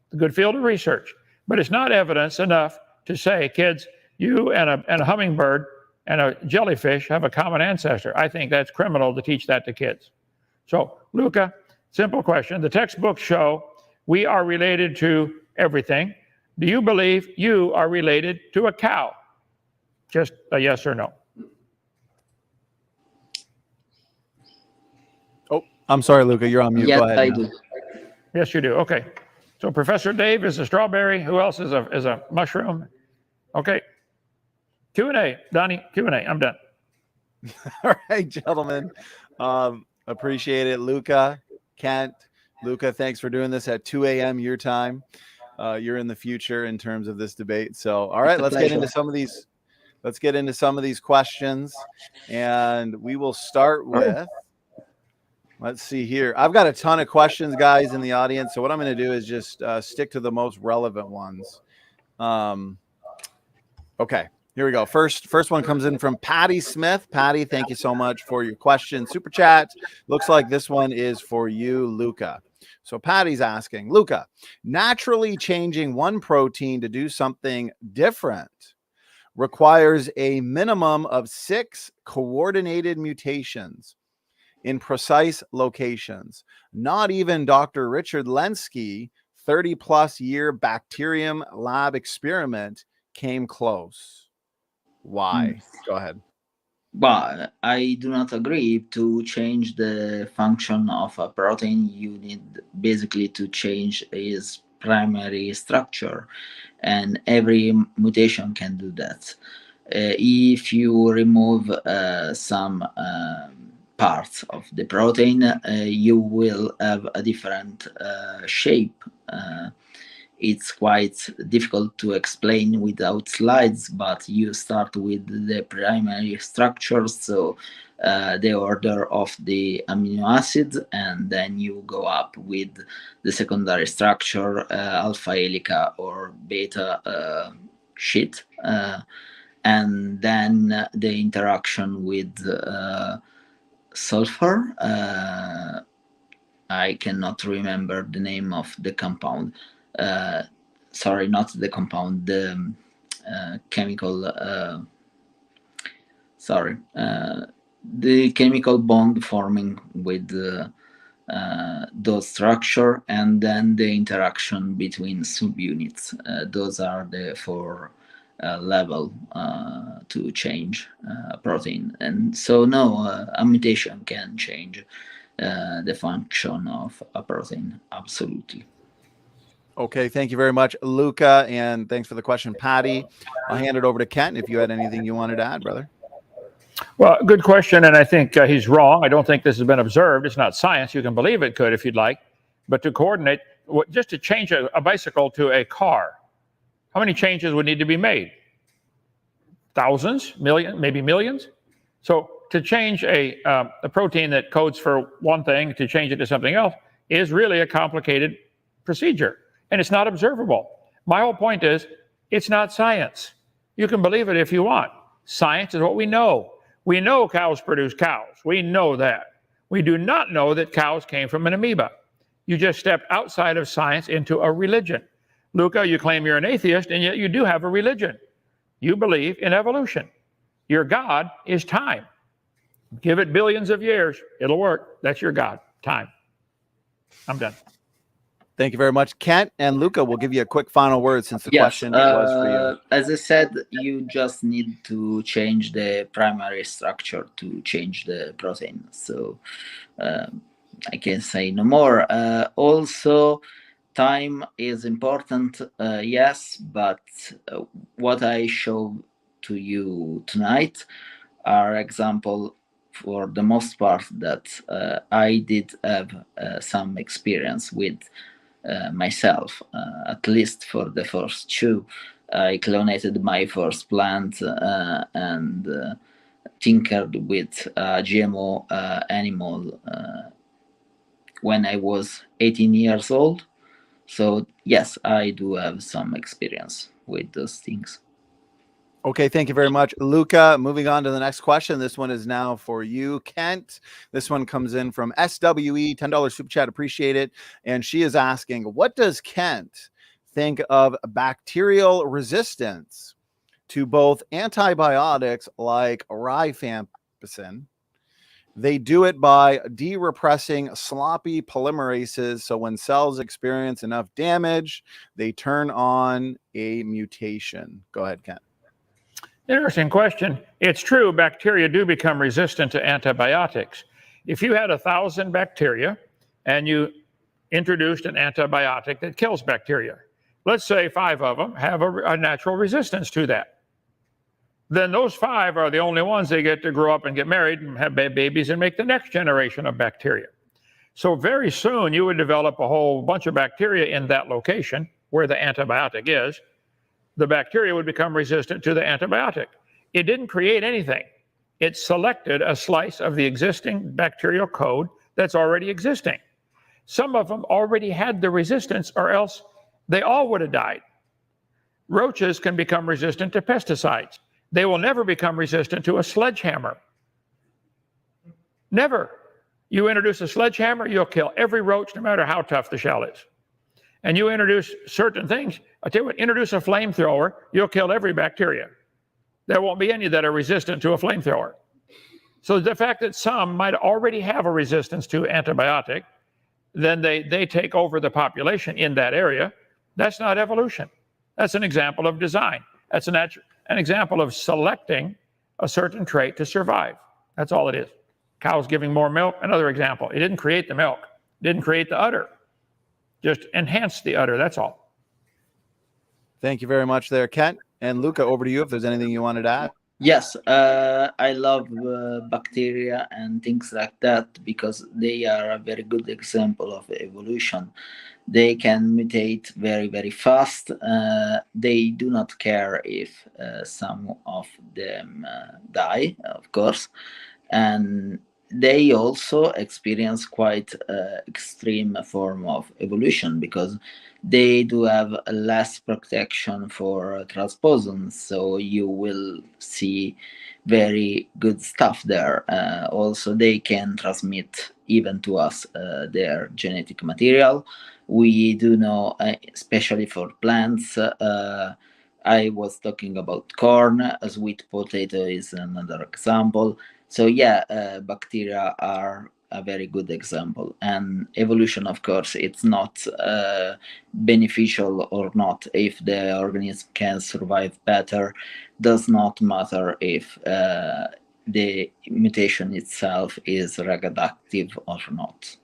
It's a good field of research. But it's not evidence enough to say, kids, you and a hummingbird and a jellyfish have a common ancestor. I think that's criminal to teach that to kids. So, Luca, simple question. The textbooks show we are related to everything. Do you believe you are related to a cow? Just a yes or no. I'm sorry, Luca, you're on mute. Yes, Go ahead. I now. do. Yes, you do. Okay. So Professor Dave is a strawberry. Who else is a mushroom? Okay. Q&A. Donnie, Q&A. I'm done. All right, gentlemen. Appreciate it. Luca, Kent, Luca, thanks for doing this at 2 a.m. your time. You're in the future in terms of this debate. So, all right, let's get into some of these. Let's get into some of these questions, and we will start with. Let's see here. I've got a ton of questions, guys, in the audience. So what I'm going to do is just stick to the most relevant ones. Okay, here we go. First one comes in from Patty Smith. Patty, thank you so much for your question. Super chat. Looks like this one is for you, Luca. So Patty's asking, Luca, naturally changing one protein to do something different requires a minimum of 6 coordinated mutations in precise locations. Not even Dr. Richard Lenski, 30-plus year bacterium lab experiment, came close. Why? Go ahead. Well, I do not agree. To change the function of a protein, you need basically to change its primary structure, and every mutation can do that. If you remove some parts of the protein, you will have a different shape. It's quite difficult to explain without slides, but you start with the primary structures, so the order of the amino acids, and then you go up with the secondary structure, alpha helica or beta sheet, and then the interaction with sulfur. I cannot remember the name of the compound. Sorry, not the compound, the chemical, the chemical bond forming with those structure, and then the interaction between subunits. Those are the 4 level to change protein. And so no, a mutation can change the function of a protein, absolutely. Okay, thank you very much, Luca, and thanks for the question, Patty. I'll hand it over to Kent if you had anything you wanted to add, brother. Well, good question, and I think he's wrong. I don't think this has been observed. It's not science. You can believe it could if you'd like. But to coordinate, just to change a bicycle to a car, how many changes would need to be made? Thousands, millions, maybe millions? So to change a protein that codes for one thing, to change it to something else, is really a complicated procedure. And it's not observable. My whole point is, it's not science. You can believe it if you want. Science is what we know. We know cows produce cows. We know that. We do not know that cows came from an amoeba. You just stepped outside of science into a religion. Luca, you claim you're an atheist, and yet you do have a religion. You believe in evolution. Your God is time. Give it billions of years. It'll work. That's your God, time. I'm done. Thank you very much, Kent. And Luca, we'll give you a quick final word since the question was for you. As I said, you just need to change the primary structure to change the protein. So I can say no more. Also, time is important, yes, but what I show to you tonight are example for the most part that I did have some experience with myself, at least for the first 2. I clonated my first plant and tinkered with GMO animal when I was 18 years old. So yes, I do have some experience with those things. Okay, thank you very much, Luca. Moving on to the next question. This one is now for you, Kent. This one comes in from SWE, $10 super chat, appreciate it. And she is asking, what does Kent think of bacterial resistance to both antibiotics like rifampicin? They do it by de-repressing sloppy polymerases. So when cells experience enough damage, they turn on a mutation. Go ahead, Kent. Interesting question. It's true, bacteria do become resistant to antibiotics. If you had 1,000 bacteria and you introduced an antibiotic that kills bacteria, let's say 5 of them have a natural resistance to that. Then those 5 are the only ones they get to grow up and get married and have babies and make the next generation of bacteria. So very soon you would develop a whole bunch of bacteria in that location where the antibiotic is. The bacteria would become resistant to the antibiotic. It didn't create anything. It selected a slice of the existing bacterial code that's already existing. Some of them already had the resistance, or else they all would have died. Roaches can become resistant to pesticides. They will never become resistant to a sledgehammer. Never. You introduce a sledgehammer, you'll kill every roach, no matter how tough the shell is. And you introduce certain things, I tell you what, introduce a flamethrower, you'll kill every bacteria. There won't be any that are resistant to a flamethrower. So the fact that some might already have a resistance to antibiotic, then they take over the population in that area. That's not evolution. That's an example of design. That's an example of selecting a certain trait to survive. That's all it is. Cows giving more milk, another example. It didn't create the milk, it didn't create the udder. Just enhanced the udder, that's all. Thank you very much there, Kent. And Luca, over to you if there's anything you wanted to add. Yes, I love bacteria and things like that because they are a very good example of evolution. They can mutate very, very fast. They do not care if some of them die, of course. And they also experience quite extreme form of evolution because they do have less protection for transposons, so you will see very good stuff there. Also, they can transmit even to us their genetic material. We do know, especially for plants, I was talking about corn, a sweet potato is another example. So yeah, bacteria are a very good example. And evolution, of course, it's not beneficial or not. If the organism can survive better, does not matter if the mutation itself is reproductive or not.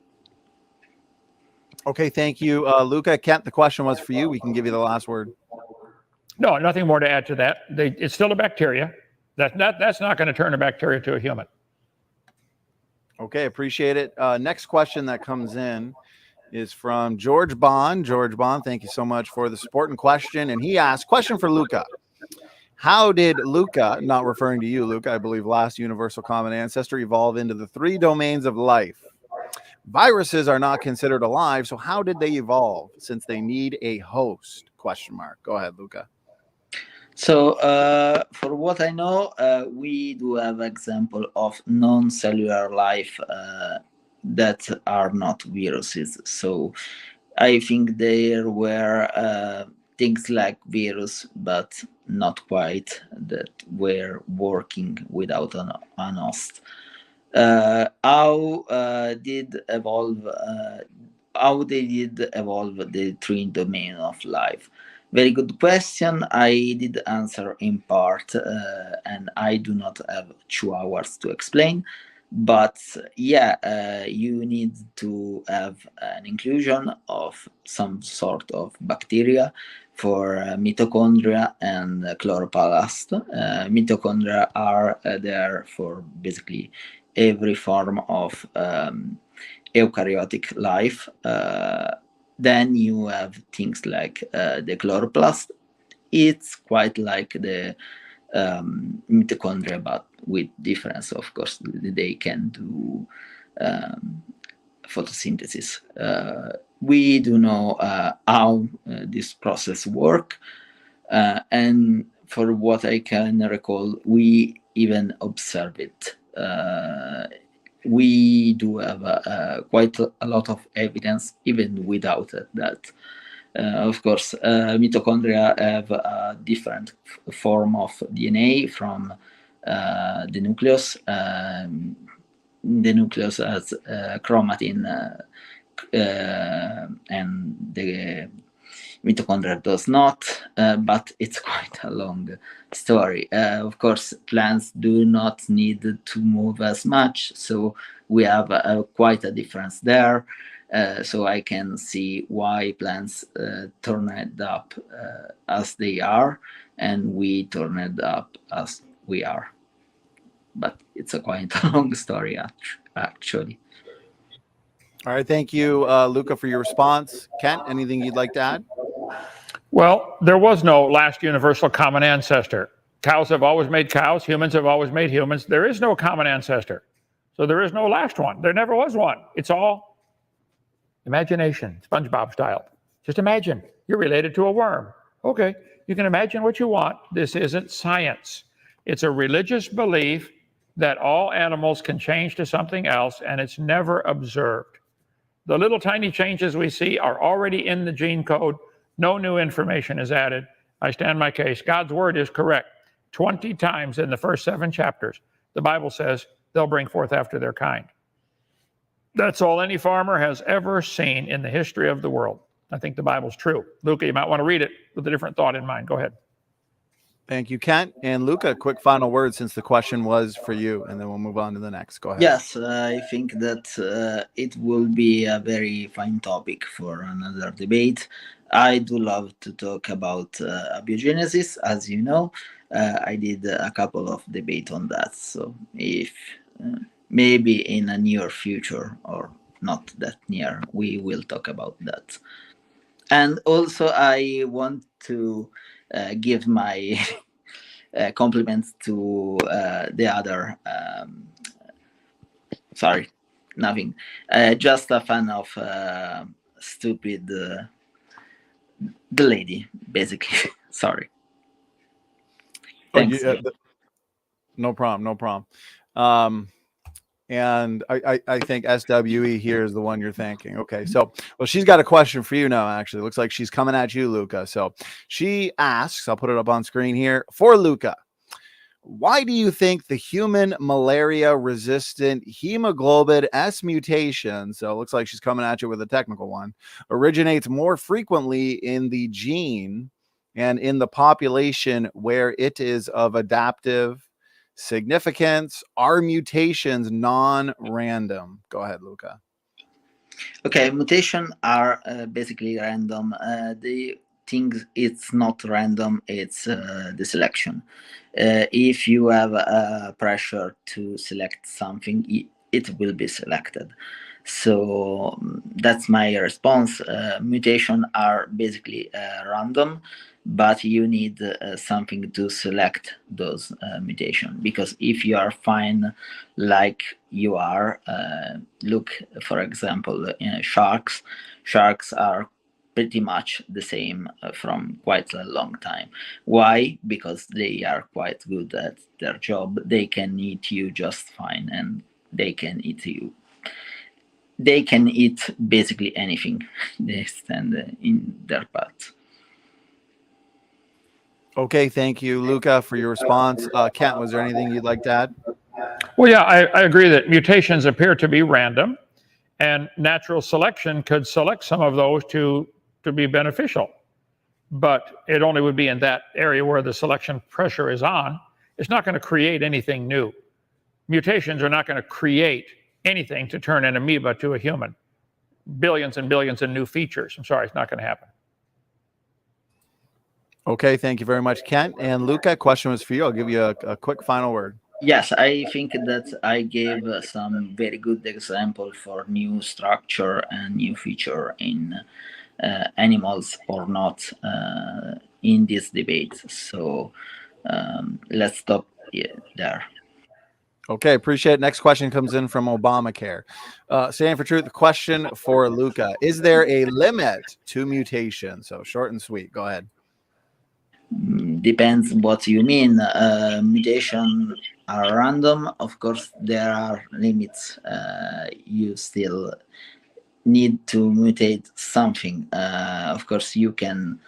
Okay, thank you, Luca. Kent, the question was for you. We can give you the last word. No, nothing more to add to that. It's still a bacteria. That's not going to turn a bacteria to a human. Okay, appreciate it. Next question that comes in is from George Bond. George Bond, thank you so much for the support and question. And he asked, question for Luca. How did Luca, not referring to you, Luca, I believe last universal common ancestor, evolve into the 3 domains of life? Viruses are not considered alive, so how did they evolve since they need a host? Question mark. Go ahead, Luca. So for what I know, we do have example of non-cellular life that are not viruses. So I think there were things like virus, but not quite, that were working without an host. How they did evolve the 3 domain of life? Very good question. I did answer in part, and I do not have 2 hours to explain. But yeah, you need to have an inclusion of some sort of bacteria for mitochondria and chloroplast. Mitochondria are there for basically every form of eukaryotic life. Then you have things like the chloroplast. It's quite like the mitochondria, but with difference, of course. They can do photosynthesis. We do know how this process works. And for what I can recall, we even observe it. We do have quite a lot of evidence, even without that. Of course, mitochondria have a different form of DNA from the nucleus. The nucleus has chromatin, and the mitochondria does not, but it's quite a long story. Of course, plants do not need to move as much, so we have quite a difference there. So I can see why plants turned up as they are, and we turned up as we are. But it's a quite a long story, actually. All right, thank you, Luca, for your response. Kent, anything you'd like to add? Well, there was no last universal common ancestor. Cows have always made cows. Humans have always made humans. There is no common ancestor. So there is no last one. There never was one. It's all imagination, SpongeBob style. Just imagine you're related to a worm. Okay, you can imagine what you want. This isn't science. It's a religious belief that all animals can change to something else, and it's never observed. The little tiny changes we see are already in the gene code. No new information is added. I stand my case. God's word is correct. 20 times in the first 7 chapters, the Bible says they'll bring forth after their kind. That's all any farmer has ever seen in the history of the world. I think the Bible's true. Luca, you might want to read it with a different thought in mind. Go ahead. Thank you, Kent. And Luca, quick final word since the question was for you, and then we'll move on to the next. Go ahead. Yes, I think that it will be a very fine topic for another debate. I do love to talk about abiogenesis, as you know. I did a couple of debates on that. So if maybe in a near future, or not that near, we will talk about that. And also, I want to give my compliments to the other. Sorry, nothing. Just a fan of stupid. The lady, basically. Sorry. Thanks. No problem. No problem. And I think SWE here is the one you're thanking. Okay, so well, she's got a question for you now. Actually, looks like she's coming at you, Luca. So she asks, I'll put it up on screen here for Luca. Why do you think the human malaria-resistant hemoglobin S mutation, so it looks like she's coming at you with a technical one, originates more frequently in the gene and in the population where it is of adaptive significance? Are mutations non-random? Go ahead, Luca. Okay, mutations are basically random. The thing it's not random, it's the selection. If you have pressure to select something, it will be selected. So that's my response. Mutations are basically random, but you need something to select those mutations, because if you are fine like you are, look, for example, sharks are pretty much the same from quite a long time. Why? Because they are quite good at their job. They can eat you just fine, and they can eat you. They can eat basically anything they stand in their path. Okay, thank you, Luca, for your response. Kent, was there anything you'd like to add? Well, yeah, I agree that mutations appear to be random, and natural selection could select some of those to be beneficial. But it only would be in that area where the selection pressure is on. It's not going to create anything new. Mutations are not going to create anything to turn an amoeba to a human. Billions and billions of new features. I'm sorry, it's not going to happen. Okay, thank you very much, Kent. And Luca, question was for you. I'll give you a quick final word. Yes, I think that I gave some very good example for new structure and new feature in animals or not in this debate. So let's stop there. Okay, appreciate it. Next question comes in from Obamacare. Standing for Truth, the question for Luca. Is there a limit to mutation? So short and sweet. Go ahead. Depends what you mean. Mutation are random. Of course, there are limits. You still need to mutate something. Of course, you can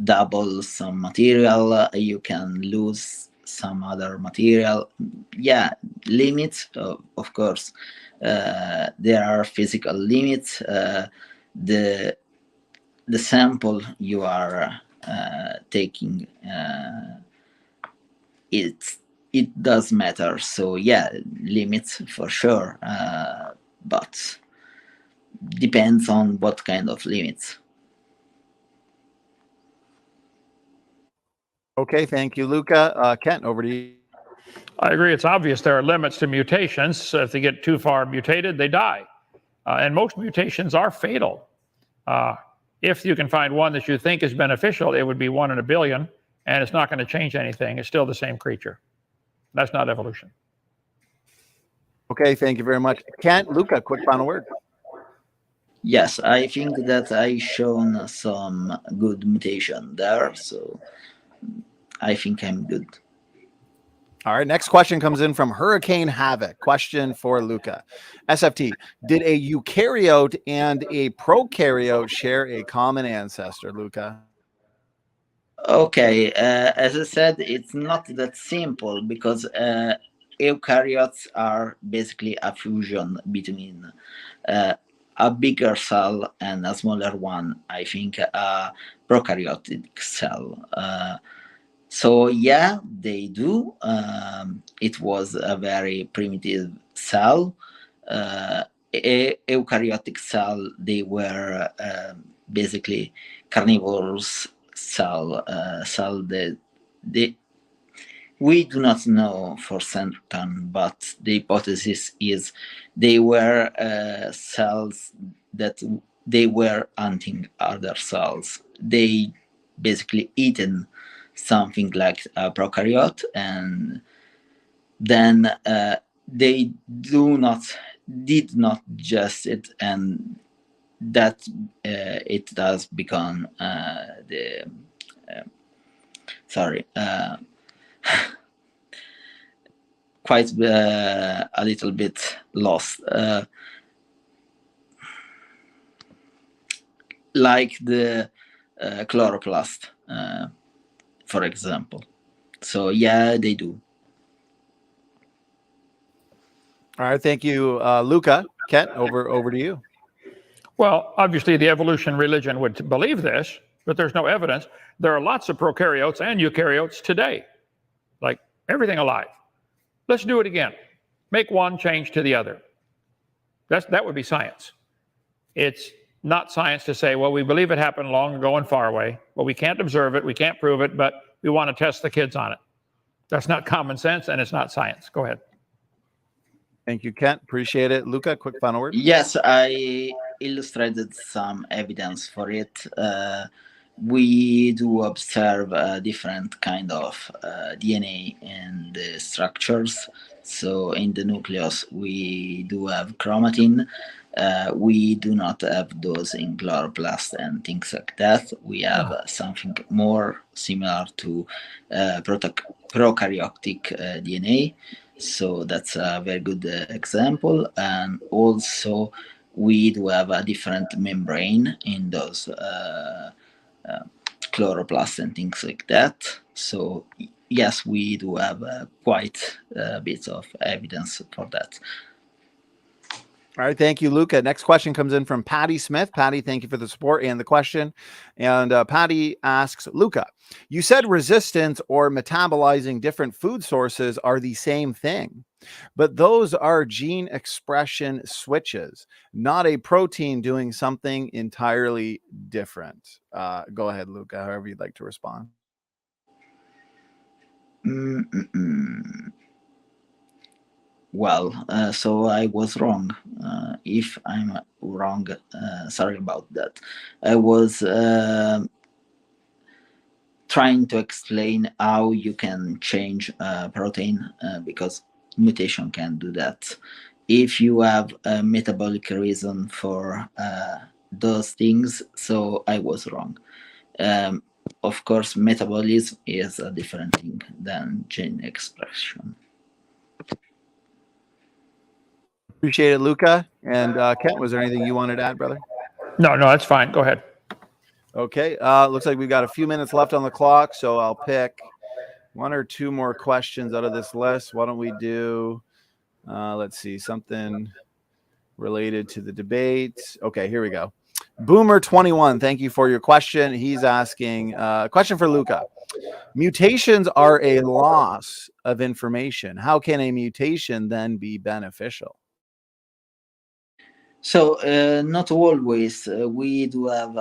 double some material. You can lose some other material. Yeah, limits, of course. There are physical limits. The sample you are taking, it does matter. So yeah, limits for sure. but depends on what kind of limits. Okay, thank you, Luca. Kent, over to you. I agree. It's obvious there are limits to mutations. If they get too far mutated, they die. And most mutations are fatal. If you can find one that you think is beneficial, it would be 1 in a billion, and it's not going to change anything. It's still the same creature. That's not evolution. Okay, thank you very much. Kent, Luca, quick final word. Yes, I think that I shown some good mutation there, so I think I'm good. All right, next question comes in from Hurricane Havoc. Question for Luca. SFT, did a eukaryote and a prokaryote share a common ancestor, Luca? Okay, as I said, it's not that simple because eukaryotes are basically a fusion between a bigger cell and a smaller one, I think a prokaryotic cell. So yeah, they do. It was a very primitive cell. Eukaryotic cell, they were basically carnivores cell that we do not know for certain, but the hypothesis is they were cells that they were hunting other cells. They basically eaten something like a prokaryote, and then they did not digest it, and that it does become quite a little bit lost, like the chloroplast, for example. So yeah, they do. All right, thank you, Luca. Kent, over to you. Well, obviously the evolution religion would believe this, but there's no evidence. There are lots of prokaryotes and eukaryotes today, like everything alive. Let's do it again. Make one change to the other. That would be science. It's not science to say, well, we believe it happened long ago and far away. Well, we can't observe it, we can't prove it, but we want to test the kids on it. That's not common sense, and it's not science. Go ahead. Thank you, Kent. Appreciate it. Luca, quick final word. Yes, I illustrated some evidence for it. We do observe a different kind of DNA in the structures. So in the nucleus, we do have chromatin. We do not have those in chloroplast and things like that. We have something more similar to prokaryotic DNA. So that's a very good example. And also, we do have a different membrane in those chloroplasts and things like that. So yes, we do have quite a bit of evidence for that. All right, thank you, Luca. Next question comes in from Patty Smith. Patty, thank you for the support and the question. And Patty asks, Luca, you said resistance or metabolizing different food sources are the same thing, but those are gene expression switches, not a protein doing something entirely different. Go ahead, Luca, however you'd like to respond. Well, so I was wrong. If I'm wrong, sorry about that. I was trying to explain how you can change protein because mutation can do that. If you have a metabolic reason for those things, so I was wrong. Of course, metabolism is a different thing than gene expression. Appreciate it, Luca. And Kent, was there anything you wanted to add, brother? No, that's fine. Go ahead. Okay. Looks like we've got a few minutes left on the clock, so I'll pick one or two more questions out of this list. Why don't we do, let's see, something related to the debate. Okay, here we go. Boomer21, thank you for your question. He's asking a question for Luca. Mutations are a loss of information. How can a mutation then be beneficial? So not always. We do have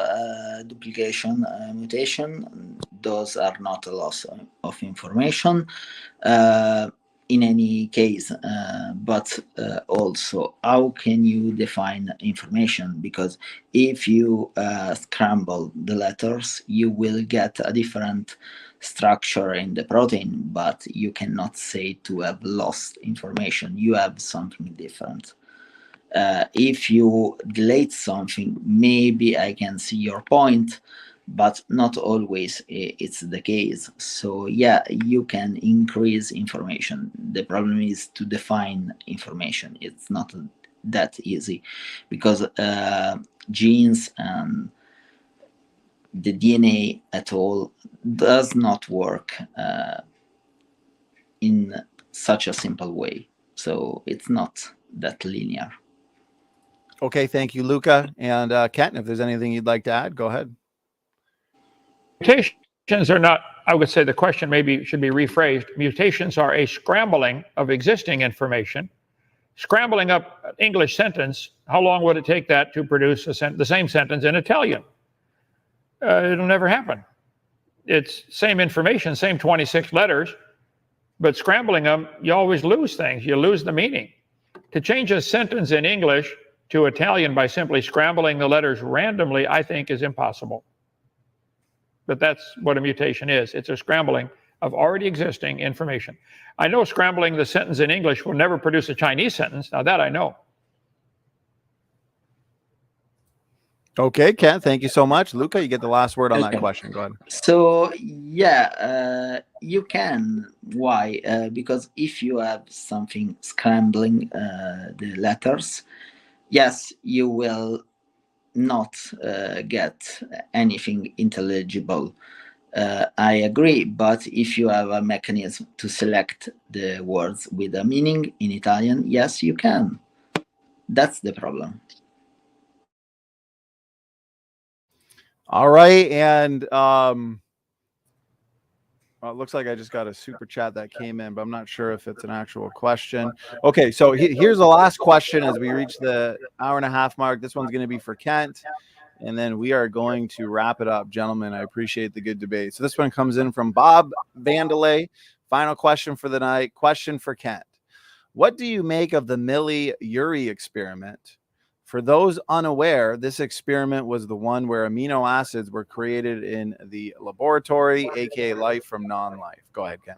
duplication, mutation. Those are not a loss of information in any case. But also, how can you define information? Because if you scramble the letters, you will get a different structure in the protein, but you cannot say to have lost information. You have something different. If you delete something, maybe I can see your point, but not always it's the case. So yeah, you can increase information. The problem is to define information. It's not that easy, because genes and the DNA at all does not work in such a simple way. So it's not that linear. Okay, thank you, Luca. And Kent, if there's anything you'd like to add, go ahead. Mutations are not, I would say the question maybe should be rephrased. Mutations are a scrambling of existing information. Scrambling up an English sentence, how long would it take that to produce the same sentence in Italian? It'll never happen. It's same information, same 26 letters, but scrambling them, you always lose things. You lose the meaning. To change a sentence in English to Italian by simply scrambling the letters randomly, I think is impossible. But that's what a mutation is. It's a scrambling of already existing information. I know scrambling the sentence in English will never produce a Chinese sentence. Now that I know. Okay, Kent, thank you so much. Luca, you get the last word on that question. Go ahead. So yeah, you can. Why? Because if you have something scrambling the letters, yes, you will not get anything intelligible. I agree, but if you have a mechanism to select the words with a meaning in Italian, yes, you can. That's the problem. All right, and well, it looks like I just got a super chat that came in, but I'm not sure if it's an actual question. Okay, so here's the last question as we reach the hour-and-a-half mark. This one's going to be for Kent, and then we are going to wrap it up, gentlemen. I appreciate the good debate. So this one comes in from Bob Vandelay. Final question for the night. Question for Kent. What do you make of the Millie-Urey experiment? For those unaware, this experiment was the one where amino acids were created in the laboratory, aka life from non-life. Go ahead, Ken.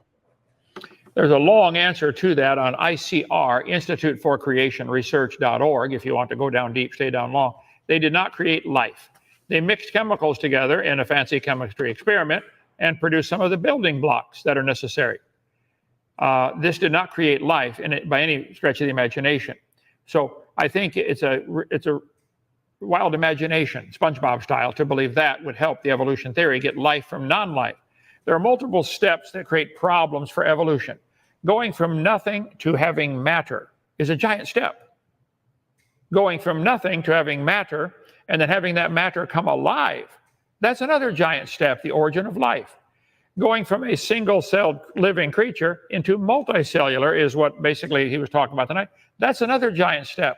There's a long answer to that on ICR, Institute for Creation Research.org. If you want to go down deep, stay down long. They did not create life. They mixed chemicals together in a fancy chemistry experiment and produced some of the building blocks that are necessary. This did not create life by any stretch of the imagination. So I think it's a wild imagination, SpongeBob style, to believe that would help the evolution theory get life from non-life. There are multiple steps that create problems for evolution. Going from nothing to having matter is a giant step. Going from nothing to having matter and then having that matter come alive, that's another giant step, the origin of life. Going from a single-celled living creature into multicellular is what basically he was talking about tonight. That's another giant step.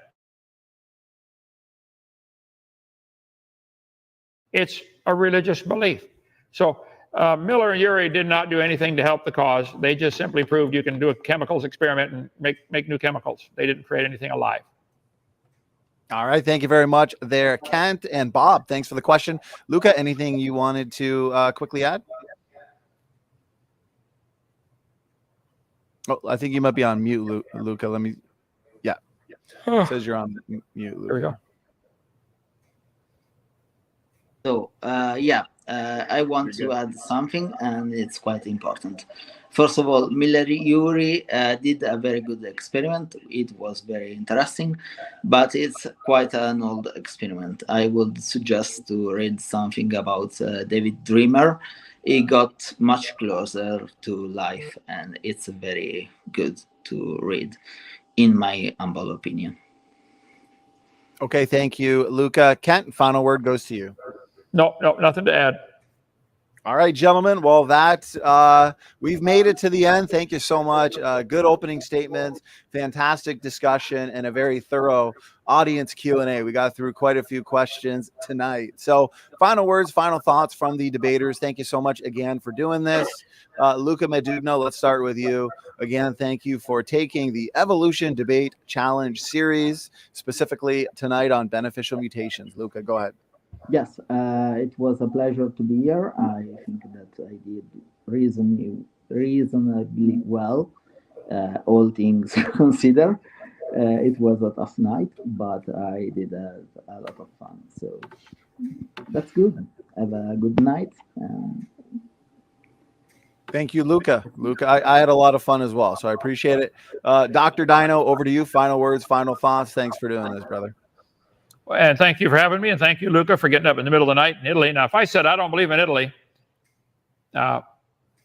It's a religious belief. So Miller and Urey did not do anything to help the cause. They just simply proved you can do a chemicals experiment and make new chemicals. They didn't create anything alive. All right. Thank you very much there, Kent and Bob. Thanks for the question. Luca, anything you wanted to quickly add? Oh, I think you might be on mute, Luca. Let me. Yeah. It says you're on mute, Luca. There we go. So, I want to add something, and it's quite important. First of all, Miller-Urey did a very good experiment. It was very interesting, but it's quite an old experiment. I would suggest to read something about David Dreamer. He got much closer to life, and it's very good to read, in my humble opinion. Okay, thank you, Luca. Kent, final word goes to you. No, nothing to add. All right, gentlemen. Well, we've made it to the end. Thank you so much. Good opening statements, fantastic discussion, and a very thorough audience Q&A. We got through quite a few questions tonight. So final words, final thoughts from the debaters. Thank you so much again for doing this. Luca Medugno, let's start with you. Again, thank you for taking the Evolution Debate Challenge series, specifically tonight on beneficial mutations. Luca, go ahead. Yes, it was a pleasure to be here. I think that I did reasonably well, all things considered. It was a tough night, but I did a lot of fun. So that's good. Have a good night. Thank you, Luca. Luca, I had a lot of fun as well, so I appreciate it. Dr. Dino, over to you. Final words, final thoughts. Thanks for doing this, brother. And thank you for having me, and thank you, Luca, for getting up in the middle of the night in Italy. Now, if I said I don't believe in Italy, I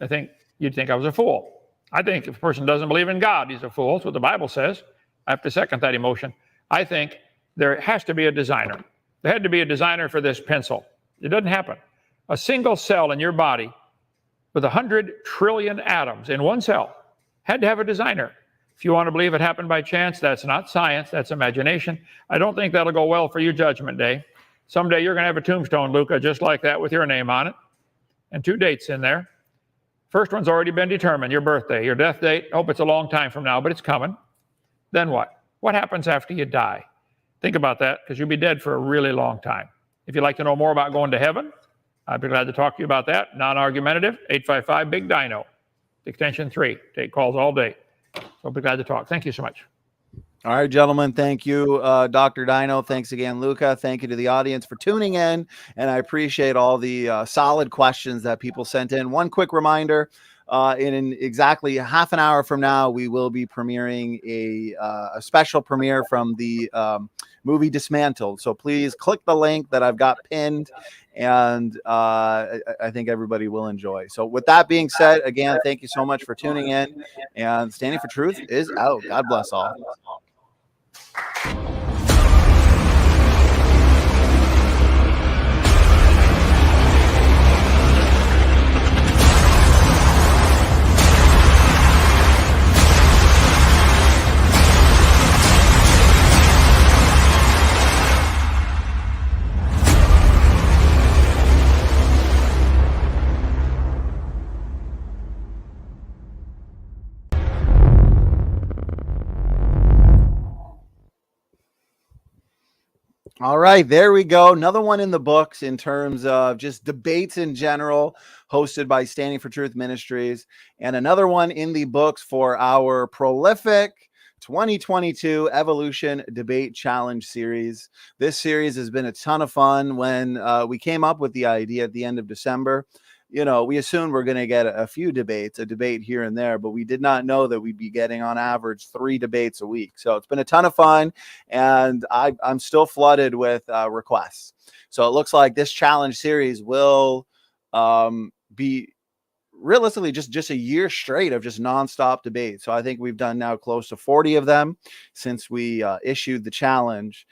think you'd think I was a fool. I think if a person doesn't believe in God, he's a fool. That's what the Bible says. I have to second that emotion. I think there has to be a designer. There had to be a designer for this pencil. It doesn't happen. A single cell in your body with 100 trillion atoms in one cell had to have a designer. If you want to believe it happened by chance, that's not science, that's imagination. I don't think that'll go well for you Judgment Day. Someday you're going to have a tombstone, Luca, just like that with your name on it, and 2 dates in there. First one's already been determined, your birthday. Your death date, hope it's a long time from now, but it's coming. Then what? What happens after you die? Think about that, because you'll be dead for a really long time. If you'd like to know more about going to heaven, I'd be glad to talk to you about that. Non-argumentative, 855-BIG-DINO, extension 3. Take calls all day. So I'll be glad to talk. Thank you so much. All right, gentlemen. Thank you, Dr. Dino. Thanks again, Luca. Thank you to the audience for tuning in. And I appreciate all the solid questions that people sent in. One quick reminder, in exactly half an hour from now, we will be premiering a special premiere from the movie Dismantled. So please click the link that I've got pinned, and I think everybody will enjoy. So with that being said, again, thank you so much for tuning in, and Standing for Truth is out. God bless all. All right, there we go. Another one in the books in terms of just debates in general, hosted by Standing for Truth Ministries, and another one in the books for our prolific 2022 Evolution Debate Challenge series. This series has been a ton of fun. When we came up with the idea at the end of December, you know, we assumed we're going to get a few debates, a debate here and there, but we did not know that we'd be getting on average 3 debates a week. So it's been a ton of fun, and I'm still flooded with requests. So it looks like this challenge series will be realistically just a year straight of just nonstop debate. So I think we've done now close to 40 of them since we issued the challenge.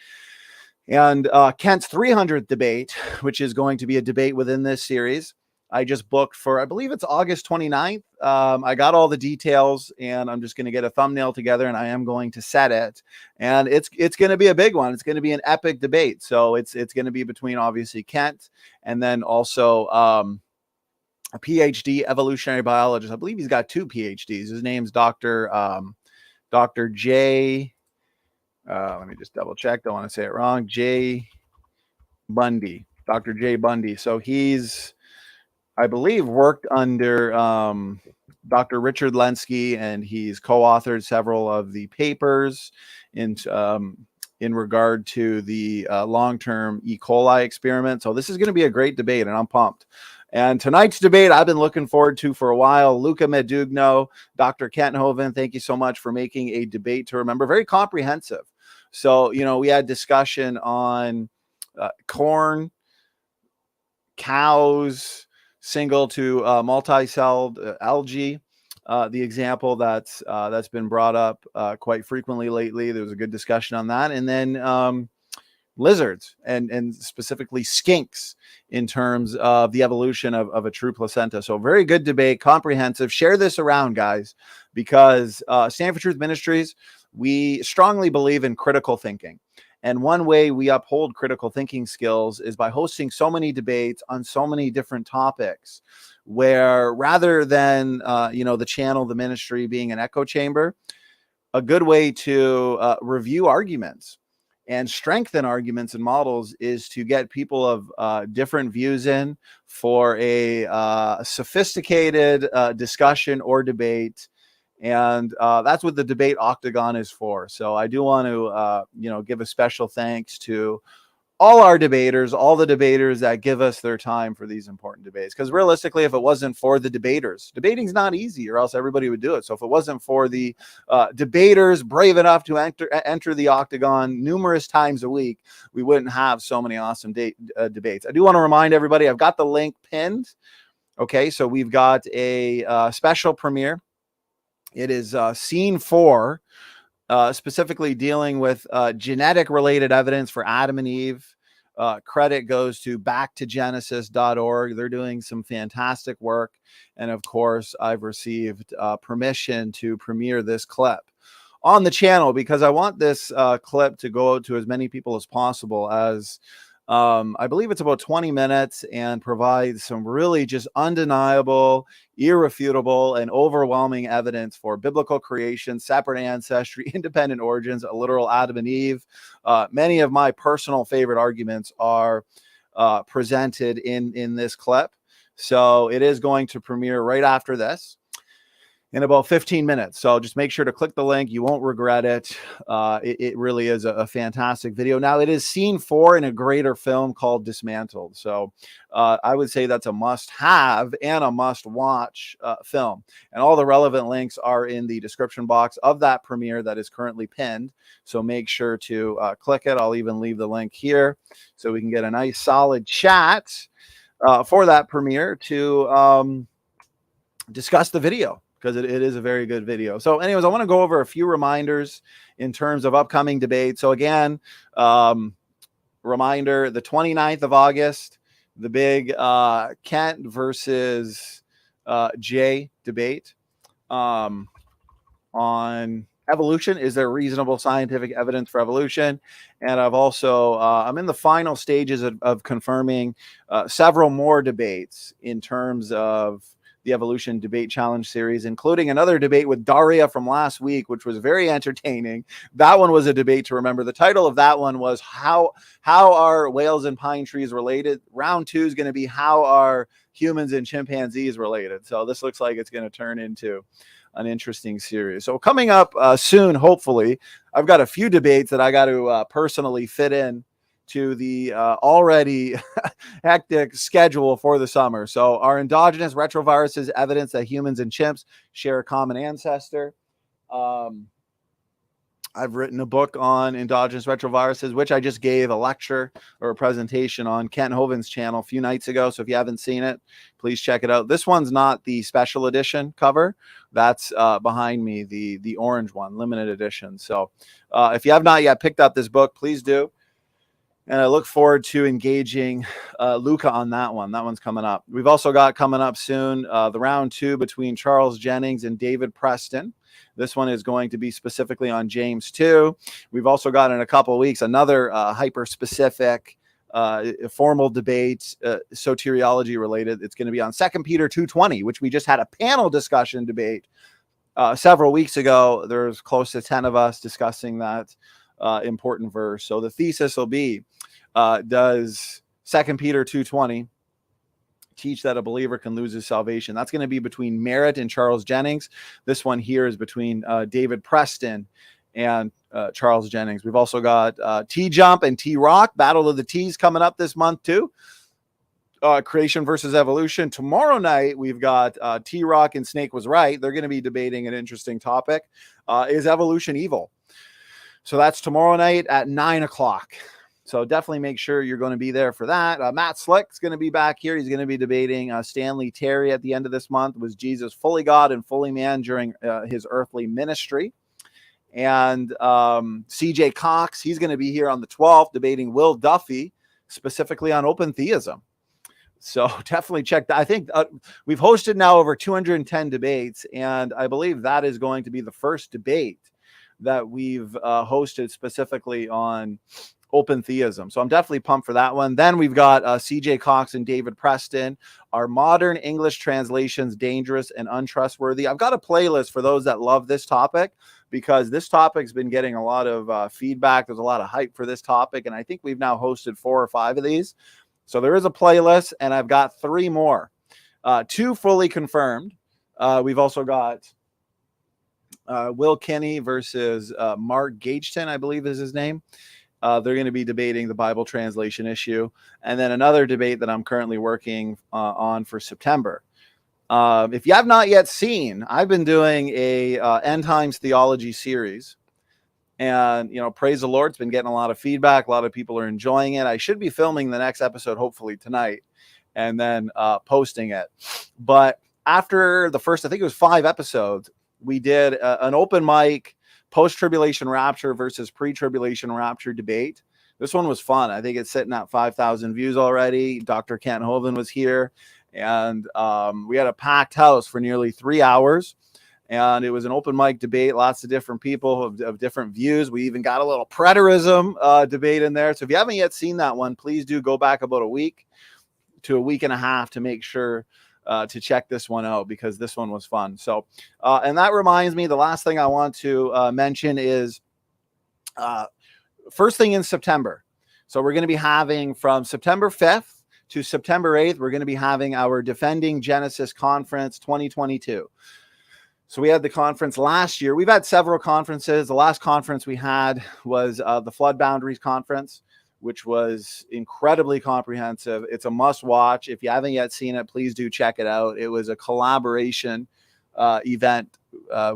And Kent's 300th debate, which is going to be a debate within this series, I just booked for, I believe it's August 29th. I got all the details, and I'm just going to get a thumbnail together, and I am going to set it. And it's going to be a big one. It's going to be an epic debate. So it's going to be between obviously Kent and then also a PhD evolutionary biologist. I believe he's got 2 PhDs. His name's Dr. J. Let me just double check. Don't want to say it wrong. J. Bundy, Dr. J. Bundy. So he's, I believe, worked under Dr. Richard Lenski, and he's co-authored several of the papers in regard to the long-term E. coli experiment. So this is going to be a great debate, and I'm pumped. And tonight's debate I've been looking forward to for a while. Luca Medugno, Dr. Kent Hovind, thank you so much for making a debate to remember. Very comprehensive. So, you know, we had discussion on corn, cows, single to multi-celled algae, the example that's been brought up quite frequently lately. There was a good discussion on that. And then lizards and specifically skinks in terms of the evolution of a true placenta. So very good debate, comprehensive. Share this around, guys, because Stand For Truth Ministries, we strongly believe in critical thinking. And one way we uphold critical thinking skills is by hosting so many debates on so many different topics, where rather than, the channel, the ministry being an echo chamber, a good way to review arguments and strengthen arguments and models is to get people of different views in for a sophisticated discussion or debate. And that's what the debate octagon is for. So I do want to, give a special thanks to all our debaters, all the debaters that give us their time for these important debates. Because realistically, if it wasn't for the debaters, debating's not easy, or else everybody would do it. So if it wasn't for the debaters brave enough to enter the octagon numerous times a week, we wouldn't have so many awesome debates. I do want to remind everybody, I've got the link pinned. Okay, so we've got a special premiere. It is scene 4. Specifically dealing with genetic related evidence for Adam and Eve. Credit goes to backtogenesis.org. They're doing some fantastic work. And of course, I've received permission to premiere this clip on the channel because I want this clip to go out to as many people as possible, as I believe it's about 20 minutes and provides some really just undeniable, irrefutable, and overwhelming evidence for biblical creation, separate ancestry, independent origins, a literal Adam and Eve. Many of my personal favorite arguments are presented in this clip. So it is going to premiere right after this in about 15 minutes. So just make sure to click the link. You won't regret it. It really is a fantastic video. Now, it is scene 4 in a greater film called Dismantled. So I would say that's a must-have and a must-watch film. And all the relevant links are in the description box of that premiere that is currently pinned. So make sure to click it. I'll even leave the link here so we can get a nice solid chat for that premiere to discuss the video, because it is a very good video. So anyways, I want to go over a few reminders in terms of upcoming debates. So again, reminder, the 29th of August, the big Kent versus Jay debate on evolution. Is there reasonable scientific evidence for evolution? And I've also, I'm in the final stages of confirming several more debates in terms of the Evolution Debate Challenge series, including another debate with Daria from last week, which was very entertaining. That one was a debate to remember. The title of that one was How Are Whales and Pine Trees Related? Round 2 is going to be How Are Humans and Chimpanzees Related? So this looks like it's going to turn into an interesting series. So coming up soon, hopefully, I've got a few debates that I got to personally fit in to the already hectic schedule for the summer. So our endogenous retroviruses, evidence that humans and chimps share a common ancestor. I've written a book on endogenous retroviruses, which I just gave a lecture or a presentation on Kent Hovind's channel a few nights ago. So if you haven't seen it, please check it out. This one's not the special edition cover. That's behind me, the orange one, limited edition. So if you have not yet picked up this book, please do. And I look forward to engaging Luca on that one. That one's coming up. We've also got coming up soon the round 2 between Charles Jennings and David Preston. This one is going to be specifically on James 2. We've also got in a couple of weeks another hyper-specific formal debate, soteriology related. It's going to be on 2 Peter 2:20, which we just had a panel discussion debate several weeks ago. There's close to 10 of us discussing that important verse. So the thesis will be, does 2 Peter 2:20 teach that a believer can lose his salvation? That's going to be between Merritt and Charles Jennings. This one here is between David Preston and Charles Jennings. We've also got T-Jump and T-Rock, Battle of the T's, coming up this month too. Creation versus evolution. Tomorrow night, we've got T-Rock and Snake Was Right. They're going to be debating an interesting topic. Is evolution evil? So that's tomorrow night at 9 o'clock. So definitely make sure you're going to be there for that. Matt Slick's going to be back here. He's going to be debating Stanley Terry at the end of this month. Was Jesus fully God and fully man during his earthly ministry? And CJ Cox, he's going to be here on the 12th debating Will Duffy, specifically on open theism. So definitely check that. I think we've hosted now over 210 debates, and I believe that is going to be the first debate that we've hosted specifically on open theism. So I'm definitely pumped for that one. Then we've got CJ Cox and David Preston. Are modern English translations dangerous and untrustworthy? I've got a playlist for those that love this topic, because this topic's been getting a lot of feedback. There's a lot of hype for this topic, and I think we've now hosted 4 or 5 of these. So there is a playlist, and I've got 3 more, 2 fully confirmed. We've also got Will Kinney versus Mark Gageton, I believe is his name. They're going to be debating the Bible translation issue. And then another debate that I'm currently working on for September. If you have not yet seen, I've been doing a end times theology series. And, you know, praise the Lord, it's been getting a lot of feedback. A lot of people are enjoying it. I should be filming the next episode, hopefully tonight, and then posting it. But after the first, I think it was 5 episodes, we did an open mic post-tribulation rapture versus pre-tribulation rapture debate. This one was fun. I think it's sitting at 5,000 views already. Dr. Kent Hovind was here, and we had a packed house for nearly 3 hours. And it was an open mic debate, lots of different people of different views. We even got a little preterism debate in there. So if you haven't yet seen that one, please do go back about a week to a week and a half to make sure to check this one out, because this one was fun. So, and that reminds me, the last thing I want to mention is first thing in September. So we're going to be having from September 5th to September 8th, we're going to be having our Defending Genesis Conference 2022. So we had the conference last year. We've had several conferences. The last conference we had was the Flood Boundaries Conference, which was incredibly comprehensive. It's a must watch. If you haven't yet seen it, please do check it out. It was a collaboration event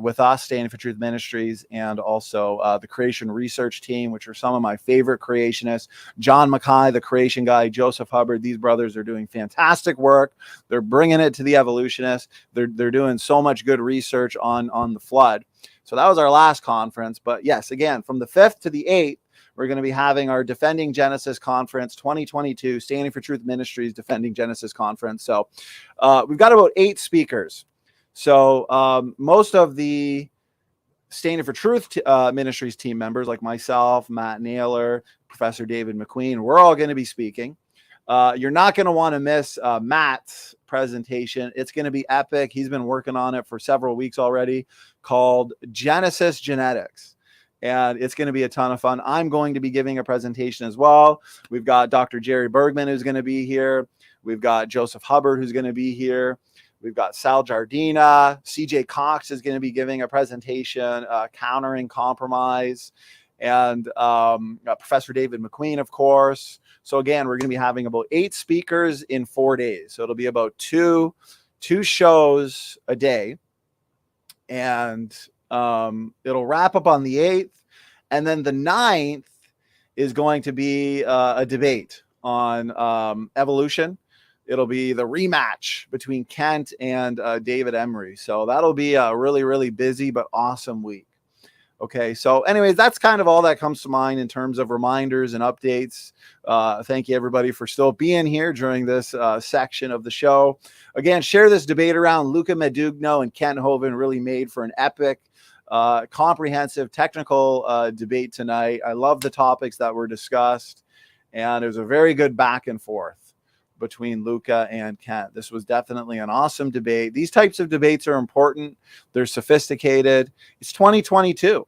with us, Standing For Truth Ministries, and also the Creation Research Team, which are some of my favorite creationists. John Mackay, the creation guy, Joseph Hubbard. These brothers are doing fantastic work. They're bringing it to the evolutionists. They're doing so much good research on the flood. So that was our last conference. But yes, again, from the 5th to the 8th, we're going to be having our Defending Genesis Conference 2022, Standing For Truth Ministries Defending Genesis Conference. So we've got about 8 speakers. So most of the Standing For Truth Ministries team members, like myself, Matt Naylor, Professor David McQueen, we're all going to be speaking. You're not going to want to miss Matt's presentation. It's going to be epic. He's been working on it for several weeks already, called Genesis Genetics. And it's going to be a ton of fun. I'm going to be giving a presentation as well. We've got Dr. Jerry Bergman, who's going to be here. We've got Joseph Hubbard, who's going to be here. We've got Sal Jardina. CJ Cox is going to be giving a presentation, Countering Compromise. And Professor David McQueen, of course. So again, we're going to be having about 8 speakers in 4 days. So it'll be about two shows a day. And it'll wrap up on the 8th. And then the 9th is going to be a debate on evolution. It'll be the rematch between Kent and David Emery. So that'll be a really, really busy but awesome week. Okay, so anyways, that's kind of all that comes to mind in terms of reminders and updates. Thank you, everybody, for still being here during this section of the show. Again, share this debate around. Luca Medugno and Kent Hovind really made for an epic, comprehensive, technical debate tonight. I love the topics that were discussed, and it was a very good back and forth between Luca and Kent. This was definitely an awesome debate. These types of debates are important. They're sophisticated. It's 2022.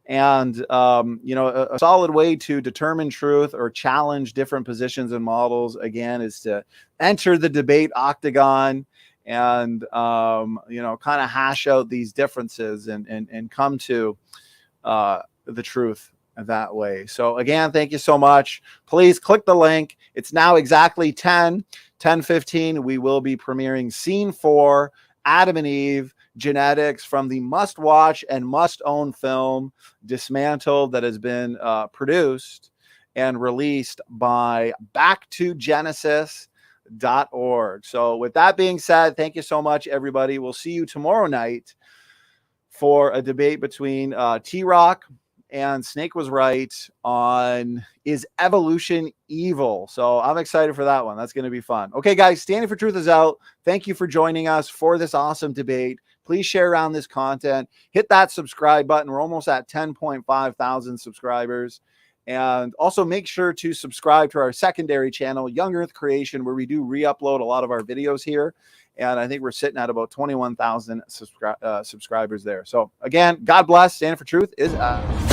And, you know, a solid way to determine truth or challenge different positions and models, again, is to enter the debate octagon and, you know, kind of hash out these differences and come to the truth that way. So again, thank you so much. Please click the link. It's now exactly 10:15. We will be premiering Scene 4, Adam and Eve, Genetics, from the must-watch and must-own film Dismantled, that has been produced and released by backtogenesis.org. So with that being said, thank you so much, everybody. We'll see you tomorrow night for a debate between T-Rock and Snake Was Right on is evolution evil. So I'm excited for that one. That's going to be fun. Okay, guys, Standing for Truth is out. Thank you for joining us for this awesome debate. Please share around this content. Hit that subscribe button. We're almost at 10.5 thousand subscribers. And also make sure to subscribe to our secondary channel, Young Earth Creation, where we do re-upload a lot of our videos here. And I think we're sitting at about 21,000 subscribers there. So again, God bless. Standing for Truth is out.